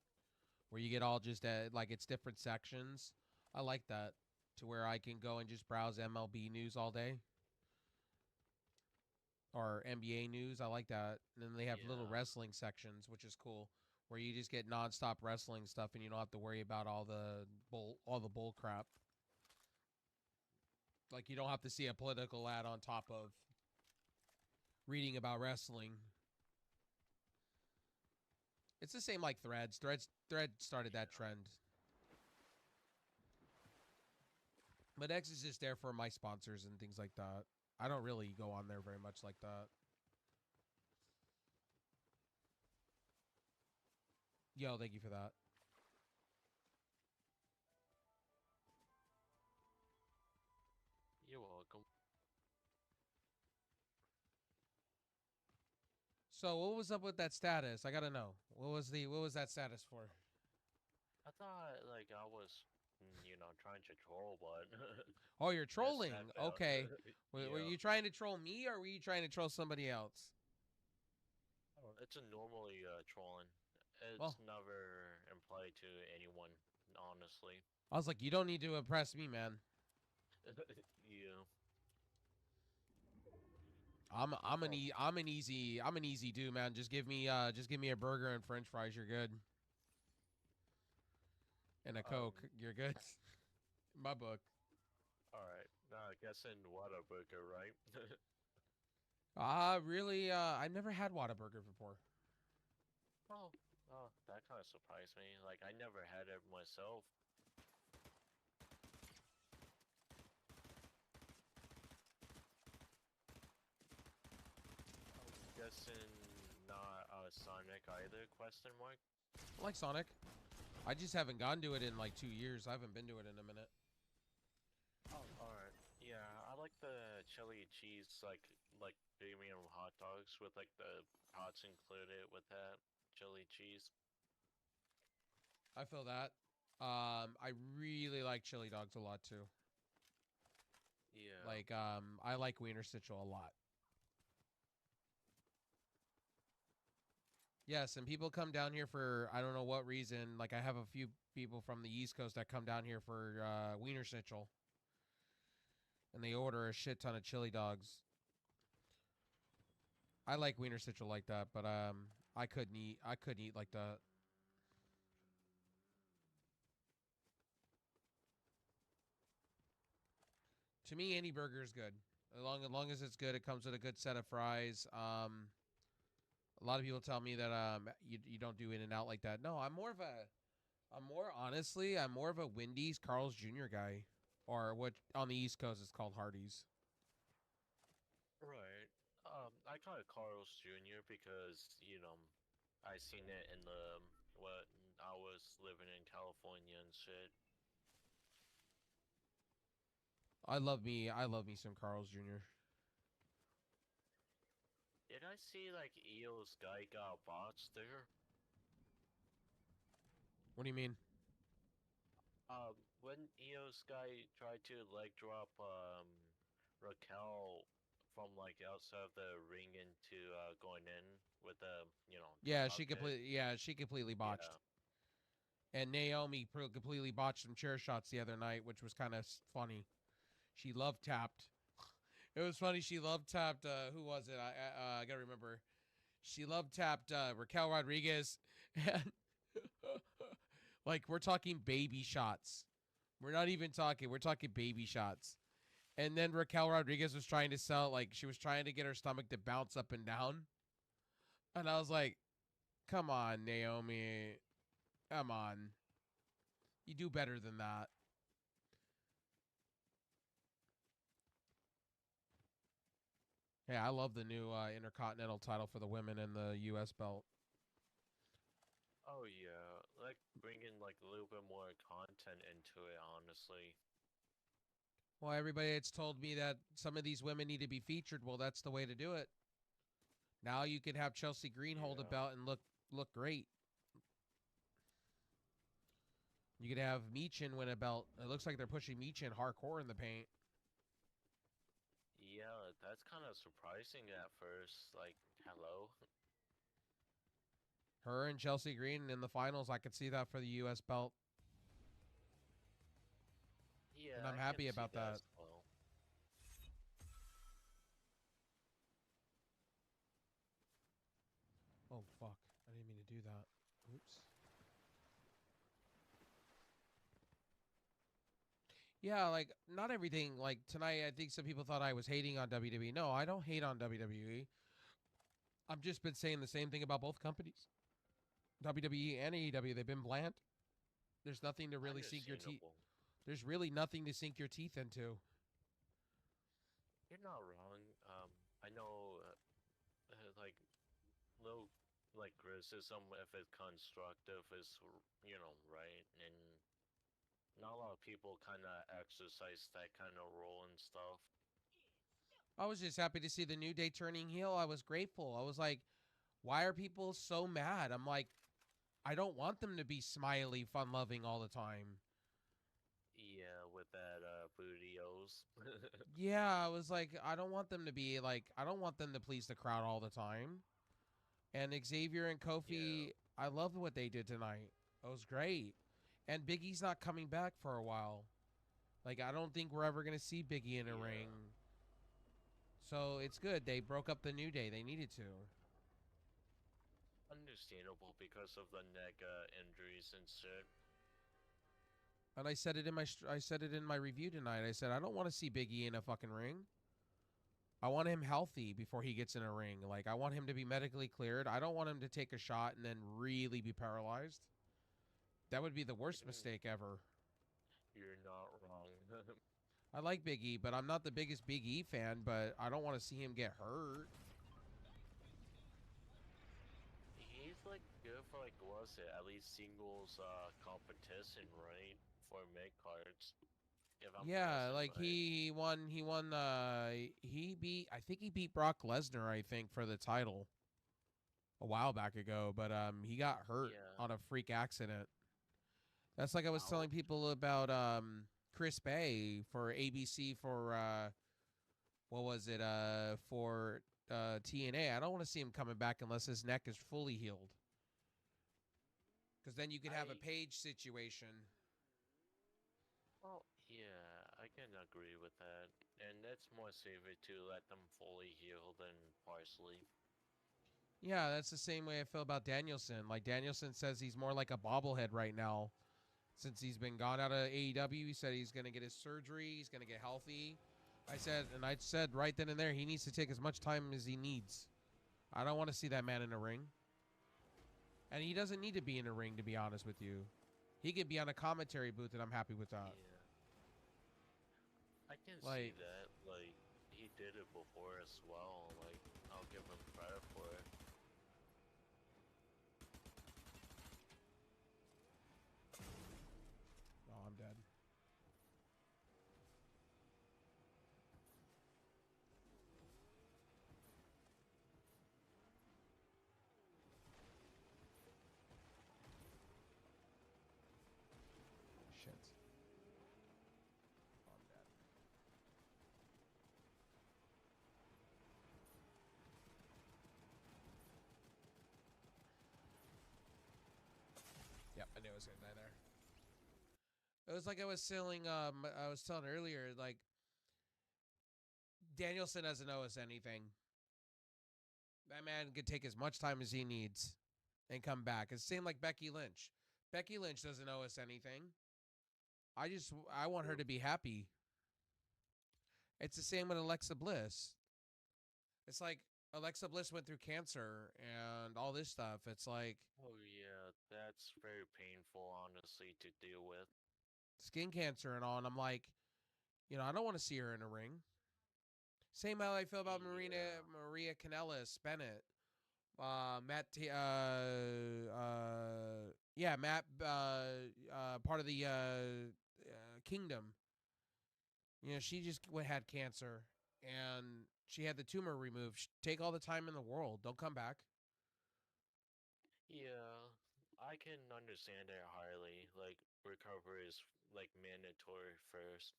where you get all just like it's different sections. I like that, to where I can go and just browse MLB news all day, or NBA news. I like that. And then they have little wrestling sections, which is cool, where you just get nonstop wrestling stuff, and you don't have to worry about all the bull crap. Like you don't have to see a political ad on top of reading about wrestling. It's the same like Threads. Thread started that trend. But X is just there for my sponsors and things like that. I don't really go on there very much like that. Yo, thank you for that. You're welcome. So what was up with that status? I gotta know. What was that status for? I thought like I was, you know, trying to troll, but Oh, you're trolling. that failed. Okay. Were Yeah. you trying to troll me, or were you trying to troll somebody else? It's a normally trolling. It's Well. never implied to anyone, honestly. I was like, you don't need to impress me, man. Yeah. I'm an easy dude, man. Just give me a burger and French fries, you're good. And a Coke, you're good. My book. All right. I guess in Whataburger, right? Really? I've never had Whataburger before. Oh, that kind of surprised me. Like I never had it myself. Guessing not Sonic either? Question mark. I like Sonic. I just haven't gone to it in like 2 years. I haven't been to it in a minute. Oh, alright. Yeah, I like the chili cheese, like premium hot dogs with like the pots included with that chili cheese. I feel that. I really like chili dogs a lot too. Yeah. Like I like Wiener Schnitzel a lot. Yes, and people come down here for I don't know what reason. Like I have a few people from the East Coast that come down here for Wiener Schnitzel, and they order a shit ton of chili dogs. I like Wiener Schnitzel like that, but I couldn't eat like that. To me, any burger is good. As long as it's good, it comes with a good set of fries. A lot of people tell me that you don't do In-N-Out like that. No, I'm more of a Wendy's Carl's Jr. guy, or what on the East Coast is called Hardee's. Right. I call it Carl's Jr. because, I seen it in when I was living in California and shit. I love me some Carl's Jr. Did I see like Io Sky got botched there? What do you mean? When Io Sky tried to leg drop Raquel from like outside of the ring into going in with the Yeah, drop she completely botched. And Naomi completely botched some chair shots the other night, which was kind of funny. She love tapped. It was funny. She love tapped. Who was it? I gotta remember. She love tapped Raquel Rodriguez, and like we're talking baby shots. We're not even talking. We're talking baby shots. And then Raquel Rodriguez was trying to sell, like she was trying to get her stomach to bounce up and down. And I was like, "Come on, Naomi, come on. You do better than that." Hey, I love the new Intercontinental title for the women and the U.S. belt. Oh yeah, like bringing like a little bit more content into it, honestly. Well, everybody has told me that some of these women need to be featured. Well, that's the way to do it. Now you could have Chelsea Green hold a belt and look great. You could have Michin win a belt. It looks like they're pushing Michin hardcore in the paint. Yeah, that's kind of surprising at first. Like, hello. Her and Chelsea Green in the finals. I could see that for the U.S. belt. Yeah, and I'm I happy can about see that. as well. Oh, fuck. I didn't mean to do that. Oops. Yeah, like, not everything. Like, tonight, I think some people thought I was hating on WWE. No, I don't hate on WWE. I've just been saying the same thing about both companies. WWE and AEW, they've been bland. There's nothing to really sink your teeth. Understandable. There's really nothing to sink your teeth into. You're not wrong. I know, like, little, like, criticism, if it's constructive, is, right, and not a lot of people kind of exercise that kind of role and stuff. I was just happy to see the New Day turning heel. I was grateful. I was like, why are people so mad? I'm like, I don't want them to be smiley, fun-loving all the time. Yeah, with that, booty-os. Yeah, I was like, I don't want them to be like, I don't want them to please the crowd all the time. And Xavier and Kofi, I loved what they did tonight. It was great. And Big E's not coming back for a while. Like, I don't think we're ever going to see Big E in a ring. So it's good. They broke up the New Day. They needed to. Understandable because of the neck injuries and shit. And I said it in my review tonight. I said I don't want to see Big E in a fucking ring. I want him healthy before he gets in a ring. Like, I want him to be medically cleared. I don't want him to take a shot and then really be paralyzed. That would be the worst mistake ever. You're not wrong. I like Big E, but I'm not the biggest Big E fan, but I don't want to see him get hurt. He's like good for like, what's it, at least singles competition, right? For mid cards. Yeah, like he beat Brock Lesnar, I think, for the title a while back ago, but he got hurt on a freak accident. That's like I was telling people about Chris Bay for ABC for what was it for TNA. I don't want to see him coming back unless his neck is fully healed. Because then you could have a Page situation. Well, yeah, I can agree with that. And it's more safer to let them fully heal than partially. Yeah, that's the same way I feel about Danielson. Like, Danielson says he's more like a bobblehead right now. Since he's been gone out of AEW, he said he's going to get his surgery. He's going to get healthy. I said right then and there, he needs to take as much time as he needs. I don't want to see that man in a ring. And he doesn't need to be in a ring, to be honest with you. He could be on a commentary booth, and I'm happy with that. Yeah. I can Like, see that. Like, he did it before as well. Like, I'll give him credit for it. oh, I'm dead. Shit. Oh, I'm dead. Yep, I knew I was gonna die there. It was like I was telling earlier, like Danielson doesn't owe us anything. That man could take as much time as he needs and come back. It's the same like Becky Lynch. Becky Lynch doesn't owe us anything. I want her to be happy. It's the same with Alexa Bliss. It's like Alexa Bliss went through cancer and all this stuff. It's like Oh yeah, that's very painful, honestly, to deal with. skin cancer and all, and I'm like, I don't want to see her in a ring. Same how I feel about Maria Kanellis Bennett, Matt, Matt, part of the Kingdom. She just had cancer and she had the tumor removed. Take all the time in the world. Don't come back. Yeah, I can understand it highly. Like, recovery is like mandatory first.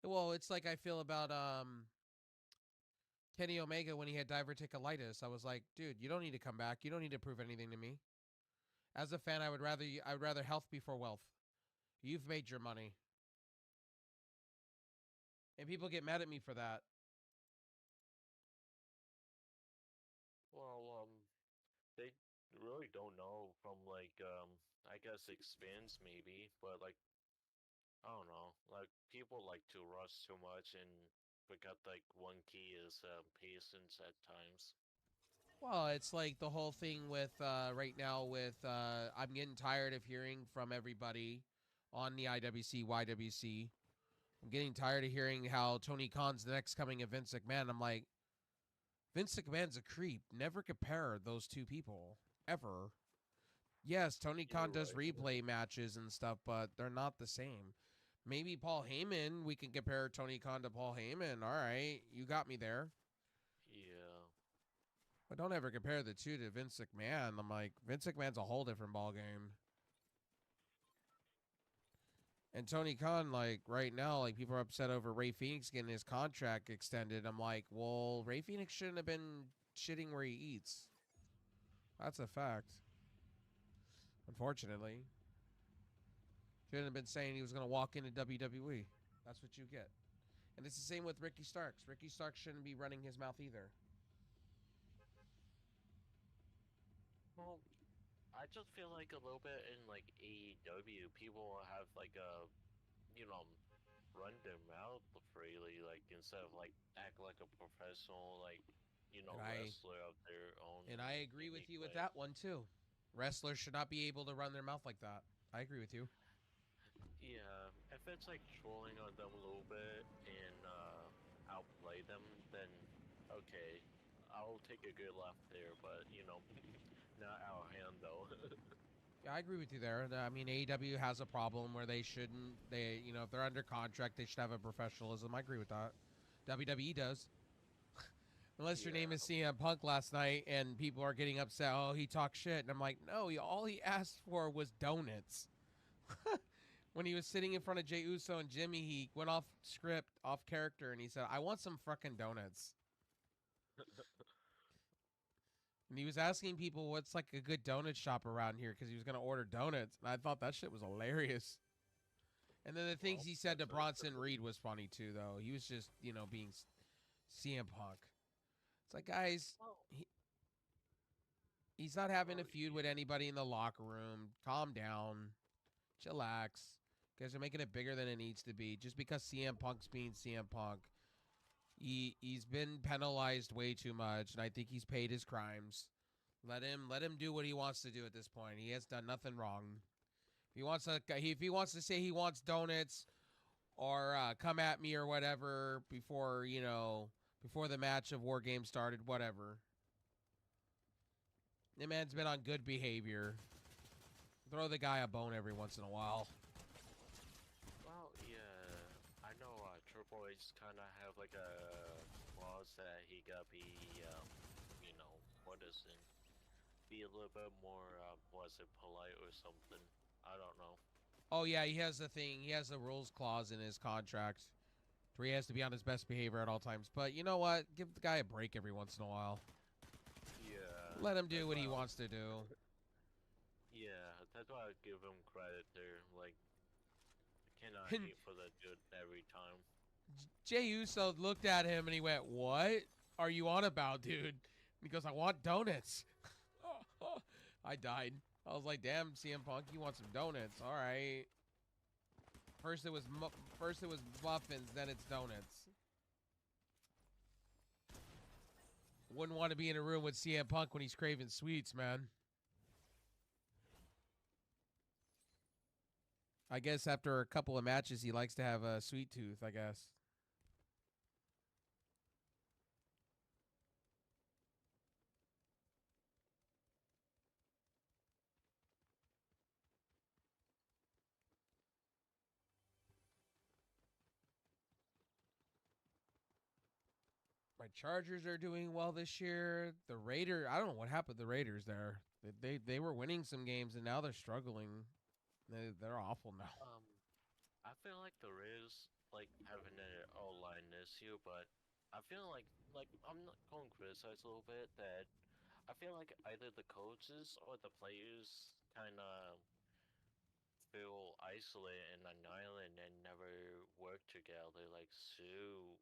Well, it's like I feel about Kenny Omega when he had diverticulitis. I was like, dude, you don't need to come back. You don't need to prove anything to me. As a fan, I would rather health before wealth. You've made your money. And people get mad at me for that. Well, they really don't know from like I guess expense maybe, but like I don't know, like people like to rush too much and forget like one key is patience at times. Well, it's like the whole thing with right now with I'm getting tired of hearing from everybody on the IWC, YWC. I'm getting tired of hearing how Tony Khan's the next coming of Vince McMahon. I'm like, Vince McMahon's a creep. Never compare those two people. Ever. Yes, Tony Khan does replay matches and stuff, but they're not the same. Maybe Paul Heyman, we can compare Tony Khan to Paul Heyman. All right, you got me there. Yeah. But don't ever compare the two to Vince McMahon. I'm like, Vince McMahon's a whole different ballgame. And Tony Khan, like, right now, like, people are upset over Ray Phoenix getting his contract extended. I'm like, well, Ray Phoenix shouldn't have been shitting where he eats. That's a fact. Unfortunately. Shouldn't have been saying he was going to walk into WWE. That's what you get. And it's the same with Ricky Starks. Ricky Starks shouldn't be running his mouth either. Well, I just feel like a little bit in like AEW, people have like run their mouth freely, like instead of like act like a professional, like wrestler of their own. And I agree with you with way. that one too. Wrestlers should not be able to run their mouth like that. I agree with you. Yeah, if it's like trolling on them a little bit and outplay them, then okay, I'll take a good laugh there, but not out of hand though. Yeah, I agree with you there. I mean, AEW has a problem where they shouldn't. If they're under contract, they should have a professionalism. I agree with that. WWE does. Unless your name is CM Punk last night and people are getting upset. Oh, he talks shit. And I'm like, no, all he asked for was donuts. When he was sitting in front of Jey Uso and Jimmy, he went off script, off character, and he said, I want some fucking donuts. And he was asking people what's like a good donut shop around here because he was going to order donuts. And I thought that shit was hilarious. And then the things he said to Bronson Reed was funny too, though. He was just, being CM Punk. It's like, guys, he's not having a feud with anybody in the locker room. Calm down. Chillax. You guys are making it bigger than it needs to be. Just because CM Punk's being CM Punk He's been penalized way too much, and I think he's paid his crimes. Let him do what he wants to do at this point. He has done nothing wrong. If he wants to say he wants donuts or come at me or whatever before before the match of War Games started, whatever. The man's been on good behavior. Throw the guy a bone every once in a while. Well, yeah, I know Triple H kind of have like a clause that he gotta be, be a little bit more, polite or something. I don't know. Oh yeah, he has the thing. He has the rules clause in his contract where he has to be on his best behavior at all times. But you know what? Give the guy a break every once in a while. Yeah. Let him do what he wants to do. Yeah, that's why I give him credit there. Like, I cannot hate for the dude every time. Jey Uso looked at him and he went, "What are you on about, dude?" And he goes, "I want donuts." I died. I was like, "Damn, CM Punk, you want some donuts? All right." First it was muffins, then it's donuts. Wouldn't want to be in a room with CM Punk when he's craving sweets, man. I guess after a couple of matches, he likes to have a sweet tooth, I guess. My Chargers are doing well this year. The Raiders, I don't know what happened to the Raiders there. They were winning some games and now they're struggling. They're awful now. I feel like there is like having an O-line issue, but I feel like I'm not going to criticize a little bit that I feel like either the coaches or the players kind of feel isolated in an island and never work together like Sue.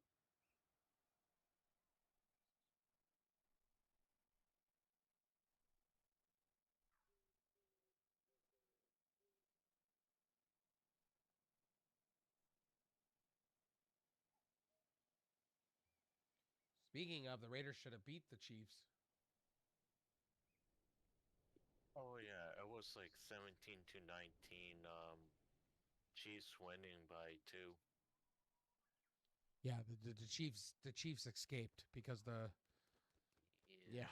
Speaking of, the Raiders should have beat the Chiefs. Oh yeah, it was like 17-19. Chiefs winning by 2. Yeah, the Chiefs escaped because yeah,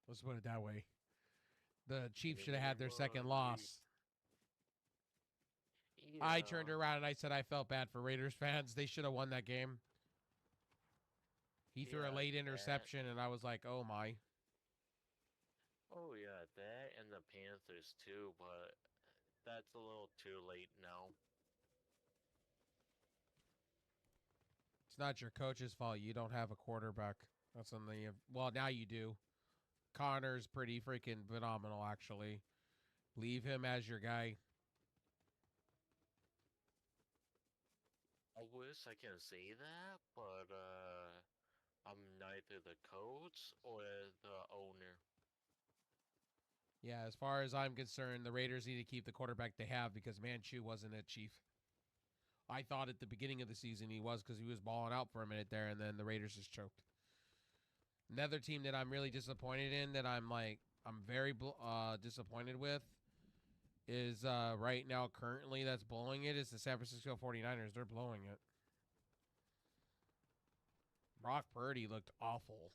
let's put it that way. The Chiefs should have had their second loss. Yeah. I turned around and I said I felt bad for Raiders fans. They should have won that game. He threw a late interception, and I was like, oh my. Oh yeah, that and the Panthers too, but that's a little too late now. It's not your coach's fault. You don't have a quarterback. That's on the well, now you do. Connor's pretty freaking phenomenal, actually. Leave him as your guy. I wish I can say that, but I'm neither the coach or the owner. Yeah, as far as I'm concerned, the Raiders need to keep the quarterback they have because Manchu wasn't a Chief. I thought at the beginning of the season he was because he was balling out for a minute there, and then the Raiders just choked. Another team that I'm really disappointed in, that I'm very disappointed with, is right now currently that's blowing it, is the San Francisco 49ers. They're blowing it. Brock Purdy looked awful.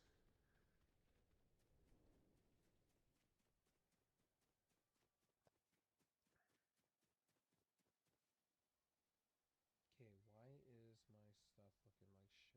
Okay, why is my stuff looking like shit?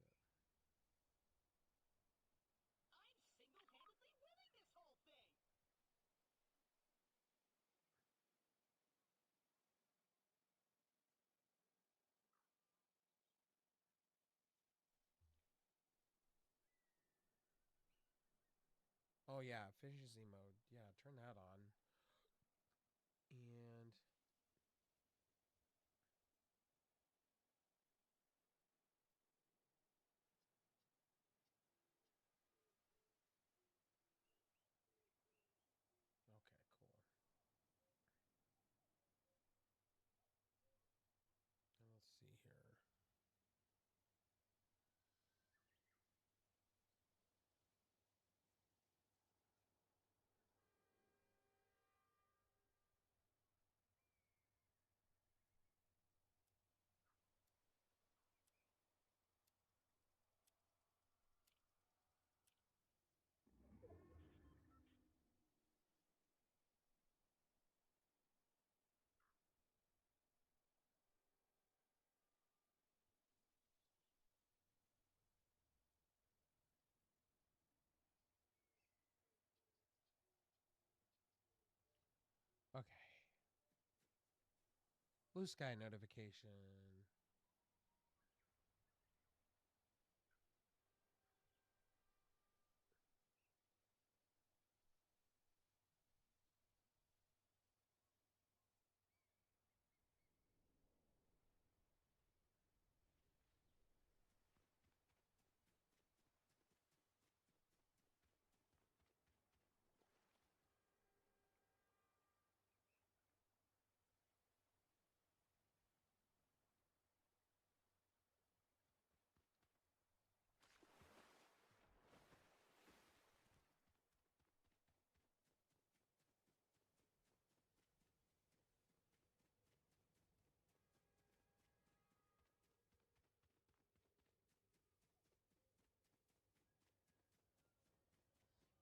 Oh yeah, efficiency mode. Yeah, turn that on. And okay, cool. And let's see here. Blue sky notification.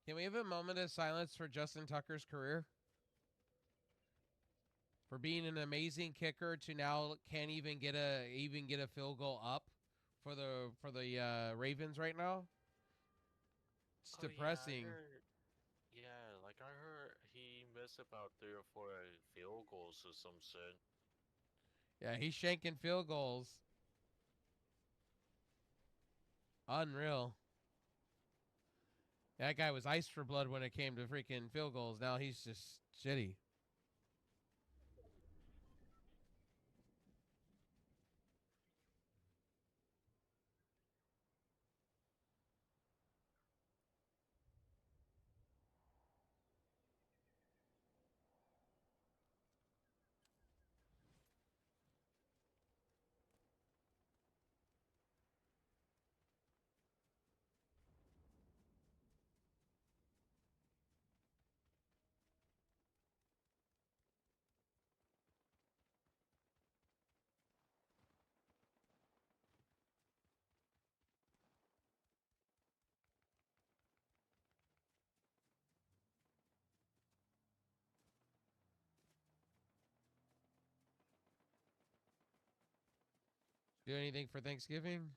Can we have a moment of silence for Justin Tucker's career? For being an amazing kicker to now can't even get a field goal up for the Ravens right now. It's depressing. Yeah, like I heard he missed about 3 or 4 field goals or some shit. Yeah, he's shanking field goals. Unreal. That guy was ice for blood when it came to freaking field goals. Now he's just shitty. Do anything for Thanksgiving?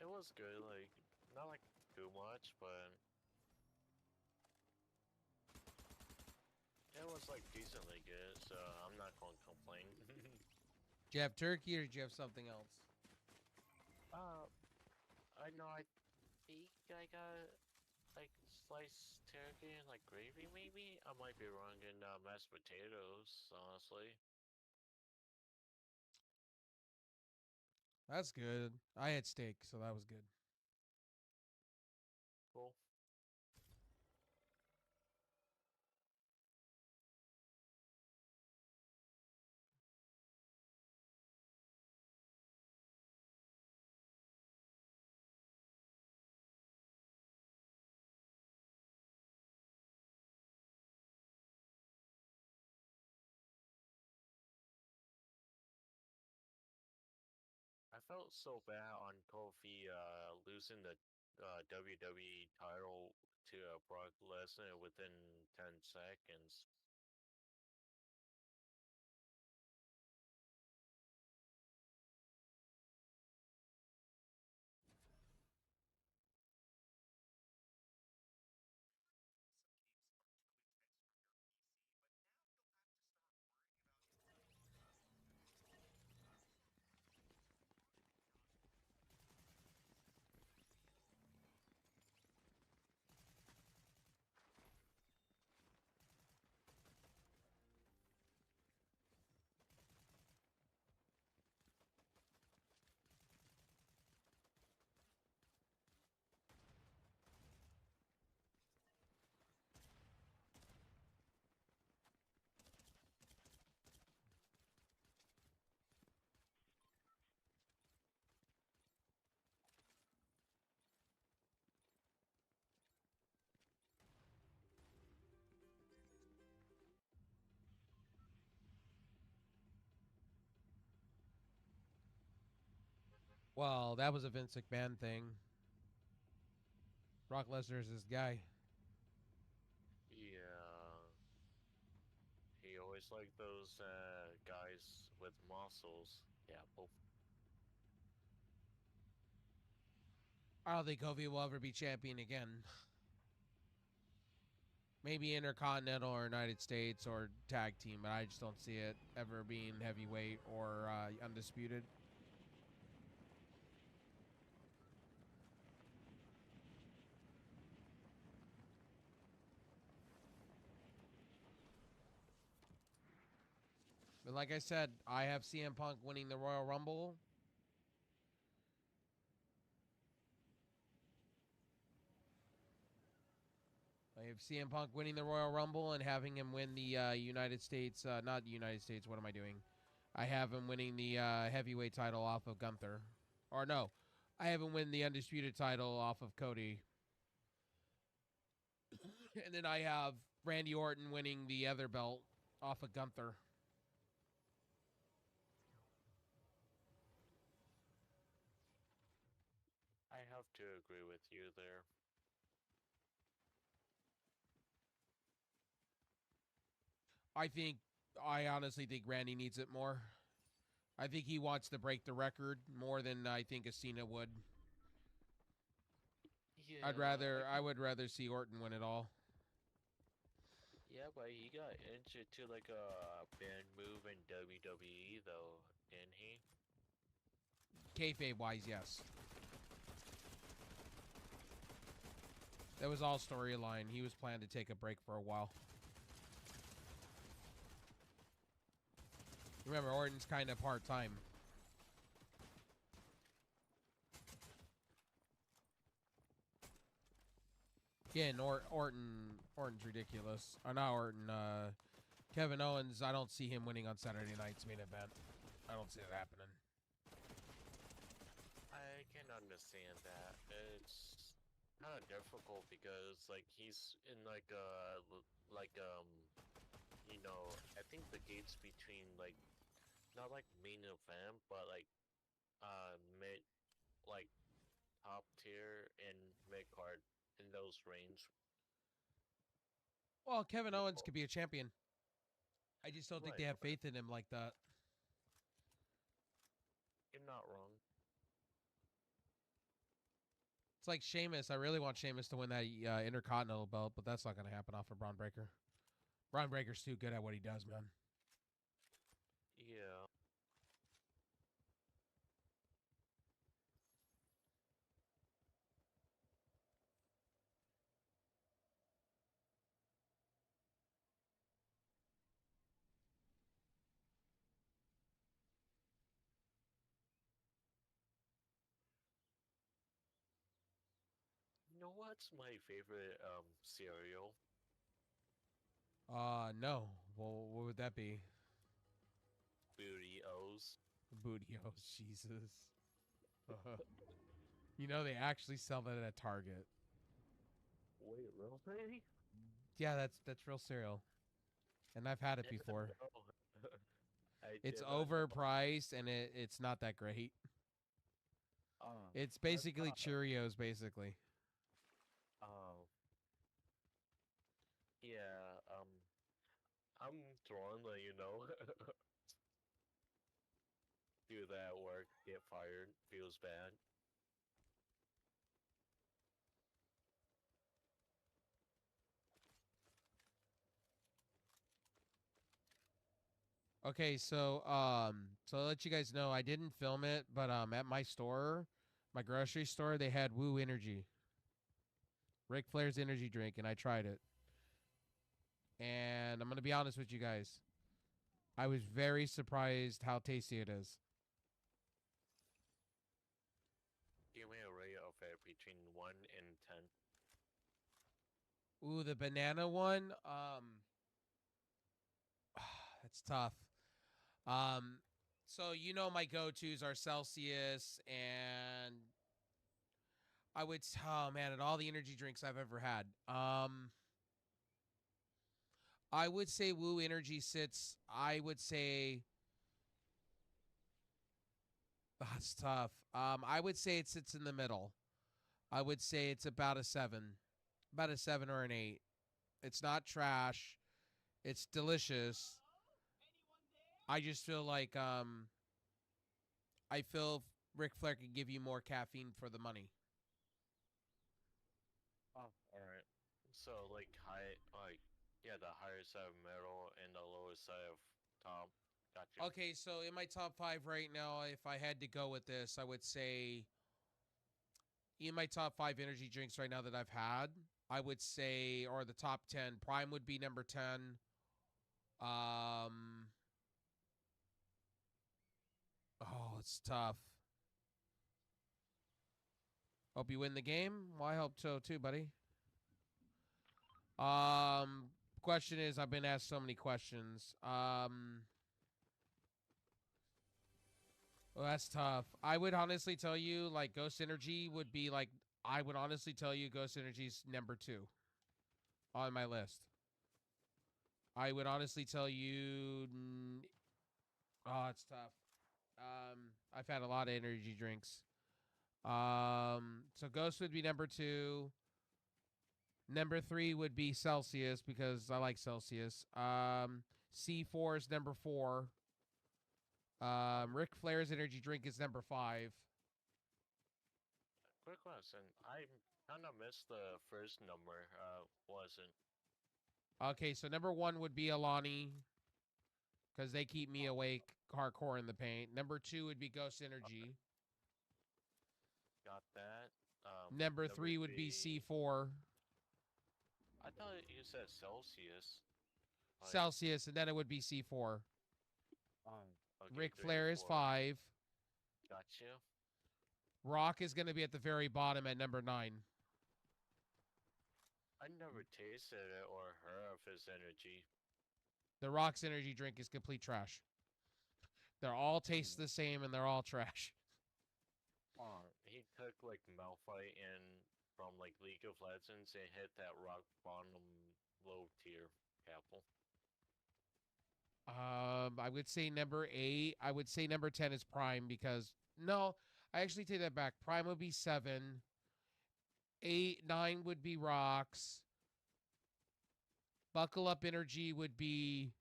It was good, like not like too much, but it was like decently good, so I'm not gonna complain. Do you have turkey or do you have something else? I know I think I got like sliced turkey and like gravy maybe? I might be wrong in mashed potatoes, honestly. That's good. I had steak, so that was good. Cool. I felt so bad on Kofi losing the WWE title to Brock Lesnar within 10 seconds. Well, that was a Vince McMahon thing. Brock Lesnar is his guy. Yeah. He always liked those guys with muscles. Yeah, both. I don't think Kofi will ever be champion again. Maybe Intercontinental or United States or tag team, but I just don't see it ever being heavyweight or undisputed. But like I said, I have CM Punk winning the Royal Rumble. I have CM Punk winning the Royal Rumble and having him win the United States, not the United States, what am I doing? I have him winning the heavyweight title off of Gunther. Or no, I have him win the undisputed title off of Cody. And then I have Randy Orton winning the other belt off of Gunther. I have to agree with you there. I honestly think Randy needs it more. I think he wants to break the record more than I think a Cena would. Yeah, I would rather see Orton win it all. Yeah, but he got injured to like a band move in WWE though, didn't he? Kayfabe wise, yes. That was all storyline. He was planning to take a break for a while. Remember, Orton's kind of part-time. Again, Orton's ridiculous. Or not Orton, Kevin Owens, I don't see him winning on Saturday night's main event. I don't see it happening. I can understand that. It's kind of difficult because like he's in like you know, I think the gates between like not like main event but like mid like top tier and mid card in those range. Well, Kevin Owens could be a champion. I just don't think they have Right. faith in him like that. You're not wrong. It's like Sheamus. I really want Sheamus to win that Intercontinental belt, but that's not going to happen off of Braun Breaker. Braun Breaker's too good at what he does, man. Yeah. You know what's my favorite cereal? No. Well, what would that be? Booty O's. Booty O's, Jesus. You know they actually sell that at Target. Wait, really? Yeah, that's real cereal. And I've had it before. It's overpriced and it's not that great. It's basically Cheerios, basically. Oh. Yeah, I'm drawn to, you know, do that at work, get fired, feels bad. Okay, so so I'll let you guys know I didn't film it, but at my store, my grocery store, they had Woo Energy. Ric Flair's energy drink, and I tried it. And I'm gonna be honest with you guys. I was very surprised how tasty it is. Give me a rate of it between 1 and 10. Ooh, the banana one. That's tough. So you know my go-tos are Celsius and I would oh man, and all the energy drinks I've ever had. I would say Woo Energy sits, I would say that's tough. I would say it sits in the middle. I would say it's about a 7. About a 7 or an 8. It's not trash. It's delicious. I just feel like I feel Ric Flair could give you more caffeine for the money. Oh, alright. So like yeah, the higher side of middle and the lower side of top. Gotcha. Okay, so in my top 5 right now, if I had to go with this, I would say in my top 5 energy drinks right now that I've had, I would say, or the top 10, Prime would be number 10. Oh, it's tough. Hope you win the game. Well, I hope so too, buddy. Question is, I've been asked so many questions. Well, that's tough. I would honestly tell you, like, Ghost Energy would be like, I would honestly tell you Ghost Energy's number 2 on my list. I would honestly tell you, oh, it's tough. I've had a lot of energy drinks. So Ghost would be number 2. Number 3 would be Celsius because I like Celsius. C4 is number 4. Ric Flair's energy drink is number 5. Quick question. I kind of missed the first number. Wasn't. Okay, so number 1 would be Alani because they keep me awake hardcore in the paint. Number 2 would be Ghost Energy. Got that. Number 3 would be C4. I thought you said Celsius. Celsius, and then it would be C4. Okay, Ric 3 Flair and is 4. 5. Got you. Rock is going to be at the very bottom at number 9. I never tasted it or heard of his energy. The Rock's energy drink is complete trash. They're all taste the same and they're all trash. He took like Malphite and from like League of Legends and hit that rock bottom low tier apple. I would say number 8. I would say number 10 is Prime because no, I actually take that back. Prime would be 7. 8, 9 would be Rocks. Buckle Up Energy would be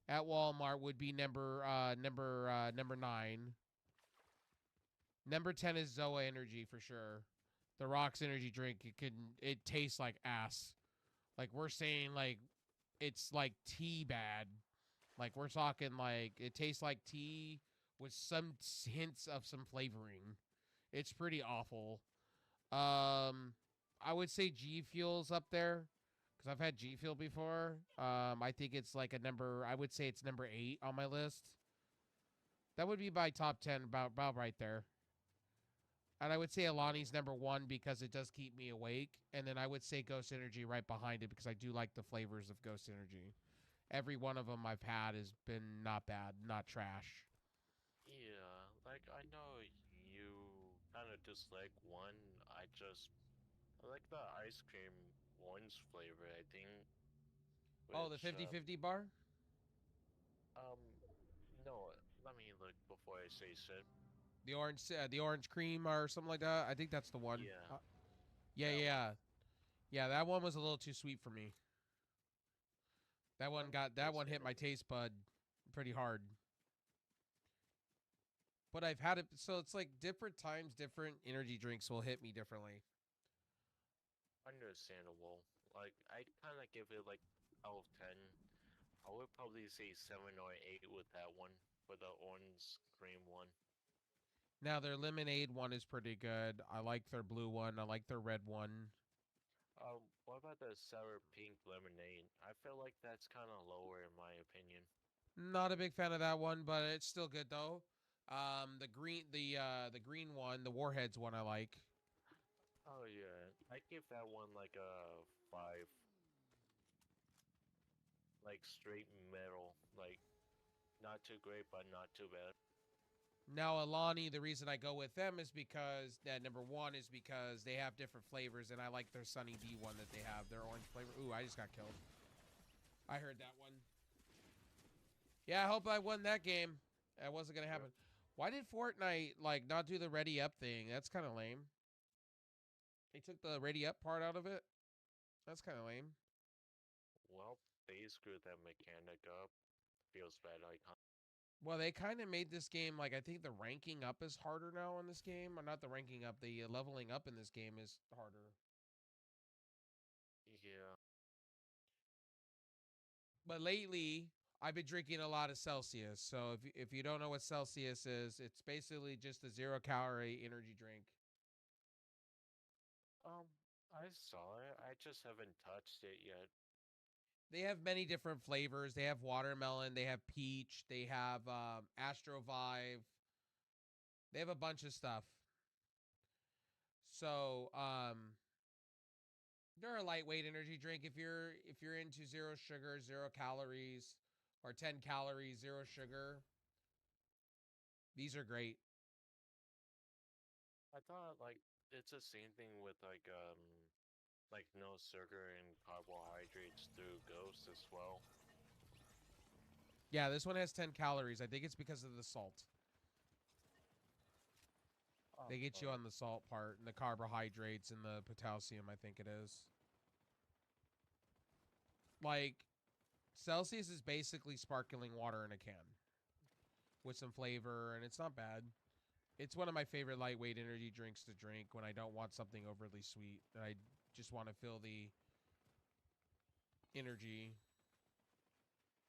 at Walmart would be number 9. Number 10 is Zoa Energy for sure. The Rocks energy drink, it tastes like ass. Like we're saying like it's like tea bad. Like we're talking like it tastes like tea with some hints of some flavoring. It's pretty awful. I would say G Fuel's up there because I've had G Fuel before. I think it's like I would say it's number 8 on my list. That would be my top 10, about right there. And I would say Alani's number 1 because it does keep me awake. And then I would say Ghost Energy right behind it because I do like the flavors of Ghost Energy. Every one of them I've had has been not bad, not trash. Yeah, like I know you kind of dislike one. I like the ice cream orange flavor, I think. Oh, the which, 50-50 bar? No, let me look before I say shit. The orange cream or something like that. I think that's the one. Yeah. Yeah, that one was a little too sweet for me. That one hit my taste bud pretty hard. But I've had it, so it's like different times, different energy drinks will hit me differently. Understandable. Like I kind of give it like out of 10. I would probably say 7 or 8 with that one for the orange cream one. Now their lemonade one is pretty good. I like their blue one. I like their red one. What about the sour pink lemonade? I feel like that's kind of lower in my opinion. Not a big fan of that one, but it's still good though. The green one, the Warheads one, I like. Oh yeah, I give that one like a 5. Like straight middle, like not too great, but not too bad. Now Alani, the reason I go with them is because number 1 is because they have different flavors, and I like their Sunny D one that they have, their orange flavor. Ooh, I just got killed. I heard that one. Yeah, I hope I won that game. That wasn't gonna happen. Why did Fortnite like not do the ready up thing? That's kind of lame. They took the ready up part out of it. That's kind of lame. Well, they screwed that mechanic up. Feels bad, icon. Well, they kind of made this game, like, I think the ranking up is harder now in this game. Or not the ranking up, the leveling up in this game is harder. Yeah, But lately, I've been drinking a lot of Celsius. So if you don't know what Celsius is, it's basically just a 0-calorie energy drink. I saw it. I just haven't touched it yet. They have many different flavors. They have watermelon. They have peach. They have Astro Vive. They have a bunch of stuff. So they're a lightweight energy drink. If you're into 0 sugar, 0 calories, or 10 calories, 0 sugar, these are great. I thought like it's the same thing with like no sugar and carbohydrates through Ghost as well. Yeah, this one has 10 calories. I think it's because of the salt. They get you on the salt part and the carbohydrates and the potassium, I think it is. Like, Celsius is basically sparkling water in a can with some flavor, and it's not bad. It's one of my favorite lightweight energy drinks to drink when I don't want something overly sweet. I just want to feel the energy.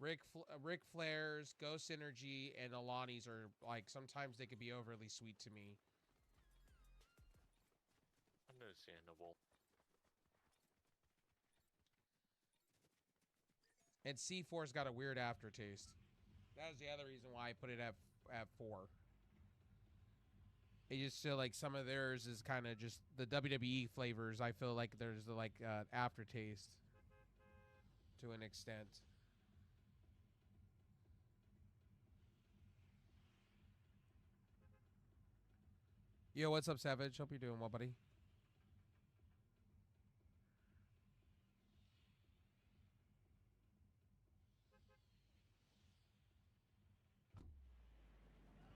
Ric Flair's, Ghost Energy, and Alani's are, like, sometimes they could be overly sweet to me. Understandable. And C4's got a weird aftertaste. That was the other reason why I put it at 4. I just feel like some of theirs is kind of just the WWE flavors. I feel like there's the aftertaste to an extent. Yo, what's up, Savage? Hope you're doing well, buddy.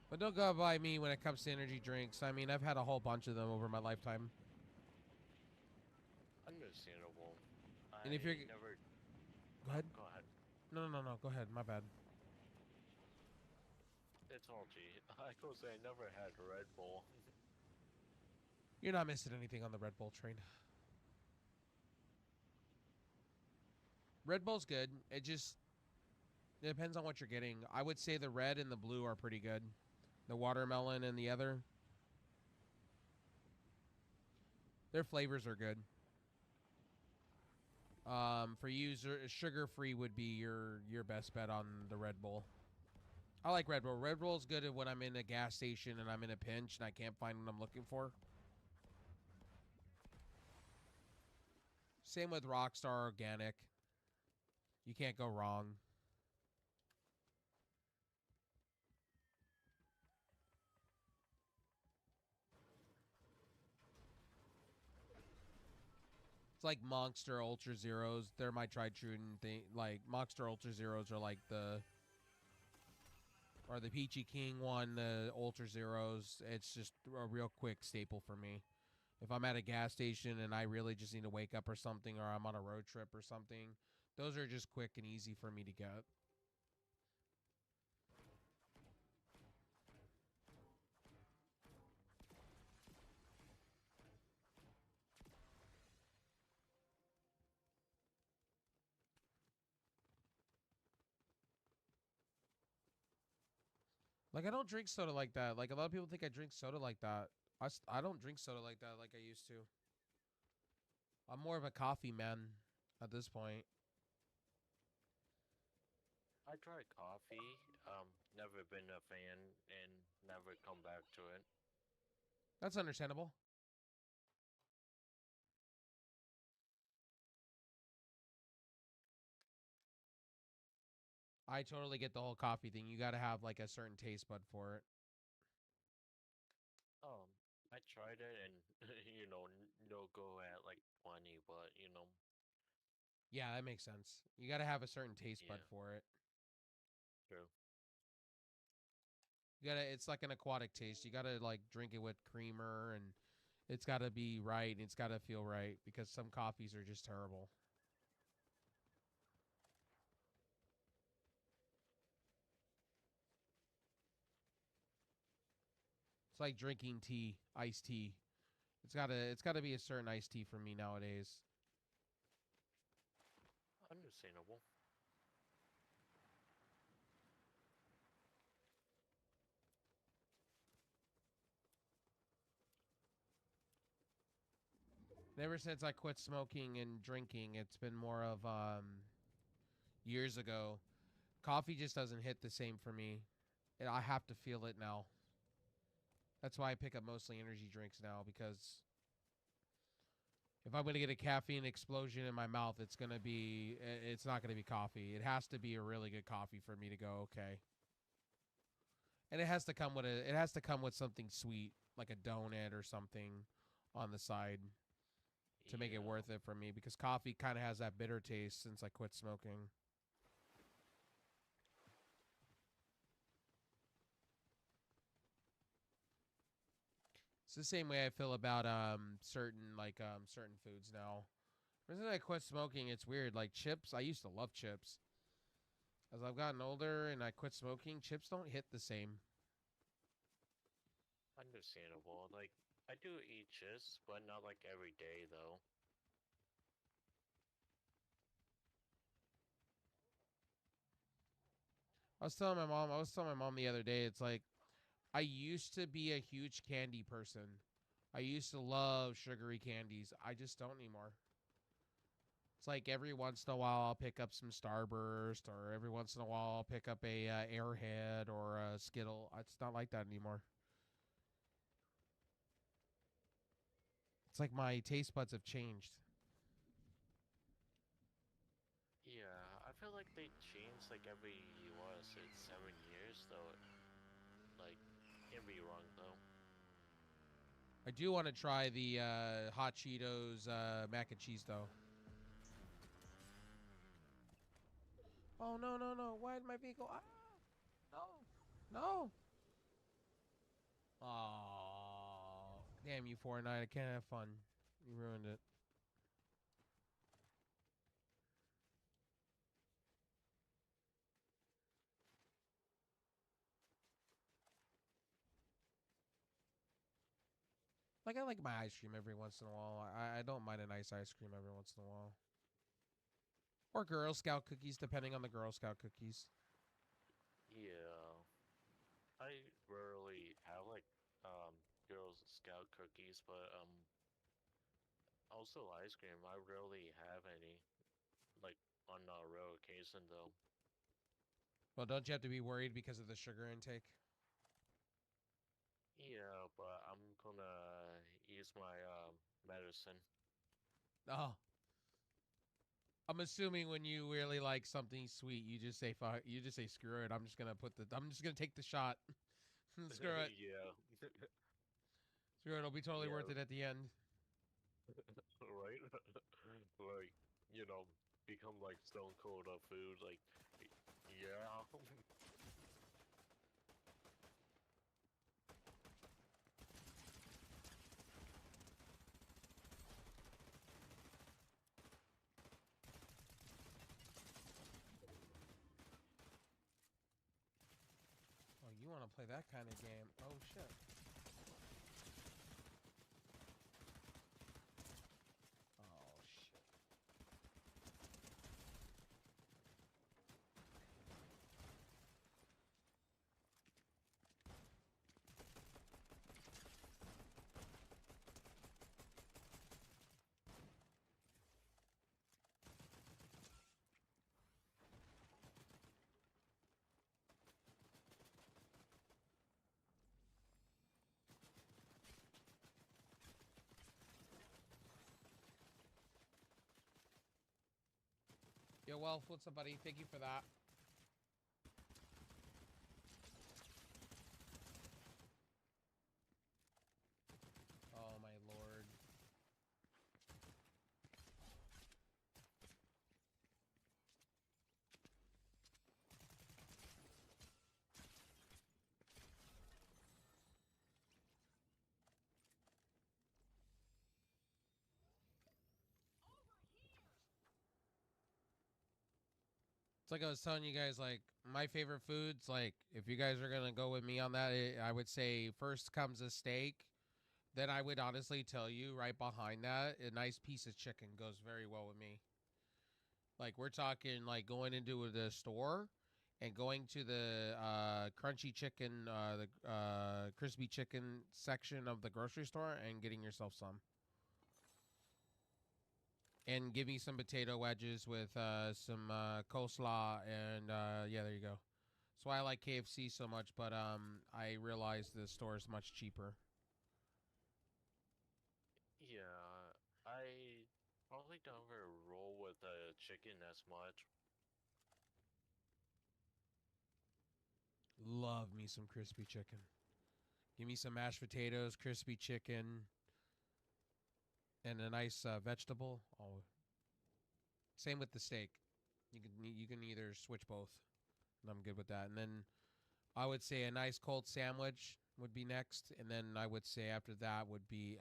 But don't go by me when it comes to energy drinks. I mean, I've had a whole bunch of them over my lifetime. Understandable. And if you're never. Go ahead. Go ahead. No. Go ahead. My bad. It's all G. I go say I never had Red Bull. You're not missing anything on the Red Bull train. Red Bull's good. It depends on what you're getting. I would say the red and the blue are pretty good. The watermelon and the other. Their flavors are good. For you, sugar-free would be your best bet on the Red Bull. I like Red Bull. Red Bull's good when I'm in a gas station and I'm in a pinch and I can't find what I'm looking for. Same with Rockstar Organic. You can't go wrong. It's like Monster Ultra Zeros. They're my tried true thing. Like Monster Ultra Zeros are like or the Peachy King one, the Ultra Zeros. It's just a real quick staple for me. If I'm at a gas station and I really just need to wake up or something, or I'm on a road trip or something, those are just quick and easy for me to get. Like, I don't drink soda like that. Like, a lot of people think I drink soda like that. I don't drink soda like that like I used to. I'm more of a coffee man at this point. I tried coffee. Never been a fan and never come back to it. That's understandable. I totally get the whole coffee thing. You got to have like a certain taste bud for it. I tried it and no go at like 20, but Yeah, that makes sense. You got to have a certain taste bud for it. True. You gotta. It's like an aquatic taste. You gotta like drink it with creamer, and it's gotta be right. And it's gotta feel right because some coffees are just terrible. It's like drinking tea, iced tea. It's gotta be a certain iced tea for me nowadays. Understandable. Ever since I quit smoking and drinking, it's been more of years ago. Coffee just doesn't hit the same for me. And I have to feel it now. That's why I pick up mostly energy drinks now, because if I'm going to get a caffeine explosion in my mouth, it's not going to be coffee. It has to be a really good coffee for me to go, okay. And it has to come with something sweet, like a donut or something on the side to make it worth it for me, because coffee kind of has that bitter taste since I quit smoking. It's the same way I feel about certain foods now. Ever since I quit smoking, it's weird. Like chips, I used to love chips. As I've gotten older and I quit smoking, chips don't hit the same. Understandable. Like, I do eat chips, but not like every day, though. I was telling my mom the other day, it's like, I used to be a huge candy person. I used to love sugary candies. I just don't anymore. It's like every once in a while I'll pick up some Starburst, or every once in a while I'll pick up a Airhead or a Skittle. It's not like that anymore. It's like my taste buds have changed. Yeah, I feel like they change like every, what is it, 7 years, though. Like, can't be wrong, though. I do want to try the Hot Cheetos mac and cheese, though. Oh, no, no, no. Why did my vehicle... Ah! No. No. Oh, damn you, Fortnite. I can't have fun. You ruined it. Like, I like my ice cream every once in a while. I don't mind a nice ice cream every once in a while. Or Girl Scout cookies, depending on the Girl Scout cookies. Yeah. I rarely have, like, Girl Scout cookies, but, also ice cream. I rarely have any. Like, on a rare occasion, though. Well, don't you have to be worried because of the sugar intake? Yeah, but I'm gonna use my, medicine. Oh. I'm assuming when you really like something sweet, you just say fuck, you just say screw it. I'm just gonna take the shot. Screw it. Yeah. Screw it. It'll be totally worth it at the end. Right? Like, you know, become like stone cold of food. Like, yeah. Oh, you want to play that kind of game? Oh shit. Oh shit. Yo, Welf, what's up, buddy? Thank you for that. Oh, my lord. It's like I was telling you guys, like, my favorite foods, like, if you guys are going to go with me on that, I would say first comes a steak. Then I would honestly tell you right behind that, a nice piece of chicken goes very well with me. Like, we're talking, like, going into the store and going to the crunchy chicken, the crispy chicken section of the grocery store and getting yourself some. And give me some potato wedges with some coleslaw, and yeah, there you go. That's why I like KFC so much, but I realized the store is much cheaper. Yeah, I probably don't ever roll with chicken as much. Love me some crispy chicken. Give me some mashed potatoes, crispy chicken, and a nice vegetable. Oh, same with the steak. You can either switch both, and I'm good with that. And then I would say a nice cold sandwich would be next, and then I would say after that would be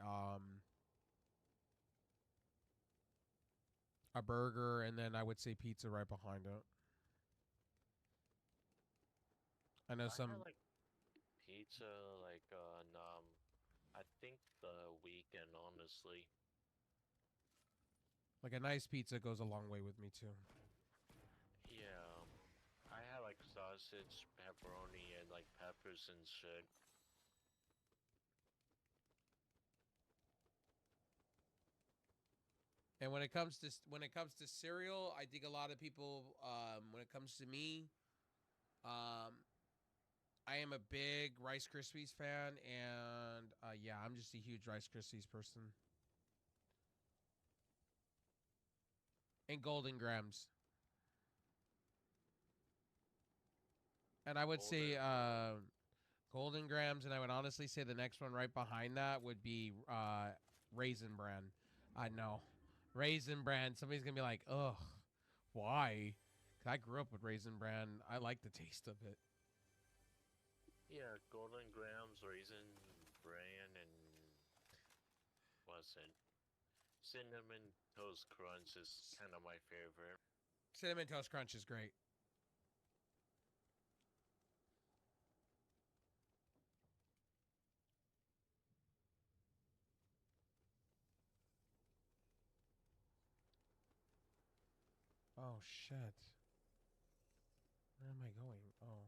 a burger, and then I would say pizza right behind it. I know some. had, like pizza like on I think the weekend, honestly. Like a nice pizza goes a long way with me too. Yeah, I had like sausage, pepperoni, and like peppers and shit. And when it comes to cereal, I think a lot of people when it comes to me, I am a big Rice Krispies fan, and yeah, I'm just a huge Rice Krispies person. And Golden Grams. And I would say Golden Grams, and I would honestly say the next one right behind that would be Raisin Bran. I know. Raisin Bran. Somebody's going to be like, ugh, why? 'Cause I grew up with Raisin Bran. I like the taste of it. Yeah, Golden Grams, Raisin Bran, and what's it? Cinnamon Toast Crunch is kind of my favorite. Cinnamon Toast Crunch is great. Oh, shit. Where am I going? Oh.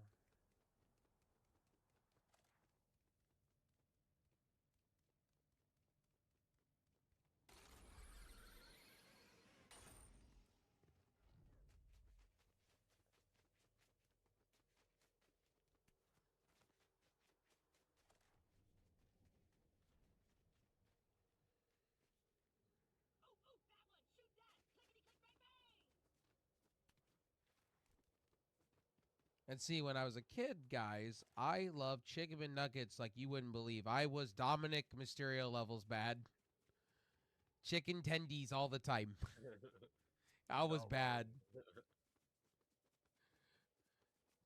And see, when I was a kid, guys, I loved chicken McNuggets like you wouldn't believe. I was Dominic Mysterio levels bad. Chicken tendies all the time. I was bad.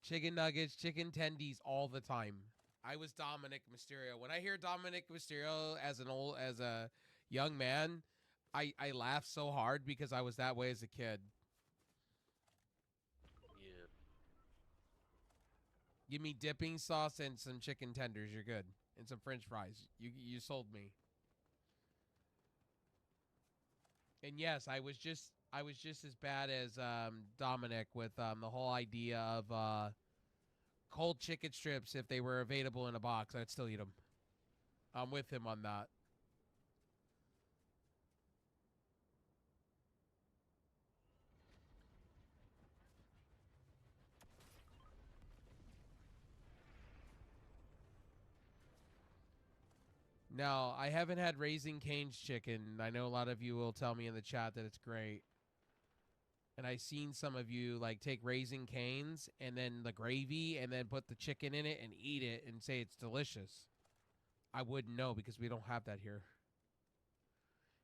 Chicken nuggets, chicken tendies all the time. I was Dominic Mysterio. When I hear Dominic Mysterio as a young man, I laugh so hard because I was that way as a kid. Yeah. Give me dipping sauce and some chicken tenders. You're good. And some French fries. You sold me. And yes, I was just as bad as Dominic with the whole idea of cold chicken strips. If they were available in a box, I'd still eat them. I'm with him on that. Now, I haven't had Raising Cane's chicken. I know a lot of you will tell me in the chat that it's great. And I've seen some of you like take Raising Cane's and then the gravy and then put the chicken in it and eat it and say it's delicious. I wouldn't know because we don't have that here.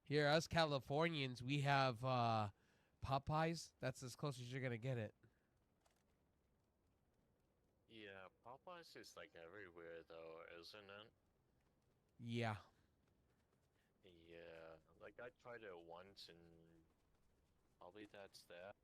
Here, us Californians, we have Popeyes. That's as close as you're going to get it. Yeah, Popeyes is like everywhere though, isn't it? Yeah. Yeah, like I tried it once and probably that's that.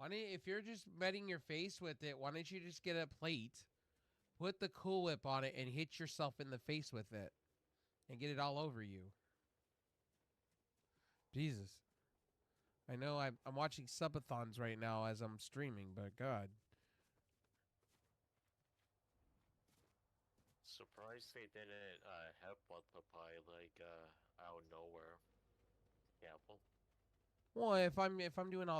Why don't if you're just wetting your face with it, why don't you just get a plate, put the Cool Whip on it, and hit yourself in the face with it, and get it all over you? Jesus. I know I'm watching subathons right now as I'm streaming, but God. Surprised they didn't headbutt the pie like out of nowhere. Yeah, well. Well, if I'm doing all